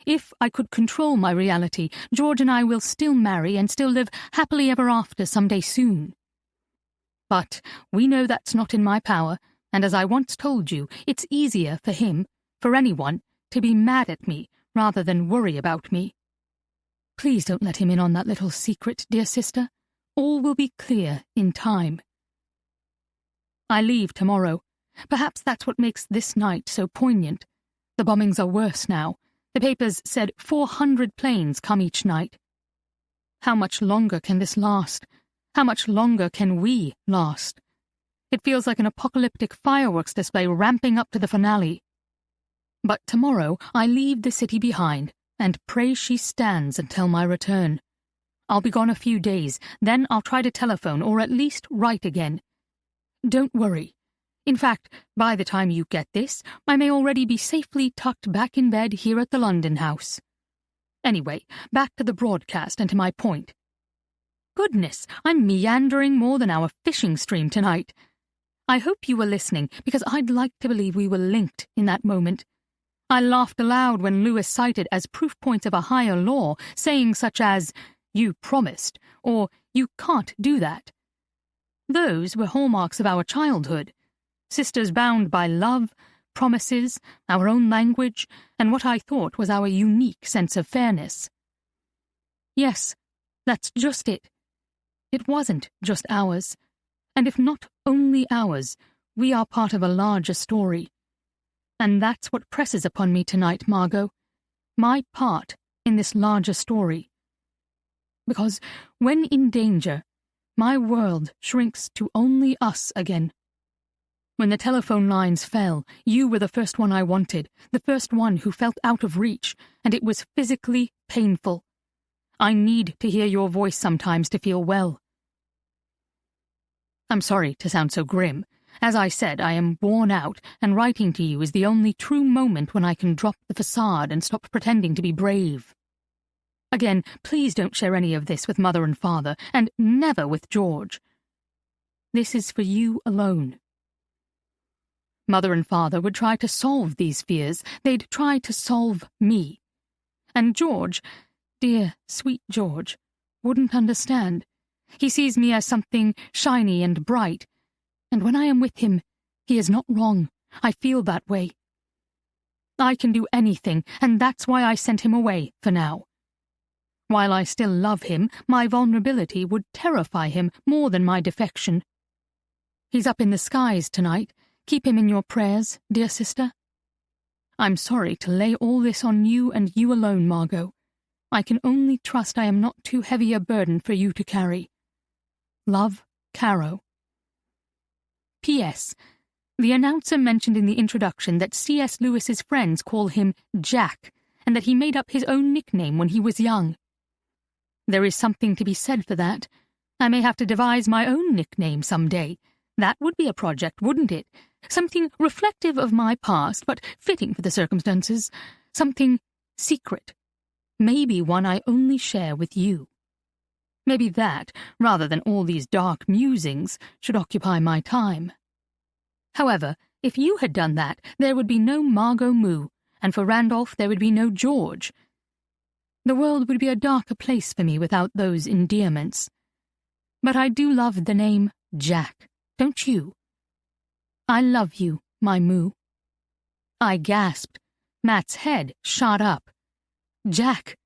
If I could control my reality, George and I will still marry and still live happily ever after someday soon. But we know that's not in my power, and as I once told you, it's easier for him, for anyone, to be mad at me rather than worry about me. Please don't let him in on that little secret, dear sister. All will be clear in time. I leave tomorrow. Perhaps that's what makes this night so poignant. The bombings are worse now. The papers said 400 planes come each night. How much longer can this last? How much longer can we last? It feels like an apocalyptic fireworks display ramping up to the finale. But tomorrow I leave the city behind, and pray she stands until my return. I'll be gone a few days, then I'll try to telephone or at least write again. Don't worry. In fact, by the time you get this, I may already be safely tucked back in bed here at the London house. Anyway, back to the broadcast and to my point. Goodness, I'm meandering more than our fishing stream tonight. I hope you were listening, because I'd like to believe we were linked in that moment. I laughed aloud when Lewis cited as proof points of a higher law, saying such as, "You promised," or "You can't do that." Those were hallmarks of our childhood. Sisters bound by love, promises, our own language, and what I thought was our unique sense of fairness. Yes, that's just it. It wasn't just ours. And if not only ours, we are part of a larger story. And that's what presses upon me tonight, Margot. My part in this larger story. Because when in danger, my world shrinks to only us again. When the telephone lines fell, you were the first one I wanted, the first one who felt out of reach, and it was physically painful. I need to hear your voice sometimes to feel well. I'm sorry to sound so grim. As I said, I am worn out, and writing to you is the only true moment when I can drop the facade and stop pretending to be brave. Again, please don't share any of this with Mother and Father, and never with George. This is for you alone. Mother and Father would try to solve these fears. They'd try to solve me. And George, dear, sweet George, wouldn't understand. He sees me as something shiny and bright. And when I am with him, he is not wrong. I feel that way. I can do anything, and that's why I sent him away for now. While I still love him, my vulnerability would terrify him more than my defection. He's up in the skies tonight. Keep him in your prayers, dear sister. I'm sorry to lay all this on you and you alone, Margot. I can only trust I am not too heavy a burden for you to carry. Love, Caro. P.S. The announcer mentioned in the introduction that C.S. Lewis's friends call him Jack, and that he made up his own nickname when he was young. There is something to be said for that. I may have to devise my own nickname some day. That would be a project, wouldn't it? Something reflective of my past, but fitting for the circumstances. Something secret. Maybe one I only share with you. Maybe that, rather than all these dark musings, should occupy my time. However, if you had done that, there would be no Margot Moo, and for Randolph there would be no George. The world would be a darker place for me without those endearments. But I do love the name Jack, don't you? I love you, my Moo. I gasped. Mat's head shot up. Jack.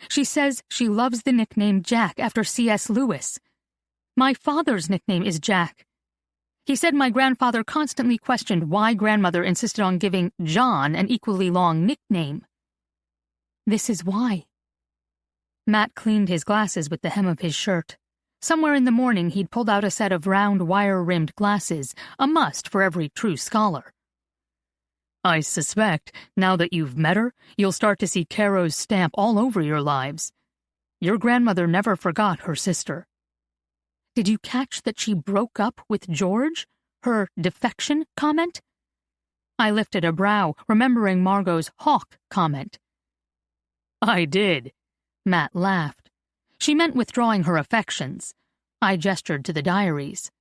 She says she loves the nickname Jack after C.S. Lewis. My father's nickname is Jack. He said my grandfather constantly questioned why grandmother insisted on giving John an equally long nickname. This is why. Mat cleaned his glasses with the hem of his shirt. Somewhere in the morning he'd pulled out a set of round wire-rimmed glasses, a must for every true scholar. I suspect, now that you've met her, you'll start to see Caro's stamp all over your lives. Your grandmother never forgot her sister. Did you catch that she broke up with George? Her defection comment? I lifted a brow, remembering Margot's hawk comment. I did. Mat laughed. She meant withdrawing her affections. I gestured to the diaries.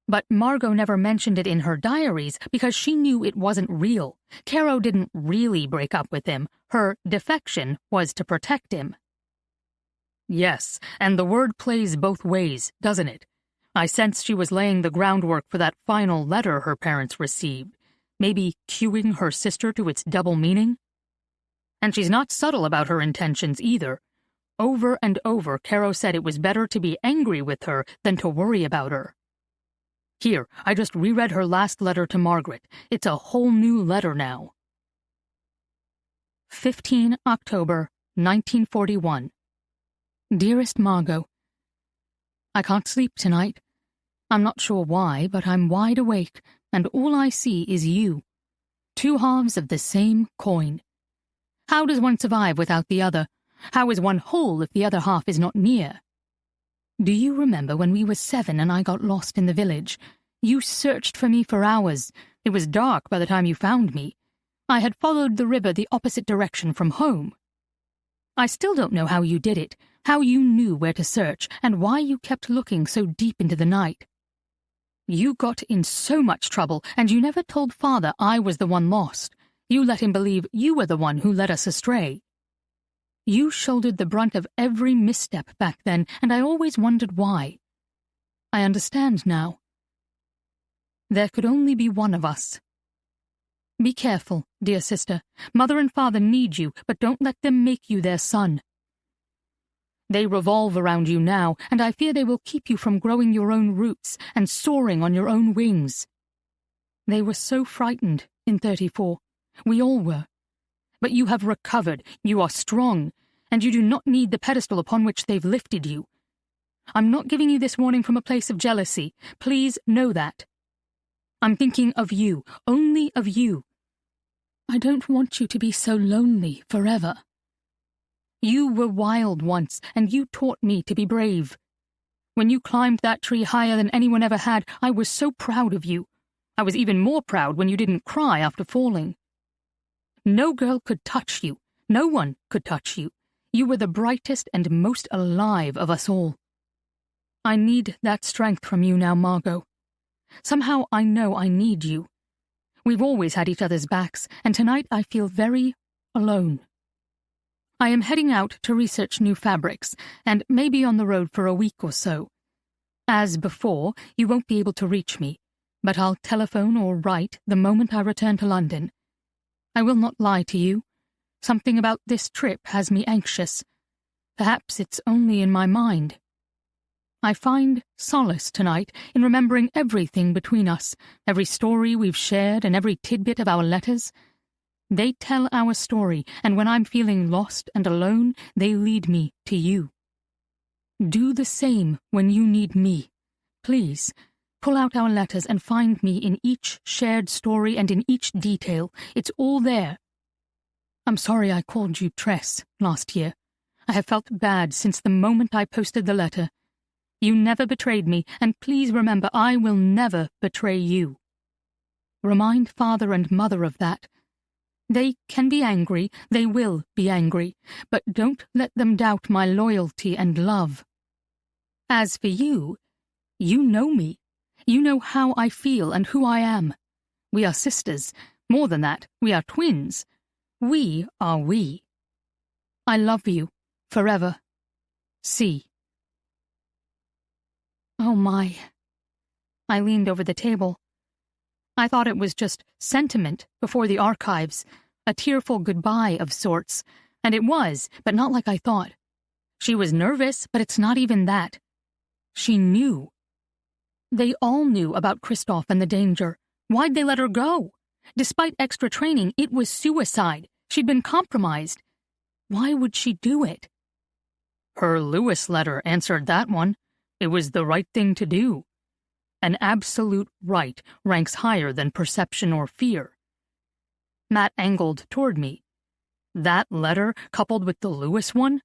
But Margot never mentioned it in her diaries because she knew it wasn't real. Caro didn't really break up with him. Her defection was to protect him. Yes, and the word plays both ways, doesn't it? I sensed she was laying the groundwork for that final letter her parents received, maybe cueing her sister to its double meaning. And she's not subtle about her intentions either. Over and over, Caro said it was better to be angry with her than to worry about her. Here, I just reread her last letter to Margaret. It's a whole new letter now. 15 October, 1941. Dearest Margot, I can't sleep tonight. I'm not sure why, but I'm wide awake, and all I see is you. Two halves of the same coin. How does one survive without the other? How is one whole if the other half is not near? Do you remember when we were 7 and I got lost in the village? You searched for me for hours. It was dark by the time you found me. I had followed the river the opposite direction from home. I still don't know how you did it, how you knew where to search, and why you kept looking so deep into the night. You got in so much trouble, and you never told Father I was the one lost. You let him believe you were the one who led us astray. You shouldered the brunt of every misstep back then, and I always wondered why. I understand now. There could only be one of us. Be careful, dear sister. Mother and Father need you, but don't let them make you their son. They revolve around you now, and I fear they will keep you from growing your own roots and soaring on your own wings. They were so frightened in 34. We all were. But you have recovered, you are strong, and you do not need the pedestal upon which they've lifted you. I'm not giving you this warning from a place of jealousy. Please know that. I'm thinking of you, only of you. I don't want you to be so lonely forever. You were wild once, and you taught me to be brave. When you climbed that tree higher than anyone ever had, I was so proud of you. I was even more proud when you didn't cry after falling. No girl could touch you. No one could touch you. You were the brightest and most alive of us all. I need that strength from you now, Margot. Somehow I know I need you. We've always had each other's backs, and tonight I feel very alone. I am heading out to research new fabrics, and may be on the road for a week or so. As before, you won't be able to reach me, but I'll telephone or write the moment I return to London. I will not lie to you. Something about this trip has me anxious. Perhaps it's only in my mind. I find solace tonight in remembering everything between us, every story we've shared and every tidbit of our letters. They tell our story, and when I'm feeling lost and alone, they lead me to you. Do the same when you need me. Please, pull out our letters and find me in each shared story and in each detail. It's all there. I'm sorry I called you Tress last year. I have felt bad since the moment I posted the letter. You never betrayed me, and please remember I will never betray you. Remind father and mother of that. They can be angry, they will be angry, but don't let them doubt my loyalty and love. As for you, you know me. You know how I feel and who I am. We are sisters. More than that, we are twins. We are we. I love you, forever. C. Oh my. I leaned over the table. I thought it was just sentiment before the archives, a tearful goodbye of sorts, and it was, but not like I thought. She was nervous, but it's not even that. She knew. They all knew about Kristoff and the danger. Why'd they let her go? Despite extra training, it was suicide. She'd been compromised. Why would she do it? Her Lewis letter answered that one. It was the right thing to do. An absolute right ranks higher than perception or fear. Mat angled toward me. That letter coupled with the Lewis one?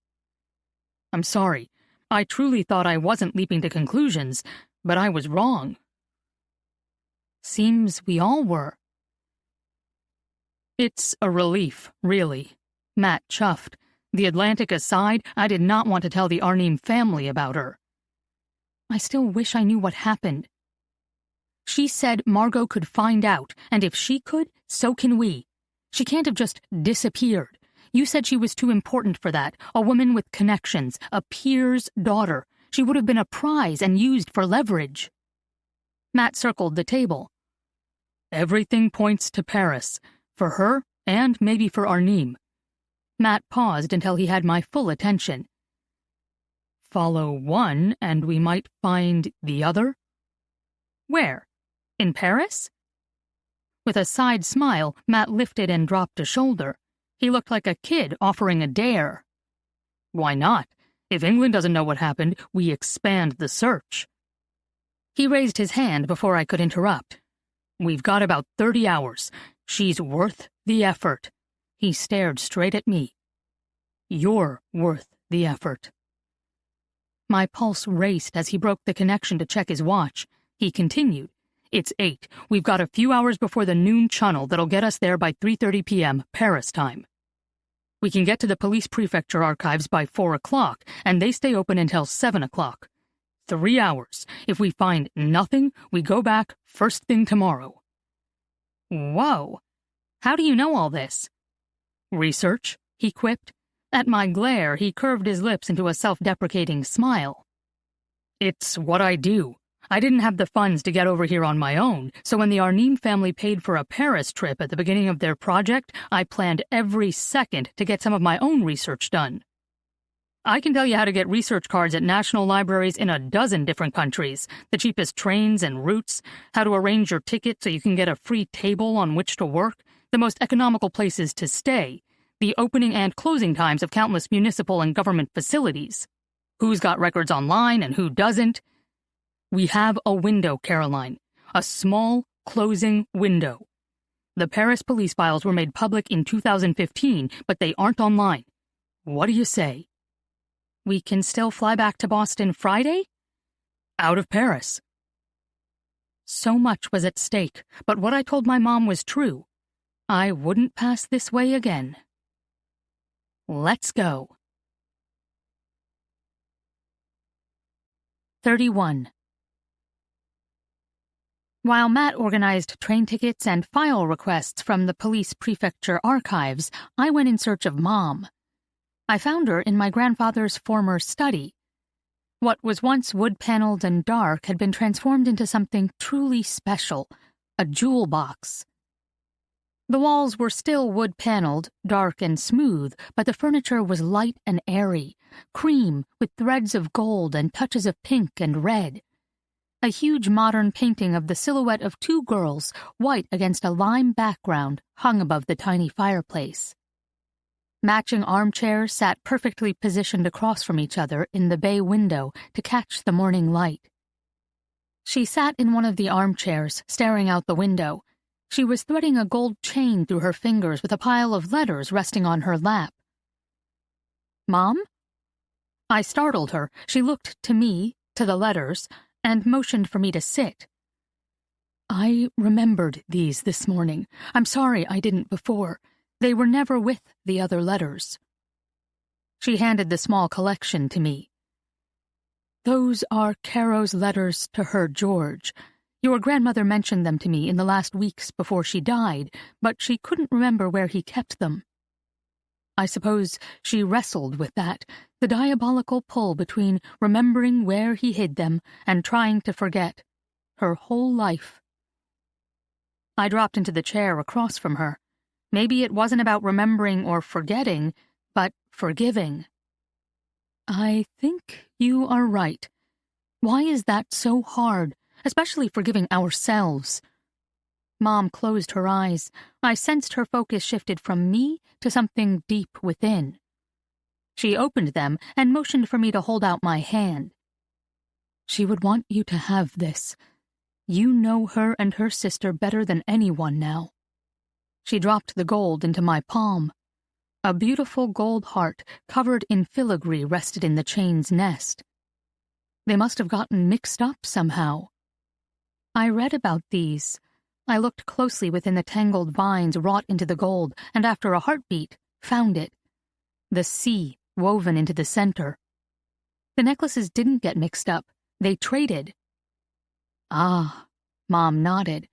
I'm sorry. I truly thought I wasn't leaping to conclusions, but I was wrong. Seems we all were. It's a relief, really. Mat chuffed. The Atlantic aside, I did not want to tell the Arnim family about her. I still wish I knew what happened. She said Margot could find out, and if she could, so can we. She can't have just disappeared. You said she was too important for that, a woman with connections, a peer's daughter. She would have been a prize and used for leverage. Mat circled the table. Everything points to Paris, for her and maybe for Arnim. Mat paused until he had my full attention. Follow one, and we might find the other? Where? In Paris? With a side smile, Mat lifted and dropped a shoulder. He looked like a kid offering a dare. Why not? If England doesn't know what happened, we expand the search. He raised his hand before I could interrupt. We've got about 30 hours. She's worth the effort. He stared straight at me. You're worth the effort. My pulse raced as he broke the connection to check his watch. He continued. It's 8. We've got a few hours before the noon channel that'll get us there by 3:30 p.m. Paris time. We can get to the police prefecture archives by 4 o'clock, and they stay open until 7 o'clock. 3 hours. If we find nothing, we go back first thing tomorrow. Whoa. How do you know all this? Research, he quipped. At my glare, he curved his lips into a self-deprecating smile. It's what I do. I didn't have the funds to get over here on my own, so when the Arnim family paid for a Paris trip at the beginning of their project, I planned every second to get some of my own research done. I can tell you how to get research cards at national libraries in a dozen different countries, the cheapest trains and routes, how to arrange your ticket so you can get a free table on which to work, the most economical places to stay, the opening and closing times of countless municipal and government facilities, who's got records online and who doesn't. We have a window, Caroline. A small, closing window. The Paris police files were made public in 2015, but they aren't online. What do you say? We can still fly back to Boston Friday? Out of Paris. So much was at stake, but what I told my mom was true. I wouldn't pass this way again. Let's go. 31. While Mat organized train tickets and file requests from the police prefecture archives, I went in search of Mom. I found her in my grandfather's former study. What was once wood-paneled and dark had been transformed into something truly special, a jewel box. The walls were still wood-paneled, dark and smooth, but the furniture was light and airy, cream with threads of gold and touches of pink and red. A huge modern painting of the silhouette of two girls, white against a lime background, hung above the tiny fireplace. Matching armchairs sat perfectly positioned across from each other in the bay window to catch the morning light. She sat in one of the armchairs, staring out the window. She was threading a gold chain through her fingers with a pile of letters resting on her lap. "Mom?" I startled her. She looked to me, to the letters, and motioned for me to sit. "I remembered these this morning. I'm sorry I didn't before. They were never with the other letters." She handed the small collection to me. "Those are Caro's letters to her George. Your grandmother mentioned them to me in the last weeks before she died, but she couldn't remember where he kept them. I suppose she wrestled with that, the diabolical pull between remembering where he hid them and trying to forget, her whole life." I dropped into the chair across from her. Maybe it wasn't about remembering or forgetting, but forgiving. "I think you are right. Why is that so hard, especially forgiving ourselves?" Mom closed her eyes. I sensed her focus shifted from me to something deep within. She opened them and motioned for me to hold out my hand. "She would want you to have this. You know her and her sister better than anyone now." She dropped the gold into my palm. A beautiful gold heart covered in filigree rested in the chain's nest. They must have gotten mixed up somehow. I read about these. I looked closely within the tangled vines wrought into the gold, and after a heartbeat, found it. The sea woven into the center. The necklaces didn't get mixed up. They traded. "Ah," Mom nodded.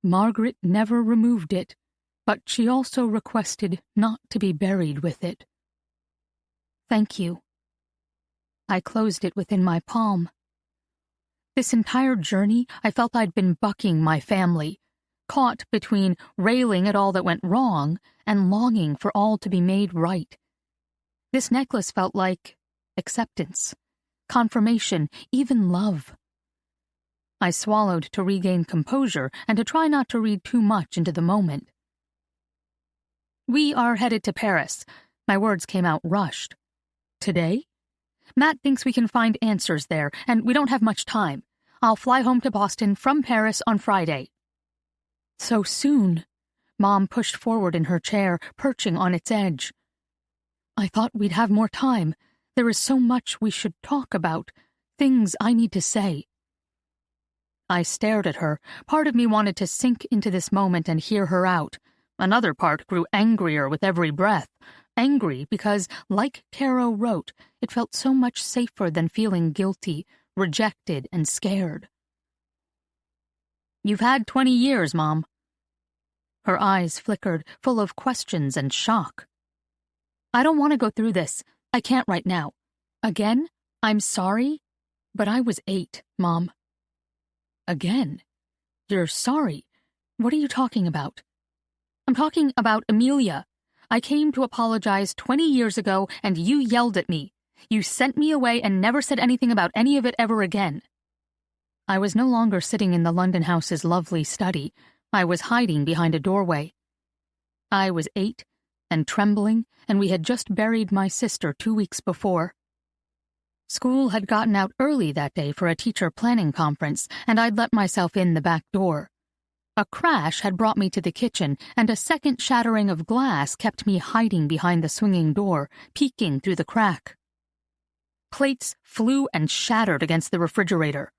"Margaret never removed it, but she also requested not to be buried with it." "Thank you." I closed it within my palm. This entire journey, I felt I'd been bucking my family, caught between railing at all that went wrong and longing for all to be made right. This necklace felt like acceptance, confirmation, even love. I swallowed to regain composure and to try not to read too much into the moment. "We are headed to Paris." My words came out rushed. "Today? Matt thinks we can find answers there, and we don't have much time. I'll fly home to Boston from Paris on Friday." "So soon?" Mom pushed forward in her chair, perching on its edge. "I thought we'd have more time. There is so much we should talk about, things I need to say." I stared at her. Part of me wanted to sink into this moment and hear her out. Another part grew angrier with every breath. Angry because, like Caro wrote, it felt so much safer than feeling guilty, rejected, and scared. "You've had 20 years, Mom." Her eyes flickered, full of questions and shock. "I don't want to go through this. I can't right now. Again, I'm sorry, but I was 8, Mom." "Again? You're sorry? What are you talking about?" "I'm talking about Amelia. I came to apologize 20 years ago, and you yelled at me. You sent me away and never said anything about any of it ever again." I was no longer sitting in the London house's lovely study. I was hiding behind a doorway. I was 8 and trembling, and we had just buried my sister 2 weeks before. School had gotten out early that day for a teacher planning conference, and I'd let myself in the back door. A crash had brought me to the kitchen, and a second shattering of glass kept me hiding behind the swinging door, peeking through the crack. Plates flew and shattered against the refrigerator.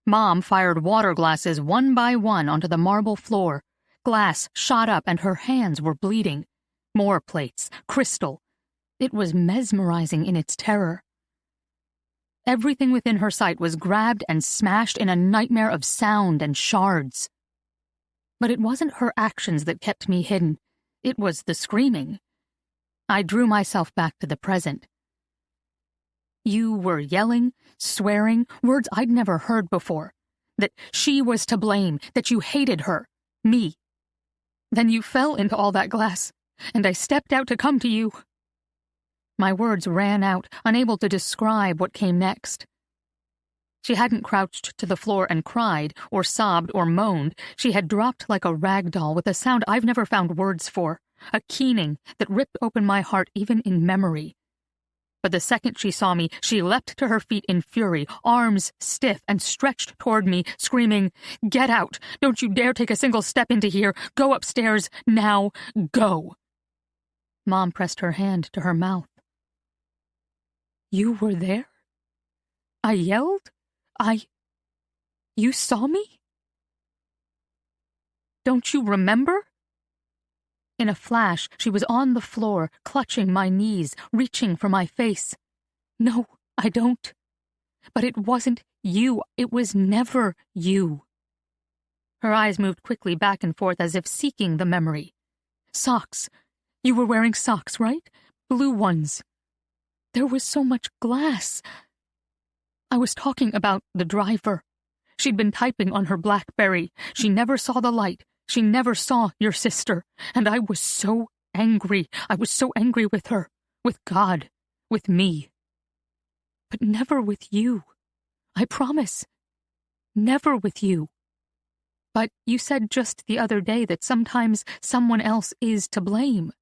Mom fired water glasses one by one onto the marble floor. Glass shot up and her hands were bleeding. More plates, crystal. It was mesmerizing in its terror. Everything within her sight was grabbed and smashed in a nightmare of sound and shards. But it wasn't her actions that kept me hidden. It was the screaming. I drew myself back to the present. You were yelling, swearing, words I'd never heard before. That she was to blame, that you hated her, me. Then you fell into all that glass, and I stepped out to come to you. My words ran out, unable to describe what came next. She hadn't crouched to the floor and cried, or sobbed, or moaned. She had dropped like a rag doll with a sound I've never found words for, a keening that ripped open my heart even in memory. But the second she saw me, she leapt to her feet in fury, arms stiff, and stretched toward me, screaming, "Get out! Don't you dare take a single step into here! Go upstairs, now, go!" Mom pressed her hand to her mouth. "You were there? I yelled? You saw me? Don't you remember?" In a flash, she was on the floor, clutching my knees, reaching for my face. "No, I don't. But it wasn't you. It was never you." Her eyes moved quickly back and forth as if seeking the memory. "Socks. You were wearing socks, right? Blue ones. There was so much glass. I was talking about the driver. She'd been typing on her BlackBerry. She never saw the light. She never saw your sister. And I was so angry. I was so angry with her, with God, with me. But never with you. I promise. Never with you. But you said just the other day that sometimes someone else is to blame."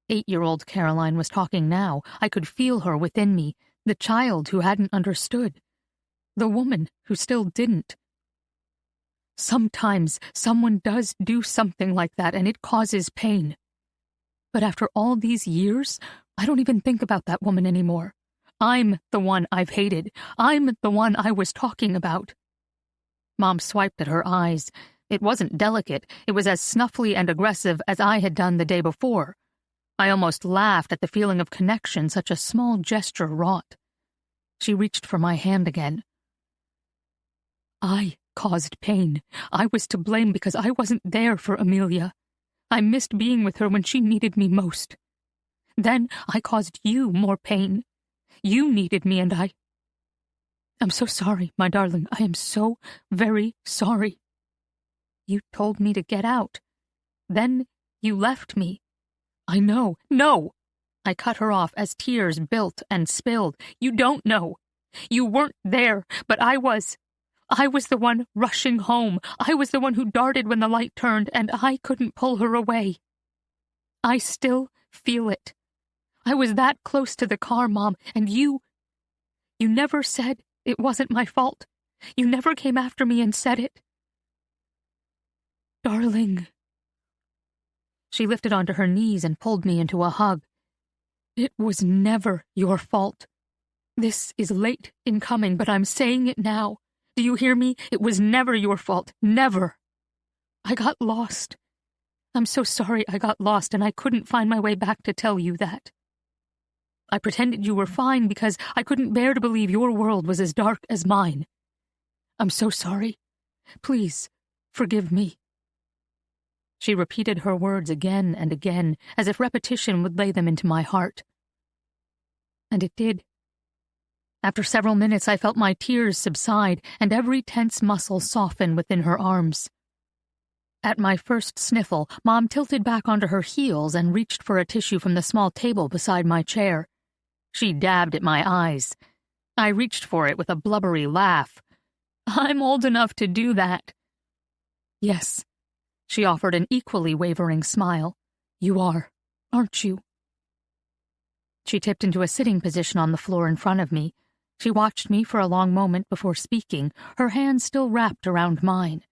8-year-old Caroline was talking now. I could feel her within me, the child who hadn't understood, the woman who still didn't. "Sometimes someone does do something like that and it causes pain. But after all these years, I don't even think about that woman anymore. I'm the one I've hated. I'm the one I was talking about." Mom swiped at her eyes. It wasn't delicate. It was as snuffly and aggressive as I had done the day before. I almost laughed at the feeling of connection such a small gesture wrought. She reached for my hand again. "I caused pain. I was to blame because I wasn't there for Amelia. I missed being with her when she needed me most. Then I caused you more pain. You needed me and I'm so sorry, my darling. I am so very sorry. You told me to get out. Then you left me. I know. No! I cut her off as tears built and spilled. You don't know. You weren't there, but I was. I was the one rushing home. I was the one who darted when the light turned, and I couldn't pull her away. I still feel it. I was that close to the car, Mom, and you never said it wasn't my fault. You never came after me and said it. Darling. She lifted onto her knees and pulled me into a hug. It was never your fault. This is late in coming, but I'm saying it now. Do you hear me? It was never your fault. Never. I got lost. I'm so sorry I got lost and I couldn't find my way back to tell you that. I pretended you were fine because I couldn't bear to believe your world was as dark as mine. I'm so sorry. Please, forgive me. She repeated her words again and again, as if repetition would lay them into my heart. And it did. After several minutes, I felt my tears subside and every tense muscle soften within her arms. At my first sniffle, Mom tilted back onto her heels and reached for a tissue from the small table beside my chair. She dabbed at my eyes. I reached for it with a blubbery laugh. I'm old enough to do that. Yes, she offered an equally wavering smile. You are, aren't you? She tipped into a sitting position on the floor in front of me. She watched me for a long moment before speaking, her hand still wrapped around mine.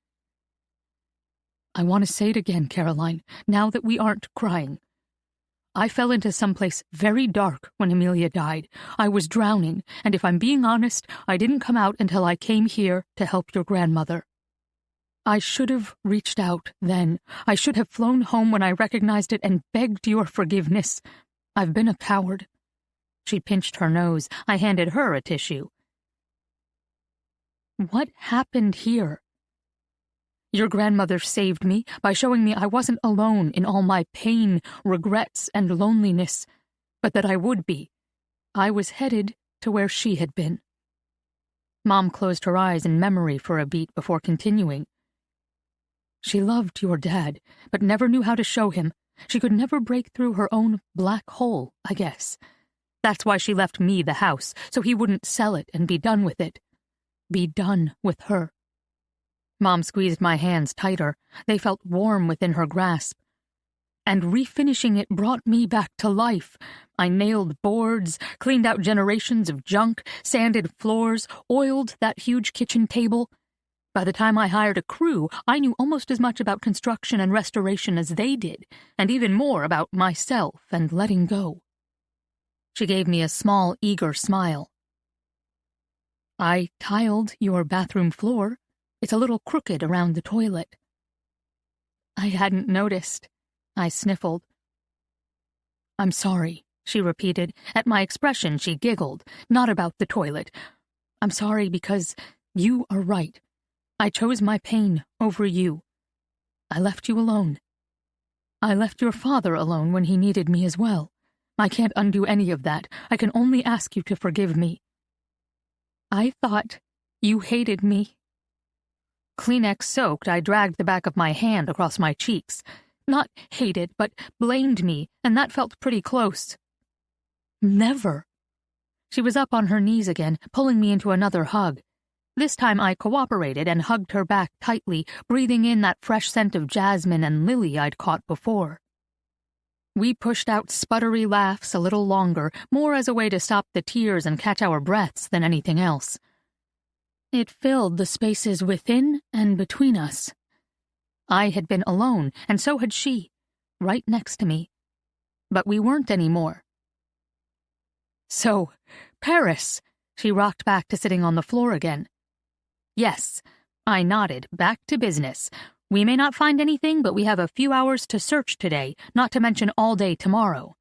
I want to say it again, Caroline, now that we aren't crying. I fell into someplace very dark when Amelia died. I was drowning, and if I'm being honest, I didn't come out until I came here to help your grandmother. I should have reached out then. I should have flown home when I recognized it and begged your forgiveness. I've been a coward. She pinched her nose. I handed her a tissue. What happened here? Your grandmother saved me by showing me I wasn't alone in all my pain, regrets, and loneliness, but that I would be. I was headed to where she had been. Mom closed her eyes in memory for a beat before continuing. She loved your dad, but never knew how to show him. She could never break through her own black hole, I guess. That's why she left me the house, so he wouldn't sell it and be done with it. Be done with her. Mom squeezed my hands tighter. They felt warm within her grasp. and refinishing it brought me back to life. I nailed boards, cleaned out generations of junk, sanded floors, oiled that huge kitchen table. By the time I hired a crew, I knew almost as much about construction and restoration as they did, and even more about myself and letting go. She gave me a small, eager smile. I tiled your bathroom floor. It's a little crooked around the toilet. I hadn't noticed. I sniffled. I'm sorry, she repeated. At my expression, she giggled. Not about the toilet. I'm sorry because you are right. I chose my pain over you. I left you alone. I left your father alone when he needed me as well. I can't undo any of that. I can only ask you to forgive me. I thought you hated me. Kleenex soaked, I dragged the back of my hand across my cheeks. Not hated, but blamed me, and that felt pretty close. Never. She was up on her knees again, pulling me into another hug. This time I cooperated and hugged her back tightly, breathing in that fresh scent of jasmine and lily I'd caught before. We pushed out sputtery laughs a little longer, more as a way to stop the tears and catch our breaths than anything else. It filled the spaces within and between us. I had been alone, and so had she, right next to me. But we weren't anymore. So, Paris, she rocked back to sitting on the floor again. Yes, I nodded, back to business. We may not find anything, but we have a few hours to search today, not to mention all day tomorrow.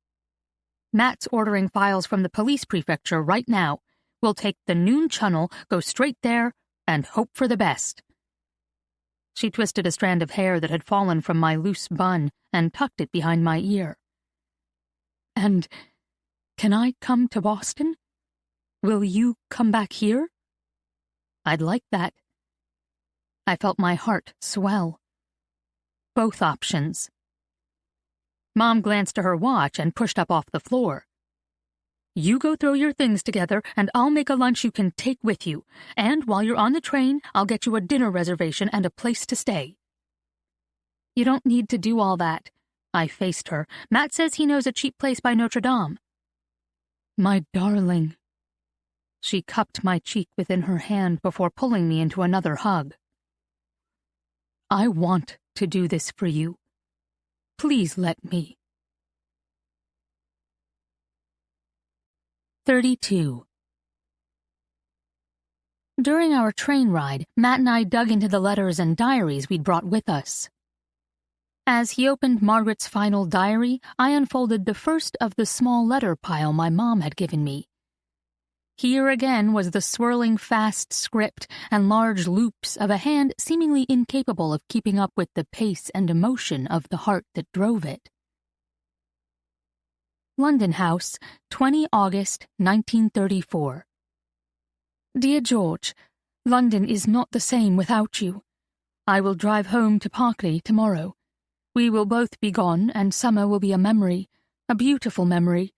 Mat's ordering files from the police prefecture right now. We'll take the noon channel, go straight there, and hope for the best. She twisted a strand of hair that had fallen from my loose bun and tucked it behind my ear. And can I come to Boston? Will you come back here? I'd like that. I felt my heart swell. Both options. Mom glanced to her watch and pushed up off the floor. You go throw your things together, and I'll make a lunch you can take with you. And while you're on the train, I'll get you a dinner reservation and a place to stay. You don't need to do all that. I faced her. Mat says he knows a cheap place by Notre Dame. My darling. She cupped my cheek within her hand before pulling me into another hug. I want to do this for you. Please let me. 32. During our train ride, Mat and I dug into the letters and diaries we'd brought with us. As he opened Margaret's final diary, I unfolded the first of the small letter pile my mom had given me. Here again was the swirling fast script and large loops of a hand seemingly incapable of keeping up with the pace and emotion of the heart that drove it. London House, 20 August 1934. Dear George, London is not the same without you. I will drive home to Parkley tomorrow. We will both be gone, and summer will be a memory, a beautiful memory.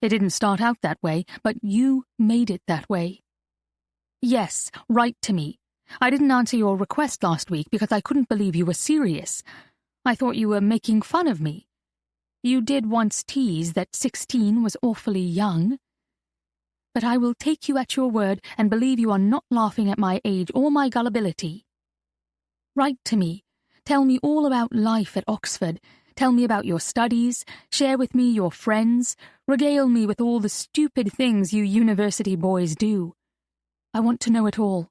It didn't start out that way, but you made it that way. Yes, write to me. I didn't answer your request last week because I couldn't believe you were serious. I thought you were making fun of me. You did once tease that 16 was awfully young. But I will take you at your word and believe you are not laughing at my age or my gullibility. Write to me. Tell me all about life at Oxford. Tell me about your studies. Share with me your friends. Regale me with all the stupid things you university boys do. I want to know it all.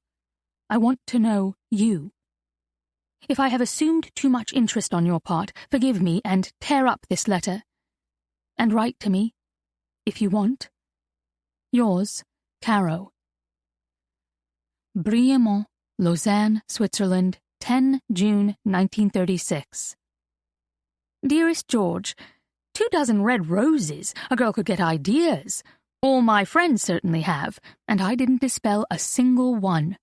I want to know you. If I have assumed too much interest on your part, forgive me and tear up this letter. And write to me, if you want. Yours, Caro. Briemont, Lausanne, Switzerland, 10 June 1936. Dearest George, 24 red roses. A girl could get ideas. All my friends certainly have, and I didn't dispel a single one.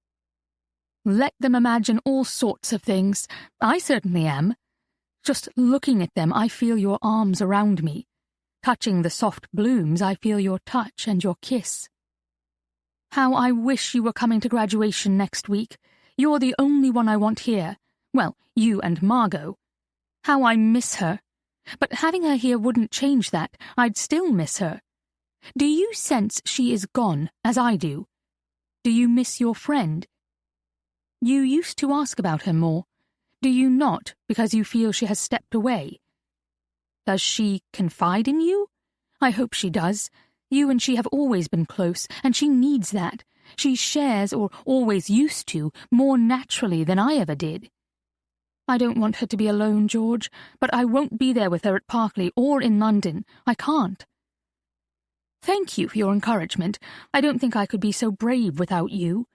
Let them imagine all sorts of things. I certainly am. Just looking at them, I feel your arms around me. Touching the soft blooms, I feel your touch and your kiss. How I wish you were coming to graduation next week. You're the only one I want here. Well, you and Margot. How I miss her. But having her here wouldn't change that. I'd still miss her. Do you sense she is gone, as I do? Do you miss your friend? You used to ask about her more. Do you not, because you feel she has stepped away? Does she confide in you? I hope she does. You and she have always been close, and she needs that. She shares, or always used to, more naturally than I ever did. I don't want her to be alone, George, but I won't be there with her at Parkley or in London. I can't. Thank you for your encouragement. I don't think I could be so brave without you.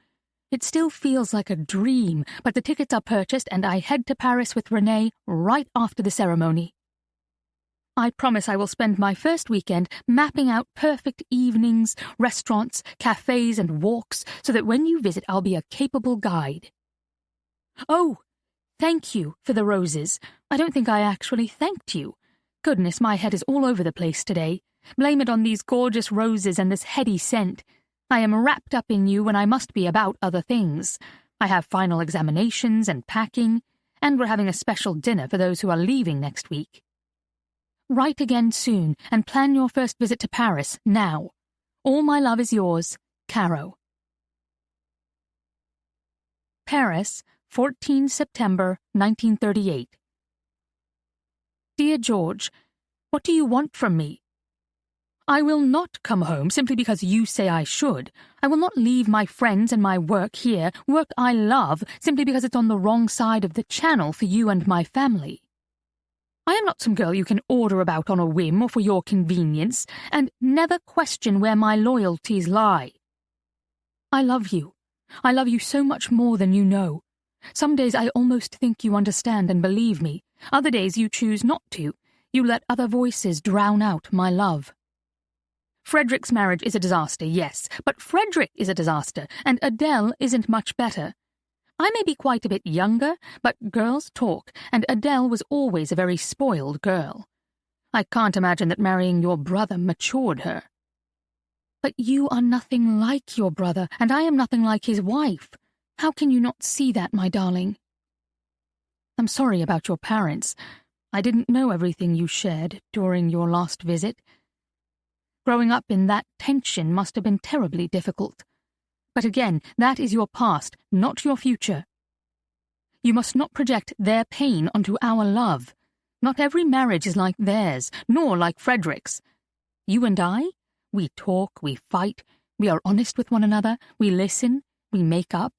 It still feels like a dream, but the tickets are purchased and I head to Paris with Reay right after the ceremony. I promise I will spend my first weekend mapping out perfect evenings, restaurants, cafes and walks so that when you visit I'll be a capable guide. Oh, thank you for the roses. I don't think I actually thanked you. Goodness, my head is all over the place today. Blame it on these gorgeous roses and this heady scent. I am wrapped up in you when I must be about other things. I have final examinations and packing, and we're having a special dinner for those who are leaving next week. Write again soon and plan your first visit to Paris now. All my love is yours, Caro. Paris, 14 September 1938. Dear George, what do you want from me? I will not come home simply because you say I should. I will not leave my friends and my work here, work I love, simply because it's on the wrong side of the channel for you and my family. I am not some girl you can order about on a whim or for your convenience, and never question where my loyalties lie. I love you. I love you so much more than you know. Some days I almost think you understand and believe me. Other days you choose not to. You let other voices drown out my love. Frederick's marriage is a disaster, yes, but Frederick is a disaster, and Adele isn't much better. I may be quite a bit younger, but girls talk, and Adele was always a very spoiled girl. I can't imagine that marrying your brother matured her. But you are nothing like your brother, and I am nothing like his wife. How can you not see that, my darling? I'm sorry about your parents. I didn't know everything you shared during your last visit. Growing up in that tension must have been terribly difficult. But again, that is your past, not your future. You must not project their pain onto our love. Not every marriage is like theirs, nor like Frederick's. You and I, we talk, we fight, we are honest with one another, we listen, we make up.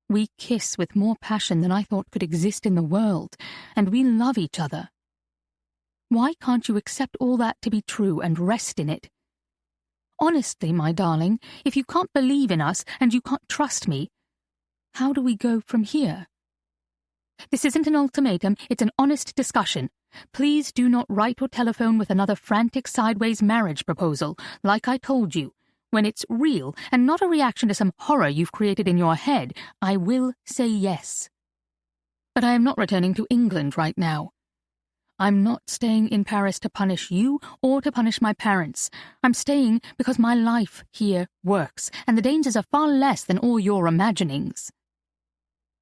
We kiss with more passion than I thought could exist in the world, and we love each other. Why can't you accept all that to be true and rest in it? Honestly, my darling, if you can't believe in us and you can't trust me, how do we go from here? This isn't an ultimatum, it's an honest discussion. Please do not write or telephone with another frantic sideways marriage proposal, like I told you. When it's real and not a reaction to some horror you've created in your head, I will say yes. But I am not returning to England right now. I'm not staying in Paris to punish you or to punish my parents. I'm staying because my life here works, and the dangers are far less than all your imaginings.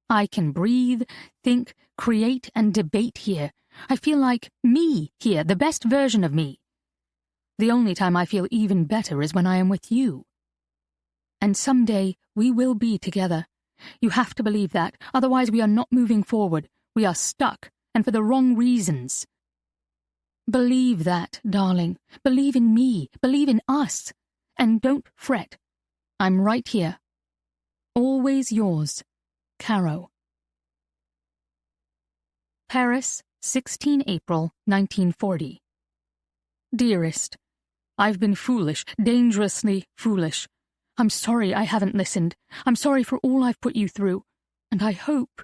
I can breathe, think, create, and debate here. I feel like me here, the best version of me. The only time I feel even better is when I am with you. And someday we will be together. You have to believe that, otherwise we are not moving forward. We are stuck, and for the wrong reasons. Believe that, darling. Believe in me. Believe in us. And don't fret. I'm right here. Always yours, Caro. Paris, 16 April 1940. Dearest, I've been foolish, dangerously foolish. I'm sorry I haven't listened. I'm sorry for all I've put you through. And I hope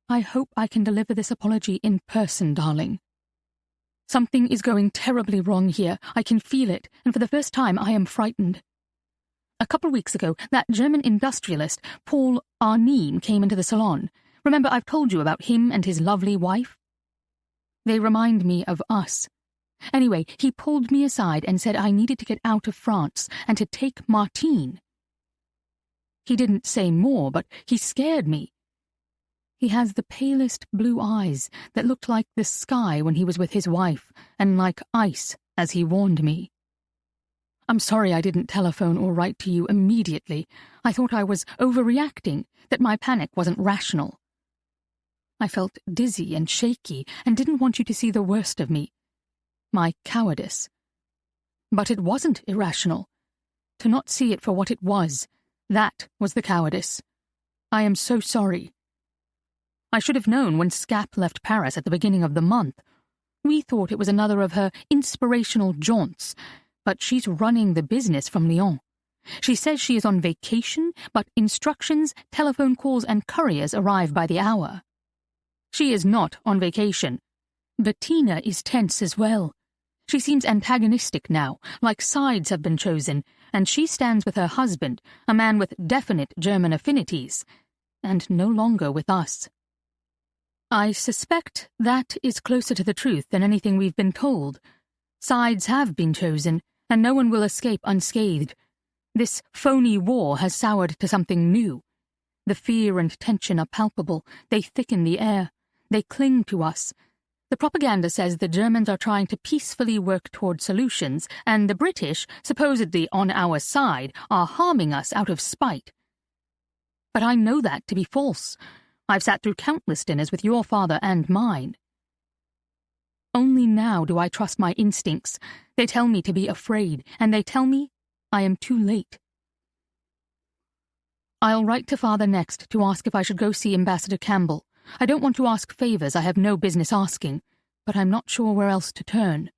I can deliver this apology in person, darling. Something is going terribly wrong here. I can feel it, and for the first time I am frightened. A couple weeks ago, that German industrialist, Paul Arnim, came into the salon. Remember I've told you about him and his lovely wife? They remind me of us. Anyway, he pulled me aside and said I needed to get out of France and to take Martine. He didn't say more, but he scared me. He has the palest blue eyes that looked like the sky when he was with his wife, and like ice, as he warned me. I'm sorry I didn't telephone or write to you immediately. I thought I was overreacting, that my panic wasn't rational. I felt dizzy and shaky and didn't want you to see the worst of me. My cowardice. But it wasn't irrational. To not see it for what it was, that was the cowardice. I am so sorry. I should have known when Scap left Paris at the beginning of the month. We thought it was another of her inspirational jaunts, but she's running the business from Lyon. She says she is on vacation, but instructions, telephone calls, and couriers arrive by the hour. She is not on vacation. Bettina is tense as well. She seems antagonistic now, like sides have been chosen, and she stands with her husband, a man with definite German affinities, and no longer with us. I suspect that is closer to the truth than anything we've been told. Sides have been chosen, and no one will escape unscathed. This phony war has soured to something new. The fear and tension are palpable. They thicken the air. They cling to us. The propaganda says the Germans are trying to peacefully work toward solutions, and the British, supposedly on our side, are harming us out of spite. But I know that to be false. I've sat through countless dinners with your father and mine. Only now do I trust my instincts. They tell me to be afraid, and they tell me I am too late. I'll write to Father next to ask if I should go see Ambassador Campbell. I don't want to ask favours I have no business asking, but I'm not sure where else to turn.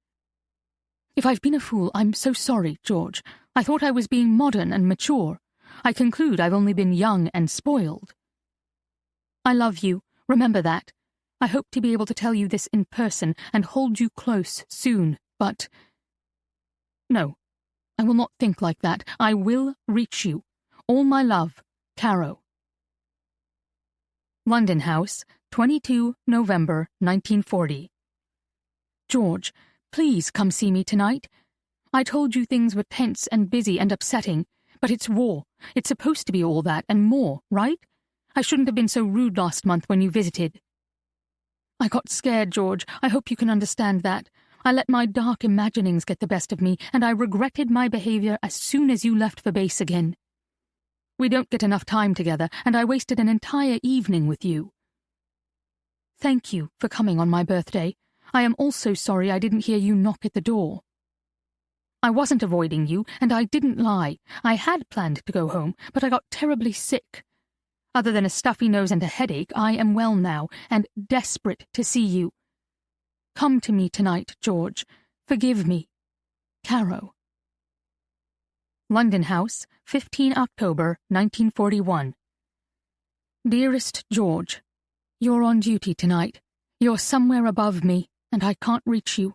If I've been a fool, I'm so sorry, George. I thought I was being modern and mature. I conclude I've only been young and spoiled. I love you, remember that. I hope to be able to tell you this in person and hold you close soon, but... No, I will not think like that. I will reach you. All my love, Caro. London House, 22 November 1940. George, please come see me tonight. I told you things were tense and busy and upsetting, but it's war. It's supposed to be all that and more, right? I shouldn't have been so rude last month when you visited. I got scared, George. I hope you can understand that. I let my dark imaginings get the best of me, and I regretted my behaviour as soon as you left for base again. We don't get enough time together, and I wasted an entire evening with you. Thank you for coming on my birthday. I am also sorry I didn't hear you knock at the door. I wasn't avoiding you, and I didn't lie. I had planned to go home, but I got terribly sick. Other than a stuffy nose and a headache, I am well now, and desperate to see you. Come to me tonight, George. Forgive me. Caro. London House, 15 October 1941. Dearest George, you're on duty tonight. You're somewhere above me, and I can't reach you.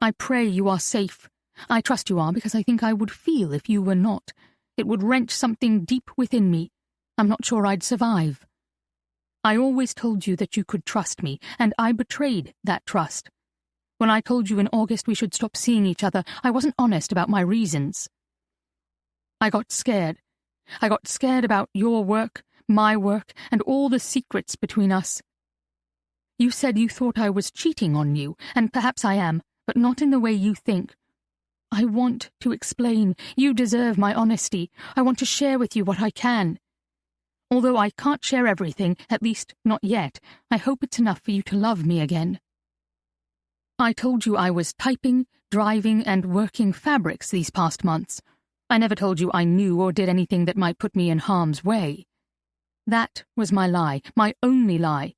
I pray you are safe. I trust you are, because I think I would feel if you were not. It would wrench something deep within me. I'm not sure I'd survive. I always told you that you could trust me, and I betrayed that trust. When I told you in August we should stop seeing each other, I wasn't honest about my reasons. I got scared. I got scared about your work, my work, and all the secrets between us. You said you thought I was cheating on you, and perhaps I am, but not in the way you think. I want to explain. You deserve my honesty. I want to share with you what I can. Although I can't share everything, at least not yet, I hope it's enough for you to love me again. I told you I was typing, driving, and working fabrics these past months. I never told you I knew or did anything that might put me in harm's way. That was my lie, my only lie.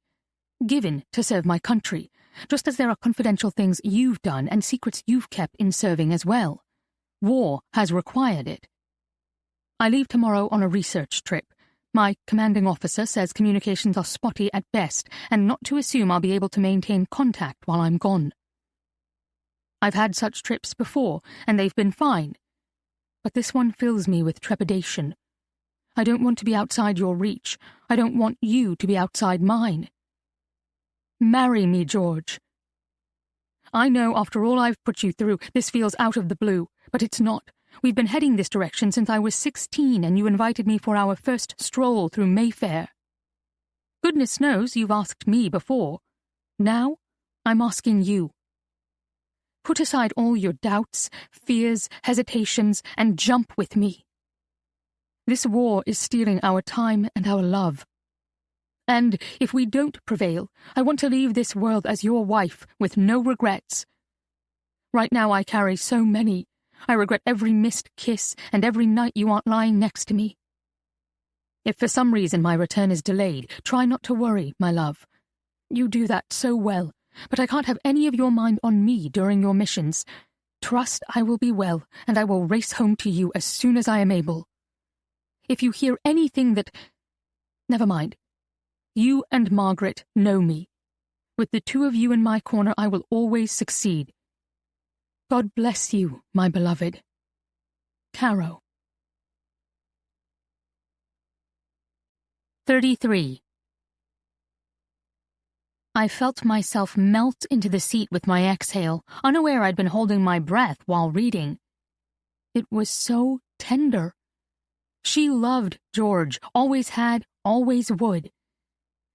Given to serve my country, just as there are confidential things you've done and secrets you've kept in serving as well. War has required it. I leave tomorrow on a research trip. My commanding officer says communications are spotty at best, and not to assume I'll be able to maintain contact while I'm gone. I've had such trips before, and they've been fine. But this one fills me with trepidation. I don't want to be outside your reach. I don't want you to be outside mine. Marry me, George. I know after all I've put you through, this feels out of the blue, but it's not. We've been heading this direction since I was 16, and you invited me for our first stroll through Mayfair. Goodness knows you've asked me before. Now, I'm asking you. Put aside all your doubts, fears, hesitations, and jump with me. This war is stealing our time and our love. And if we don't prevail, I want to leave this world as your wife with no regrets. Right now I carry so many. I regret every missed kiss and every night you aren't lying next to me. If for some reason my return is delayed, try not to worry, my love. You do that so well, but I can't have any of your mind on me during your missions. Trust I will be well, and I will race home to you as soon as I am able. If you hear anything that... Never mind. You and Margaret know me. With the two of you in my corner, I will always succeed. God bless you, my beloved. Caro. 33. I felt myself melt into the seat with my exhale, unaware I'd been holding my breath while reading. It was so tender. She loved George, always had, always would.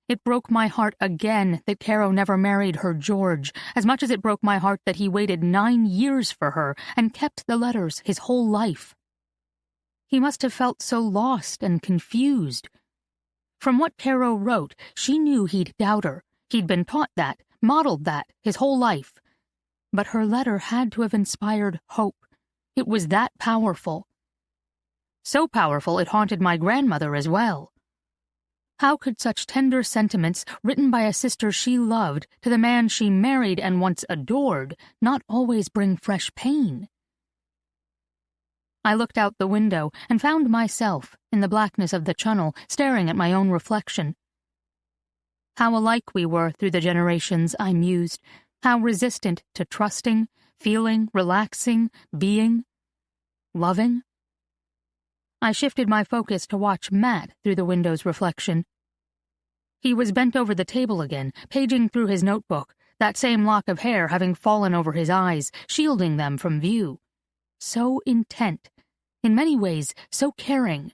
It broke my heart again that Caro never married her George, as much as it broke my heart that he waited 9 years for her and kept the letters his whole life. He must have felt so lost and confused. From what Caro wrote, she knew he'd doubt her. He'd been taught that, modeled that, his whole life. But her letter had to have inspired hope. It was that powerful. So powerful it haunted my grandmother as well. How could such tender sentiments, written by a sister she loved to the man she married and once adored, not always bring fresh pain? I looked out the window and found myself, in the blackness of the channel, staring at my own reflection. How alike we were through the generations, I mused, how resistant to trusting, feeling, relaxing, being, loving. I shifted my focus to watch Mat through the window's reflection. He was bent over the table again, paging through his notebook, that same lock of hair having fallen over his eyes, shielding them from view. So intent. In many ways, so caring.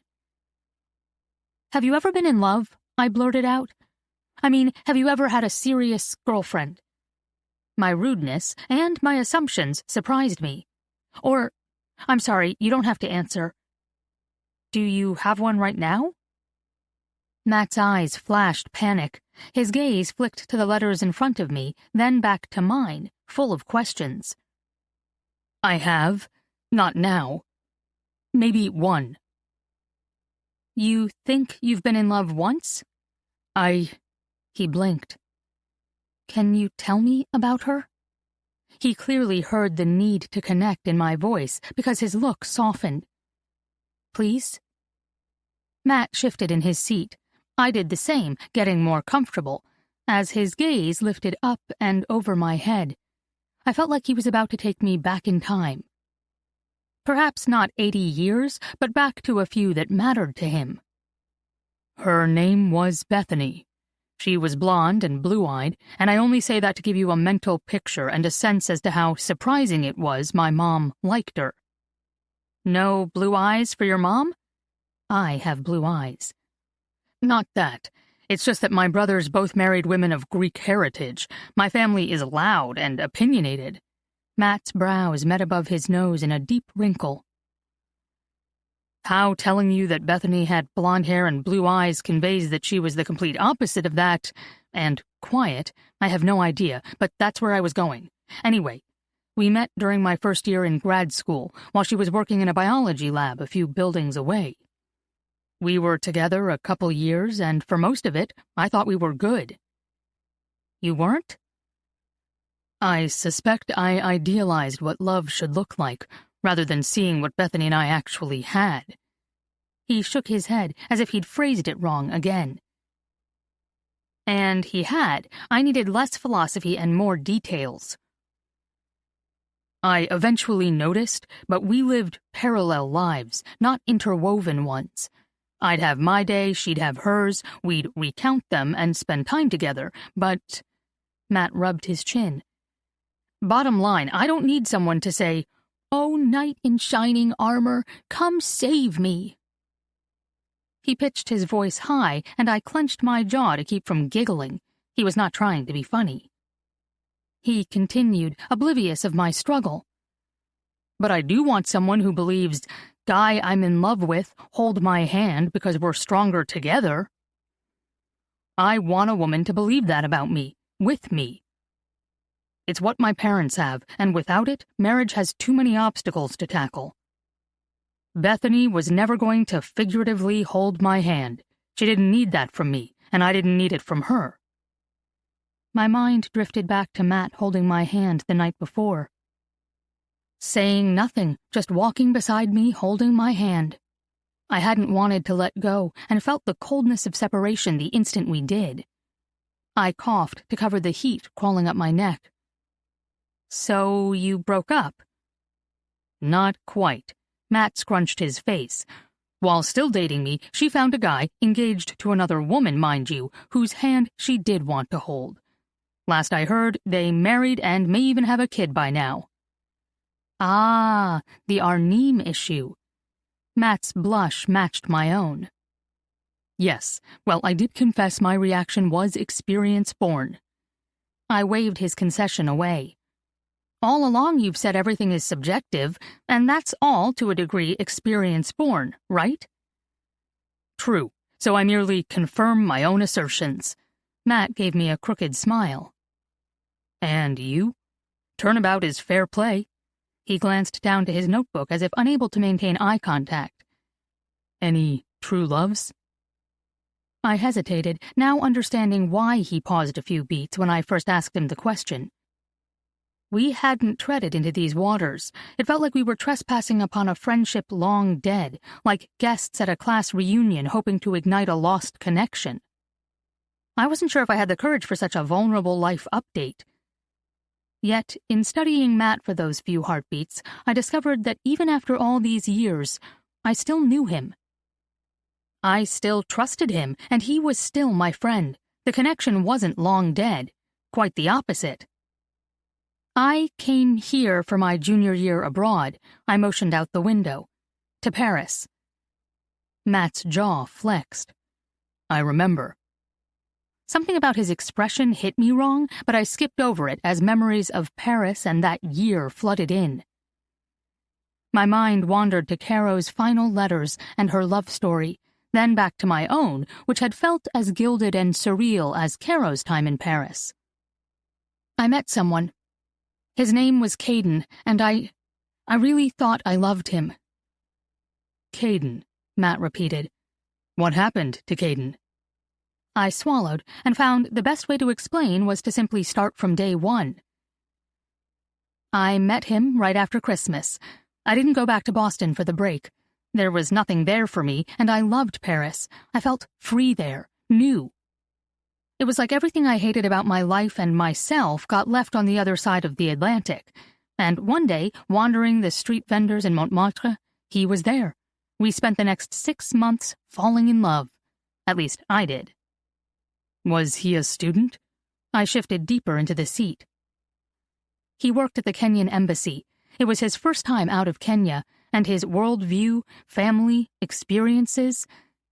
"Have you ever been in love?" I blurted out. "I mean, have you ever had a serious girlfriend?" My rudeness and my assumptions surprised me. Or, I'm sorry, you don't have to answer. Do you have one right now? Mat's eyes flashed panic. His gaze flicked to the letters in front of me, then back to mine, full of questions. I have. Not now. Maybe one. You think you've been in love once? He blinked. Can you tell me about her? He clearly heard the need to connect in my voice because his look softened. Please? Mat shifted in his seat. I did the same, getting more comfortable, as his gaze lifted up and over my head. I felt like he was about to take me back in time. Perhaps not 80 years, but back to a few that mattered to him. Her name was Bethany. She was blonde and blue-eyed, and I only say that to give you a mental picture and a sense as to how surprising it was my mom liked her. No blue eyes for your mom? I have blue eyes. Not that. It's just that my brothers both married women of Greek heritage. My family is loud and opinionated. Mat's brows met above his nose in a deep wrinkle. How telling you that Bethany had blonde hair and blue eyes conveys that she was the complete opposite of that, and quiet, I have no idea, but that's where I was going. Anyway, we met during my first year in grad school, while she was working in a biology lab a few buildings away. We were together a couple years, and for most of it, I thought we were good. You weren't? I suspect I idealized what love should look like, rather than seeing what Bethany and I actually had. He shook his head, as if he'd phrased it wrong again. And he had. I needed less philosophy and more details. I eventually noticed, but we lived parallel lives, not interwoven ones. I'd have my day, she'd have hers, we'd recount them and spend time together, but... Mat rubbed his chin. Bottom line, I don't need someone to say, "Oh, knight in shining armor, come save me." He pitched his voice high, and I clenched my jaw to keep from giggling. He was not trying to be funny. He continued, oblivious of my struggle. But I do want someone who believes, guy I'm in love with, hold my hand because we're stronger together. I want a woman to believe that about me, with me. It's what my parents have, and without it, marriage has too many obstacles to tackle. Bethany was never going to figuratively hold my hand. She didn't need that from me, and I didn't need it from her. My mind drifted back to Mat holding my hand the night before. Saying nothing, just walking beside me, holding my hand. I hadn't wanted to let go, and felt the coldness of separation the instant we did. I coughed to cover the heat crawling up my neck. So you broke up? Not quite. Mat scrunched his face. While still dating me, she found a guy, engaged to another woman, mind you, whose hand she did want to hold. Last I heard, they married and may even have a kid by now. Ah, the Arnim issue. Mat's blush matched my own. Yes, well, I did confess my reaction was experience-born. I waved his concession away. All along you've said everything is subjective, and that's all, to a degree, experience-born, right? True, so I merely confirm my own assertions. Mat gave me a crooked smile. And you? Turnabout is fair play. He glanced down to his notebook as if unable to maintain eye contact. Any true loves? I hesitated, now understanding why he paused a few beats when I first asked him the question. We hadn't treaded into these waters. It felt like we were trespassing upon a friendship long dead, like guests at a class reunion hoping to ignite a lost connection. I wasn't sure if I had the courage for such a vulnerable life update. Yet, in studying Mat for those few heartbeats, I discovered that even after all these years, I still knew him. I still trusted him, and he was still my friend. The connection wasn't long dead. Quite the opposite. I came here for my junior year abroad. I motioned out the window. To Paris. Mat's jaw flexed. I remember. Something about his expression hit me wrong, but I skipped over it as memories of Paris and that year flooded in. My mind wandered to Caro's final letters and her love story, then back to my own, which had felt as gilded and surreal as Caro's time in Paris. I met someone. His name was Caden, and I really thought I loved him. Caden, Mat repeated. What happened to Caden? I swallowed and found the best way to explain was to simply start from day one. I met him right after Christmas. I didn't go back to Boston for the break. There was nothing there for me, and I loved Paris. I felt free there, new. It was like everything I hated about my life and myself got left on the other side of the Atlantic. And one day, wandering the street vendors in Montmartre, he was there. We spent the next 6 months falling in love. At least I did. Was he a student? I shifted deeper into the seat. He worked at the Kenyan embassy. It was his first time out of Kenya, and his worldview, family, experiences,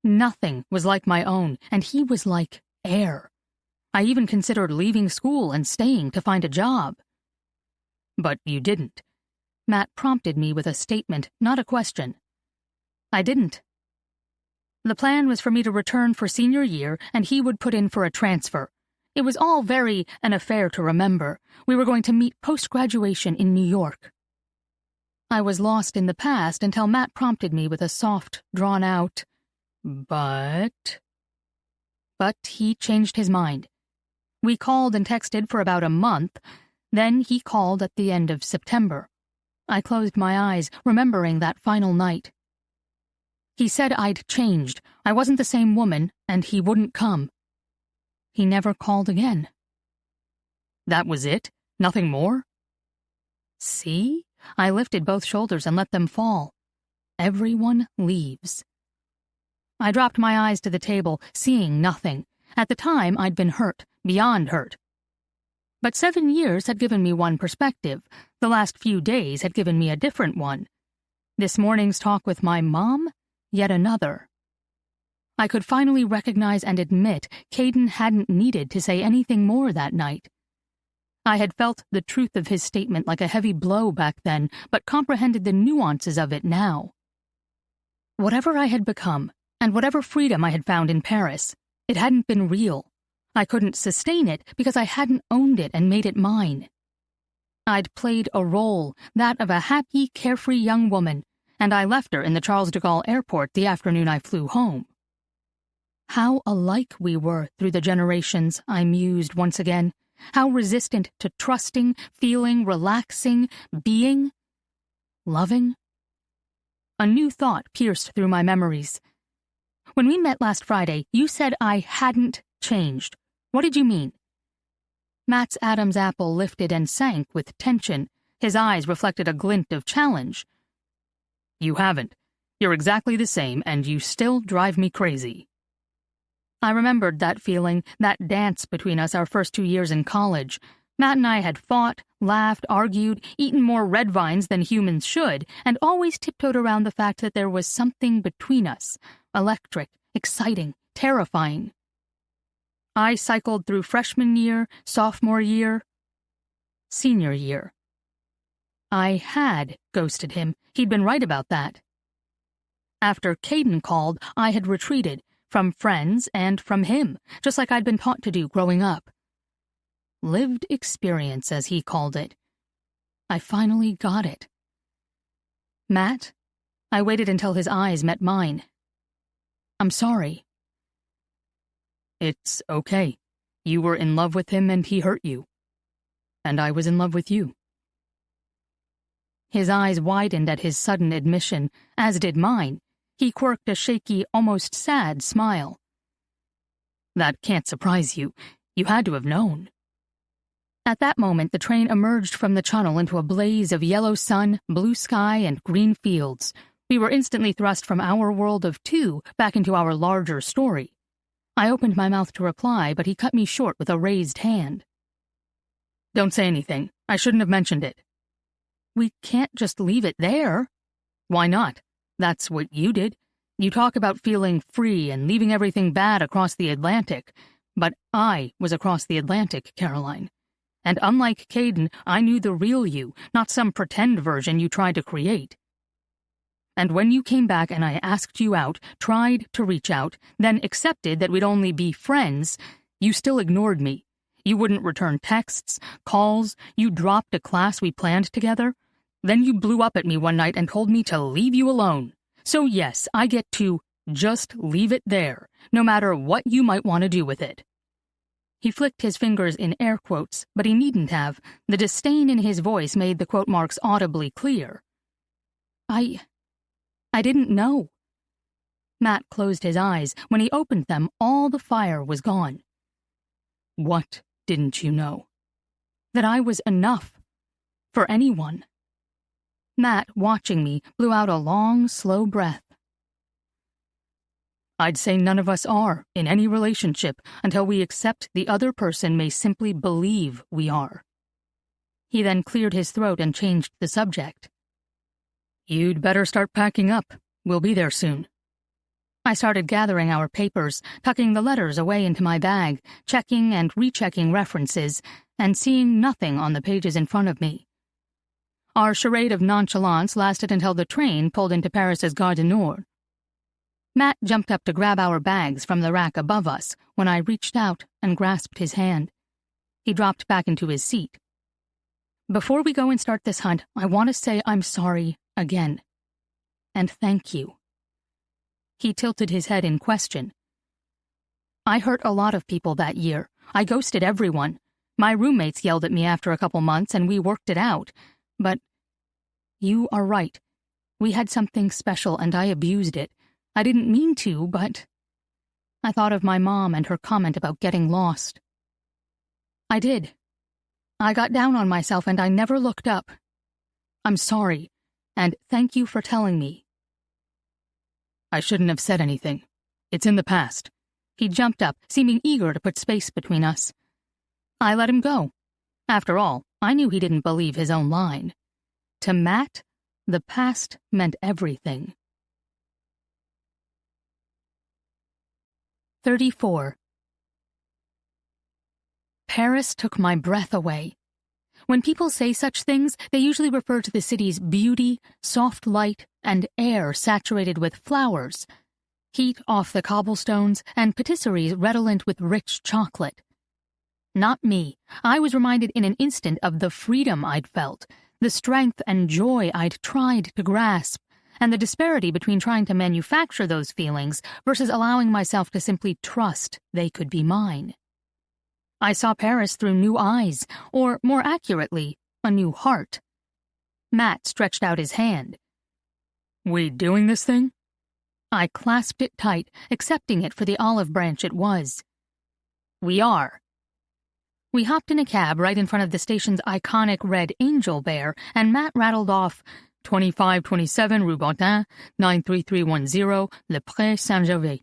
nothing was like my own, and he was like air. I even considered leaving school and staying to find a job. But you didn't. Mat prompted me with a statement, not a question. I didn't. The plan was for me to return for senior year, and he would put in for a transfer. It was all very an affair to remember. We were going to meet post-graduation in New York. I was lost in the past until Mat prompted me with a soft, drawn-out, But he changed his mind. We called and texted for about a month. Then he called at the end of September. I closed my eyes, remembering that final night. He said I'd changed. I wasn't the same woman, and he wouldn't come. He never called again. That was it? Nothing more? See? I lifted both shoulders and let them fall. Everyone leaves. I dropped my eyes to the table, seeing nothing. At the time, I'd been hurt, beyond hurt. But 7 years had given me one perspective. The last few days had given me a different one. This morning's talk with my mom, yet another. I could finally recognize and admit Caden hadn't needed to say anything more that night. I had felt the truth of his statement like a heavy blow back then, but comprehended the nuances of it now. Whatever I had become, and whatever freedom I had found in Paris, it hadn't been real. I couldn't sustain it because I hadn't owned it and made it mine. I'd played a role, that of a happy, carefree young woman, and I left her in the Charles de Gaulle airport the afternoon I flew home. How alike we were through the generations, I mused once again. How resistant to trusting, feeling, relaxing, being, loving. A new thought pierced through my memories. When we met last Friday, you said I hadn't changed. What did you mean? Mat's Adam's apple lifted and sank with tension. His eyes reflected a glint of challenge. You haven't. You're exactly the same, and you still drive me crazy. I remembered that feeling, that dance between us our first 2 years in college. Mat and I had fought, laughed, argued, eaten more red vines than humans should, and always tiptoed around the fact that there was something between us, electric, exciting, terrifying. I cycled through freshman year, sophomore year, senior year. I had ghosted him. He'd been right about that. After Caden called, I had retreated, from friends and from him, just like I'd been taught to do growing up. Lived experience, as he called it. I finally got it. Mat? I waited until his eyes met mine. I'm sorry. It's okay. You were in love with him and he hurt you. And I was in love with you. His eyes widened at his sudden admission, as did mine. He quirked a shaky, almost sad smile. That can't surprise you. You had to have known. At that moment, the train emerged from the tunnel into a blaze of yellow sun, blue sky, and green fields. We were instantly thrust from our world of two back into our larger story. I opened my mouth to reply, but he cut me short with a raised hand. Don't say anything. I shouldn't have mentioned it. We can't just leave it there. Why not? That's what you did. You talk about feeling free and leaving everything bad across the Atlantic. But I was across the Atlantic, Caroline. And unlike Caden, I knew the real you, not some pretend version you tried to create. And when you came back and I asked you out, tried to reach out, then accepted that we'd only be friends, you still ignored me. You wouldn't return texts, calls, you dropped a class we planned together. Then you blew up at me one night and told me to leave you alone. So yes, I get to just leave it there, no matter what you might want to do with it. He flicked his fingers in air quotes, but he needn't have. The disdain in his voice made the quote marks audibly clear. I didn't know. Mat closed his eyes. When he opened them, all the fire was gone. What didn't you know? That I was enough. For anyone. Mat, watching me, blew out a long, slow breath. I'd say none of us are, in any relationship, until we accept the other person may simply believe we are. He then cleared his throat and changed the subject. You'd better start packing up. We'll be there soon. I started gathering our papers, tucking the letters away into my bag, checking and rechecking references, and seeing nothing on the pages in front of me. Our charade of nonchalance lasted until the train pulled into Paris's Gare du Nord. Mat jumped up to grab our bags from the rack above us when I reached out and grasped his hand. He dropped back into his seat. Before we go and start this hunt, I want to say I'm sorry again. And thank you. He tilted his head in question. I hurt a lot of people that year. I ghosted everyone. My roommates yelled at me after a couple months and we worked it out. But you are right. We had something special and I abused it. I didn't mean to, but I thought of my mom and her comment about getting lost. I did. I got down on myself and I never looked up. I'm sorry, and thank you for telling me. I shouldn't have said anything. It's in the past. He jumped up, seeming eager to put space between us. I let him go. After all, I knew he didn't believe his own line. To Mat, the past meant everything. 34. Paris took my breath away. When people say such things, they usually refer to the city's beauty, soft light, and air saturated with flowers, heat off the cobblestones, and patisseries redolent with rich chocolate. Not me. I was reminded in an instant of the freedom I'd felt, the strength and joy I'd tried to grasp, and the disparity between trying to manufacture those feelings versus allowing myself to simply trust they could be mine. I saw Paris through new eyes, or, more accurately, a new heart. Mat stretched out his hand. We doing this thing? I clasped it tight, accepting it for the olive branch it was. We are. We hopped in a cab right in front of the station's iconic red angel bear, and Mat rattled off 2527 Rue Baudin, 93310, Le Pré Saint-Gervais.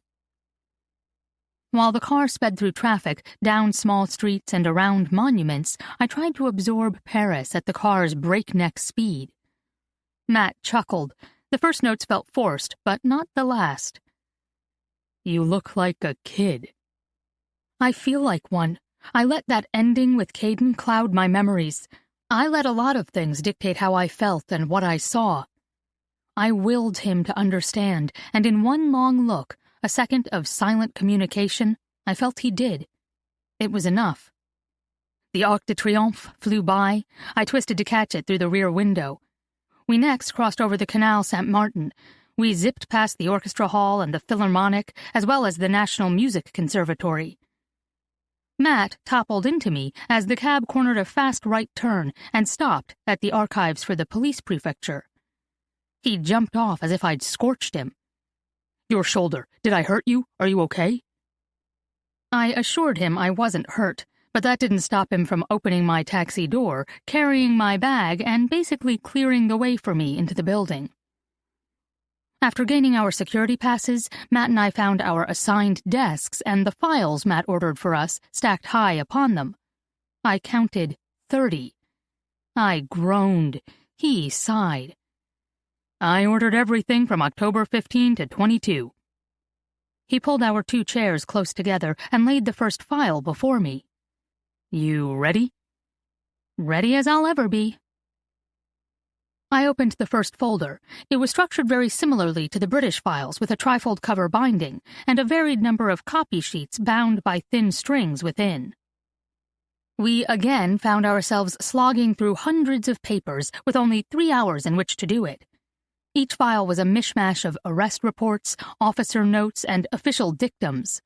While the car sped through traffic, down small streets and around monuments, I tried to absorb Paris at the car's breakneck speed. Mat chuckled. The first notes felt forced, but not the last. You look like a kid. I feel like one. I let that ending with Caden cloud my memories. I let a lot of things dictate how I felt and what I saw. I willed him to understand, and in one long look, a second of silent communication, I felt he did. It was enough. The Arc de Triomphe flew by. I twisted to catch it through the rear window. We next crossed over the Canal Saint-Martin. We zipped past the Orchestra Hall and the Philharmonic, as well as the National Music Conservatory. Mat toppled into me as the cab cornered a fast right turn and stopped at the Archives for the Police Prefecture. He jumped off as if I'd scorched him. Your shoulder. Did I hurt you? Are you okay? I assured him I wasn't hurt, but that didn't stop him from opening my taxi door, carrying my bag, and basically clearing the way for me into the building. After gaining our security passes, Mat and I found our assigned desks and the files Mat ordered for us stacked high upon them. I counted 30. I groaned. He sighed. I ordered everything from October 15 to 22. He pulled our 2 chairs close together and laid the first file before me. You ready? Ready as I'll ever be. I opened the first folder. It was structured very similarly to the British files, with a trifold cover binding, and a varied number of copy sheets bound by thin strings within. We again found ourselves slogging through hundreds of papers with only 3 hours in which to do it. Each file was a mishmash of arrest reports, officer notes, and official dictums.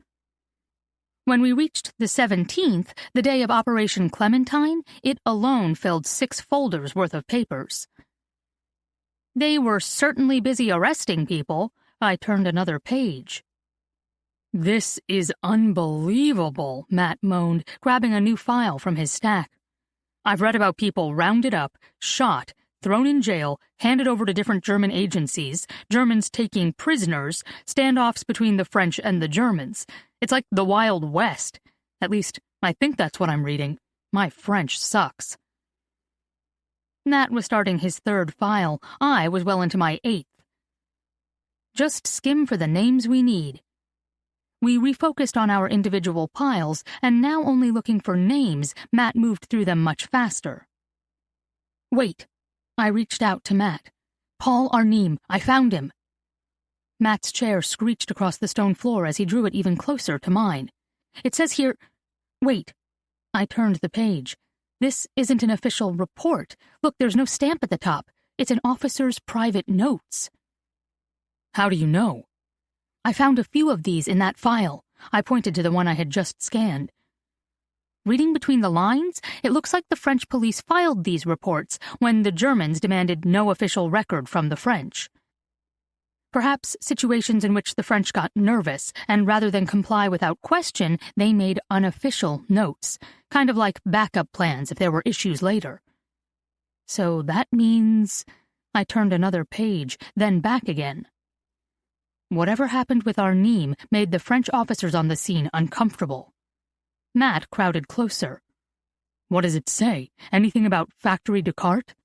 When we reached the 17th, the day of Operation Clementine, it alone filled 6 folders worth of papers. They were certainly busy arresting people. I turned another page. This is unbelievable, Mat moaned, grabbing a new file from his stack. I've read about people rounded up, shot, thrown in jail, handed over to different German agencies, Germans taking prisoners, standoffs between the French and the Germans. It's like the Wild West. At least, I think that's what I'm reading. My French sucks. Mat was starting his 3rd file. I was well into my 8th. Just skim for the names we need. We refocused on our individual piles, and now only looking for names, Mat moved through them much faster. Wait. I reached out to Mat. Paul Arnim, I found him. Mat's chair screeched across the stone floor as he drew it even closer to mine. It says here... Wait. I turned the page. This isn't an official report. Look, there's no stamp at the top. It's an officer's private notes. How do you know? I found a few of these in that file. I pointed to the one I had just scanned. Reading between the lines, it looks like the French police filed these reports when the Germans demanded no official record from the French. Perhaps situations in which the French got nervous, and rather than comply without question, they made unofficial notes, kind of like backup plans if there were issues later. So that means... I turned another page, then back again. Whatever happened with Arnim made the French officers on the scene uncomfortable. Mat crowded closer. What does it say? Anything about Factory Descartes?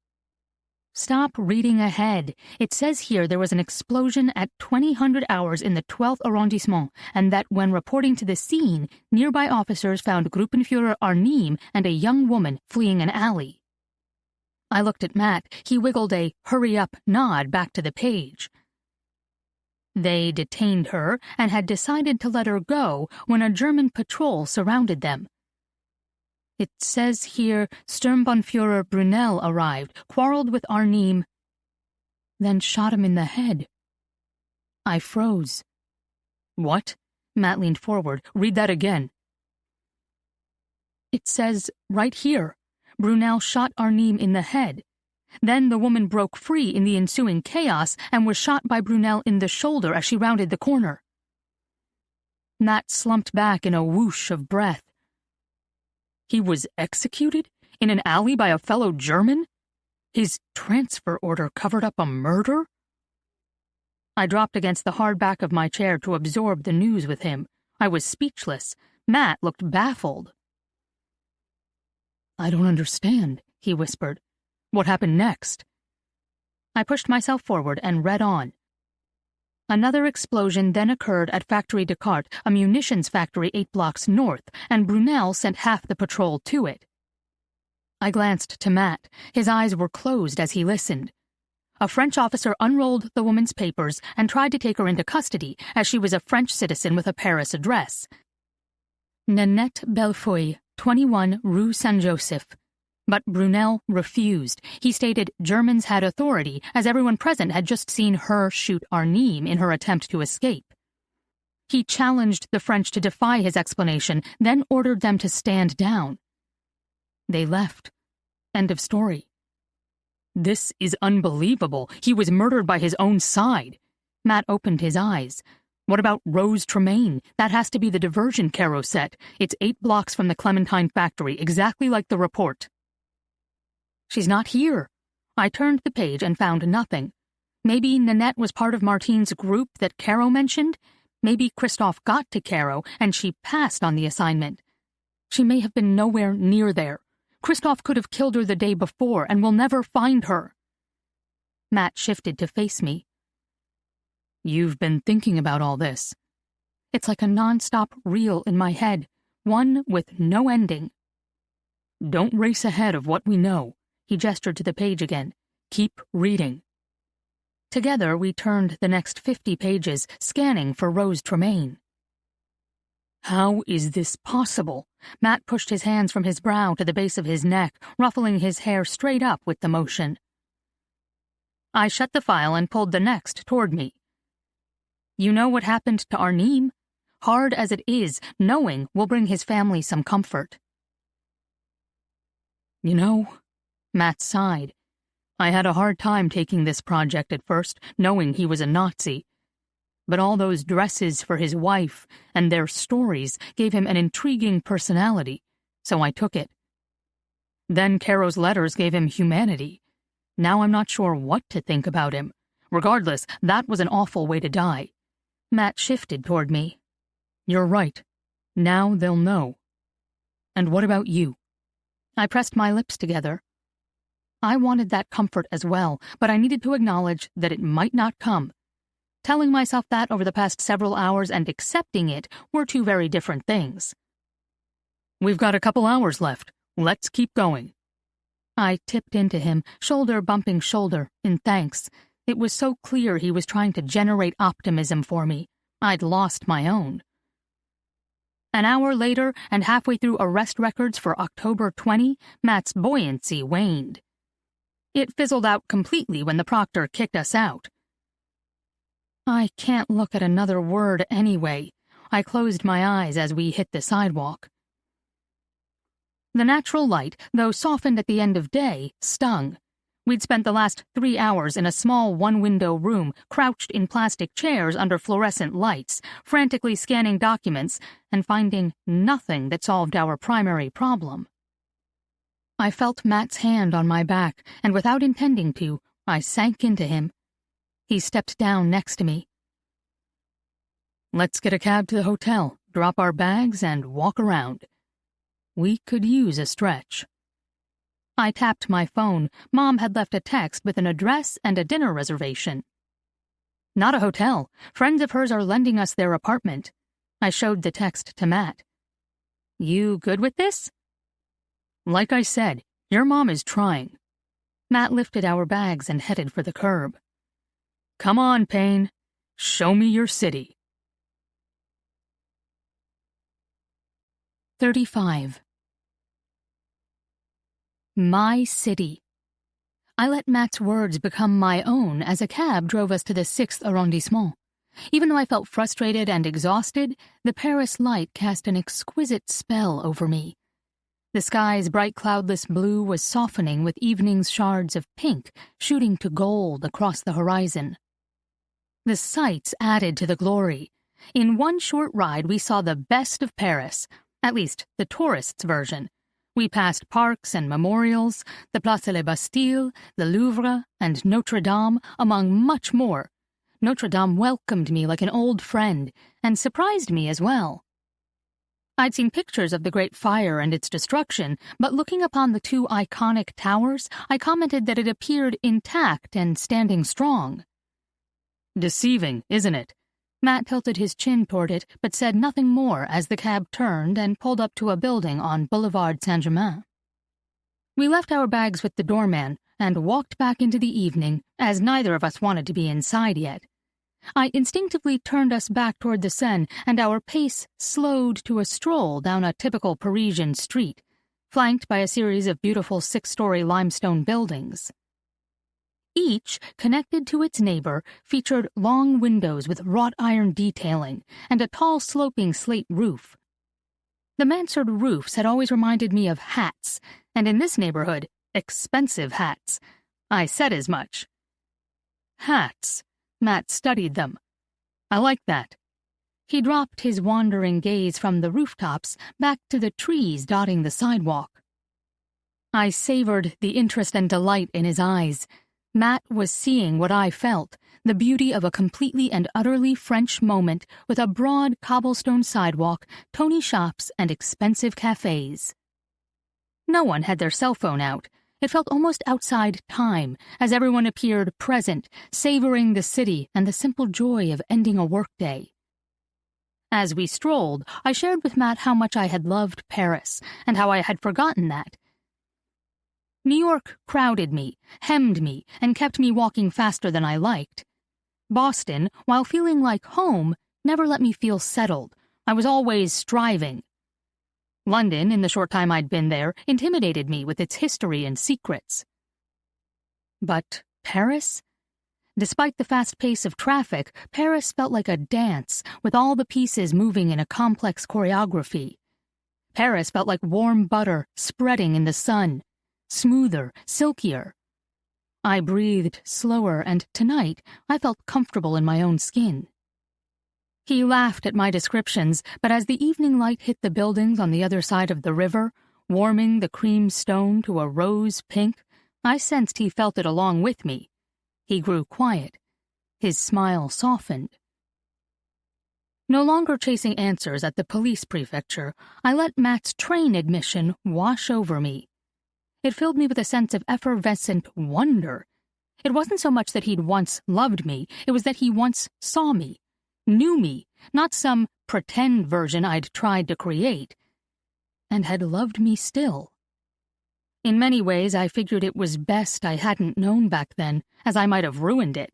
Stop reading ahead. It says here there was an explosion at 2000 hours in the 12th arrondissement, and that when reporting to the scene, nearby officers found Gruppenführer Arnim and a young woman fleeing an alley. I looked at Mat. He wiggled a hurry-up nod back to the page. They detained her and had decided to let her go when a German patrol surrounded them. It says here Sturmbannführer Brunel arrived, quarreled with Arnim, then shot him in the head. I froze. What? Mat leaned forward. Read that again. It says right here, Brunel shot Arnim in the head. Then the woman broke free in the ensuing chaos and was shot by Brunel in the shoulder as she rounded the corner. Mat slumped back in a whoosh of breath. He was executed? In an alley by a fellow German? His transfer order covered up a murder? I dropped against the hard back of my chair to absorb the news with him. I was speechless. Mat looked baffled. I don't understand, he whispered. What happened next? I pushed myself forward and read on. Another explosion then occurred at Factory Descartes, a munitions factory 8 blocks north, and Brunel sent half the patrol to it. I glanced to Mat. His eyes were closed as he listened. A French officer unrolled the woman's papers and tried to take her into custody, as she was a French citizen with a Paris address. Nanette Bellefeuille, 21 Rue Saint-Joseph. But Brunel refused. He stated Germans had authority, as everyone present had just seen her shoot Arnim in her attempt to escape. He challenged the French to defy his explanation, then ordered them to stand down. They left. End of story. This is unbelievable. He was murdered by his own side. Mat opened his eyes. What about Rose Tremaine? That has to be the diversion Caro set. It's 8 blocks from the Clementine factory, exactly like the report. She's not here. I turned the page and found nothing. Maybe Nanette was part of Martine's group that Caro mentioned. Maybe Christophe got to Caro and she passed on the assignment. She may have been nowhere near there. Christophe could have killed her the day before and will never find her. Mat shifted to face me. You've been thinking about all this. It's like a non-stop reel in my head, one with no ending. Don't race ahead of what we know. He gestured to the page again. Keep reading. Together, we turned the next 50 pages, scanning for Rose Tremaine. How is this possible? Mat pushed his hands from his brow to the base of his neck, ruffling his hair straight up with the motion. I shut the file and pulled the next toward me. You know what happened to Arnim? Hard as it is, knowing will bring his family some comfort. You know, Mat sighed. I had a hard time taking this project at first, knowing he was a Nazi. But all those dresses for his wife and their stories gave him an intriguing personality, so I took it. Then Caro's letters gave him humanity. Now I'm not sure what to think about him. Regardless, that was an awful way to die. Mat shifted toward me. You're right. Now they'll know. And what about you? I pressed my lips together. I wanted that comfort as well, but I needed to acknowledge that it might not come. Telling myself that over the past several hours and accepting it were two very different things. We've got a couple hours left. Let's keep going. I tipped into him, shoulder bumping shoulder, in thanks. It was so clear he was trying to generate optimism for me. I'd lost my own. An hour later, and halfway through arrest records for October 20, Mat's buoyancy waned. It fizzled out completely when the proctor kicked us out. I can't look at another word anyway. I closed my eyes as we hit the sidewalk. The natural light, though softened at the end of day, stung. We'd spent the last 3 hours in a small one-window room, crouched in plastic chairs under fluorescent lights, frantically scanning documents and finding nothing that solved our primary problem. I felt Mat's hand on my back, and without intending to, I sank into him. He stepped down next to me. Let's get a cab to the hotel, drop our bags, and walk around. We could use a stretch. I tapped my phone. Mom had left a text with an address and a dinner reservation. Not a hotel. Friends of hers are lending us their apartment. I showed the text to Mat. You good with this? Like I said, your mom is trying. Mat lifted our bags and headed for the curb. Come on, Payne. Show me your city. 35. My city. I let Mat's words become my own as a cab drove us to the 6th arrondissement. Even though I felt frustrated and exhausted, the Paris light cast an exquisite spell over me. The sky's bright cloudless blue was softening with evening's shards of pink shooting to gold across the horizon. The sights added to the glory. In one short ride, we saw the best of Paris, at least the tourists' version. We passed parks and memorials, the Place de la Bastille, the Louvre, and Notre Dame, among much more. Notre Dame welcomed me like an old friend, and surprised me as well. I'd seen pictures of the Great Fire and its destruction, but looking upon the two iconic towers, I commented that it appeared intact and standing strong. Deceiving, isn't it? Mat tilted his chin toward it, but said nothing more as the cab turned and pulled up to a building on Boulevard Saint-Germain. We left our bags with the doorman and walked back into the evening, as neither of us wanted to be inside yet. I instinctively turned us back toward the Seine, and our pace slowed to a stroll down a typical Parisian street, flanked by a series of beautiful 6-story limestone buildings. Each, connected to its neighbor, featured long windows with wrought iron detailing and a tall sloping slate roof. The mansard roofs had always reminded me of hats, and in this neighborhood, expensive hats. I said as much. Hats. Mat studied them. I like that. He dropped his wandering gaze from the rooftops back to the trees dotting the sidewalk. I savored the interest and delight in his eyes. Mat was seeing what I felt, the beauty of a completely and utterly French moment with a broad cobblestone sidewalk, tony shops, and expensive cafes. No one had their cell phone out. It felt almost outside time, as everyone appeared present, savoring the city and the simple joy of ending a workday. As we strolled, I shared with Mat how much I had loved Paris, and how I had forgotten that. New York crowded me, hemmed me, and kept me walking faster than I liked. Boston, while feeling like home, never let me feel settled. I was always striving. London, in the short time I'd been there, intimidated me with its history and secrets. But Paris? Despite the fast pace of traffic, Paris felt like a dance, with all the pieces moving in a complex choreography. Paris felt like warm butter spreading in the sun. Smoother, silkier. I breathed slower, and tonight I felt comfortable in my own skin. He laughed at my descriptions, but as the evening light hit the buildings on the other side of the river, warming the cream stone to a rose pink, I sensed he felt it along with me. He grew quiet. His smile softened. No longer chasing answers at the police prefecture, I let Mat's train admission wash over me. It filled me with a sense of effervescent wonder. It wasn't so much that he'd once loved me, it was that he once saw me, knew me, not some pretend version I'd tried to create, and had loved me still. In many ways, I figured it was best I hadn't known back then, as I might have ruined it,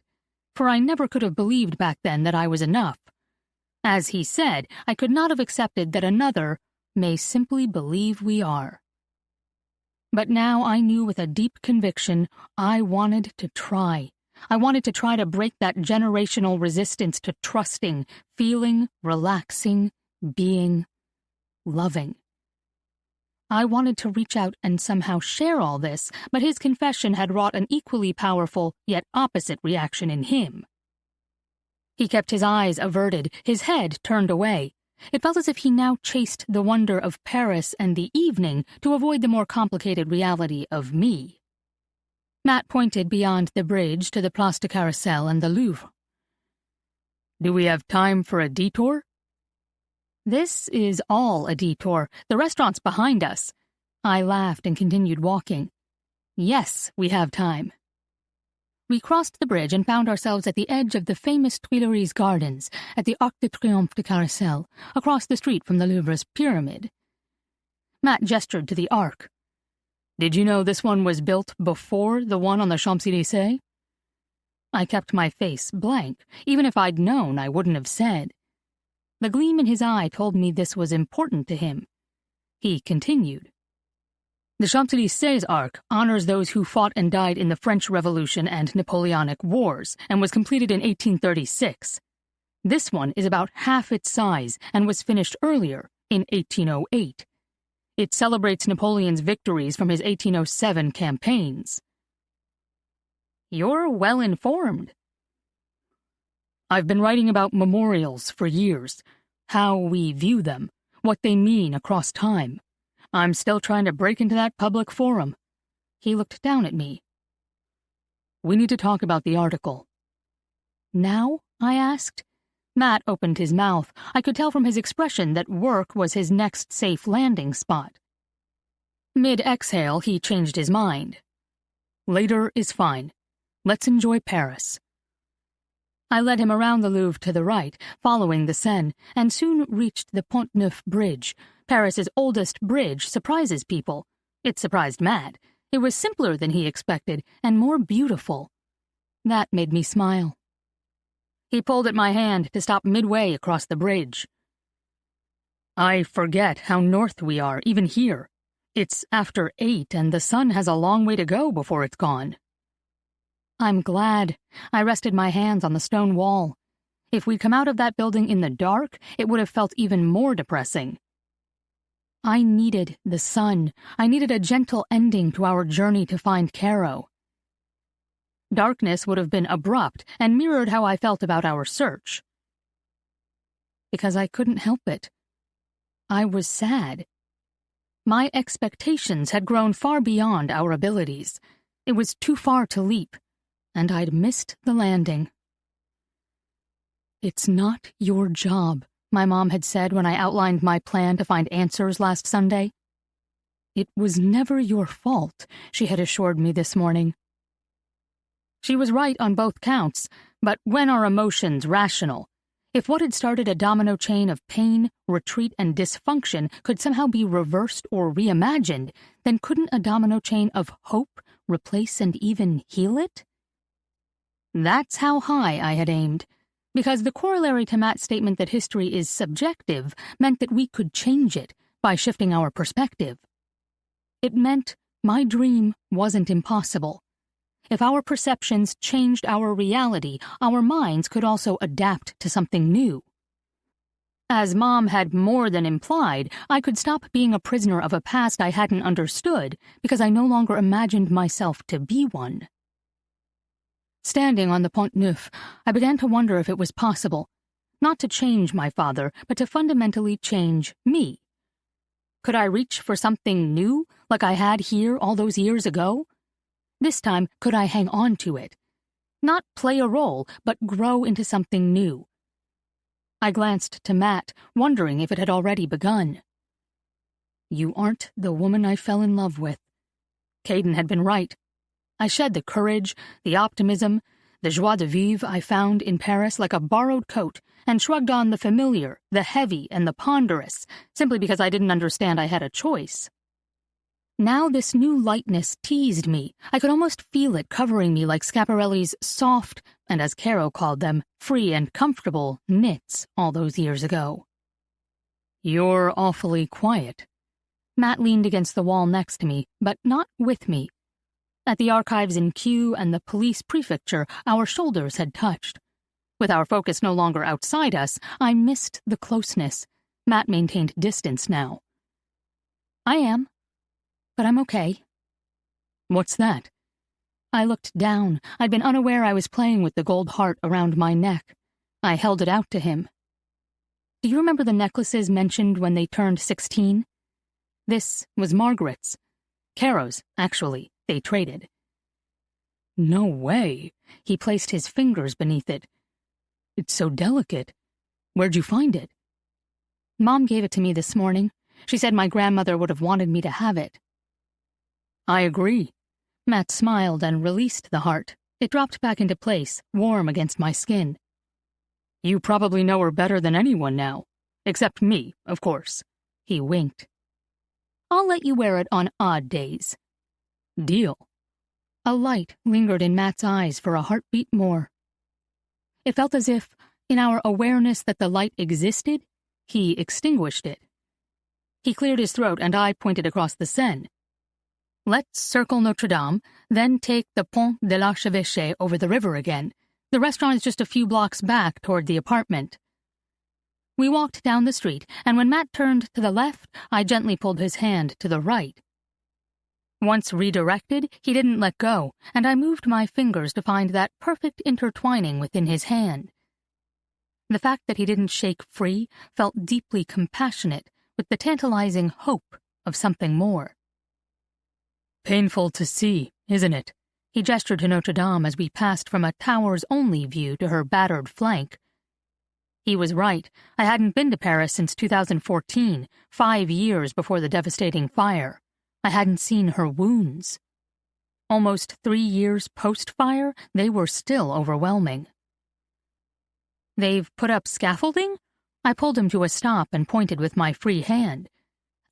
for I never could have believed back then that I was enough. As he said, I could not have accepted that another may simply believe we are. But now I knew with a deep conviction I wanted to try. I wanted to try to break that generational resistance to trusting, feeling, relaxing, being, loving. I wanted to reach out and somehow share all this, but his confession had wrought an equally powerful, yet opposite reaction in him. He kept his eyes averted, his head turned away. It felt as if he now chased the wonder of Paris and the evening to avoid the more complicated reality of me. Mat pointed beyond the bridge to the Place de Carrousel and the Louvre. Do we have time for a detour? This is all a detour. The restaurant's behind us. I laughed and continued walking. Yes, we have time. We crossed the bridge and found ourselves at the edge of the famous Tuileries Gardens at the Arc de Triomphe de Carrousel, across the street from the Louvre's pyramid. Mat gestured to the Arc. Did you know this one was built before the one on the Champs-Élysées? I kept my face blank. Even if I'd known, I wouldn't have said. The gleam in his eye told me this was important to him. He continued. The Champs-Élysées Arc honors those who fought and died in the French Revolution and Napoleonic Wars, and was completed in 1836. This one is about half its size and was finished earlier, in 1808. It celebrates Napoleon's victories from his 1807 campaigns. You're well informed. I've been writing about memorials for years, how we view them, what they mean across time. I'm still trying to break into that public forum. He looked down at me. We need to talk about the article. Now? I asked. Mat opened his mouth. I could tell from his expression that work was his next safe landing spot. Mid-exhale, he changed his mind. Later is fine. Let's enjoy Paris. I led him around the Louvre to the right, following the Seine, and soon reached the Pont Neuf Bridge. Paris's oldest bridge surprises people. It surprised Mat. It was simpler than he expected, and more beautiful. That made me smile. He pulled at my hand to stop midway across the bridge. I forget how north we are, even here. It's after 8, and the sun has a long way to go before it's gone. I'm glad. I rested my hands on the stone wall. If we'd come out of that building in the dark, it would have felt even more depressing. I needed the sun. I needed a gentle ending to our journey to find Caro. Darkness would have been abrupt and mirrored how I felt about our search. Because I couldn't help it. I was sad. My expectations had grown far beyond our abilities. It was too far to leap, and I'd missed the landing. It's not your job, my mom had said when I outlined my plan to find answers last Sunday. It was never your fault, she had assured me this morning. She was right on both counts, but when are emotions rational? If what had started a domino chain of pain, retreat, and dysfunction could somehow be reversed or reimagined, then couldn't a domino chain of hope replace and even heal it? That's how high I had aimed, because the corollary to Mat's statement that history is subjective meant that we could change it by shifting our perspective. It meant my dream wasn't impossible. If our perceptions changed our reality, our minds could also adapt to something new. As Mom had more than implied, I could stop being a prisoner of a past I hadn't understood because I no longer imagined myself to be one. Standing on the Pont Neuf, I began to wonder if it was possible, not to change my father, but to fundamentally change me. Could I reach for something new, like I had here all those years ago? This time, could I hang on to it? Not play a role, but grow into something new. I glanced to Mat, wondering if it had already begun. You aren't the woman I fell in love with. Caden had been right. I shed the courage, the optimism, the joie de vivre I found in Paris like a borrowed coat, and shrugged on the familiar, the heavy, and the ponderous, simply because I didn't understand I had a choice. Now this new lightness teased me. I could almost feel it covering me like Schiaparelli's soft, and as Caro called them, free and comfortable knits all those years ago. You're awfully quiet. Mat leaned against the wall next to me, but not with me. At the archives in Kew and the police prefecture, our shoulders had touched. With our focus no longer outside us, I missed the closeness. Mat maintained distance now. I am. But I'm okay. What's that? I looked down. I'd been unaware I was playing with the gold heart around my neck. I held it out to him. Do you remember the necklaces mentioned when they turned 16? This was Margaret's. Caro's, actually. They traded. No way. He placed his fingers beneath it. It's so delicate. Where'd you find it? Mom gave it to me this morning. She said my grandmother would have wanted me to have it. I agree. Mat smiled and released the heart. It dropped back into place, warm against my skin. You probably know her better than anyone now. Except me, of course. He winked. I'll let you wear it on odd days. Deal. A light lingered in Mat's eyes for a heartbeat more. It felt as if, in our awareness that the light existed, he extinguished it. He cleared his throat and I pointed across the Seine. Let's circle Notre Dame, then take the Pont de l'Archevêché over the river again. The restaurant is just a few blocks back toward the apartment. We walked down the street, and when Mat turned to the left, I gently pulled his hand to the right. Once redirected, he didn't let go, and I moved my fingers to find that perfect intertwining within his hand. The fact that he didn't shake free felt deeply compassionate, with the tantalizing hope of something more. Painful to see, isn't it? He gestured to Notre Dame as we passed from a tower's-only view to her battered flank. He was right. I hadn't been to Paris since 2014, 5 years before the devastating fire. I hadn't seen her wounds. Almost 3 years post-fire, they were still overwhelming. They've put up scaffolding? I pulled him to a stop and pointed with my free hand.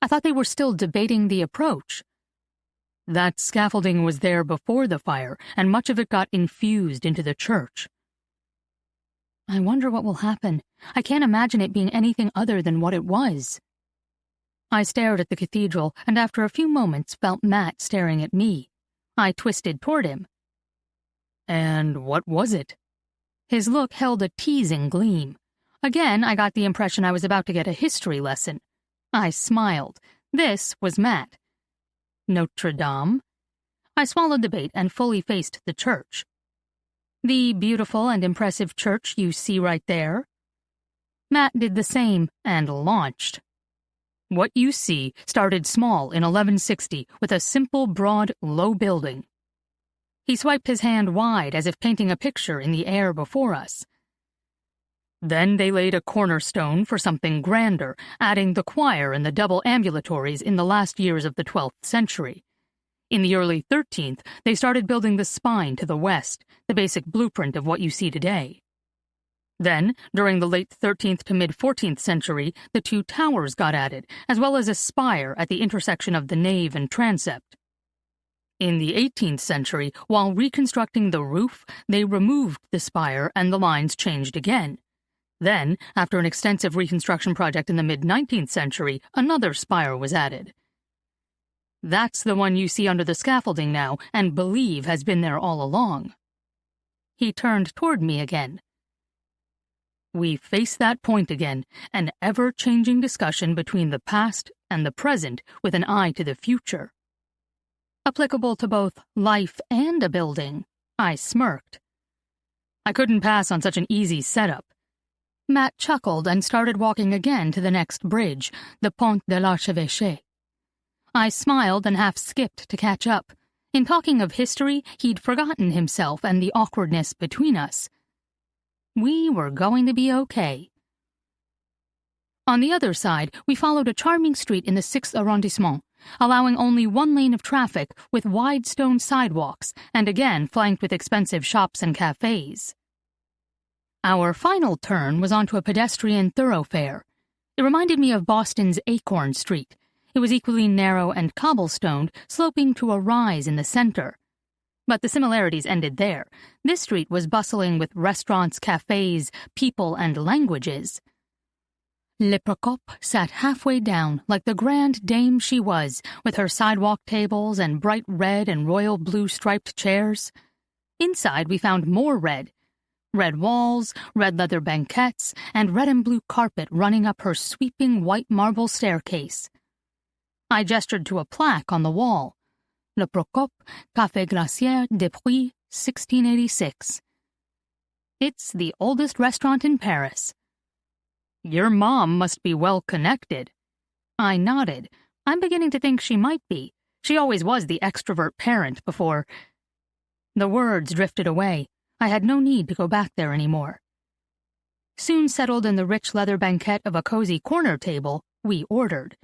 I thought they were still debating the approach. That scaffolding was there before the fire, and much of it got infused into the church. I wonder what will happen. I can't imagine it being anything other than what it was. I stared at the cathedral, and after a few moments felt Mat staring at me. I twisted toward him. And what was it? His look held a teasing gleam. Again, I got the impression I was about to get a history lesson. I smiled. This was Mat. Notre Dame? I swallowed the bait and fully faced the church. The beautiful and impressive church you see right there? Mat did the same and launched. What you see started small in 1160 with a simple, broad, low building. He swiped his hand wide as if painting a picture in the air before us. Then they laid a cornerstone for something grander, adding the choir and the double ambulatories in the last years of the 12th century. In the early 13th, they started building the spine to the west, the basic blueprint of what you see today. Then, during the late 13th to mid-14th century, the 2 towers got added, as well as a spire at the intersection of the nave and transept. In the 18th century, while reconstructing the roof, they removed the spire and the lines changed again. Then, after an extensive reconstruction project in the mid-19th century, another spire was added. That's the one you see under the scaffolding now and believe has been there all along. He turned toward me again. We face that point again, an ever-changing discussion between the past and the present with an eye to the future. Applicable to both life and a building, I smirked. I couldn't pass on such an easy setup. Mat chuckled and started walking again to the next bridge, the Pont de l'Archevêché. I smiled and half skipped to catch up. In talking of history, he'd forgotten himself and the awkwardness between us. We were going to be okay. On the other side, we followed a charming street in the 6th arrondissement, allowing only 1 lane of traffic with wide stone sidewalks and again flanked with expensive shops and cafes. Our final turn was onto a pedestrian thoroughfare. It reminded me of Boston's Acorn Street. It was equally narrow and cobblestoned, sloping to a rise in the center. But the similarities ended there. This street was bustling with restaurants, cafes, people, and languages. Le Procope sat halfway down, like the grand dame she was, with her sidewalk tables and bright red and royal blue striped chairs. Inside we found more red. Red walls, red leather banquettes, and red and blue carpet running up her sweeping white marble staircase. I gestured to a plaque on the wall. Le Procope, Café Glacier depuis 1686. It's the oldest restaurant in Paris. Your mom must be well connected. I nodded. I'm beginning to think she might be. She always was the extrovert parent before. The words drifted away. I had no need to go back there anymore. Soon settled in the rich leather banquette of a cozy corner table, we ordered.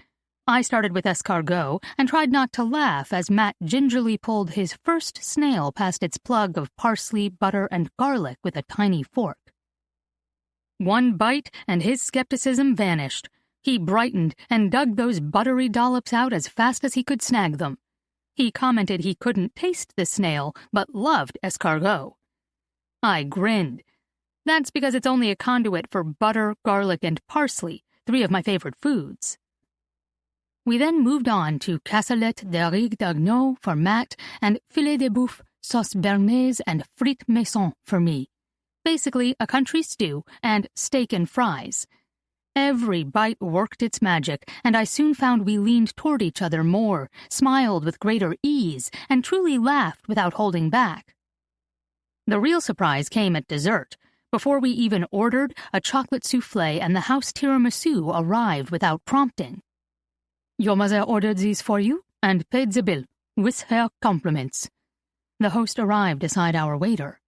I started with escargot and tried not to laugh as Mat gingerly pulled his first snail past its plug of parsley, butter, and garlic with a tiny fork. One bite and his skepticism vanished. He brightened and dug those buttery dollops out as fast as he could snag them. He commented he couldn't taste the snail, but loved escargot. I grinned. That's because it's only a conduit for butter, garlic, and parsley, 3 of my favorite foods. We then moved on to cassolette de riz d'agneau for Mat and filet de boeuf, sauce bernaise, and frites maison for me. Basically, a country stew and steak and fries. Every bite worked its magic, and I soon found we leaned toward each other more, smiled with greater ease, and truly laughed without holding back. The real surprise came at dessert. Before we even ordered, a chocolate soufflé and the house tiramisu arrived without prompting. "Your mother ordered these for you and paid the bill, with her compliments." The host arrived beside our waiter.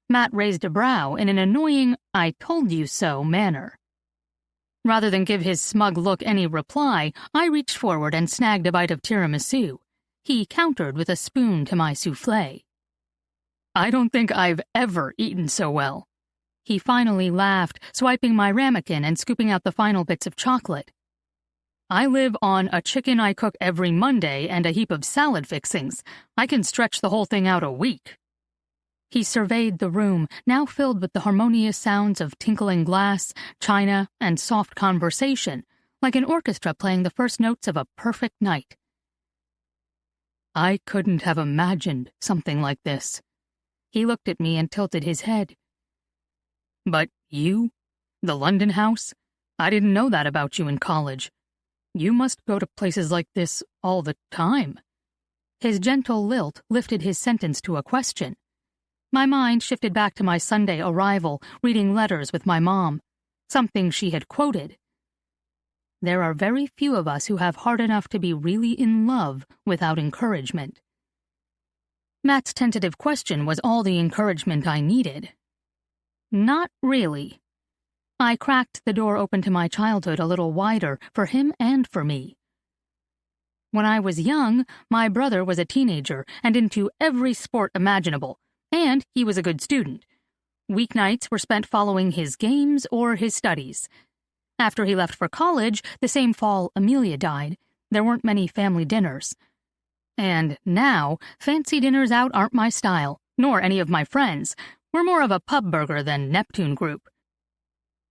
Mat raised a brow in an annoying "I-told-you-so" manner. Rather than give his smug look any reply, I reached forward and snagged a bite of tiramisu. He countered with a spoon to my soufflé. "I don't think I've ever eaten so well." He finally laughed, swiping my ramekin and scooping out the final bits of chocolate. "I live on a chicken I cook every Monday and a heap of salad fixings. I can stretch the whole thing out a week." He surveyed the room, now filled with the harmonious sounds of tinkling glass, china, and soft conversation, like an orchestra playing the first notes of a perfect night. "I couldn't have imagined something like this." He looked at me and tilted his head. "But you? The London house? I didn't know that about you in college. You must go to places like this all the time." His gentle lilt lifted his sentence to a question. My mind shifted back to my Sunday arrival, reading letters with my mom, something she had quoted. "There are very few of us who have heart enough to be really in love without encouragement." Mat's tentative question was all the encouragement I needed. Not really. I cracked the door open to my childhood a little wider for him and for me. When I was young, my brother was a teenager and into every sport imaginable, and he was a good student. Weeknights were spent following his games or his studies. After he left for college, the same fall Amelia died, there weren't many family dinners. And now, fancy dinners out aren't my style, nor any of my friends. We're more of a pub burger than Neptune group.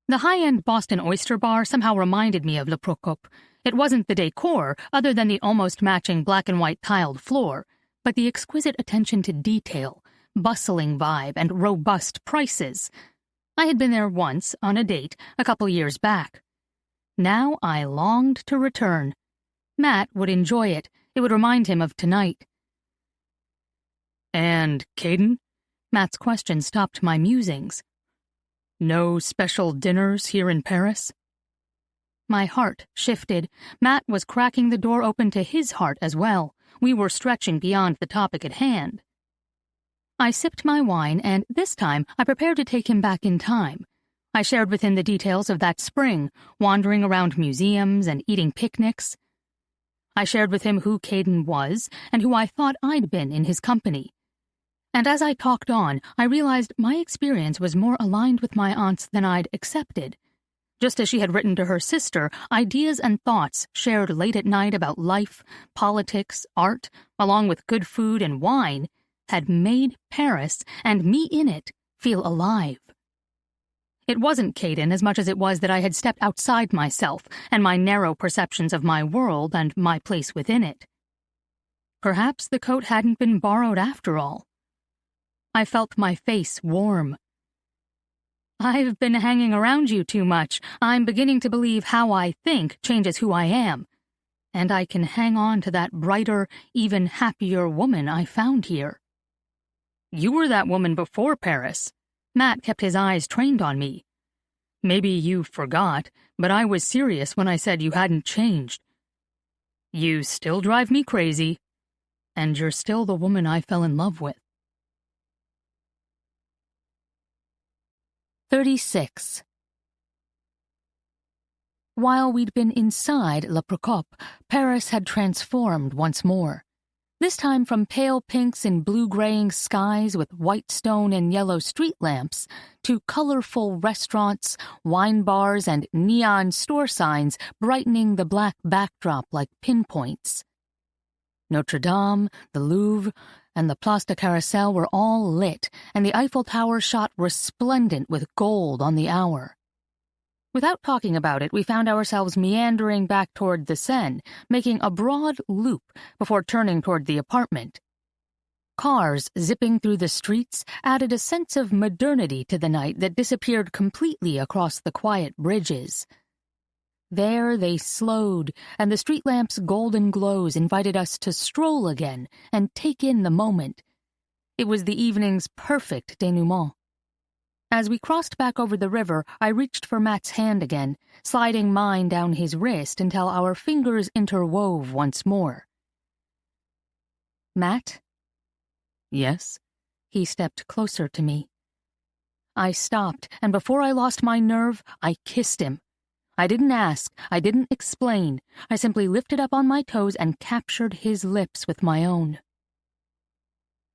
The high-end Boston Oyster Bar somehow reminded me of Le Procope. It wasn't the decor, other than the almost matching black and white tiled floor, but the exquisite attention to detail, bustling vibe, and robust prices. I had been there once, on a date, a couple years back. Now I longed to return. Mat would enjoy it. It would remind him of tonight. "And Caden?" Mat's question stopped my musings. "No special dinners here in Paris?" My heart shifted. Mat was cracking the door open to his heart as well. We were stretching beyond the topic at hand. I sipped my wine, and this time I prepared to take him back in time. I shared with him the details of that spring, wandering around museums and eating picnics. I shared with him who Caden was and who I thought I'd been in his company. And as I talked on, I realized my experience was more aligned with my aunt's than I'd accepted. Just as she had written to her sister, ideas and thoughts shared late at night about life, politics, art, along with good food and wine, had made Paris, and me in it, feel alive. It wasn't Caden as much as it was that I had stepped outside myself and my narrow perceptions of my world and my place within it. Perhaps the coat hadn't been borrowed after all. I felt my face warm. "I've been hanging around you too much. I'm beginning to believe how I think changes who I am. And I can hang on to that brighter, even happier woman I found here." "You were that woman before Paris." Mat kept his eyes trained on me. "Maybe you forgot, but I was serious when I said you hadn't changed. You still drive me crazy, and you're still the woman I fell in love with." 36. While we'd been inside Le Procope, Paris had transformed once more. This time from pale pinks and blue-graying skies with white stone and yellow street lamps to colorful restaurants, wine bars, and neon store signs brightening the black backdrop like pinpoints. Notre Dame, the Louvre, and the Place de Carrousel were all lit, and the Eiffel Tower shot resplendent with gold on the hour. Without talking about it, we found ourselves meandering back toward the Seine, making a broad loop before turning toward the apartment. Cars zipping through the streets added a sense of modernity to the night that disappeared completely across the quiet bridges. There they slowed, and the street lamps' golden glows invited us to stroll again and take in the moment. It was the evening's perfect denouement. As we crossed back over the river, I reached for Mat's hand again, sliding mine down his wrist until our fingers interwove once more. "Mat?" "Yes?" He stepped closer to me. I stopped, and before I lost my nerve, I kissed him. I didn't ask, I didn't explain. I simply lifted up on my toes and captured his lips with my own.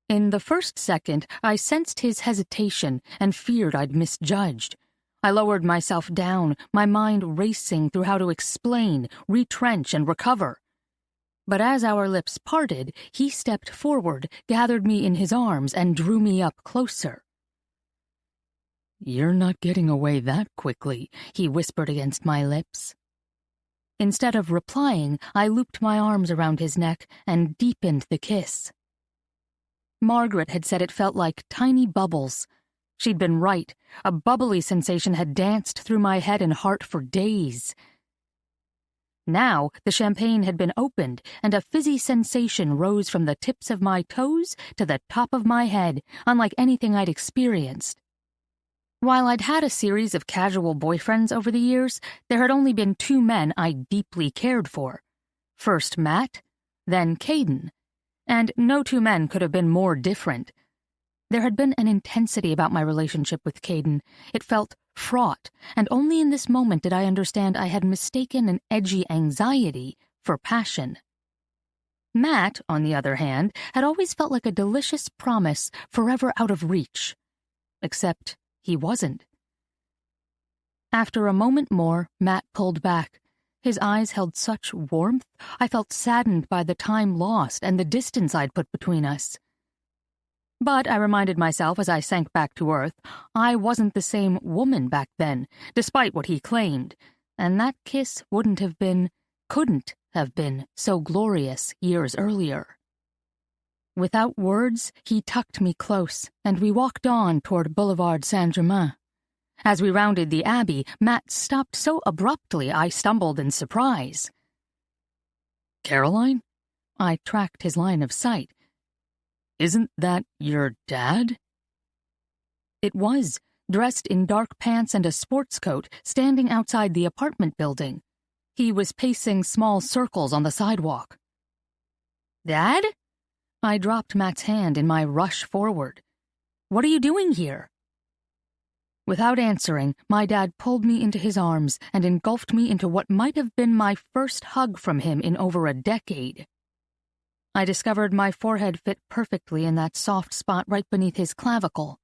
In the first second, I sensed his hesitation and feared I'd misjudged. I lowered myself down, my mind racing through how to explain, retrench, and recover. But as our lips parted, he stepped forward, gathered me in his arms, and drew me up closer. "You're not getting away that quickly," he whispered against my lips. Instead of replying, I looped my arms around his neck and deepened the kiss. Margaret had said it felt like tiny bubbles. She'd been right. A bubbly sensation had danced through my head and heart for days. Now, the champagne had been opened, and a fizzy sensation rose from the tips of my toes to the top of my head, unlike anything I'd experienced. While I'd had a series of casual boyfriends over the years, there had only been two men I deeply cared for. First Mat, then Caden. And no two men could have been more different. There had been an intensity about my relationship with Caden. It felt fraught, and only in this moment did I understand I had mistaken an edgy anxiety for passion. Mat, on the other hand, had always felt like a delicious promise forever out of reach. Except he wasn't. After a moment more, Mat pulled back. His eyes held such warmth, I felt saddened by the time lost and the distance I'd put between us. But I reminded myself as I sank back to earth, I wasn't the same woman back then, despite what he claimed, and that kiss couldn't have been so glorious years earlier. Without words, he tucked me close, and we walked on toward Boulevard Saint-Germain. As we rounded the Abbey, Mat stopped so abruptly I stumbled in surprise. "Caroline?" I tracked his line of sight. "Isn't that your dad?" It was, dressed in dark pants and a sports coat, standing outside the apartment building. He was pacing small circles on the sidewalk. "Dad?" I dropped Mat's hand in my rush forward. "What are you doing here?" Without answering, my dad pulled me into his arms and engulfed me into what might have been my first hug from him in over a decade. I discovered my forehead fit perfectly in that soft spot right beneath his clavicle.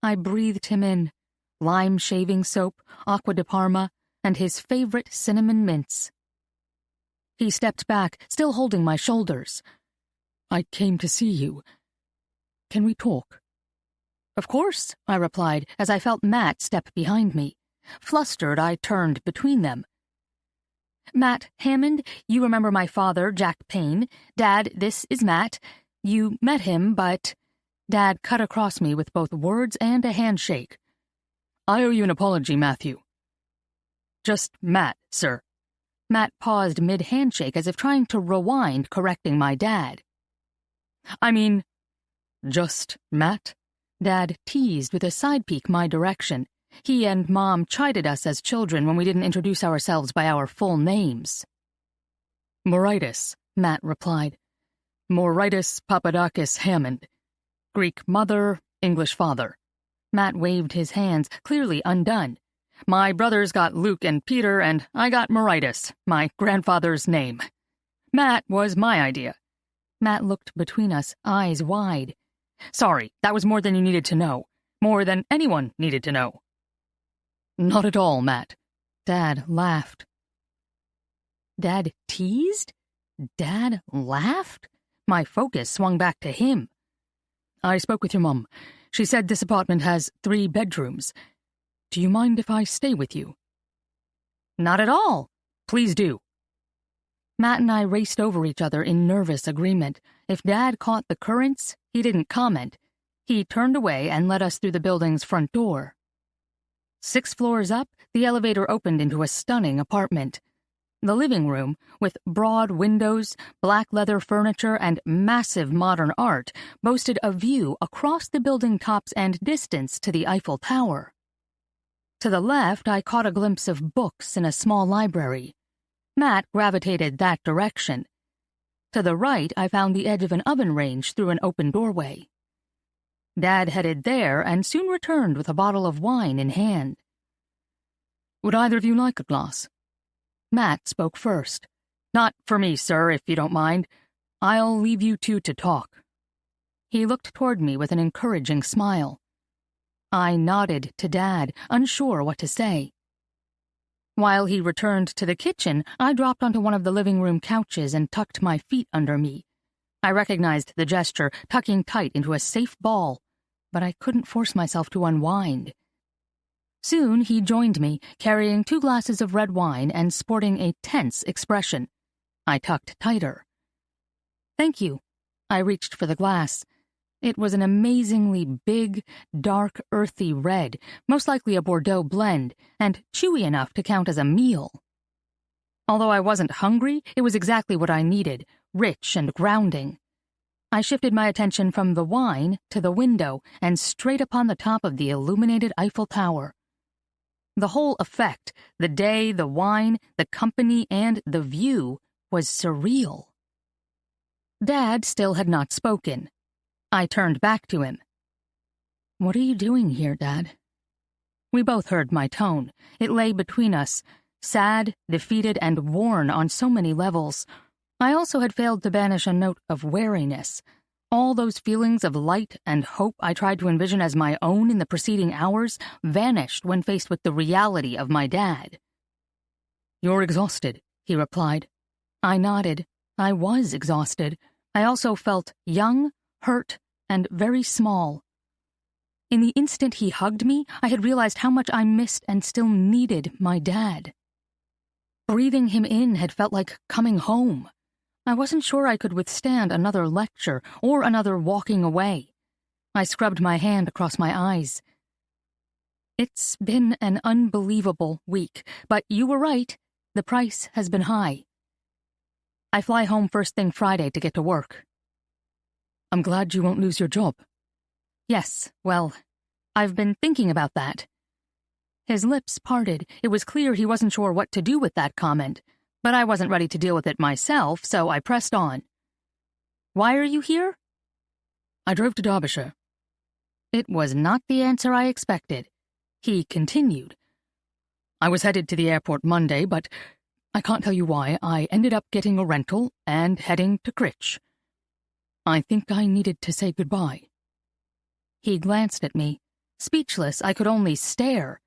I breathed him in, lime shaving soap, aqua di Parma, and his favorite cinnamon mints. He stepped back, still holding my shoulders. "I came to see you. Can we talk?" "Of course," I replied as I felt Mat step behind me. Flustered, I turned between them. "Mat Hammond, you remember my father, Jack Payne. Dad, this is Mat. You met him, but—" Dad cut across me with both words and a handshake. "I owe you an apology, Matthew." "Just Mat, sir." Mat paused mid-handshake as if trying to rewind, correcting my dad. "I mean, just Mat?" Dad teased with a side peek my direction. He and Mom chided us as children when we didn't introduce ourselves by our full names. "Mauritus," Mat replied. "Mauritus Papadakis Hammond. Greek mother, English father." Mat waved his hands, clearly undone. My brothers got Luke and Peter, and I got Meritus, my grandfather's name. Mat was my idea. Mat looked between us, eyes wide. Sorry, that was more than you needed to know. More than anyone needed to know. Not at all, Mat. Dad laughed. Dad teased? Dad laughed? My focus swung back to him. I spoke with your mum. She said this apartment has 3 bedrooms. Do you mind if I stay with you? Not at all. Please do. Mat and I raced over each other in nervous agreement. If Dad caught the currents, he didn't comment. He turned away and led us through the building's front door. 6 floors up, the elevator opened into a stunning apartment. The living room, with broad windows, black leather furniture, and massive modern art, boasted a view across the building tops and distance to the Eiffel Tower. To the left, I caught a glimpse of books in a small library. Mat gravitated that direction. To the right, I found the edge of an oven range through an open doorway. Dad headed there and soon returned with a bottle of wine in hand. Would either of you like a glass? Mat spoke first. Not for me, sir, if you don't mind. I'll leave you 2 to talk. He looked toward me with an encouraging smile. I nodded to Dad, unsure what to say. While he returned to the kitchen, I dropped onto one of the living room couches and tucked my feet under me. I recognized the gesture, tucking tight into a safe ball, but I couldn't force myself to unwind. Soon he joined me, carrying 2 glasses of red wine and sporting a tense expression. I tucked tighter. Thank you. I reached for the glass. It was an amazingly big, dark, earthy red, most likely a Bordeaux blend, and chewy enough to count as a meal. Although I wasn't hungry, it was exactly what I needed, rich and grounding. I shifted my attention from the wine to the window and straight upon the top of the illuminated Eiffel Tower. The whole effect, the day, the wine, the company, and the view, was surreal. Dad still had not spoken. I turned back to him. What are you doing here, Dad? We both heard my tone. It lay between us, sad, defeated, and worn on so many levels. I also had failed to banish a note of wariness. All those feelings of light and hope I tried to envision as my own in the preceding hours vanished when faced with the reality of my dad. You're exhausted, he replied. I nodded. I was exhausted. I also felt young, hurt, and very small. In the instant he hugged me, I had realized how much I missed and still needed my dad. Breathing him in had felt like coming home. I wasn't sure I could withstand another lecture or another walking away. I scrubbed my hand across my eyes. It's been an unbelievable week, but you were right. The price has been high. I fly home first thing Friday to get to work. I'm glad you won't lose your job. Yes, well, I've been thinking about that. His lips parted. It was clear he wasn't sure what to do with that comment, but I wasn't ready to deal with it myself, so I pressed on. Why are you here? I drove to Derbyshire. It was not the answer I expected. He continued. I was headed to the airport Monday, but I can't tell you why. I ended up getting a rental and heading to Critch. I think I needed to say goodbye. He glanced at me. Speechless, I could only stare.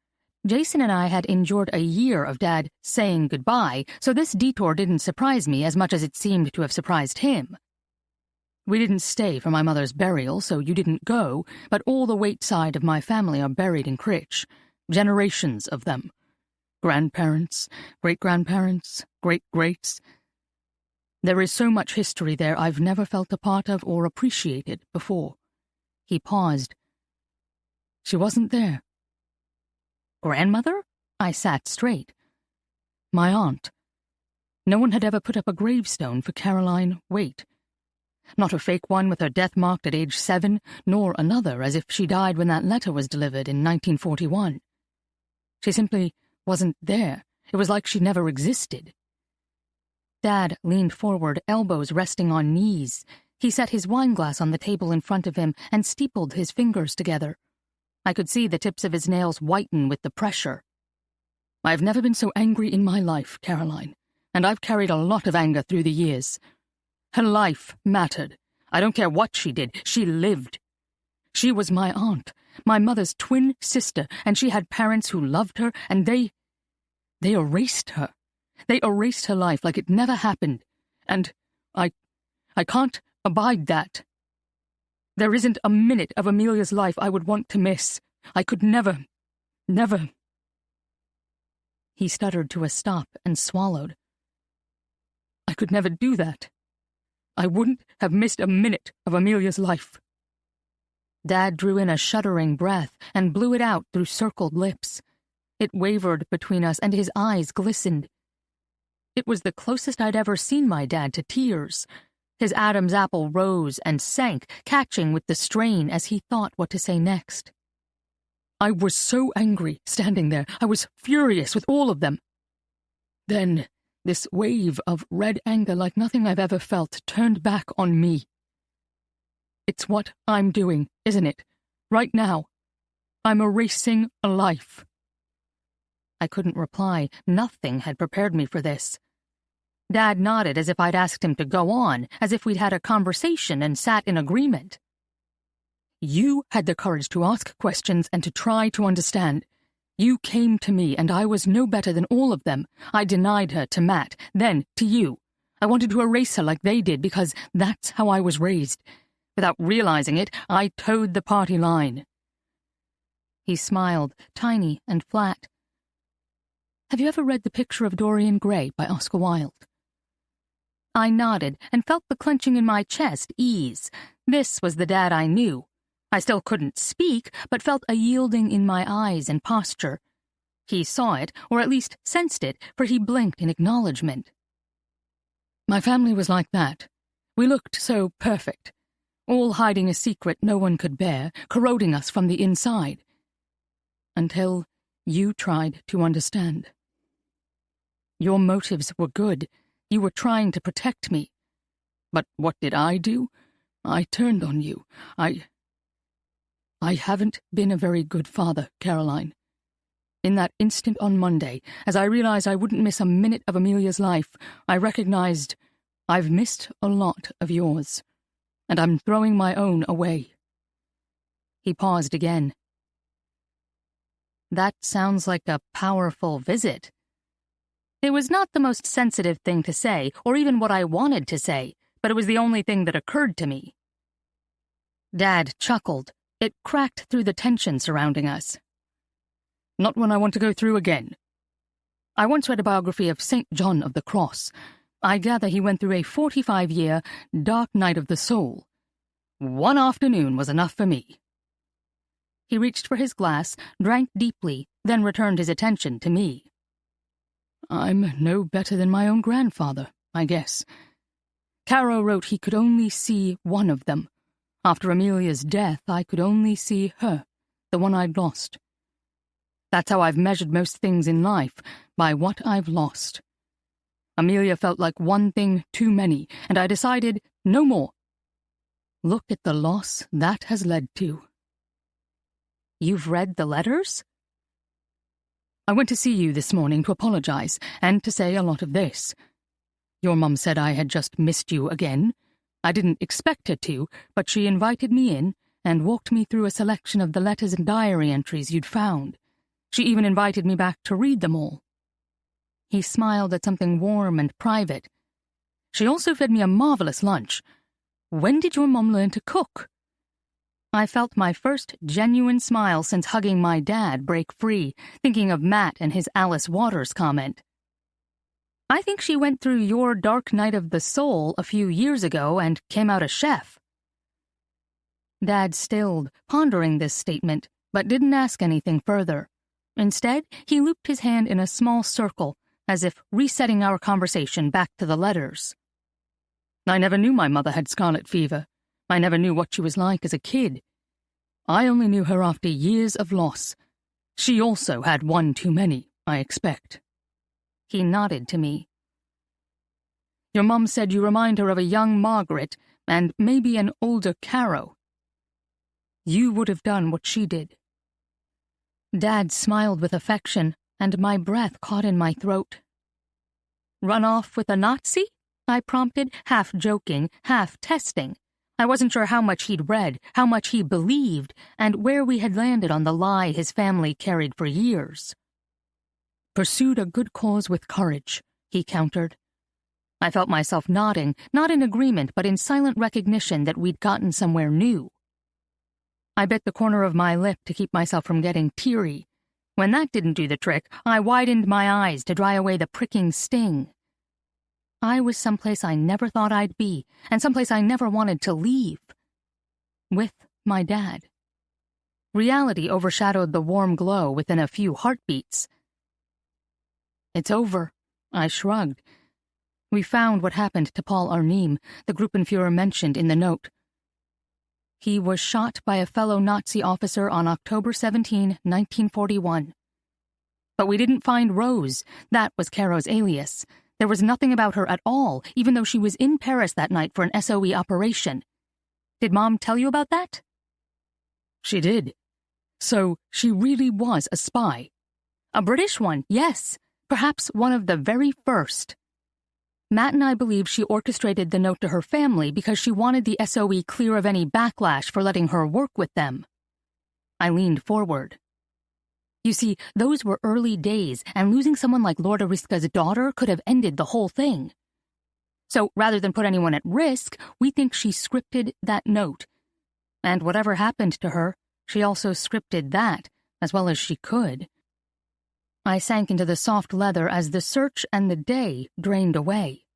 Jason and I had endured a year of Dad saying goodbye, so this detour didn't surprise me as much as it seemed to have surprised him. We didn't stay for my mother's burial, so you didn't go, but all the Waite side of my family are buried in Critch. Generations of them. Grandparents, great-grandparents, great-greats. There is so much history there I've never felt a part of or appreciated before. He paused. She wasn't there. Grandmother? I sat straight. My aunt. No one had ever put up a gravestone for Caroline Waite. Not a fake one with her death marked at age 7, nor another as if she died when that letter was delivered in 1941. She simply wasn't there. It was like she never existed. Dad leaned forward, elbows resting on knees. He set his wineglass on the table in front of him and steepled his fingers together. I could see the tips of his nails whiten with the pressure. I've never been so angry in my life, Caroline, and I've carried a lot of anger through the years. Her life mattered. I don't care what she did. She lived. She was my aunt, my mother's twin sister, and she had parents who loved her, and they erased her. They erased her life like it never happened, and I can't abide that. There isn't a minute of Amelia's life I would want to miss. I could never. He stuttered to a stop and swallowed. I could never do that. I wouldn't have missed a minute of Amelia's life. Dad drew in a shuddering breath and blew it out through circled lips. It wavered between us, and his eyes glistened. It was the closest I'd ever seen my dad to tears. His Adam's apple rose and sank, catching with the strain as he thought what to say next. I was so angry, standing there. I was furious with all of them. Then, this wave of red anger like nothing I've ever felt turned back on me. It's what I'm doing, isn't it? Right now. I'm erasing a life. I couldn't reply. Nothing had prepared me for this. Dad nodded as if I'd asked him to go on, as if we'd had a conversation and sat in agreement. You had the courage to ask questions and to try to understand. You came to me, and I was no better than all of them. I denied her to Mat, then to you. I wanted to erase her like they did, because that's how I was raised. Without realizing it, I towed the party line. He smiled, tiny and flat. Have you ever read The Picture of Dorian Gray by Oscar Wilde? I nodded and felt the clenching in my chest ease. This was the Dad I knew. I still couldn't speak, but felt a yielding in my eyes and posture. He saw it, or at least sensed it, for he blinked in acknowledgement. My family was like that. We looked so perfect, all hiding a secret no one could bear, corroding us from the inside. Until you tried to understand. Your motives were good. You were trying to protect me. But what did I do? I turned on you. I haven't been a very good father, Caroline. In that instant on Monday, as I realized I wouldn't miss a minute of Amelia's life, I recognized I've missed a lot of yours, and I'm throwing my own away. He paused again. That sounds like a powerful visit. It was not the most sensitive thing to say, or even what I wanted to say, but it was the only thing that occurred to me. Dad chuckled. It cracked through the tension surrounding us. Not one I want to go through again. I once read a biography of St. John of the Cross. I gather he went through a 45-year dark night of the soul. One afternoon was enough for me. He reached for his glass, drank deeply, then returned his attention to me. I'm no better than my own grandfather, I guess. Caro wrote he could only see one of them. After Amelia's death, I could only see her, the one I'd lost. That's how I've measured most things in life, by what I've lost. Amelia felt like one thing too many, and I decided no more. Look at the loss that has led to. You've read the letters? I went to see you this morning to apologize, and to say a lot of this. Your mum said I had just missed you again. I didn't expect her to, but she invited me in and walked me through a selection of the letters and diary entries you'd found. She even invited me back to read them all. He smiled at something warm and private. She also fed me a marvelous lunch. When did your mum learn to cook? I felt my first genuine smile since hugging my dad break free, thinking of Mat and his Alice Waters comment. I think she went through your dark night of the soul a few years ago and came out a chef. Dad stilled, pondering this statement, but didn't ask anything further. Instead, he looped his hand in a small circle, as if resetting our conversation back to the letters. I never knew my mother had scarlet fever. I never knew what she was like as a kid. I only knew her after years of loss. She also had one too many, I expect. He nodded to me. Your mum said you remind her of a young Margaret and maybe an older Caro. You would have done what she did. Dad smiled with affection, and my breath caught in my throat. "Run off with a Nazi?" I prompted, half joking, half testing. I wasn't sure how much he'd read, how much he believed, and where we had landed on the lie his family carried for years. "Pursued a good cause with courage," he countered. I felt myself nodding, not in agreement, but in silent recognition that we'd gotten somewhere new. I bit the corner of my lip to keep myself from getting teary. When that didn't do the trick, I widened my eyes to dry away the pricking sting. I was someplace I never thought I'd be, and someplace I never wanted to leave. With my dad. Reality overshadowed the warm glow within a few heartbeats. "It's over," I shrugged. "We found what happened to Paul Arnim, the Gruppenführer mentioned in the note. He was shot by a fellow Nazi officer on October 17, 1941. But we didn't find Rose. That was Caro's alias. There was nothing about her at all, even though she was in Paris that night for an SOE operation. Did Mom tell you about that?" "She did. So she really was a spy." "A British one, yes. Perhaps one of the very first. Matt and I believe she orchestrated the note to her family because she wanted the SOE clear of any backlash for letting her work with them." I leaned forward. You see, those were early days, and losing someone like Lord Ariska's daughter could have ended the whole thing. So rather than put anyone at risk, we think she scripted that note. And whatever happened to her, she also scripted that, as well as she could. I sank into the soft leather as the search and the day drained away.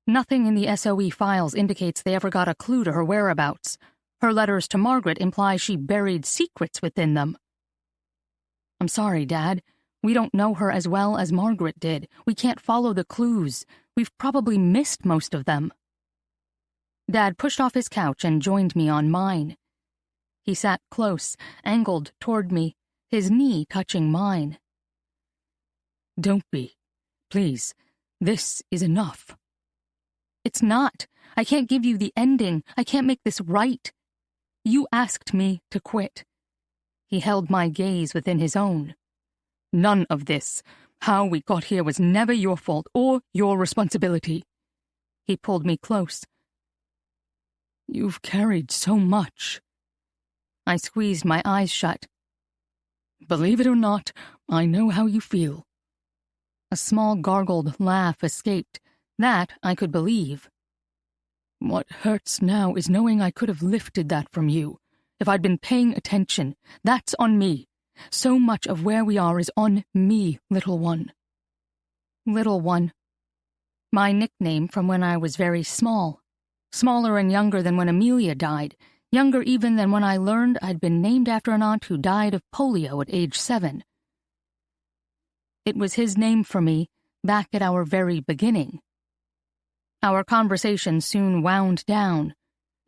Nothing in the SOE files indicates they ever got a clue to her whereabouts. Her letters to Margaret imply she buried secrets within them. "I'm sorry, Dad. We don't know her as well as Margaret did. We can't follow the clues. We've probably missed most of them." Dad pushed off his couch and joined me on mine. He sat close, angled toward me, his knee touching mine. "Don't be. Please. This is enough." "It's not. I can't give you the ending. I can't make this right. You asked me to quit." He held my gaze within his own. "None of this. How we got here was never your fault or your responsibility." He pulled me close. "You've carried so much." I squeezed my eyes shut. "Believe it or not, I know how you feel." A small gargled laugh escaped. That I could believe. "What hurts now is knowing I could have lifted that from you. If I'd been paying attention, that's on me. So much of where we are is on me, little one." Little one. My nickname from when I was very small. Smaller and younger than when Amelia died. Younger even than when I learned I'd been named after an aunt who died of polio at age 7. It was his name for me, back at our very beginning. Our conversation soon wound down.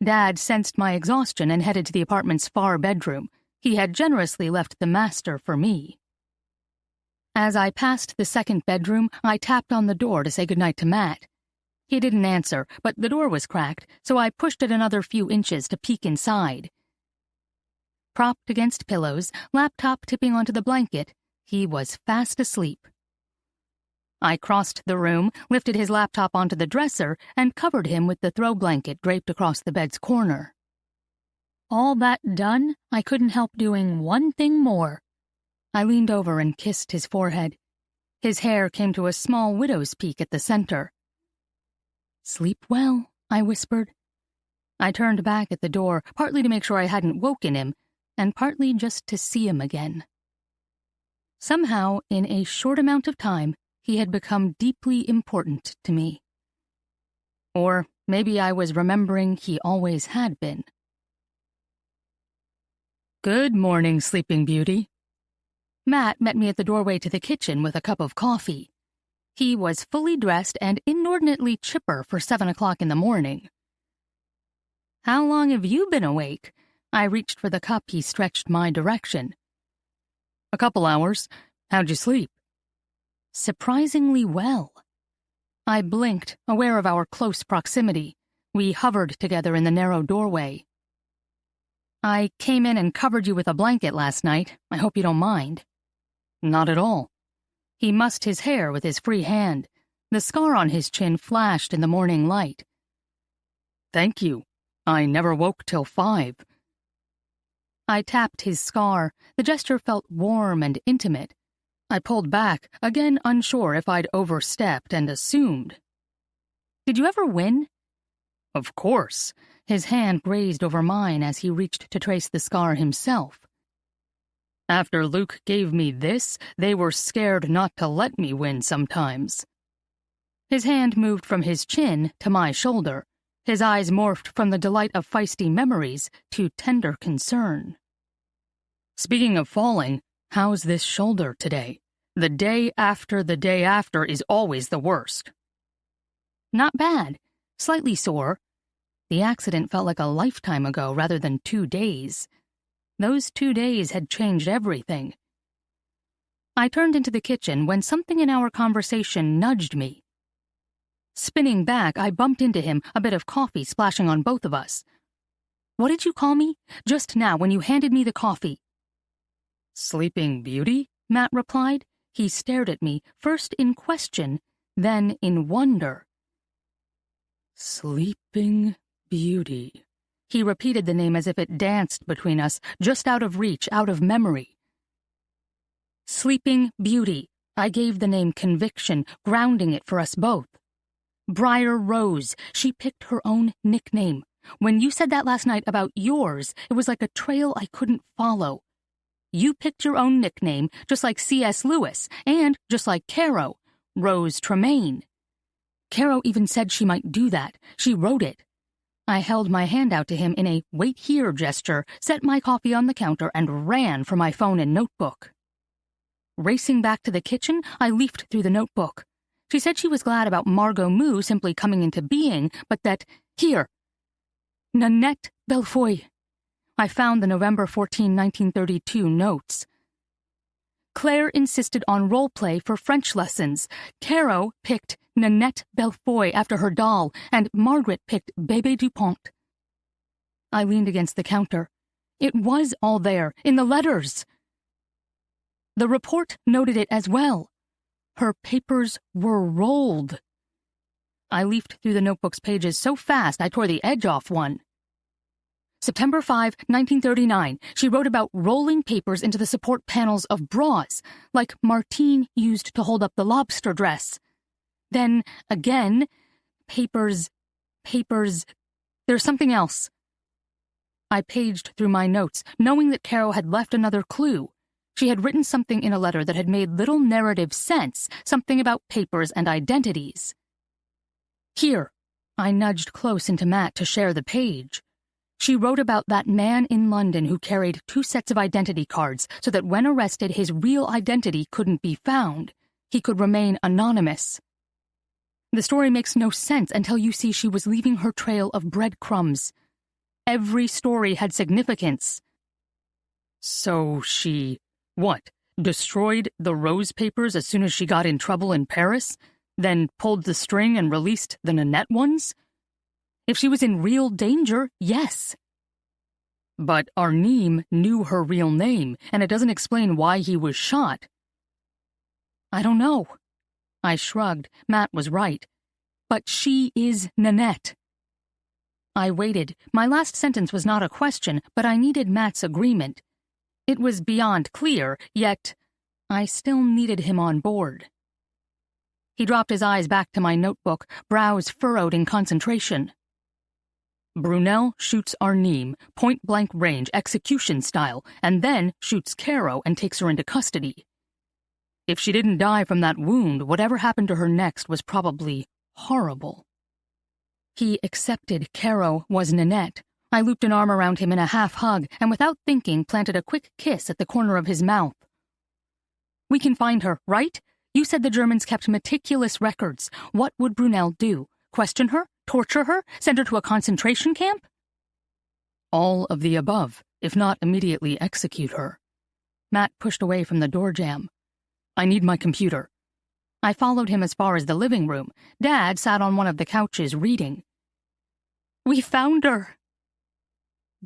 Dad sensed my exhaustion and headed to the apartment's far bedroom. He had generously left the master for me. As I passed the second bedroom, I tapped on the door to say goodnight to Matt. He didn't answer, but the door was cracked, so I pushed it another few inches to peek inside. Propped against pillows, laptop tipping onto the blanket, he was fast asleep. I crossed the room, lifted his laptop onto the dresser, and covered him with the throw blanket draped across the bed's corner. All that done, I couldn't help doing one thing more. I leaned over and kissed his forehead. His hair came to a small widow's peak at the center. "Sleep well," I whispered. I turned back at the door, partly to make sure I hadn't woken him, and partly just to see him again. Somehow, in a short amount of time, he had become deeply important to me. Or maybe I was remembering he always had been. "Good morning, Sleeping Beauty." Matt met me at the doorway to the kitchen with a cup of coffee. He was fully dressed and inordinately chipper for 7 o'clock in the morning. "How long have you been awake?" I reached for the cup he stretched my direction. "A couple hours. How'd you sleep?" "Surprisingly well." I blinked, aware of our close proximity. We hovered together in the narrow doorway. "I came in and covered you with a blanket last night. I hope you don't mind." Not at all. He mussed his hair with his free hand. The scar on his chin flashed in the morning light. Thank you. I never woke till 5. I tapped his scar. The gesture felt warm and intimate. I pulled back, again unsure if I'd overstepped, and assumed. Did you ever win? Of course. His hand grazed over mine as he reached to trace the scar himself. After Luke gave me this, they were scared not to let me win sometimes. His hand moved from his chin to my shoulder. His eyes morphed from the delight of feisty memories to tender concern. Speaking of falling, how's this shoulder today? The day after is always the worst. Not bad. Slightly sore. The accident felt like a lifetime ago rather than 2 days. Those 2 days had changed everything. I turned into the kitchen when something in our conversation nudged me. Spinning back, I bumped into him, a bit of coffee splashing on both of us. What did you call me? Just now, when you handed me the coffee. Sleeping Beauty? Mat replied. He stared at me, first in question, then in wonder. Sleeping Beauty. He repeated the name as if it danced between us, just out of reach, out of memory. Sleeping Beauty. I gave the name conviction, grounding it for us both. Briar Rose. She picked her own nickname. When you said that last night about yours, it was like a trail I couldn't follow. You picked your own nickname, just like C.S. Lewis, and just like Caro, Rose Tremaine. Caro even said she might do that. She wrote it. I held my hand out to him in a wait here gesture, set my coffee on the counter, and ran for my phone and notebook. Racing back to the kitchen, I leafed through the notebook. She said she was glad about Margot Moo simply coming into being, but that, here, Nanette Belfoy. I found the November 14, 1932 notes. Claire insisted on role play for French lessons. Caro picked Nanette Belfoy after her doll, and Margaret picked Bébé Dupont. I leaned against the counter. It was all there, in the letters. The report noted it as well. Her papers were rolled. I leafed through the notebook's pages so fast I tore the edge off one. September 5, 1939, she wrote about rolling papers into the support panels of bras, like Martine used to hold up the lobster dress. Then, again, papers, there's something else. I paged through my notes, knowing that Caro had left another clue. She had written something in a letter that had made little narrative sense, something about papers and identities. Here, I nudged close into Mat to share the page. She wrote about that man in London who carried 2 sets of identity cards so that when arrested his real identity couldn't be found. He could remain anonymous. The story makes no sense until you see she was leaving her trail of breadcrumbs. Every story had significance. So she, what, destroyed the rose papers as soon as she got in trouble in Paris, then pulled the string and released the Nanette ones? If she was in real danger, yes. But Arnim knew her real name, and it doesn't explain why he was shot. I don't know. I shrugged. Mat was right. But she is Nanette. I waited. My last sentence was not a question, but I needed Mat's agreement. It was beyond clear, yet I still needed him on board. He dropped his eyes back to my notebook, brows furrowed in concentration. Brunel shoots Arnim, point-blank range, execution style, and then shoots Caro and takes her into custody. If she didn't die from that wound, whatever happened to her next was probably horrible. He accepted Caro was Nanette. I looped an arm around him in a half-hug, and without thinking planted a quick kiss at the corner of his mouth. We can find her, right? You said the Germans kept meticulous records. What would Brunel do? Question her? Torture her? Send her to a concentration camp? All of the above, if not immediately execute her. Mat pushed away from the door jamb. I need my computer. I followed him as far as the living room. Dad sat on one of the couches reading. We found her.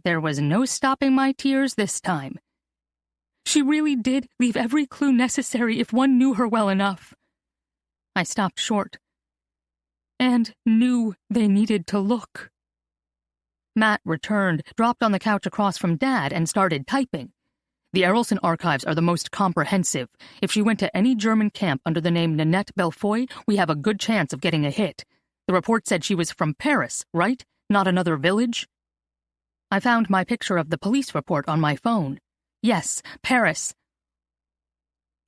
There was no stopping my tears this time. She really did leave every clue necessary if one knew her well enough. I stopped short. And knew they needed to look. Mat returned, dropped on the couch across from Dad, and started typing. The Errolson archives are the most comprehensive. If she went to any German camp under the name Nanette Belfoy, we have a good chance of getting a hit. The report said she was from Paris, right? Not another village? I found my picture of the police report on my phone. Yes, Paris.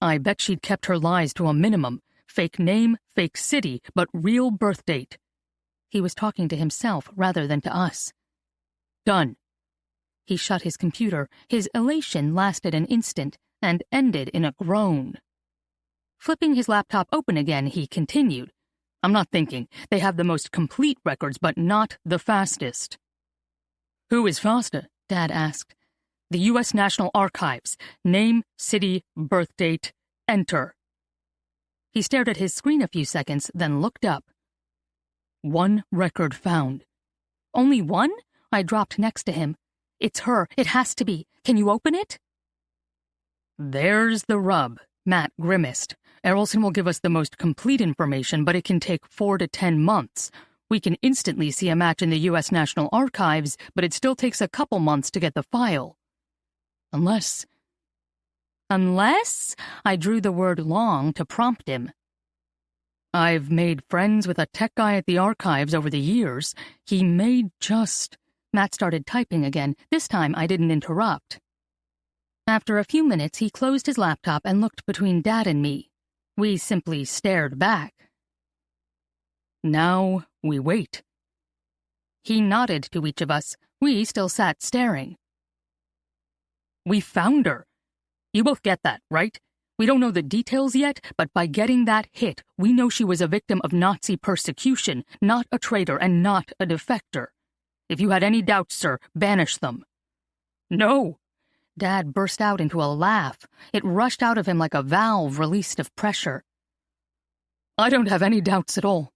I bet she'd kept her lies to a minimum. Fake name, fake city, but real birth date. He was talking to himself rather than to us. Done. He shut his computer. His elation lasted an instant and ended in a groan. Flipping his laptop open again, he continued. I'm not thinking. They have the most complete records, but not the fastest. Who is faster? Dad asked. The U.S. National Archives. Name, city, birth date, enter. He stared at his screen a few seconds, then looked up. One record found. Only one? I dropped next to him. It's her. It has to be. Can you open it? There's the rub, Mat grimaced. Errolson will give us the most complete information, but it can take 4 to 10 months. We can instantly see a match in the U.S. National Archives, but it still takes a couple months to get the file. Unless? I drew the word long to prompt him. I've made friends with a tech guy at the archives over the years. He may just... Mat started typing again. This time I didn't interrupt. After a few minutes, he closed his laptop and looked between Dad and me. We simply stared back. Now we wait. He nodded to each of us. We still sat staring. We found her. You both get that, right? We don't know the details yet, but by getting that hit, we know she was a victim of Nazi persecution, not a traitor and not a defector. If you had any doubts, sir, banish them. No. Dad burst out into a laugh. It rushed out of him like a valve released of pressure. I don't have any doubts at all.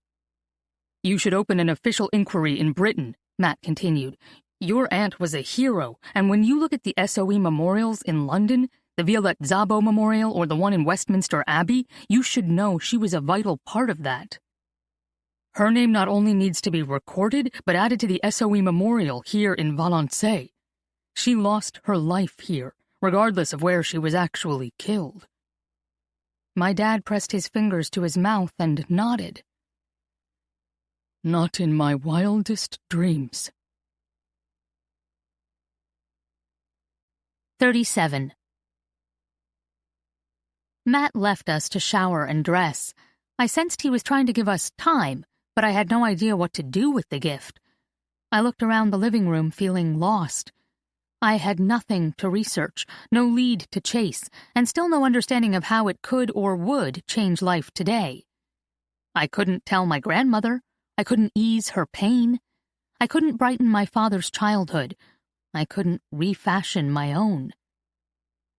You should open an official inquiry in Britain, Mat continued. Your aunt was a hero, and when you look at the SOE memorials in London, the Violette Szabo Memorial or the one in Westminster Abbey, you should know she was a vital part of that. Her name not only needs to be recorded, but added to the SOE Memorial here in Valençay. She lost her life here, regardless of where she was actually killed. My dad pressed his fingers to his mouth and nodded. Not in my wildest dreams. 37. Mat left us to shower and dress. I sensed he was trying to give us time, but I had no idea what to do with the gift. I looked around the living room feeling lost. I had nothing to research, no lead to chase, and still no understanding of how it could or would change life today. I couldn't tell my grandmother. I couldn't ease her pain. I couldn't brighten my father's childhood. I couldn't refashion my own.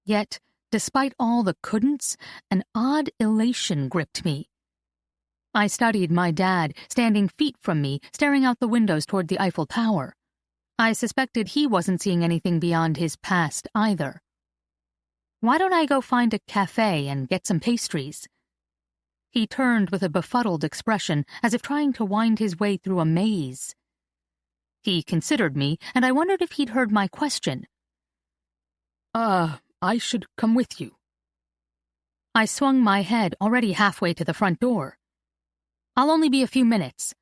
Yet, despite all the couldn'ts, an odd elation gripped me. I studied my dad, standing feet from me, staring out the windows toward the Eiffel Tower. I suspected he wasn't seeing anything beyond his past either. Why don't I go find a cafe and get some pastries? He turned with a befuddled expression, as if trying to wind his way through a maze. He considered me, and I wondered if he'd heard my question. I should come with you. I swung my head, already halfway to the front door. I'll only be a few minutes.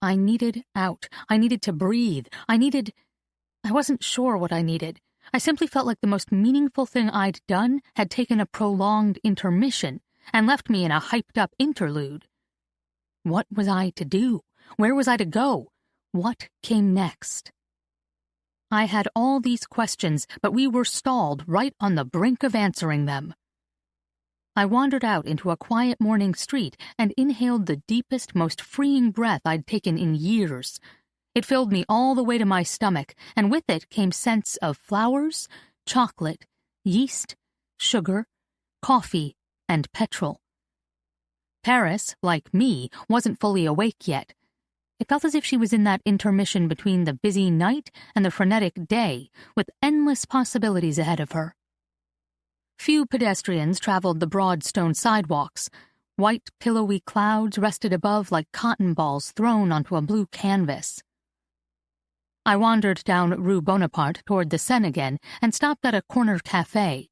I needed out. I needed to breathe. I wasn't sure what I needed. I simply felt like the most meaningful thing I'd done had taken a prolonged intermission and left me in a hyped-up interlude. What was I to do? Where was I to go? What came next? I had all these questions, but we were stalled right on the brink of answering them. I wandered out into a quiet morning street and inhaled the deepest, most freeing breath I'd taken in years. It filled me all the way to my stomach, and with it came scents of flowers, chocolate, yeast, sugar, coffee, and petrol. Paris, like me, wasn't fully awake yet. It felt as if she was in that intermission between the busy night and the frenetic day, with endless possibilities ahead of her. Few pedestrians traveled the broad stone sidewalks. White, pillowy clouds rested above like cotton balls thrown onto a blue canvas. I wandered down Rue Bonaparte toward the Seine again and stopped at a corner cafe.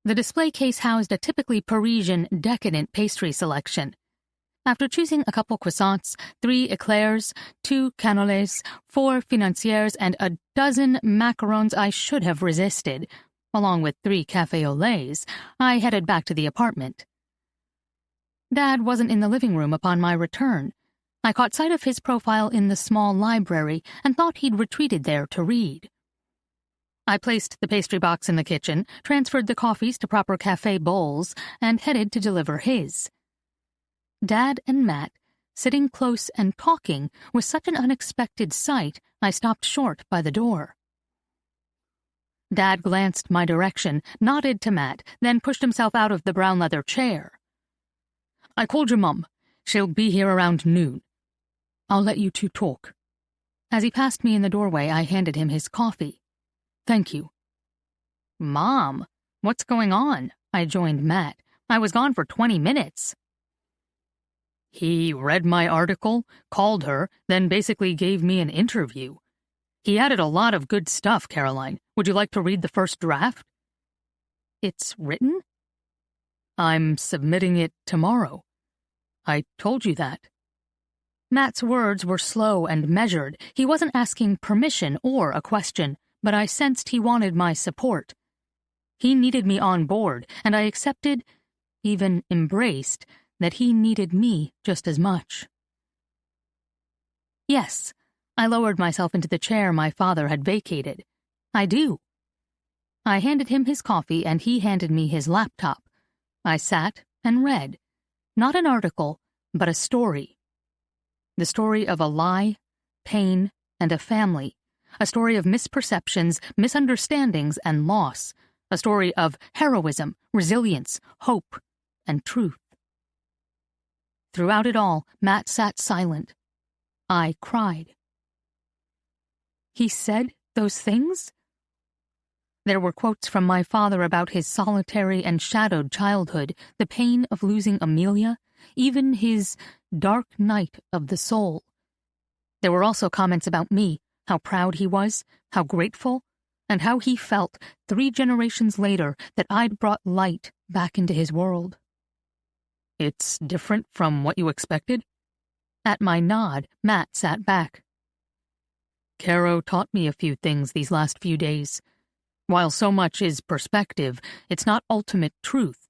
The display case housed a typically Parisian, decadent pastry selection. After choosing a couple croissants, 3 eclairs, 2 cannelés, 4 financières, and a dozen macarons I should have resisted, along with 3 café au laits, I headed back to the apartment. Dad wasn't in the living room upon my return. I caught sight of his profile in the small library and thought he'd retreated there to read. I placed the pastry box in the kitchen, transferred the coffees to proper café bowls, and headed to deliver his. Dad and Mat, sitting close and talking, was such an unexpected sight I stopped short by the door. Dad glanced my direction, nodded to Mat, then pushed himself out of the brown leather chair. "I called your mum. She'll be here around noon. I'll let you two talk." As he passed me in the doorway, I handed him his coffee. "Thank you." "Mom, what's going on?" I joined Mat. "I was gone for 20 minutes. "He read my article, called her, then basically gave me an interview. He added a lot of good stuff, Caroline. Would you like to read the first draft?" "It's written?" "I'm submitting it tomorrow. I told you that." Mat's words were slow and measured. He wasn't asking permission or a question, but I sensed he wanted my support. He needed me on board, and I accepted, even embraced, that he needed me just as much. "Yes," I lowered myself into the chair my father had vacated. "I do." I handed him his coffee and he handed me his laptop. I sat and read. Not an article, but a story. The story of a lie, pain, and a family. A story of misperceptions, misunderstandings, and loss. A story of heroism, resilience, hope, and truth. Throughout it all, Mat sat silent. I cried. He said those things? There were quotes from my father about his solitary and shadowed childhood, the pain of losing Amelia, even his dark night of the soul. There were also comments about me, how proud he was, how grateful, and how he felt 3 generations later that I'd brought light back into his world. "It's different from what you expected?" At my nod, Mat sat back. "Caro taught me a few things these last few days. While so much is perspective, it's not ultimate truth.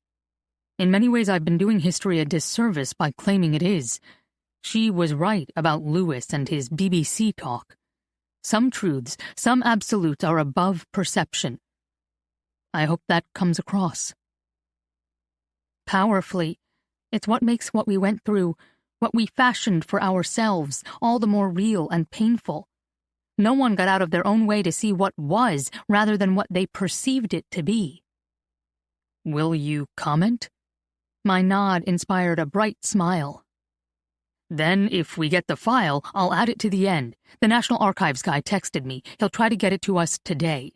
In many ways I've been doing history a disservice by claiming it is. She was right about Lewis and his BBC talk. Some truths, some absolutes are above perception. I hope that comes across." Powerfully. It's what makes what we went through, what we fashioned for ourselves, all the more real and painful. No one got out of their own way to see what was rather than what they perceived it to be. "Will you comment?" My nod inspired a bright smile. "Then, if we get the file, I'll add it to the end. The National Archives guy texted me. He'll try to get it to us today."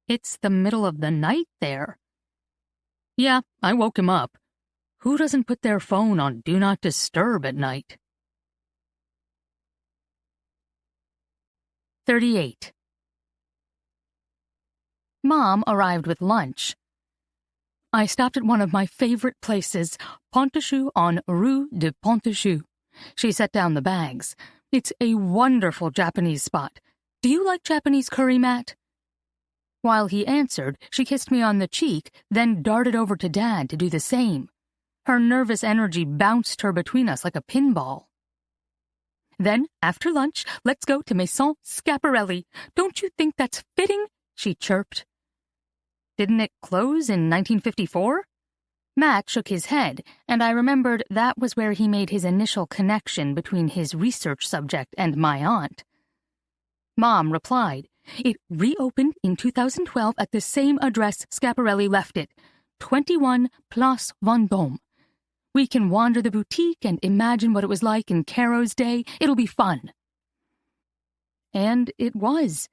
"It's the middle of the night there." "Yeah, I woke him up. Who doesn't put their phone on Do Not Disturb at night?" 38. Mom arrived with lunch. I stopped at one of my favorite places, Pontechou on Rue de Pontechou. She set down the bags. "It's a wonderful Japanese spot. Do you like Japanese curry, Mat?" While he answered, she kissed me on the cheek, then darted over to Dad to do the same. Her nervous energy bounced her between us like a pinball. "Then, after lunch, let's go to Maison Schiaparelli. Don't you think that's fitting?" she chirped. "Didn't it close in 1954? Mat shook his head, and I remembered that was where he made his initial connection between his research subject and my aunt. Mom replied, "It reopened in 2012 at the same address Schiaparelli left it, 21 Place Vendôme. We can wander the boutique and imagine what it was like in Caro's day. It'll be fun." And it was.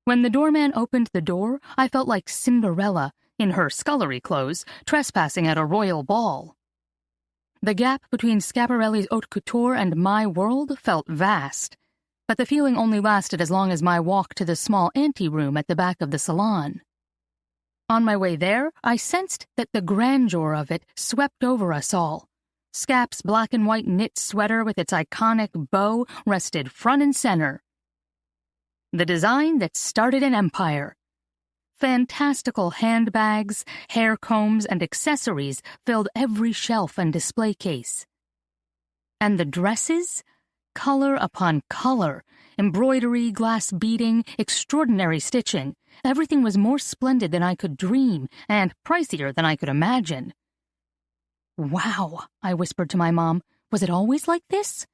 When the doorman opened the door, I felt like Cinderella, in her scullery clothes, trespassing at a royal ball. The gap between Schiaparelli's haute couture and my world felt vast, but the feeling only lasted as long as my walk to the small anteroom at the back of the salon. On my way there, I sensed that the grandeur of it swept over us all. Scap's black and white knit sweater with its iconic bow rested front and center. The design that started an empire. Fantastical handbags, hair combs, and accessories filled every shelf and display case. And the dresses? Color upon color, embroidery, glass beading, extraordinary stitching. Everything was more splendid than I could dream, and pricier than I could imagine. "Wow," I whispered to my mom. "Was it always like this?"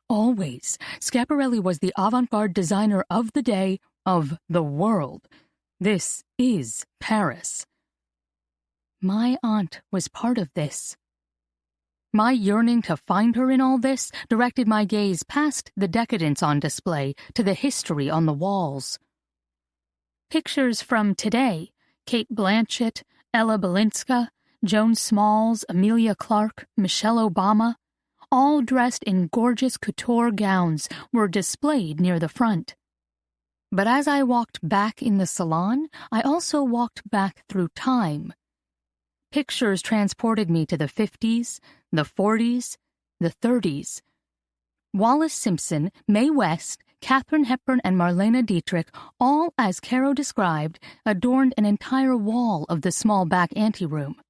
"Always. Schiaparelli was the avant-garde designer of the day, of the world. This is Paris." My aunt was part of this. My yearning to find her in all this directed my gaze past the decadence on display to the history on the walls. Pictures from today, Kate Blanchett, Ella Balinska, Joan Smalls, Amelia Clark, Michelle Obama, all dressed in gorgeous couture gowns, were displayed near the front. But as I walked back in the salon, I also walked back through time. Pictures transported me to the 50s, the 40s, the 30s. Wallace Simpson, Mae West, Katherine Hepburn, and Marlene Dietrich, all as Caro described, adorned an entire wall of the small back anteroom.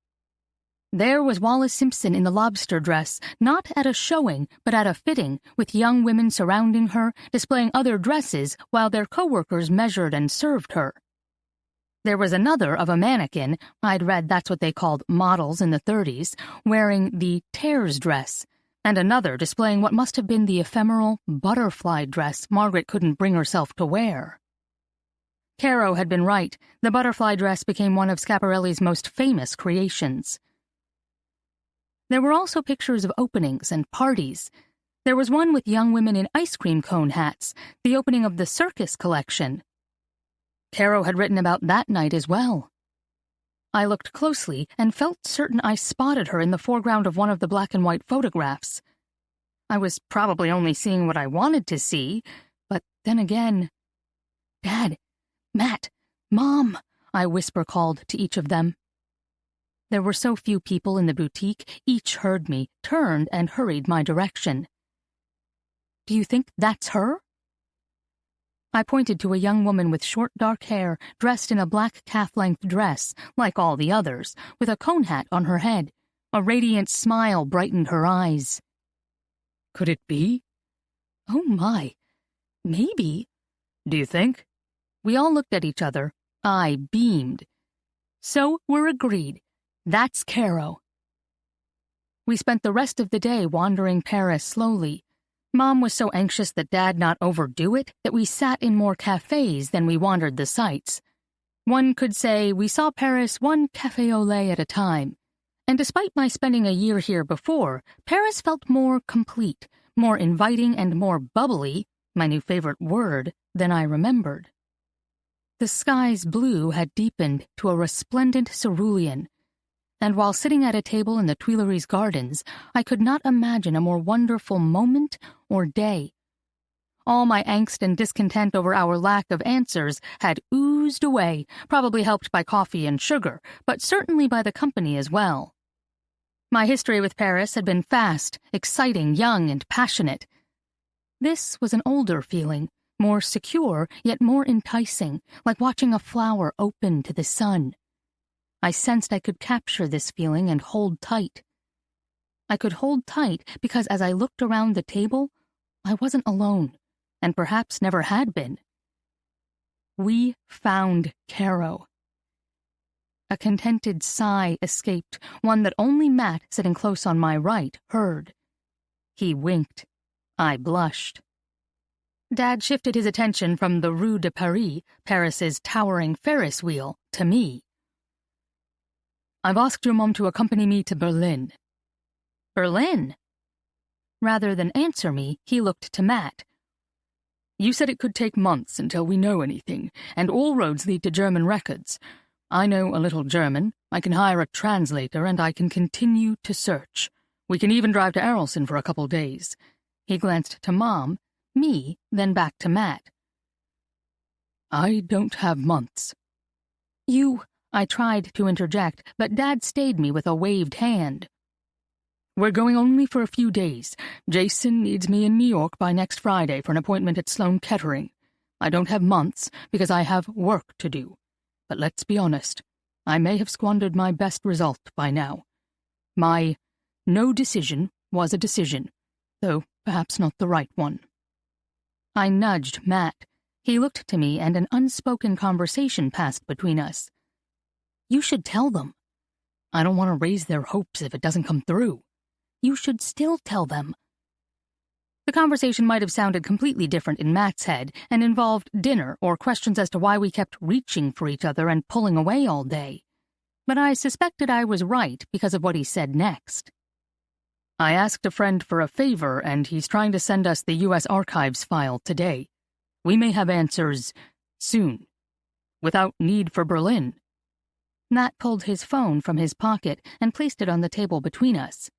There was Wallace Simpson in the lobster dress, not at a showing, but at a fitting, with young women surrounding her, displaying other dresses while their co-workers measured and served her. There was another of a mannequin, I'd read that's what they called models in the 30s, wearing the Tears dress, and another displaying what must have been the ephemeral butterfly dress Margaret couldn't bring herself to wear. Caro had been right. The butterfly dress became one of Schiaparelli's most famous creations. There were also pictures of openings and parties. There was one with young women in ice cream cone hats, the opening of the circus collection. Caro had written about that night as well. I looked closely and felt certain I spotted her in the foreground of one of the black and white photographs. I was probably only seeing what I wanted to see, but then again... "Dad, Matt, Mom," I whisper-called to each of them. There were so few people in the boutique, each heard me, turned, and hurried my direction. "Do you think that's her?" I pointed to a young woman with short dark hair, dressed in a black calf-length dress, like all the others, with a cone hat on her head. A radiant smile brightened her eyes. "Could it be?" "Oh my, maybe." "Do you think?" We all looked at each other. I beamed. "So we're agreed. That's Caro." We spent the rest of the day wandering Paris slowly. Mom was so anxious that Dad not overdo it that we sat in more cafes than we wandered the sights. One could say we saw Paris one café au lait at a time. And despite my spending a year here before, Paris felt more complete, more inviting and more bubbly, my new favorite word, than I remembered. The sky's blue had deepened to a resplendent cerulean, and while sitting at a table in the Tuileries Gardens, I could not imagine a more wonderful moment or day. All my angst and discontent over our lack of answers had oozed away, probably helped by coffee and sugar, but certainly by the company as well. My history with Paris had been fast, exciting, young, and passionate. This was an older feeling, more secure, yet more enticing, like watching a flower open to the sun. I sensed I could capture this feeling and hold tight. I could hold tight because as I looked around the table, I wasn't alone, and perhaps never had been. We found Caro. A contented sigh escaped, one that only Matt, sitting close on my right, heard. He winked. I blushed. Dad shifted his attention from the Rue de Paris, Paris's towering Ferris wheel, to me. "I've asked your mom to accompany me to Berlin." "Berlin?" Rather than answer me, he looked to Matt. "You said it could take months until we know anything, and all roads lead to German records. I know a little German, I can hire a translator, and I can continue to search. We can even drive to Arleston for a couple days." He glanced to Mom, me, then back to Mat. "I don't have months." I tried to interject, but Dad stayed me with a waved hand. "We're going only for a few days. Jason needs me in New York by next Friday for an appointment at Sloan Kettering. I don't have months because I have work to do. But let's be honest, I may have squandered my best result by now. My no decision was a decision, though perhaps not the right one." I nudged Mat. He looked to me, and an unspoken conversation passed between us. "You should tell them." "I don't want to raise their hopes if it doesn't come through." "You should still tell them." The conversation might have sounded completely different in Mat's head and involved dinner or questions as to why we kept reaching for each other and pulling away all day. But I suspected I was right because of what he said next. "I asked a friend for a favor, and he's trying to send us the U.S. Archives file today. We may have answers soon, without need for Berlin." Mat pulled his phone from his pocket and placed it on the table between us.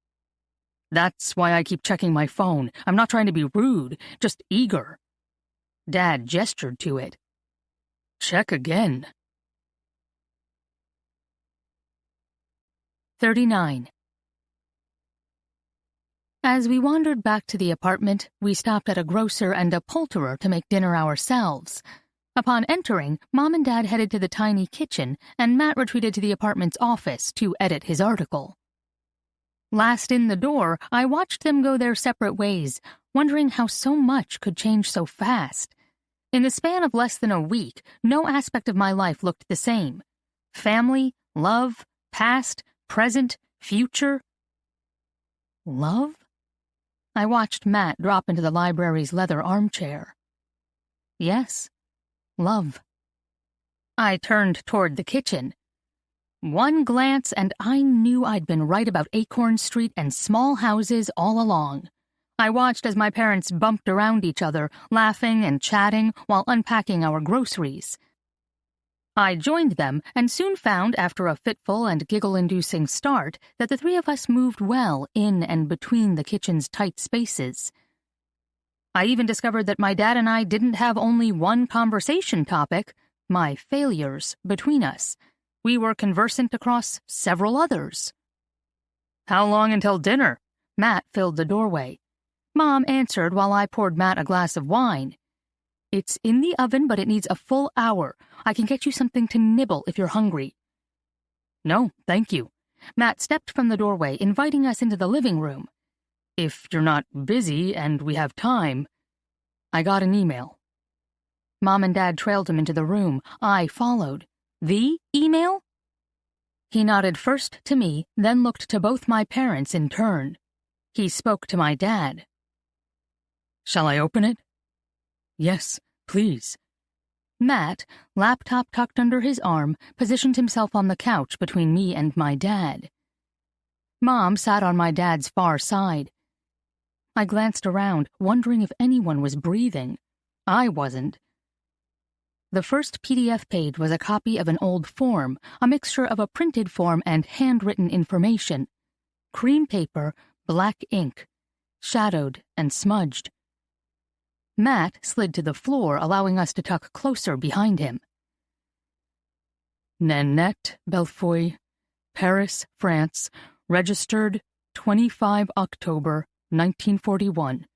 "That's why I keep checking my phone. I'm not trying to be rude, just eager." Dad gestured to it. "Check again." 39. As we wandered back to the apartment, we stopped at a grocer and a poulterer to make dinner ourselves. Upon entering, Mom and Dad headed to the tiny kitchen, and Mat retreated to the apartment's office to edit his article. Last in the door, I watched them go their separate ways, wondering how so much could change so fast. In the span of less than a week, no aspect of my life looked the same. Family, love, past, present, future. Love? I watched Mat drop into the library's leather armchair. Yes, love. I turned toward the kitchen. One glance and I knew I'd been right about Acorn Street and small houses all along. I watched as my parents bumped around each other, laughing and chatting while unpacking our groceries. I joined them and soon found, after a fitful and giggle-inducing start, that the three of us moved well in and between the kitchen's tight spaces. I even discovered that my dad and I didn't have only one conversation topic, my failures, between us. We were conversant across several others. "How long until dinner?" Mat filled the doorway. Mom answered while I poured Mat a glass of wine. "It's in the oven, but it needs a full hour. I can get you something to nibble if you're hungry." "No, thank you." Mat stepped from the doorway, inviting us into the living room. "If you're not busy and we have time." I got an email. Mom and Dad trailed him into the room. I followed. "The email?" He nodded first to me, then looked to both my parents in turn. He spoke to my dad. "Shall I open it?" "Yes, please." Mat, laptop tucked under his arm, positioned himself on the couch between me and my dad. Mom sat on my dad's far side. I glanced around, wondering if anyone was breathing. I wasn't. The first PDF page was a copy of an old form, a mixture of a printed form and handwritten information. Cream paper, black ink, shadowed and smudged. Mat slid to the floor, allowing us to tuck closer behind him. Nanette Belfoy, Paris, France, registered 25 October 1941,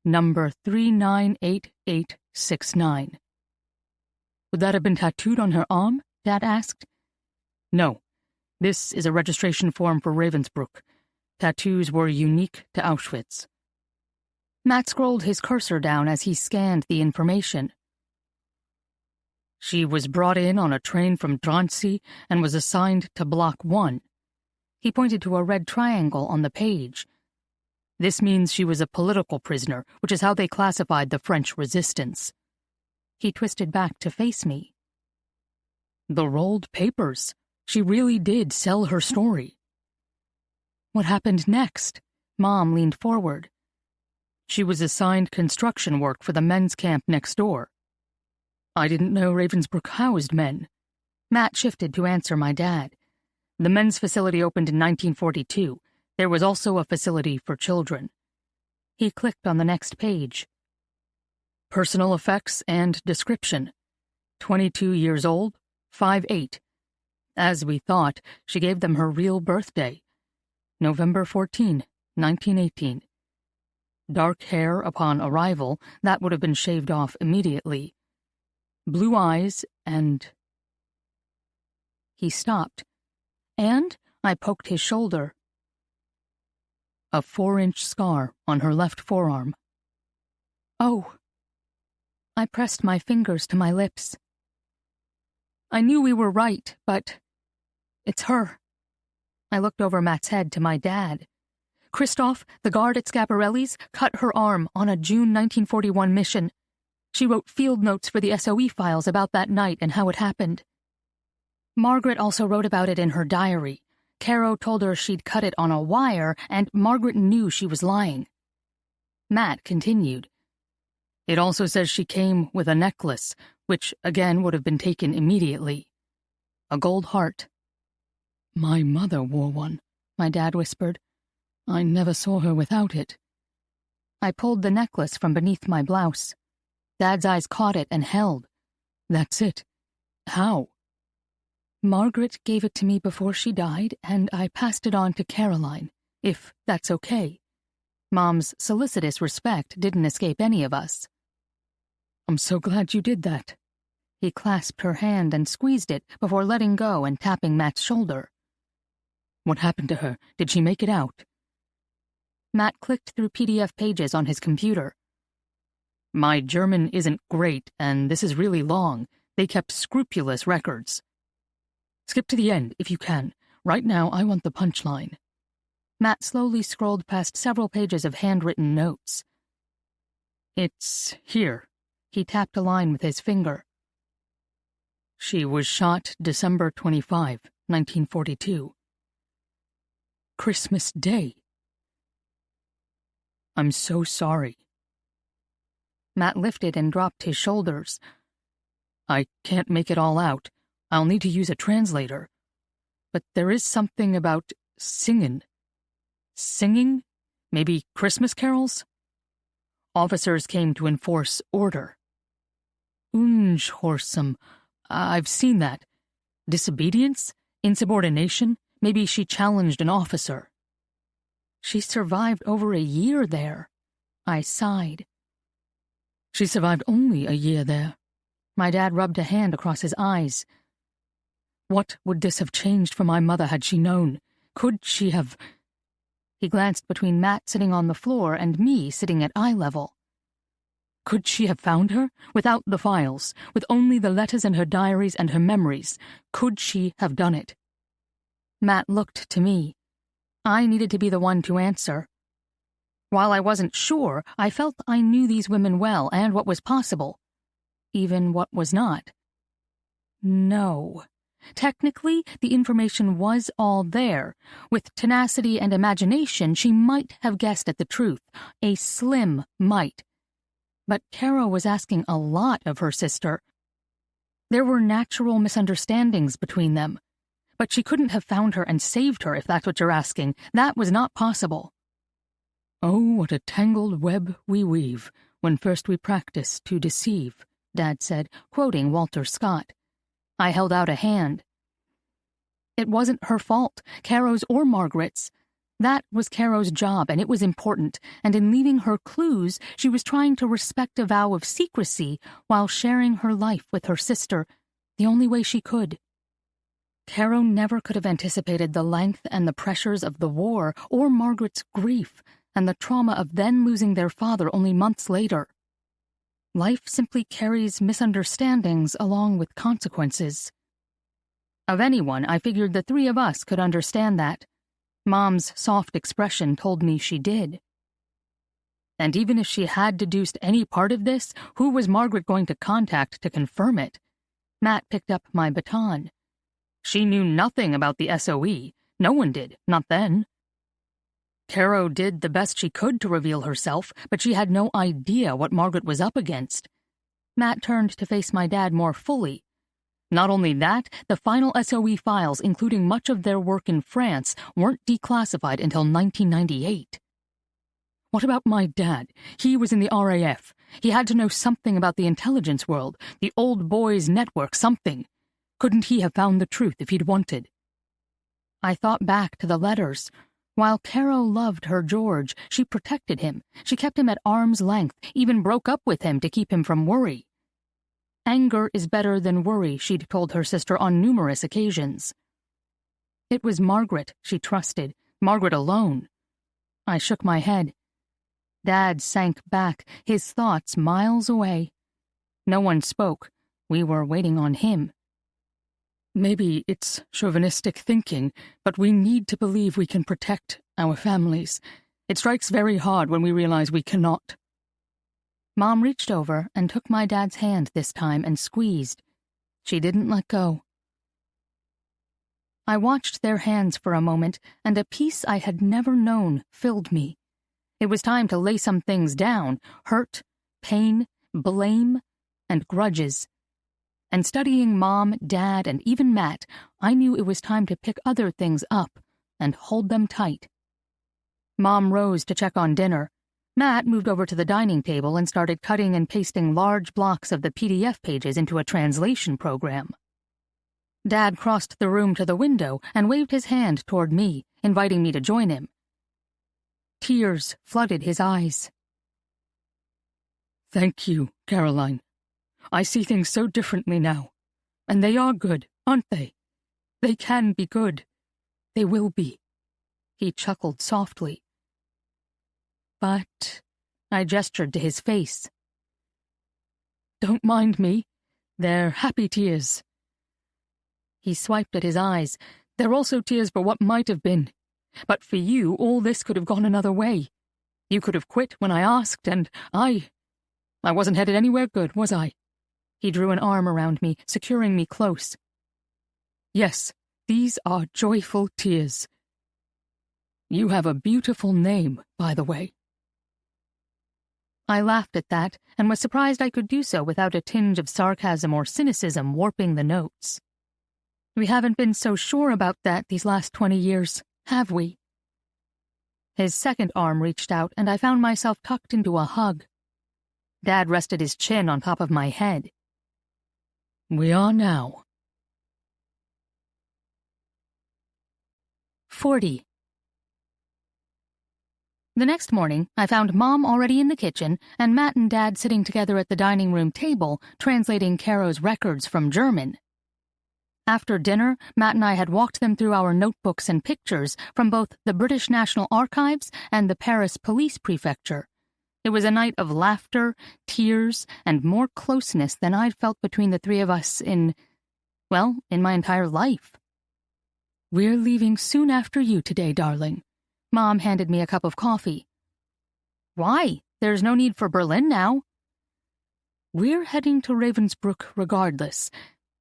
number 398869. "Would that have been tattooed on her arm?" Dad asked. "No. This is a registration form for Ravensbrück. Tattoos were unique to Auschwitz." Mat scrolled his cursor down as he scanned the information. "She was brought in on a train from Drancy and was assigned to Block 1. He pointed to a red triangle on the page. "This means she was a political prisoner, which is how they classified the French resistance." He twisted back to face me. "The rolled papers. She really did sell her story." "What happened next?" Mom leaned forward. "She was assigned construction work for the men's camp next door." "I didn't know Ravensbrück housed men." Mat shifted to answer my dad. The men's facility opened in 1942. There was also a facility for children. He clicked on the next page. Personal effects and description. 22 years old, 5'8". As we thought, she gave them her real birthday. November 14, 1918. Dark hair upon arrival, that would have been shaved off immediately. Blue eyes and... He stopped, and I poked his shoulder. A 4-inch scar on her left forearm. Oh. I pressed my fingers to my lips. I knew we were right, but it's her. I looked over Mat's head to my dad. Christoph, the guard at Schiaparelli's, cut her arm on a June 1941 mission. She wrote field notes for the SOE files about that night and how it happened. Margaret also wrote about it in her diary. Caro told her she'd cut it on a wire, and Margaret knew she was lying. Mat continued. It also says she came with a necklace, which again would have been taken immediately. A gold heart. My mother wore one, my dad whispered. I never saw her without it. I pulled the necklace from beneath my blouse. Dad's eyes caught it and held. That's it. How? Margaret gave it to me before she died, and I passed it on to Caroline, if that's okay. Mom's solicitous respect didn't escape any of us. I'm so glad you did that. He clasped her hand and squeezed it before letting go and tapping Mat's shoulder. What happened to her? Did she make it out? Mat clicked through PDF pages on his computer. My German isn't great, and this is really long. They kept scrupulous records. Skip to the end, if you can. Right now, I want the punchline. Mat slowly scrolled past several pages of handwritten notes. It's here. He tapped a line with his finger. She was shot December 25, 1942. Christmas Day. I'm so sorry. Mat lifted and dropped his shoulders. I can't make it all out. I'll need to use a translator. But there is something about singing. Singing? Maybe Christmas carols? Officers came to enforce order. Ungehorsam. I've seen that. Disobedience? Insubordination? Maybe she challenged an officer. She survived over a year there. I sighed. She survived only a year there. My dad rubbed a hand across his eyes. What would this have changed for my mother had she known? Could she have... He glanced between Mat sitting on the floor and me sitting at eye level. Could she have found her? Without the files, with only the letters in her diaries and her memories, could she have done it? Mat looked to me. I needed to be the one to answer. While I wasn't sure, I felt I knew these women well and what was possible. Even what was not. No. Technically, the information was all there. With tenacity and imagination, she might have guessed at the truth. A slim might. But Caro was asking a lot of her sister. There were natural misunderstandings between them. But she couldn't have found her and saved her, if that's what you're asking. That was not possible. Oh, what a tangled web we weave, when first we practice to deceive, Dad said, quoting Walter Scott. I held out a hand. It wasn't her fault, Caro's or Margaret's. That was Caro's job, and it was important, and in leaving her clues, she was trying to respect a vow of secrecy while sharing her life with her sister, the only way she could. Caro never could have anticipated the length and the pressures of the war, or Margaret's grief, and the trauma of then losing their father only months later. Life simply carries misunderstandings along with consequences. Of anyone, I figured the three of us could understand that. Mom's soft expression told me she did. And even if she had deduced any part of this, who was Margaret going to contact to confirm it? Mat picked up my baton. She knew nothing about the SOE. No one did, not then. Caro did the best she could to reveal herself, but she had no idea what Margaret was up against. Mat turned to face my dad more fully. Not only that, the final SOE files, including much of their work in France, weren't declassified until 1998. What about my dad? He was in the RAF. He had to know something about the intelligence world, the old boys' network, something. Couldn't he have found the truth if he'd wanted? I thought back to the letters. While Caro loved her George, she protected him. She kept him at arm's length, even broke up with him to keep him from worry. Anger is better than worry, she'd told her sister on numerous occasions. It was Margaret she trusted, Margaret alone. I shook my head. Dad sank back, his thoughts miles away. No one spoke. We were waiting on him. Maybe it's chauvinistic thinking, but we need to believe we can protect our families. It strikes very hard when we realize we cannot. Mom reached over and took my dad's hand this time and squeezed. She didn't let go. I watched their hands for a moment, and a peace I had never known filled me. It was time to lay some things down: hurt, pain, blame, and grudges. And studying Mom, Dad, and even Matt, I knew it was time to pick other things up and hold them tight. Mom rose to check on dinner. Matt moved over to the dining table and started cutting and pasting large blocks of the PDF pages into a translation program. Dad crossed the room to the window and waved his hand toward me, inviting me to join him. Tears flooded his eyes. Thank you, Caroline. I see things so differently now. And they are good, aren't they? They can be good. They will be. He chuckled softly. But I gestured to his face. Don't mind me. They're happy tears. He swiped at his eyes. They're also tears for what might have been. But for you, all this could have gone another way. You could have quit when I asked, and I wasn't headed anywhere good, was I? He drew an arm around me, securing me close. Yes, these are joyful tears. You have a beautiful name, by the way. I laughed at that, and was surprised I could do so without a tinge of sarcasm or cynicism warping the notes. We haven't been so sure about that these last 20 years, have we? His second arm reached out, and I found myself tucked into a hug. Dad rested his chin on top of my head. We are now. 40. The next morning, I found Mom already in the kitchen and Matt and Dad sitting together at the dining room table, translating Caro's records from German. After dinner, Matt and I had walked them through our notebooks and pictures from both the British National Archives and the Paris Police Prefecture. It was a night of laughter, tears, and more closeness than I'd felt between the three of us in my entire life. We're leaving soon after you today, darling. Mom handed me a cup of coffee. Why? There's no need for Berlin now. We're heading to Ravensbrück regardless.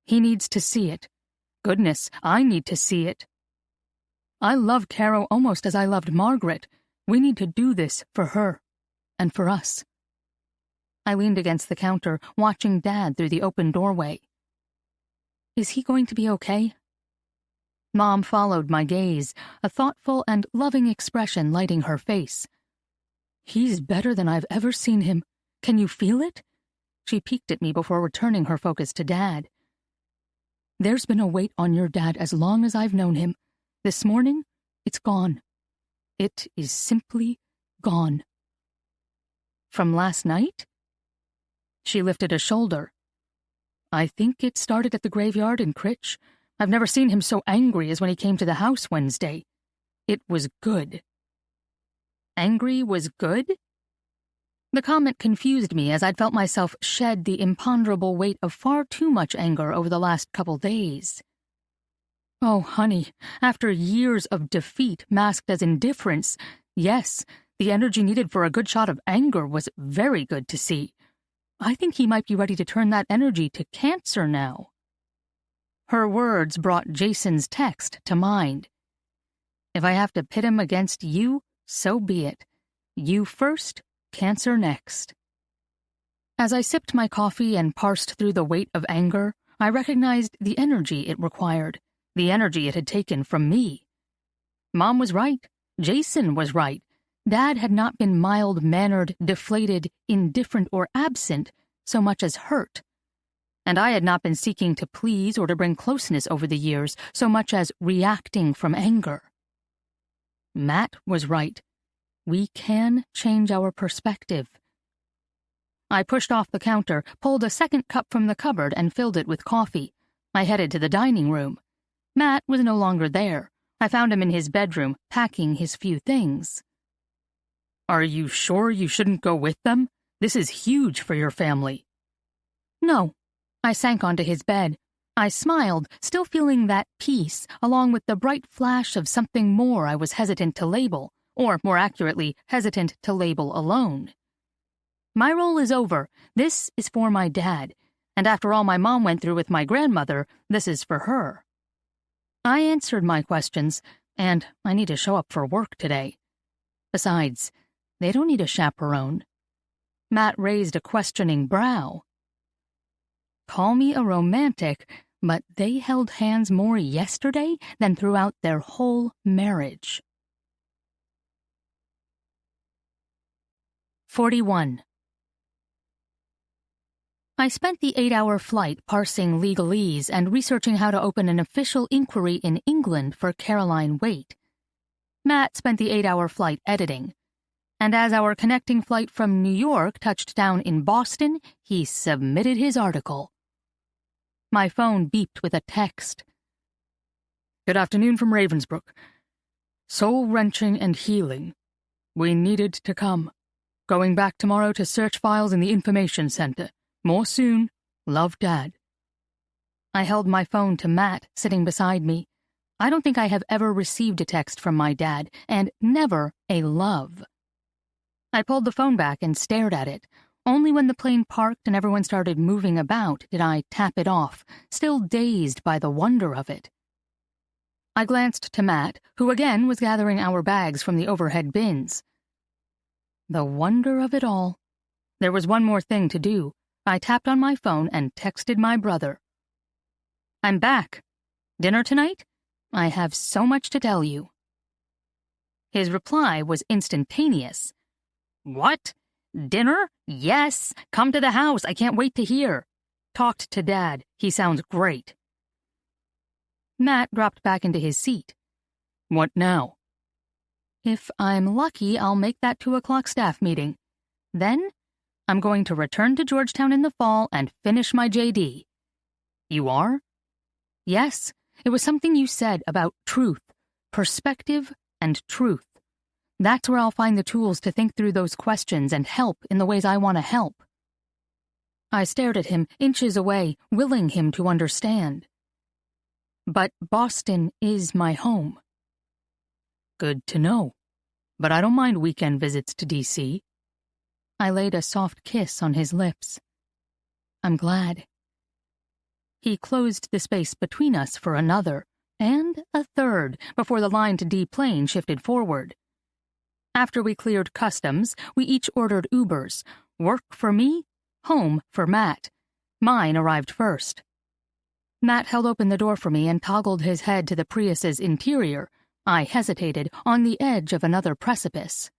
He needs to see it. Goodness, I need to see it. I love Caro almost as I loved Margaret. We need to do this for her. And for us. I leaned against the counter, watching Dad through the open doorway. Is he going to be okay? Mom followed my gaze, a thoughtful and loving expression lighting her face. He's better than I've ever seen him. Can you feel it? She peeked at me before returning her focus to Dad. There's been a weight on your dad as long as I've known him. This morning, it's gone. It is simply gone. From last night? She lifted a shoulder. I think it started at the graveyard in Critch. I've never seen him so angry as when he came to the house Wednesday. It was good. Angry was good? The comment confused me as I'd felt myself shed the imponderable weight of far too much anger over the last couple days. Oh, honey, after years of defeat masked as indifference, yes, the energy needed for a good shot of anger was very good to see. I think he might be ready to turn that energy to cancer now. Her words brought Jason's text to mind. If I have to pit him against you, so be it. You first, cancer next. As I sipped my coffee and parsed through the weight of anger, I recognized the energy it required, the energy it had taken from me. Mom was right. Jason was right. Dad had not been mild-mannered, deflated, indifferent, or absent so much as hurt. And I had not been seeking to please or to bring closeness over the years so much as reacting from anger. Mat was right. We can change our perspective. I pushed off the counter, pulled a second cup from the cupboard, and filled it with coffee. I headed to the dining room. Mat was no longer there. I found him in his bedroom, packing his few things. "Are you sure you shouldn't go with them? This is huge for your family." "No." I sank onto his bed. I smiled, still feeling that peace, along with the bright flash of something more I was hesitant to label, or more accurately, hesitant to label alone. My role is over. This is for my dad, and after all my mom went through with my grandmother, this is for her. I answered my questions, and I need to show up for work today. Besides, they don't need a chaperone. Mat raised a questioning brow. Call me a romantic, but they held hands more yesterday than throughout their whole marriage. 41. I spent the 8-hour flight parsing legalese and researching how to open an official inquiry in England for Caroline Waite. Mat spent the 8-hour flight editing. And as our connecting flight from New York touched down in Boston, he submitted his article. My phone beeped with a text. "Good afternoon from Ravensbrook. Soul-wrenching and healing. We needed to come. Going back tomorrow to search files in the information center. More soon. Love, Dad." I held my phone to Mat, sitting beside me. I don't think I have ever received a text from my dad, and never a love. I pulled the phone back and stared at it. Only when the plane parked and everyone started moving about did I tap it off, still dazed by the wonder of it. I glanced to Mat, who again was gathering our bags from the overhead bins. The wonder of it all. There was one more thing to do. I tapped on my phone and texted my brother. "I'm back. Dinner tonight? I have so much to tell you." His reply was instantaneous. "What? Dinner? Yes. Come to the house. I can't wait to hear. Talked to Dad. He sounds great." Mat dropped back into his seat. "What now?" "If I'm lucky, I'll make that 2 o'clock staff meeting. Then I'm going to return to Georgetown in the fall and finish my JD. "You are?" "Yes. It was something you said about truth, perspective, and truth. That's where I'll find the tools to think through those questions and help in the ways I want to help." I stared at him, inches away, willing him to understand. "But Boston is my home." "Good to know. But I don't mind weekend visits to D.C. I laid a soft kiss on his lips. "I'm glad." He closed the space between us for another, and a third, before the line to D-plane shifted forward. After we cleared customs, we each ordered Ubers. Work for me, home for Mat. Mine arrived first. Mat held open the door for me and toggled his head to the Prius's interior. I hesitated, on the edge of another precipice.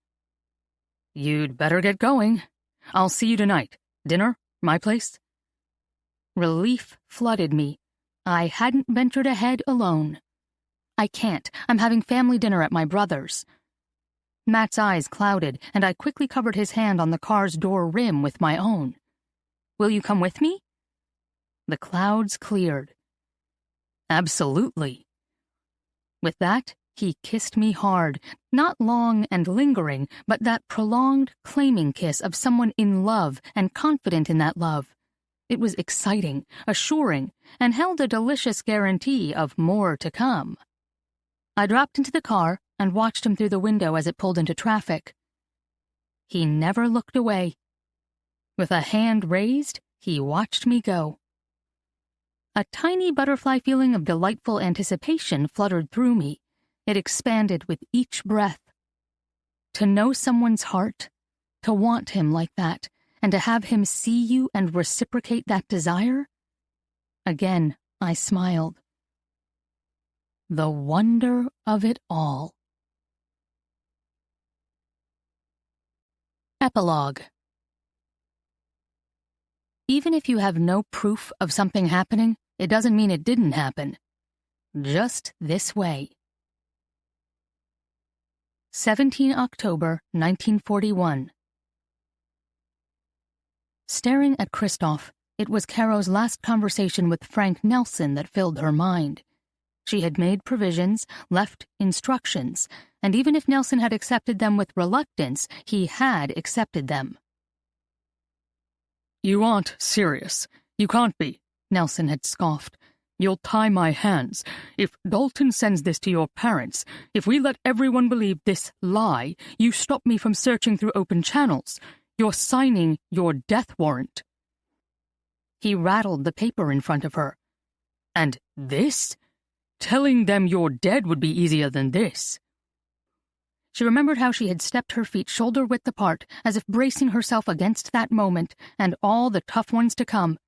"You'd better get going. I'll see you tonight. Dinner? My place?" Relief flooded me. I hadn't ventured ahead alone. "I can't. I'm having family dinner at my brother's." Mat's eyes clouded, and I quickly covered his hand on the car's door rim with my own. "Will you come with me?" The clouds cleared. "Absolutely." With that, he kissed me hard, not long and lingering, but that prolonged, claiming kiss of someone in love and confident in that love. It was exciting, assuring, and held a delicious guarantee of more to come. I dropped into the car and watched him through the window as it pulled into traffic. He never looked away. With a hand raised, he watched me go. A tiny butterfly feeling of delightful anticipation fluttered through me. It expanded with each breath. To know someone's heart, to want him like that, and to have him see you and reciprocate that desire? Again, I smiled. The wonder of it all. Epilogue. Even if you have no proof of something happening, it doesn't mean it didn't happen. Just this way. 17 October, 1941. Staring at Christoph, it was Caro's last conversation with Frank Nelson that filled her mind. She had made provisions, left instructions, and even if Nelson had accepted them with reluctance, he had accepted them. "You aren't serious. You can't be," Nelson had scoffed. "You'll tie my hands. If Dalton sends this to your parents, if we let everyone believe this lie, you stop me from searching through open channels. You're signing your death warrant." He rattled the paper in front of her. "And this? Telling them you're dead would be easier than this." She remembered how she had stepped her feet shoulder-width apart, as if bracing herself against that moment and all the tough ones to come.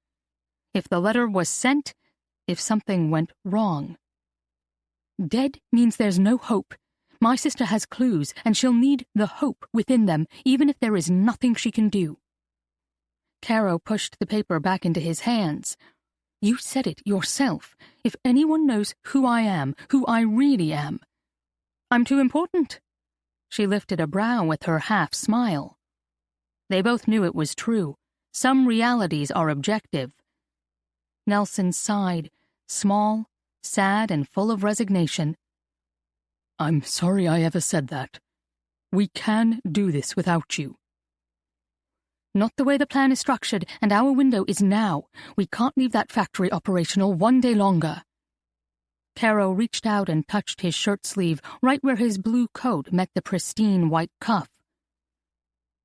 If the letter was sent, if something went wrong. Dead means there's no hope. My sister has clues, and she'll need the hope within them, even if there is nothing she can do. Caro pushed the paper back into his hands. You said it yourself. If anyone knows who I am, who I really am. I'm too important. She lifted a brow with her half-smile. They both knew it was true. Some realities are objective. Nelson sighed, small, sad, and full of resignation. "I'm sorry I ever said that. We can do this without you." Not the way the plan is structured, and our window is now. We can't leave that factory operational one day longer. Caro reached out and touched his shirt sleeve, right where his blue coat met the pristine white cuff.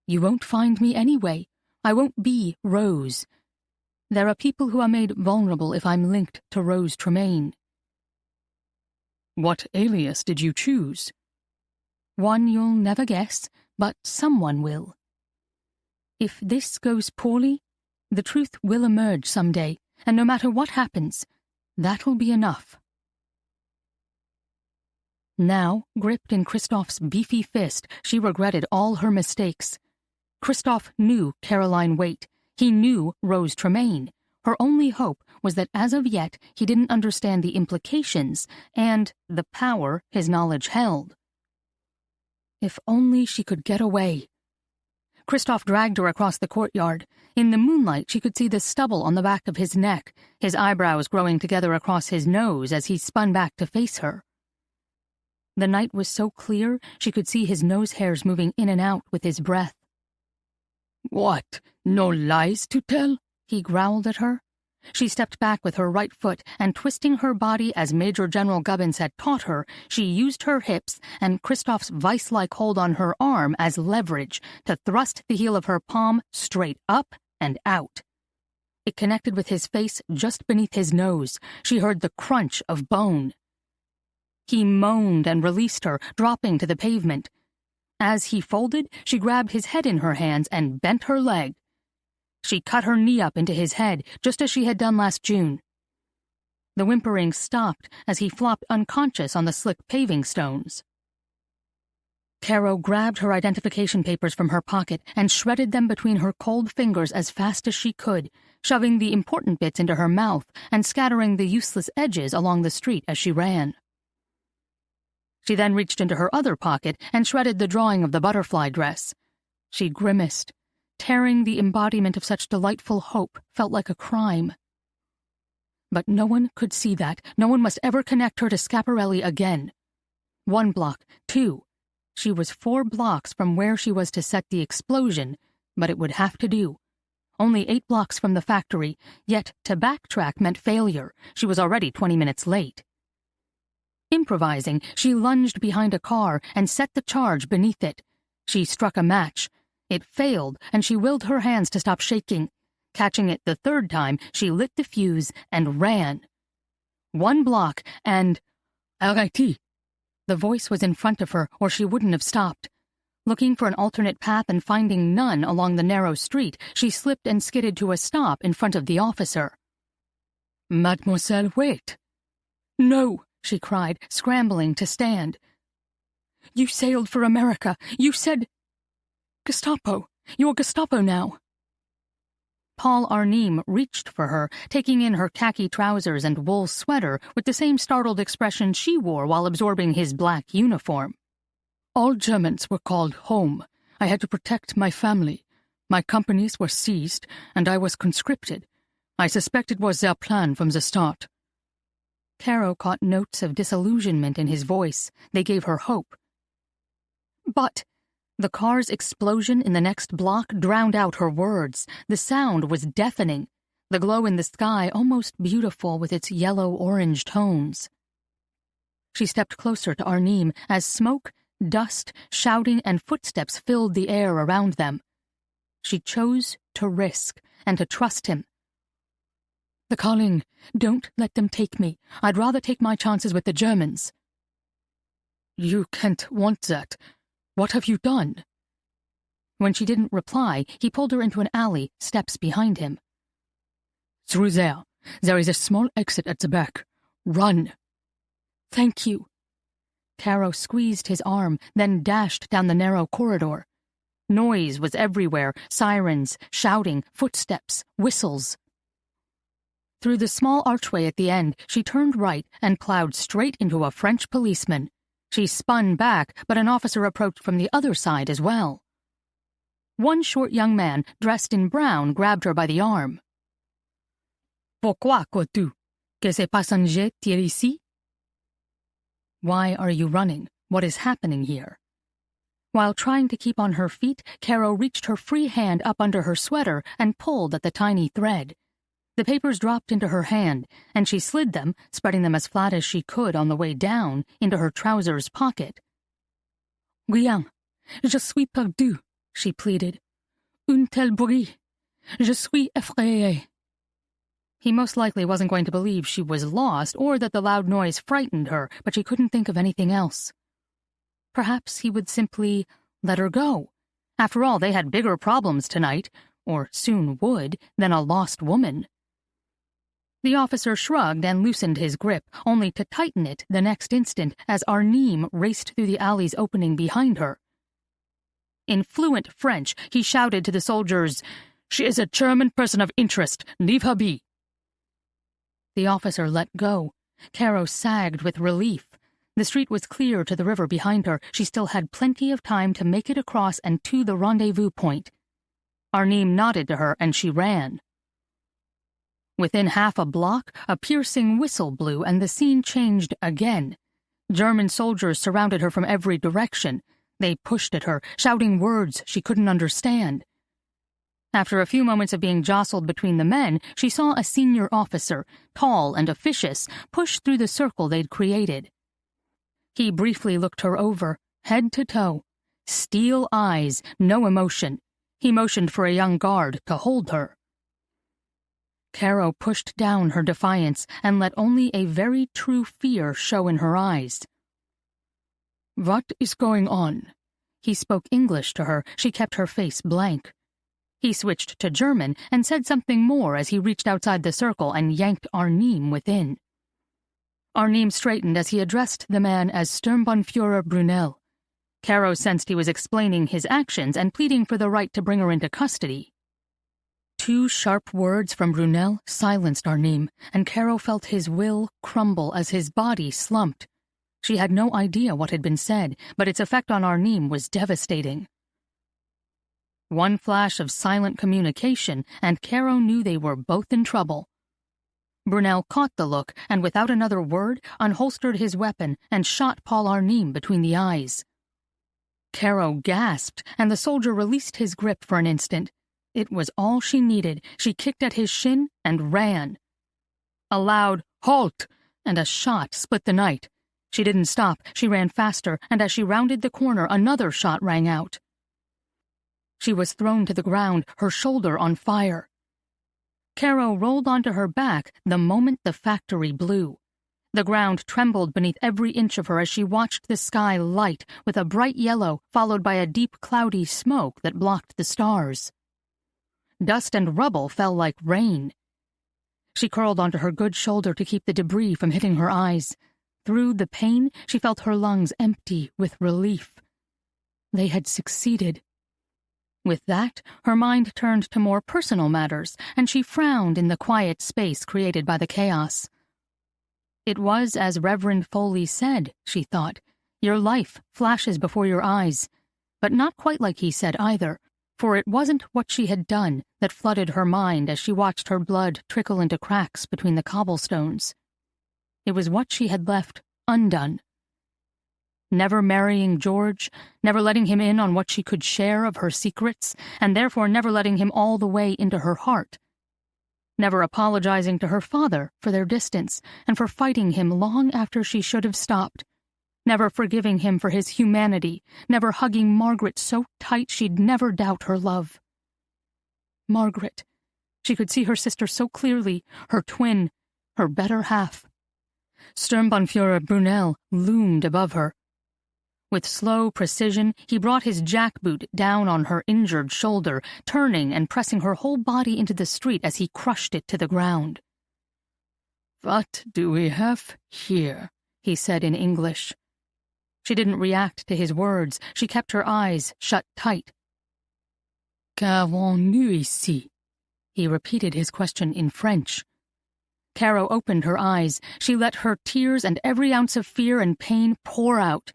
You won't find me anyway. I won't be Rose. There are people who are made vulnerable if I'm linked to Rose Tremaine. What alias did you choose? One you'll never guess, but someone will. If this goes poorly, the truth will emerge someday, and no matter what happens, that'll be enough. Now, gripped in Christoph's beefy fist, she regretted all her mistakes. Christoph knew Caroline Waite. He knew Rose Tremaine. Her only hope was that as of yet he didn't understand the implications and the power his knowledge held. If only she could get away. Christoph dragged her across the courtyard. In the moonlight she could see the stubble on the back of his neck, his eyebrows growing together across his nose as he spun back to face her. The night was so clear she could see his nose hairs moving in and out with his breath. "What? No lies to tell?" he growled at her. She stepped back with her right foot, and twisting her body as Major General Gubbins had taught her, she used her hips and Christoph's vice-like hold on her arm as leverage to thrust the heel of her palm straight up and out. It connected with his face just beneath his nose. She heard the crunch of bone. He moaned and released her, dropping to the pavement. As he folded, she grabbed his head in her hands and bent her leg. She cut her knee up into his head, just as she had done last June. The whimpering stopped as he flopped unconscious on the slick paving stones. Caro grabbed her identification papers from her pocket and shredded them between her cold fingers as fast as she could, shoving the important bits into her mouth and scattering the useless edges along the street as she ran. She then reached into her other pocket and shredded the drawing of the butterfly dress. She grimaced. Tearing the embodiment of such delightful hope felt like a crime. But no one could see that. No one must ever connect her to Schiaparelli again. 1 block, 2. She was 4 blocks from where she was to set the explosion, but it would have to do. Only 8 blocks from the factory, yet to backtrack meant failure. She was already 20 minutes late. Improvising, she lunged behind a car and set the charge beneath it. She struck a match. It failed, and she willed her hands to stop shaking. Catching it the 3rd time, she lit the fuse and ran. 1 block, and... Arrêtez! The voice was in front of her, or she wouldn't have stopped. Looking for an alternate path and finding none along the narrow street, she slipped and skidded to a stop in front of the officer. Mademoiselle Waite. "No," she cried, scrambling to stand. "You sailed for America. You said... Gestapo. You're Gestapo now." Paul Arnim reached for her, taking in her khaki trousers and wool sweater with the same startled expression she wore while absorbing his black uniform. "All Germans were called home. I had to protect my family. My companies were seized, and I was conscripted. I suspect it was their plan from the start." Caro caught notes of disillusionment in his voice. They gave her hope. "But..." The car's explosion in the next block drowned out her words. The sound was deafening, the glow in the sky almost beautiful with its yellow-orange tones. She stepped closer to Arnim as smoke, dust, shouting, and footsteps filled the air around them. She chose to risk and to trust him. "The calling. Don't let them take me. I'd rather take my chances with the Germans." "You can't want that. What have you done?" When she didn't reply, he pulled her into an alley, steps behind him. "Through there. There is a small exit at the back. Run." "Thank you." Caro squeezed his arm, then dashed down the narrow corridor. Noise was everywhere, sirens, shouting, footsteps, whistles. Through the small archway at the end, she turned right and plowed straight into a French policeman. She spun back, but an officer approached from the other side as well. One short young man, dressed in brown, grabbed her by the arm. "Pourquoi cours-tu? Que ces passagers tirent ici?" Why are you running? What is happening here? While trying to keep on her feet, Caro reached her free hand up under her sweater and pulled at the tiny thread. The papers dropped into her hand, and she slid them, spreading them as flat as she could on the way down, into her trousers pocket. "Rien. Je suis perdue," she pleaded. "Un tel bruit. Je suis effrayée." He most likely wasn't going to believe she was lost or that the loud noise frightened her, but she couldn't think of anything else. Perhaps he would simply let her go. After all, they had bigger problems tonight, or soon would, than a lost woman. The officer shrugged and loosened his grip, only to tighten it the next instant as Arnim raced through the alley's opening behind her. In fluent French, he shouted to the soldiers, "She is a German person of interest. Leave her be." The officer let go. Caro sagged with relief. The street was clear to the river behind her. She still had plenty of time to make it across and to the rendezvous point. Arnim nodded to her, and she ran. Within half a block, a piercing whistle blew, and the scene changed again. German soldiers surrounded her from every direction. They pushed at her, shouting words she couldn't understand. After a few moments of being jostled between the men, she saw a senior officer, tall and officious, push through the circle they'd created. He briefly looked her over, head to toe. Steel eyes, no emotion. He motioned for a young guard to hold her. Caro pushed down her defiance and let only a very true fear show in her eyes. "What is going on?" He spoke English to her. She kept her face blank. He switched to German and said something more as he reached outside the circle and yanked Arnim within. Arnim straightened as he addressed the man as Sturmbannführer Brunel. Caro sensed he was explaining his actions and pleading for the right to bring her into custody. 2 sharp words from Brunel silenced Arnim, and Caro felt his will crumble as his body slumped. She had no idea what had been said, but its effect on Arnim was devastating. One flash of silent communication, and Caro knew they were both in trouble. Brunel caught the look, and without another word, unholstered his weapon and shot Paul Arnim between the eyes. Caro gasped, and the soldier released his grip for an instant. It was all she needed. She kicked at his shin and ran. A loud "Halt!" and a shot split the night. She didn't stop. She ran faster, and as she rounded the corner, another shot rang out. She was thrown to the ground, her shoulder on fire. Caro rolled onto her back the moment the factory blew. The ground trembled beneath every inch of her as she watched the sky light with a bright yellow followed by a deep cloudy smoke that blocked the stars. Dust and rubble fell like rain. She curled onto her good shoulder to keep the debris from hitting her eyes. Through the pain, she felt her lungs empty with relief. They had succeeded. With that, her mind turned to more personal matters, and she frowned in the quiet space created by the chaos. It was as Reverend Foley said, she thought. Your life flashes before your eyes. But not quite like he said either, for it wasn't what she had done that flooded her mind as she watched her blood trickle into cracks between the cobblestones. It was what she had left undone. Never marrying George, never letting him in on what she could share of her secrets, and therefore never letting him all the way into her heart. Never apologizing to her father for their distance and for fighting him long after she should have stopped. Never forgiving him for his humanity, never hugging Margaret so tight she'd never doubt her love. Margaret. She could see her sister so clearly, her twin, her better half. Sturmbannführer Brunel loomed above her. With slow precision, he brought his jackboot down on her injured shoulder, turning and pressing her whole body into the street as he crushed it to the ground. "What do we have here?" he said in English. She didn't react to his words. She kept her eyes shut tight. "Qu'avons-nous ici?" He repeated his question in French. Caro opened her eyes. She let her tears and every ounce of fear and pain pour out.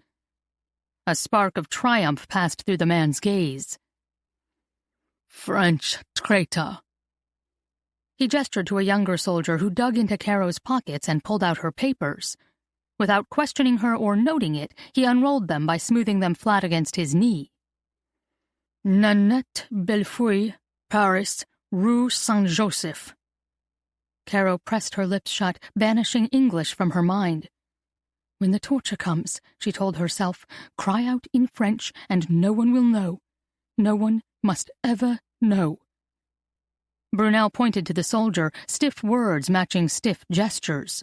A spark of triumph passed through the man's gaze. "French traitor." He gestured to a younger soldier who dug into Caro's pockets and pulled out her papers. Without questioning her or noting it, he unrolled them by smoothing them flat against his knee. "Nanette Bellefeuille, Paris, Rue Saint-Joseph." Caro pressed her lips shut, banishing English from her mind. When the torture comes, she told herself, cry out in French and no one will know. No one must ever know. Brunel pointed to the soldier, stiff words matching stiff gestures.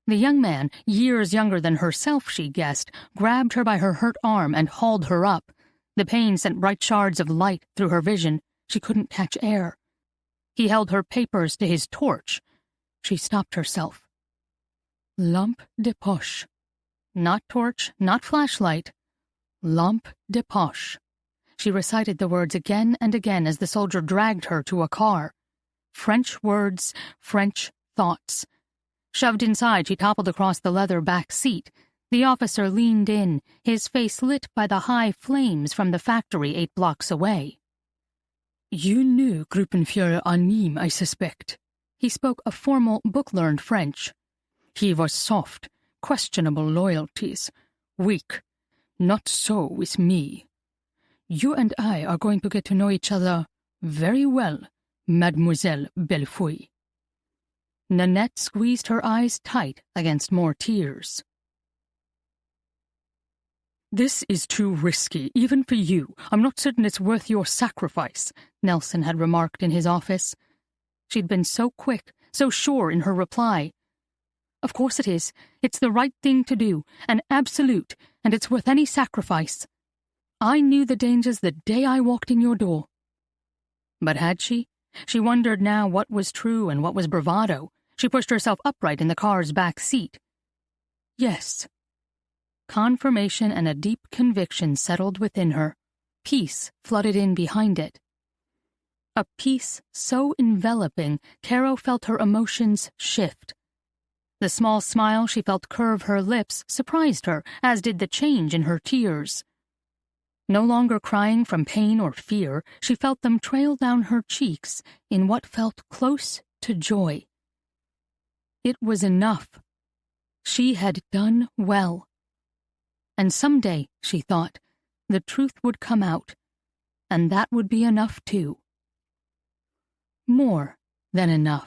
The young man, years younger than herself, she guessed, grabbed her by her hurt arm and hauled her up. The pain sent bright shards of light through her vision. She couldn't catch air. He held her papers to his torch. She stopped herself. Lampe de poche. Not torch, not flashlight. Lampe de poche. She recited the words again and again as the soldier dragged her to a car. French words, French thoughts. Shoved inside, she toppled across the leather back seat. The officer leaned in, his face lit by the high flames from the factory 8 blocks away. "You knew Gruppenführer Anim, I suspect." He spoke a formal, book-learned French. "He was soft, questionable loyalties, weak. Not so with me. You and I are going to get to know each other very well, Mademoiselle Bellefeuille." Nanette squeezed her eyes tight against more tears. "This is too risky, even for you. I'm not certain it's worth your sacrifice," Nelson had remarked in his office. She'd been so quick, so sure in her reply. "Of course it is. It's the right thing to do, an absolute, and it's worth any sacrifice. I knew the dangers the day I walked in your door." But had she? She wondered now what was true and what was bravado. She pushed herself upright in the car's back seat. Yes. Confirmation and a deep conviction settled within her. Peace flooded in behind it. A peace so enveloping, Caro felt her emotions shift. The small smile she felt curve her lips surprised her, as did the change in her tears. No longer crying from pain or fear, she felt them trail down her cheeks in what felt close to joy. It was enough. She had done well. And someday, she thought, the truth would come out, and that would be enough too. More than enough.